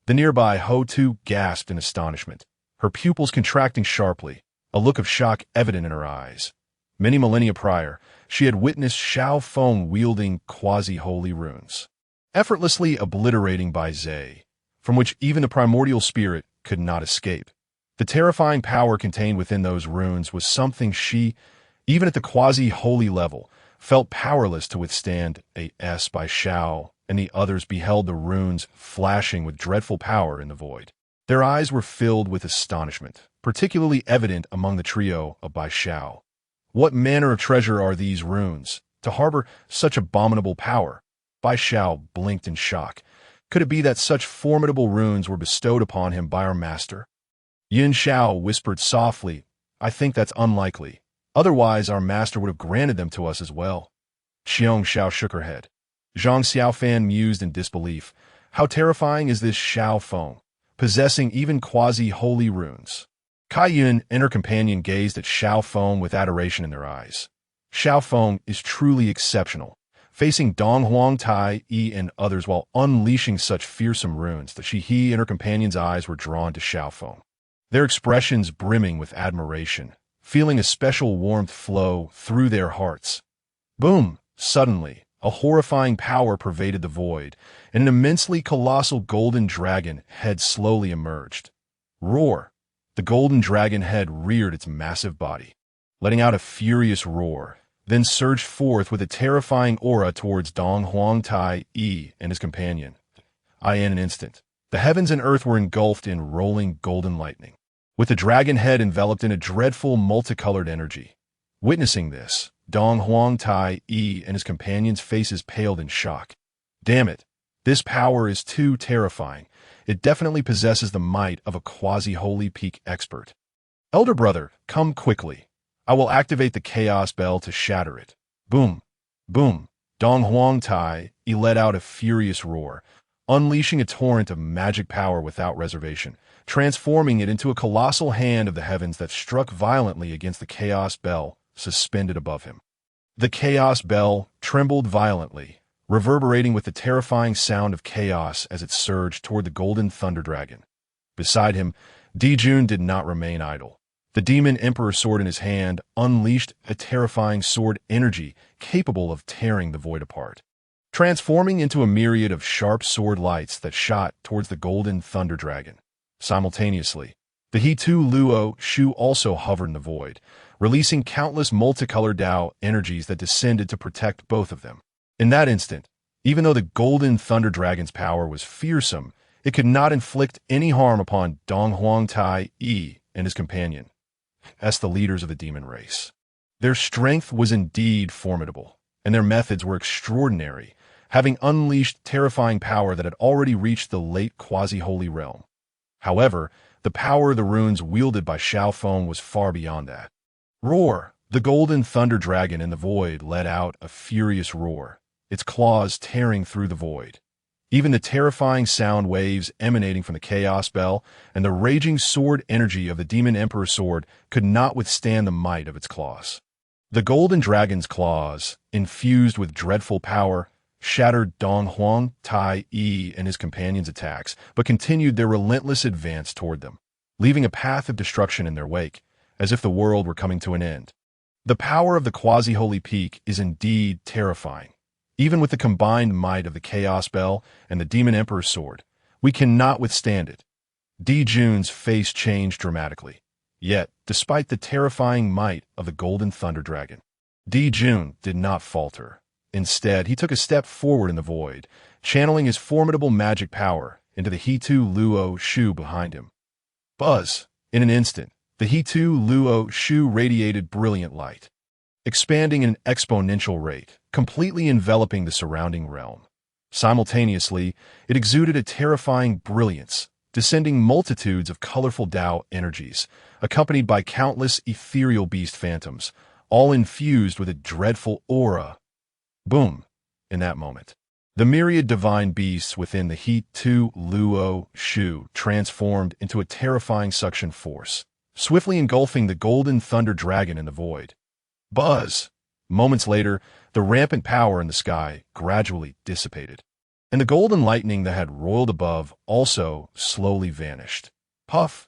The nearby Ho Tu gasped in astonishment, her pupils contracting sharply, a look of shock evident in her eyes. Many millennia prior, she had witnessed Xiao Feng wielding quasi-holy runes, effortlessly obliterating by Zhe, from which even the primordial spirit could not escape. The terrifying power contained within those runes was something she, even at the quasi-holy level, felt powerless to withstand. As by Xiao and the others beheld the runes flashing with dreadful power in the void. Their eyes were filled with astonishment, particularly evident among the trio of Bai Xiao. What manner of treasure are these runes, to harbor such abominable power? Bai Xiao blinked in shock. Could it be that such formidable runes were bestowed upon him by our master? Yin Xiao whispered softly, I think that's unlikely. Otherwise, our master would have granted them to us as well. Xiong Xiao shook her head. Zhang Xiaofan mused in disbelief. How terrifying is this Xiao Feng, possessing even quasi-holy runes? Kai Yun and her companion gazed at Xiao Feng with adoration in their eyes. Xiao Feng is truly exceptional, facing Dong Huang Tai Yi and others while unleashing such fearsome runes that he and her companion's eyes were drawn to Xiao Feng, their expressions brimming with admiration, feeling a special warmth flow through their hearts. Boom! Suddenly, a horrifying power pervaded the void, and an immensely colossal golden dragon head slowly emerged. Roar! The golden dragon head reared its massive body, letting out a furious roar, then surged forth with a terrifying aura towards Dong Huang Tai Yi and his companion. In an instant, the heavens and earth were engulfed in rolling golden lightning, with the dragon head enveloped in a dreadful multicolored energy. Witnessing this, Dong Huang Tai Yi and his companions' faces paled in shock. Damn it! This power is too terrifying. It definitely possesses the might of a quasi-holy peak expert. Elder brother, come quickly. I will activate the chaos bell to shatter it. Boom! Boom! Dong Huang Tai Yi let out a furious roar, unleashing a torrent of magic power without reservation, transforming it into a colossal hand of the heavens that struck violently against the chaos bell suspended above him. The chaos bell trembled violently, reverberating with the terrifying sound of chaos as it surged toward the golden thunder dragon. Beside him, Dijun did not remain idle. The demon emperor sword in his hand unleashed a terrifying sword energy capable of tearing the void apart, transforming into a myriad of sharp sword lights that shot towards the golden thunder dragon. Simultaneously, The He-Tu Luo Shu also hovered in the void, releasing countless multicolored Tao energies that descended to protect both of them. In that instant, even though the Golden Thunder Dragon's power was fearsome, it could not inflict any harm upon Dong Huang Tai Yi and his companion, as the leaders of the demon race. Their strength was indeed formidable, and their methods were extraordinary, having unleashed terrifying power that had already reached the late quasi-holy realm. However, the power of the runes wielded by Xiao Feng was far beyond that. Roar! The Golden Thunder Dragon in the void let out a furious roar, its claws tearing through the void. Even the terrifying sound waves emanating from the Chaos Bell and the raging sword energy of the Demon Emperor's sword could not withstand the might of its claws. The Golden Dragon's claws, infused with dreadful power, shattered Dong Huang Tai Yi and his companions' attacks, but continued their relentless advance toward them, leaving a path of destruction in their wake, as if the world were coming to an end. The power of the quasi-holy peak is indeed terrifying. Even with the combined might of the Chaos Bell and the Demon Emperor's sword, we cannot withstand it. Di Jun's face changed dramatically. Yet, despite the terrifying might of the Golden Thunder Dragon, Di Jun did not falter. Instead, he took a step forward in the void, channeling his formidable magic power into the He-Tu Luo Shu behind him. Buzz! In an instant, the He-Tu Luo Shu radiated brilliant light, expanding at an exponential rate, completely enveloping the surrounding realm. Simultaneously, it exuded a terrifying brilliance, descending multitudes of colorful Tao energies, accompanied by countless ethereal beast phantoms, all infused with a dreadful aura. Boom! In that moment, the myriad divine beasts within the He-Tu Luo Shu transformed into a terrifying suction force, swiftly engulfing the Golden Thunder Dragon in the void. Buzz! Moments later, the rampant power in the sky gradually dissipated, and the golden lightning that had roiled above also slowly vanished. Puff!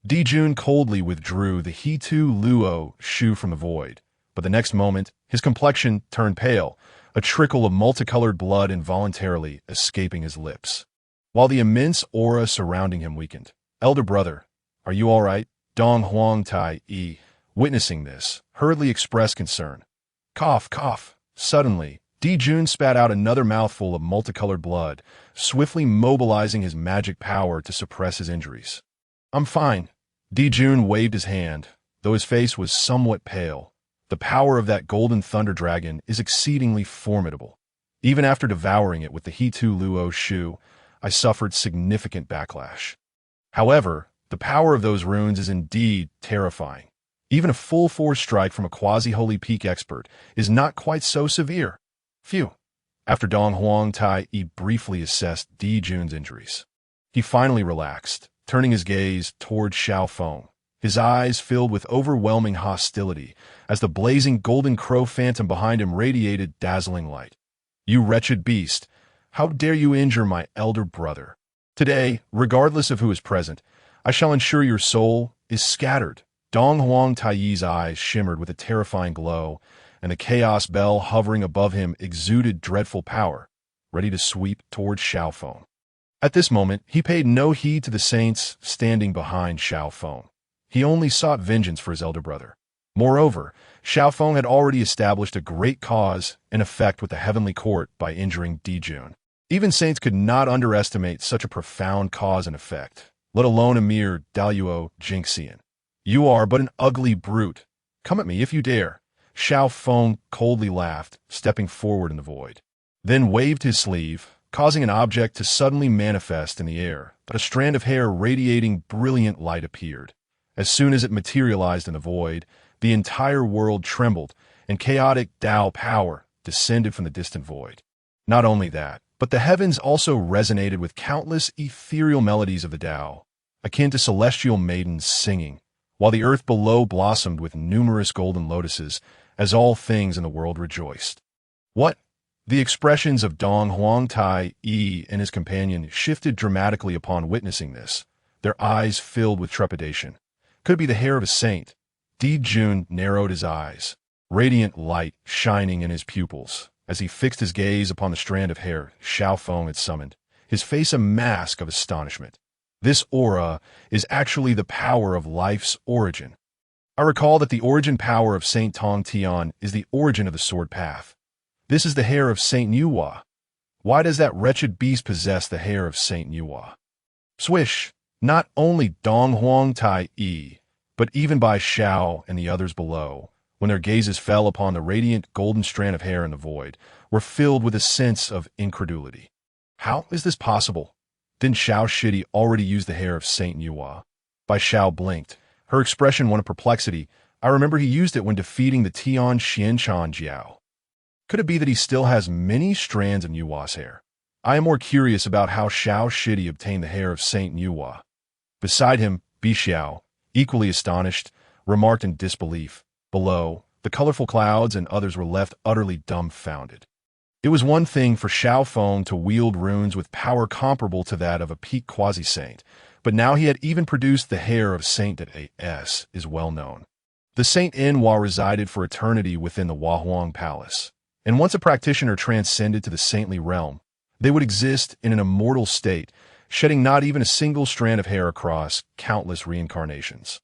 Di Jun coldly withdrew the He-Tu Luo Shu from the void, but the next moment, his complexion turned pale, a trickle of multicolored blood involuntarily escaping his lips, while the immense aura surrounding him weakened. Elder brother, are you all right? Dong Huang Tai Yi, witnessing this, hurriedly expressed concern. Cough, cough. Suddenly, Di Jun spat out another mouthful of multicolored blood, swiftly mobilizing his magic power to suppress his injuries. I'm fine. Di Jun waved his hand, though his face was somewhat pale. The power of that Golden Thunder Dragon is exceedingly formidable. Even after devouring it with the He-Tu Luo Shu, I suffered significant backlash. However, the power of those runes is indeed terrifying. Even a full-force strike from a quasi-holy peak expert is not quite so severe. Phew. After Dong Huang Tai Yi briefly assessed Di Jun's injuries, he finally relaxed, turning his gaze toward Xiao Feng, his eyes filled with overwhelming hostility as the blazing golden crow phantom behind him radiated dazzling light. You wretched beast, how dare you injure my elder brother? Today, regardless of who is present, I shall ensure your soul is scattered. Dong Huang Tai Yi's eyes shimmered with a terrifying glow, and the Chaos Bell hovering above him exuded dreadful power, ready to sweep towards Xiao Feng. At this moment, he paid no heed to the saints standing behind Xiao Feng. He only sought vengeance for his elder brother. Moreover, Xiao Feng had already established a great cause and effect with the heavenly court by injuring Di Jun. Even saints could not underestimate such a profound cause and effect, let alone a mere Daluo Jinxian. You are but an ugly brute. Come at me if you dare. Xiao Feng coldly laughed, stepping forward in the void, then waved his sleeve, causing an object to suddenly manifest in the air. A strand of hair radiating brilliant light appeared. As soon as it materialized in the void, the entire world trembled, and chaotic Tao power descended from the distant void. Not only that, but the heavens also resonated with countless ethereal melodies of the Tao, akin to celestial maidens singing, while the earth below blossomed with numerous golden lotuses, as all things in the world rejoiced. What? The expressions of Dong Huang Tai Yi and his companion shifted dramatically upon witnessing this, their eyes filled with trepidation. Could it be the hair of a saint? Di Jun narrowed his eyes, radiant light shining in his pupils, as he fixed his gaze upon the strand of hair Xiao Feng had summoned, his face a mask of astonishment. This aura is actually the power of life's origin. I recall that the origin power of Saint Tong Tian is the origin of the sword path. This is the hair of Saint Nuwa. Why does that wretched beast possess the hair of Saint Nuwa? Swish! Not only Dong Huang Tai Yi, but even by Xiao and the others below, when their gazes fell upon the radiant golden strand of hair in the void, were filled with a sense of incredulity. How is this possible? Didn't Xiao Shidi already use the hair of Saint Nuwa? By Xiao blinked, her expression one of perplexity. I remember he used it when defeating the Tian Xianchan Jiao. Could it be that he still has many strands of Nuwa's hair? I am more curious about how Xiao Shidi obtained the hair of Saint Nuwa. Beside him, Bi Xiao, equally astonished, remarked in disbelief. Below, the colorful clouds and others were left utterly dumbfounded. It was one thing for Xiao Feng to wield runes with power comparable to that of a peak quasi-saint, but now he had even produced the hair of Saint that A.S. is well known. The Saint Enwa resided for eternity within the Huahuang Palace, and once a practitioner transcended to the saintly realm, they would exist in an immortal state, shedding not even a single strand of hair across countless reincarnations.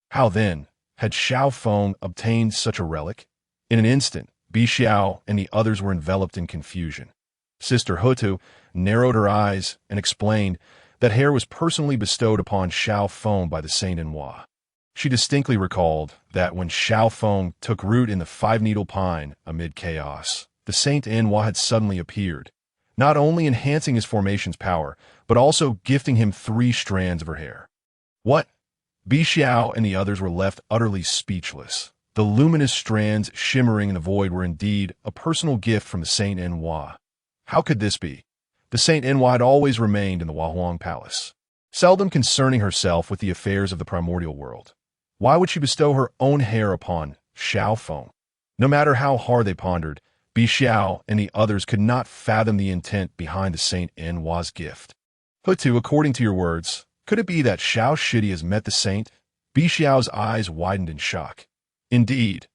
How then had Xiao Feng obtained such a relic? In an instant, Bi Xiao and the others were enveloped in confusion. Sister Hutu narrowed her eyes and explained that hair was personally bestowed upon Xiao Feng by the Saint Enwa. She distinctly recalled that when Xiao Feng took root in the five-needle pine amid chaos, the Saint Enwa had suddenly appeared, not only enhancing his formation's power, but also gifting him 3 strands of her hair. What? Bi Xiao and the others were left utterly speechless. The luminous strands shimmering in the void were indeed a personal gift from the Saint Enwa. How could this be? The Saint Enwa had always remained in the Huahuang Palace, seldom concerning herself with the affairs of the Primordial World. Why would she bestow her own hair upon Xiao Feng? No matter how hard they pondered, Bi Xiao and the others could not fathom the intent behind the Saint Enwa's gift. Hutu, according to your words, could it be that Xiao Shidi has met the saint? Bi Xiao's eyes widened in shock. Indeed.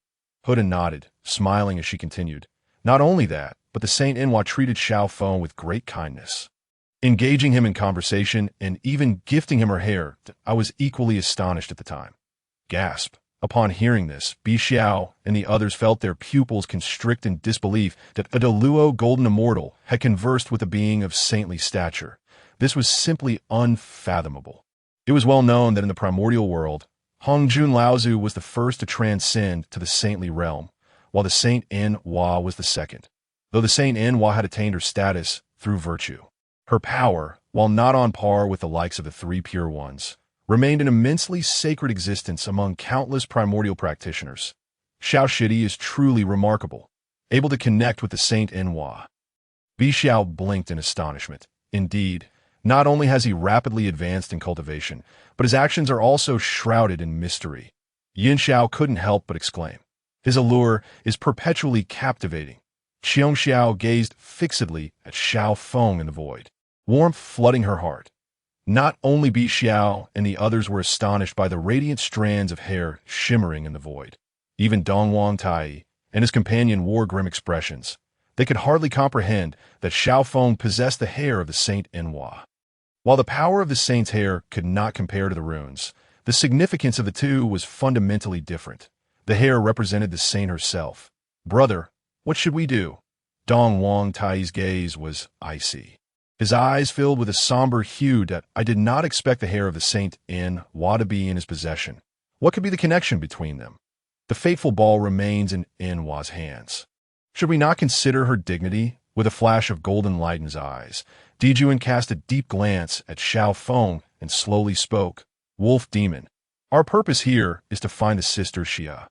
Hutu nodded, smiling as she continued. Not only that, but the Saint Enwa treated Xiao Feng with great kindness, engaging him in conversation and even gifting him her hair. I was equally astonished at the time. Gasp. Upon hearing this, Bi Xiao and the others felt their pupils constrict in disbelief that a Deluo golden immortal had conversed with a being of saintly stature. This was simply unfathomable. It was well known that in the primordial world, Hongjun Laozi was the first to transcend to the saintly realm, while the Saint Enwa was the second, though the Saint Enwa had attained her status through virtue. Her power, while not on par with the likes of the 3 pure ones, remained an immensely sacred existence among countless primordial practitioners. Xiao Shidi is truly remarkable, able to connect with the Saint Enwa. Bi Xiao blinked in astonishment. Indeed, not only has he rapidly advanced in cultivation, but his actions are also shrouded in mystery. Yin Xiao couldn't help but exclaim. His allure is perpetually captivating. Xiong Xiao gazed fixedly at Xiao Feng in the void, warmth flooding her heart. Not only Bi Xiao and the others were astonished by the radiant strands of hair shimmering in the void. Even Dong Wang Tai and his companion wore grim expressions. They could hardly comprehend that Xiao Feng possessed the hair of the Saint Enwa. While the power of the saint's hair could not compare to the runes, the significance of the two was fundamentally different. The hair represented the saint herself. Brother, what should we do? Dong Wang Tai's gaze was icy. His eyes filled with a somber hue that I did not expect the hair of the Saint Enwa to be in his possession. What could be the connection between them? The fateful ball remains in Enwa's hands. Should we not consider her dignity? With a flash of golden light in his eyes, Dijuan cast a deep glance at Xiao Feng and slowly spoke. Wolf Demon, our purpose here is to find the sister Xia.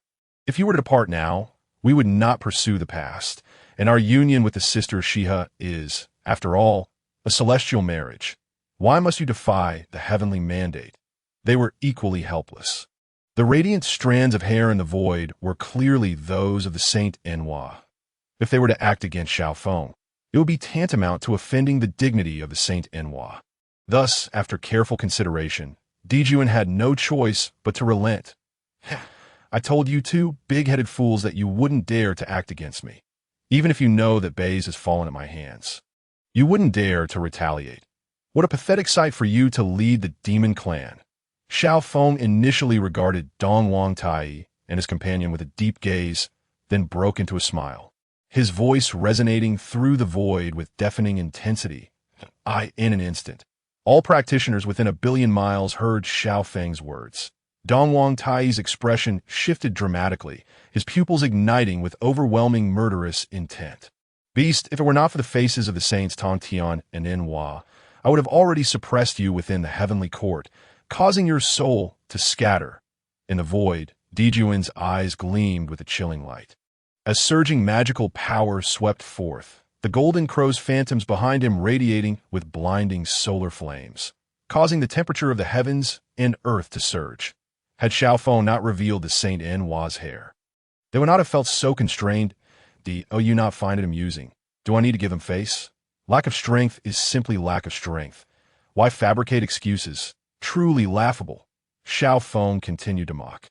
If you were to depart now, we would not pursue the past, and our union with the sister Xia is, after all, a celestial marriage. Why must you defy the heavenly mandate? They were equally helpless. The radiant strands of hair in the void were clearly those of the Saint Enwa. If they were to act against Xiao Feng, it would be tantamount to offending the dignity of the Saint Enwa. Thus, after careful consideration, Dijuan had no choice but to relent. I told you 2 big-headed fools that you wouldn't dare to act against me, even if you know that Baze has fallen at my hands. You wouldn't dare to retaliate. What a pathetic sight for you to lead the demon clan. Xiao Feng initially regarded Dong Wang Tai and his companion with a deep gaze, then broke into a smile, his voice resonating through the void with deafening intensity. In an instant, all practitioners within 1 billion miles heard Xiao Feng's words. Dong Wang Tai's expression shifted dramatically, his pupils igniting with overwhelming murderous intent. Beast, if it were not for the faces of the saints Tong Tian and Hua, I would have already suppressed you within the heavenly court, causing your soul to scatter. In the void, Dijuan's eyes gleamed with a chilling light. As surging magical power swept forth, the golden crow's phantoms behind him radiating with blinding solar flames, causing the temperature of the heavens and earth to surge. Had Xiao Feng not revealed the Saint Hua's hair, they would not have felt so constrained. Do you not find it amusing? Do I need to give him face? Lack of strength is simply lack of strength. Why fabricate excuses? Truly laughable. Xiao Feng continued to mock.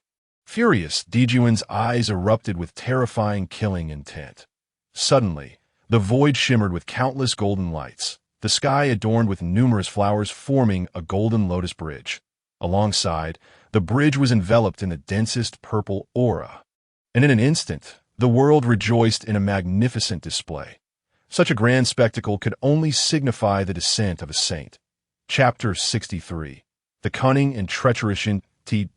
Furious, Dijuan's eyes erupted with terrifying killing intent. Suddenly, the void shimmered with countless golden lights, the sky adorned with numerous flowers forming a golden lotus bridge. Alongside, the bridge was enveloped in the densest purple aura. And in an instant, the world rejoiced in a magnificent display. Such a grand spectacle could only signify the descent of a saint. Chapter 63. The cunning and treacherous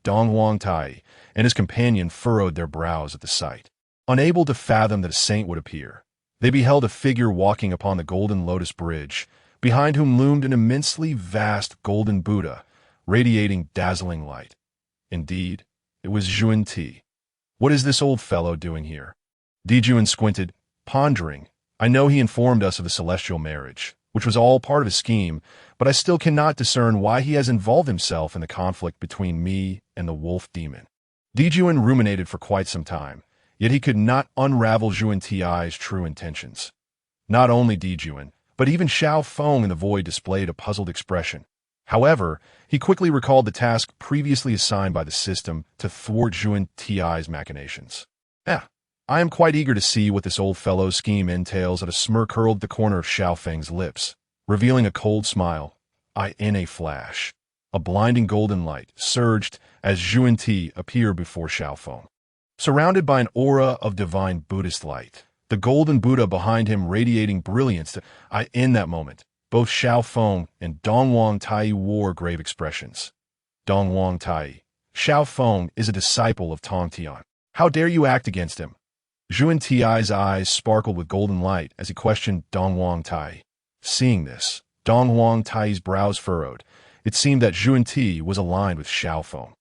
Dong Wang Tai and his companion furrowed their brows at the sight. Unable to fathom that a saint would appear, they beheld a figure walking upon the golden lotus bridge, behind whom loomed an immensely vast golden Buddha, radiating dazzling light. Indeed, it was Zhuan Ti. What is this old fellow doing here? Dijuan squinted, pondering. I know he informed us of the celestial marriage, which was all part of his scheme, but I still cannot discern why he has involved himself in the conflict between me and the wolf demon. Dijuan ruminated for quite some time, yet he could not unravel Zhuan Ti's true intentions. Not only Dijuan, but even Xiao Feng in the void displayed a puzzled expression. However, he quickly recalled the task previously assigned by the system to thwart Zhuan Ti's machinations. I am quite eager to see what this old fellow's scheme entails. At a smirk curled the corner of Xiao Feng's lips, revealing a cold smile. In a flash, a blinding golden light surged as Zhuan Ti appeared before Xiao Feng. Surrounded by an aura of divine Buddhist light, the golden Buddha behind him radiating brilliance. In that moment, both Xiao Feng and Dong Wang Tai wore grave expressions. Dong Wang Tai, Xiao Feng is a disciple of Tong Tian. How dare you act against him? Zhuan Ti's eyes sparkled with golden light as he questioned Dong Wang Tai. Seeing this, Dong Wang Tai's brows furrowed. It seemed that Zhuan Ti was aligned with Xiao Feng.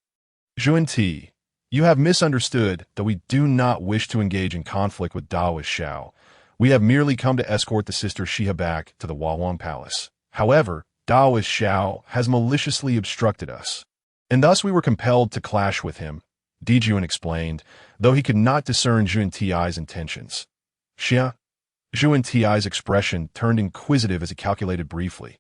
Zhuan Ti, you have misunderstood that we do not wish to engage in conflict with Daoist Xiao. We have merely come to escort the sister Xia back to the Huawang Palace. However, Daoist Xiao has maliciously obstructed us, and thus we were compelled to clash with him, Dijuan explained, though he could not discern Zhuan Ti's intentions. Xia? Zhuan Ti's expression turned inquisitive as he calculated briefly.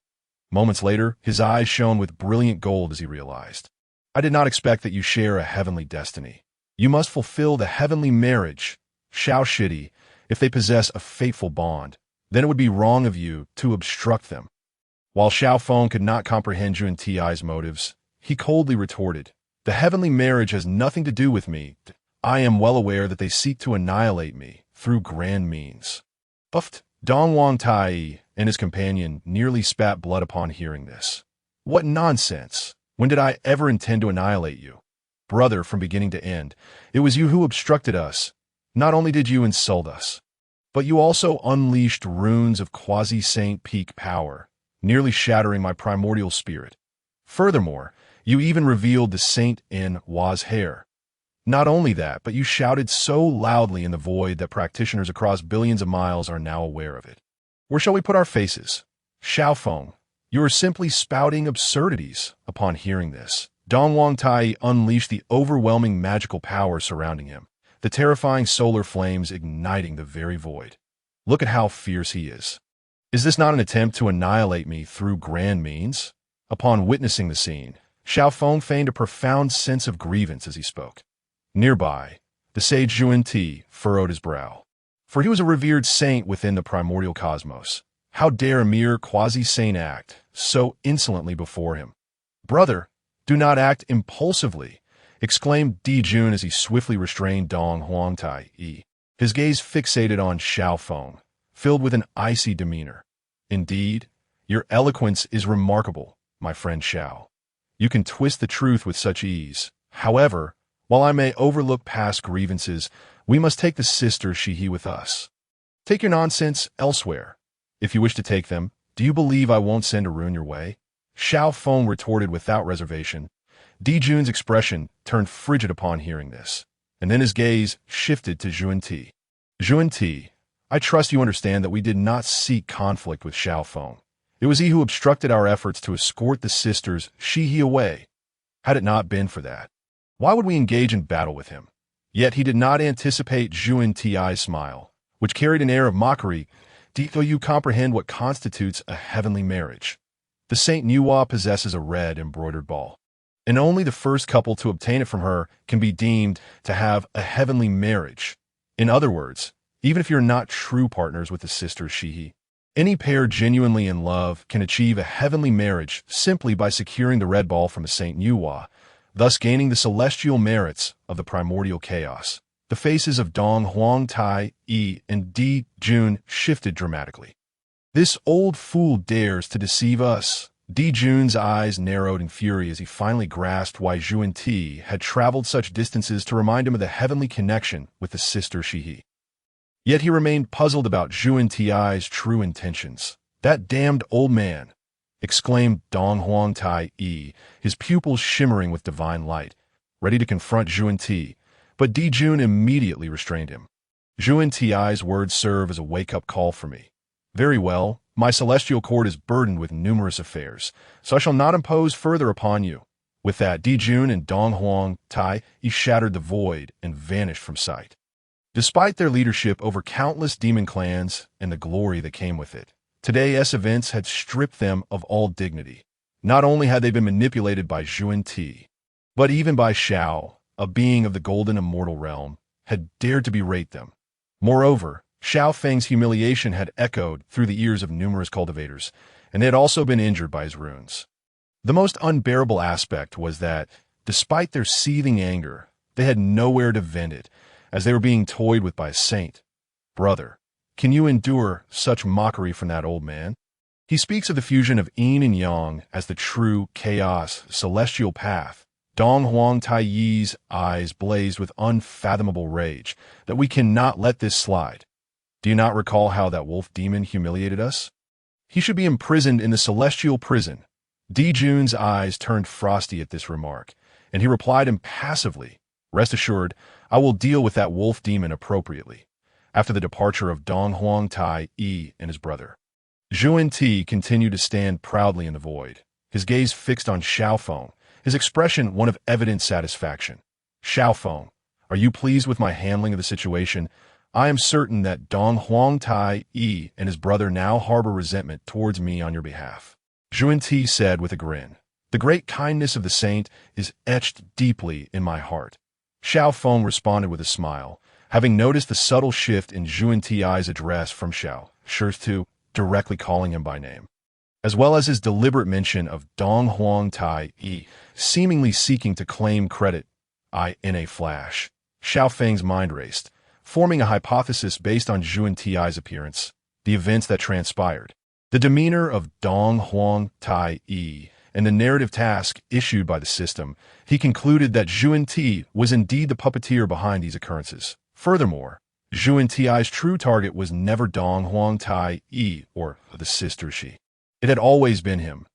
Moments later, his eyes shone with brilliant gold as he realized. I did not expect that you share a heavenly destiny. You must fulfill the heavenly marriage. Xiao Shidi, if they possess a fateful bond, then it would be wrong of you to obstruct them. While Xiao Feng could not comprehend Zhuan Ti's motives, he coldly retorted, the heavenly marriage has nothing to do with me. I am well aware that they seek to annihilate me through grand means. Buffed, Dong Wang Tai and his companion nearly spat blood upon hearing this. What nonsense! When did I ever intend to annihilate you? Brother, from beginning to end, it was you who obstructed us. Not only did you insult us, but you also unleashed runes of quasi-saint peak power, nearly shattering my primordial spirit. Furthermore, you even revealed the Saint Hua's hair. Not only that, but you shouted so loudly in the void that practitioners across billions of miles are now aware of it. Where shall we put our faces? Xiao Feng, you are simply spouting absurdities. Upon hearing this, Dong Wang Tai unleashed the overwhelming magical power surrounding him, the terrifying solar flames igniting the very void. Look at how fierce he is. Is this not an attempt to annihilate me through grand means? Upon witnessing the scene, Xiao Feng feigned a profound sense of grievance as he spoke. Nearby, the sage Zhuan Ti furrowed his brow, for he was a revered saint within the primordial cosmos. How dare a mere quasi-saint act so insolently before him. "Brother, do not act impulsively," exclaimed Di Jun as he swiftly restrained Dong Huangtai, his gaze fixated on Xiao Feng, filled with an icy demeanor. "Indeed, your eloquence is remarkable, my friend Xiao. You can twist the truth with such ease. However, while I may overlook past grievances, we must take the sister Shihi with us. Take your nonsense elsewhere. If you wish to take them, do you believe I won't send a rune your way?" Xiao Feng retorted without reservation. Di Jun's expression turned frigid upon hearing this, and then his gaze shifted to Xuanti. "Xuanti, I trust you understand that we did not seek conflict with Xiao Feng. It was he who obstructed our efforts to escort the sisters Shihi away. Had it not been for that, why would we engage in battle with him?" Yet he did not anticipate Xuanti's smile, which carried an air of mockery. "Do you comprehend what constitutes a heavenly marriage? The Saint Nuwa possesses a red embroidered ball, and only the first couple to obtain it from her can be deemed to have a heavenly marriage. In other words, even if you're not true partners with the sisters Shihi, any pair genuinely in love can achieve a heavenly marriage simply by securing the red ball from a Saint Nuwa, thus gaining the celestial merits of the primordial chaos." The faces of Dong Huangtai and Di Jun shifted dramatically. "This old fool dares to deceive us." Di Jun's eyes narrowed in fury as he finally grasped why Xuanti had traveled such distances to remind him of the heavenly connection with the sister Shihi. Yet he remained puzzled about Xuanti's true intentions. "That damned old man!" exclaimed Dong Huangtai, his pupils shimmering with divine light, ready to confront Xuanti, but Di Jun immediately restrained him. "Xuanti's words serve as a wake-up call for me. Very well, my celestial court is burdened with numerous affairs, so I shall not impose further upon you." With that, Di Jun and Dong Huangtai shattered the void and vanished from sight. Despite their leadership over countless demon clans and the glory that came with it, today's events had stripped them of all dignity. Not only had they been manipulated by Xuanti, but even by Xiao, a being of the golden immortal realm, had dared to berate them. Moreover, Xiao Feng's humiliation had echoed through the ears of numerous cultivators, and they had also been injured by his runes. The most unbearable aspect was that, despite their seething anger, they had nowhere to vent it, as they were being toyed with by a saint. "Brother, can you endure such mockery from that old man? He speaks of the fusion of yin and yang as the true chaos celestial path." Dong Huangtai's eyes blazed with unfathomable rage. "That we cannot let this slide. Do you not recall how that wolf demon humiliated us? He should be imprisoned in the celestial prison." Di Jun's eyes turned frosty at this remark, and he replied impassively, "Rest assured, I will deal with that wolf demon appropriately." After the departure of Dong Huangtai and his brother, Xuanti continued to stand proudly in the void, his gaze fixed on Xiao Feng, his expression one of evident satisfaction. "Xiao Feng, are you pleased with my handling of the situation? I am certain that Dong Huangtai and his brother now harbor resentment towards me on your behalf." Xuanti said with a grin, "The great kindness of the saint is etched deeply in my heart." Xiao Feng responded with a smile, having noticed the subtle shift in Xuanti's address from Xiao to directly calling him by name, as well as his deliberate mention of Dong Huangtai seemingly seeking to claim credit. In a flash, Xiao Feng's mind raced, forming a hypothesis based on Xuanti's appearance, the events that transpired, the demeanor of Dong Huangtai, and the narrative task issued by the system. He concluded that Xuanti was indeed the puppeteer behind these occurrences. Furthermore, Xuanti's true target was never Dong Huangtai or the sister Shi. It had always been him.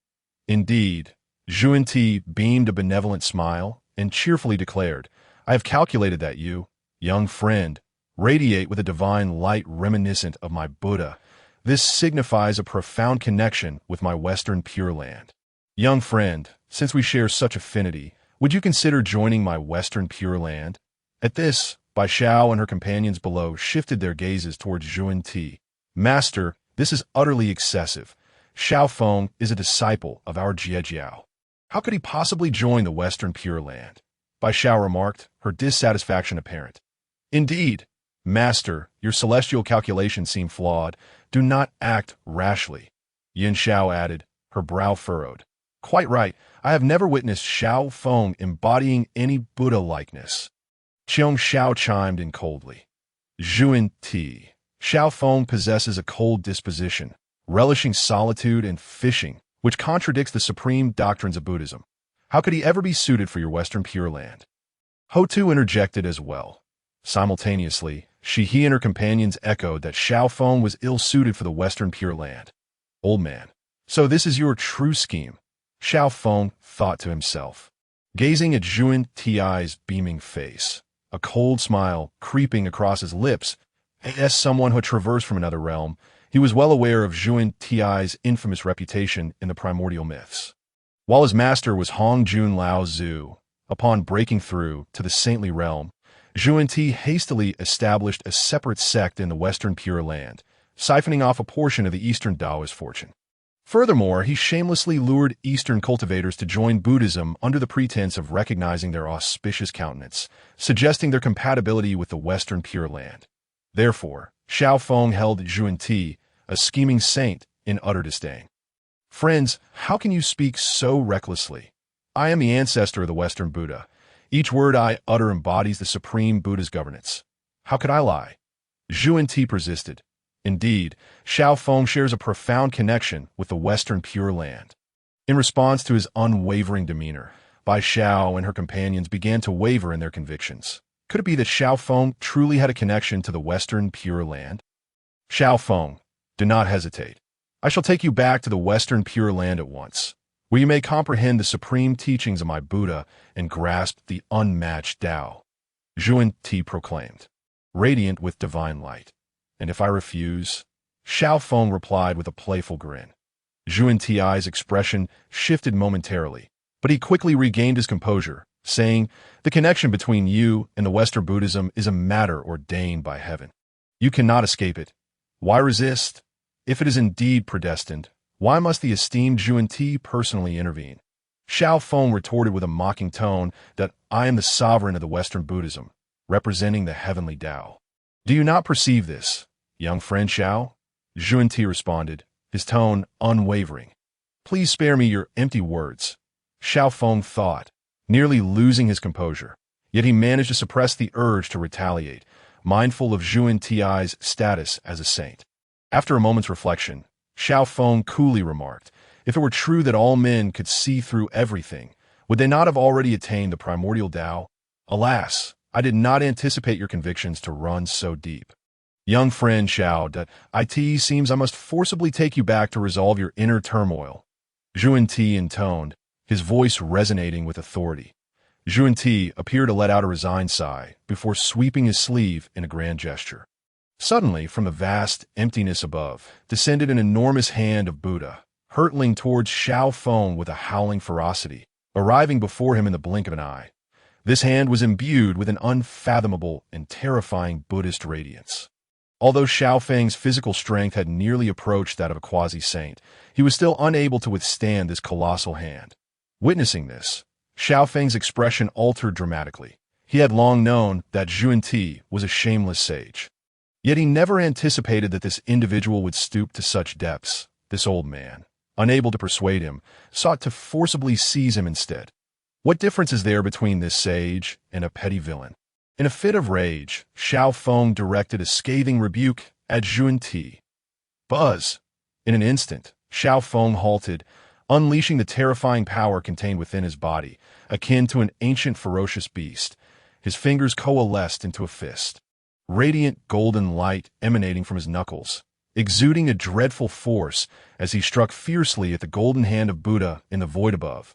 Indeed, Xuanti beamed a benevolent smile and cheerfully declared, "I have calculated that you, young friend, radiate with a divine light reminiscent of my Buddha. This signifies a profound connection with my Western Pure Land. Young friend, since we share such affinity, would you consider joining my Western Pure Land?" At this, Bai Xiao and her companions below shifted their gazes towards Xuanti. "Master, this is utterly excessive. Xiao Feng is a disciple of our Jiejiao. How could he possibly join the Western Pure Land?" Bai Xiao remarked, her dissatisfaction apparent. "Indeed, Master, your celestial calculations seem flawed. Do not act rashly." Yin Xiao added, her brow furrowed. Quite right, I have never witnessed Xiao Feng embodying any Buddha-likeness. Qiong Xiao chimed in coldly. Zhuan Ti. Xiao Feng possesses a cold disposition, relishing solitude and fishing, which contradicts the supreme doctrines of Buddhism. How could he ever be suited for your Western Pure Land? Ho-Tu interjected as well. Simultaneously, Shi-He and her companions echoed that Xiao Feng was ill-suited for the Western Pure Land. Old man. So this is your true scheme, Xiao Feng thought to himself. Gazing at Zhuan Ti's beaming face, a cold smile creeping across his lips, as someone who had traversed from another realm, he was well aware of Zhuan Ti's infamous reputation in the primordial myths. While his master was Hong Jun Laozi, upon breaking through to the saintly realm, Zhuan Ti hastily established a separate sect in the Western Pure Land, siphoning off a portion of the Eastern Taoist fortune. Furthermore, he shamelessly lured Eastern cultivators to join Buddhism under the pretense of recognizing their auspicious countenance, suggesting their compatibility with the Western Pure Land. Therefore, Xiao Feng held Zhuan Ti, a scheming saint, in utter disdain. Friends, how can you speak so recklessly? I am the ancestor of the Western Buddha. Each word I utter embodies the supreme Buddha's governance. How could I lie? Zhuan Ti persisted. Indeed, Xiao Feng shares a profound connection with the Western Pure Land. In response to his unwavering demeanor, Bai Xiao and her companions began to waver in their convictions. Could it be that Xiao Feng truly had a connection to the Western Pure Land? Xiao Feng, do not hesitate. I shall take you back to the Western Pure Land at once, where you may comprehend the supreme teachings of my Buddha and grasp the unmatched Tao. Zhuan Ti proclaimed, radiant with divine light. And if I refuse? Xiao Feng replied with a playful grin. Zhuan Ti's expression shifted momentarily, but he quickly regained his composure, saying, the connection between you and the Western Buddhism is a matter ordained by heaven. You cannot escape it. Why resist? If it is indeed predestined, why must the esteemed Zhuan Ti personally intervene? Xiao Feng retorted with a mocking tone that I am the sovereign of the Western Buddhism, representing the heavenly Tao. Do you not perceive this, young friend Xiao? Zhuan Ti responded, his tone unwavering. Please spare me your empty words. Xiao Feng thought, nearly losing his composure, yet he managed to suppress the urge to retaliate, mindful of Zhuan Ti's status as a saint. After a moment's reflection, Xiao Feng coolly remarked, if it were true that all men could see through everything, would they not have already attained the primordial Tao? Alas, I did not anticipate your convictions to run so deep. Young friend Xiao, it seems I must forcibly take you back to resolve your inner turmoil. Zhuan Ti intoned, his voice resonating with authority. Zhuan Ti appeared to let out a resigned sigh before sweeping his sleeve in a grand gesture. Suddenly, from the vast emptiness above, descended an enormous hand of Buddha, hurtling towards Xiao Feng with a howling ferocity, arriving before him in the blink of an eye. This hand was imbued with an unfathomable and terrifying Buddhist radiance. Although Xiao Feng's physical strength had nearly approached that of a quasi-saint, he was still unable to withstand this colossal hand. Witnessing this, Xiao Feng's expression altered dramatically. He had long known that Zhuan Ti was a shameless sage. Yet he never anticipated that this individual would stoop to such depths. This old man, unable to persuade him, sought to forcibly seize him instead. What difference is there between this sage and a petty villain? In a fit of rage, Xiao Feng directed a scathing rebuke at Zhuan Ti. Buzz! In an instant, Xiao Feng halted, unleashing the terrifying power contained within his body, akin to an ancient ferocious beast. His fingers coalesced into a fist. Radiant golden light emanating from his knuckles, exuding a dreadful force as he struck fiercely at the golden hand of Buddha in the void above.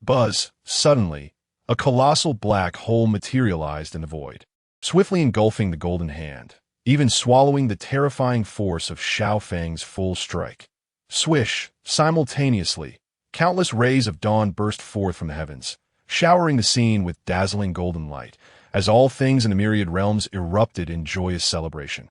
Buzz! Suddenly, a colossal black hole materialized in the void, swiftly engulfing the golden hand, even swallowing the terrifying force of Xiao Feng's full strike. Swish! Simultaneously, countless rays of dawn burst forth from the heavens, showering the scene with dazzling golden light, as all things in the myriad realms erupted in joyous celebration.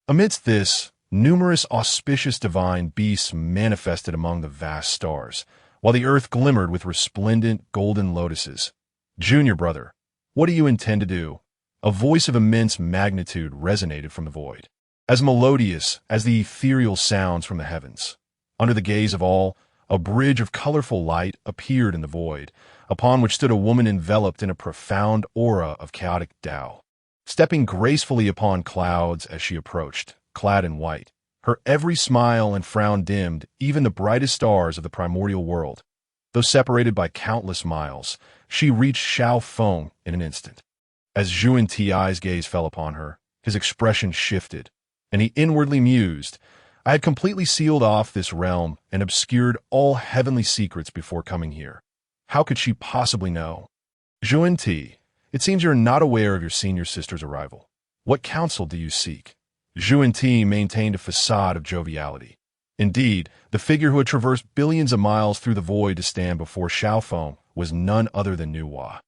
Amidst this, numerous auspicious divine beasts manifested among the vast stars, while the earth glimmered with resplendent golden lotuses. Junior brother, what do you intend to do? A voice of immense magnitude resonated from the void, as melodious as the ethereal sounds from the heavens. Under the gaze of all, A bridge of colorful light appeared in the void, upon which stood a woman enveloped in a profound aura of chaotic Tao. Stepping gracefully upon clouds as she approached, clad in white, her every smile and frown dimmed even the brightest stars of the primordial world. Though separated by countless miles, she reached Xiao Feng in an instant. As Zhuan Ti's gaze fell upon her, his expression shifted, and he inwardly mused, I had completely sealed off this realm and obscured all heavenly secrets before coming here. How could she possibly know? Zhuan Ti, it seems you're not aware of your senior sister's arrival. What counsel do you seek? Zhuan Ti maintained a facade of joviality. Indeed, the figure who had traversed billions of miles through the void to stand before Xiao Feng was none other than Nuwa,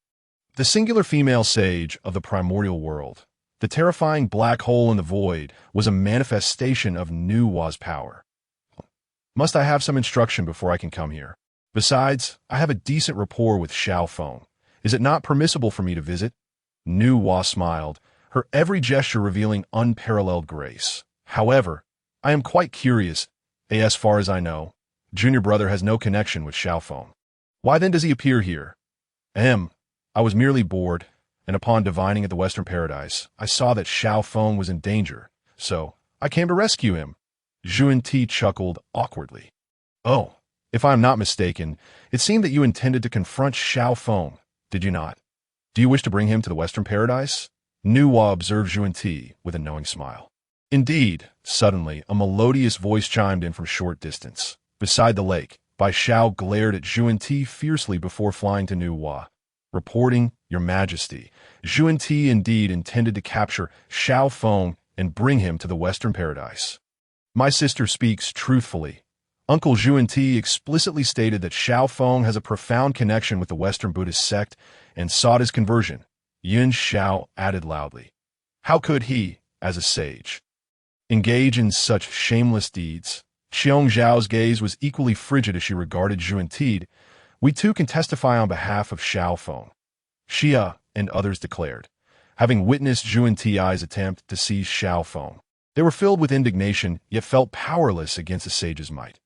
the singular female sage of the primordial world. The terrifying black hole in the void was a manifestation of Nuwa's power. Must I have some instruction before I can come here? Besides, I have a decent rapport with Xiao Feng. Is it not permissible for me to visit? Nuwa smiled, her every gesture revealing unparalleled grace. However, I am quite curious. As far as I know, junior brother has no connection with Xiao Feng. Why then does he appear here? I was merely bored, and upon divining at the Western Paradise, I saw that Xiao Feng was in danger, so I came to rescue him. Zhuan Ti chuckled awkwardly. Oh, if I am not mistaken, it seemed that you intended to confront Xiao Feng, did you not? Do you wish to bring him to the Western Paradise? Nuwa observed Zhuan Ti with a knowing smile. Indeed, suddenly, a melodious voice chimed in from short distance. Beside the lake, Bai Xiao glared at Zhuan Ti fiercely before flying to Nuwa. Reporting, Your Majesty, Zhuan Ti indeed intended to capture Xiao Feng and bring him to the Western Paradise. My sister speaks truthfully. Uncle Zhuan Ti explicitly stated that Xiao Feng has a profound connection with the Western Buddhist sect and sought his conversion. Yun Xiao added loudly. How could he, as a sage, engage in such shameless deeds? Xiong Zhao's gaze was equally frigid as she regarded Zhuan Ti. We too can testify on behalf of Xiao Feng, Xia and others declared, having witnessed Zhuan Ti's attempt to seize Xiao Feng. They were filled with indignation, yet felt powerless against the sage's might.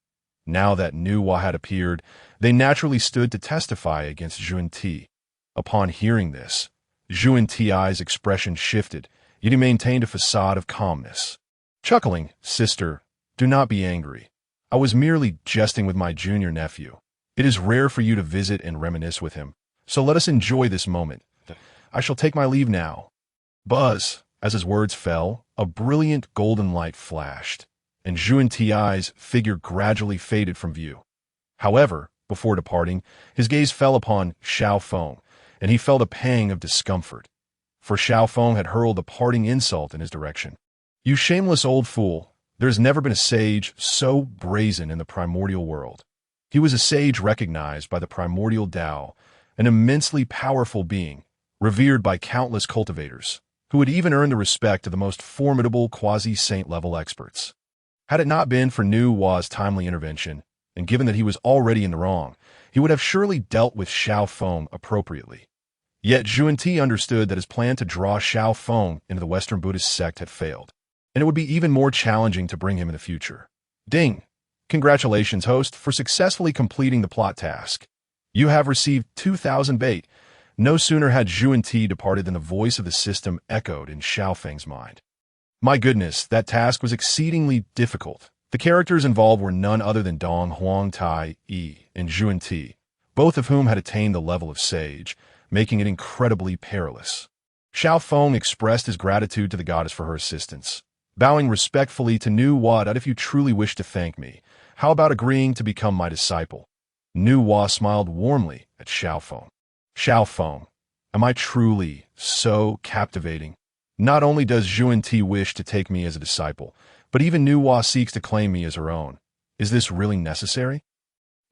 Now that Nuwa had appeared, they naturally stood to testify against Zhuan Ti. Upon hearing this, Zhuan Ti's expression shifted, yet he maintained a facade of calmness. Chuckling, Sister, do not be angry. I was merely jesting with my junior nephew. It is rare for you to visit and reminisce with him, so let us enjoy this moment. I shall take my leave now. Buzz, as his words fell, a brilliant golden light flashed, and Zhuan Ti's figure gradually faded from view. However, before departing, his gaze fell upon Xiao Feng, and he felt a pang of discomfort, for Xiao Feng had hurled a parting insult in his direction. You shameless old fool, there has never been a sage so brazen in the primordial world. He was a sage recognized by the primordial Tao, an immensely powerful being, revered by countless cultivators, who had even earned the respect of the most formidable quasi-saint-level experts. Had it not been for Nuwa's timely intervention, and given that he was already in the wrong, he would have surely dealt with Xiao Feng appropriately. Yet Zhuan Ti understood that his plan to draw Xiao Feng into the Western Buddhist sect had failed, and it would be even more challenging to bring him in the future. Ding! Congratulations, host, for successfully completing the plot task. You have received 2,000 bait. No sooner had Zhuan Ti departed than the voice of the system echoed in Xiao Feng's mind. My goodness, that task was exceedingly difficult. The characters involved were none other than Dong Huang Tai Yi and Zhuan Ti, both of whom had attained the level of sage, making it incredibly perilous. Xiao Feng expressed his gratitude to the goddess for her assistance, bowing respectfully to Nuwa. If you truly wish to thank me, how about agreeing to become my disciple? Nuwa smiled warmly at Xiao Feng. Xiao Feng, am I truly so captivating? Not only does Zhuan Ti wish to take me as a disciple, but even Nuwa seeks to claim me as her own. Is this really necessary?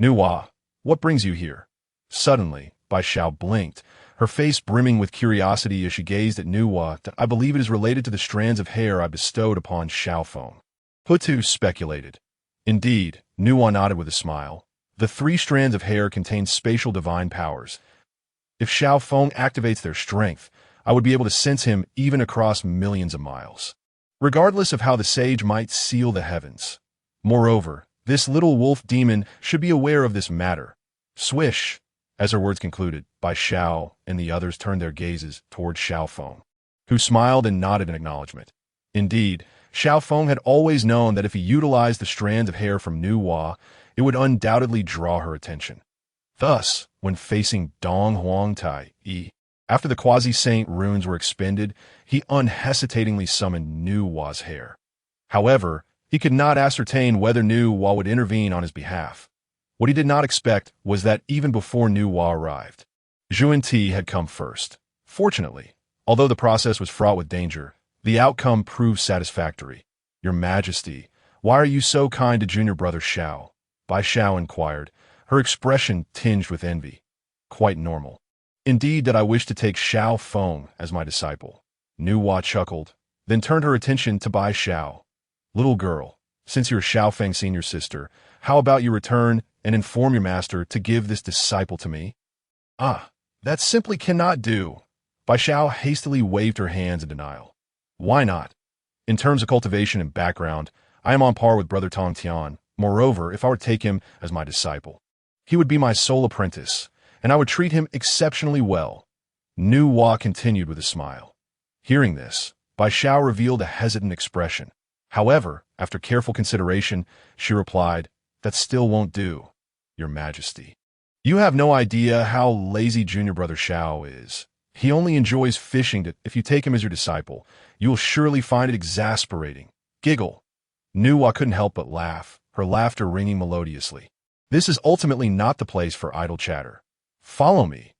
Nuwa, what brings you here? Suddenly, Bai Xiao blinked, her face brimming with curiosity as she gazed at Nuwa. I believe it is related to the strands of hair I bestowed upon Xiao Feng. Hutu speculated. Indeed, Nuwa nodded with a smile. The 3 strands of hair contain spatial divine powers. If Xiao Feng activates their strength, I would be able to sense him even across millions of miles, regardless of how the sage might seal the heavens. Moreover, This little wolf demon should be aware of this matter. Swish, as her words concluded, Bai Xiao and the others turned their gazes toward Xiao Feng, who smiled and nodded in acknowledgement. Indeed, Xiao Feng had always known that if he utilized the strands of hair from Nu Hua, it would undoubtedly draw her attention. Thus, when facing Dong Huang Tai, after the quasi-saint runes were expended, he unhesitatingly summoned Nu Hua's hair. However, he could not ascertain whether Nu Hua would intervene on his behalf. What he did not expect was that even before Nu Hua arrived, Zhuan Ti had come first. Fortunately, although the process was fraught with danger, the outcome proved satisfactory. Your Majesty, why are you so kind to junior brother Xiao? Bai Xiao inquired, her expression tinged with envy. Quite normal. Indeed that I wish to take Xiao Feng as my disciple. Nu Hua chuckled, then turned her attention to Bai Xiao. Little girl, since you're Xiao Feng's senior sister, how about you return and inform your master to give this disciple to me? That simply cannot do. Bai Xiao hastily waved her hands in denial. Why not? In terms of cultivation and background, I am on par with brother Tong Tian. Moreover, if I were to take him as my disciple, he would be my sole apprentice, and I would treat him exceptionally well. Nu Hua continued with a smile. Hearing this, Bai Xiao revealed a hesitant expression. However, after careful consideration, she replied, That still won't do, Your Majesty. You have no idea how lazy junior brother Xiao is. He only enjoys fishing. If you take him as your disciple, you will surely find it exasperating. Giggle. Nu Hua couldn't help but laugh, her laughter ringing melodiously. This is ultimately not the place for idle chatter. Follow me.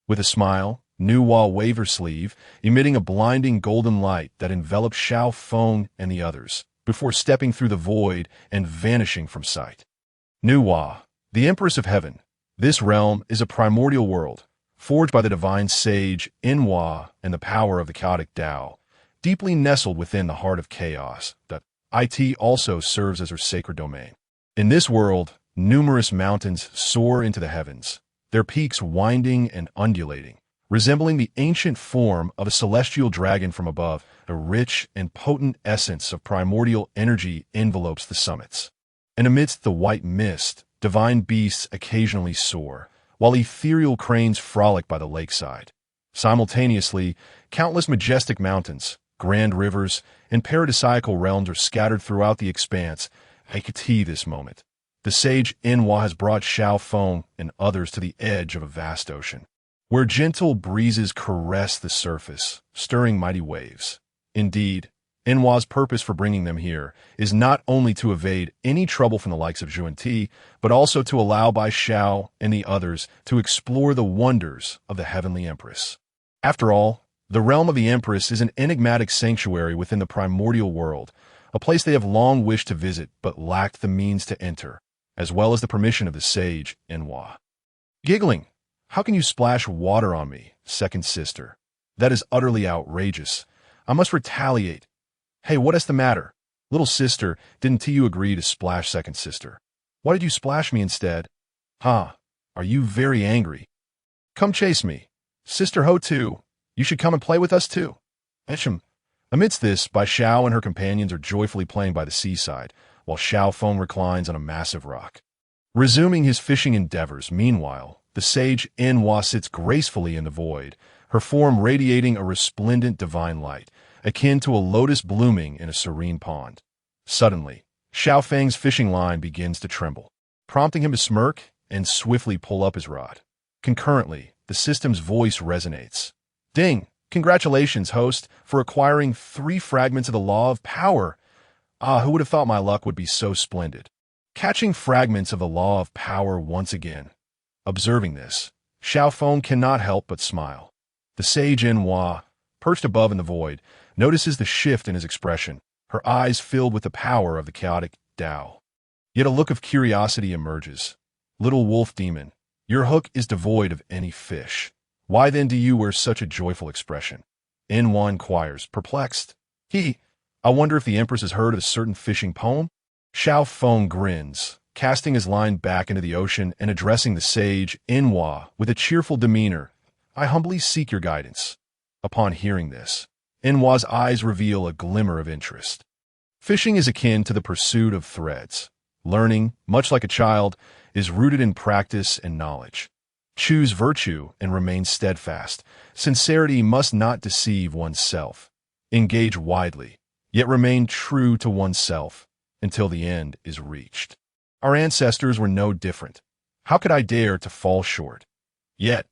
With a smile, Nu Hua waved her sleeve, emitting a blinding golden light that enveloped Xiao Feng and the others, before stepping through the void and vanishing from sight. Nu Hua, the Empress of Heaven. This realm is a primordial world, forged by the divine sage Inhua and the power of the chaotic Tao, deeply nestled within the heart of chaos. That it also serves as her sacred domain. In this world, numerous mountains soar into the heavens, their peaks winding and undulating, resembling the ancient form of a celestial dragon from above. A rich and potent essence of primordial energy envelopes the summits. And amidst the white mist, divine beasts occasionally soar, while ethereal cranes frolic by the lakeside. Simultaneously, countless majestic mountains, grand rivers, and paradisiacal realms are scattered throughout the expanse. I could see this moment. The sage Inhua has brought Xiao Feng and others to the edge of a vast ocean, where gentle breezes caress the surface, stirring mighty waves. Indeed, Inhua's purpose for bringing them here is not only to evade any trouble from the likes of Zhuan Ti, but also to allow Bai Xiao and the others to explore the wonders of the Heavenly Empress. After all, the realm of the Empress is an enigmatic sanctuary within the primordial world, a place they have long wished to visit but lacked the means to enter, as well as the permission of the sage Inhua. Giggling, how can you splash water on me, second sister? That is utterly outrageous. I must retaliate. Hey, what is the matter? Little sister, didn't you agree to splash second sister? Why did you splash me instead? Are you very angry? Come chase me. Sister Ho too. You should come and play with us too. Eshem. Amidst this, Bai Xiao and her companions are joyfully playing by the seaside, while Xiao Feng reclines on a massive rock. Resuming his fishing endeavors, meanwhile, the sage Inhua sits gracefully in the void, her form radiating a resplendent divine light, akin to a lotus blooming in a serene pond. Suddenly, Xiao Feng's fishing line begins to tremble, prompting him to smirk and swiftly pull up his rod. Concurrently, the system's voice resonates. Ding! Congratulations, host, for acquiring 3 fragments of the Law of Power. Who would have thought my luck would be so splendid? Catching fragments of the Law of Power once again. Observing this, Xiao Feng cannot help but smile. The sage Inhua, perched above in the void, notices the shift in his expression, her eyes filled with the power of the chaotic Tao. Yet a look of curiosity emerges. Little wolf demon, your hook is devoid of any fish. Why then do you wear such a joyful expression? Inhua inquires, perplexed. I wonder if the Empress has heard of a certain fishing poem? Xiao Feng grins, casting his line back into the ocean and addressing the sage Inhua with a cheerful demeanor. I humbly seek your guidance. Upon hearing this, Inhua's eyes reveal a glimmer of interest. Fishing is akin to the pursuit of threads. Learning, much like a child, is rooted in practice and knowledge. Choose virtue and remain steadfast. Sincerity must not deceive oneself. Engage widely, yet remain true to oneself until the end is reached. Our ancestors were no different. How could I dare to fall short? Yet,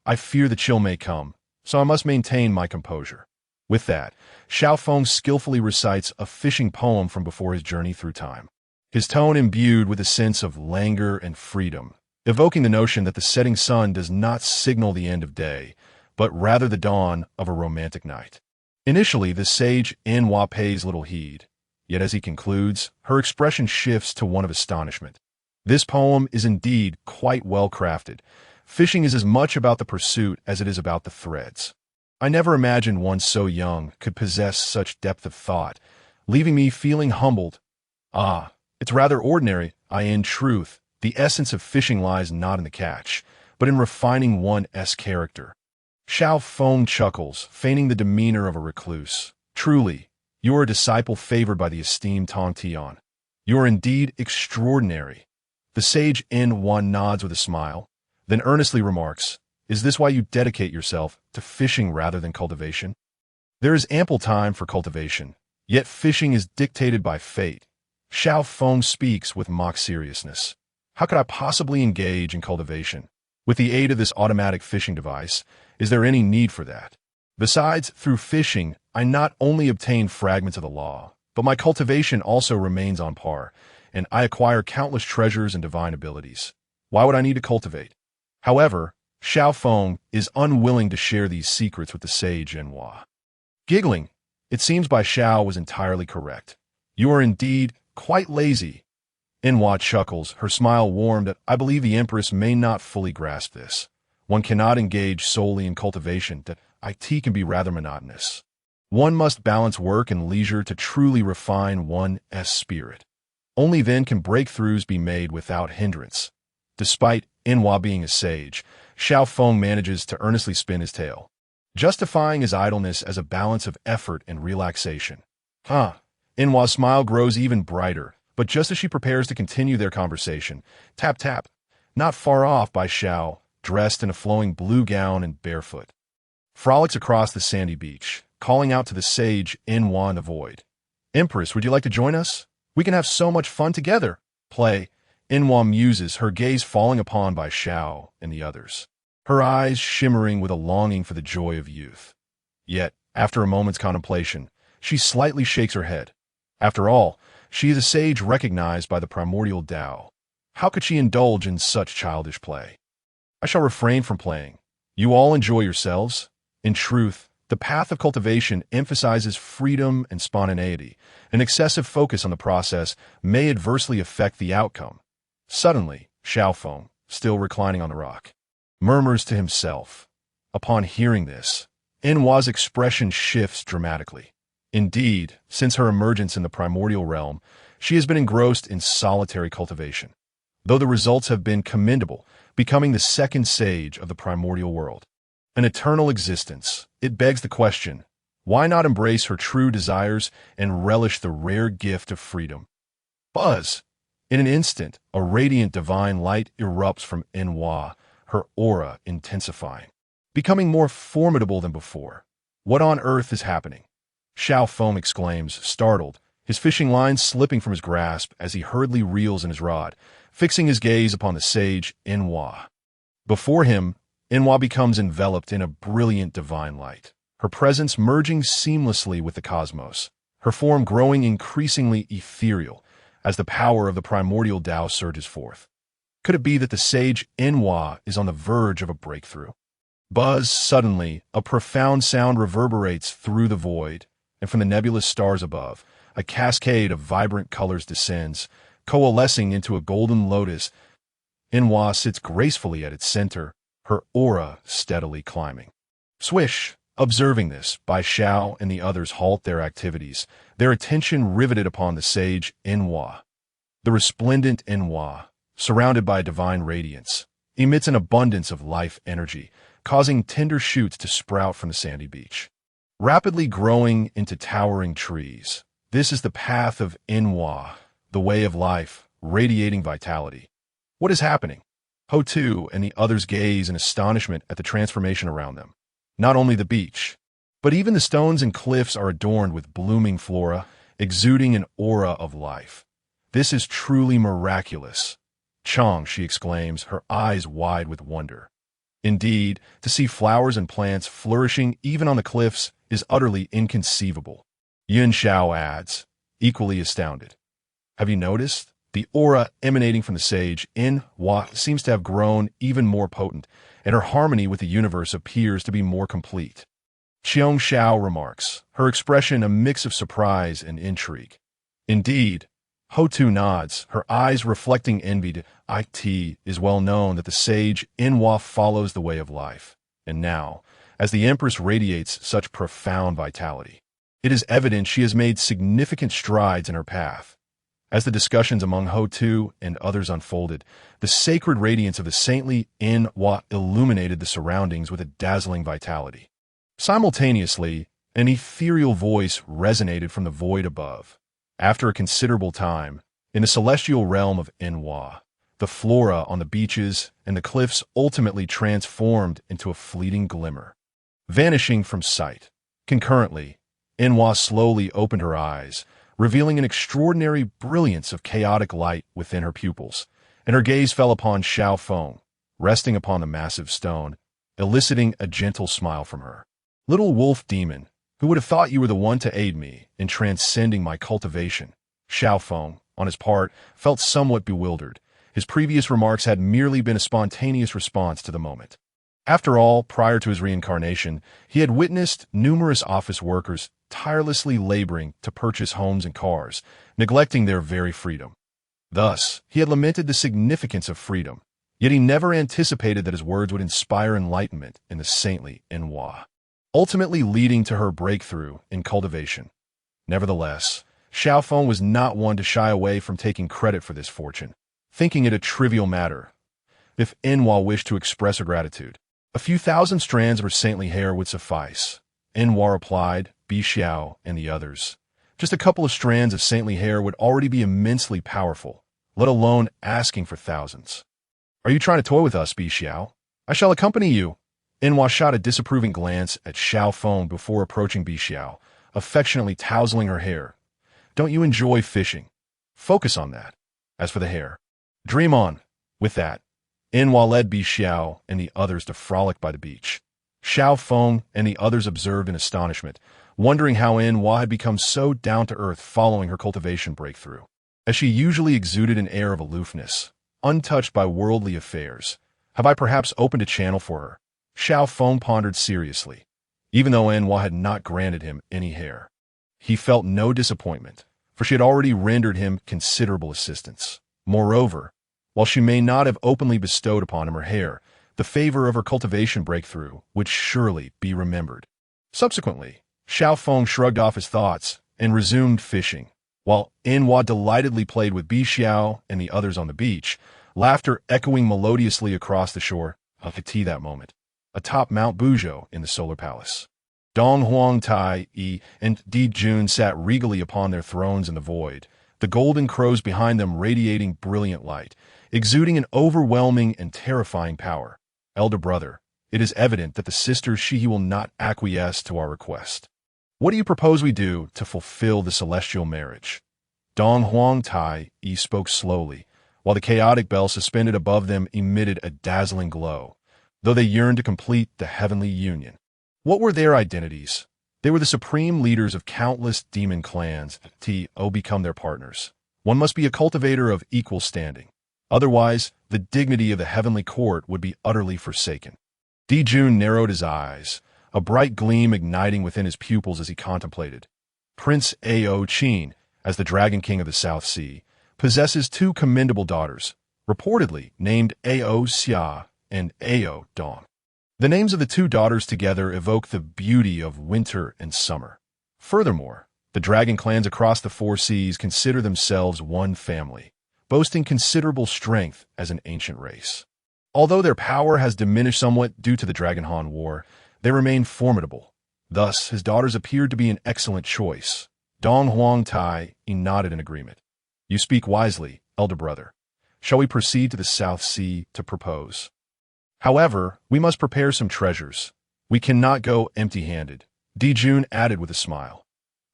I fear the chill may come, so I must maintain my composure. With that, Xiao Feng skillfully recites a fishing poem from before his journey through time. His tone imbued with a sense of languor and freedom, evoking the notion that the setting sun does not signal the end of day, but rather the dawn of a romantic night. Initially, the sage Enwa pays little heed, yet as he concludes, her expression shifts to one of astonishment. This poem is indeed quite well crafted. Fishing is as much about the pursuit as it is about the threads. I never imagined one so young could possess such depth of thought, leaving me feeling humbled. It's rather ordinary. In truth, the essence of fishing lies not in the catch, but in refining one's character. Xiao Feng chuckles, feigning the demeanor of a recluse. Truly, you are a disciple favored by the esteemed Tong Tian. You are indeed extraordinary. The sage Enwa nods with a smile, then earnestly remarks, "Is this why you dedicate yourself to fishing rather than cultivation?" There is ample time for cultivation, yet fishing is dictated by fate. Xiao Feng speaks with mock seriousness. How could I possibly engage in cultivation? With the aid of this automatic fishing device, is there any need for that? Besides, through fishing, I not only obtain fragments of the law, but my cultivation also remains on par, and I acquire countless treasures and divine abilities. Why would I need to cultivate? However, Xiao Feng is unwilling to share these secrets with the sage Enwa. Giggling, it seems Bai Xiao was entirely correct. You are indeed quite lazy. Enwa chuckles, her smile warm that I believe the Empress may not fully grasp this. One cannot engage solely in cultivation, that IT can be rather monotonous. One must balance work and leisure to truly refine one's spirit. Only then can breakthroughs be made without hindrance. Despite Enwa being a sage, Xiao Feng manages to earnestly spin his tail, justifying his idleness as a balance of effort and relaxation. Enwa's smile grows even brighter, but just as she prepares to continue their conversation, tap tap, not far off Bai Xiao, dressed in a flowing blue gown and barefoot, frolics across the sandy beach, calling out to the sage Enwa in the void. "Empress, would you like to join us? We can have so much fun together." "Play," Enwa muses, her gaze falling upon Bai Xiao and the others, her eyes shimmering with a longing for the joy of youth. Yet, after a moment's contemplation, she slightly shakes her head. After all, she is a sage recognized by the primordial Tao. How could she indulge in such childish play? "I shall refrain from playing. You all enjoy yourselves." In truth, the path of cultivation emphasizes freedom and spontaneity. An excessive focus on the process may adversely affect the outcome. Suddenly, Xiao Feng, still reclining on the rock, murmurs to himself. Upon hearing this, Enwa's expression shifts dramatically. Indeed, since her emergence in the primordial realm, she has been engrossed in solitary cultivation. Though the results have been commendable, becoming the second sage of the primordial world, an eternal existence, it begs the question, why not embrace her true desires and relish the rare gift of freedom? Buzz! In an instant, a radiant divine light erupts from Enwa, her aura intensifying, becoming more formidable than before. What on earth is happening? Xiao Feng exclaims, startled, his fishing line slipping from his grasp as he hurriedly reels in his rod, fixing his gaze upon the sage Enwa. Before him, Enwa becomes enveloped in a brilliant divine light, her presence merging seamlessly with the cosmos, her form growing increasingly ethereal as the power of the primordial Tao surges forth. Could it be that the sage Enwa is on the verge of a breakthrough? Buzz! Suddenly, a profound sound reverberates through the void, and from the nebulous stars above, a cascade of vibrant colors descends, coalescing into a golden lotus. Enwa sits gracefully at its center, her aura steadily climbing. Swish! Observing this, Bai Xiao and the others halt their activities, their attention riveted upon the sage Enwa. The resplendent Enwa, surrounded by divine radiance, emits an abundance of life energy, causing tender shoots to sprout from the sandy beach, rapidly growing into towering trees. This is the path of Enwa, the way of life, radiating vitality. What is happening? Ho-Tu and the others gaze in astonishment at the transformation around them. Not only the beach, but even the stones and cliffs are adorned with blooming flora, exuding an aura of life. This is truly miraculous. Chong, she exclaims, her eyes wide with wonder. Indeed, to see flowers and plants flourishing even on the cliffs is utterly inconceivable. Yun Xiao adds, equally astounded. Have you noticed? The aura emanating from the sage, In-Hua, seems to have grown even more potent, and her harmony with the universe appears to be more complete. Qiong Xiao remarks, her expression a mix of surprise and intrigue. Indeed, Ho-Tu nods, her eyes reflecting envy. It is well known that the sage In-Hua follows the way of life. And now, as the Empress radiates such profound vitality, it is evident she has made significant strides in her path. As the discussions among Ho-Tu and others unfolded, the sacred radiance of the saintly In-Hua illuminated the surroundings with a dazzling vitality. Simultaneously, an ethereal voice resonated from the void above. After a considerable time, in the celestial realm of In-Hua, the flora on the beaches and the cliffs ultimately transformed into a fleeting glimmer, vanishing from sight. Concurrently, In-Hua slowly opened her eyes, revealing an extraordinary brilliance of chaotic light within her pupils, and her gaze fell upon Xiao Feng, resting upon the massive stone, eliciting a gentle smile from her. Little wolf demon, who would have thought you were the one to aid me in transcending my cultivation? Xiao Feng, on his part, felt somewhat bewildered. His previous remarks had merely been a spontaneous response to the moment. After all, prior to his reincarnation, he had witnessed numerous office workers tirelessly laboring to purchase homes and cars, neglecting their very freedom. Thus, he had lamented the significance of freedom, yet he never anticipated that his words would inspire enlightenment in the saintly In-Hua, ultimately leading to her breakthrough in cultivation. Nevertheless, Xiao Feng was not one to shy away from taking credit for this fortune, thinking it a trivial matter. If In-Hua wished to express her gratitude, a few thousand strands of her saintly hair would suffice. In-Hua replied, Bi Xiao and the others. Just a couple of strands of saintly hair would already be immensely powerful, let alone asking for thousands. Are you trying to toy with us, Bi Xiao? I shall accompany you. In-Hua shot a disapproving glance at Xiao Feng before approaching Bi Xiao, affectionately tousling her hair. Don't you enjoy fishing? Focus on that. As for the hair, dream on. With that, In-Hua led Bi Xiao and the others to frolic by the beach. Xiao Feng and the others observed in astonishment, wondering how In-Hua had become so down-to-earth following her cultivation breakthrough, as she usually exuded an air of aloofness, untouched by worldly affairs. Have I perhaps opened a channel for her? Xiao Feng pondered seriously. Even though In-Hua had not granted him any hair, he felt no disappointment, for she had already rendered him considerable assistance. Moreover, while she may not have openly bestowed upon him her hair, the favor of her cultivation breakthrough would surely be remembered. Subsequently, Xiao Feng shrugged off his thoughts and resumed fishing, while In-Hua delightedly played with Bi Xiao and the others on the beach, laughter echoing melodiously across the shore. At that moment, atop Mount Buzhou in the Solar Palace, Dong Huang Tai Yi and Di Jun sat regally upon their thrones in the void, the golden crows behind them radiating brilliant light, exuding an overwhelming and terrifying power. Elder brother, it is evident that the sister Shihi will not acquiesce to our request. What do you propose we do to fulfill the celestial marriage? Dong Huang Tai Yi spoke slowly, while the chaotic bell suspended above them emitted a dazzling glow, though they yearned to complete the heavenly union. What were their identities? They were the supreme leaders of countless demon clans. To become their partners, one must be a cultivator of equal standing. Otherwise, the dignity of the heavenly court would be utterly forsaken. Di Jun narrowed his eyes, a bright gleam igniting within his pupils as he contemplated. Prince Ao Qin, as the Dragon King of the South Sea, possesses two commendable daughters, reportedly named Ao Xia and Ao Dong. The names of the two daughters together evoke the beauty of winter and summer. Furthermore, the dragon clans across the four seas consider themselves one family, boasting considerable strength as an ancient race. Although their power has diminished somewhat due to the Dragon Han War, they remain formidable. Thus, his daughters appeared to be an excellent choice. Dong Huang Tai nodded in agreement. You speak wisely, elder brother. Shall we proceed to the South Sea to propose? However, we must prepare some treasures. We cannot go empty-handed, Dijun added with a smile.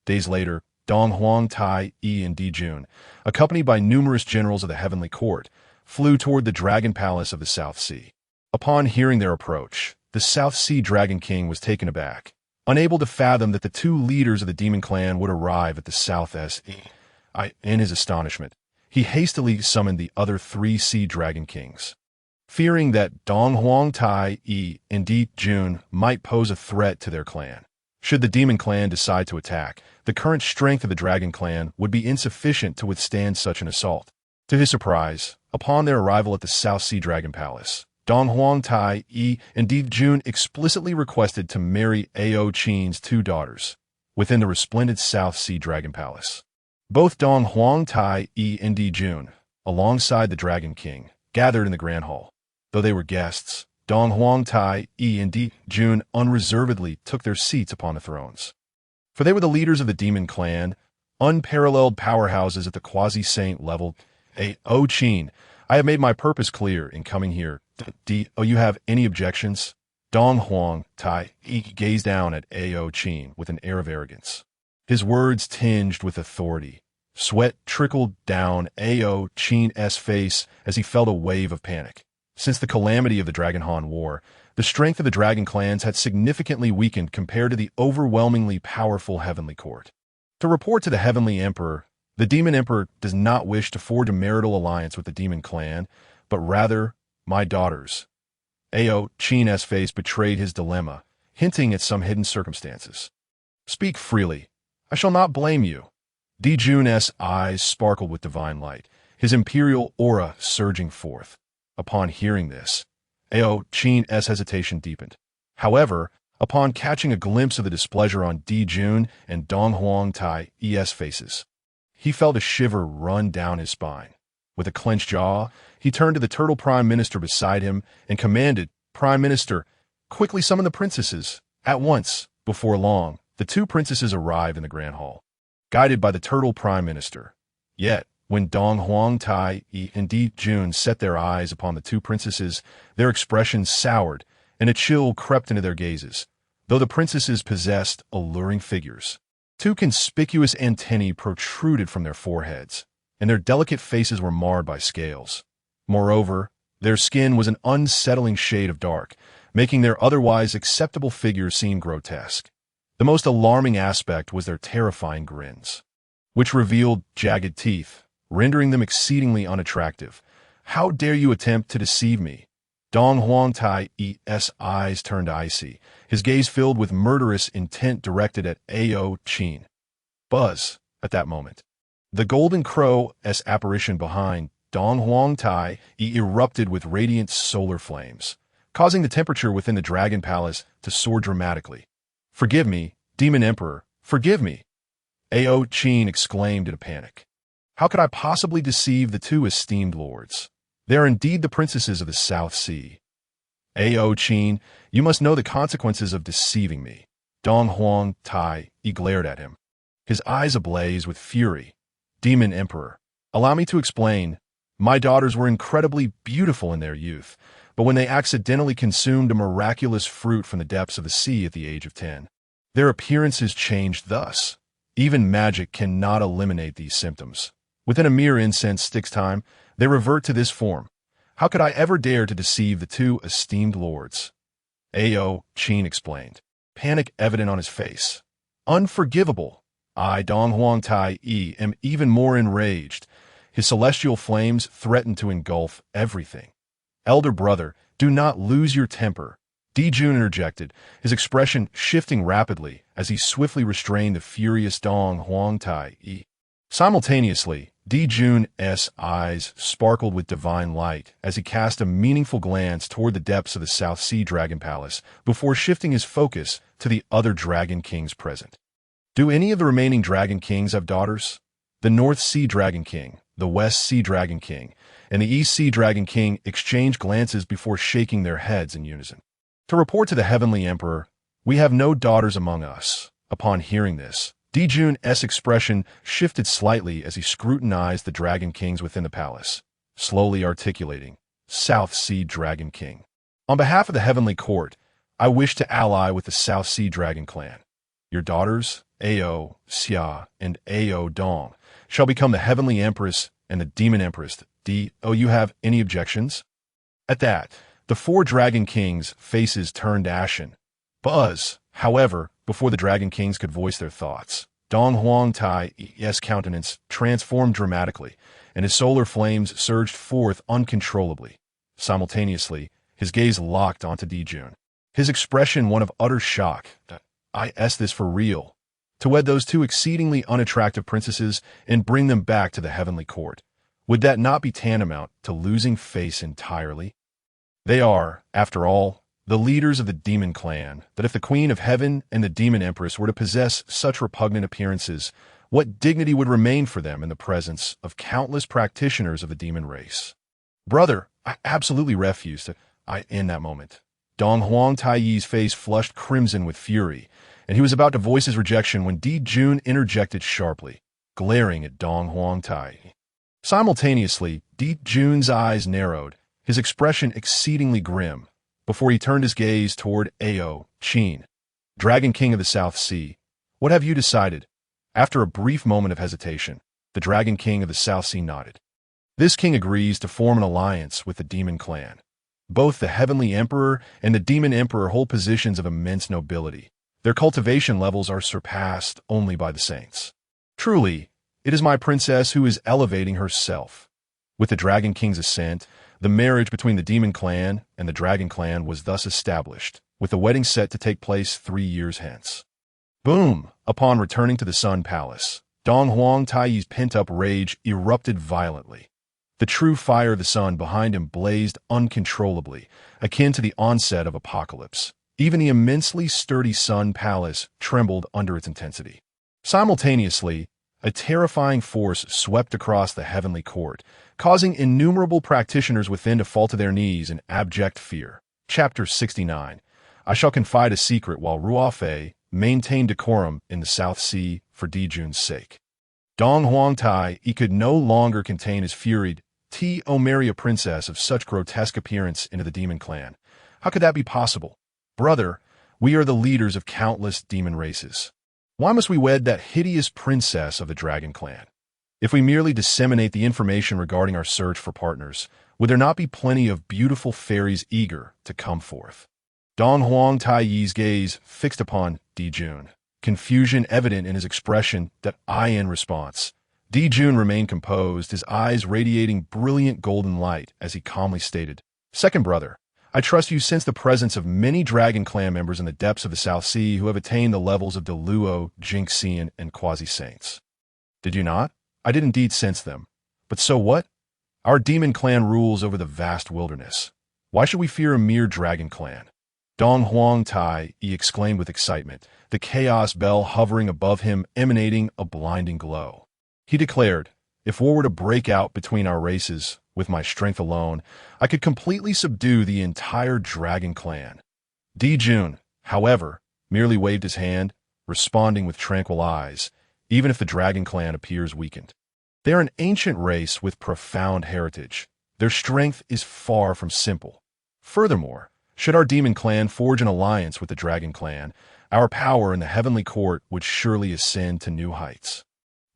Days later, Dong Huang Tai Yi and Dijun, accompanied by numerous generals of the Heavenly Court, flew toward the Dragon Palace of the South Sea. Upon hearing their approach, the South Sea Dragon King was taken aback, unable to fathom that the two leaders of the demon clan would arrive at the South Sea. In his astonishment, he hastily summoned the other 3 Sea Dragon Kings. Fearing that Dong Huang Tai Yi and Di Jun might pose a threat to their clan, should the demon clan decide to attack, the current strength of the dragon clan would be insufficient to withstand such an assault. To his surprise, upon their arrival at the South Sea Dragon Palace, Dong Huang Tai Yi and Di Jun explicitly requested to marry Ao Qin's 2 daughters within the resplendent South Sea Dragon Palace. Both Dong Huang Tai Yi and Di Jun, alongside the Dragon King, gathered in the Grand Hall. Though they were guests, Dong Huang Tai Yi and Di Jun unreservedly took their seats upon the thrones. For they were the leaders of the demon clan, unparalleled powerhouses at the quasi-saint level. Ao Qin, I have made my purpose clear in coming here. You have any objections? Dong Huang Tai Yi gazed down at Ao Qin with an air of arrogance. His words tinged with authority. Sweat trickled down Ao Qin's face as he felt a wave of panic. Since the calamity of the Dragon Han War, the strength of the dragon clans had significantly weakened compared to the overwhelmingly powerful Heavenly Court. To report to the Heavenly Emperor, the Demon Emperor does not wish to forge a marital alliance with the demon clan, but rather, my daughters. Ao Qin's face betrayed his dilemma, hinting at some hidden circumstances. Speak freely. I shall not blame you. Dijun's eyes sparkled with divine light, his imperial aura surging forth. Upon hearing this, Ao Qin's hesitation deepened. However, upon catching a glimpse of the displeasure on Dijun and Dong Huang Tai Yi's faces, he felt a shiver run down his spine. With a clenched jaw, he turned to the Turtle Prime Minister beside him and commanded, Prime Minister, quickly summon the princesses. At once, before long, the 2 princesses arrived in the Grand Hall, guided by the Turtle Prime Minister. Yet, when Dong Huang Tai Yi and Di Jun set their eyes upon the 2 princesses, their expressions soured, and a chill crept into their gazes, though the princesses possessed alluring figures. 2 conspicuous antennae protruded from their foreheads, and their delicate faces were marred by scales. Moreover, their skin was an unsettling shade of dark, making their otherwise acceptable figures seem grotesque. The most alarming aspect was their terrifying grins, which revealed jagged teeth, rendering them exceedingly unattractive. How dare you attempt to deceive me? Dong Huang Tai Yi's eyes turned icy, his gaze filled with murderous intent directed at Ao Qin. Buzz, at that moment. The golden crow's apparition behind Dong Huang Tai Yi erupted with radiant solar flames, causing the temperature within the Dragon Palace to soar dramatically. Forgive me, Demon Emperor, forgive me! Ao Qin exclaimed in a panic. How could I possibly deceive the 2 esteemed lords? They are indeed the princesses of the South Sea. Ao Qin, you must know the consequences of deceiving me. Dong Huang Tai Yi glared at him, his eyes ablaze with fury. Demon Emperor, allow me to explain. My daughters were incredibly beautiful in their youth, but when they accidentally consumed a miraculous fruit from the depths of the sea at the age of 10, their appearances changed thus. Even magic cannot eliminate these symptoms. Within a mere incense stick's time, they revert to this form. How could I ever dare to deceive the 2 esteemed lords? Ao Qin explained, panic evident on his face. Unforgivable. I, Dong Huang Tai Yi, am even more enraged. His celestial flames threaten to engulf everything. Elder brother, do not lose your temper. Dijun interjected, his expression shifting rapidly as he swiftly restrained the furious Dong Huang Tai Yi. Simultaneously, Dijun's eyes sparkled with divine light as he cast a meaningful glance toward the depths of the South Sea Dragon Palace before shifting his focus to the other Dragon Kings present. Do any of the remaining Dragon Kings have daughters? The North Sea Dragon King, the West Sea Dragon King, and the East Sea Dragon King exchanged glances before shaking their heads in unison. To report to the Heavenly Emperor, we have no daughters among us. Upon hearing this, Jun's expression shifted slightly as he scrutinized the Dragon Kings within the palace, slowly articulating, South Sea Dragon King. On behalf of the Heavenly Court, I wish to ally with the South Sea Dragon Clan. Your daughters, Ao, Xia, and Ao Dong, shall become the Heavenly Empress and the Demon Empress. You have any objections? At that, the four Dragon Kings' faces turned ashen. Buzz, however, before the Dragon Kings could voice their thoughts, Dong Huangtai's countenance transformed dramatically, and his solar flames surged forth uncontrollably. Simultaneously, his gaze locked onto Jun. His expression one of utter shock. This for real? To wed those two exceedingly unattractive princesses and bring them back to the Heavenly Court? Would that not be tantamount to losing face entirely? They are, after all, the leaders of the Demon Clan, that if the Queen of Heaven and the Demon Empress were to possess such repugnant appearances, what dignity would remain for them in the presence of countless practitioners of the demon race? Brother, I absolutely refused. In that moment, Dong Huangtai's face flushed crimson with fury, and he was about to voice his rejection when Jun interjected sharply, glaring at Dong Huangtai. Simultaneously, Jun's eyes narrowed, his expression exceedingly grim, before he turned his gaze toward Ao Qin, Dragon King of the South Sea. What have you decided? After a brief moment of hesitation, the Dragon King of the South Sea nodded. This king agrees to form an alliance with the Demon Clan. Both the Heavenly Emperor and the Demon Emperor hold positions of immense nobility. Their cultivation levels are surpassed only by the saints. Truly, it is my princess who is elevating herself. With the Dragon King's assent, the marriage between the Demon Clan and the Dragon Clan was thus established, with the wedding set to take place 3 years hence. Boom! Upon returning to the Sun Palace, Dong Huangtai's pent-up rage erupted violently. The true fire of the sun behind him blazed uncontrollably, akin to the onset of apocalypse. Even the immensely sturdy Sun Palace trembled under its intensity. Simultaneously, a terrifying force swept across the Heavenly Court, causing innumerable practitioners within to fall to their knees in abject fear. Chapter 69. I shall confide a secret while Ruofei maintained decorum in the South Sea for Jun's sake. Dong Huangtai could no longer contain his fury. Marry a princess of such grotesque appearance into the Demon Clan. How could that be possible? Brother, we are the leaders of countless demon races. Why must we wed that hideous princess of the Dragon Clan? If we merely disseminate the information regarding our search for partners, would there not be plenty of beautiful fairies eager to come forth? Dong Huangtai's gaze fixed upon Jun, confusion evident in his expression. In response, Jun remained composed, his eyes radiating brilliant golden light as he calmly stated, Second brother, I trust you sense the presence of many Dragon Clan members in the depths of the South Sea who have attained the levels of Deluo, Jinxian, and Quasi-Saints. Did you not? I did indeed sense them. But so what? Our Demon Clan rules over the vast wilderness. Why should we fear a mere Dragon Clan? Dong Huangtai exclaimed with excitement, the chaos bell hovering above him emanating a blinding glow. He declared, if war were to break out between our races, with my strength alone, I could completely subdue the entire Dragon Clan. Jun, however, merely waved his hand, responding with tranquil eyes, even if the Dragon Clan appears weakened. They are an ancient race with profound heritage. Their strength is far from simple. Furthermore, should our Demon Clan forge an alliance with the Dragon Clan, our power in the Heavenly Court would surely ascend to new heights.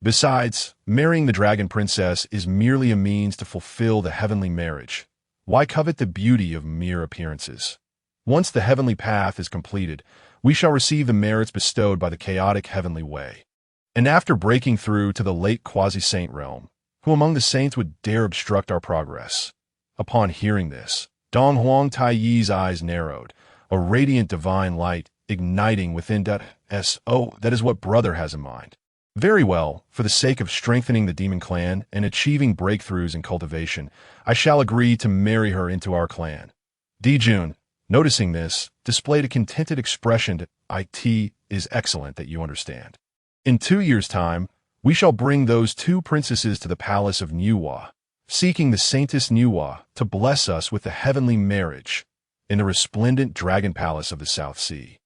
Besides, marrying the Dragon Princess is merely a means to fulfill the heavenly marriage. Why covet the beauty of mere appearances? Once the heavenly path is completed, we shall receive the merits bestowed by the chaotic heavenly way. And after breaking through to the late quasi-saint realm, who among the saints would dare obstruct our progress? Upon hearing this, Dong Huangtai's eyes narrowed, a radiant divine light igniting within. That is what brother has in mind. Very well, for the sake of strengthening the Demon Clan and achieving breakthroughs in cultivation, I shall agree to marry her into our clan. Jun, noticing this, displayed a contented expression. It is excellent that you understand. In 2 years' time, we shall bring those two princesses to the palace of Nuwa, seeking the Saintess Nuwa to bless us with the heavenly marriage in the resplendent dragon palace of the South Sea.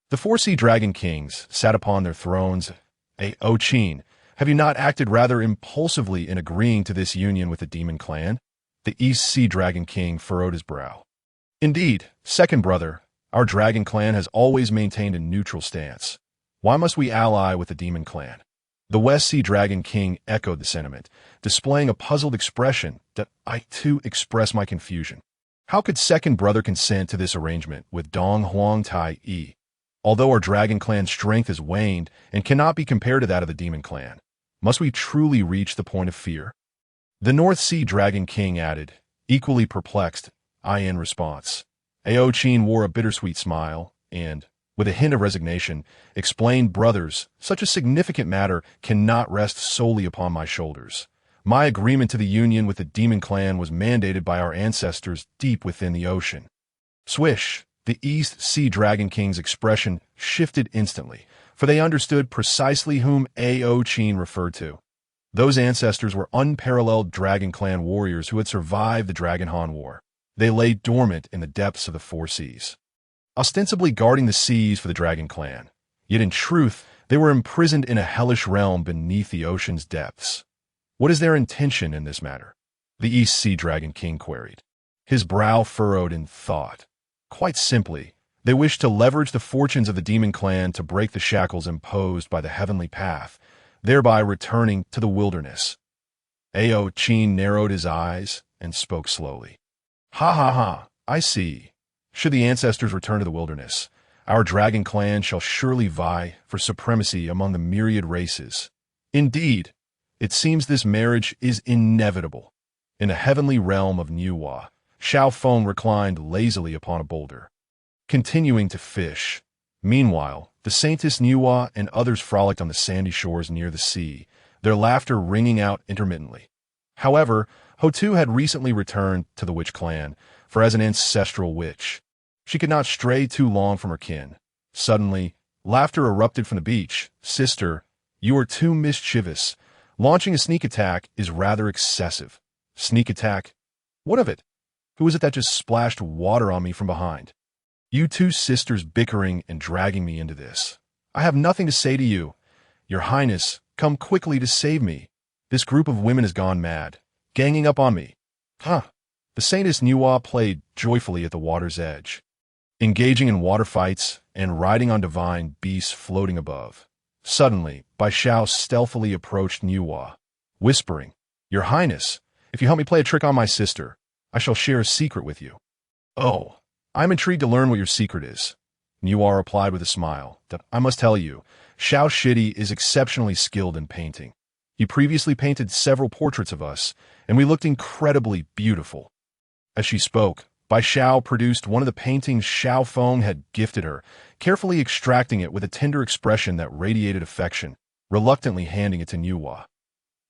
The 4 Sea Dragon Kings sat upon their thrones Qin, have you not acted rather impulsively in agreeing to this union with the demon clan? The East Sea Dragon King furrowed his brow. Indeed, second brother, our dragon clan has always maintained a neutral stance. Why must we ally with the demon clan? The West Sea Dragon King echoed the sentiment, displaying a puzzled expression that I too express my confusion. How could second brother consent to this arrangement with Dong Huang Tai Yi? Although our dragon clan's strength has waned and cannot be compared to that of the demon clan, must we truly reach the point of fear? The North Sea Dragon King added, equally perplexed, in response. Qin wore a bittersweet smile and, with a hint of resignation, explained, brothers, such a significant matter cannot rest solely upon my shoulders. My agreement to the union with the demon clan was mandated by our ancestors deep within the ocean. Swish! The East Sea Dragon King's expression shifted instantly, for they understood precisely whom Qin referred to. Those ancestors were unparalleled Dragon Clan warriors who had survived the Dragon Han War. They lay dormant in the depths of the Four Seas, ostensibly guarding the seas for the Dragon Clan. Yet in truth, they were imprisoned in a hellish realm beneath the ocean's depths. What is their intention in this matter? The East Sea Dragon King queried, his brow furrowed in thought. Quite simply, they wish to leverage the fortunes of the demon clan to break the shackles imposed by the heavenly path, thereby returning to the wilderness. Qin narrowed his eyes and spoke slowly. Ha ha ha, I see. Should the ancestors return to the wilderness, our dragon clan shall surely vie for supremacy among the myriad races. Indeed, it seems this marriage is inevitable. In the heavenly realm of Niuhua, Xiao Feng reclined lazily upon a boulder, continuing to fish. Meanwhile, the Saintess Niuhua and others frolicked on the sandy shores near the sea, their laughter ringing out intermittently. However, Hotu had recently returned to the witch clan, for as an ancestral witch, she could not stray too long from her kin. Suddenly, laughter erupted from the beach. Sister, you are too mischievous. Launching a sneak attack is rather excessive. Sneak attack? What of it? Who is it that just splashed water on me from behind? You two sisters bickering and dragging me into this. I have nothing to say to you. Your Highness, come quickly to save me. This group of women has gone mad, ganging up on me. Huh. The Saintess Niuhua played joyfully at the water's edge, engaging in water fights and riding on divine beasts floating above. Suddenly, Bai Xiao stealthily approached Niuhua, whispering, Your Highness, if you help me play a trick on my sister, I shall share a secret with you. Oh, I am intrigued to learn what your secret is. Niuhua replied with a smile, that I must tell you, Xiao Shidi is exceptionally skilled in painting. He previously painted several portraits of us, and we looked incredibly beautiful. As she spoke, Bai Xiao produced one of the paintings Xiao Feng had gifted her, carefully extracting it with a tender expression that radiated affection, reluctantly handing it to Niuhua.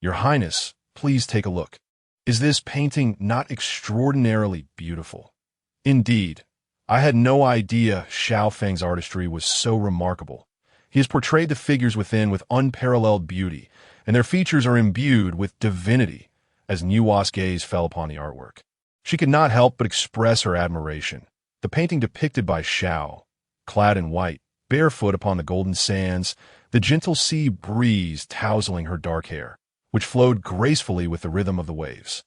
Your Highness, please take a look. Is this painting not extraordinarily beautiful? Indeed, I had no idea Xiao Feng's artistry was so remarkable. He has portrayed the figures within with unparalleled beauty, and their features are imbued with divinity. As Niuhua's gaze fell upon the artwork, she could not help but express her admiration. The painting depicted Bai Xiao, clad in white, barefoot upon the golden sands, the gentle sea breeze tousling her dark hair, which flowed gracefully with the rhythm of the waves.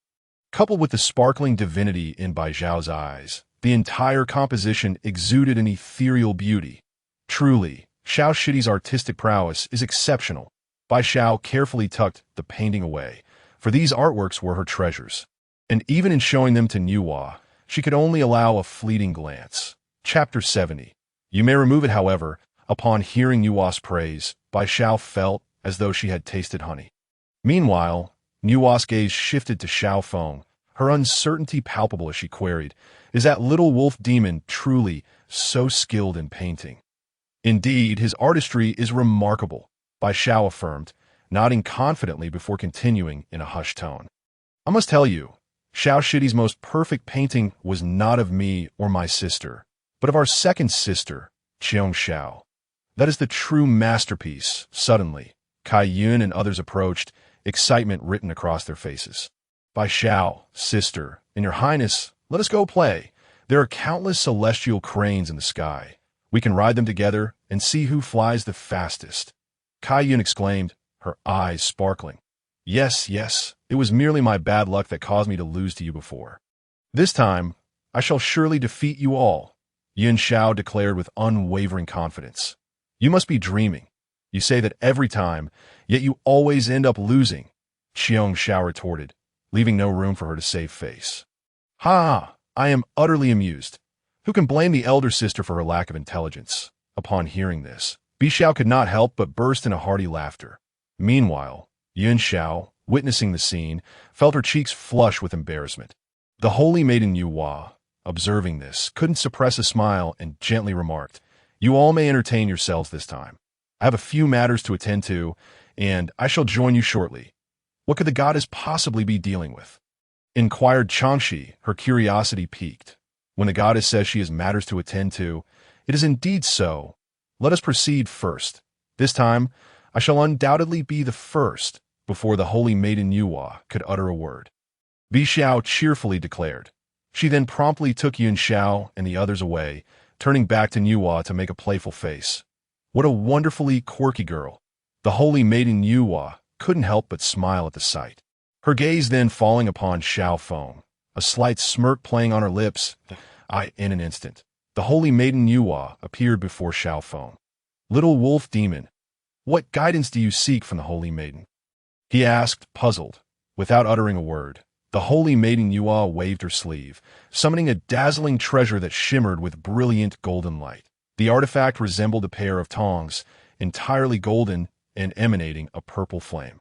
Coupled with the sparkling divinity in Bai Xiao's eyes, the entire composition exuded an ethereal beauty. Truly, Xiao Shidi's artistic prowess is exceptional. Bai Xiao carefully tucked the painting away, for these artworks were her treasures. And even in showing them to Niuhua, she could only allow a fleeting glance. Chapter 70. You may remove it, however. Upon hearing Niuhua's praise, Bai Xiao felt as though she had tasted honey. Meanwhile, Niuhua's gaze shifted to Xiao Feng, her uncertainty palpable as she queried, Is that little wolf demon truly so skilled in painting? Indeed, his artistry is remarkable, Bai Xiao affirmed, nodding confidently before continuing in a hushed tone. I must tell you, Xiao Shidi's most perfect painting was not of me or my sister, but of our second sister, Qiong Xiao. That is the true masterpiece. Suddenly, Kai Yun and others approached, excitement written across their faces. Bai Xiao, sister, and your Highness, let us go play. There are countless celestial cranes in the sky. We can ride them together and see who flies the fastest. Kai-Yun exclaimed, her eyes sparkling. Yes, yes, it was merely my bad luck that caused me to lose to you before. This time, I shall surely defeat you all, Yin Xiao declared with unwavering confidence. You must be dreaming. You say that every time, yet you always end up losing, Xiong Xiao retorted, leaving no room for her to save face. Ha! I am utterly amused. Who can blame the elder sister for her lack of intelligence? Upon hearing this, Bi Xiao could not help but burst into hearty laughter. Meanwhile, Yun Xiao, witnessing the scene, felt her cheeks flush with embarrassment. The holy maiden Yu Hua, observing this, couldn't suppress a smile and gently remarked, You all may entertain yourselves this time. I have a few matters to attend to, and I shall join you shortly. What could the goddess possibly be dealing with? Inquired Changshi, her curiosity piqued. When the goddess says she has matters to attend to, it is indeed so. Let us proceed first. This time, I shall undoubtedly be the first, before the holy maiden Yu Hua could utter a word. Bi Xiao cheerfully declared. She then promptly took Yun Xiao and the others away, turning back to Yu Hua to make a playful face. What a wonderfully quirky girl. The holy maiden Yu Hua couldn't help but smile at the sight. Her gaze then falling upon Xiao Feng, a slight smirk playing on her lips. In an instant, the holy maiden Yu Hua appeared before Xiao Feng. Little wolf demon, what guidance do you seek from the holy maiden? He asked, puzzled. Without uttering a word, the holy maiden Yu Hua waved her sleeve, summoning a dazzling treasure that shimmered with brilliant golden light. The artifact resembled a pair of tongs, entirely golden and emanating a purple flame.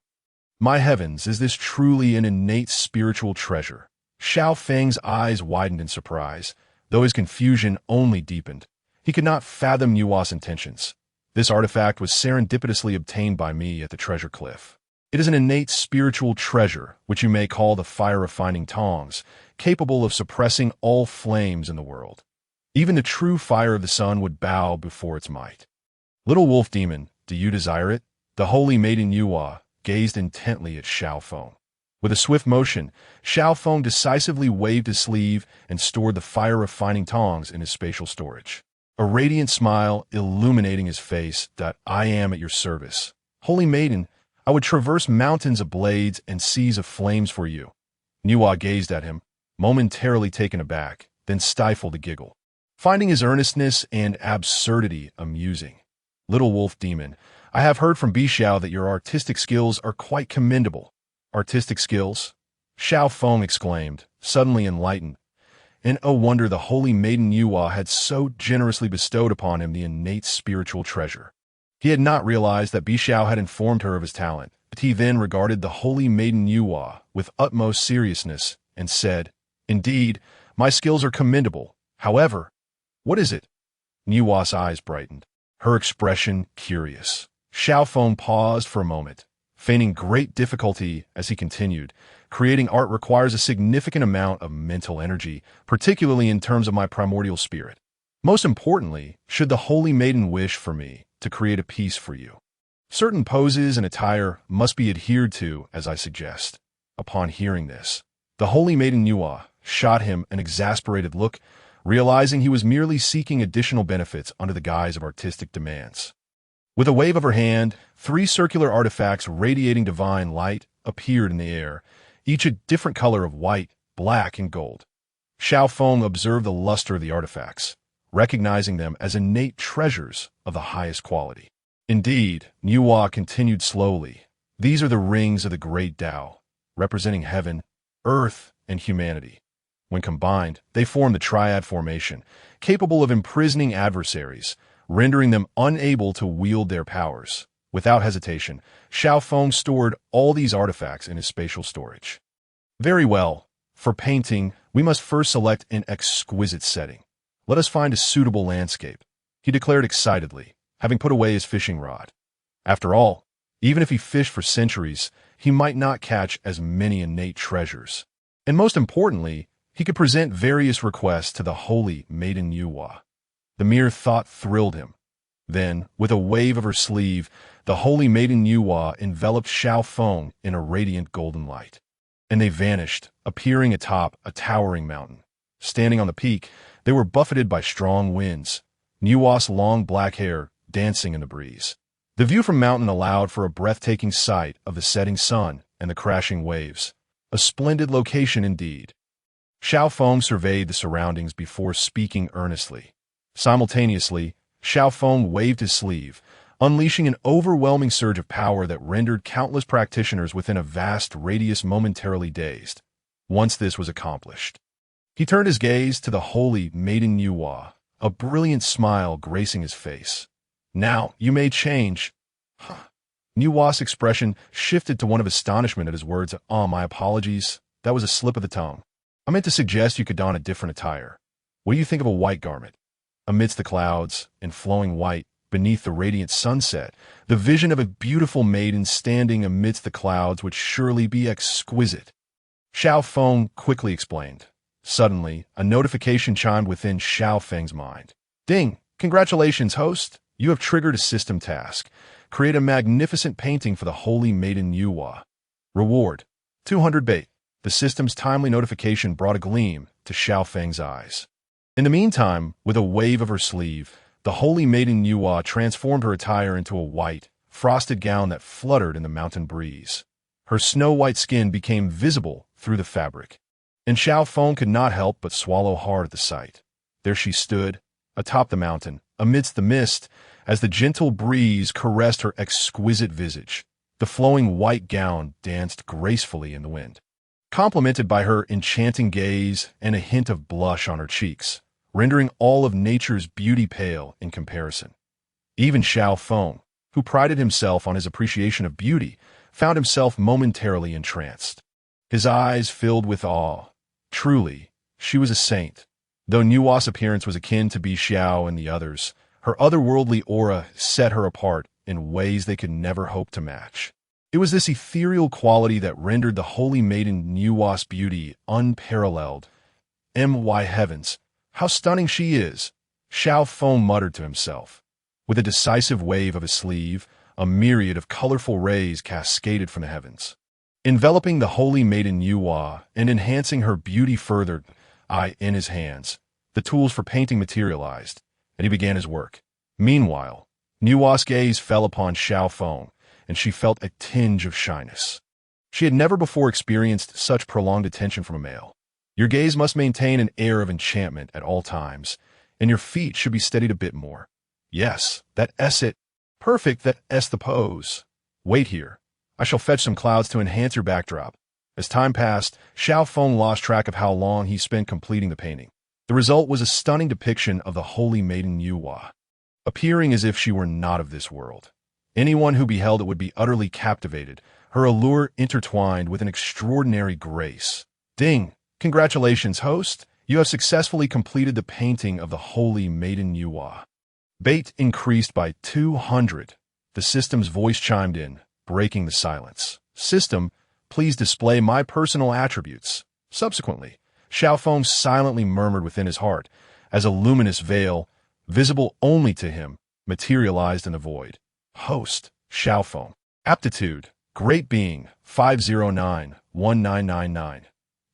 My heavens, is this truly an innate spiritual treasure? Xiao Feng's eyes widened in surprise, though his confusion only deepened. He could not fathom Yu Hua's intentions. This artifact was serendipitously obtained by me at the treasure cliff. It is an innate spiritual treasure, which you may call the fire-refining tongs, capable of suppressing all flames in the world. Even the true fire of the sun would bow before its might. Little wolf demon, do you desire it? The holy maiden Yu Hua gazed intently at Xiao Feng. With a swift motion, Xiao Feng decisively waved his sleeve and stored the fire-refining tongs in his spatial storage. A radiant smile illuminating his face. I am at your service. Holy maiden, I would traverse mountains of blades and seas of flames for you. Yu Hua gazed at him, momentarily taken aback, then stifled a giggle, finding his earnestness and absurdity amusing. Little wolf demon, I have heard from Bi Xiao that your artistic skills are quite commendable. Artistic skills? Xiao Feng exclaimed, suddenly enlightened. And oh wonder the holy maiden Yu Hua had so generously bestowed upon him the innate spiritual treasure. He had not realized that Bi Xiao had informed her of his talent, but he then regarded the holy maiden Yu Hua with utmost seriousness and said, Indeed, my skills are commendable. However, what is it? Yu Hua's eyes brightened, her expression curious. Xiao Feng paused for a moment, feigning great difficulty as he continued. Creating art requires a significant amount of mental energy, particularly in terms of my primordial spirit. Most importantly, should the holy maiden wish for me to create a piece for you, certain poses and attire must be adhered to as I suggest. Upon hearing this, the holy maiden Yu Hua shot him an exasperated look, realizing he was merely seeking additional benefits under the guise of artistic demands. With a wave of her hand, 3 circular artifacts radiating divine light appeared in the air, each a different color of white, black, and gold. Xiao Feng observed the luster of the artifacts, recognizing them as innate treasures of the highest quality. Indeed, Yu Hua continued slowly, these are the rings of the great Tao, representing heaven, earth, and humanity. When combined, they form the triad formation, capable of imprisoning adversaries, rendering them unable to wield their powers. Without hesitation, Xiao Feng stored all these artifacts in his spatial storage. Very well. For painting, we must first select an exquisite setting. Let us find a suitable landscape, he declared excitedly, having put away his fishing rod. After all, even if he fished for centuries, he might not catch as many innate treasures. And most importantly, he could present various requests to the holy maiden Yu Hua. The mere thought thrilled him. Then, with a wave of her sleeve, the holy maiden Yu Hua enveloped Xiao Feng in a radiant golden light. And they vanished, appearing atop a towering mountain. Standing on the peak, they were buffeted by strong winds, Yu Hua's long black hair dancing in the breeze. The view from mountain allowed for a breathtaking sight of the setting sun and the crashing waves. A splendid location indeed. Xiao Feng surveyed the surroundings before speaking earnestly. Simultaneously, Xiao Feng waved his sleeve, unleashing an overwhelming surge of power that rendered countless practitioners within a vast radius momentarily dazed. Once this was accomplished, he turned his gaze to the holy maiden Yuhua, a brilliant smile gracing his face. Now, you may change. Yuhua's expression shifted to one of astonishment at his words. My apologies. That was a slip of the tongue. I meant to suggest you could don a different attire. What do you think of a white garment? Amidst the clouds, in flowing white, beneath the radiant sunset, the vision of a beautiful maiden standing amidst the clouds would surely be exquisite. Xiao Feng quickly explained. Suddenly, a notification chimed within Xiao Feng's mind. Ding! Congratulations, host! You have triggered a system task. Create a magnificent painting for the holy maiden Yuhua. Reward: 200 bait. The system's timely notification brought a gleam to Xiao Feng's eyes. In the meantime, with a wave of her sleeve, the holy maiden Yuhua transformed her attire into a white, frosted gown that fluttered in the mountain breeze. Her snow-white skin became visible through the fabric, and Xiao Feng could not help but swallow hard at the sight. There she stood, atop the mountain, amidst the mist, as the gentle breeze caressed her exquisite visage. The flowing white gown danced gracefully in the wind, complemented by her enchanting gaze and a hint of blush on her cheeks, rendering all of nature's beauty pale in comparison. Even Xiao Feng, who prided himself on his appreciation of beauty, found himself momentarily entranced. His eyes filled with awe. Truly, she was a saint. Though Yuhua's appearance was akin to Bi Xiao and the others, her otherworldly aura set her apart in ways they could never hope to match. It was this ethereal quality that rendered the holy maiden Yuhua's beauty unparalleled. My heavens, how stunning she is! Xiao Feng muttered to himself. With a decisive wave of his sleeve, a myriad of colorful rays cascaded from the heavens, enveloping the holy maiden Yuhua and enhancing her beauty further. In his hands, the tools for painting materialized, and he began his work. Meanwhile, Yuhua's gaze fell upon Xiao Feng, and she felt a tinge of shyness. She had never before experienced such prolonged attention from a male. Your gaze must maintain an air of enchantment at all times, and your feet should be steadied a bit more. Yes, that S it. Perfect, that S the pose. Wait here. I shall fetch some clouds to enhance your backdrop. As time passed, Xiao Feng lost track of how long he spent completing the painting. The result was a stunning depiction of the holy maiden Yuhua, appearing as if she were not of this world. Anyone who beheld it would be utterly captivated, her allure intertwined with an extraordinary grace. Ding! Congratulations, host! You have successfully completed the painting of the holy maiden Yuhua. Bait increased by 200. The system's voice chimed in, breaking the silence. System, please display my personal attributes. Subsequently, Xiao Feng silently murmured within his heart as a luminous veil, visible only to him, materialized in the void. Host, Xiao Feng. Aptitude, Great Being, 509-1999.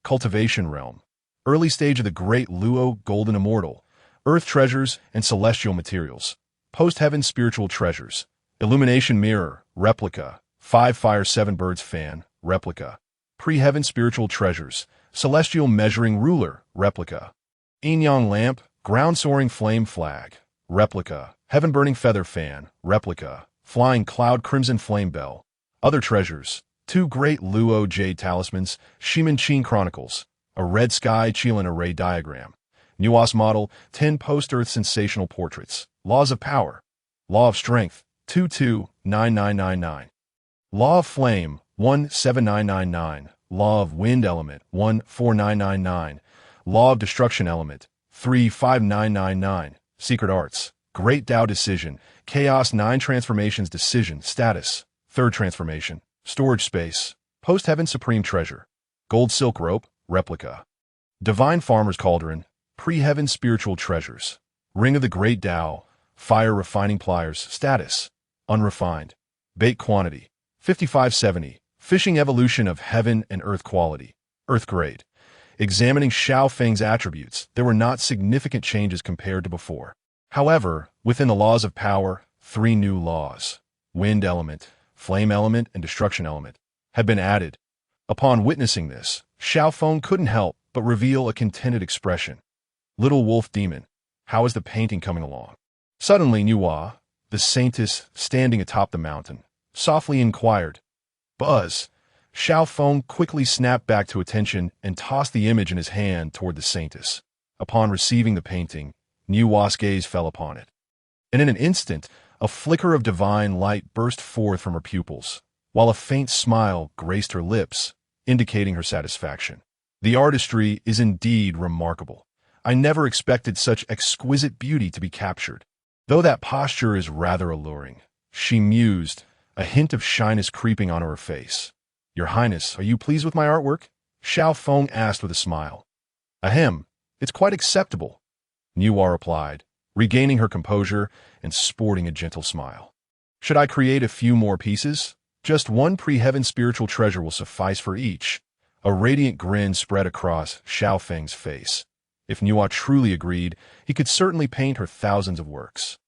Cultivation Realm. Early stage of the Great Luo Golden Immortal. Earth Treasures and Celestial Materials. Post-Heaven Spiritual Treasures. Illumination Mirror, Replica. 5 Fire 7 Birds Fan, Replica. Pre-Heaven Spiritual Treasures. Celestial Measuring Ruler, Replica. Yin-Yang Lamp, Ground Soaring Flame Flag, Replica. Heaven Burning Feather Fan, Replica. Flying Cloud Crimson Flame Bell. Other treasures. 2 Great Luo Jade Talismans, Shiman Qin Chronicles. A Red Sky Qilin Array Diagram. Nuas Model, 10 Post-Earth Sensational Portraits. Laws of Power. Law of Strength, 229999. Law of Flame, 17999. Law of Wind Element, 14999. Law of Destruction Element, 35999. Secret Arts. Great Tao Decision. Chaos 9 Transformations Decision. Status. 3rd Transformation. Storage Space. Post-Heaven Supreme Treasure. Gold Silk Rope, Replica. Divine Farmer's Cauldron. Pre-Heaven Spiritual Treasures. Ring of the Great Tao. Fire Refining Pliers. Status. Unrefined. Bait Quantity. 5570. Fishing Evolution of Heaven and Earth Quality. Earth Grade. Examining Xiao Feng's attributes, there were not significant changes compared to before. However, within the laws of power, 3 new laws. wind element, flame element, and destruction element, had been added. Upon witnessing this, Xiao Feng couldn't help but reveal a contented expression. Little wolf demon, how is the painting coming along? Suddenly, Nuwa, the saintess standing atop the mountain, softly inquired. Buzz. Xiao Feng quickly snapped back to attention and tossed the image in his hand toward the saintess. Upon receiving the painting, Nuwa's gaze fell upon it. And in an instant, a flicker of divine light burst forth from her pupils, while a faint smile graced her lips, indicating her satisfaction. The artistry is indeed remarkable. I never expected such exquisite beauty to be captured. Though that posture is rather alluring, she mused, a hint of shyness creeping onto her face. Your Highness, are you pleased with my artwork? Xiao Feng asked with a smile. Ahem, it's quite acceptable, Nuwa replied, regaining her composure and sporting a gentle smile. Should I create a few more pieces? Just one pre-heaven spiritual treasure will suffice for each. A radiant grin spread across Xiao Feng's face. If Nuwa truly agreed, he could certainly paint her thousands of works.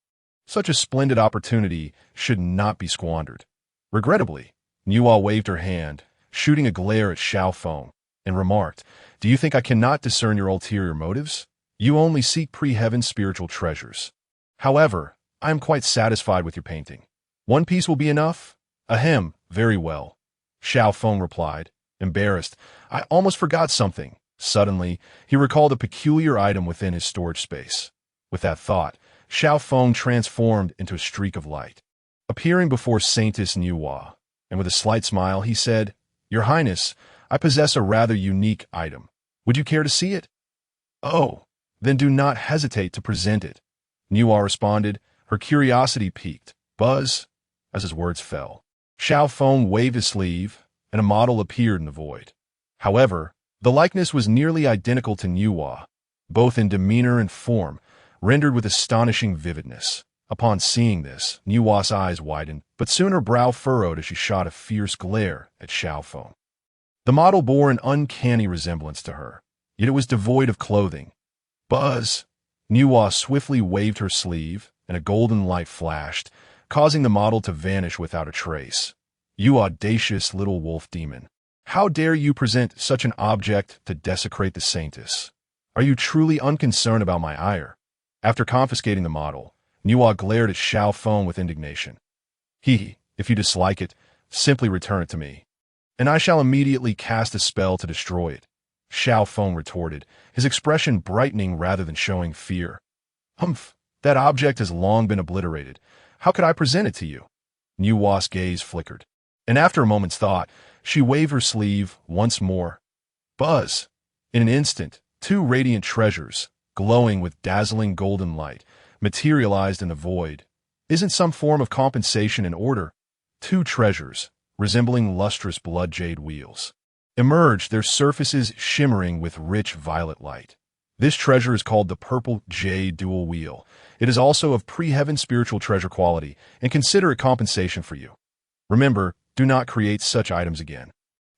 Such a splendid opportunity should not be squandered. Regrettably, Nuwa waved her hand, shooting a glare at Xiao Feng, and remarked, Do you think I cannot discern your ulterior motives? You only seek pre-heaven spiritual treasures. However, I am quite satisfied with your painting. One piece will be enough? Ahem, very well, Xiao Feng replied, embarrassed. I almost forgot something. Suddenly, he recalled a peculiar item within his storage space. With that thought, Xiao Feng transformed into a streak of light. Appearing before Saintess Nuwa, and with a slight smile, he said, Your Highness, I possess a rather unique item. Would you care to see it? Oh, then do not hesitate to present it, Nuwa responded, her curiosity piqued. Buzz, as his words fell. Xiao Feng waved his sleeve, and a model appeared in the void. However, the likeness was nearly identical to Nuwa, both in demeanor and form, rendered with astonishing vividness. Upon seeing this, Nuwa's eyes widened, but soon her brow furrowed as she shot a fierce glare at Xiao Feng. The model bore an uncanny resemblance to her, yet it was devoid of clothing. Buzz! Nuwa swiftly waved her sleeve, and a golden light flashed, causing the model to vanish without a trace. You audacious little wolf demon! How dare you present such an object to desecrate the saintess? Are you truly unconcerned about my ire? After confiscating the model, Nuwa glared at Xiao Feng with indignation. If you dislike it, simply return it to me, and I shall immediately cast a spell to destroy it, Xiao Feng retorted, his expression brightening rather than showing fear. Humph, that object has long been obliterated. How could I present it to you? Nuwa's gaze flickered, and after a moment's thought, she waved her sleeve once more. Buzz! In an instant, two radiant treasures, glowing with dazzling golden light, materialized in the void. Isn't some form of compensation in order? Two treasures, resembling lustrous blood jade wheels, emerged, their surfaces shimmering with rich violet light. This treasure is called the Purple Jade Dual Wheel. It is also of pre-heaven spiritual treasure quality, and consider it compensation for you. Remember, do not create such items again.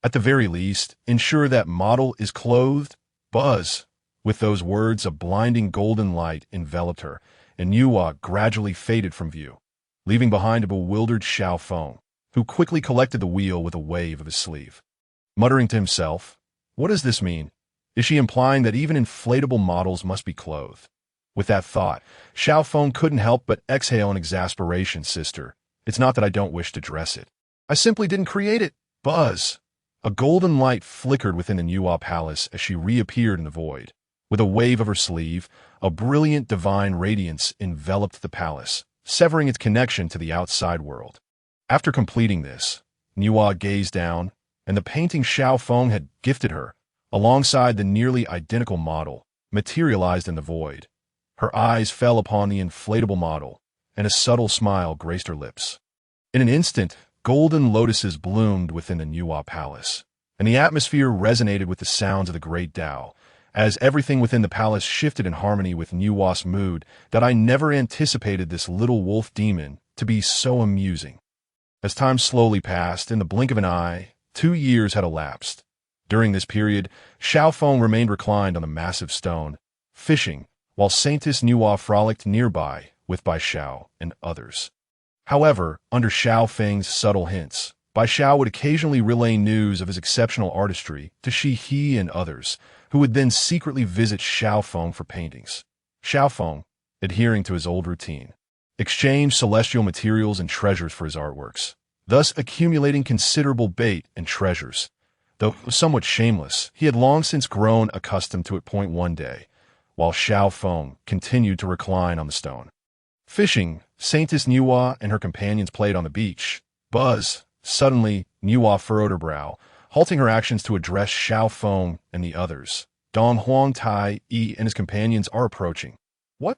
At the very least, ensure that model is clothed. Buzz! With those words, a blinding golden light enveloped her, and Nuwa gradually faded from view, leaving behind a bewildered Xiao Feng, who quickly collected the wheel with a wave of his sleeve. Muttering to himself, What does this mean? Is she implying that even inflatable models must be clothed? With that thought, Xiao Feng couldn't help but exhale in exasperation. Sister, it's not that I don't wish to dress it. I simply didn't create it. Buzz! A golden light flickered within the Nuwa palace as she reappeared in the void. With a wave of her sleeve, a brilliant divine radiance enveloped the palace, severing its connection to the outside world. After completing this, Nuwa gazed down, and the painting Xiao Feng had gifted her, alongside the nearly identical model, materialized in the void. Her eyes fell upon the inflatable model, and a subtle smile graced her lips. In an instant, golden lotuses bloomed within the Nuwa palace, and the atmosphere resonated with the sounds of the great Tao, as everything within the palace shifted in harmony with Nuwa's mood. That I never anticipated this little wolf demon to be so amusing. As time slowly passed, in the blink of an eye, 2 years had elapsed. During this period, Xiao Feng remained reclined on the massive stone, fishing, while Saintess Nuwa frolicked nearby with Bai Xiao and others. However, under Xiao Feng's subtle hints, Bai Xiao would occasionally relay news of his exceptional artistry to Shi He and others, who would then secretly visit Xiao Feng for paintings. Xiao Feng, adhering to his old routine, exchanged celestial materials and treasures for his artworks, thus accumulating considerable bait and treasures. Though somewhat shameless, he had long since grown accustomed to it. One day, while Xiao Feng continued to recline on the stone, fishing, Saintess Nuwa and her companions played on the beach. Buzz! Suddenly, Nuwa furrowed her brow, halting her actions to address Xiao Feng and the others. Dong Huang Tai Yi and his companions are approaching. What?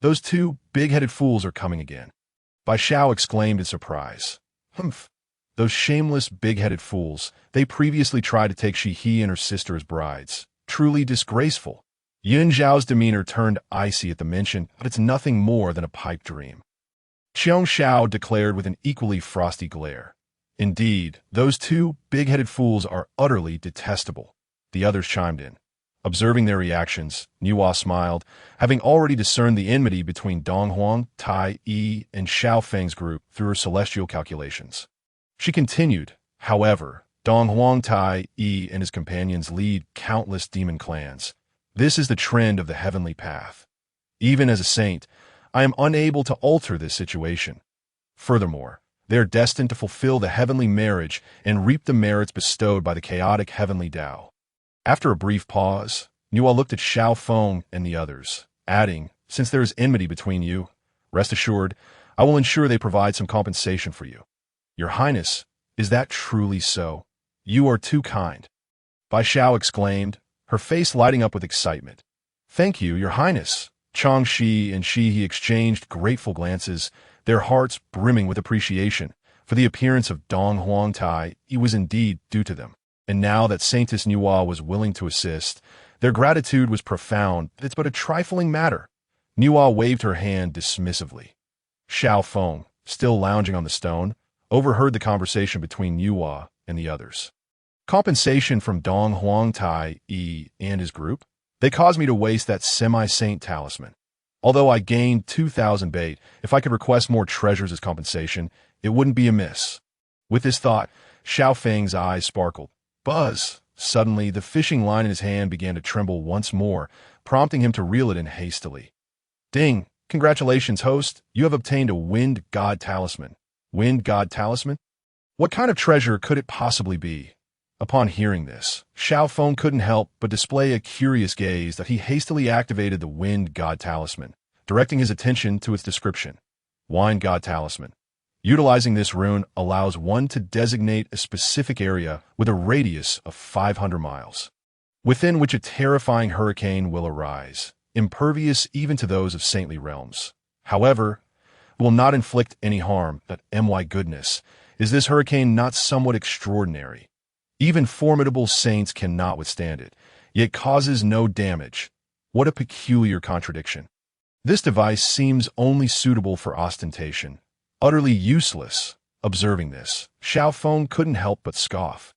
Those two big-headed fools are coming again. Bai Xiao exclaimed in surprise. Humph. Those shameless big-headed fools. They previously tried to take Shi He and her sister as brides. Truly disgraceful. Yun Zhao's demeanor turned icy at the mention, but it's nothing more than a pipe dream. Qiong Xiao declared with an equally frosty glare. Indeed, those two big-headed fools are utterly detestable. The others chimed in. Observing their reactions, Nuwa smiled, having already discerned the enmity between Dong Huang, Tai Yi, and Xiao Feng's group through her celestial calculations. She continued, however, Dong Huang Tai Yi and his companions lead countless demon clans. This is the trend of the heavenly path. Even as a saint, I am unable to alter this situation. Furthermore, they are destined to fulfill the heavenly marriage and reap the merits bestowed by the chaotic heavenly Tao. After a brief pause, Nuwa looked at Xiao Feng and the others, adding, since there is enmity between you, rest assured, I will ensure they provide some compensation for you. Your Highness, is that truly so? You are too kind. Bai Xiao exclaimed, her face lighting up with excitement. Thank you, Your Highness. Chang Shi and Shi He exchanged grateful glances, their hearts brimming with appreciation, for the appearance of Dong Huang Tai Yi was indeed due to them. And now that Saintess Nuwa was willing to assist, their gratitude was profound. It's but a trifling matter. Nuwa waved her hand dismissively. Xiao Feng, still lounging on the stone, overheard the conversation between Nuwa and the others. Compensation from Dong Huang Tai Yi and his group? They caused me to waste that semi-saint talisman. Although I gained 2,000 bait, if I could request more treasures as compensation, it wouldn't be amiss. With this thought, Xiao Feng's eyes sparkled. Buzz! Suddenly, the fishing line in his hand began to tremble once more, prompting him to reel it in hastily. Ding! Congratulations, host! You have obtained a Wind God Talisman. Wind God Talisman? What kind of treasure could it possibly be? Upon hearing this, Xiao Feng couldn't help but display a curious gaze that he hastily activated the Wind God Talisman, directing his attention to its description. Wind God Talisman. Utilizing this rune allows one to designate a specific area with a radius of 500 miles, within which a terrifying hurricane will arise, impervious even to those of saintly realms. However, it will not inflict any harm. But my goodness, is this hurricane not somewhat extraordinary? Even formidable saints cannot withstand it, yet causes no damage. What a peculiar contradiction. This device seems only suitable for ostentation. Utterly useless. Observing this, Xiao Feng couldn't help but scoff.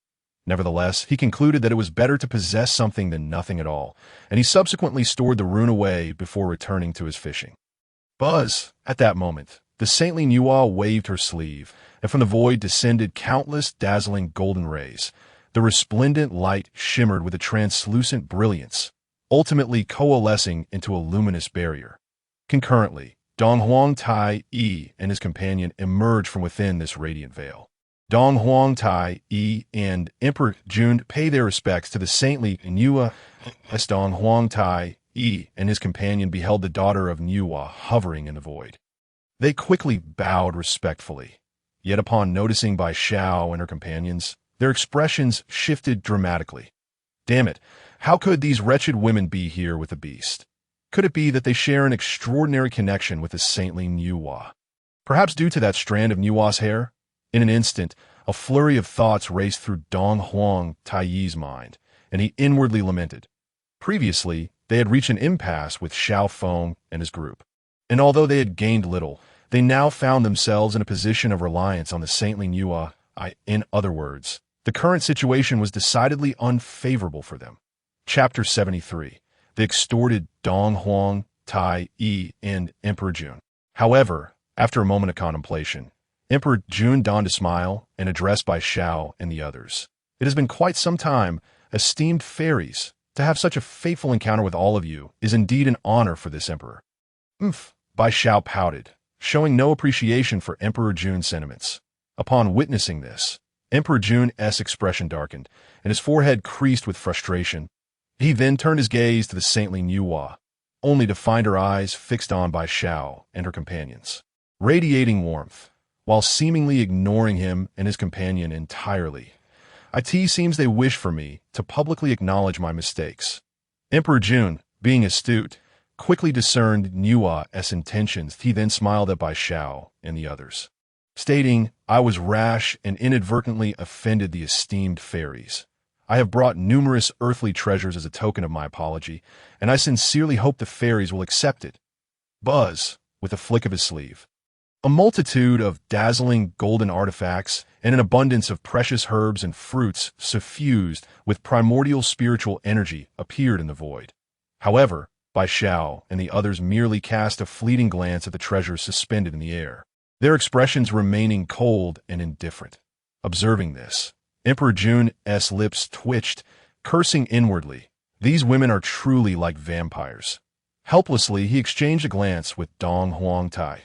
Nevertheless, he concluded that it was better to possess something than nothing at all, and he subsequently stored the rune away before returning to his fishing. Buzz! At that moment, the saintly Nuwa waved her sleeve, and from the void descended countless dazzling golden rays. The resplendent light shimmered with a translucent brilliance, ultimately coalescing into a luminous barrier. Concurrently, Dong Huang Tai Yi and his companion emerged from within this radiant veil. Dong Huang Tai Yi and Emperor Jun pay their respects to the saintly Nuwa as Dong Huang Tai Yi and his companion beheld the daughter of Nuwa hovering in the void. They quickly bowed respectfully, yet upon noticing Bai Xiao and her companions, their expressions shifted dramatically. Damn it, how could these wretched women be here with the beast? Could it be that they share an extraordinary connection with the saintly Nuwa? Perhaps due to that strand of Nuwa's hair? In an instant, a flurry of thoughts raced through Dong Huang Tai Yi's mind, and he inwardly lamented. Previously, they had reached an impasse with Xiao Feng and his group, and although they had gained little, they now found themselves in a position of reliance on the saintly Nuwa. In other words, the current situation was decidedly unfavorable for them. Chapter 73. The extorted Dong Huang, Tai Yi, and Emperor Jun. However, after a moment of contemplation, Emperor Jun donned a smile and addressed by Xiao and the others. It has been quite some time, esteemed fairies. To have such a fateful encounter with all of you is indeed an honor for this emperor. Bai Xiao pouted, showing no appreciation for Emperor Jun's sentiments. Upon witnessing this, Emperor Jun's expression darkened, and his forehead creased with frustration. He then turned his gaze to the saintly Nuwa, only to find her eyes fixed on Bai Xiao and her companions, radiating warmth, while seemingly ignoring him and his companion entirely. It seems they wish for me to publicly acknowledge my mistakes. Emperor Jun, being astute, quickly discerned Nuwa's intentions. He then smiled at Bai Xiao and the others, stating, I was rash and inadvertently offended the esteemed fairies. I have brought numerous earthly treasures as a token of my apology, and I sincerely hope the fairies will accept it. Buzz, with a flick of his sleeve. A multitude of dazzling golden artifacts and an abundance of precious herbs and fruits suffused with primordial spiritual energy appeared in the void. However, Bai Xiao and the others merely cast a fleeting glance at the treasures suspended in the air, their expressions remaining cold and indifferent. Observing this, Emperor Jun's lips twitched, cursing inwardly. These women are truly like vampires. Helplessly, he exchanged a glance with Dong Huangtai.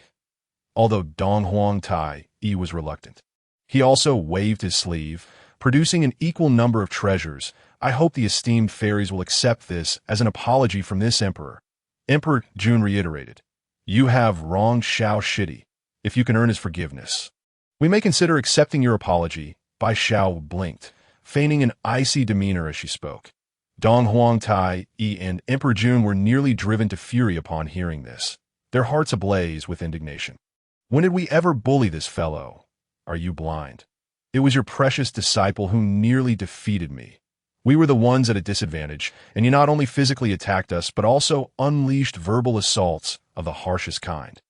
Although Dong Huangtai was reluctant, he also waved his sleeve, producing an equal number of treasures. I hope the esteemed fairies will accept this as an apology from this emperor. Emperor Jun reiterated, You have wronged Xiao Shidi. If you can earn his forgiveness, we may consider accepting your apology. Bai Xiao blinked, feigning an icy demeanor as she spoke. Dong Huangtai and Emperor Jun were nearly driven to fury upon hearing this, their hearts ablaze with indignation. When did we ever bully this fellow? Are you blind? It was your precious disciple who nearly defeated me. We were the ones at a disadvantage, and you not only physically attacked us, but also unleashed verbal assaults of the harshest kind.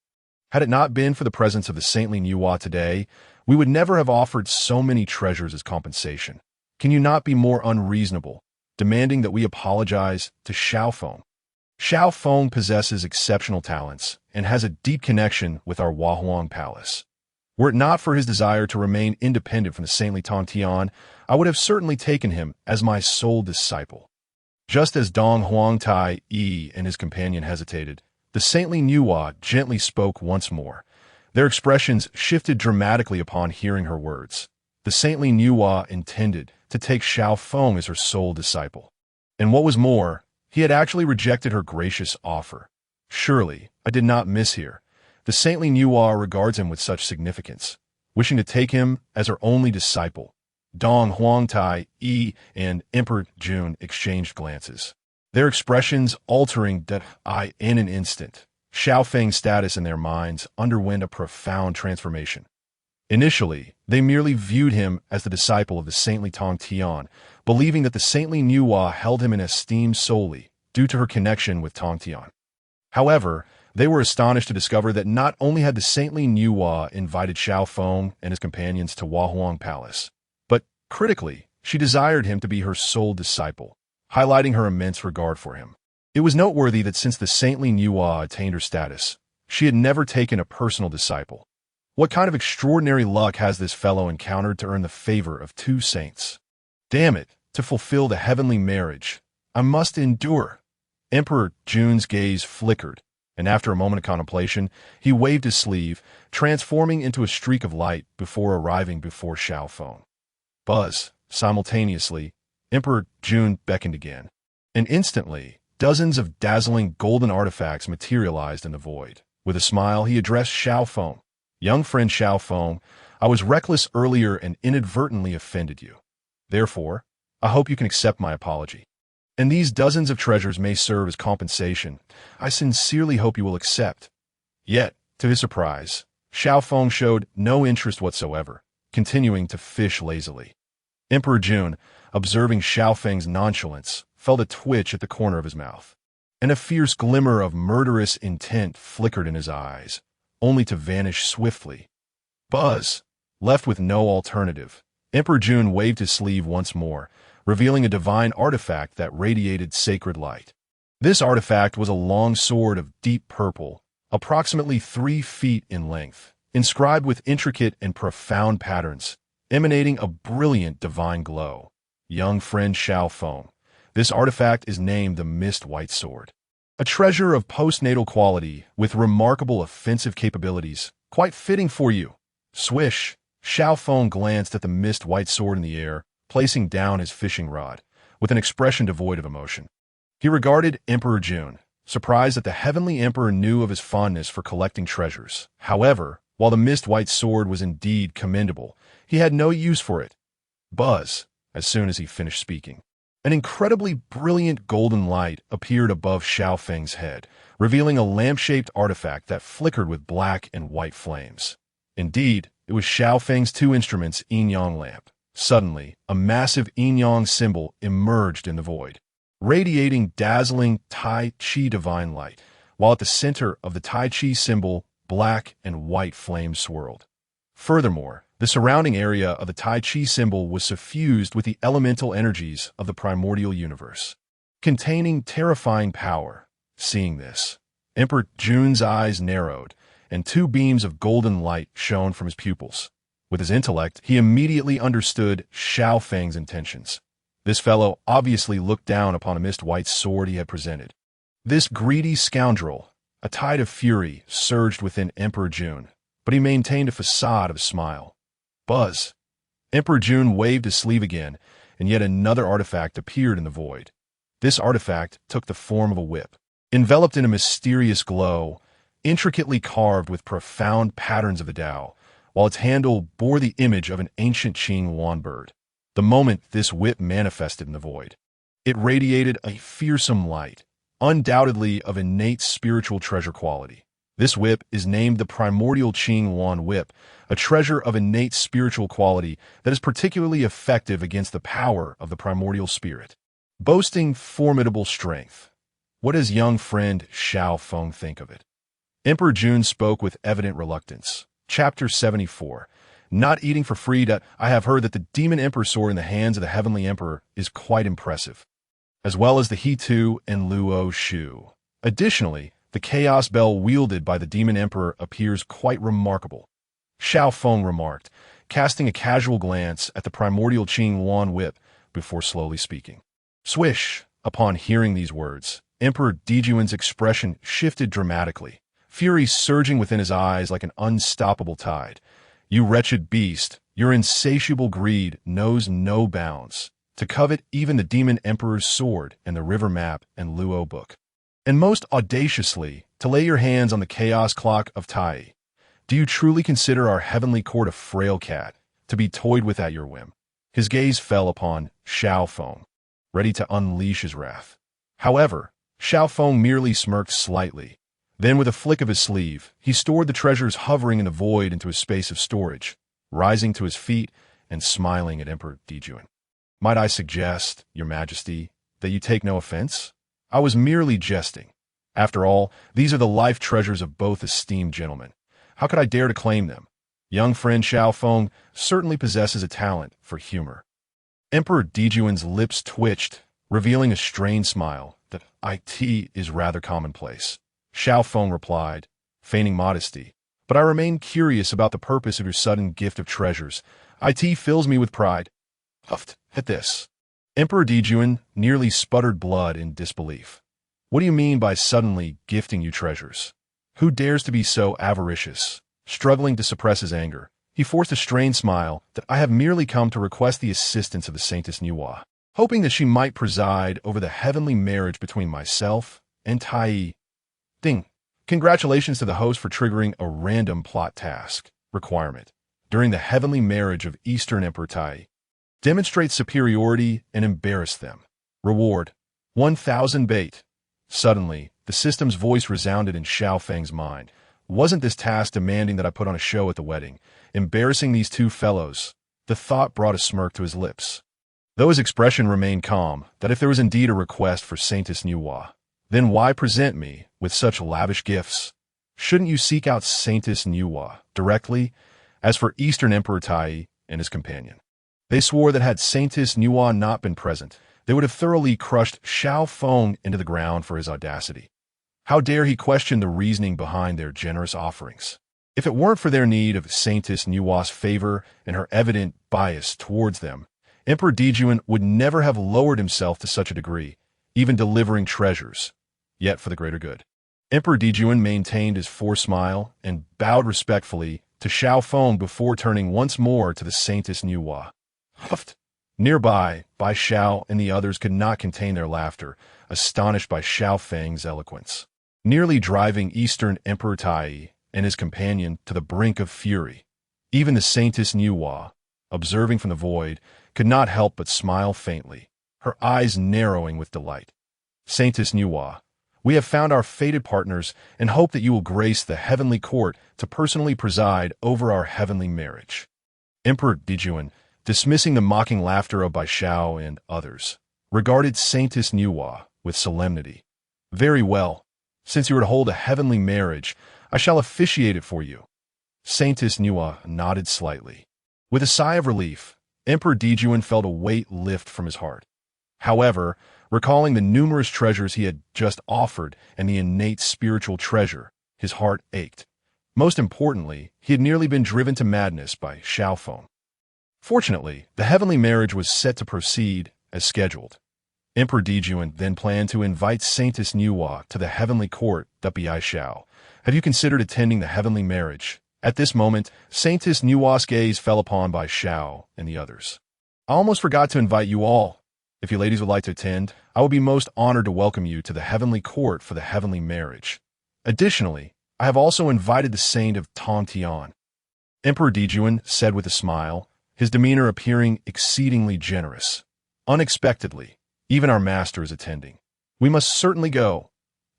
Had it not been for the presence of the saintly Nuwa today, we would never have offered so many treasures as compensation. Can you not be more unreasonable, demanding that we apologize to Xiao Feng? Xiao Feng possesses exceptional talents and has a deep connection with our Huahuang Palace. Were it not for his desire to remain independent from the saintly Tongtian, I would have certainly taken him as my sole disciple. Just as Dong Huangtai and his companion hesitated, the saintly Nuwa gently spoke once more. Their expressions shifted dramatically upon hearing her words. The saintly Nuwa intended to take Xiao Feng as her sole disciple. And what was more, he had actually rejected her gracious offer. Surely, I did not mishear. The saintly Nuwa regards him with such significance, wishing to take him as her only disciple. Dong Huangtai and Emperor Jun exchanged glances, their expressions altering in an instant. Xiao Feng's status in their minds underwent a profound transformation. Initially, they merely viewed him as the disciple of the saintly Tongtian, believing that the saintly Nuwa held him in esteem solely due to her connection with Tongtian. However, they were astonished to discover that not only had the saintly Nuwa invited Xiao Feng and his companions to Huahuang Palace, but, critically, she desired him to be her sole disciple, highlighting her immense regard for him. It was noteworthy that since the saintly Nuwa attained her status, she had never taken a personal disciple. What kind of extraordinary luck has this fellow encountered to earn the favor of two saints? Damn it, to fulfill the heavenly marriage, I must endure. Emperor Jun's gaze flickered, and after a moment of contemplation, he waved his sleeve, transforming into a streak of light before arriving before Xiao Feng. Buzz, simultaneously, Emperor Jun beckoned again, and instantly, dozens of dazzling golden artifacts materialized in the void. With a smile, he addressed Xiao Feng. Young friend Xiao Feng, I was reckless earlier and inadvertently offended you. Therefore, I hope you can accept my apology. And these dozens of treasures may serve as compensation. I sincerely hope you will accept. Yet, to his surprise, Xiao Feng showed no interest whatsoever, continuing to fish lazily. Emperor Jun, observing Xiao Feng's nonchalance, felt a twitch at the corner of his mouth, and a fierce glimmer of murderous intent flickered in his eyes, only to vanish swiftly. Buzz, left with no alternative, Emperor Jun waved his sleeve once more, revealing a divine artifact that radiated sacred light. This artifact was a long sword of deep purple, approximately 3 feet in length, inscribed with intricate and profound patterns, emanating a brilliant divine glow. Young friend Xiao Feng. This artifact is named the Mist White Sword. A treasure of postnatal quality with remarkable offensive capabilities, quite fitting for you. Swish! Xiao Feng glanced at the Mist White Sword in the air, placing down his fishing rod, with an expression devoid of emotion. He regarded Emperor Jun, surprised that the Heavenly Emperor knew of his fondness for collecting treasures. However, while the Mist White Sword was indeed commendable, he had no use for it. Buzz, as soon as he finished speaking. An incredibly brilliant golden light appeared above Xiao Feng's head, revealing a lamp-shaped artifact that flickered with black and white flames. Indeed, it was Xiao Feng's two instruments' yin-yang lamp. Suddenly, a massive yin-yang symbol emerged in the void, radiating dazzling Tai Chi divine light, while at the center of the Tai Chi symbol, black and white flames swirled. Furthermore, the surrounding area of the Tai Chi symbol was suffused with the elemental energies of the primordial universe, containing terrifying power. Seeing this, Emperor Jun's eyes narrowed, and two beams of golden light shone from his pupils. With his intellect, he immediately understood Xiao Feng's intentions. This fellow obviously looked down upon a mist white sword he had presented. This greedy scoundrel! A tide of fury surged within Emperor Jun, but he maintained a facade of a smile. Buzz! Emperor Jun waved his sleeve again, and yet another artifact appeared in the void. This artifact took the form of a whip, enveloped in a mysterious glow, intricately carved with profound patterns of the Tao, while its handle bore the image of an ancient Qing Yuan bird. The moment this whip manifested in the void, it radiated a fearsome light, undoubtedly of innate spiritual treasure quality. This whip is named the Primordial Qing Yuan Whip, a treasure of innate spiritual quality that is particularly effective against the power of the primordial spirit, boasting formidable strength. What does young friend Xiao Feng think of it? Emperor Jun spoke with evident reluctance. Chapter 74. Not eating for free. I have heard that the Demon Emperor sword in the hands of the Heavenly Emperor is quite impressive, as well as the He Tu and Luo Shu. Additionally, the Chaos Bell wielded by the Demon Emperor appears quite remarkable. Xiao Feng remarked, casting a casual glance at the Primordial Qing Yuan whip before slowly speaking. Swish! Upon hearing these words, Emperor Dijuan's expression shifted dramatically, fury surging within his eyes like an unstoppable tide. You wretched beast, your insatiable greed knows no bounds. To covet even the Demon Emperor's sword and the river map and Luo book. And most audaciously, to lay your hands on the chaos clock of Tai. Do you truly consider our heavenly court a frail cat, to be toyed with at your whim? His gaze fell upon Xiao Feng, ready to unleash his wrath. However, Xiao Feng merely smirked slightly. Then with a flick of his sleeve, he stored the treasures hovering in the void into a space of storage, rising to his feet and smiling at Emperor Dijuan. Might I suggest, Your Majesty, that you take no offense? I was merely jesting. After all, these are the life treasures of both esteemed gentlemen. How could I dare to claim them? Young friend Xiao Feng certainly possesses a talent for humor. Emperor Dijuan's lips twitched, revealing a strained smile that it is rather commonplace. Xiao Feng replied, feigning modesty, but I remain curious about the purpose of your sudden gift of treasures. It fills me with pride. Huffed at this. Emperor Dijuan nearly sputtered blood in disbelief. What do you mean by suddenly gifting you treasures? Who dares to be so avaricious? Struggling to suppress his anger, he forced a strained smile that I have merely come to request the assistance of the Saintess Niwa, hoping that she might preside over the heavenly marriage between myself and Tai. Ding. Congratulations to the host for triggering a random plot task requirement during the heavenly marriage of Eastern Emperor Tai. Demonstrate superiority and embarrass them. Reward: 1,000 bait. Suddenly, the system's voice resounded in Xiao Feng's mind. Wasn't this task demanding that I put on a show at the wedding, embarrassing these two fellows? The thought brought a smirk to his lips, though his expression remained calm, that if there was indeed a request for Saintess Niwa, then why present me with such lavish gifts? Shouldn't you seek out Saintess Niwa directly? As for Eastern Emperor Tai and his companion, they swore that had Saintess Niwa not been present, they would have thoroughly crushed Xiao Feng into the ground for his audacity. How dare he question the reasoning behind their generous offerings? If it weren't for their need of Saintess Nuwa's favor and her evident bias towards them, Emperor Dejuan would never have lowered himself to such a degree, even delivering treasures, yet for the greater good. Emperor Dejuan maintained his forced smile and bowed respectfully to Xiao Feng before turning once more to the Saintess Nuwa. Huffed. Nearby, Bai Xiao and the others could not contain their laughter, astonished by Xiao Feng's eloquence, nearly driving Eastern Emperor Tai and his companion to the brink of fury. Even the Saintess Nuwa, observing from the void, could not help but smile faintly, her eyes narrowing with delight. Saintess Nuwa, we have found our fated partners and hope that you will grace the heavenly court to personally preside over our heavenly marriage. Emperor Dejuan, dismissing the mocking laughter of Bai Xiao and others, regarded Saintess Nuwa with solemnity. Very well. Since you are to hold a heavenly marriage, I shall officiate it for you. Saintess Nuwa nodded slightly. With a sigh of relief, Emperor Dejuan felt a weight lift from his heart. However, recalling the numerous treasures he had just offered and the innate spiritual treasure, his heart ached. Most importantly, he had nearly been driven to madness by Xiao Feng. Fortunately, the heavenly marriage was set to proceed as scheduled. Emperor Dejuan then planned to invite Saintess Nuwa to the heavenly court that Bai Xiao. Have you considered attending the heavenly marriage? At this moment, Saintess Nuwa's gaze fell upon Bai Xiao and the others. I almost forgot to invite you all. If you ladies would like to attend, I would be most honored to welcome you to the heavenly court for the heavenly marriage. Additionally, I have also invited the saint of Tong Tian. Emperor Dejuan said with a smile, his demeanor appearing exceedingly generous. Unexpectedly, even our master is attending. We must certainly go.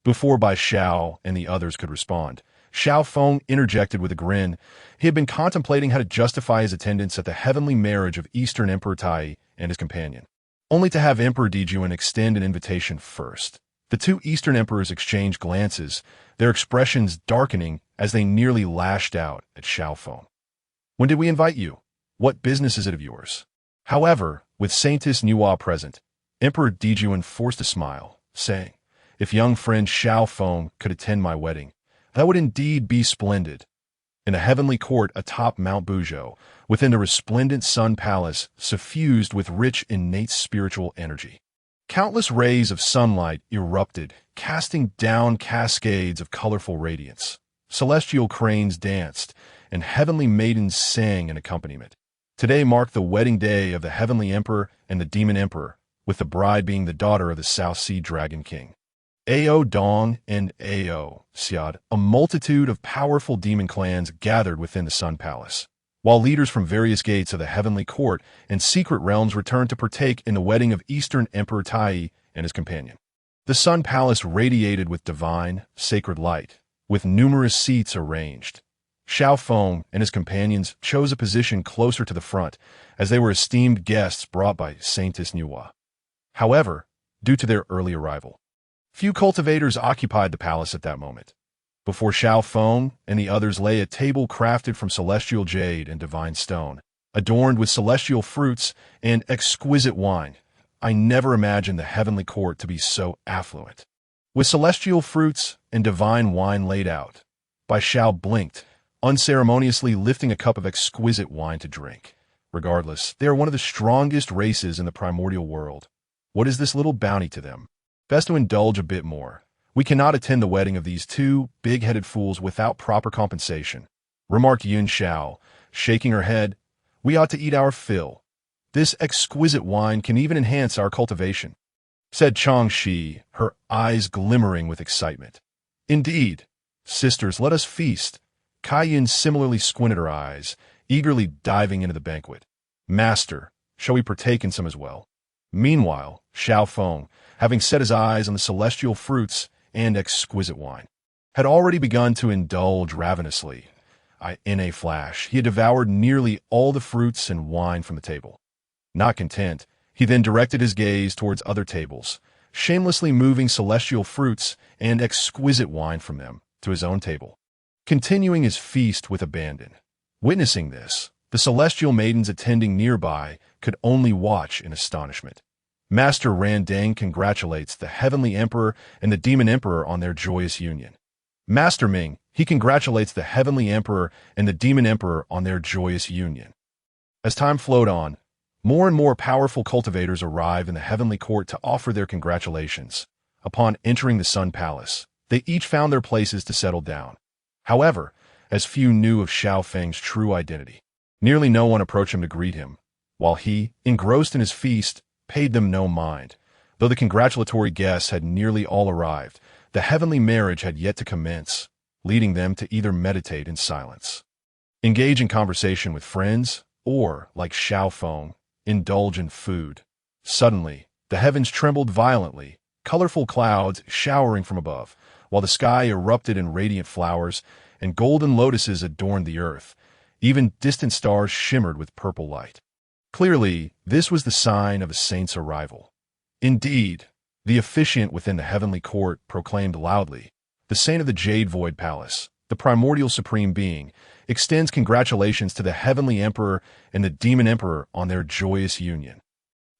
Before Bai Xiao and the others could respond, Xiao Feng interjected with a grin. He had been contemplating how to justify his attendance at the heavenly marriage of Eastern Emperor Tai and his companion, only to have Emperor Dejuan extend an invitation first. The two Eastern emperors exchanged glances, their expressions darkening as they nearly lashed out at Xiao Feng. When did we invite you? What business is it of yours? However, with Saintess Nuwa present, Emperor Dejuan forced a smile, saying, if young friend Xiao Feng could attend my wedding, that would indeed be splendid. In a heavenly court atop Mount Buzhou, within the resplendent sun palace suffused with rich innate spiritual energy, countless rays of sunlight erupted, casting down cascades of colorful radiance. Celestial cranes danced, and heavenly maidens sang in accompaniment. Today marked the wedding day of the heavenly emperor and the demon emperor, with the bride being the daughter of the South Sea Dragon King. Ao Dong and Ao Xiad, a multitude of powerful demon clans gathered within the Sun Palace, while leaders from various gates of the heavenly court and secret realms returned to partake in the wedding of Eastern Emperor Tai and his companion. The Sun Palace radiated with divine, sacred light, with numerous seats arranged. Xiao Feng and his companions chose a position closer to the front, as they were esteemed guests brought by Saintess Nuwa. However, due to their early arrival, few cultivators occupied the palace at that moment. Before Xiao Feng and the others lay a table crafted from celestial jade and divine stone, adorned with celestial fruits and exquisite wine. I never imagined the heavenly court to be so affluent. With celestial fruits and divine wine laid out, Bai Xiao blinked, unceremoniously lifting a cup of exquisite wine to drink. Regardless, they are one of the strongest races in the primordial world. What is this little bounty to them? Best to indulge a bit more. We cannot attend the wedding of these two big-headed fools without proper compensation, remarked Yun Xiao, shaking her head. We ought to eat our fill. This exquisite wine can even enhance our cultivation, said Chang Shi, her eyes glimmering with excitement. Indeed. Sisters, let us feast. Kai Yin similarly squinted her eyes, eagerly diving into the banquet. Master, shall we partake in some as well? Meanwhile, Xiao Feng, having set his eyes on the celestial fruits and exquisite wine, had already begun to indulge ravenously. In a flash, he had devoured nearly all the fruits and wine from the table. Not content, he then directed his gaze towards other tables, shamelessly moving celestial fruits and exquisite wine from them to his own table, continuing his feast with abandon. Witnessing this, the celestial maidens attending nearby could only watch in astonishment. Master Randang congratulates the heavenly emperor and the demon emperor on their joyous union. Master Ming, he congratulates the Heavenly Emperor and the Demon Emperor on their joyous union. As time flowed on, more and more powerful cultivators arrive in the Heavenly Court to offer their congratulations. Upon entering the Sun Palace, they each found their places to settle down. However, as few knew of Xiao Feng's true identity, nearly no one approached him to greet him, while he, engrossed in his feast, paid them no mind. Though the congratulatory guests had nearly all arrived, the heavenly marriage had yet to commence, leading them to either meditate in silence, engage in conversation with friends, or, like Xiao Feng, indulge in food. Suddenly, the heavens trembled violently, colorful clouds showering from above, while the sky erupted in radiant flowers and golden lotuses adorned the earth. Even distant stars shimmered with purple light. Clearly, this was the sign of a saint's arrival. Indeed, the officiant within the heavenly court proclaimed loudly, "The saint of the Jade Void Palace, the primordial supreme being, extends congratulations to the heavenly emperor and the demon emperor on their joyous union."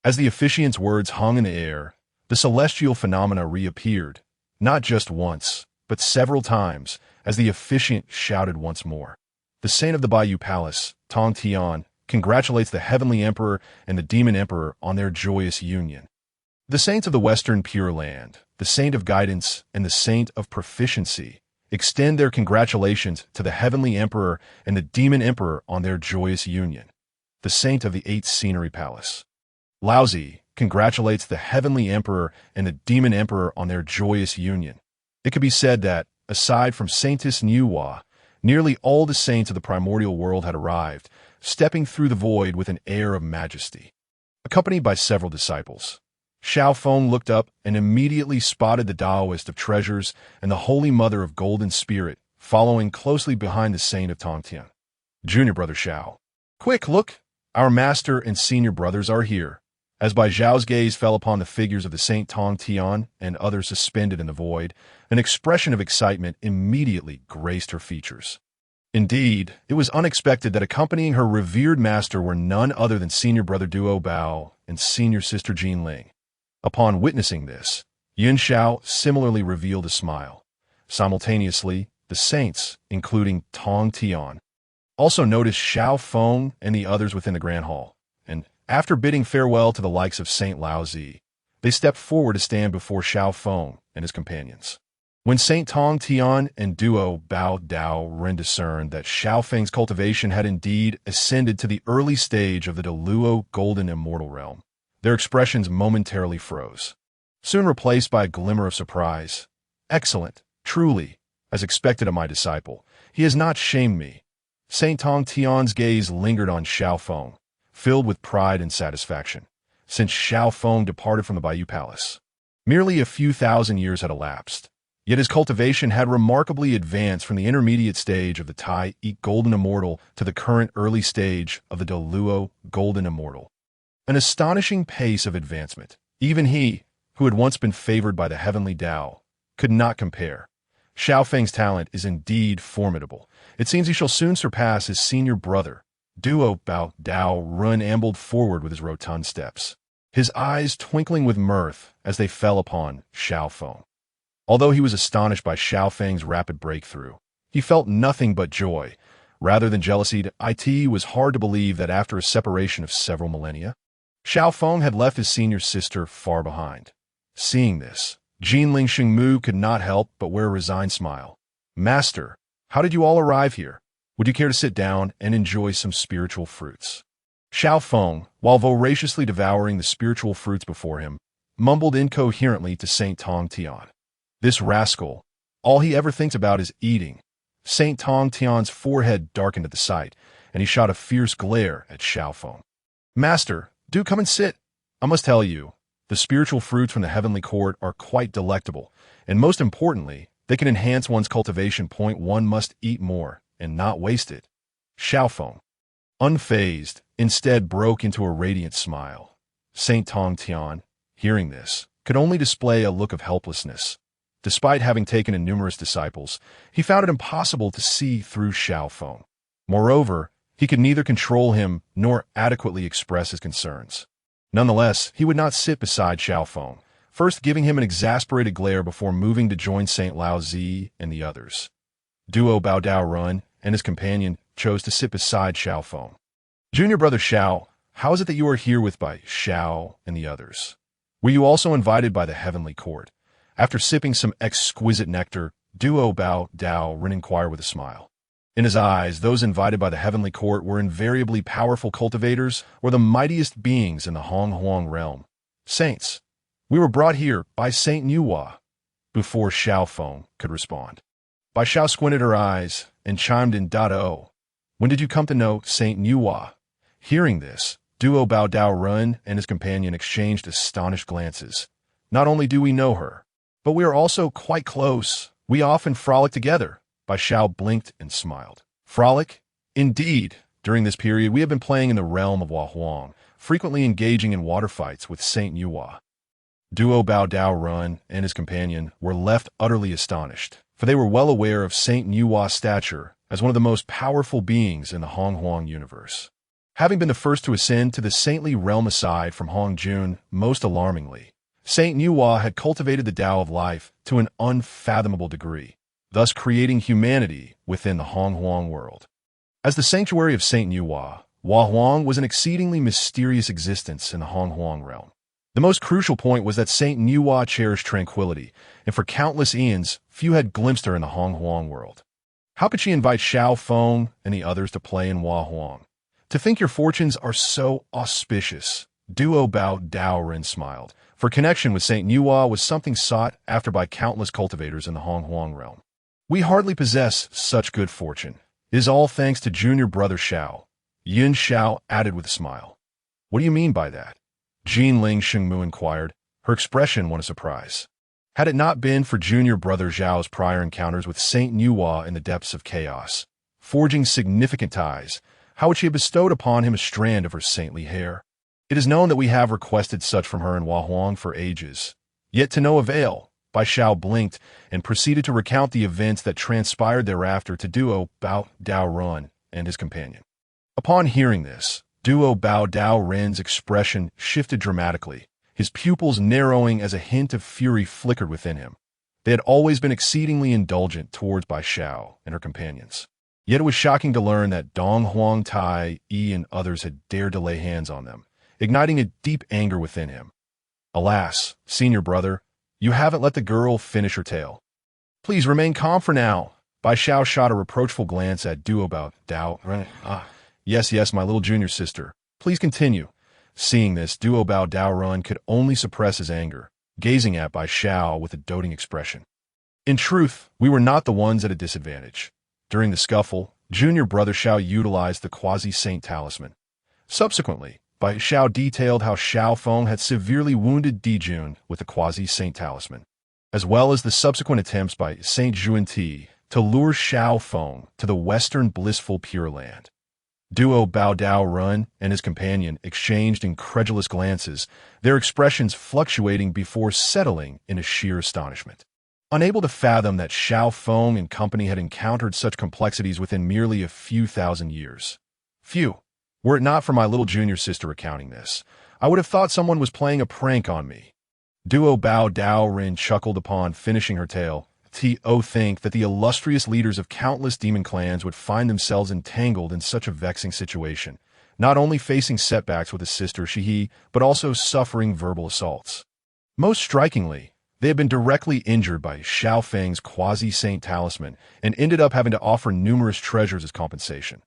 As the officiant's words hung in the air, the celestial phenomena reappeared, not just once, but several times, as the officiant shouted once more. "The saint of the Bayou Palace, Tong Tian, congratulates the heavenly emperor and the demon emperor on their joyous union. The saints of the Western Pure Land, the saint of guidance and the saint of proficiency, extend their congratulations to the heavenly emperor and the demon emperor on their joyous union. The saint of the Eight Scenery Palace, Laozi, congratulates the heavenly emperor and the demon emperor on their joyous union." It could be said that, aside from Saintess Nuwa, nearly all the saints of the primordial world had arrived, stepping through the void with an air of majesty. Accompanied by several disciples, Xiao Feng looked up and immediately spotted the Taoist of treasures and the Holy Mother of Golden Spirit, following closely behind the saint of Tongtian. "Junior brother Xiao. Quick, look! Our master and senior brothers are here." As Bai Zhao's gaze fell upon the figures of the Saint Tong Tian and others suspended in the void, an expression of excitement immediately graced her features. Indeed, it was unexpected that accompanying her revered master were none other than senior brother Duo Bao and senior sister Jin Ling. Upon witnessing this, Yin Xiao similarly revealed a smile. Simultaneously, the saints, including Tong Tian, also noticed Xiao Feng and the others within the grand hall, and, after bidding farewell to the likes of Saint Laozi, they stepped forward to stand before Xiao Feng and his companions. When Saint Tong Tian and Duo Bao Dao Ren discerned that Xiao Feng's cultivation had indeed ascended to the early stage of the Deluo Golden Immortal realm, their expressions momentarily froze, soon replaced by a glimmer of surprise. "Excellent, truly, as expected of my disciple. He has not shamed me." Saint Tong Tian's gaze lingered on Xiao Feng, filled with pride and satisfaction, since Xiao Feng departed from the Bayou Palace. Merely a few thousand years had elapsed, yet his cultivation had remarkably advanced from the intermediate stage of the Tai Eat Golden Immortal to the current early stage of the Deluo Golden Immortal. An astonishing pace of advancement. Even he, who had once been favored by the heavenly Tao, could not compare. Xiao Feng's talent is indeed formidable. It seems he shall soon surpass his senior brother. Duo Bao Dao Run ambled forward with his rotund steps, his eyes twinkling with mirth as they fell upon Xiao Feng. Although he was astonished by Xiao Feng's rapid breakthrough, he felt nothing but joy. Rather than jealousy, it was hard to believe that after a separation of several millennia, Xiao Feng had left his senior sister far behind. Seeing this, Jinling Xingmu could not help but wear a resigned smile. "Master, how did you all arrive here? Would you care to sit down and enjoy some spiritual fruits?" Xiao Feng, while voraciously devouring the spiritual fruits before him, mumbled incoherently to Saint Tong Tian. "This rascal, all he ever thinks about is eating." Saint Tong Tian's forehead darkened at the sight, and he shot a fierce glare at Xiao Feng. "Master, do come and sit. I must tell you, the spiritual fruits from the heavenly court are quite delectable, and most importantly, they can enhance one's cultivation. One must eat more and not waste it." Xiao Feng, unfazed, instead broke into a radiant smile. Saint Tong Tian, hearing this, could only display a look of helplessness. Despite having taken in numerous disciples, he found it impossible to see through Xiao Feng. Moreover, he could neither control him nor adequately express his concerns. Nonetheless, he would not sit beside Xiao Feng, first giving him an exasperated glare before moving to join Saint Laozi and the others. Duo Bao Dao Run and his companion chose to sit beside Xiao Feng. Junior brother Xiao, how is it that you are here with by Xiao and the others? Were you also invited by the heavenly court? After sipping some exquisite nectar, Duo Bao Dao Ren inquired with a smile. In his eyes, those invited by the heavenly court were invariably powerful cultivators or the mightiest beings in the Hong Huang realm. Saints, we were brought here by Saint Nuwa, before Xiao Feng could respond. Bai Xiao squinted her eyes and chimed in Dada-o. When did you come to know Saint Nuwa? Hearing this, Duo Bao Dao Run and his companion exchanged astonished glances. Not only do we know her, but we are also quite close. We often frolic together. Bai Xiao blinked and smiled. Frolic? Indeed. During this period, we have been playing in the realm of Huang, frequently engaging in water fights with Saint Nuwa. Duo Bao Dao Run and his companion were left utterly astonished, for they were well aware of Saint Nuwa's stature as one of the most powerful beings in the Hong Huang universe. Having been the first to ascend to the saintly realm aside from Hong Jun, most alarmingly, Saint Nuwa had cultivated the Tao of life to an unfathomable degree, thus creating humanity within the Hong Huang world. As the sanctuary of Saint Nuwa, Hua Huang was an exceedingly mysterious existence in the Hong Huang realm. The most crucial point was that Saint Nuwa cherished tranquility, and for countless eons, few had glimpsed her in the Hong Huang world. How could she invite Xiao Feng and the others to play in Hua Huang? To think your fortunes are so auspicious, Duo Bao Dao Ren smiled, for connection with Saint Nuwa was something sought after by countless cultivators in the Hong Huang realm. We hardly possess such good fortune. It is all thanks to junior brother Xiao. Yin Xiao added with a smile. What do you mean by that? Jin Ling Shengmu inquired, her expression one of surprise. Had it not been for junior brother Zhao's prior encounters with Saint Nuwa in the depths of chaos, forging significant ties, how would she have bestowed upon him a strand of her saintly hair? It is known that we have requested such from her in Hua Huang for ages. Yet to no avail. Bai Xiao blinked and proceeded to recount the events that transpired thereafter to Duo Bao Dao Run and his companion. Upon hearing this, Duo Bao Dao Ren's expression shifted dramatically, his pupils narrowing as a hint of fury flickered within him. They had always been exceedingly indulgent towards Bai Xiao and her companions. Yet it was shocking to learn that Dong Huang Tai, Yi, and others had dared to lay hands on them, igniting a deep anger within him. Alas, senior brother, you haven't let the girl finish her tale. Please remain calm for now. Bai Xiao shot a reproachful glance at Duo Bao Dao. Yes, my little junior sister. Please continue. Seeing this, Duo Bao Dao Run could only suppress his anger, gazing at Bai Xiao with a doting expression. In truth, we were not the ones at a disadvantage. During the scuffle, junior brother Xiao utilized the quasi-saint talisman. Subsequently, Bai Xiao detailed how Xiao Feng had severely wounded Dijun with the quasi-saint talisman, as well as the subsequent attempts by Saint Juanti to lure Xiao Feng to the western blissful Pure Land. Duo Bao Dao Run and his companion exchanged incredulous glances, their expressions fluctuating before settling into sheer astonishment. Unable to fathom that Xiao Feng and company had encountered such complexities within merely a few thousand years. Phew, were it not for my little junior sister recounting this, I would have thought someone was playing a prank on me. Duo Bao Dao Ren chuckled upon finishing her tale. Think that the illustrious leaders of countless demon clans would find themselves entangled in such a vexing situation, not only facing setbacks with a sister Shihi, but also suffering verbal assaults. Most strikingly, they had been directly injured by Xiao Feng's quasi-saint talisman and ended up having to offer numerous treasures as compensation.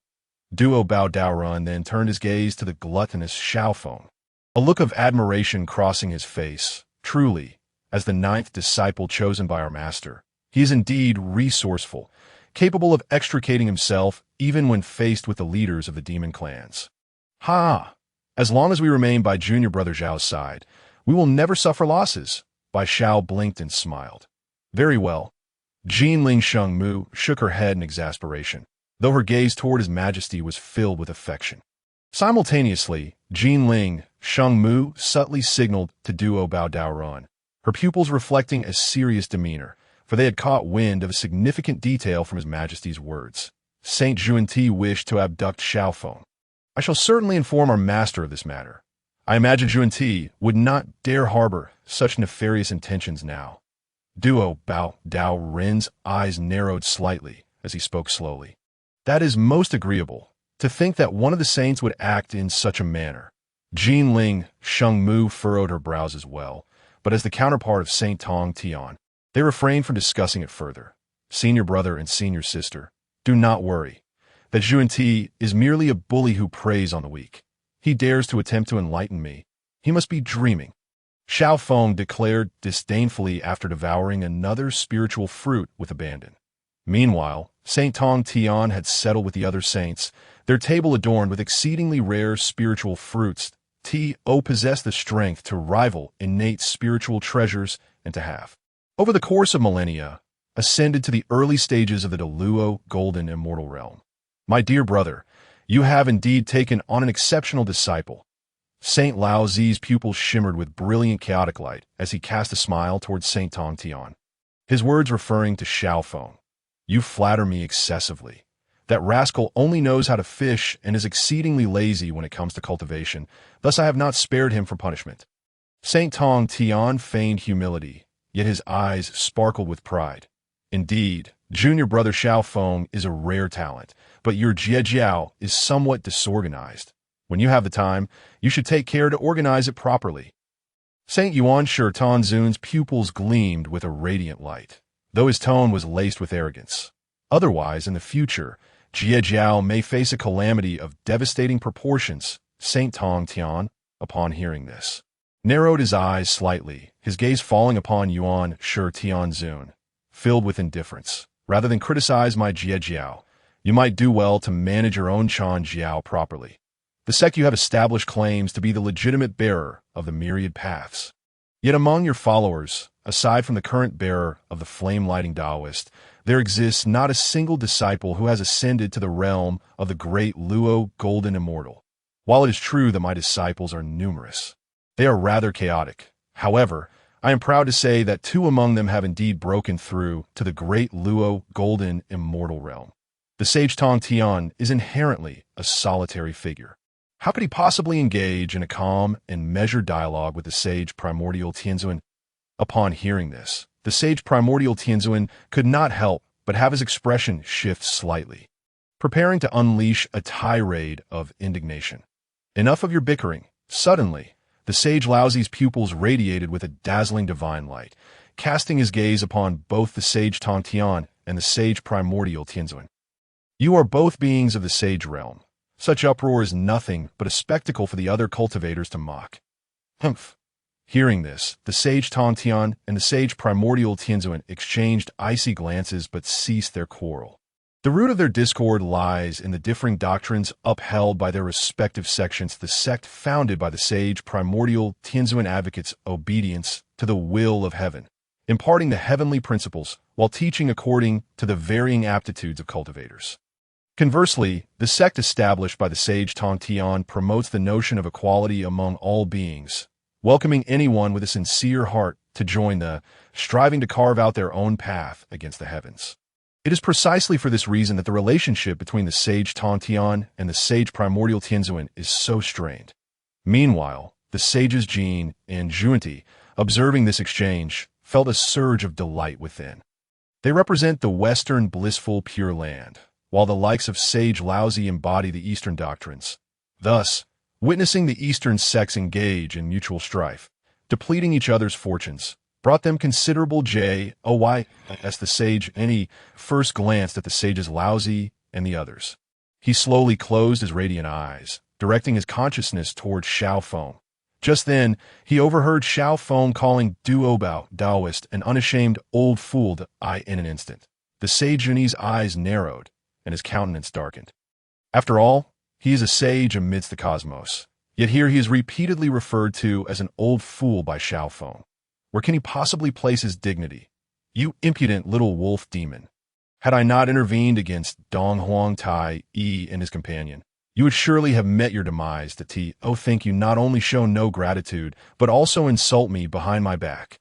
Duo Bao Dao Run then turned his gaze to the gluttonous Xiao Feng, a look of admiration crossing his face. Truly, as the 9th disciple chosen by our master, he is indeed resourceful, capable of extricating himself even when faced with the leaders of the demon clans. As long as we remain by junior brother Zhao's side, we will never suffer losses. Bai Xiao blinked and smiled. Very well. Jin Ling Shengmu shook her head in exasperation, though her gaze toward his majesty was filled with affection. Simultaneously, Jin Ling Shengmu subtly signaled to Duo Bao Dao Run, her pupils reflecting a serious demeanor, for they had caught wind of a significant detail from His Majesty's words. Saint Juanti wished to abduct Xiao Feng. I shall certainly inform our master of this matter. I imagine Ti would not dare harbor such nefarious intentions now. Duo Bao Dao Rin's eyes narrowed slightly as he spoke slowly. That is most agreeable, to think that one of the saints would act in such a manner. Jean Ling Sheng Mu furrowed her brows as well, but as the counterpart of Saint Tong Tian, they refrained from discussing it further. Senior brother and senior sister, do not worry. That Ti is merely a bully who preys on the weak. He dares to attempt to enlighten me. He must be dreaming. Xiao Feng declared disdainfully after devouring another spiritual fruit with abandon. Meanwhile, Saint Tong Tian had settled with the other saints, their table adorned with exceedingly rare spiritual fruits. T.O. possessed the strength to rival innate spiritual treasures and to have, over the course of millennia, ascended to the early stages of the Deluo golden immortal realm. My dear brother, you have indeed taken on an exceptional disciple. Saint Laozi's pupils shimmered with brilliant chaotic light as he cast a smile towards Saint Tong Tian, his words referring to Xiao Feng. You flatter me excessively. That rascal only knows how to fish and is exceedingly lazy when it comes to cultivation, thus I have not spared him for punishment. Saint Tong Tian feigned humility, yet his eyes sparkled with pride. Indeed, junior brother Xiao Feng is a rare talent, but your Jiejiao is somewhat disorganized. When you have the time, you should take care to organize it properly. Saint Yuan Shi Tanzun's pupils gleamed with a radiant light, though his tone was laced with arrogance. Otherwise, in the future, Jiejiao may face a calamity of devastating proportions. Saint Tong Tian, upon hearing this, narrowed his eyes slightly, his gaze falling upon Yuan Shi Tianzun, filled with indifference. Rather than criticize my Jiejiao, you might do well to manage your own Chan Jiao properly. The sect you have established claims to be the legitimate bearer of the myriad paths. Yet among your followers, aside from the current bearer of the flame-lighting Taoist, there exists not a single disciple who has ascended to the realm of the great Luo golden immortal. While it is true that my disciples are numerous, they are rather chaotic. However, I am proud to say that 2 among them have indeed broken through to the great Luo golden immortal realm. The sage Tong Tian is inherently a solitary figure. How could he possibly engage in a calm and measured dialogue with the sage Primordial Tianzuan? Upon hearing this, the sage Primordial Tianzuan could not help but have his expression shift slightly, preparing to unleash a tirade of indignation. Enough of your bickering. Suddenly, the sage Laozi's pupils radiated with a dazzling divine light, casting his gaze upon both the sage Tong Tian and the sage Primordial Tianzuan. You are both beings of the sage realm. Such uproar is nothing but a spectacle for the other cultivators to mock. Humph. Hearing this, the sage Tong Tian and the sage Primordial Tianzuan exchanged icy glances but ceased their quarrel. The root of their discord lies in the differing doctrines upheld by their respective sections. The sect founded by the sage Primordial Tianzuan advocates obedience to the will of heaven, imparting the heavenly principles while teaching according to the varying aptitudes of cultivators. Conversely, the sect established by the sage Tong Tian promotes the notion of equality among all beings, welcoming anyone with a sincere heart to join the striving to carve out their own path against the heavens. It is precisely for this reason that the relationship between the sage Tong Tian and the sage Primordial Tianzuan is so strained. Meanwhile, the sages Jin and Junti, observing this exchange, felt a surge of delight within. They represent the Western blissful Pure Land, while the likes of sage Laozi embody the Eastern doctrines. Thus, witnessing the Eastern sects engage in mutual strife, depleting each other's fortunes, brought them considerable joy as the sage Any first glanced at the sages Laozi and the others. He slowly closed his radiant eyes, directing his consciousness toward Xiao Feng. Just then, he overheard Xiao Feng calling Duobao Taoist an unashamed old fool in an instant. The sage Juni's eyes narrowed, and his countenance darkened. After all, he is a sage amidst the cosmos, yet here he is repeatedly referred to as an old fool by Xiao Feng. Where can he possibly place his dignity? You impudent little wolf demon. Had I not intervened against Dong Huang Tai Yi and his companion, you would surely have met your demise. Think you not only show no gratitude, but also insult me behind my back.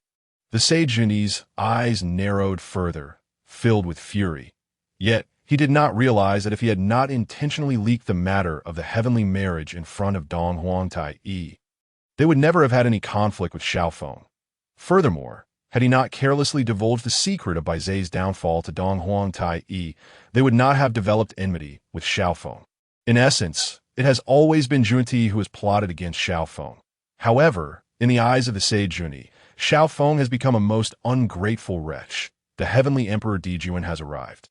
The sage Juni's eyes narrowed further, filled with fury. Yet, he did not realize that if he had not intentionally leaked the matter of the heavenly marriage in front of Dong Huang Tai Yi, they would never have had any conflict with Xiao Feng. Furthermore, had he not carelessly divulged the secret of Baizei's downfall to Dong Huang Tai Yi, they would not have developed enmity with Xiao Feng. In essence, it has always been Junti who has plotted against Xiao Feng. However, in the eyes of the sage Junti, Xiao Feng has become a most ungrateful wretch. The heavenly emperor Dijuan has arrived.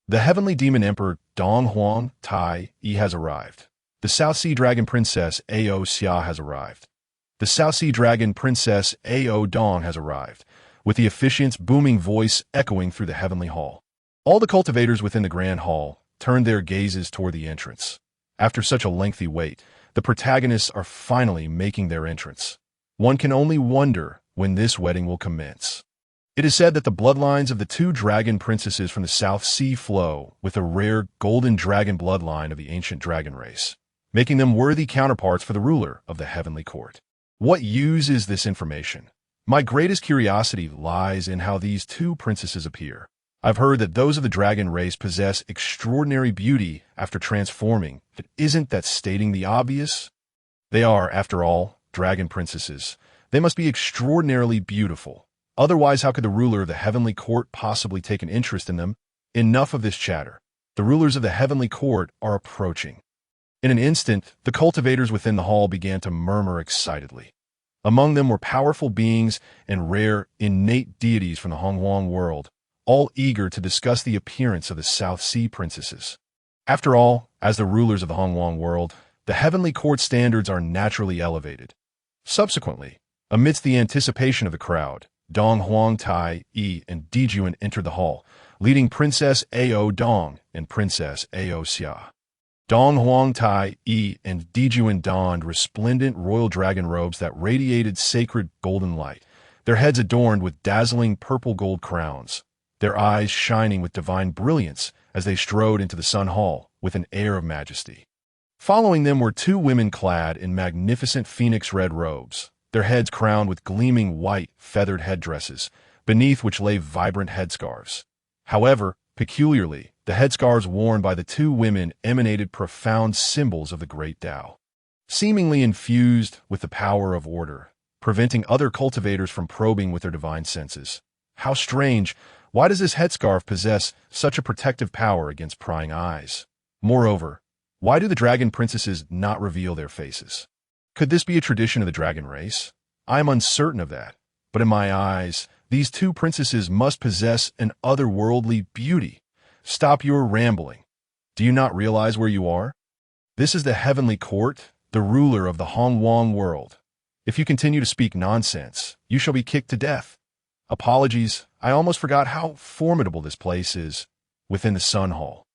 The heavenly demon emperor Dong Huang Tai Yi has arrived. The South Sea Dragon Princess Ao Xia has arrived. The South Sea Dragon Princess Ao Dong has arrived, with the officiant's booming voice echoing through the heavenly hall. All the cultivators within the grand hall turned their gazes toward the entrance. After such a lengthy wait, the protagonists are finally making their entrance. One can only wonder when this wedding will commence. It is said that the bloodlines of the two dragon princesses from the South Sea flow with a rare golden dragon bloodline of the ancient dragon race, making them worthy counterparts for the ruler of the heavenly court. What use is this information? My greatest curiosity lies in how these two princesses appear. I've heard that those of the dragon race possess extraordinary beauty after transforming, but isn't that stating the obvious? They are, after all, dragon princesses. They must be extraordinarily beautiful. Otherwise, how could the ruler of the heavenly court possibly take an interest in them? Enough of this chatter. The rulers of the heavenly court are approaching. In an instant, the cultivators within the hall began to murmur excitedly. Among them were powerful beings and rare, innate deities from the Honghuang world, all eager to discuss the appearance of the South Sea princesses. After all, as the rulers of the Honghuang world, the heavenly court standards are naturally elevated. Subsequently, amidst the anticipation of the crowd, Dong Huang Tai Yi and Dijuan entered the hall, leading Princess Ao Dong and Princess Ao Xia. Dong Huang Tai Yi and Dijuan donned resplendent royal dragon robes that radiated sacred golden light, their heads adorned with dazzling purple gold crowns, their eyes shining with divine brilliance as they strode into the Sun Hall with an air of majesty. Following them were two women clad in magnificent phoenix red robes, their heads crowned with gleaming white, feathered headdresses, beneath which lay vibrant headscarves. However, peculiarly, the headscarves worn by the two women emanated profound symbols of the great Tao, seemingly infused with the power of order, preventing other cultivators from probing with their divine senses. How strange! Why does this headscarf possess such a protective power against prying eyes? Moreover, why do the dragon princesses not reveal their faces? Could this be a tradition of the dragon race? I am uncertain of that, but in my eyes, these two princesses must possess an otherworldly beauty. Stop your rambling. Do you not realize where you are? This is the heavenly court, the ruler of the Honghuang world. If you continue to speak nonsense, you shall be kicked to death. Apologies, I almost forgot how formidable this place is within the Sun Hall.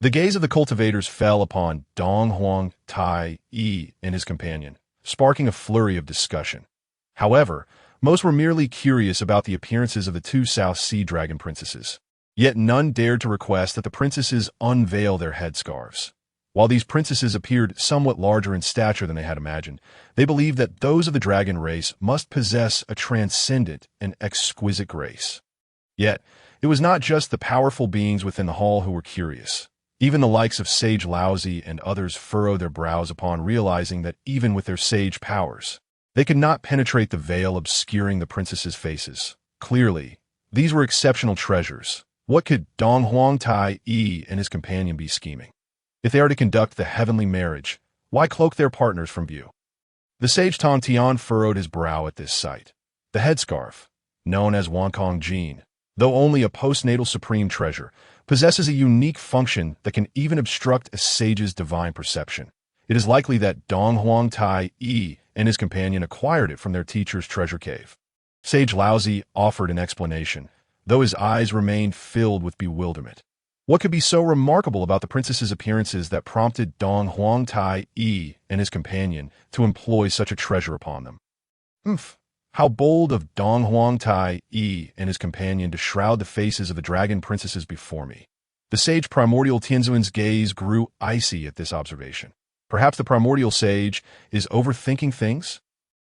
The gaze of the cultivators fell upon Dong Huang Tai Yi and his companion, sparking a flurry of discussion. However, most were merely curious about the appearances of the two South Sea Dragon princesses. Yet none dared to request that the princesses unveil their headscarves. While these princesses appeared somewhat larger in stature than they had imagined, they believed that those of the dragon race must possess a transcendent and exquisite grace. Yet, it was not just the powerful beings within the hall who were curious. Even the likes of Sage Laozi and others furrowed their brows upon realizing that even with their sage powers, they could not penetrate the veil obscuring the princesses' faces. Clearly, these were exceptional treasures. What could Dong Huang Tai Yi and his companion be scheming? If they are to conduct the heavenly marriage, why cloak their partners from view? The sage Tong Tian furrowed his brow at this sight. The headscarf, known as Wankong Jin, though only a postnatal supreme treasure, possesses a unique function that can even obstruct a sage's divine perception. It is likely that Dong Huang Tai Yi and his companion acquired it from their teacher's treasure cave. Sage Laozi offered an explanation, though his eyes remained filled with bewilderment. What could be so remarkable about the princess's appearances that prompted Dong Huang Tai Yi and his companion to employ such a treasure upon them? How bold of Dong Huang Tai Yi and his companion to shroud the faces of the dragon princesses before me. The sage Primordial Tianzuan's gaze grew icy at this observation. Perhaps the primordial sage is overthinking things?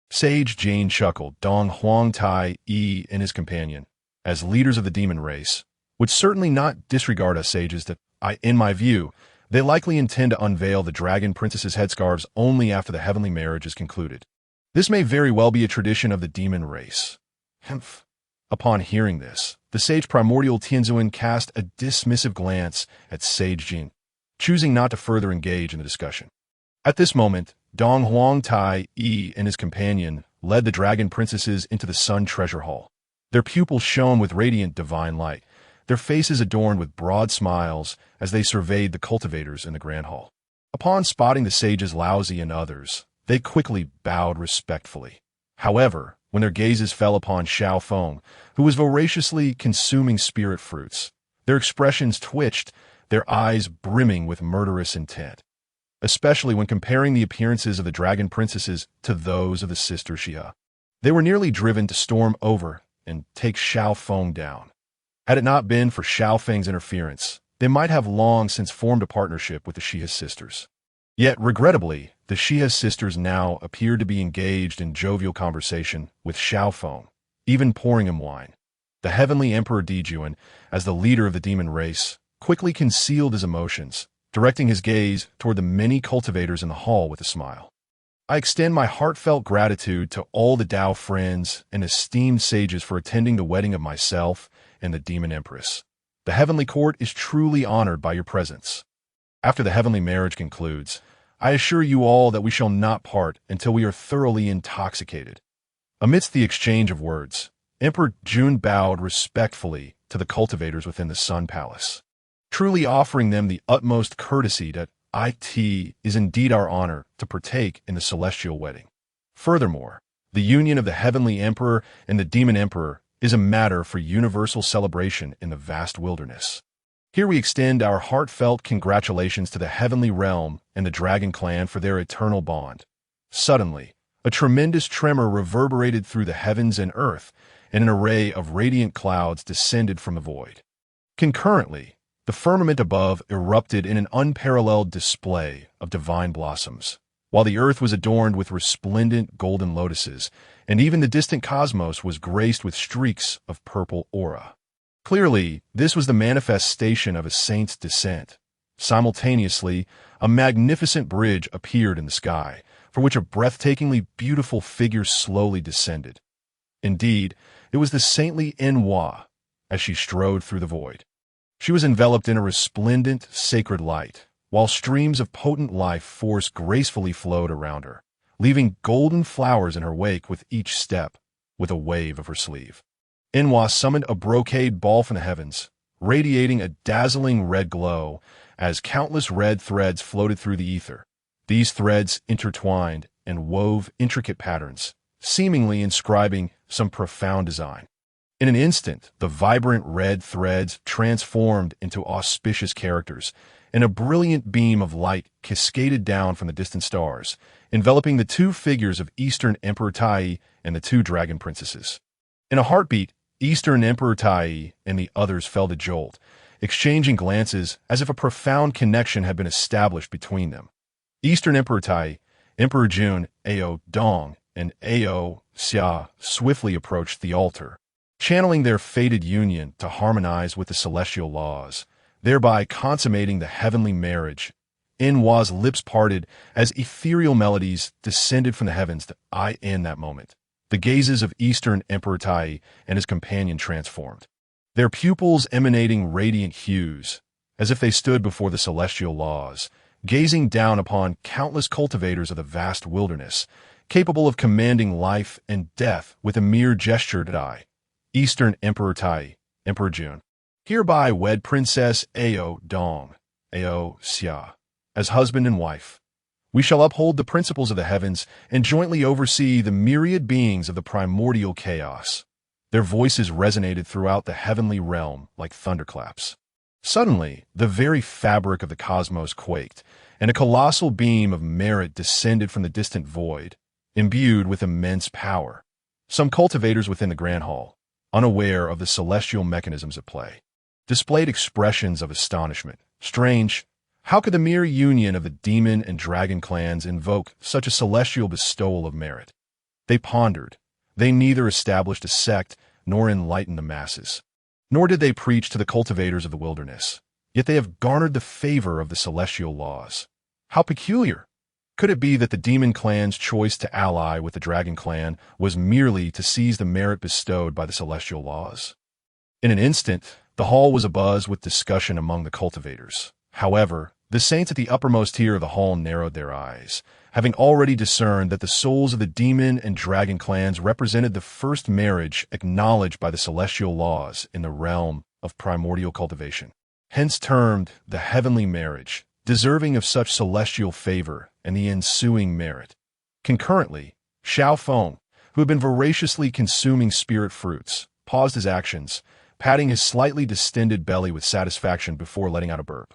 Sage Jane chuckled. Dong Huang Tai Yi and his companion, as leaders of the demon race, would certainly not disregard us sages that, in my view, they likely intend to unveil the dragon princess's headscarves only after the heavenly marriage is concluded. This may very well be a tradition of the demon race. Humph. Upon hearing this, the sage Primordial Tianzuan cast a dismissive glance at Sage Jing, choosing not to further engage in the discussion. At this moment, Dong Huang Tai Yi and his companion led the dragon princesses into the Sun Treasure Hall. Their pupils shone with radiant divine light, their faces adorned with broad smiles as they surveyed the cultivators in the Grand Hall. Upon spotting the sages Laozi and others, they quickly bowed respectfully. However, when their gazes fell upon Xiao Feng, who was voraciously consuming spirit fruits, their expressions twitched, their eyes brimming with murderous intent, especially when comparing the appearances of the dragon princesses to those of the sister Xia. They were nearly driven to storm over and take Xiao Feng down. Had it not been for Xiao Feng's interference, they might have long since formed a partnership with the Xia sisters. Yet, regrettably, the Xia sisters now appeared to be engaged in jovial conversation with Xiao Feng, even pouring him wine. The heavenly Emperor Dijuan, as the leader of the demon race, quickly concealed his emotions, directing his gaze toward the many cultivators in the hall with a smile. I extend my heartfelt gratitude to all the Tao friends and esteemed sages for attending the wedding of myself and the demon empress. The heavenly court is truly honored by your presence. After the heavenly marriage concludes, I assure you all that we shall not part until we are thoroughly intoxicated. Amidst the exchange of words, Emperor Jun bowed respectfully to the cultivators within the Sun Palace, truly offering them the utmost courtesy that it is indeed our honor to partake in the celestial wedding. Furthermore, the union of the heavenly emperor and the demon emperor is a matter for universal celebration in the vast wilderness. Here we extend our heartfelt congratulations to the heavenly realm and the dragon clan for their eternal bond. Suddenly, a tremendous tremor reverberated through the heavens and earth, and an array of radiant clouds descended from the void. Concurrently, the firmament above erupted in an unparalleled display of divine blossoms, while the earth was adorned with resplendent golden lotuses, and even the distant cosmos was graced with streaks of purple aura. Clearly, this was the manifestation of a saint's descent. Simultaneously, a magnificent bridge appeared in the sky, for which a breathtakingly beautiful figure slowly descended. Indeed, it was the saintly Enhua, as she strode through the void. She was enveloped in a resplendent, sacred light, while streams of potent life force gracefully flowed around her, leaving golden flowers in her wake with each step, with a wave of her sleeve. Enhua summoned a brocade ball from the heavens, radiating a dazzling red glow as countless red threads floated through the ether. These threads intertwined and wove intricate patterns, seemingly inscribing some profound design. In an instant, the vibrant red threads transformed into auspicious characters, and a brilliant beam of light cascaded down from the distant stars, enveloping the two figures of Eastern Emperor Tai and the two dragon princesses. In a heartbeat, Eastern Emperor Tai and the others felt a jolt, exchanging glances as if a profound connection had been established between them. Eastern Emperor Tai, Emperor Jun, Ao Dong, and Ao Xia swiftly approached the altar, channeling their fated union to harmonize with the celestial laws, thereby consummating the heavenly marriage. Enhua's lips parted as ethereal melodies descended from the heavens to end that moment. The gazes of Eastern Emperor Tai and his companion transformed, their pupils emanating radiant hues, as if they stood before the celestial laws, gazing down upon countless cultivators of the vast wilderness, capable of commanding life and death with a mere gesture to die. Eastern Emperor Tai, Emperor Jun, hereby wed Princess Ao Dong, Ao Xia, as husband and wife. We shall uphold the principles of the heavens and jointly oversee the myriad beings of the primordial chaos. Their voices resonated throughout the heavenly realm like thunderclaps. Suddenly, the very fabric of the cosmos quaked, and a colossal beam of merit descended from the distant void, imbued with immense power. Some cultivators within the Grand Hall, unaware of the celestial mechanisms at play, displayed expressions of astonishment. Strange! How could the mere union of the demon and dragon clans invoke such a celestial bestowal of merit? They pondered. They neither established a sect nor enlightened the masses, nor did they preach to the cultivators of the wilderness. Yet they have garnered the favor of the celestial laws. How peculiar! Could it be that the demon clan's choice to ally with the dragon clan was merely to seize the merit bestowed by the celestial laws? In an instant, the hall was abuzz with discussion among the cultivators. However, the saints at the uppermost tier of the hall narrowed their eyes, having already discerned that the souls of the demon and dragon clans represented the first marriage acknowledged by the celestial laws in the realm of primordial cultivation, hence termed the heavenly marriage, deserving of such celestial favor and the ensuing merit. Concurrently, Xiao Feng, who had been voraciously consuming spirit fruits, paused his actions, patting his slightly distended belly with satisfaction before letting out a burp.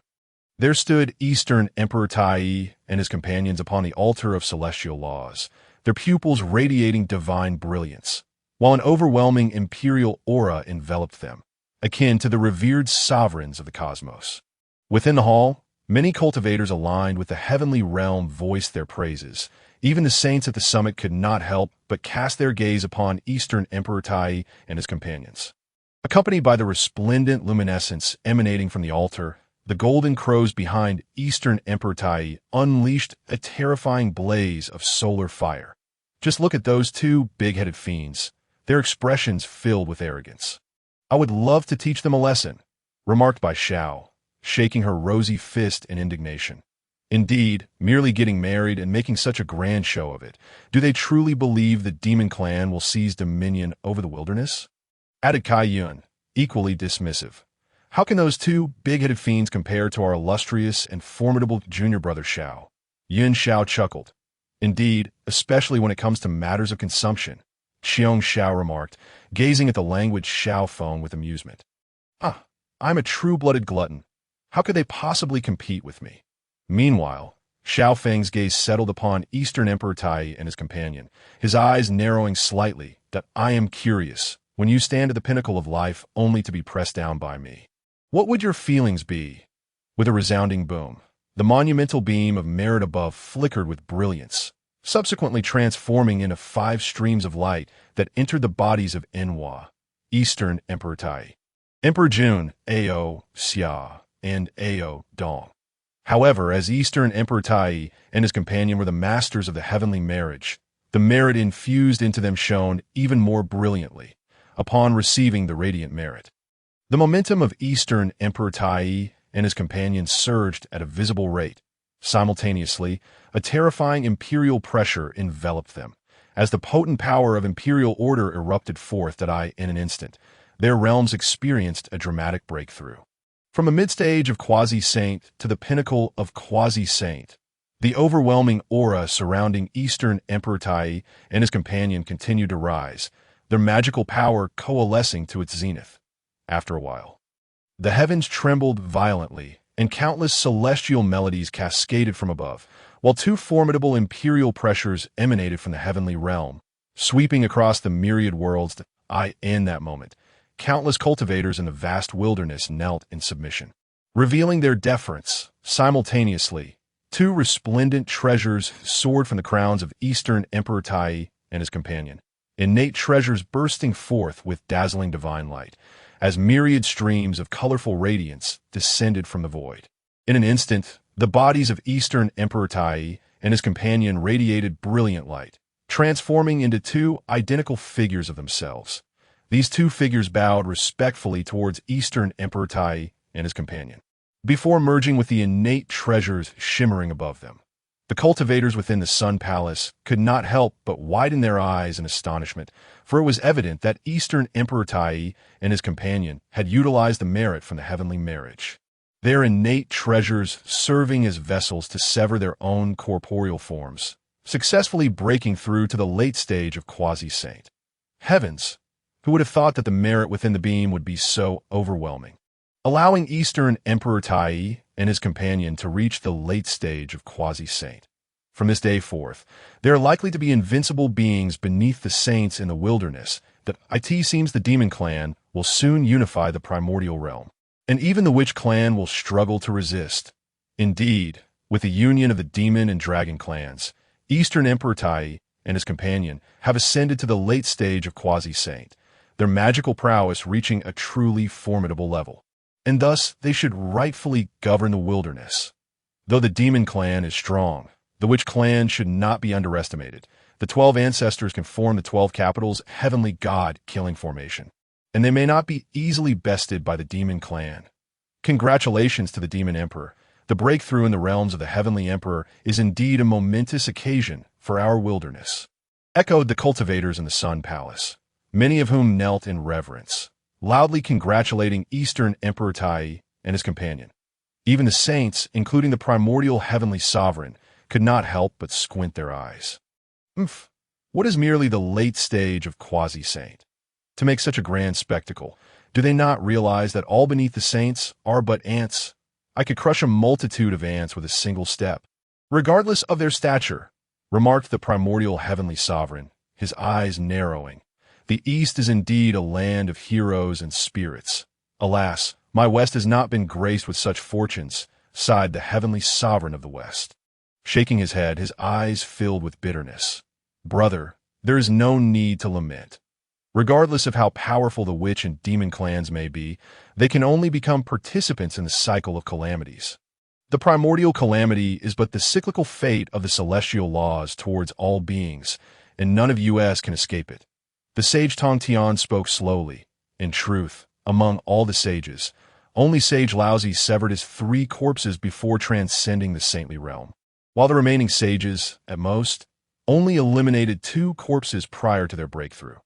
There stood Eastern Emperor Tai and his companions upon the altar of celestial laws, their pupils radiating divine brilliance, while an overwhelming imperial aura enveloped them, akin to the revered sovereigns of the cosmos. Within the hall, many cultivators aligned with the heavenly realm voiced their praises. Even the saints at the summit could not help but cast their gaze upon Eastern Emperor Tai and his companions. Accompanied by the resplendent luminescence emanating from the altar, the golden crows behind Eastern Emperor Tai unleashed a terrifying blaze of solar fire. Just look at those two big-headed fiends, their expressions filled with arrogance. "I would love to teach them a lesson," remarked by Xiao, shaking her rosy fist in indignation. Indeed, merely getting married and making such a grand show of it, do they truly believe the demon clan will seize dominion over the wilderness? Added Kai Yun, equally dismissive. How can those two big-headed fiends compare to our illustrious and formidable junior brother Xiao? Yun Xiao chuckled. Indeed, especially when it comes to matters of consumption, Xiong Xiao remarked, gazing at the languid Xiao Feng with amusement. I'm a true-blooded glutton. How could they possibly compete with me? Meanwhile, Xiao Feng's gaze settled upon Eastern Emperor Tai and his companion, his eyes narrowing slightly. "That I am curious, when you stand at the pinnacle of life only to be pressed down by me, what would your feelings be?" With a resounding boom, the monumental beam of merit above flickered with brilliance, subsequently transforming into 5 streams of light that entered the bodies of Enhua, Eastern Emperor Tai, Emperor Jun, Ao, Xia, and Ao, Dong. However, as Eastern Emperor Tai and his companion were the masters of the heavenly marriage, the merit infused into them shone even more brilliantly upon receiving the radiant merit. The momentum of Eastern Emperor Tai and his companions surged at a visible rate. Simultaneously, a terrifying imperial pressure enveloped them, as the potent power of imperial order erupted forth in an instant, their realms experienced a dramatic breakthrough. From a mid-stage of quasi-saint to the pinnacle of quasi-saint, the overwhelming aura surrounding Eastern Emperor Tai and his companion continued to rise, their magical power coalescing to its zenith. After a while, the heavens trembled violently, and countless celestial melodies cascaded from above, while 2 formidable imperial pressures emanated from the heavenly realm, sweeping across the myriad worlds. In that moment, countless cultivators in the vast wilderness knelt in submission, revealing their deference. Simultaneously, 2 resplendent treasures soared from the crowns of Eastern Emperor Tai and his companion, innate treasures bursting forth with dazzling divine light, as myriad streams of colorful radiance descended from the void. In an instant, the bodies of Eastern Emperor Tai and his companion radiated brilliant light, transforming into 2 identical figures of themselves. These 2 figures bowed respectfully towards Eastern Emperor Tai and his companion, before merging with the innate treasures shimmering above them. The cultivators within the Sun Palace could not help but widen their eyes in astonishment, for it was evident that Eastern Emperor Tai and his companion had utilized the merit from the heavenly marriage, their innate treasures serving as vessels to sever their own corporeal forms, successfully breaking through to the late stage of quasi-saint. Heavens! Who would have thought that the merit within the beam would be so overwhelming, allowing Eastern Emperor Tai and his companion to reach the late stage of quasi-saint. From this day forth, there are likely to be invincible beings beneath the saints in the wilderness. That it seems the demon clan will soon unify the primordial realm, and even the witch clan will struggle to resist. Indeed, with the union of the demon and dragon clans, Eastern Emperor Tai and his companion have ascended to the late stage of quasi-saint, their magical prowess reaching a truly formidable level, and thus they should rightfully govern the wilderness. Though the demon clan is strong, The witch clan should not be underestimated. The 12 ancestors can form the 12 capitals' heavenly god-killing formation, and they may not be easily bested by the demon clan. Congratulations to the demon emperor. The breakthrough in the realms of the heavenly emperor is indeed a momentous occasion for our wilderness. Echoed the cultivators in the Sun Palace, many of whom knelt in reverence, loudly congratulating Eastern Emperor Tai and his companion. Even the saints, including the primordial heavenly sovereign, could not help but squint their eyes. What is merely the late stage of quasi-saint? To make such a grand spectacle, do they not realize that all beneath the saints are but ants? I could crush a multitude of ants with a single step, regardless of their stature, remarked the primordial heavenly sovereign, his eyes narrowing. The East is indeed a land of heroes and spirits. Alas, my West has not been graced with such fortunes, sighed the heavenly sovereign of the West. Shaking his head, his eyes filled with bitterness. Brother, there is no need to lament. Regardless of how powerful the witch and demon clans may be, they can only become participants in the cycle of calamities. The primordial calamity is but the cyclical fate of the celestial laws towards all beings, and none of us can escape it. The sage Tong Tian spoke slowly. In truth, among all the sages, only sage Laozi severed his 3 corpses before transcending the saintly realm, while the remaining sages, at most, only eliminated 2 corpses prior to their breakthrough.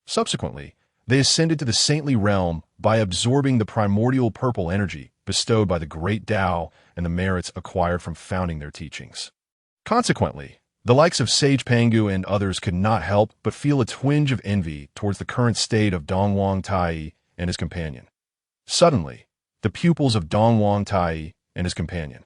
Subsequently, they ascended to the saintly realm by absorbing the primordial purple energy bestowed by the great Tao and the merits acquired from founding their teachings. Consequently, the likes of Sage Pangu and others could not help but feel a twinge of envy towards the current state of Dongwang Tai and his companion. Suddenly, the pupils of Dongwang Tai and his companion,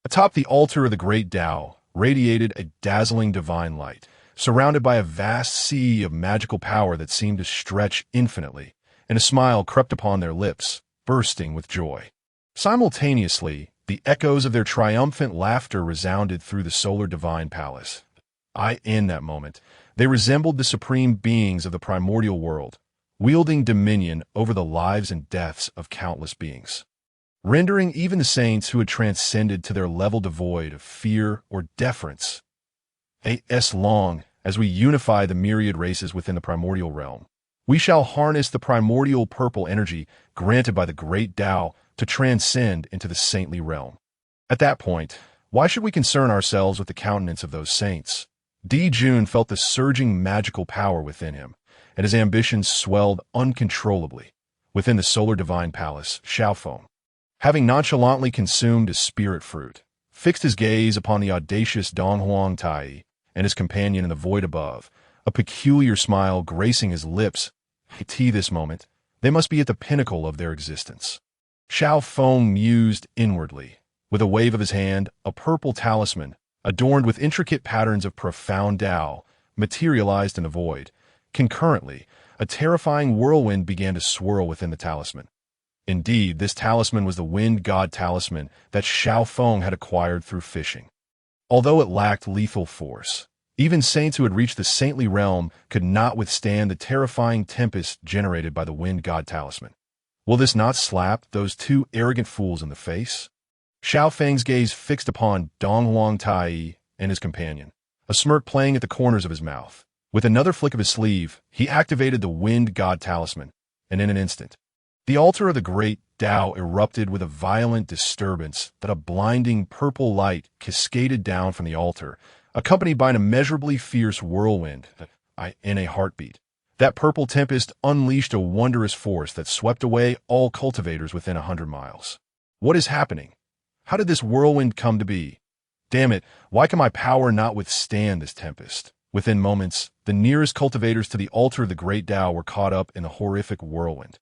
atop the altar of the great Tao, radiated a dazzling divine light, surrounded by a vast sea of magical power that seemed to stretch infinitely, and a smile crept upon their lips, bursting with joy. Simultaneously, the echoes of their triumphant laughter resounded through the solar divine palace. In that moment, they resembled the supreme beings of the primordial world, wielding dominion over the lives and deaths of countless beings, rendering even the saints who had transcended to their level devoid of fear or deference. As long as we unify the myriad races within the primordial realm, we shall harness the primordial purple energy granted by the great Tao to transcend into the saintly realm. At that point, why should we concern ourselves with the countenance of those saints? Di Jun felt the surging magical power within him, and his ambitions swelled uncontrollably. Within the solar divine palace, Xiao Feng, having nonchalantly consumed his spirit fruit, fixed his gaze upon the audacious Donghuang Tai and his companion in the void above, a peculiar smile gracing his lips. This moment, they must be at the pinnacle of their existence. Xiao Feng mused inwardly. With a wave of his hand, a purple talisman, adorned with intricate patterns of profound Tao, materialized in the void. Concurrently, a terrifying whirlwind began to swirl within the talisman. Indeed, this talisman was the wind god talisman that Xiao Feng had acquired through fishing. Although it lacked lethal force, even saints who had reached the saintly realm could not withstand the terrifying tempest generated by the wind god talisman. Will this not slap those 2 arrogant fools in the face? Xiao Feng's gaze fixed upon Donghuang Tai and his companion, a smirk playing at the corners of his mouth. With another flick of his sleeve, he activated the wind god talisman, and in an instant, the altar of the great Tao erupted with a violent disturbance that a blinding purple light cascaded down from the altar, accompanied by an immeasurably fierce whirlwind. In a heartbeat, that purple tempest unleashed a wondrous force that swept away all cultivators within 100 miles. What is happening? How did this whirlwind come to be? Damn it, why can my power not withstand this tempest? Within moments, the nearest cultivators to the altar of the great Tao were caught up in the horrific whirlwind.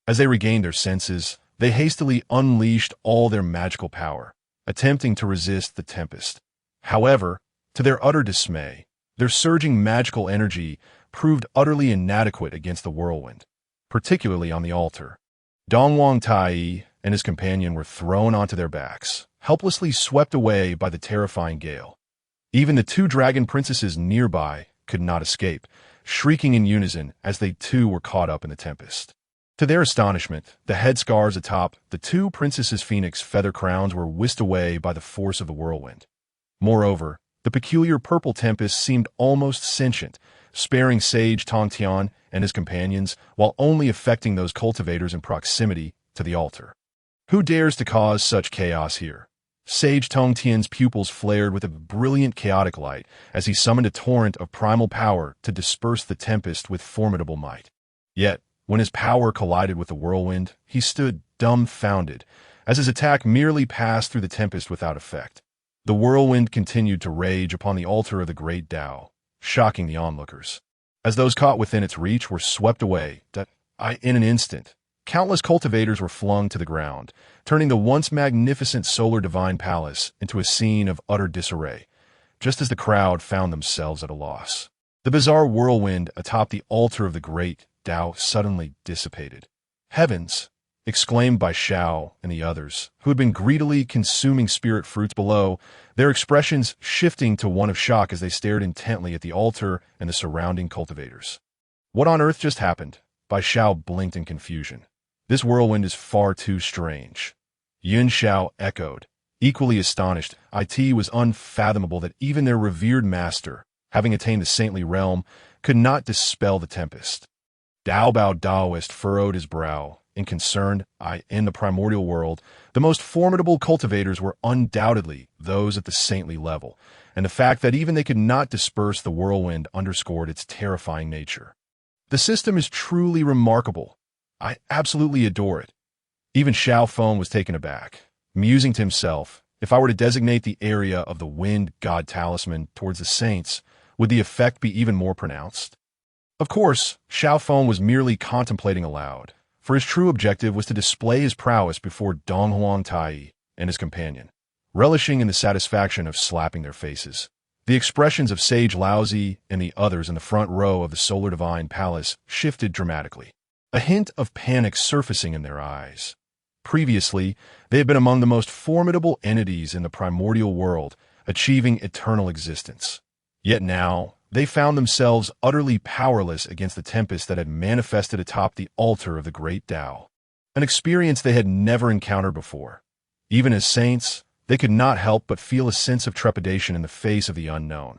As they regained their senses, they hastily unleashed all their magical power, attempting to resist the tempest. However, to their utter dismay, their surging magical energy proved utterly inadequate against the whirlwind, particularly on the altar. Dongwang Tai and his companion were thrown onto their backs, helplessly swept away by the terrifying gale. Even the 2 dragon princesses nearby could not escape, shrieking in unison as they too were caught up in the tempest. To their astonishment, the headscarves atop the 2 princesses' phoenix feather crowns were whisked away by the force of the whirlwind. Moreover, The peculiar purple tempest seemed almost sentient, sparing sage Tong Tian and his companions while only affecting those cultivators in proximity to the altar. Who dares to cause such chaos here? Sage Tong Tian's pupils flared with a brilliant chaotic light as he summoned a torrent of primal power to disperse the tempest with formidable might. Yet, when his power collided with the whirlwind, he stood dumbfounded, as his attack merely passed through the tempest without effect. The whirlwind continued to rage upon the altar of the great Tao, shocking the onlookers. As those caught within its reach were swept away, in an instant, countless cultivators were flung to the ground, turning the once magnificent solar divine palace into a scene of utter disarray, just as the crowd found themselves at a loss. The bizarre whirlwind atop the altar of the great Tao suddenly dissipated. "Heavens!" exclaimed by Xiao and the others, who had been greedily consuming spirit fruits below, their expressions shifting to one of shock as they stared intently at the altar and the surrounding cultivators. "What on earth just happened?" Bai Xiao blinked in confusion. "This whirlwind is far too strange." Yun Xiao echoed, equally astonished. It was unfathomable that even their revered master, having attained the saintly realm, could not dispel the tempest. Dao Bao Daoist furrowed his brow, in concern. In the primordial world, the most formidable cultivators were undoubtedly those at the saintly level, and the fact that even they could not disperse the whirlwind underscored its terrifying nature. "The system is truly remarkable. I absolutely adore it." Even Xiao Feng was taken aback, musing to himself, if I were to designate the area of the wind god talisman towards the saints, would the effect be even more pronounced? Of course, Xiao Feng was merely contemplating aloud, for his true objective was to display his prowess before Donghuang Tai and his companion, relishing in the satisfaction of slapping their faces. The expressions of Sage Laozi and the others in the front row of the Solar Divine Palace shifted dramatically, a hint of panic surfacing in their eyes. Previously, they had been among the most formidable entities in the primordial world, achieving eternal existence. Yet now, they found themselves utterly powerless against the tempest that had manifested atop the altar of the great Tao, an experience they had never encountered before. Even as saints, they could not help but feel a sense of trepidation in the face of the unknown.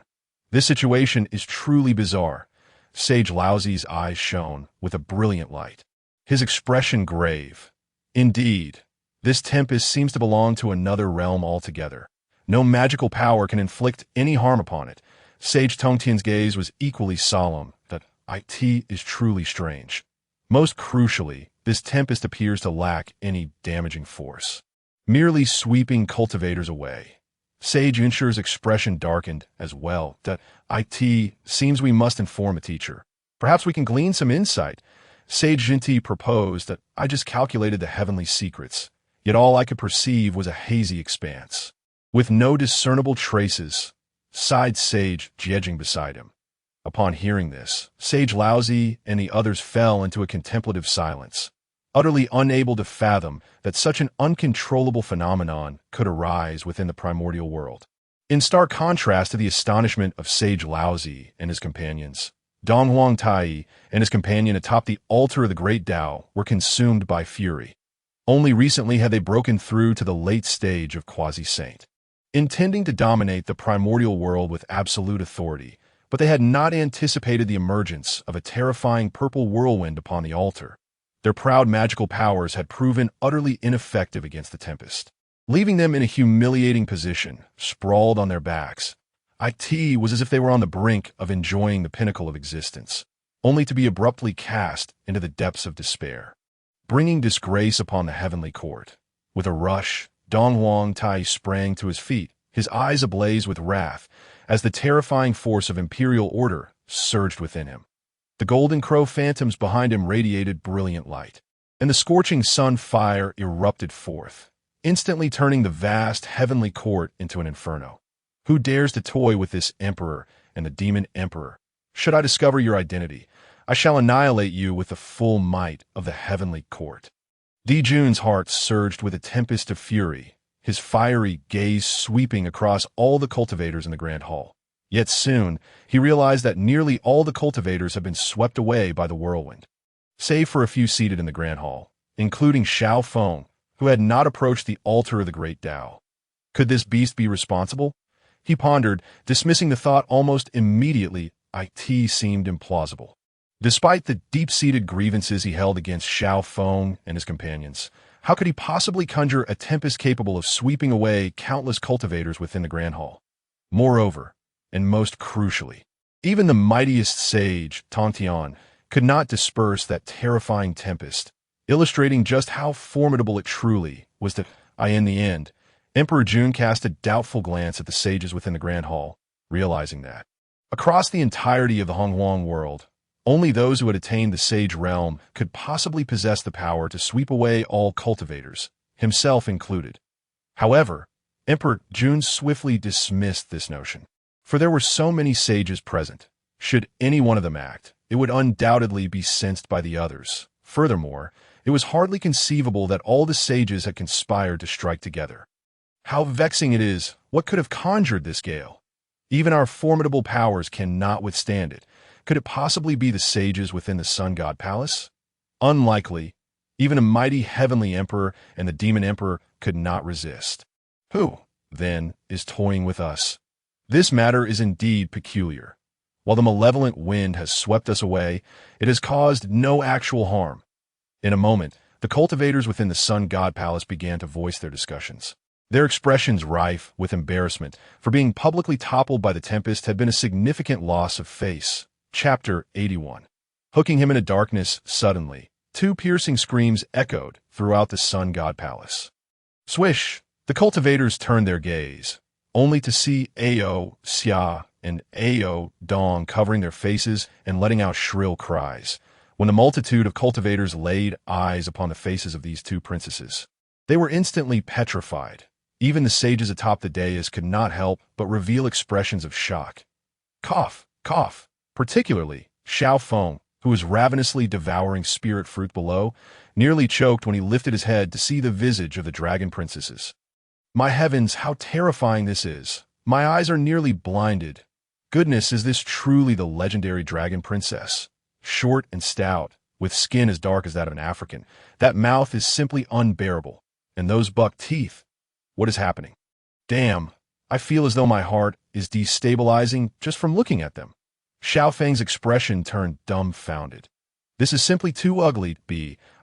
"This situation is truly bizarre." Sage Laozi's eyes shone with a brilliant light, his expression grave. "Indeed, this tempest seems to belong to another realm altogether. No magical power can inflict any harm upon it." Sage Tongtian's gaze was equally solemn. "That it is truly strange. Most crucially, this tempest appears to lack any damaging force, merely sweeping cultivators away." Sage Yunshi's expression darkened as well. "That it seems we must inform a teacher. Perhaps we can glean some insight." Sage Jinti proposed. "That I just calculated the heavenly secrets, yet all I could perceive was a hazy expanse, with no discernible traces," sighed Sage Jiejing beside him. Upon hearing this, Sage Laozi and the others fell into a contemplative silence, utterly unable to fathom that such an uncontrollable phenomenon could arise within the primordial world. In stark contrast to the astonishment of Sage Laozi and his companions, Donghuang Tai and his companion atop the altar of the great Tao were consumed by fury. Only recently had they broken through to the late stage of quasi-saint, intending to dominate the primordial world with absolute authority, but they had not anticipated the emergence of a terrifying purple whirlwind upon the altar. Their proud magical powers had proven utterly ineffective against the tempest, leaving them in a humiliating position, sprawled on their backs. It was as if they were on the brink of enjoying the pinnacle of existence, only to be abruptly cast into the depths of despair, bringing disgrace upon the heavenly court. With a rush, Donghuang Tai sprang to his feet, his eyes ablaze with wrath, as the terrifying force of imperial order surged within him. The golden crow phantoms behind him radiated brilliant light, and the scorching sun fire erupted forth, instantly turning the vast heavenly court into an inferno. "Who dares to toy with this emperor and the demon emperor? Should I discover your identity, I shall annihilate you with the full might of the heavenly court." Di Jun's heart surged with a tempest of fury, his fiery gaze sweeping across all the cultivators in the grand hall. Yet soon, he realized that nearly all the cultivators had been swept away by the whirlwind, save for a few seated in the grand hall, including Xiao Feng, who had not approached the altar of the great Tao. Could this beast be responsible? He pondered, dismissing the thought almost immediately. It seemed implausible. Despite the deep-seated grievances he held against Xiao Feng and his companions, how could he possibly conjure a tempest capable of sweeping away countless cultivators within the Grand Hall? Moreover, and most crucially, even the mightiest sage, Tong Tian, could not disperse that terrifying tempest, illustrating just how formidable it truly was that, in the end, Emperor Jun cast a doubtful glance at the sages within the Grand Hall, realizing that, across the entirety of the Honghuang world, only those who had attained the sage realm could possibly possess the power to sweep away all cultivators, himself included. However, Emperor Jun swiftly dismissed this notion, for there were so many sages present. Should any one of them act, it would undoubtedly be sensed by the others. Furthermore, it was hardly conceivable that all the sages had conspired to strike together. How vexing it is! What could have conjured this gale? Even our formidable powers cannot withstand it. Could it possibly be the sages within the Sun God Palace? Unlikely. Even a mighty heavenly emperor and the demon emperor could not resist. Who, then, is toying with us? This matter is indeed peculiar. While the malevolent wind has swept us away, it has caused no actual harm. In a moment, the cultivators within the Sun God Palace began to voice their discussions. Their expressions rife with embarrassment, for being publicly toppled by the tempest had been a significant loss of face. Chapter 81. Hooking him into darkness, suddenly, two piercing screams echoed throughout the Sun God Palace. Swish! The cultivators turned their gaze, only to see Ao Xia and Ao Dong covering their faces and letting out shrill cries. When the multitude of cultivators laid eyes upon the faces of these two princesses, they were instantly petrified. Even the sages atop the dais could not help but reveal expressions of shock. Cough, cough. Particularly, Xiao Feng, who was ravenously devouring spirit fruit below, nearly choked when he lifted his head to see the visage of the dragon princesses. My heavens, how terrifying this is! My eyes are nearly blinded. Goodness, is this truly the legendary dragon princess? Short and stout, with skin as dark as that of an African, that mouth is simply unbearable. And those buck teeth! What is happening? Damn, I feel as though my heart is destabilizing just from looking at them. Xiao Feng's expression turned dumbfounded. This is simply too ugly,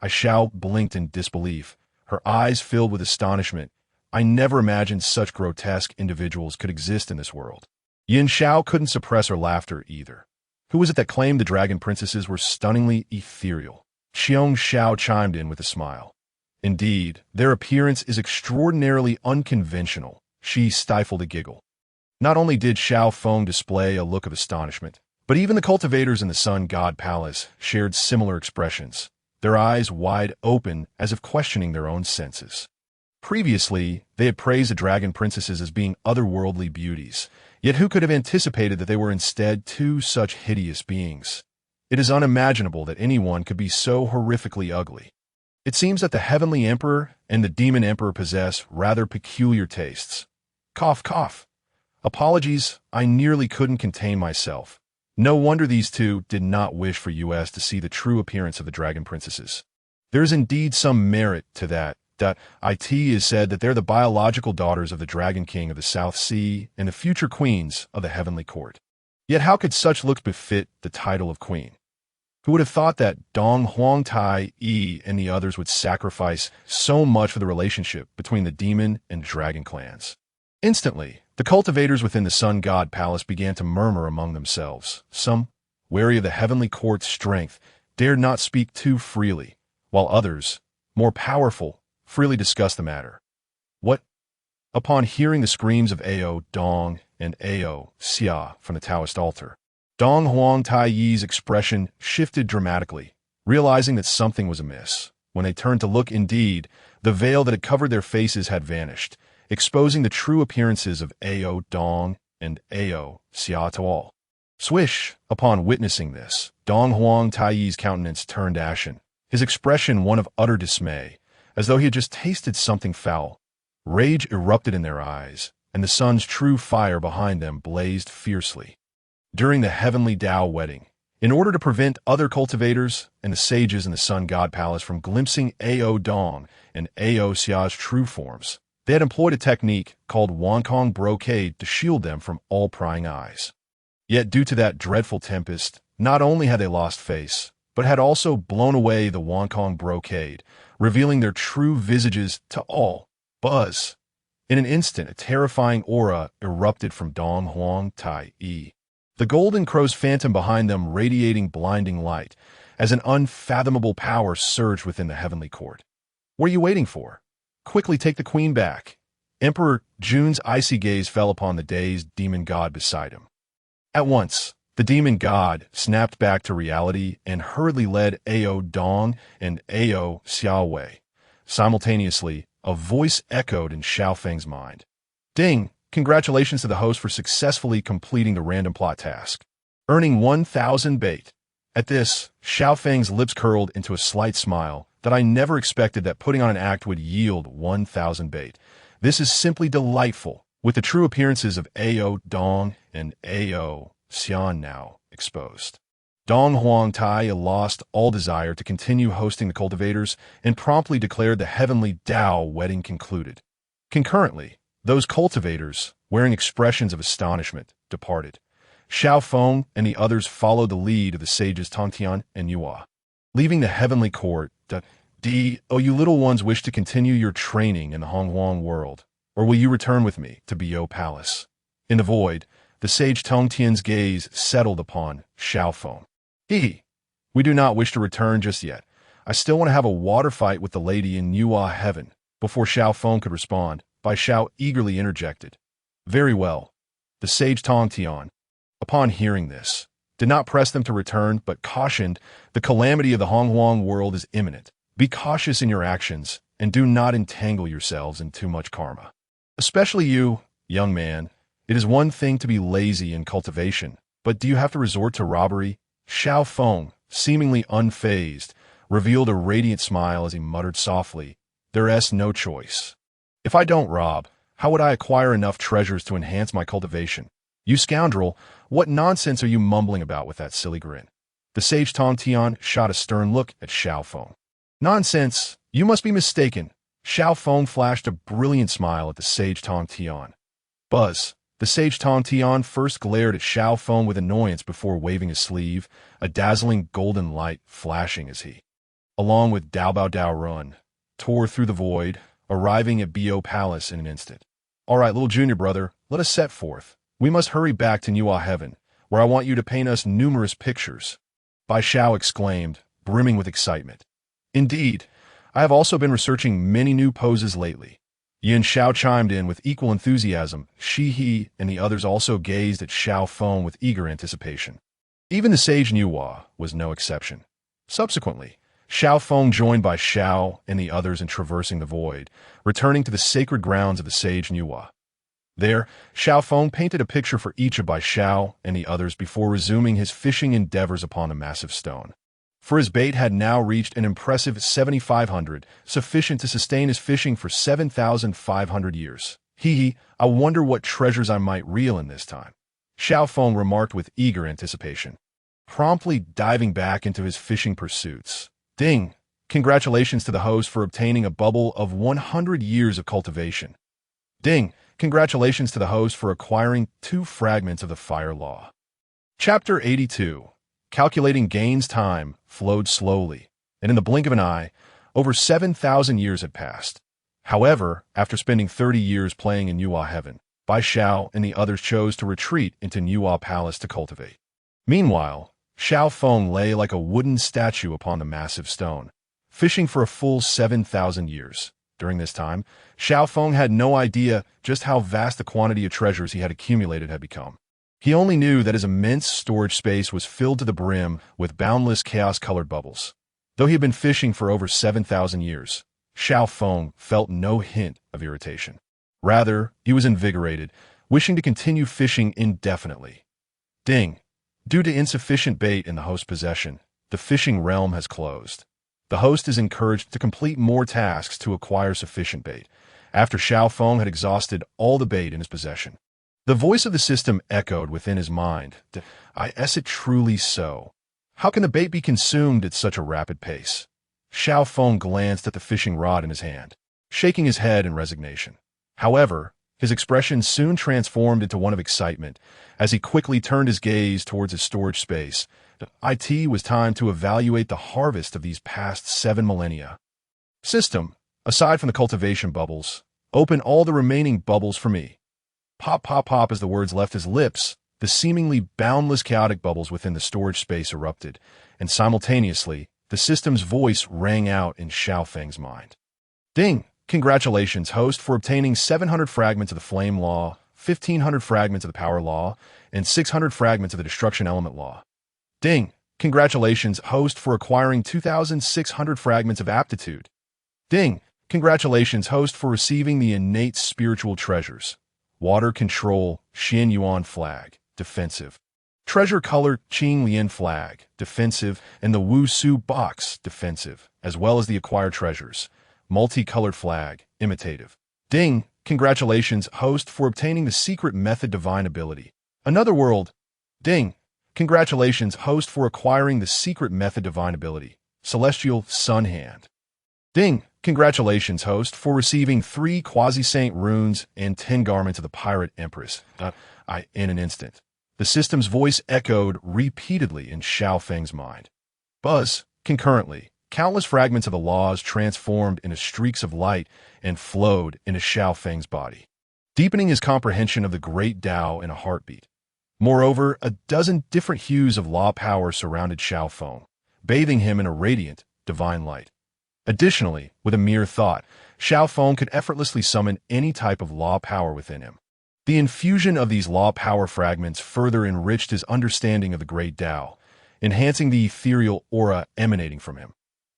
Xiao blinked in disbelief, her eyes filled with astonishment. I never imagined such grotesque individuals could exist in this world. Yin Xiao couldn't suppress her laughter either. Who was it that claimed the dragon princesses were stunningly ethereal? Xiong Xiao chimed in with a smile. Indeed, their appearance is extraordinarily unconventional. She stifled a giggle. Not only did Xiao Feng display a look of astonishment, but even the cultivators in the Sun God Palace shared similar expressions, their eyes wide open as if questioning their own senses. Previously, they had praised the dragon princesses as being otherworldly beauties, yet who could have anticipated that they were instead two such hideous beings? It is unimaginable that anyone could be so horrifically ugly. It seems that the heavenly emperor and the demon emperor possess rather peculiar tastes. Cough, cough. Apologies, I nearly couldn't contain myself. No wonder these two did not wish for us to see the true appearance of the dragon princesses. There is indeed some merit to that. It is said that they're the biological daughters of the Dragon King of the South Sea and the future queens of the heavenly court. Yet how could such looks befit the title of queen? Who would have thought that Dong Huangtai Yi and the others would sacrifice so much for the relationship between the demon and dragon clans? Instantly, the cultivators within the Sun God Palace began to murmur among themselves. Some, wary of the heavenly court's strength, dared not speak too freely, while others, more powerful, freely discussed the matter. What? Upon hearing the screams of Ao Dong and Ao Xia from the Taoist altar, Dong Huangtai Yi's expression shifted dramatically, realizing that something was amiss. When they turned to look, indeed, the veil that had covered their faces had vanished, exposing the true appearances of Ao Dong and Ao Xia to all. Swish! Upon witnessing this, Dong Huangtai Yi's countenance turned ashen, his expression one of utter dismay, as though he had just tasted something foul. Rage erupted in their eyes, and the sun's true fire behind them blazed fiercely. During the heavenly Tao wedding, in order to prevent other cultivators and the sages in the Sun God Palace from glimpsing Ao Dong and Ao Xia's true forms, They had employed a technique called Wonkong brocade to shield them from all prying eyes. Yet due to that dreadful tempest, not only had they lost face, but had also blown away the Wonkong brocade, revealing their true visages to all. Buzz. In an instant, a terrifying aura erupted from Dong Huang Tai Yi. The golden crow's phantom behind them radiating blinding light, as an unfathomable power surged within the heavenly court. What are you waiting for? Quickly take the queen back. Emperor Jun's icy gaze fell upon the dazed demon god beside him. At once, the demon god snapped back to reality and hurriedly led Ao Dong and Ao Xiao Wei. Simultaneously, a voice echoed in Xiao Feng's mind. Ding! Congratulations to the host for successfully completing the random plot task, earning 1,000 bait. At this, Xiao Feng's lips curled into a slight smile that I never expected that putting on an act would yield 1,000 bait. This is simply delightful, with the true appearances of Ao Dong and Ao Xian now exposed. Dong Huang Tai lost all desire to continue hosting the cultivators and promptly declared the heavenly Tao wedding concluded. Concurrently, those cultivators, wearing expressions of astonishment, departed. Xiao Feng and the others followed the lead of the sages Tongtian and Yua. Leaving the heavenly court, you little ones wish to continue your training in the Honghuang world, or will you return with me to Bo Palace? In the void, the sage Tongtian's gaze settled upon Xiao Feng. We do not wish to return just yet. I still want to have a water fight with the lady in Yua heaven. Before Xiao Feng could respond, Bai Xiao eagerly interjected. Very well. The sage Tongtian, upon hearing this, did not press them to return, but cautioned the calamity of the Honghuang world is imminent. Be cautious in your actions, and do not entangle yourselves in too much karma. Especially you, young man. It is one thing to be lazy in cultivation, but do you have to resort to robbery? Xiao Feng, seemingly unfazed, revealed a radiant smile as he muttered softly, There's no choice. If I don't rob, how would I acquire enough treasures to enhance my cultivation? You scoundrel, what nonsense are you mumbling about with that silly grin? The sage Tongtian shot a stern look at Xiao Feng. Nonsense, you must be mistaken. Xiao Feng flashed a brilliant smile at the sage Tongtian. Buzz. The sage Tongtian first glared at Xiao Feng with annoyance before waving his sleeve, a dazzling golden light flashing as he, along with Dao Bao Dao Run, tore through the void, arriving at Bo Palace in an instant. All right, little junior brother, let us set forth. We must hurry back to Yua Heaven, where I want you to paint us numerous pictures. Bai Xiao exclaimed, brimming with excitement. Indeed, I have also been researching many new poses lately. Yin Xiao chimed in with equal enthusiasm. He and the others also gazed at Xiao Feng with eager anticipation. Even the sage Yua was no exception. Subsequently, Xiao Feng joined Bai Xiao and the others in traversing the void, returning to the sacred grounds of the sage Yua. There, Xiao Feng painted a picture for each of Bai Xiao and the others before resuming his fishing endeavors upon the massive stone. For his bait had now reached an impressive 7,500, sufficient to sustain his fishing for 7,500 years. I wonder what treasures I might reel in this time. Xiao Feng remarked with eager anticipation, promptly diving back into his fishing pursuits. Ding! Congratulations to the host for obtaining a bubble of 100 years of cultivation. Ding! Congratulations to the host for acquiring 2 fragments of the fire law. Chapter 82. Calculating gains. Time flowed slowly, and in the blink of an eye, over 7,000 years had passed. However, after spending 30 years playing in Yua Heaven, Bai Xiao and the others chose to retreat into Yua Palace to cultivate. Meanwhile, Xiao Feng lay like a wooden statue upon the massive stone, fishing for a full 7,000 years. During this time, Xiao Feng had no idea just how vast the quantity of treasures he had accumulated had become. He only knew that his immense storage space was filled to the brim with boundless chaos-colored bubbles. Though he had been fishing for over 7,000 years, Xiao Feng felt no hint of irritation. Rather, he was invigorated, wishing to continue fishing indefinitely. Ding! Due to insufficient bait in the host's possession, the fishing realm has closed. The host is encouraged to complete more tasks to acquire sufficient bait, after Xiao Feng had exhausted all the bait in his possession. The voice of the system echoed within his mind. Is it truly so? How can the bait be consumed at such a rapid pace? Xiao Feng glanced at the fishing rod in his hand, shaking his head in resignation. However, his expression soon transformed into one of excitement as he quickly turned his gaze towards his storage space. It was time to evaluate the harvest of these past 7 millennia. System, aside from the cultivation bubbles, open all the remaining bubbles for me. Pop, pop, pop as the words left his lips, the seemingly boundless chaotic bubbles within the storage space erupted, and simultaneously, the system's voice rang out in Xiao Feng's mind. Ding! Congratulations, host, for obtaining 700 fragments of the Flame Law, 1,500 fragments of the Power Law, and 600 fragments of the Destruction Element Law. Ding! Congratulations, host, for acquiring 2,600 fragments of Aptitude. Ding! Congratulations, host, for receiving the innate spiritual treasures. Water Control, Xin Yuan Flag, Defensive. Treasure Color, Qing Lian Flag, Defensive, and the Wu Su Box, Defensive, as well as the acquired treasures. Multicolored Flag, Imitative. Ding! Congratulations, host, for obtaining the Secret Method Divine Ability. Another World. Ding! Congratulations, host, for acquiring the Secret Method Divine Ability. Celestial Sun Hand. Ding! Congratulations, host, for receiving 3 quasi-saint runes and 10 garments of the Pirate Empress. In an instant. The system's voice echoed repeatedly in Xiao Feng's mind. Buzz, concurrently, countless fragments of the laws transformed into streaks of light and flowed into Xiao Feng's body, deepening his comprehension of the great Tao in a heartbeat. Moreover, a dozen different hues of law power surrounded Xiao Feng, bathing him in a radiant, divine light. Additionally, with a mere thought, Xiao Feng could effortlessly summon any type of law power within him. The infusion of these law power fragments further enriched his understanding of the great Tao, enhancing the ethereal aura emanating from him.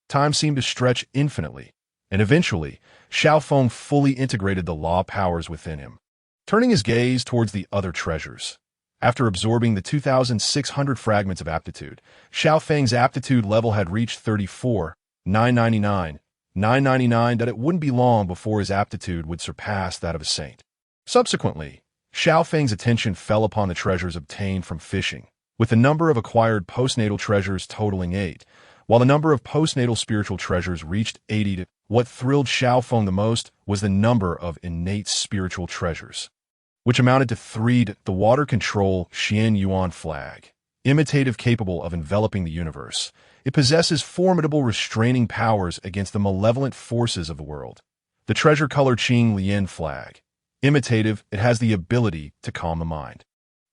Time seemed to stretch infinitely, and eventually, Xiao Feng fully integrated the law powers within him, turning his gaze towards the other treasures. After absorbing the 2,600 fragments of aptitude, Xiao Feng's aptitude level had reached 34,999, that it wouldn't be long before his aptitude would surpass that of a saint. Subsequently, Xiao Feng's attention fell upon the treasures obtained from fishing, with the number of acquired postnatal treasures totaling 8, while the number of postnatal spiritual treasures reached 80. What thrilled Xiao Feng the most was the number of innate spiritual treasures, which amounted to 3. The Water Control Xian Yuan Flag, imitative, capable of enveloping the universe. It possesses formidable restraining powers against the malevolent forces of the world. The Treasure Color Qing Lian Flag, imitative, it has the ability to calm the mind,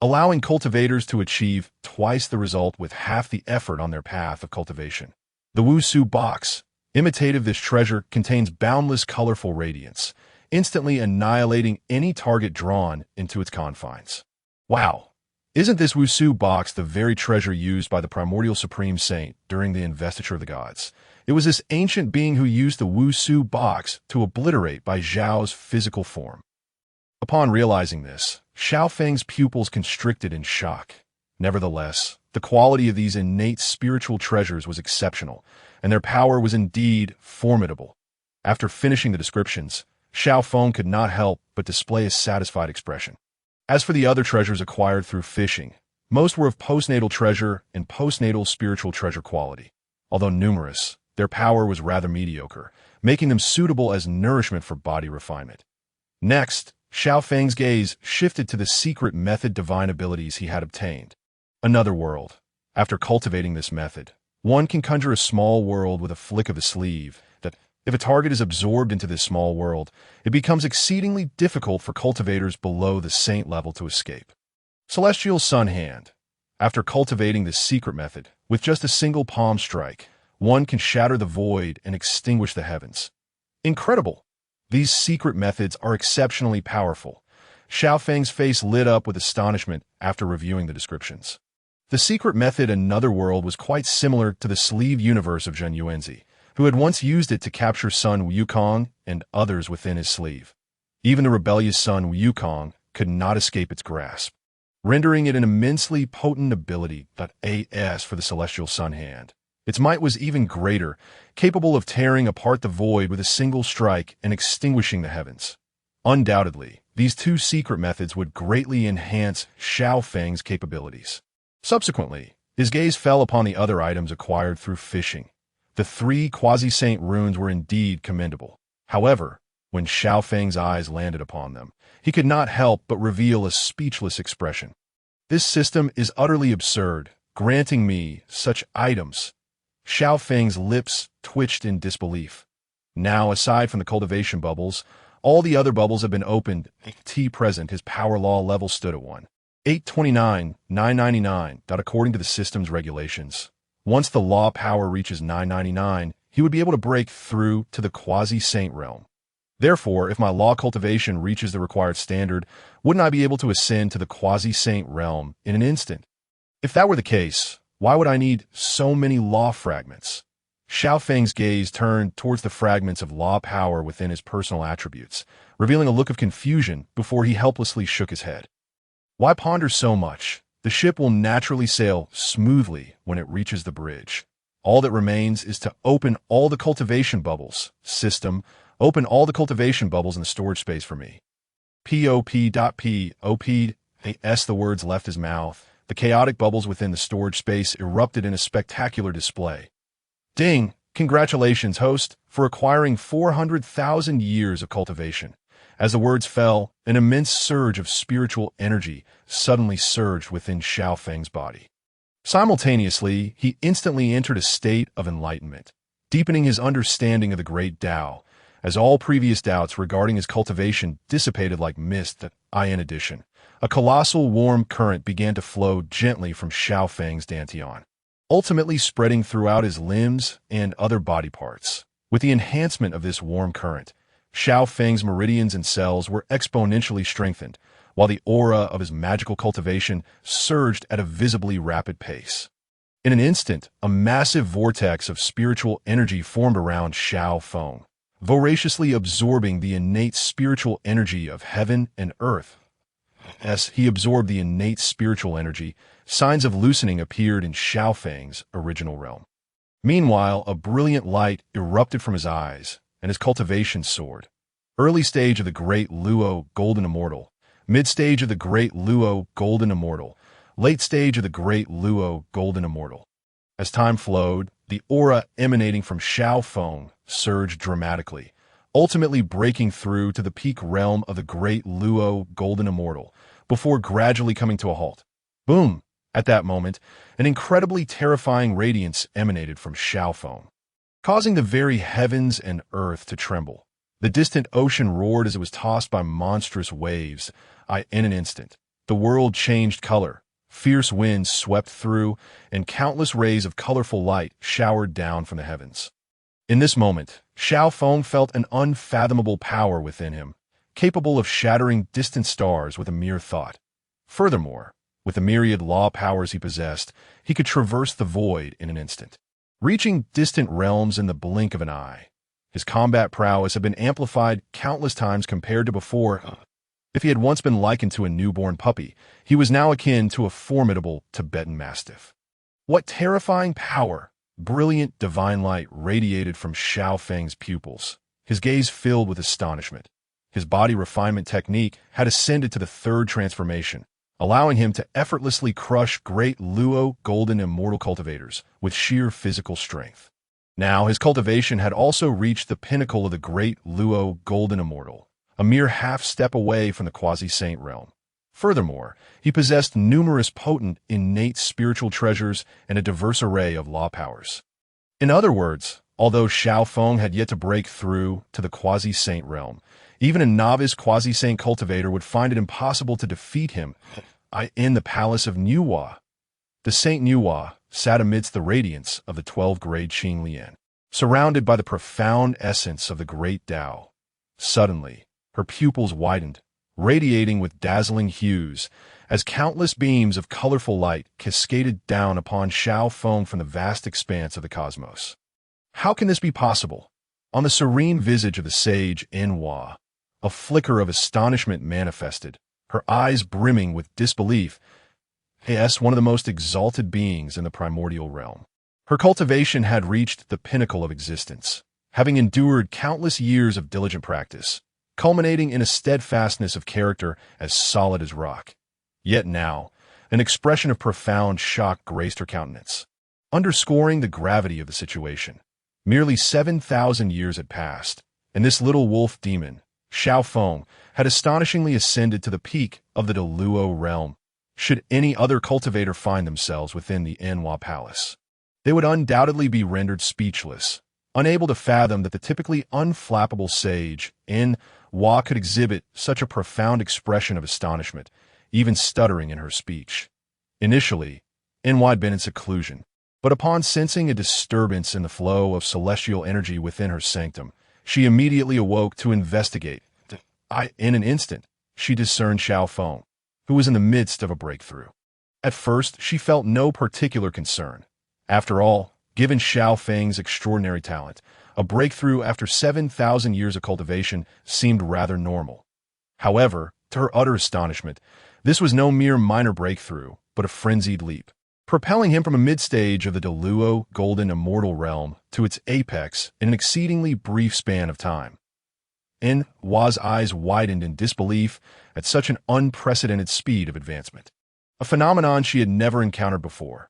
allowing cultivators to achieve twice the result with half the effort on their path of cultivation. The Wu Su Box, imitative, this treasure contains boundless colorful radiance, instantly annihilating any target drawn into its confines. Wow! Isn't this Wu Su Box the very treasure used by the primordial Supreme Saint during the investiture of the gods? It was this ancient being who used the Wu Su Box to obliterate Bai Zhao's physical form. Upon realizing this, Xiao Feng's pupils constricted in shock. Nevertheless, the quality of these innate spiritual treasures was exceptional, and their power was indeed formidable. After finishing the descriptions, Xiao Feng could not help but display a satisfied expression. As for the other treasures acquired through fishing, most were of postnatal treasure and postnatal spiritual treasure quality. Although numerous, their power was rather mediocre, making them suitable as nourishment for body refinement. Next, Xiao Feng's gaze shifted to the secret method divine abilities he had obtained. Another world. After cultivating this method, one can conjure a small world with a flick of a sleeve that, if a target is absorbed into this small world, it becomes exceedingly difficult for cultivators below the saint level to escape. Celestial Sun Hand. After cultivating this secret method, with just a single palm strike, one can shatter the void and extinguish the heavens. Incredible! These secret methods are exceptionally powerful. Xiao Feng's face lit up with astonishment after reviewing the descriptions. The secret method Another World was quite similar to the sleeve universe of Zhen Yuanzi, who had once used it to capture Sun Wukong and others within his sleeve. Even the rebellious Sun Wukong could not escape its grasp, rendering it an immensely potent ability. As for the Celestial Sun Hand, its might was even greater, capable of tearing apart the void with a single strike and extinguishing the heavens. Undoubtedly, these two secret methods would greatly enhance Xiao Feng's capabilities. Subsequently, his gaze fell upon the other items acquired through fishing. The 3 quasi-saint runes were indeed commendable. However, When Xiao Feng's eyes landed upon them, he could not help but reveal a speechless expression. This system is utterly absurd, granting me such items. Xiao Feng's lips twitched in disbelief. Now, aside from the cultivation bubbles, all the other bubbles have been opened. T present, his power law level stood at 1. 829,999. According to the system's regulations, once the law power reaches 999, he would be able to break through to the quasi-saint realm. Therefore, if my law cultivation reaches the required standard, wouldn't I be able to ascend to the quasi-saint realm in an instant? If that were the case, why would I need so many law fragments? Xiao Feng's gaze turned towards the fragments of law power within his personal attributes, revealing a look of confusion before he helplessly shook his head. Why ponder so much? The ship will naturally sail smoothly when it reaches the bridge. All that remains is to open all the cultivation bubbles. System, open all the cultivation bubbles in the storage space for me. P.O.P. As the words left his mouth, the chaotic bubbles within the storage space erupted in a spectacular display. Ding! Congratulations, host, for acquiring 400,000 years of cultivation. As the words fell, an immense surge of spiritual energy suddenly surged within Xiao Feng's body. Simultaneously, he instantly entered a state of enlightenment, deepening his understanding of the great Tao, as all previous doubts regarding his cultivation dissipated like mist. In addition, a colossal warm current began to flow gently from Xiao Feng's dantian, ultimately spreading throughout his limbs and other body parts. With the enhancement of this warm current, Xiao Feng's meridians and cells were exponentially strengthened, while the aura of his magical cultivation surged at a visibly rapid pace. In an instant, a massive vortex of spiritual energy formed around Xiao Feng, voraciously absorbing the innate spiritual energy of heaven and earth. As he absorbed the innate spiritual energy, signs of loosening appeared in Xiao Feng's original realm. Meanwhile, a brilliant light erupted from his eyes, and his cultivation soared. Early stage of the Great Luo Golden Immortal, mid-stage of the Great Luo Golden Immortal, late stage of the Great Luo Golden Immortal. As time flowed, the aura emanating from Xiao Feng surged dramatically, ultimately breaking through to the peak realm of the Great Luo Golden Immortal, before gradually coming to a halt. Boom! At that moment, an incredibly terrifying radiance emanated from Xiao Feng, causing the very heavens and earth to tremble. The distant ocean roared as it was tossed by monstrous waves. In an instant, the world changed color. Fierce winds swept through, and countless rays of colorful light showered down from the heavens. In this moment, Xiao Feng felt an unfathomable power within him, capable of shattering distant stars with a mere thought. Furthermore, with the myriad law powers he possessed, he could traverse the void in an instant, reaching distant realms in the blink of an eye. His combat prowess had been amplified countless times compared to before. If he had once been likened to a newborn puppy, he was now akin to a formidable Tibetan mastiff. What terrifying power! Brilliant divine light radiated from Xiao Feng's pupils, his gaze filled with astonishment. His body refinement technique had ascended to the third transformation, allowing him to effortlessly crush Great Luo Golden Immortal cultivators with sheer physical strength. Now his cultivation had also reached the pinnacle of the Great Luo Golden Immortal, a mere half-step away from the quasi-saint realm. Furthermore, he possessed numerous potent, innate spiritual treasures and a diverse array of law powers. In other words, although Xiao Feng had yet to break through to the quasi-saint realm, even a novice quasi-saint cultivator would find it impossible to defeat him. In the palace of Nuwa, the Saint Nuwa sat amidst the radiance of the 12-grade Qing Lian, surrounded by the profound essence of the great Tao. Suddenly, her pupils widened, radiating with dazzling hues, as countless beams of colorful light cascaded down upon Xiao Feng from the vast expanse of the cosmos. How can this be possible? On the serene visage of the sage Enhua, a flicker of astonishment manifested, her eyes brimming with disbelief. Yes, one of the most exalted beings in the primordial realm. Her cultivation had reached the pinnacle of existence, having endured countless years of diligent practice, culminating in a steadfastness of character as solid as rock. Yet now, an expression of profound shock graced her countenance, underscoring the gravity of the situation. Merely 7,000 years had passed, And this little wolf demon, Xiao Feng, had astonishingly ascended to the peak of the Deluo realm. Should any other cultivator find themselves within the Enhua Palace, they would undoubtedly be rendered speechless, unable to fathom that the typically unflappable sage Enhua could exhibit such a profound expression of astonishment, even stuttering in her speech. Initially, Enhua had been in seclusion, but upon sensing a disturbance in the flow of celestial energy within her sanctum, she immediately awoke to investigate. In an instant, she discerned Xiao Feng, who was in the midst of a breakthrough. At first, she felt no particular concern. After all, given Xiao Feng's extraordinary talent, a breakthrough after 7,000 years of cultivation seemed rather normal. However, to her utter astonishment, this was no mere minor breakthrough, but a frenzied leap, propelling him from a mid-stage of the Deluo golden immortal realm to its apex in an exceedingly brief span of time. Enhua's eyes widened in disbelief at such an unprecedented speed of advancement, a phenomenon she had never encountered before.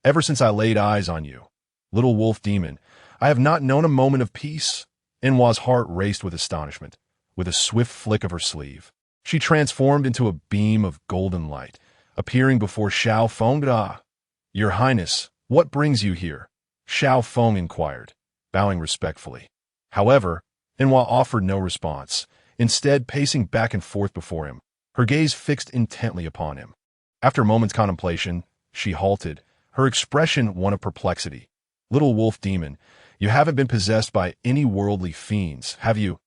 Ever since I laid eyes on you, little wolf demon, I have not known a moment of peace. Enhua's heart raced with astonishment. With a swift flick of her sleeve, she transformed into a beam of golden light, appearing before Xiao Feng. Your Highness, what brings you here? Xiao Feng inquired, bowing respectfully. However, Enhua offered no response, instead pacing back and forth before him, her gaze fixed intently upon him. After a moment's contemplation, she halted, her expression one of perplexity. Little wolf demon, you haven't been possessed by any worldly fiends, have you?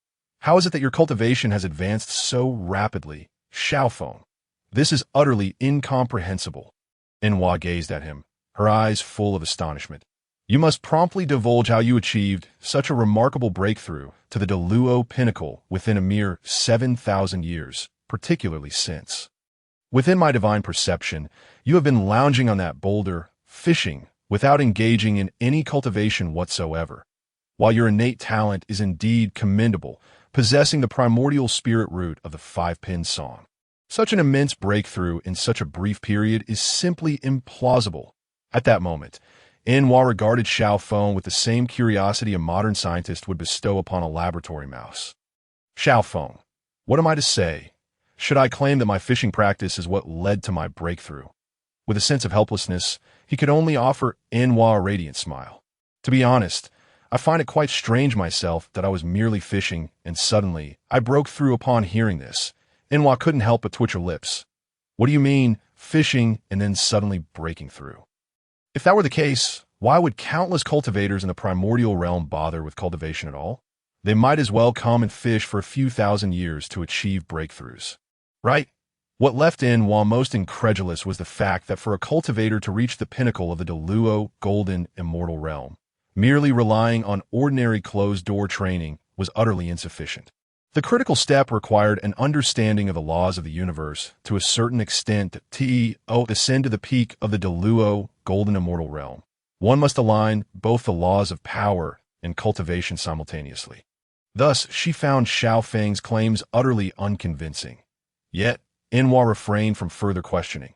How is it that your cultivation has advanced so rapidly, Xiao Feng? This is utterly incomprehensible. Enhua gazed at him, her eyes full of astonishment. You must promptly divulge how you achieved such a remarkable breakthrough to the Deluo pinnacle within a mere 7,000 years, particularly since, within my divine perception, you have been lounging on that boulder, fishing, without engaging in any cultivation whatsoever. While your innate talent is indeed commendable, possessing the primordial spirit root of the five-pin song, such an immense breakthrough in such a brief period is simply implausible. At that moment, Enhua regarded Xiao Feng with the same curiosity a modern scientist would bestow upon a laboratory mouse. Xiao Feng, what am I to say? Should I claim that my fishing practice is what led to my breakthrough? With a sense of helplessness, he could only offer Enhua a radiant smile. To be honest, I find it quite strange myself that I was merely fishing, and suddenly I broke through upon hearing this. Enhua couldn't help but twitch her lips. What do you mean, fishing and then suddenly breaking through? If that were the case, why would countless cultivators in the primordial realm bother with cultivation at all? They might as well come and fish for a few thousand years to achieve breakthroughs. Right? What left Enhua most incredulous was the fact that for a cultivator to reach the pinnacle of the Deluo golden immortal realm, merely relying on ordinary closed-door training was utterly insufficient. The critical step required an understanding of the laws of the universe to a certain extent to ascend to the peak of the Deluo golden immortal realm. One must align both the laws of power and cultivation simultaneously. Thus, she found Xiao Feng's claims utterly unconvincing. Yet, Enhua refrained from further questioning.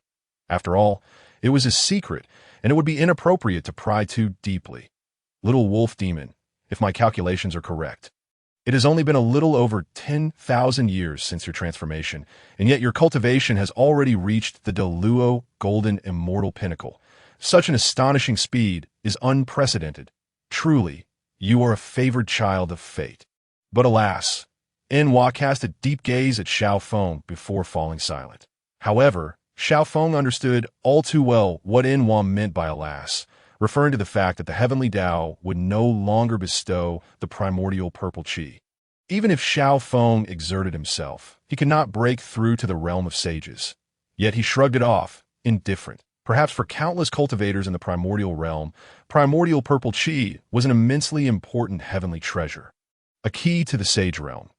After all, it was a secret, and it would be inappropriate to pry too deeply. Little wolf demon, if my calculations are correct, it has only been a little over 10,000 years since your transformation, and yet your cultivation has already reached the Deluo golden immortal pinnacle. Such an astonishing speed is unprecedented. Truly, you are a favored child of fate. But alas, Enhua cast a deep gaze at Xiao Feng before falling silent. However, Xiao Feng understood all too well what Enhua meant by alas, referring to the fact that the heavenly Tao would no longer bestow the primordial purple qi. Even if Xiao Feng exerted himself, he could not break through to the realm of sages. Yet he shrugged it off, indifferent. Perhaps for countless cultivators in the primordial realm, primordial purple qi was an immensely important heavenly treasure, a key to the sage realm.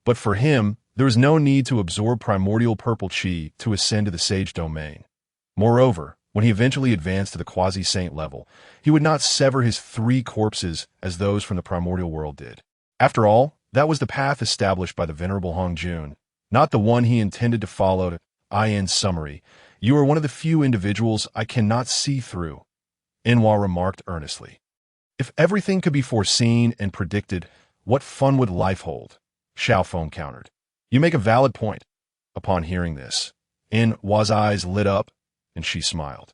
But for him, there was no need to absorb primordial purple qi to ascend to the sage domain. Moreover, when he eventually advanced to the quasi-saint level, he would not sever his three corpses as those from the primordial world did. After all, that was the path established by the venerable Hongjun, not the one he intended to follow. In summary, you are one of the few individuals I cannot see through, Enhua remarked earnestly. If everything could be foreseen and predicted, What fun would life hold? Xiao Feng countered. You make a valid point. Upon hearing this, Wa's eyes lit up, and she smiled.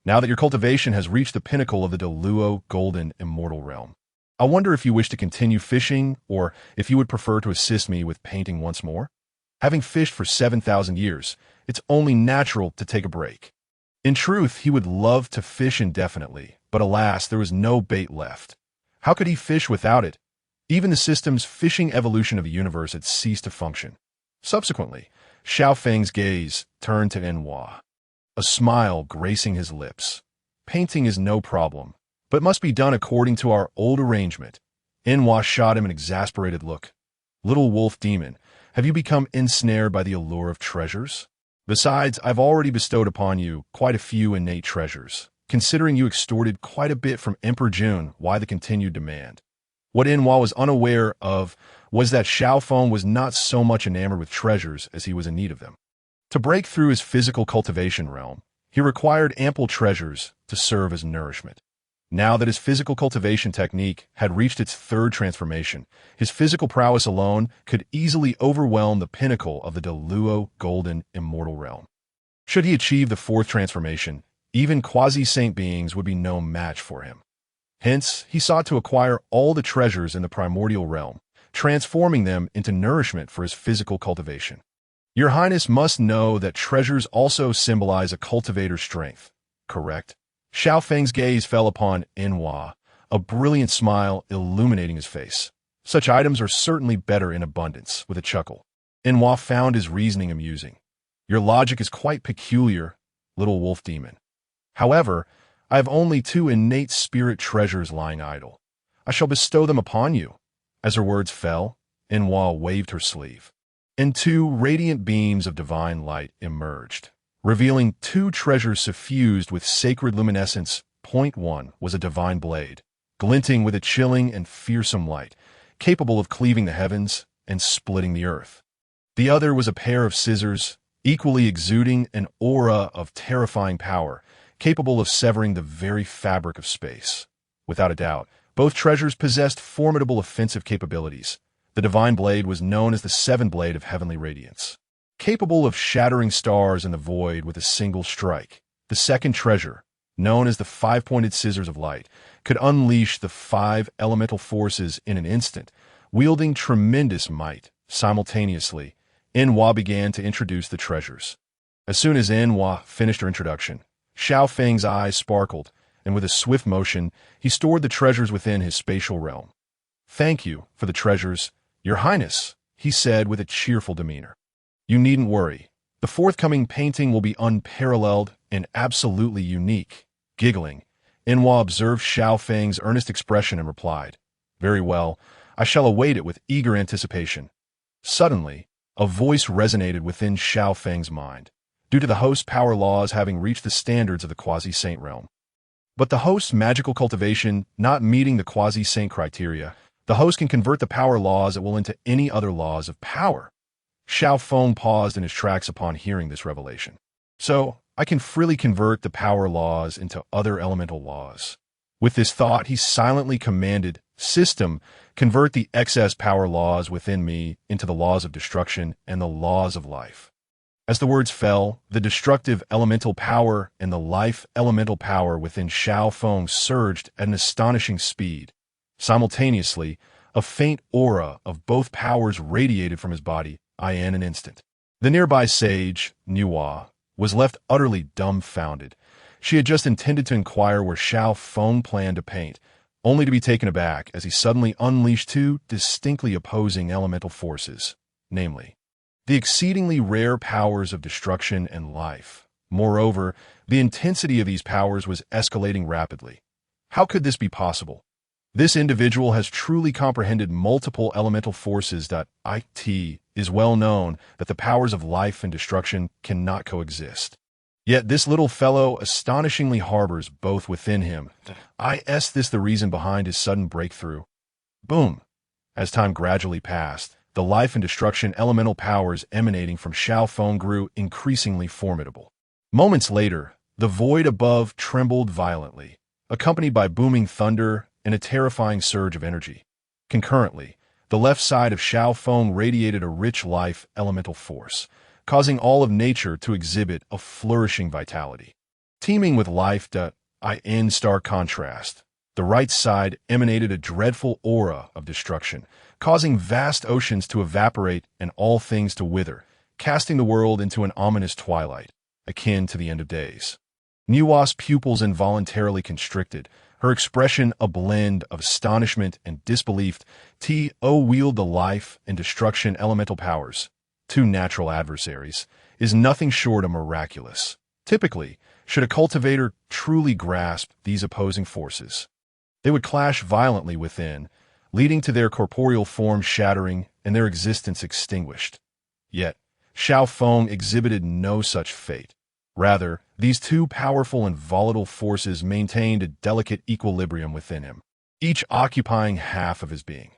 Now that your cultivation has reached the pinnacle of the Deluo golden immortal realm, I wonder if you wish to continue fishing, or if you would prefer to assist me with painting once more? Having fished for 7,000 years, it's only natural to take a break. In truth, he would love to fish indefinitely, but alas, there was no bait left. How could he fish without it? Even the system's fishing evolution of the universe had ceased to function. Subsequently, Xiao Feng's gaze turned to Wa, a smile gracing his lips. Painting is no problem, but must be done according to our old arrangement. Wa shot him an exasperated look. Little wolf demon, have you become ensnared by the allure of treasures? Besides, I've already bestowed upon you quite a few innate treasures, considering you extorted quite a bit from Emperor Jun. Why the continued demand? What Wa was unaware of was that Xiao Feng was not so much enamored with treasures as he was in need of them. To break through his physical cultivation realm, he required ample treasures to serve as nourishment. Now that his physical cultivation technique had reached its third transformation, his physical prowess alone could easily overwhelm the pinnacle of the Deluo golden immortal realm. Should he achieve the fourth transformation, even quasi-saint beings would be no match for him. Hence, he sought to acquire all the treasures in the primordial realm, transforming them into nourishment for his physical cultivation. Your Highness must know that treasures also symbolize a cultivator's strength, correct? Xiao Feng's gaze fell upon Wa, a brilliant smile illuminating his face. Such items are certainly better in abundance, with a chuckle. Wa found his reasoning amusing. Your logic is quite peculiar, little wolf demon. However, I have only 2 innate spirit treasures lying idle. I shall bestow them upon you. As her words fell, Wa waved her sleeve, and 2 radiant beams of divine light emerged, revealing 2 treasures suffused with sacred luminescence. Point 1 was a divine blade, glinting with a chilling and fearsome light, capable of cleaving the heavens and splitting the earth. The other was a pair of scissors, equally exuding an aura of terrifying power, capable of severing the very fabric of space. Without a doubt, both treasures possessed formidable offensive capabilities. The divine blade was known as the 7 Blade of Heavenly Radiance, capable of shattering stars in the void with a single strike. The second treasure, known as the 5-pointed Scissors of Light, could unleash the 5 elemental forces in an instant, wielding tremendous might. Simultaneously, Wa began to introduce the treasures. As soon as Wa finished her introduction, Xiao Feng's eyes sparkled, and with a swift motion, he stored the treasures within his spatial realm. Thank you for the treasures, Your Highness, he said with a cheerful demeanor. You needn't worry. The forthcoming painting will be unparalleled and absolutely unique. Giggling, Wa observed Xiao Feng's earnest expression and replied, Very well, I shall await it with eager anticipation. Suddenly, a voice resonated within Xiao Feng's mind, due to the host's power laws having reached the standards of the quasi-saint realm. But the host's magical cultivation not meeting the quasi-saint criteria, the host can convert the power laws at will into any other laws of power. Xiao Feng paused in his tracks upon hearing this revelation. So, I can freely convert the power laws into other elemental laws. With this thought, he silently commanded, System, convert the excess power laws within me into the laws of destruction and the laws of life. As the words fell, the destructive elemental power and the life elemental power within Xiao Feng surged at an astonishing speed. Simultaneously, a faint aura of both powers radiated from his body in an instant. The nearby sage, Wa, was left utterly dumbfounded. She had just intended to inquire where Xiao Feng planned to paint, only to be taken aback as he suddenly unleashed 2 distinctly opposing elemental forces, namely, the exceedingly rare powers of destruction and life. Moreover, the intensity of these powers was escalating rapidly. How could this be possible? This individual has truly comprehended multiple elemental forces. It is well known that the powers of life and destruction cannot coexist. Yet this little fellow astonishingly harbors both within him. Is this the reason behind his sudden breakthrough? Boom! As time gradually passed, the life and destruction elemental powers emanating from Xiao Feng grew increasingly formidable. Moments later, the void above trembled violently, accompanied by booming thunder and a terrifying surge of energy. Concurrently, The left side of Xiao Feng radiated a rich life elemental force, causing all of nature to exhibit a flourishing vitality. Teeming with life, in stark contrast, the right side emanated a dreadful aura of destruction, causing vast oceans to evaporate and all things to wither, casting the world into an ominous twilight, akin to the end of days. Nuwa's pupils involuntarily constricted, her expression a blend of astonishment and disbelief. To wield the life and destruction elemental powers, two natural adversaries, is nothing short of miraculous. Typically, should a cultivator truly grasp these opposing forces, they would clash violently within, leading to their corporeal form shattering and their existence extinguished. Yet, Xiao Feng exhibited no such fate. Rather, these two powerful and volatile forces maintained a delicate equilibrium within him, each occupying half of his being.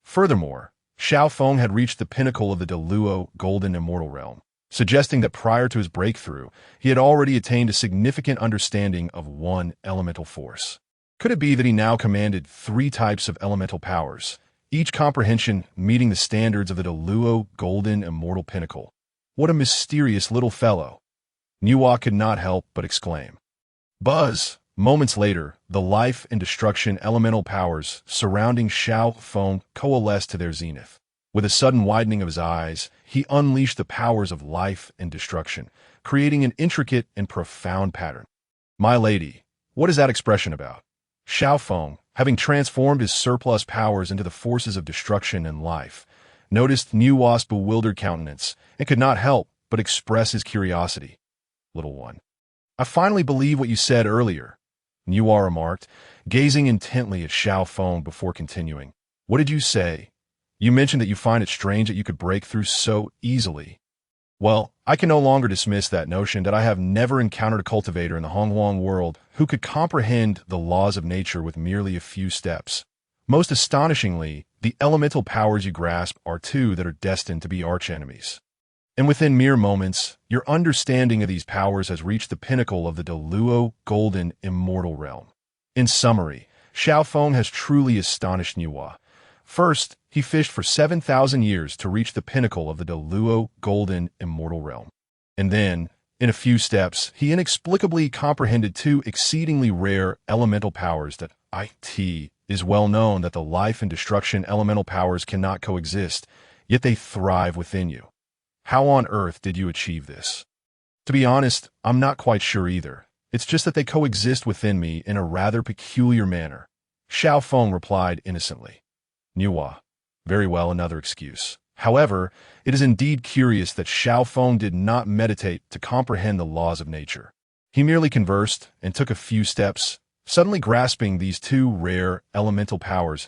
Furthermore, Xiao Feng had reached the pinnacle of the Deluo golden immortal realm, suggesting that prior to his breakthrough, he had already attained a significant understanding of one elemental force. Could it be that he now commanded three types of elemental powers, each comprehension meeting the standards of the Deluo golden immortal pinnacle? What a mysterious little fellow! Nuwa could not help but exclaim. Buzz! Moments later, the life and destruction elemental powers surrounding Xiao Feng coalesced to their zenith. With a sudden widening of his eyes, he unleashed the powers of life and destruction, creating an intricate and profound pattern. My lady, what is that expression about? Xiao Feng, having transformed his surplus powers into the forces of destruction and life, noticed Nuwa's bewildered countenance and could not help but express his curiosity. Little one, I finally believe what you said earlier, Nuwa remarked, gazing intently at Xiao Feng before continuing. What did you say? You mentioned that you find it strange that you could break through so easily. Well, I can no longer dismiss that notion that I have never encountered a cultivator in the Honghuang world who could comprehend the laws of nature with merely a few steps. Most astonishingly, the elemental powers you grasp are two that are destined to be archenemies. And within mere moments, your understanding of these powers has reached the pinnacle of the Deluo golden immortal realm. In summary, Xiao Feng has truly astonished Nuwa. First, he fished for 7,000 years to reach the pinnacle of the Deluo golden immortal realm. And then, in a few steps, he inexplicably comprehended two exceedingly rare elemental powers that it is well known that the life and destruction elemental powers cannot coexist, yet they thrive within you. How on earth did you achieve this? To be honest, I'm not quite sure either. It's just that they coexist within me in a rather peculiar manner. Xiao Feng replied innocently. Nuwa. Very well, another excuse. However, it is indeed curious that Xiao Feng did not meditate to comprehend the laws of nature. He merely conversed and took a few steps, suddenly grasping these two rare elemental powers.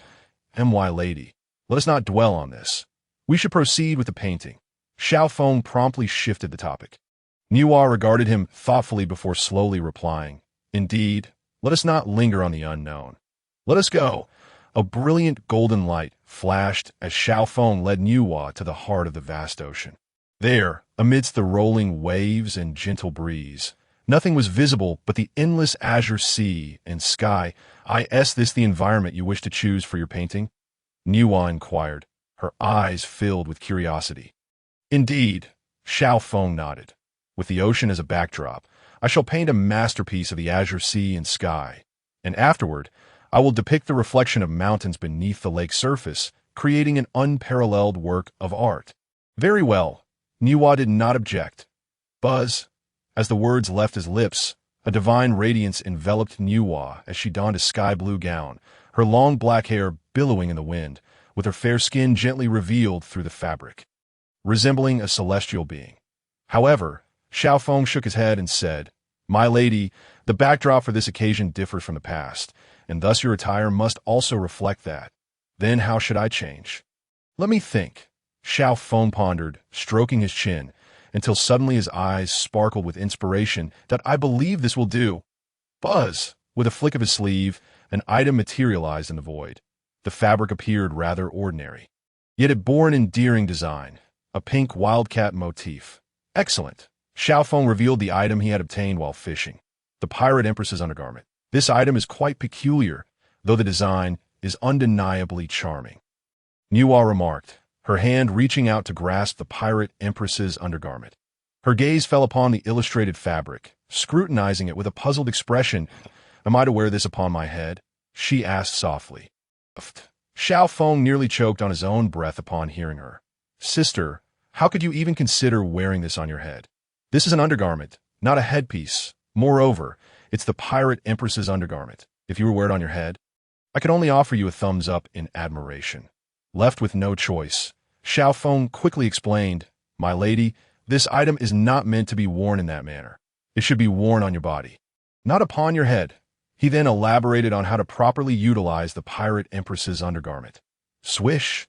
My lady, let us not dwell on this. We should proceed with the painting. Xiao Feng promptly shifted the topic. Nuwa regarded him thoughtfully before slowly replying. Indeed, let us not linger on the unknown. Let us go. A brilliant golden light flashed as Xiao Feng led Nuwa to the heart of the vast ocean. There, amidst the rolling waves and gentle breeze, nothing was visible but the endless azure sea and sky. Is this the environment you wish to choose for your painting? Nuwa inquired, her eyes filled with curiosity. Indeed, Xiao Feng nodded. With the ocean as a backdrop, I shall paint a masterpiece of the azure sea and sky, and afterward, I will depict the reflection of mountains beneath the lake's surface, creating an unparalleled work of art. Very well, Nuwa did not object. Buzz, as the words left his lips, a divine radiance enveloped Nuwa as she donned a sky-blue gown, her long black hair billowing in the wind, with her fair skin gently revealed through the fabric, resembling a celestial being. However, Xiao Feng shook his head and said, My lady, the backdrop for this occasion differs from the past, and thus your attire must also reflect that. Then how should I change? Let me think. Xiao Feng pondered, stroking his chin, until suddenly his eyes sparkled with inspiration. That I believe this will do. Buzz! With a flick of his sleeve, an item materialized in the void. The fabric appeared rather ordinary, yet it bore an endearing design, a pink wildcat motif. Excellent. Xiao Feng revealed the item he had obtained while fishing, the Pirate Empress's undergarment. This item is quite peculiar, though the design is undeniably charming. Nuwa remarked, her hand reaching out to grasp the pirate empress's undergarment. Her gaze fell upon the illustrated fabric, scrutinizing it with a puzzled expression. Am I to wear this upon my head? She asked softly. Xiao Feng nearly choked on his own breath upon hearing her. Sister, how could you even consider wearing this on your head? This is an undergarment, not a headpiece. Moreover, it's the pirate empress's undergarment. If you were to wear it on your head, I could only offer you a thumbs up in admiration. Left with no choice, Xiao Feng quickly explained, My lady, this item is not meant to be worn in that manner. It should be worn on your body, not upon your head. He then elaborated on how to properly utilize the pirate empress's undergarment. Swish!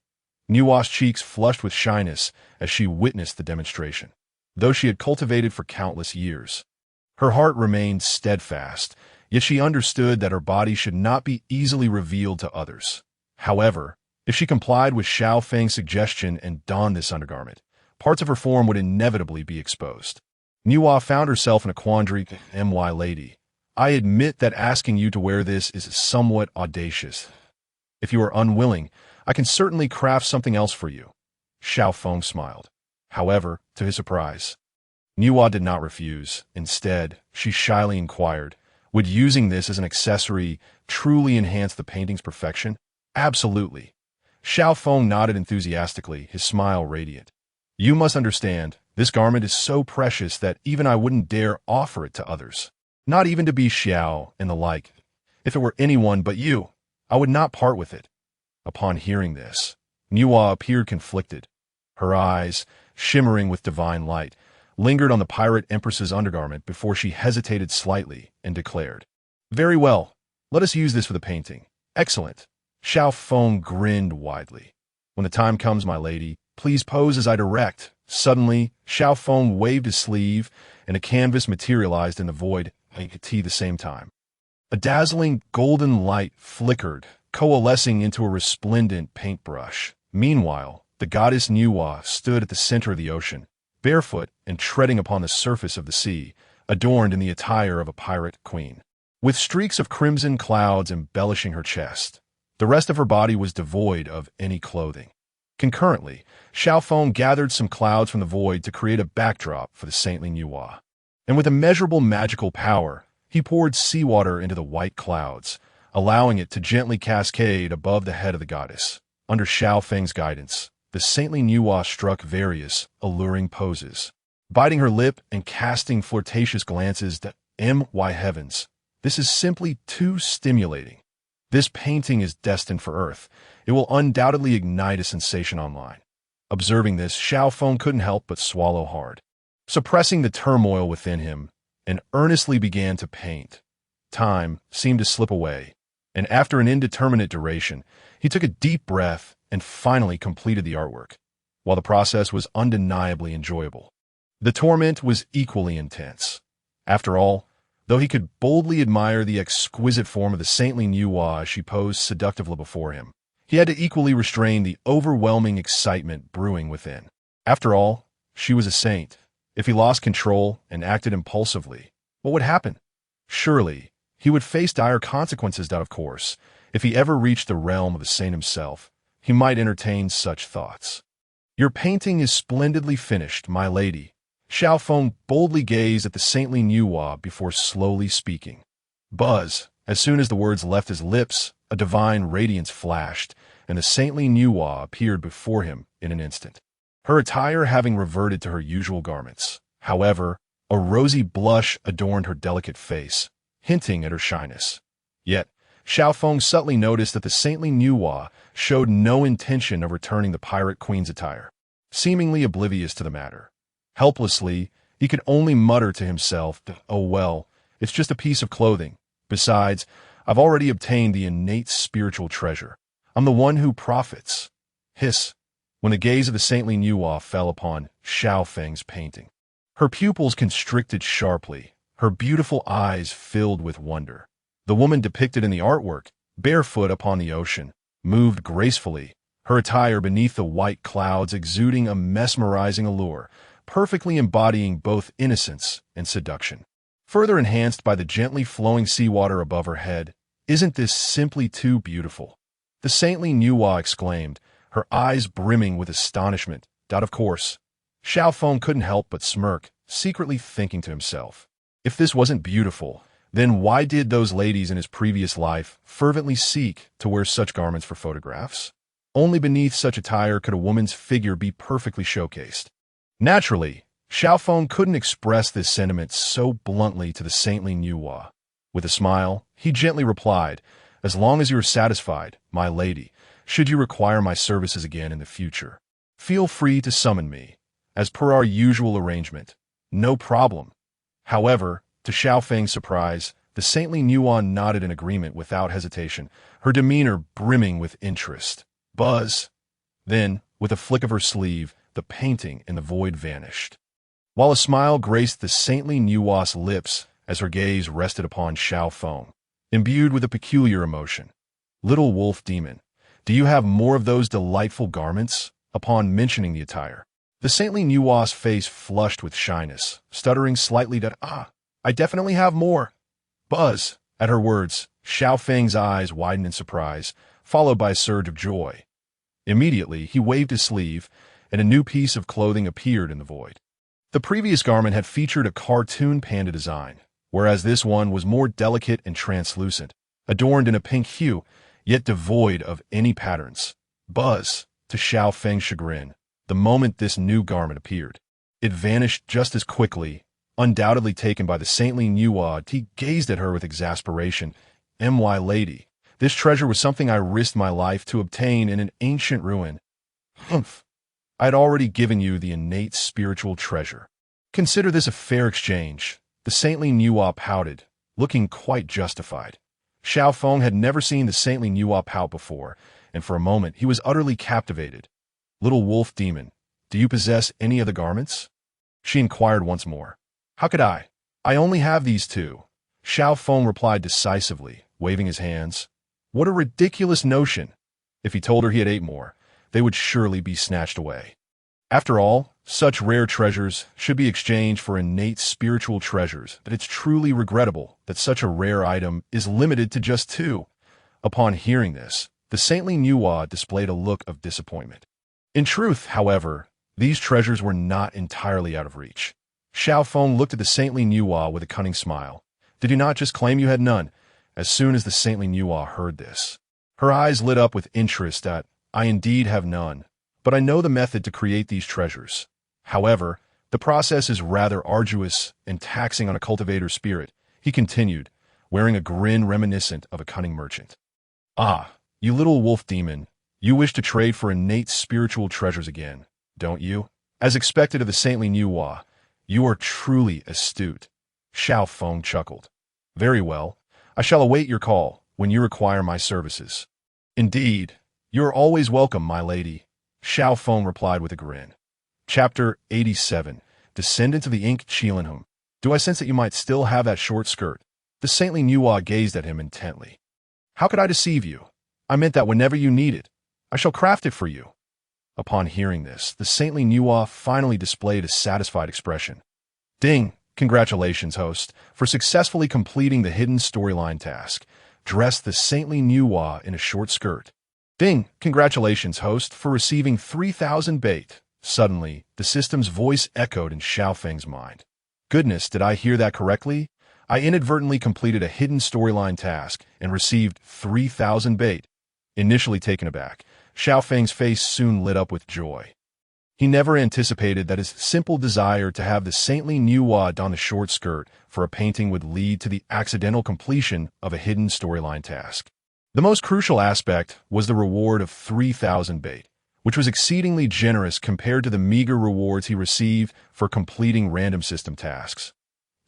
Nuwa's cheeks flushed with shyness as she witnessed the demonstration. Though she had cultivated for countless years, her heart remained steadfast, yet she understood that her body should not be easily revealed to others. However, if she complied with Xiao Feng's suggestion and donned this undergarment, parts of her form would inevitably be exposed. Nuwa found herself in a quandary. My lady, I admit that asking you to wear this is somewhat audacious. If you are unwilling, I can certainly craft something else for you. Xiao Feng smiled. However, to his surprise, Nuwa did not refuse. Instead, she shyly inquired, would using this as an accessory truly enhance the painting's perfection? Absolutely. Xiao Feng nodded enthusiastically, his smile radiant. You must understand, this garment is so precious that even I wouldn't dare offer it to others. Not even to be Xiao and the like. If it were anyone but you, I would not part with it. Upon hearing this, Nuwa appeared conflicted. Her eyes, shimmering with divine light, lingered on the pirate empress's undergarment before she hesitated slightly and declared, Very well, let us use this for the painting. Excellent. Xiao Feng grinned widely. When the time comes, my lady, please pose as I direct. Suddenly, Xiao Feng waved his sleeve, and a canvas materialized in the void at the same time. A dazzling golden light flickered, coalescing into a resplendent paintbrush. Meanwhile, the goddess Nuwa stood at the center of the ocean, barefoot and treading upon the surface of the sea, adorned in the attire of a pirate queen. With streaks of crimson clouds embellishing her chest, the rest of her body was devoid of any clothing. Concurrently, Xiao Feng gathered some clouds from the void to create a backdrop for the saintly Nuwa. And with immeasurable magical power, he poured seawater into the white clouds, allowing it to gently cascade above the head of the goddess. Under Xiao Feng's guidance, the saintly Nuwa struck various, alluring poses, biting her lip and casting flirtatious glances that, my heavens, this is simply too stimulating. This painting is destined for Earth. It will undoubtedly ignite a sensation online. Observing this, Xiao Feng couldn't help but swallow hard. Suppressing the turmoil within him, and earnestly began to paint. Time seemed to slip away, and after an indeterminate duration, he took a deep breath and finally completed the artwork. While the process was undeniably enjoyable, the torment was equally intense. After all, though he could boldly admire the exquisite form of the saintly Nuwa as she posed seductively before him, he had to equally restrain the overwhelming excitement brewing within. After all, she was a saint. If he lost control and acted impulsively, what would happen? Surely, he would face dire consequences that, of course, if he ever reached the realm of the saint himself, he might entertain such thoughts. Your painting is splendidly finished, my lady. Xiao Feng boldly gazed at the saintly Nuwa before slowly speaking. Buzz! As soon as the words left his lips, a divine radiance flashed, and the saintly Nuwa appeared before him in an instant. Her attire having reverted to her usual garments. However, a rosy blush adorned her delicate face, hinting at her shyness. Yet, Xiao Feng subtly noticed that the saintly Nuwa showed no intention of returning the pirate queen's attire, seemingly oblivious to the matter. Helplessly, he could only mutter to himself, oh well, it's just a piece of clothing. Besides, I've already obtained the innate spiritual treasure. I'm the one who profits. Hiss, when the gaze of the saintly Nuwa fell upon Xiao Feng's painting. Her pupils constricted sharply, her beautiful eyes filled with wonder. The woman depicted in the artwork, barefoot upon the ocean, moved gracefully, her attire beneath the white clouds exuding a mesmerizing allure, perfectly embodying both innocence and seduction. Further enhanced by the gently flowing seawater above her head, isn't this simply too beautiful? The saintly Nuwa exclaimed, her eyes brimming with astonishment. Of course. Xiao Feng couldn't help but smirk, secretly thinking to himself, if this wasn't beautiful, then why did those ladies in his previous life fervently seek to wear such garments for photographs? Only beneath such attire could a woman's figure be perfectly showcased. Naturally, Xiao Feng couldn't express this sentiment so bluntly to the saintly Nuwa. With a smile, he gently replied, as long as you are satisfied, my lady, should you require my services again in the future, feel free to summon me, as per our usual arrangement. No problem. However, to Xiao Feng's surprise, the saintly Nuwa nodded in agreement without hesitation, her demeanor brimming with interest. Buzz. Then, with a flick of her sleeve, the painting in the void vanished, while a smile graced the saintly Nuwa's lips as her gaze rested upon Xiao Feng, imbued with a peculiar emotion. Little wolf demon, do you have more of those delightful garments? Upon mentioning the attire, the saintly Nuwa's face flushed with shyness, stuttering slightly that, I definitely have more. Buzz. At her words, Xiao Feng's eyes widened in surprise, followed by a surge of joy. Immediately, he waved his sleeve, and a new piece of clothing appeared in the void. The previous garment had featured a cartoon panda design, whereas this one was more delicate and translucent, adorned in a pink hue, yet devoid of any patterns. Buzz. To Xiao Feng's chagrin, the moment this new garment appeared, it vanished just as quickly, undoubtedly taken by the saintly Nuwa. He gazed at her with exasperation. My lady, this treasure was something I risked my life to obtain in an ancient ruin. Humph. I had already given you the innate spiritual treasure. Consider this a fair exchange. The saintly Nuwa pouted, looking quite justified. Xiao Feng had never seen the saintly Nuwa pout before, and for a moment he was utterly captivated. Little wolf demon, do you possess any of the garments? She inquired once more. How could I? I only have these two. Xiao Feng replied decisively, waving his hands. What a ridiculous notion! If he told her he had 8 more, they would surely be snatched away. After all, such rare treasures should be exchanged for innate spiritual treasures, that it's truly regrettable that such a rare item is limited to just 2. Upon hearing this, the saintly Nuwa displayed a look of disappointment. In truth, however, these treasures were not entirely out of reach. Xiao Feng looked at the saintly Nuwa with a cunning smile. Did you not just claim you had none? As soon as the saintly Nuwa heard this, her eyes lit up with interest at, I indeed have none, but I know the method to create these treasures. However, the process is rather arduous and taxing on a cultivator's spirit, he continued, wearing a grin reminiscent of a cunning merchant. You little wolf demon, you wish to trade for innate spiritual treasures again, don't you? As expected of the saintly Nuwa, you are truly astute. Xiao Feng chuckled. Very well, I shall await your call when you require my services. Indeed, you are always welcome, my lady, Xiao Feng replied with a grin. Chapter 87, Descendant of the Ink Chilinhum. Do I sense that you might still have that short skirt? The saintly Nuwa gazed at him intently. How could I deceive you? I meant that whenever you need it, I shall craft it for you. Upon hearing this, the saintly Nuwa finally displayed a satisfied expression. Ding! Congratulations, host, for successfully completing the hidden storyline task. Dressed the saintly Nuwa in a short skirt. Ding! Congratulations, host, for receiving 3,000 bait. Suddenly, the system's voice echoed in Xiao Feng's mind. Goodness, did I hear that correctly? I inadvertently completed a hidden storyline task and received 3,000 bait. Initially taken aback, Xiao Feng's face soon lit up with joy. He never anticipated that his simple desire to have the saintly Nuwa don a short skirt for a painting would lead to the accidental completion of a hidden storyline task. The most crucial aspect was the reward of 3,000 bait, which was exceedingly generous compared to the meager rewards he received for completing random system tasks.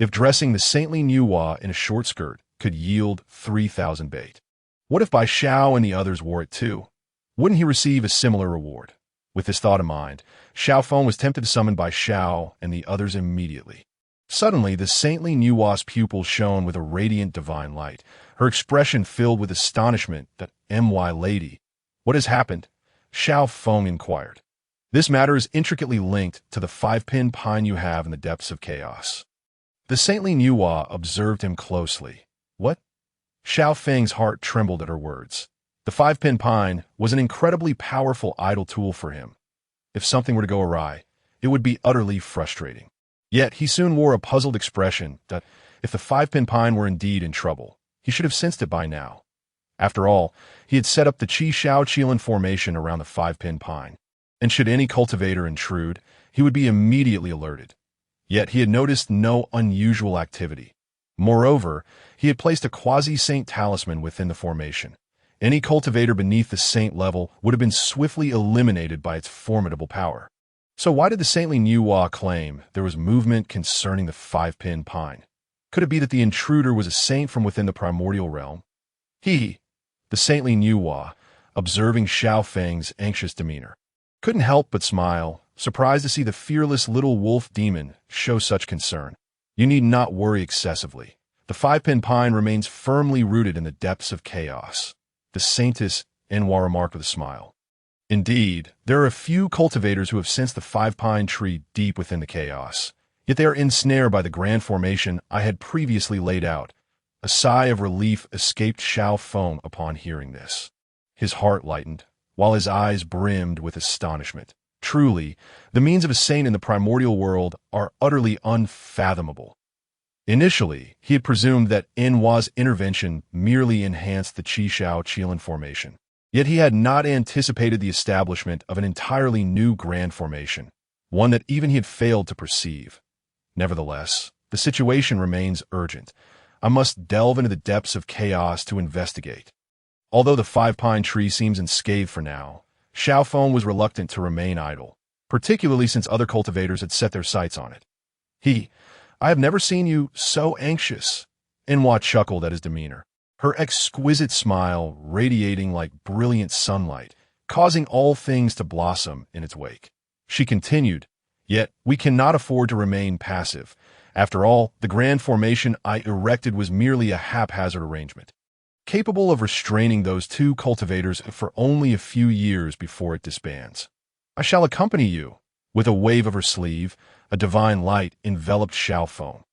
If dressing the saintly Nuwa in a short skirt could yield 3,000 bait, what if Bai Xiao and the others wore it too? Wouldn't he receive a similar reward? With this thought in mind, Xiao Feng was tempted to summon Bai Xiao and the others immediately. Suddenly, the saintly Nuwa's pupils shone with a radiant divine light, her expression filled with astonishment that, my lady, what has happened? Xiao Feng inquired. This matter is intricately linked to the 5-pin pine you have in the depths of chaos. The saintly Nuwa observed him closely. What? Xiao Feng's heart trembled at her words. The five-pin pine was an incredibly powerful idle tool for him. If something were to go awry, it would be utterly frustrating. Yet he soon wore a puzzled expression that, if the five-pin pine were indeed in trouble, he should have sensed it by now. After all, he had set up the Qi-Shao-Qilin formation around the five-pin pine, and should any cultivator intrude, he would be immediately alerted. Yet he had noticed no unusual activity. Moreover, he had placed a quasi-saint talisman within the formation. Any cultivator beneath the saint level would have been swiftly eliminated by its formidable power. So why did the saintly Nuwa claim there was movement concerning the five-pin pine? Could it be that the intruder was a saint from within the primordial realm? He, the saintly Nuwa, observing Xiao Feng's anxious demeanor, couldn't help but smile, surprised to see the fearless little wolf demon show such concern. You need not worry excessively. The five-pin pine remains firmly rooted in the depths of chaos. The saintess Enwa remarked with a smile. Indeed, there are a few cultivators who have sensed the five-pine tree deep within the chaos, yet they are ensnared by the grand formation I had previously laid out. A sigh of relief escaped Xiao Feng upon hearing this. His heart lightened, while his eyes brimmed with astonishment. Truly, the means of a saint in the primordial world are utterly unfathomable. Initially, he had presumed that Enwa's intervention merely enhanced the Qi-Shao-Qilin formation. Yet he had not anticipated the establishment of an entirely new grand formation, one that even he had failed to perceive. Nevertheless, the situation remains urgent. I must delve into the depths of chaos to investigate. Although the five-pine tree seems unscathed for now, Xiao Feng was reluctant to remain idle, particularly since other cultivators had set their sights on it. I have never seen you so anxious. Enwa chuckled at his demeanor, her exquisite smile radiating like brilliant sunlight, causing all things to blossom in its wake. She continued, "Yet we cannot afford to remain passive. After all, the grand formation I erected was merely a haphazard arrangement, capable of restraining those two cultivators for only a few years before it disbands. I shall accompany you." With a wave of her sleeve, a divine light enveloped Xiao Feng.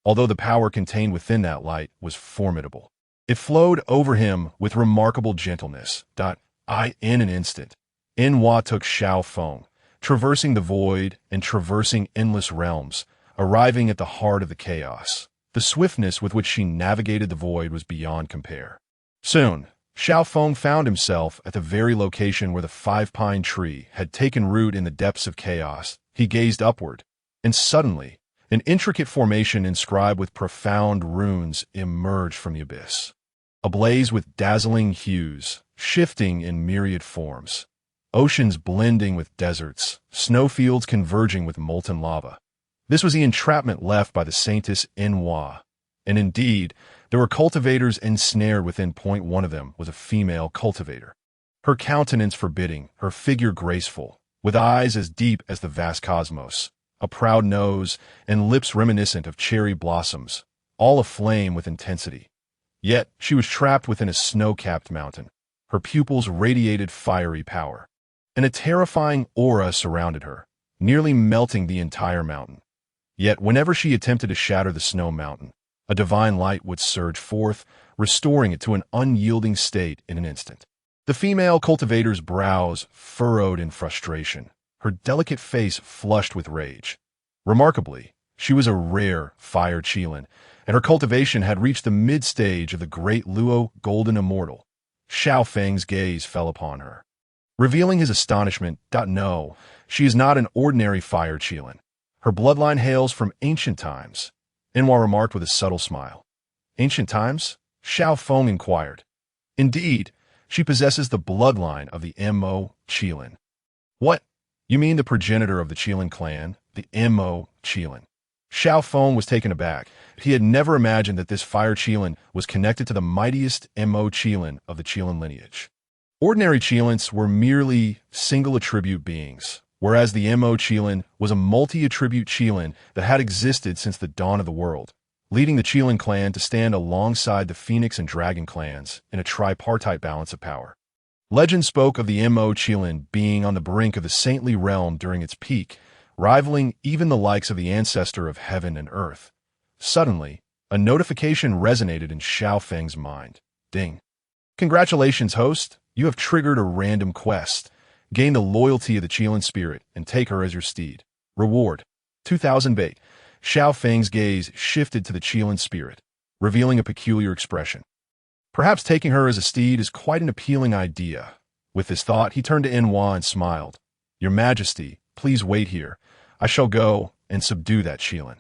Although the power contained within that light was formidable, it flowed over him with remarkable gentleness. In an instant, Enwa took Xiao Feng, traversing the void and traversing endless realms, arriving at the heart of the chaos. The swiftness with which she navigated the void was beyond compare. Soon, Xiao Feng found himself at the very location where the five-pine tree had taken root in the depths of chaos. He gazed upward, and suddenly, an intricate formation inscribed with profound runes emerged from the abyss. Ablaze with dazzling hues, shifting in myriad forms. Oceans blending with deserts, snowfields converging with molten lava. This was the entrapment left by the saintess Enwa. And indeed, there were cultivators ensnared within. One of them was a female cultivator. Her countenance forbidding, her figure graceful, with eyes as deep as the vast cosmos, a proud nose, and lips reminiscent of cherry blossoms, all aflame with intensity. Yet she was trapped within a snow-capped mountain. Her pupils radiated fiery power, and a terrifying aura surrounded her, nearly melting the entire mountain. Yet whenever she attempted to shatter the snow mountain, a divine light would surge forth, restoring it to an unyielding state in an instant. The female cultivator's brows furrowed in frustration, her delicate face flushed with rage. Remarkably, she was a rare fire Qilin, and her cultivation had reached the mid-stage of the great Luo Golden Immortal. Xiao Feng's gaze fell upon her, revealing his astonishment. No, she is not an ordinary fire Qilin. Her bloodline hails from ancient times. Enwa remarked with a subtle smile. Ancient times? Xiao Feng inquired. Indeed, she possesses the bloodline of the Mo Qilin. What? You mean the progenitor of the Qilin clan, the Mo Qilin? Xiao Feng was taken aback. He had never imagined that this fire Qilin was connected to the mightiest Mo Qilin of the Qilin lineage. Ordinary Qilins were merely single-attribute beings, whereas the Mo Qilin was a multi-attribute Qilin that had existed since the dawn of the world, leading the Qilin clan to stand alongside the Phoenix and Dragon clans in a tripartite balance of power. Legend spoke of the Mo Qilin being on the brink of the saintly realm during its peak, rivaling even the likes of the ancestor of heaven and earth. Suddenly, a notification resonated in Xiao Feng's mind. Ding. Congratulations, host. You have triggered a random quest. Gain the loyalty of the Qilin spirit and take her as your steed. Reward: 2,000 bait. Xiao Feng's gaze shifted to the Qilin spirit, revealing a peculiar expression. Perhaps taking her as a steed is quite an appealing idea. With this thought, he turned to Enhua and smiled. Your Majesty, please wait here. I shall go and subdue that Qilin.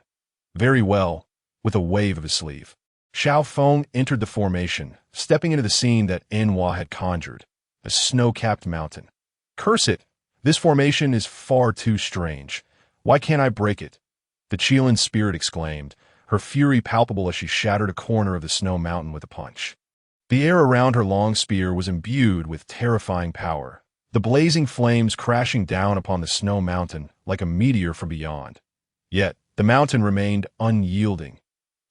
Very well, with a wave of his sleeve. Xiao Feng entered the formation, stepping into the scene that Enhua had conjured, a snow-capped mountain. Curse it! This formation is far too strange. Why can't I break it? The Qilin spirit exclaimed, her fury palpable as she shattered a corner of the snow mountain with a punch. The air around her long spear was imbued with terrifying power, the blazing flames crashing down upon the snow mountain like a meteor from beyond. Yet, the mountain remained unyielding.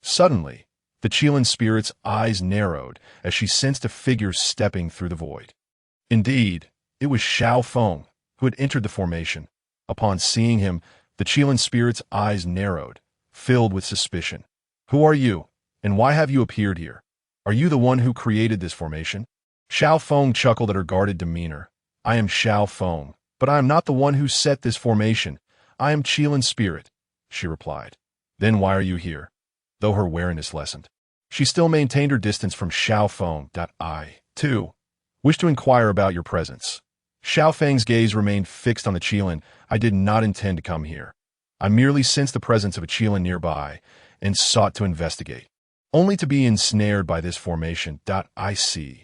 Suddenly, the Qilin spirit's eyes narrowed as she sensed a figure stepping through the void. Indeed, it was Xiao Feng, who had entered the formation. Upon seeing him, the Qilin spirit's eyes narrowed, filled with suspicion. Who are you, and why have you appeared here? Are you the one who created this formation? Xiao Feng chuckled at her guarded demeanor. I am Xiao Feng, but I am not the one who set this formation. I am Qilin spirit, she replied. Then why are you here? Though her wariness lessened, she still maintained her distance from Xiao Feng. I, too, wish to inquire about your presence. Xiao Feng's gaze remained fixed on the Qilin. I did not intend to come here. I merely sensed the presence of a Qilin nearby and sought to investigate, only to be ensnared by this formation. I see,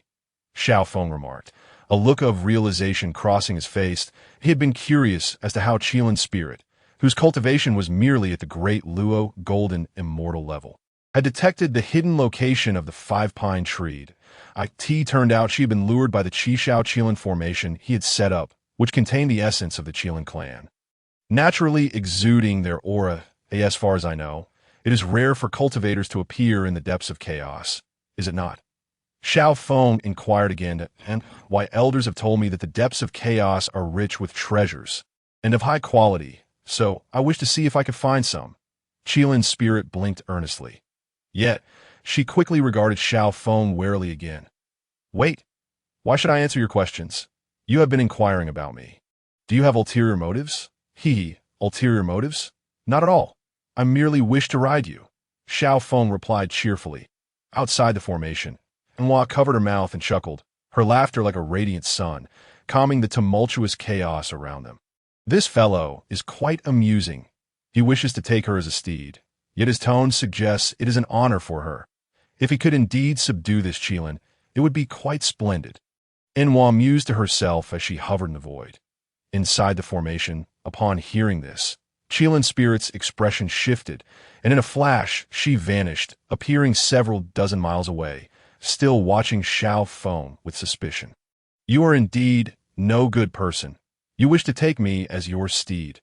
Xiao Feng remarked, a look of realization crossing his face. He had been curious as to how Qilin spirit, whose cultivation was merely at the great Luo golden immortal level, had detected the hidden location of the five-pine tree. It turned out she had been lured by the Qishao Qilin formation he had set up, which contained the essence of the Qilin clan. Naturally exuding their aura, as far as I know, it is rare for cultivators to appear in the depths of chaos, is it not? Xiao Feng inquired again, and why elders have told me that the depths of chaos are rich with treasures, and of high quality, so I wish to see if I could find some. Qilin's spirit blinked earnestly. Yet, she quickly regarded Xiao Feng warily again. Wait, why should I answer your questions? You have been inquiring about me. Do you have ulterior motives? Ulterior motives? Not at all. I merely wish to ride you. Xiao Feng replied cheerfully. Outside the formation, Enhua covered her mouth and chuckled, her laughter like a radiant sun, calming the tumultuous chaos around them. This fellow is quite amusing. He wishes to take her as a steed, yet his tone suggests it is an honor for her. If he could indeed subdue this Qilin, it would be quite splendid. Enhua mused to herself as she hovered in the void. Inside the formation, upon hearing this, Qilin spirit's expression shifted, and in a flash she vanished, appearing several dozen miles away, still watching Xiao Feng with suspicion. You are indeed no good person. You wish to take me as your steed.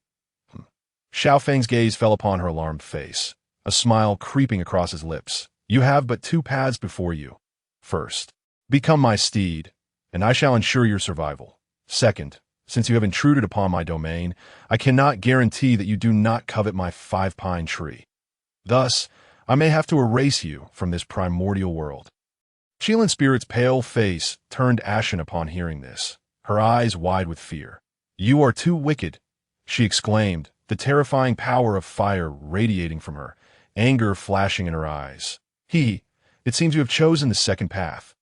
Xiao Feng's gaze fell upon her alarmed face, a smile creeping across his lips. You have but two paths before you. First, become my steed, and I shall ensure your survival. Second, since you have intruded upon my domain, I cannot guarantee that you do not covet my five-pine tree. Thus, I may have to erase you from this primordial world. Qilin spirit's pale face turned ashen upon hearing this, her eyes wide with fear. You are too wicked, she exclaimed, the terrifying power of fire radiating from her, anger flashing in her eyes. It seems you have chosen the second path.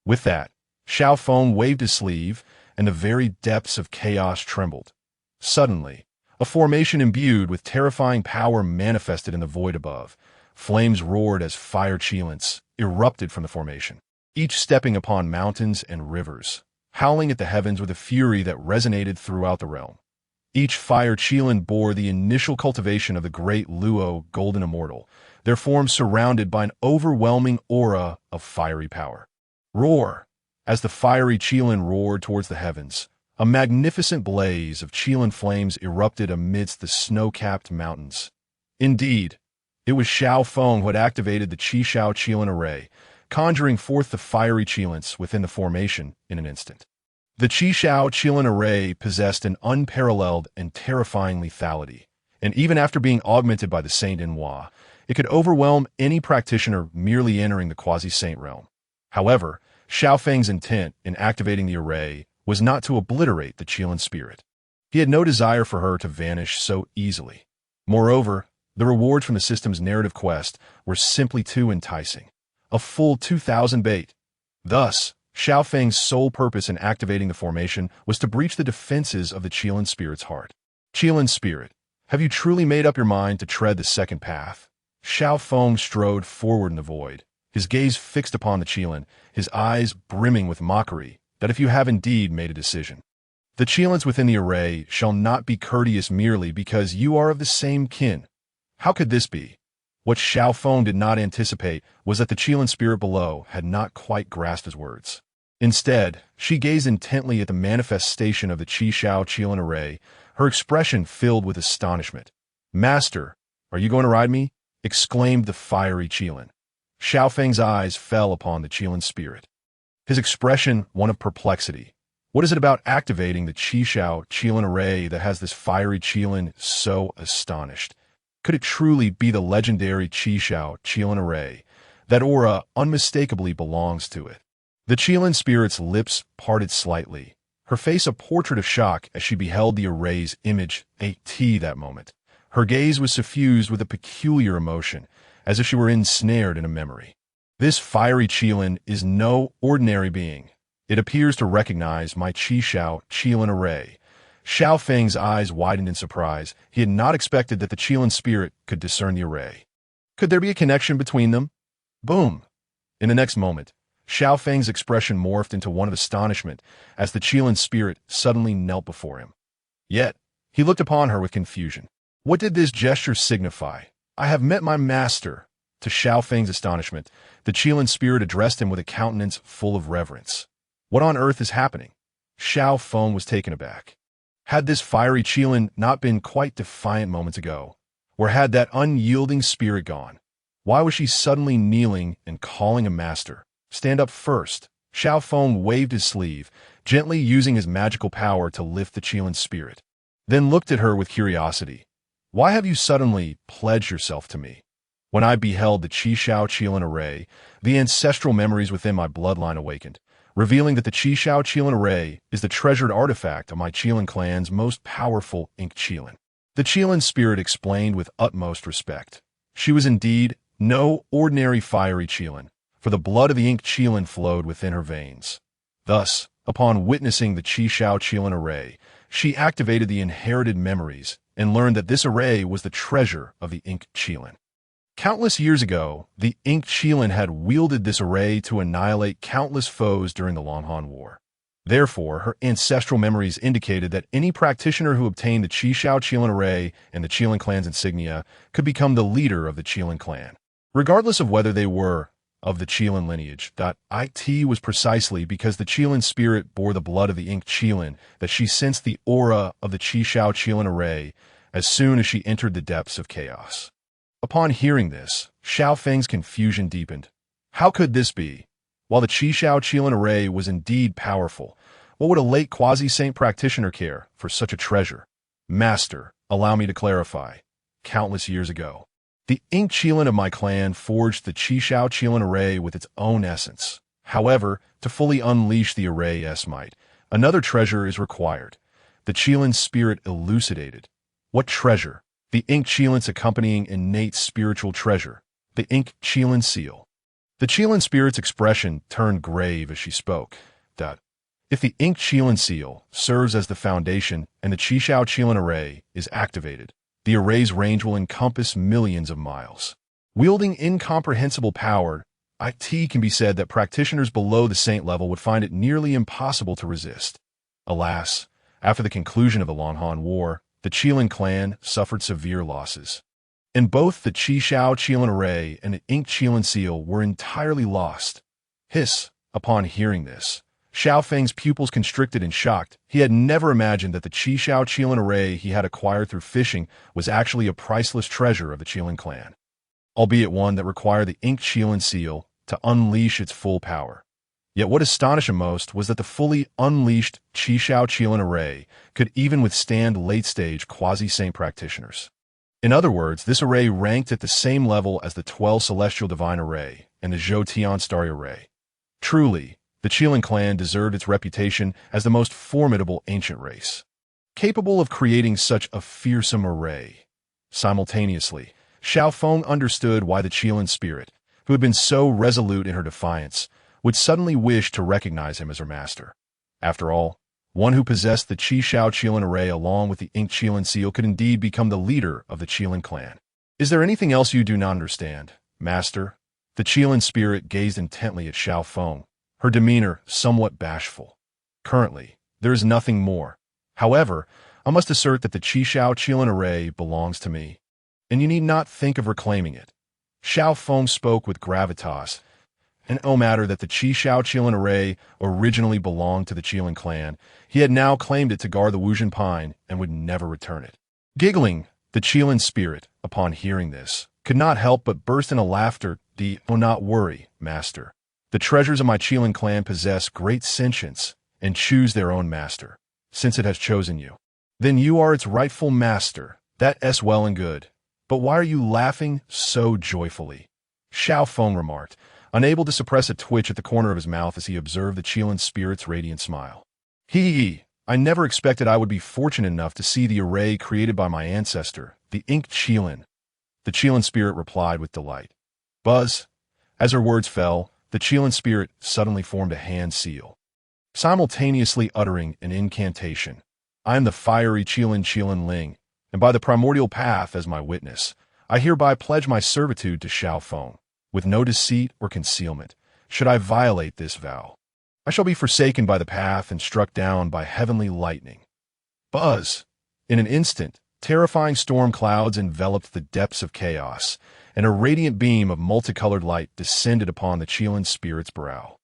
With that, Xiao Feng waved his sleeve, and the very depths of chaos trembled. Suddenly, a formation imbued with terrifying power manifested in the void above. Flames roared as fire Qilins erupted from the formation, each stepping upon mountains and rivers, howling at the heavens with a fury that resonated throughout the realm. Each fire Qilin bore the initial cultivation of the great Luo golden immortal, their forms surrounded by an overwhelming aura of fiery power. Roar! As the fiery Qilin roared towards the heavens, a magnificent blaze of Qilin flames erupted amidst the snow-capped mountains. Indeed, it was Xiao Feng who had activated the Qishao Qilin array, conjuring forth the fiery Qilins within the formation in an instant. The Qishao Qilin array possessed an unparalleled and terrifying lethality, and even after being augmented by the Saint Enhua, it could overwhelm any practitioner merely entering the quasi-saint realm. However, Xiao Feng's intent in activating the array was not to obliterate the Qilin spirit. He had no desire for her to vanish so easily. Moreover, the rewards from the system's narrative quest were simply too enticing. A full 2,000 bait. Thus, Xiao Feng's sole purpose in activating the formation was to breach the defenses of the Qilin spirit's heart. Qilin spirit, have you truly made up your mind to tread the second path? Xiao Feng strode forward in the void, his gaze fixed upon the Qilin, his eyes brimming with mockery, that if you have indeed made a decision. The Qilins within the array shall not be courteous merely because you are of the same kin. How could this be? What Xiao Feng did not anticipate was that the Qilin spirit below had not quite grasped his words. Instead, she gazed intently at the manifestation of the Qi Xiao Qilin array, her expression filled with astonishment. "Master, are you going to ride me?" exclaimed the fiery Qilin. Xiao Feng's eyes fell upon the Qilin spirit. His expression one of perplexity. What is it about activating the Qi Xiao Qilin array that has this fiery Qilin so astonished? Could it truly be the legendary Qi Xiao Qilin array? That aura unmistakably belongs to it. The Qilin spirit's lips parted slightly, her face a portrait of shock as she beheld the array's image that moment. Her gaze was suffused with a peculiar emotion, as if she were ensnared in a memory. This fiery Qilin is no ordinary being. It appears to recognize my Qi Xiao Qilin array. Xiao Feng's eyes widened in surprise. He had not expected that the Qilin spirit could discern the array. Could there be a connection between them? Boom! In the next moment, Xiao Feng's expression morphed into one of astonishment as the Qilin spirit suddenly knelt before him. Yet, he looked upon her with confusion. What did this gesture signify? "I have met my master." To Xiao Feng's astonishment, the Qilin spirit addressed him with a countenance full of reverence. What on earth is happening? Xiao Feng was taken aback. Had this fiery Qilin not been quite defiant moments ago? Where had that unyielding spirit gone? Why was she suddenly kneeling and calling him master? "Stand up first." Xiao Feng waved his sleeve, gently using his magical power to lift the Qilin spirit. Then looked at her with curiosity. "Why have you suddenly pledged yourself to me?" When I beheld the Qi Xiao Qilin array, the ancestral memories within my bloodline awakened, revealing that the Qi Xiao Qilin array is the treasured artifact of my Qilin clan's most powerful Ink Qilin. The Qilin spirit explained with utmost respect. She was indeed no ordinary fiery Qilin, for the blood of the Ink Qilin flowed within her veins. Thus, upon witnessing the Qi Xiao Qilin array, she activated the inherited memories and learned that this array was the treasure of the Ink Qilin. Countless years ago, the Ink Qilin had wielded this array to annihilate countless foes during the Longhan War. Therefore, her ancestral memories indicated that any practitioner who obtained the Qi Xiao Qilin array and the Qilin clan's insignia could become the leader of the Qilin clan, regardless of whether they were of the Qilin lineage. It was precisely because the Qilin spirit bore the blood of the Ink Qilin that she sensed the aura of the Qi Xiao Qilin array as soon as she entered the depths of chaos. Upon hearing this, Xiao Feng's confusion deepened. How could this be? While the Qi Xiao Qilin array was indeed powerful, what would a late quasi-saint practitioner care for such a treasure? "Master, allow me to clarify. Countless years ago, the Ink Qilin of my clan forged the Qi Xiao Qilin array with its own essence. However, to fully unleash the array's might, another treasure is required. The Qilin spirit elucidated. What treasure? The Ink Qilin's accompanying innate spiritual treasure, the Ink Qilin seal. The Qilin spirit's expression turned grave as she spoke. If the Ink Qilin seal serves as the foundation and the Qi Xiao Qilin array is activated, the array's range will encompass millions of miles. Wielding incomprehensible power, it can be said that practitioners below the saint level would find it nearly impossible to resist. Alas, after the conclusion of the Longhan War, the Qilin clan suffered severe losses. And both the Qi Xiao Qilin array and the Ink Qilin seal were entirely lost. Hiss! Upon hearing this, Xiao Feng's pupils constricted and shocked. He had never imagined that the Qi Xiao Qilin array he had acquired through fishing was actually a priceless treasure of the Qilin clan, albeit one that required the Ink Qilin seal to unleash its full power. Yet what astonished him most was that the fully unleashed Qi Xiao Qilin array could even withstand late-stage quasi-saint practitioners. In other words, this array ranked at the same level as the 12 Celestial Divine Array and the Zhou Tian Starry Array. Truly, The Qilin clan deserved its reputation as the most formidable ancient race, capable of creating such a fearsome array. Simultaneously, Xiao Feng understood why the Qilin spirit, who had been so resolute in her defiance, would suddenly wish to recognize him as her master. After all, one who possessed the Qi Shao Qilin array along with the inked Qilin seal could indeed become the leader of the Qilin clan. Is there anything else you do not understand, master? The Qilin spirit gazed intently at Xiao Feng, her demeanor somewhat bashful. Currently, there is nothing more. However, I must assert that the Qi Shao Qilin array belongs to me, and you need not think of reclaiming it. Xiao Feng spoke with gravitas, and no matter that the Qi Shao Qilin array originally belonged to the Qilin clan, he had now claimed it to guard the Wuzhen Pine and would never return it. Giggling, the Qilin spirit, upon hearing this, could not help but burst into laughter. "Oh, not worry, master. The treasures of my Qilin clan possess great sentience and choose their own master. Since it has chosen you, then you are its rightful master. That's well and good. But why are you laughing so joyfully?" Xiao Feng remarked, unable to suppress a twitch at the corner of his mouth as he observed the Qilin spirit's radiant smile. I never expected I would be fortunate enough to see the array created by my ancestor, the inked Qilin. The Qilin spirit replied with delight. Buzz. As her words fell, the Qilin spirit suddenly formed a hand seal, simultaneously uttering an incantation. I am the fiery Qilin Ling, and by the primordial path as my witness, I hereby pledge my servitude to Xiao Feng, with no deceit or concealment. Should I violate this vow, I shall be forsaken by the path and struck down by heavenly lightning. Buzz! In an instant, terrifying storm clouds enveloped the depths of chaos, and a radiant beam of multicolored light descended upon the Qilin spirit's brow.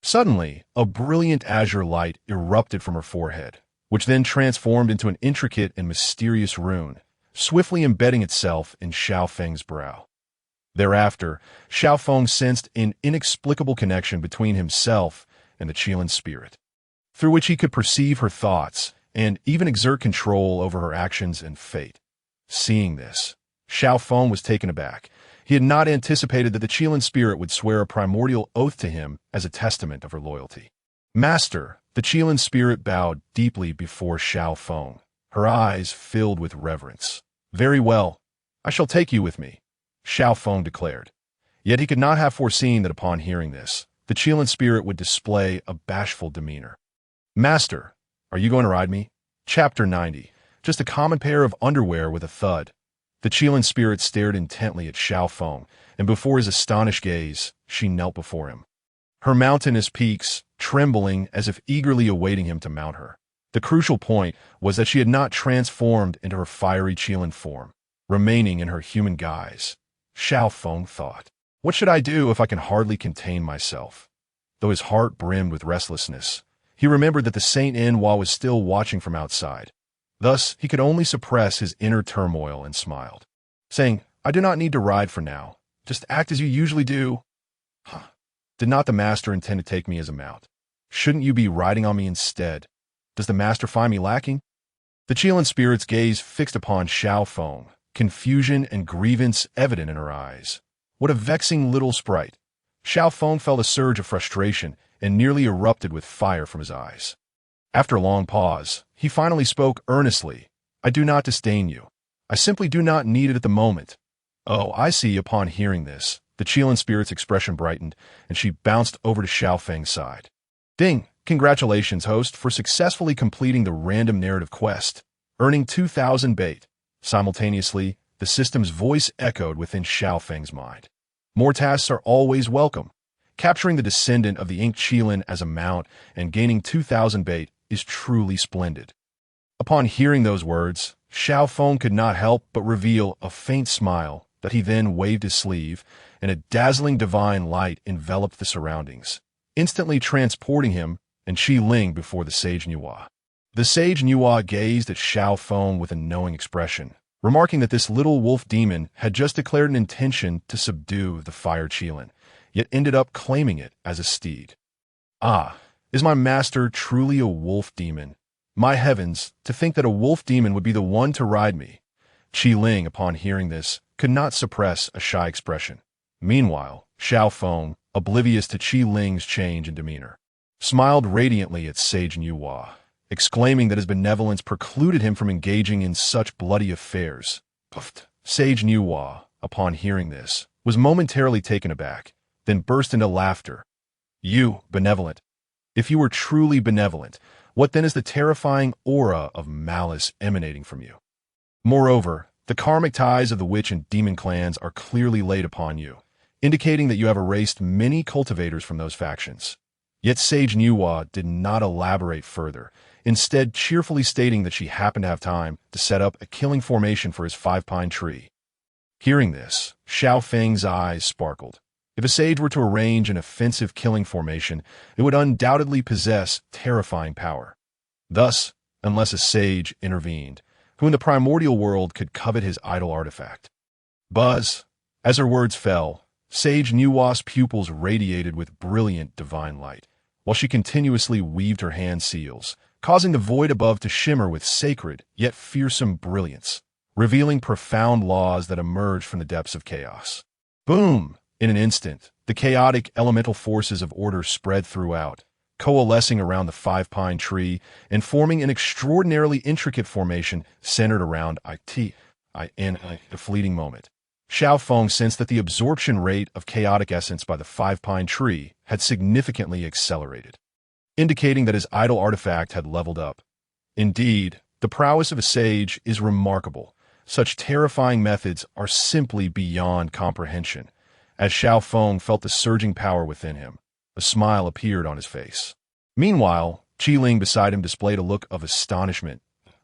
Suddenly, a brilliant azure light erupted from her forehead, which then transformed into an intricate and mysterious rune, swiftly embedding itself in Xiao Feng's brow. Thereafter, Xiao Feng sensed an inexplicable connection between himself and the Qilin spirit, through which he could perceive her thoughts and even exert control over her actions and fate. Seeing this, Xiao Feng was taken aback. He had not anticipated that the Qilin spirit would swear a primordial oath to him as a testament of her loyalty. Master, the Qilin spirit bowed deeply before Xiao Feng, her eyes filled with reverence. Very well, I shall take you with me, Xiao Feng declared. Yet he could not have foreseen that upon hearing this, the Qilin spirit would display a bashful demeanor. Master, are you going to ride me? Chapter 90. Just a common pair of underwear with a thud. The Qilin spirit stared intently at Xiao Feng, and before his astonished gaze, she knelt before him, her mountainous peaks trembling as if eagerly awaiting him to mount her. The crucial point was that she had not transformed into her fiery Qilin form, remaining in her human guise. Xiao Feng thought, what should I do if I can hardly contain myself? Though his heart brimmed with restlessness, he remembered that the Saint Enwa was still watching from outside. Thus, he could only suppress his inner turmoil and smiled, saying, I do not need to ride for now. Just act as you usually do. Did not the master intend to take me as a mount? Shouldn't you be riding on me instead? Does the master find me lacking? The Qilin spirit's gaze fixed upon Xiao Feng, confusion and grievance evident in her eyes. What a vexing little sprite. Xiao Feng felt a surge of frustration and nearly erupted with fire from his eyes. After a long pause, he finally spoke earnestly. I do not disdain you. I simply do not need it at the moment. Oh, I see. Upon hearing this, the Qilin spirit's expression brightened, and she bounced over to Xiao Feng's side. Ding! Congratulations, host, for successfully completing the random narrative quest, earning 2,000 bait. Simultaneously, the system's voice echoed within Xiao Feng's mind. More tasks are always welcome. Capturing the descendant of the inked Qilin as a mount and gaining 2,000 bait is truly splendid. Upon hearing those words, Xiao Feng could not help but reveal a faint smile that he then waved his sleeve, and a dazzling divine light enveloped the surroundings, instantly transporting him and Qi Ling before the sage Nuwa. The sage Nuwa gazed at Xiao Feng with a knowing expression, remarking that this little wolf demon had just declared an intention to subdue the fire Qilin, yet ended up claiming it as a steed. Ah, is my master truly a wolf demon? My heavens, to think that a wolf demon would be the one to ride me. Qi Ling, upon hearing this, could not suppress a shy expression. Meanwhile, Xiao Feng, oblivious to Qi Ling's change in demeanor, smiled radiantly at Sage Nuwa, exclaiming that his benevolence precluded him from engaging in such bloody affairs. Puffed. Sage Nuwa, upon hearing this, was momentarily taken aback, then burst into laughter. You, benevolent. If you were truly benevolent, what then is the terrifying aura of malice emanating from you? Moreover, the karmic ties of the witch and demon clans are clearly laid upon you, indicating that you have erased many cultivators from those factions. Yet Sage Nuwa did not elaborate further, instead cheerfully stating that she happened to have time to set up a killing formation for his 5-pine tree. Hearing this, Xiao Feng's eyes sparkled. If a sage were to arrange an offensive killing formation, it would undoubtedly possess terrifying power. Thus, unless a sage intervened, who in the primordial world could covet his idol artifact? Buzz! As her words fell, Sage Nuwa's pupils radiated with brilliant divine light, while she continuously weaved her hand seals, causing the void above to shimmer with sacred yet fearsome brilliance, revealing profound laws that emerged from the depths of chaos. Boom! In an instant, the chaotic elemental forces of order spread throughout, coalescing around the 5-pine tree and forming an extraordinarily intricate formation centered around a fleeting moment. Xiao Feng sensed that the absorption rate of chaotic essence by the 5-pine tree had significantly accelerated, indicating that his idol artifact had leveled up. Indeed, the prowess of a sage is remarkable. Such terrifying methods are simply beyond comprehension. As Xiao Feng felt the surging power within him, a smile appeared on his face. Meanwhile, Qi Ling beside him displayed a look of astonishment.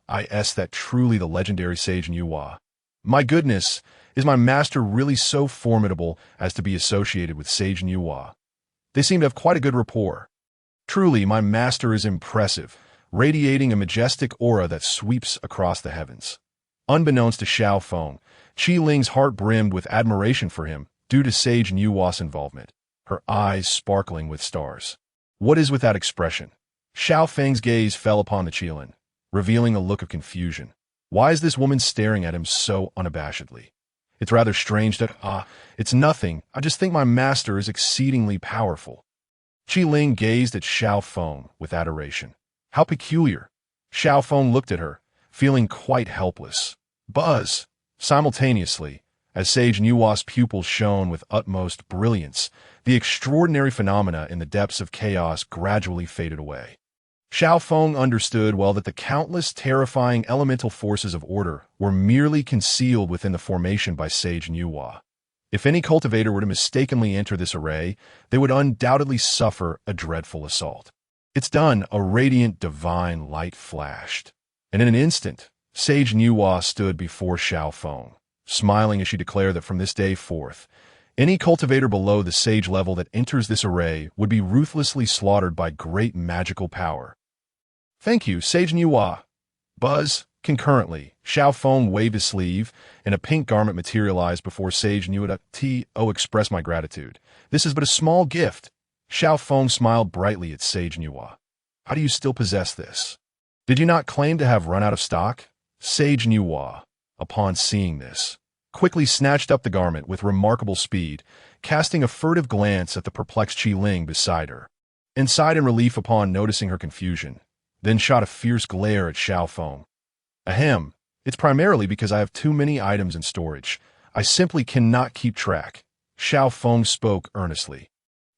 That truly the legendary Sage Nuwa. My goodness, is my master really so formidable as to be associated with Sage Nuwa? They seem to have quite a good rapport. Truly, my master is impressive, radiating a majestic aura that sweeps across the heavens. Unbeknownst to Xiao Feng, Qi Ling's heart brimmed with admiration for him due to Sage Nuwa's involvement, her eyes sparkling with stars. What is with that expression? Xiao Feng's gaze fell upon the Qilin, revealing a look of confusion. Why is this woman staring at him so unabashedly? It's rather strange that, it's nothing. I just think my master is exceedingly powerful. Qi Ling gazed at Xiao Feng with adoration. How peculiar. Xiao Feng looked at her, feeling quite helpless. Buzz! Simultaneously, as Sage Nuwa's pupils shone with utmost brilliance, the extraordinary phenomena in the depths of chaos gradually faded away. Xiao Feng understood well that the countless terrifying elemental forces of order were merely concealed within the formation by Sage Nuwa. If any cultivator were to mistakenly enter this array, they would undoubtedly suffer a dreadful assault. It's done, a radiant divine light flashed, and in an instant, Sage Nuwa stood before Xiao Feng, smiling as she declared that from this day forth, any cultivator below the sage level that enters this array would be ruthlessly slaughtered by great magical power. Thank you, Sage Nuwa. Buzz. Concurrently, Xiao Feng waved his sleeve, and a pink garment materialized before Sage Nuwa. Express my gratitude. This is but a small gift. Xiao Feng smiled brightly at Sage Nuwa. How do you still possess this? Did you not claim to have run out of stock? Sage Nuwa, upon seeing this, quickly snatched up the garment with remarkable speed, casting a furtive glance at the perplexed Qi Ling beside her, and sighed in relief upon noticing her confusion, then shot a fierce glare at Xiao Feng. Ahem, it's primarily because I have too many items in storage. I simply cannot keep track. Xiao Feng spoke earnestly.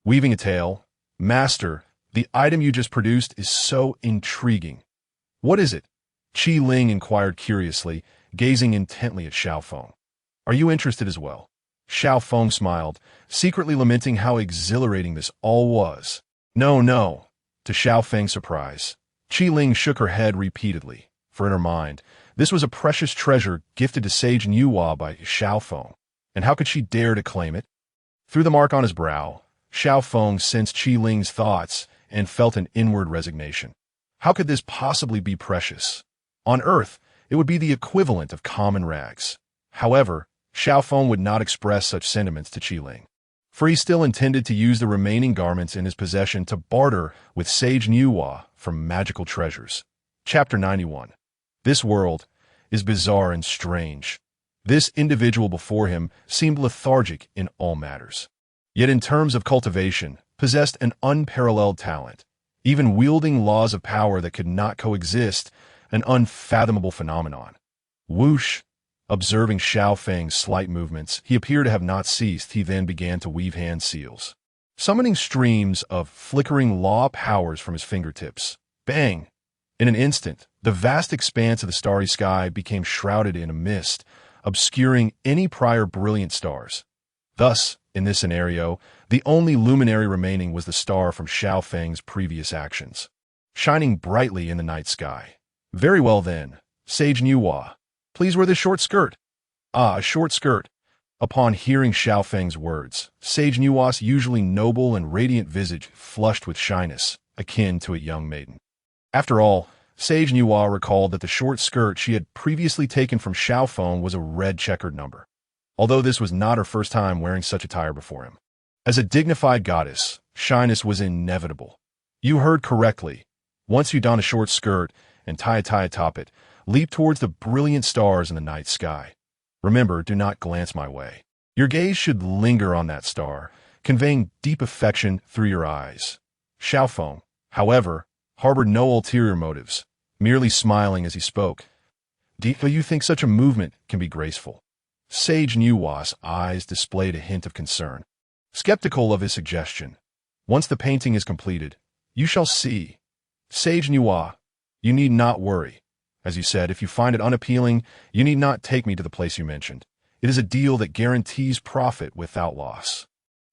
Weaving a tale, Master, the item you just produced is so intriguing. What is it? Qi Ling inquired curiously, gazing intently at Xiao Feng. Are you interested as well? Xiao Feng smiled, secretly lamenting how exhilarating this all was. No. To Xiao Feng's surprise, Qi Ling shook her head repeatedly, for in her mind, this was a precious treasure gifted to Sage Nuwa by Xiao Feng, and how could she dare to claim it? Through the mark on his brow, Xiao Feng sensed Qi Ling's thoughts and felt an inward resignation. How could this possibly be precious? On Earth, it would be the equivalent of common rags. However, Xiao Feng would not express such sentiments to Qi Ling, for he still intended to use the remaining garments in his possession to barter with Sage Nuwa for magical treasures. Chapter 91. This world is bizarre and strange. This individual before him seemed lethargic in all matters, yet in terms of cultivation, possessed an unparalleled talent. even wielding laws of power that could not coexist, an unfathomable phenomenon. Whoosh! Observing Xiao Feng's slight movements, he appeared to have not ceased. He then began to weave hand seals, summoning streams of flickering law powers from his fingertips. Bang! In an instant, the vast expanse of the starry sky became shrouded in a mist, obscuring any prior brilliant stars. Thus, in this scenario, the only luminary remaining was the star from Xiao Feng's previous actions, shining brightly in the night sky. Very well then, Sage Nuwa, please wear this short skirt. Ah, a short skirt. Upon hearing Xiao Feng's words, Sage Nuwa's usually noble and radiant visage flushed with shyness, akin to a young maiden. After all, Sage Nuwa recalled that the short skirt she had previously taken from Xiao Feng was a red checkered number, although this was not her first time wearing such attire before him. As a dignified goddess, shyness was inevitable. You heard correctly. Once you don a short skirt and tie a tie atop it, leap towards the brilliant stars in the night sky. Remember, do not glance my way. Your gaze should linger on that star, conveying deep affection through your eyes. Xiao Feng, however, harbored no ulterior motives, merely smiling as he spoke. Do you think such a movement can be graceful? Sage Nuwa's eyes displayed a hint of concern, skeptical of his suggestion. Once the painting is completed, you shall see. Sage Nuwa, you need not worry. As you said, if you find it unappealing, you need not take me to the place you mentioned. It is a deal that guarantees profit without loss.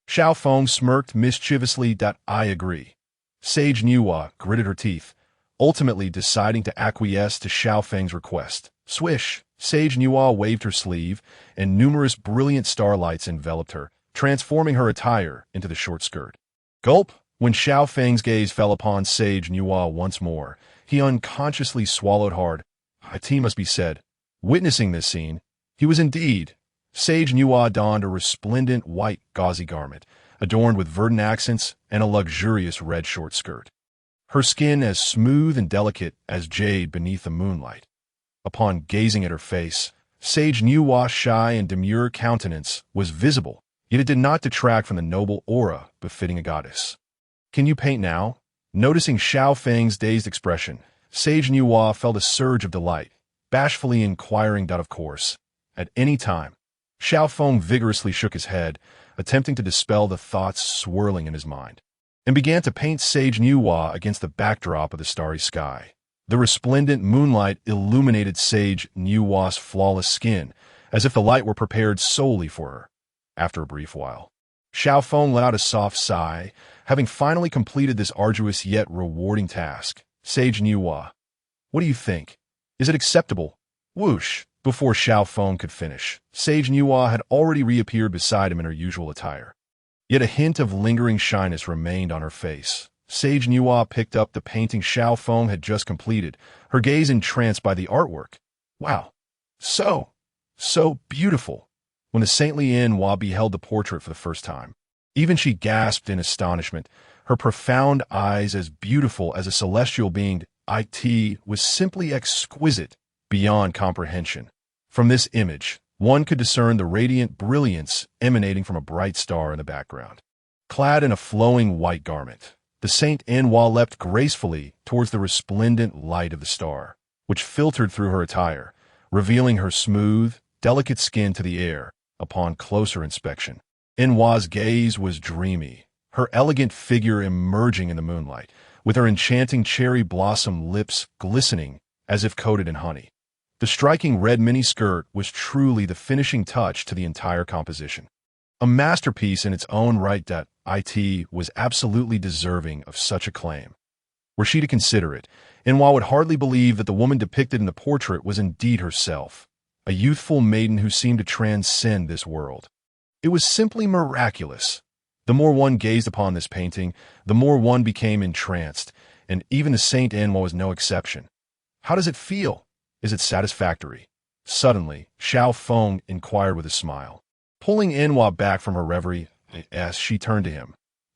Xiao Feng smirked mischievously. I agree. Sage Nuwa gritted her teeth, ultimately deciding to acquiesce to Xiao Feng's request. Swish! Sage Nuwa waved her sleeve, and numerous brilliant starlights enveloped her, transforming her attire into the short skirt. Gulp! When Xiao Feng's gaze fell upon Sage Nuwa once more, he unconsciously swallowed hard. A tea must be said. Witnessing this scene, he was indeed. Sage Nuwa donned a resplendent white gauzy garment, adorned with verdant accents and a luxurious red short skirt. Her skin as smooth and delicate as jade beneath the moonlight. Upon gazing at her face, Sage Nuwa's shy and demure countenance was visible, yet it did not detract from the noble aura befitting a goddess. Can you paint now? Noticing Xiao Feng's dazed expression, Sage Nuwa felt a surge of delight, bashfully inquiring. Of course, at any time. Xiao Feng vigorously shook his head, attempting to dispel the thoughts swirling in his mind, and began to paint Sage Nuwa against the backdrop of the starry sky. The resplendent moonlight illuminated Sage Nuwa's flawless skin, as if the light were prepared solely for her. After a brief while, Xiao Feng let out a soft sigh, having finally completed this arduous yet rewarding task. Sage Nuwa, what do you think? Is it acceptable? Whoosh! Before Xiao Feng could finish, Sage Nuwa had already reappeared beside him in her usual attire. Yet a hint of lingering shyness remained on her face. Sage Nuwa picked up the painting Xiao Feng had just completed, her gaze entranced by the artwork. Wow! So beautiful! When the saintly Nuwa beheld the portrait for the first time, even she gasped in astonishment, her profound eyes as beautiful as a celestial being. It was simply exquisite, beyond comprehension. From this image, one could discern the radiant brilliance emanating from a bright star in the background. Clad in a flowing white garment, the Saint Nuwa leapt gracefully towards the resplendent light of the star, which filtered through her attire, revealing her smooth, delicate skin to the air. Upon closer inspection, Nuwa's gaze was dreamy, her elegant figure emerging in the moonlight, with her enchanting cherry blossom lips glistening as if coated in honey. The striking red miniskirt was truly the finishing touch to the entire composition. A masterpiece in its own right. It was absolutely deserving of such acclaim. Were she to consider it, Nuwa would hardly believe that the woman depicted in the portrait was indeed herself, a youthful maiden who seemed to transcend this world. It was simply miraculous. The more one gazed upon this painting, the more one became entranced, and even the Saint Nuwa was no exception. How does it feel? Is it satisfactory? Suddenly, Xiao Feng inquired with a smile, pulling Nuwa back from her reverie as she turned to him.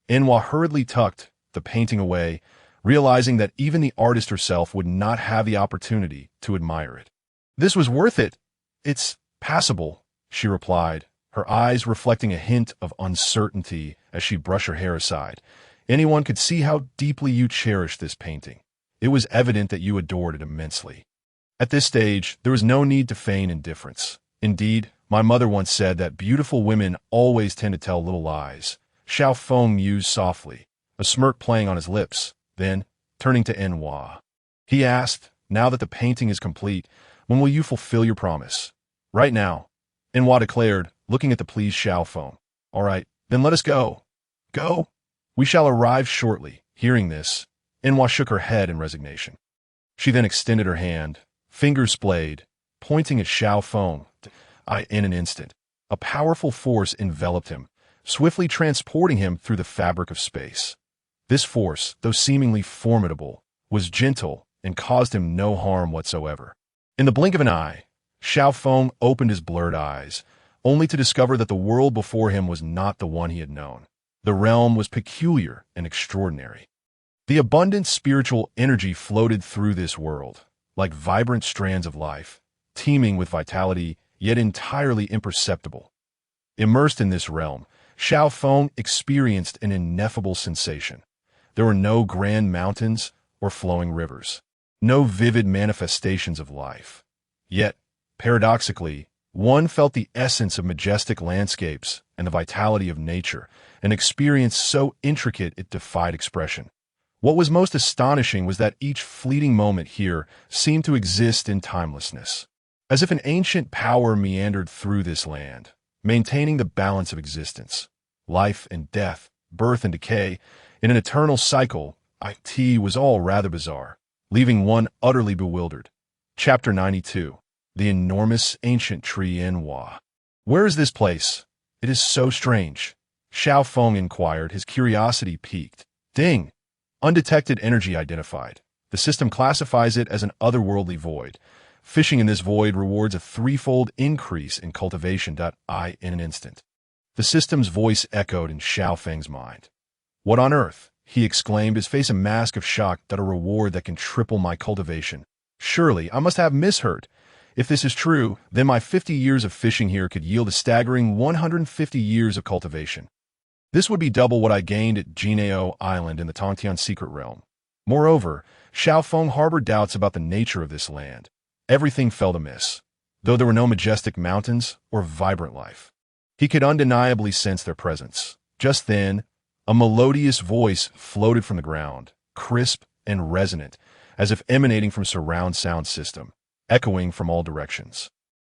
Nuwa hurriedly tucked the painting away, realizing that even the artist herself would not have the opportunity to admire it. This was worth it. It's passable, she replied, her eyes reflecting a hint of uncertainty as she brushed her hair aside. Anyone could see how deeply you cherished this painting. It was evident that you adored it immensely. At this stage, there was no need to feign indifference. Indeed, my mother once said that beautiful women always tend to tell little lies. Xiao Feng mused softly, a smirk playing on his lips. Then, turning to Enhua, he asked, now that the painting is complete, when will you fulfill your promise? Right now, Enhua declared, looking at the pleased Xiao Feng. All right, then let us go. Go? We shall arrive shortly. Hearing this, Enhua shook her head in resignation. She then extended her hand, fingers splayed, pointing at Xiao Feng. In an instant, a powerful force enveloped him, swiftly transporting him through the fabric of space. This force, though seemingly formidable, was gentle and caused him no harm whatsoever. In the blink of an eye, Xiao Feng opened his blurred eyes, only to discover that the world before him was not the one he had known. The realm was peculiar and extraordinary. The abundant spiritual energy floated through this world, like vibrant strands of life, teeming with vitality, yet entirely imperceptible. Immersed in this realm, Xiao Feng experienced an ineffable sensation. There were no grand mountains or flowing rivers, no vivid manifestations of life. Yet, paradoxically, one felt the essence of majestic landscapes and the vitality of nature, an experience so intricate it defied expression. What was most astonishing was that each fleeting moment here seemed to exist in timelessness, as if an ancient power meandered through this land, maintaining the balance of existence, life and death, birth and decay, in an eternal cycle. It was all rather bizarre, leaving one utterly bewildered. Chapter 92. The enormous ancient tree Enhua. Where is this place? It is so strange. Xiao Feng inquired, his curiosity piqued. Ding! Undetected energy identified. The system classifies it as an otherworldly void. Fishing in this void rewards a threefold increase in cultivation. In an instant, the system's voice echoed in Xiao Feng's mind. What on earth? He exclaimed, his face a mask of shock. A reward that can triple my cultivation. Surely, I must have misheard. If this is true, then my 50 years of fishing here could yield a staggering 150 years of cultivation. This would be double what I gained at Jineo Island in the Tongtian secret realm. Moreover, Xiao Feng harbored doubts about the nature of this land. Everything felt amiss, though there were no majestic mountains or vibrant life. He could undeniably sense their presence. Just then, a melodious voice floated from the ground, crisp and resonant, as if emanating from surround sound system, echoing from all directions.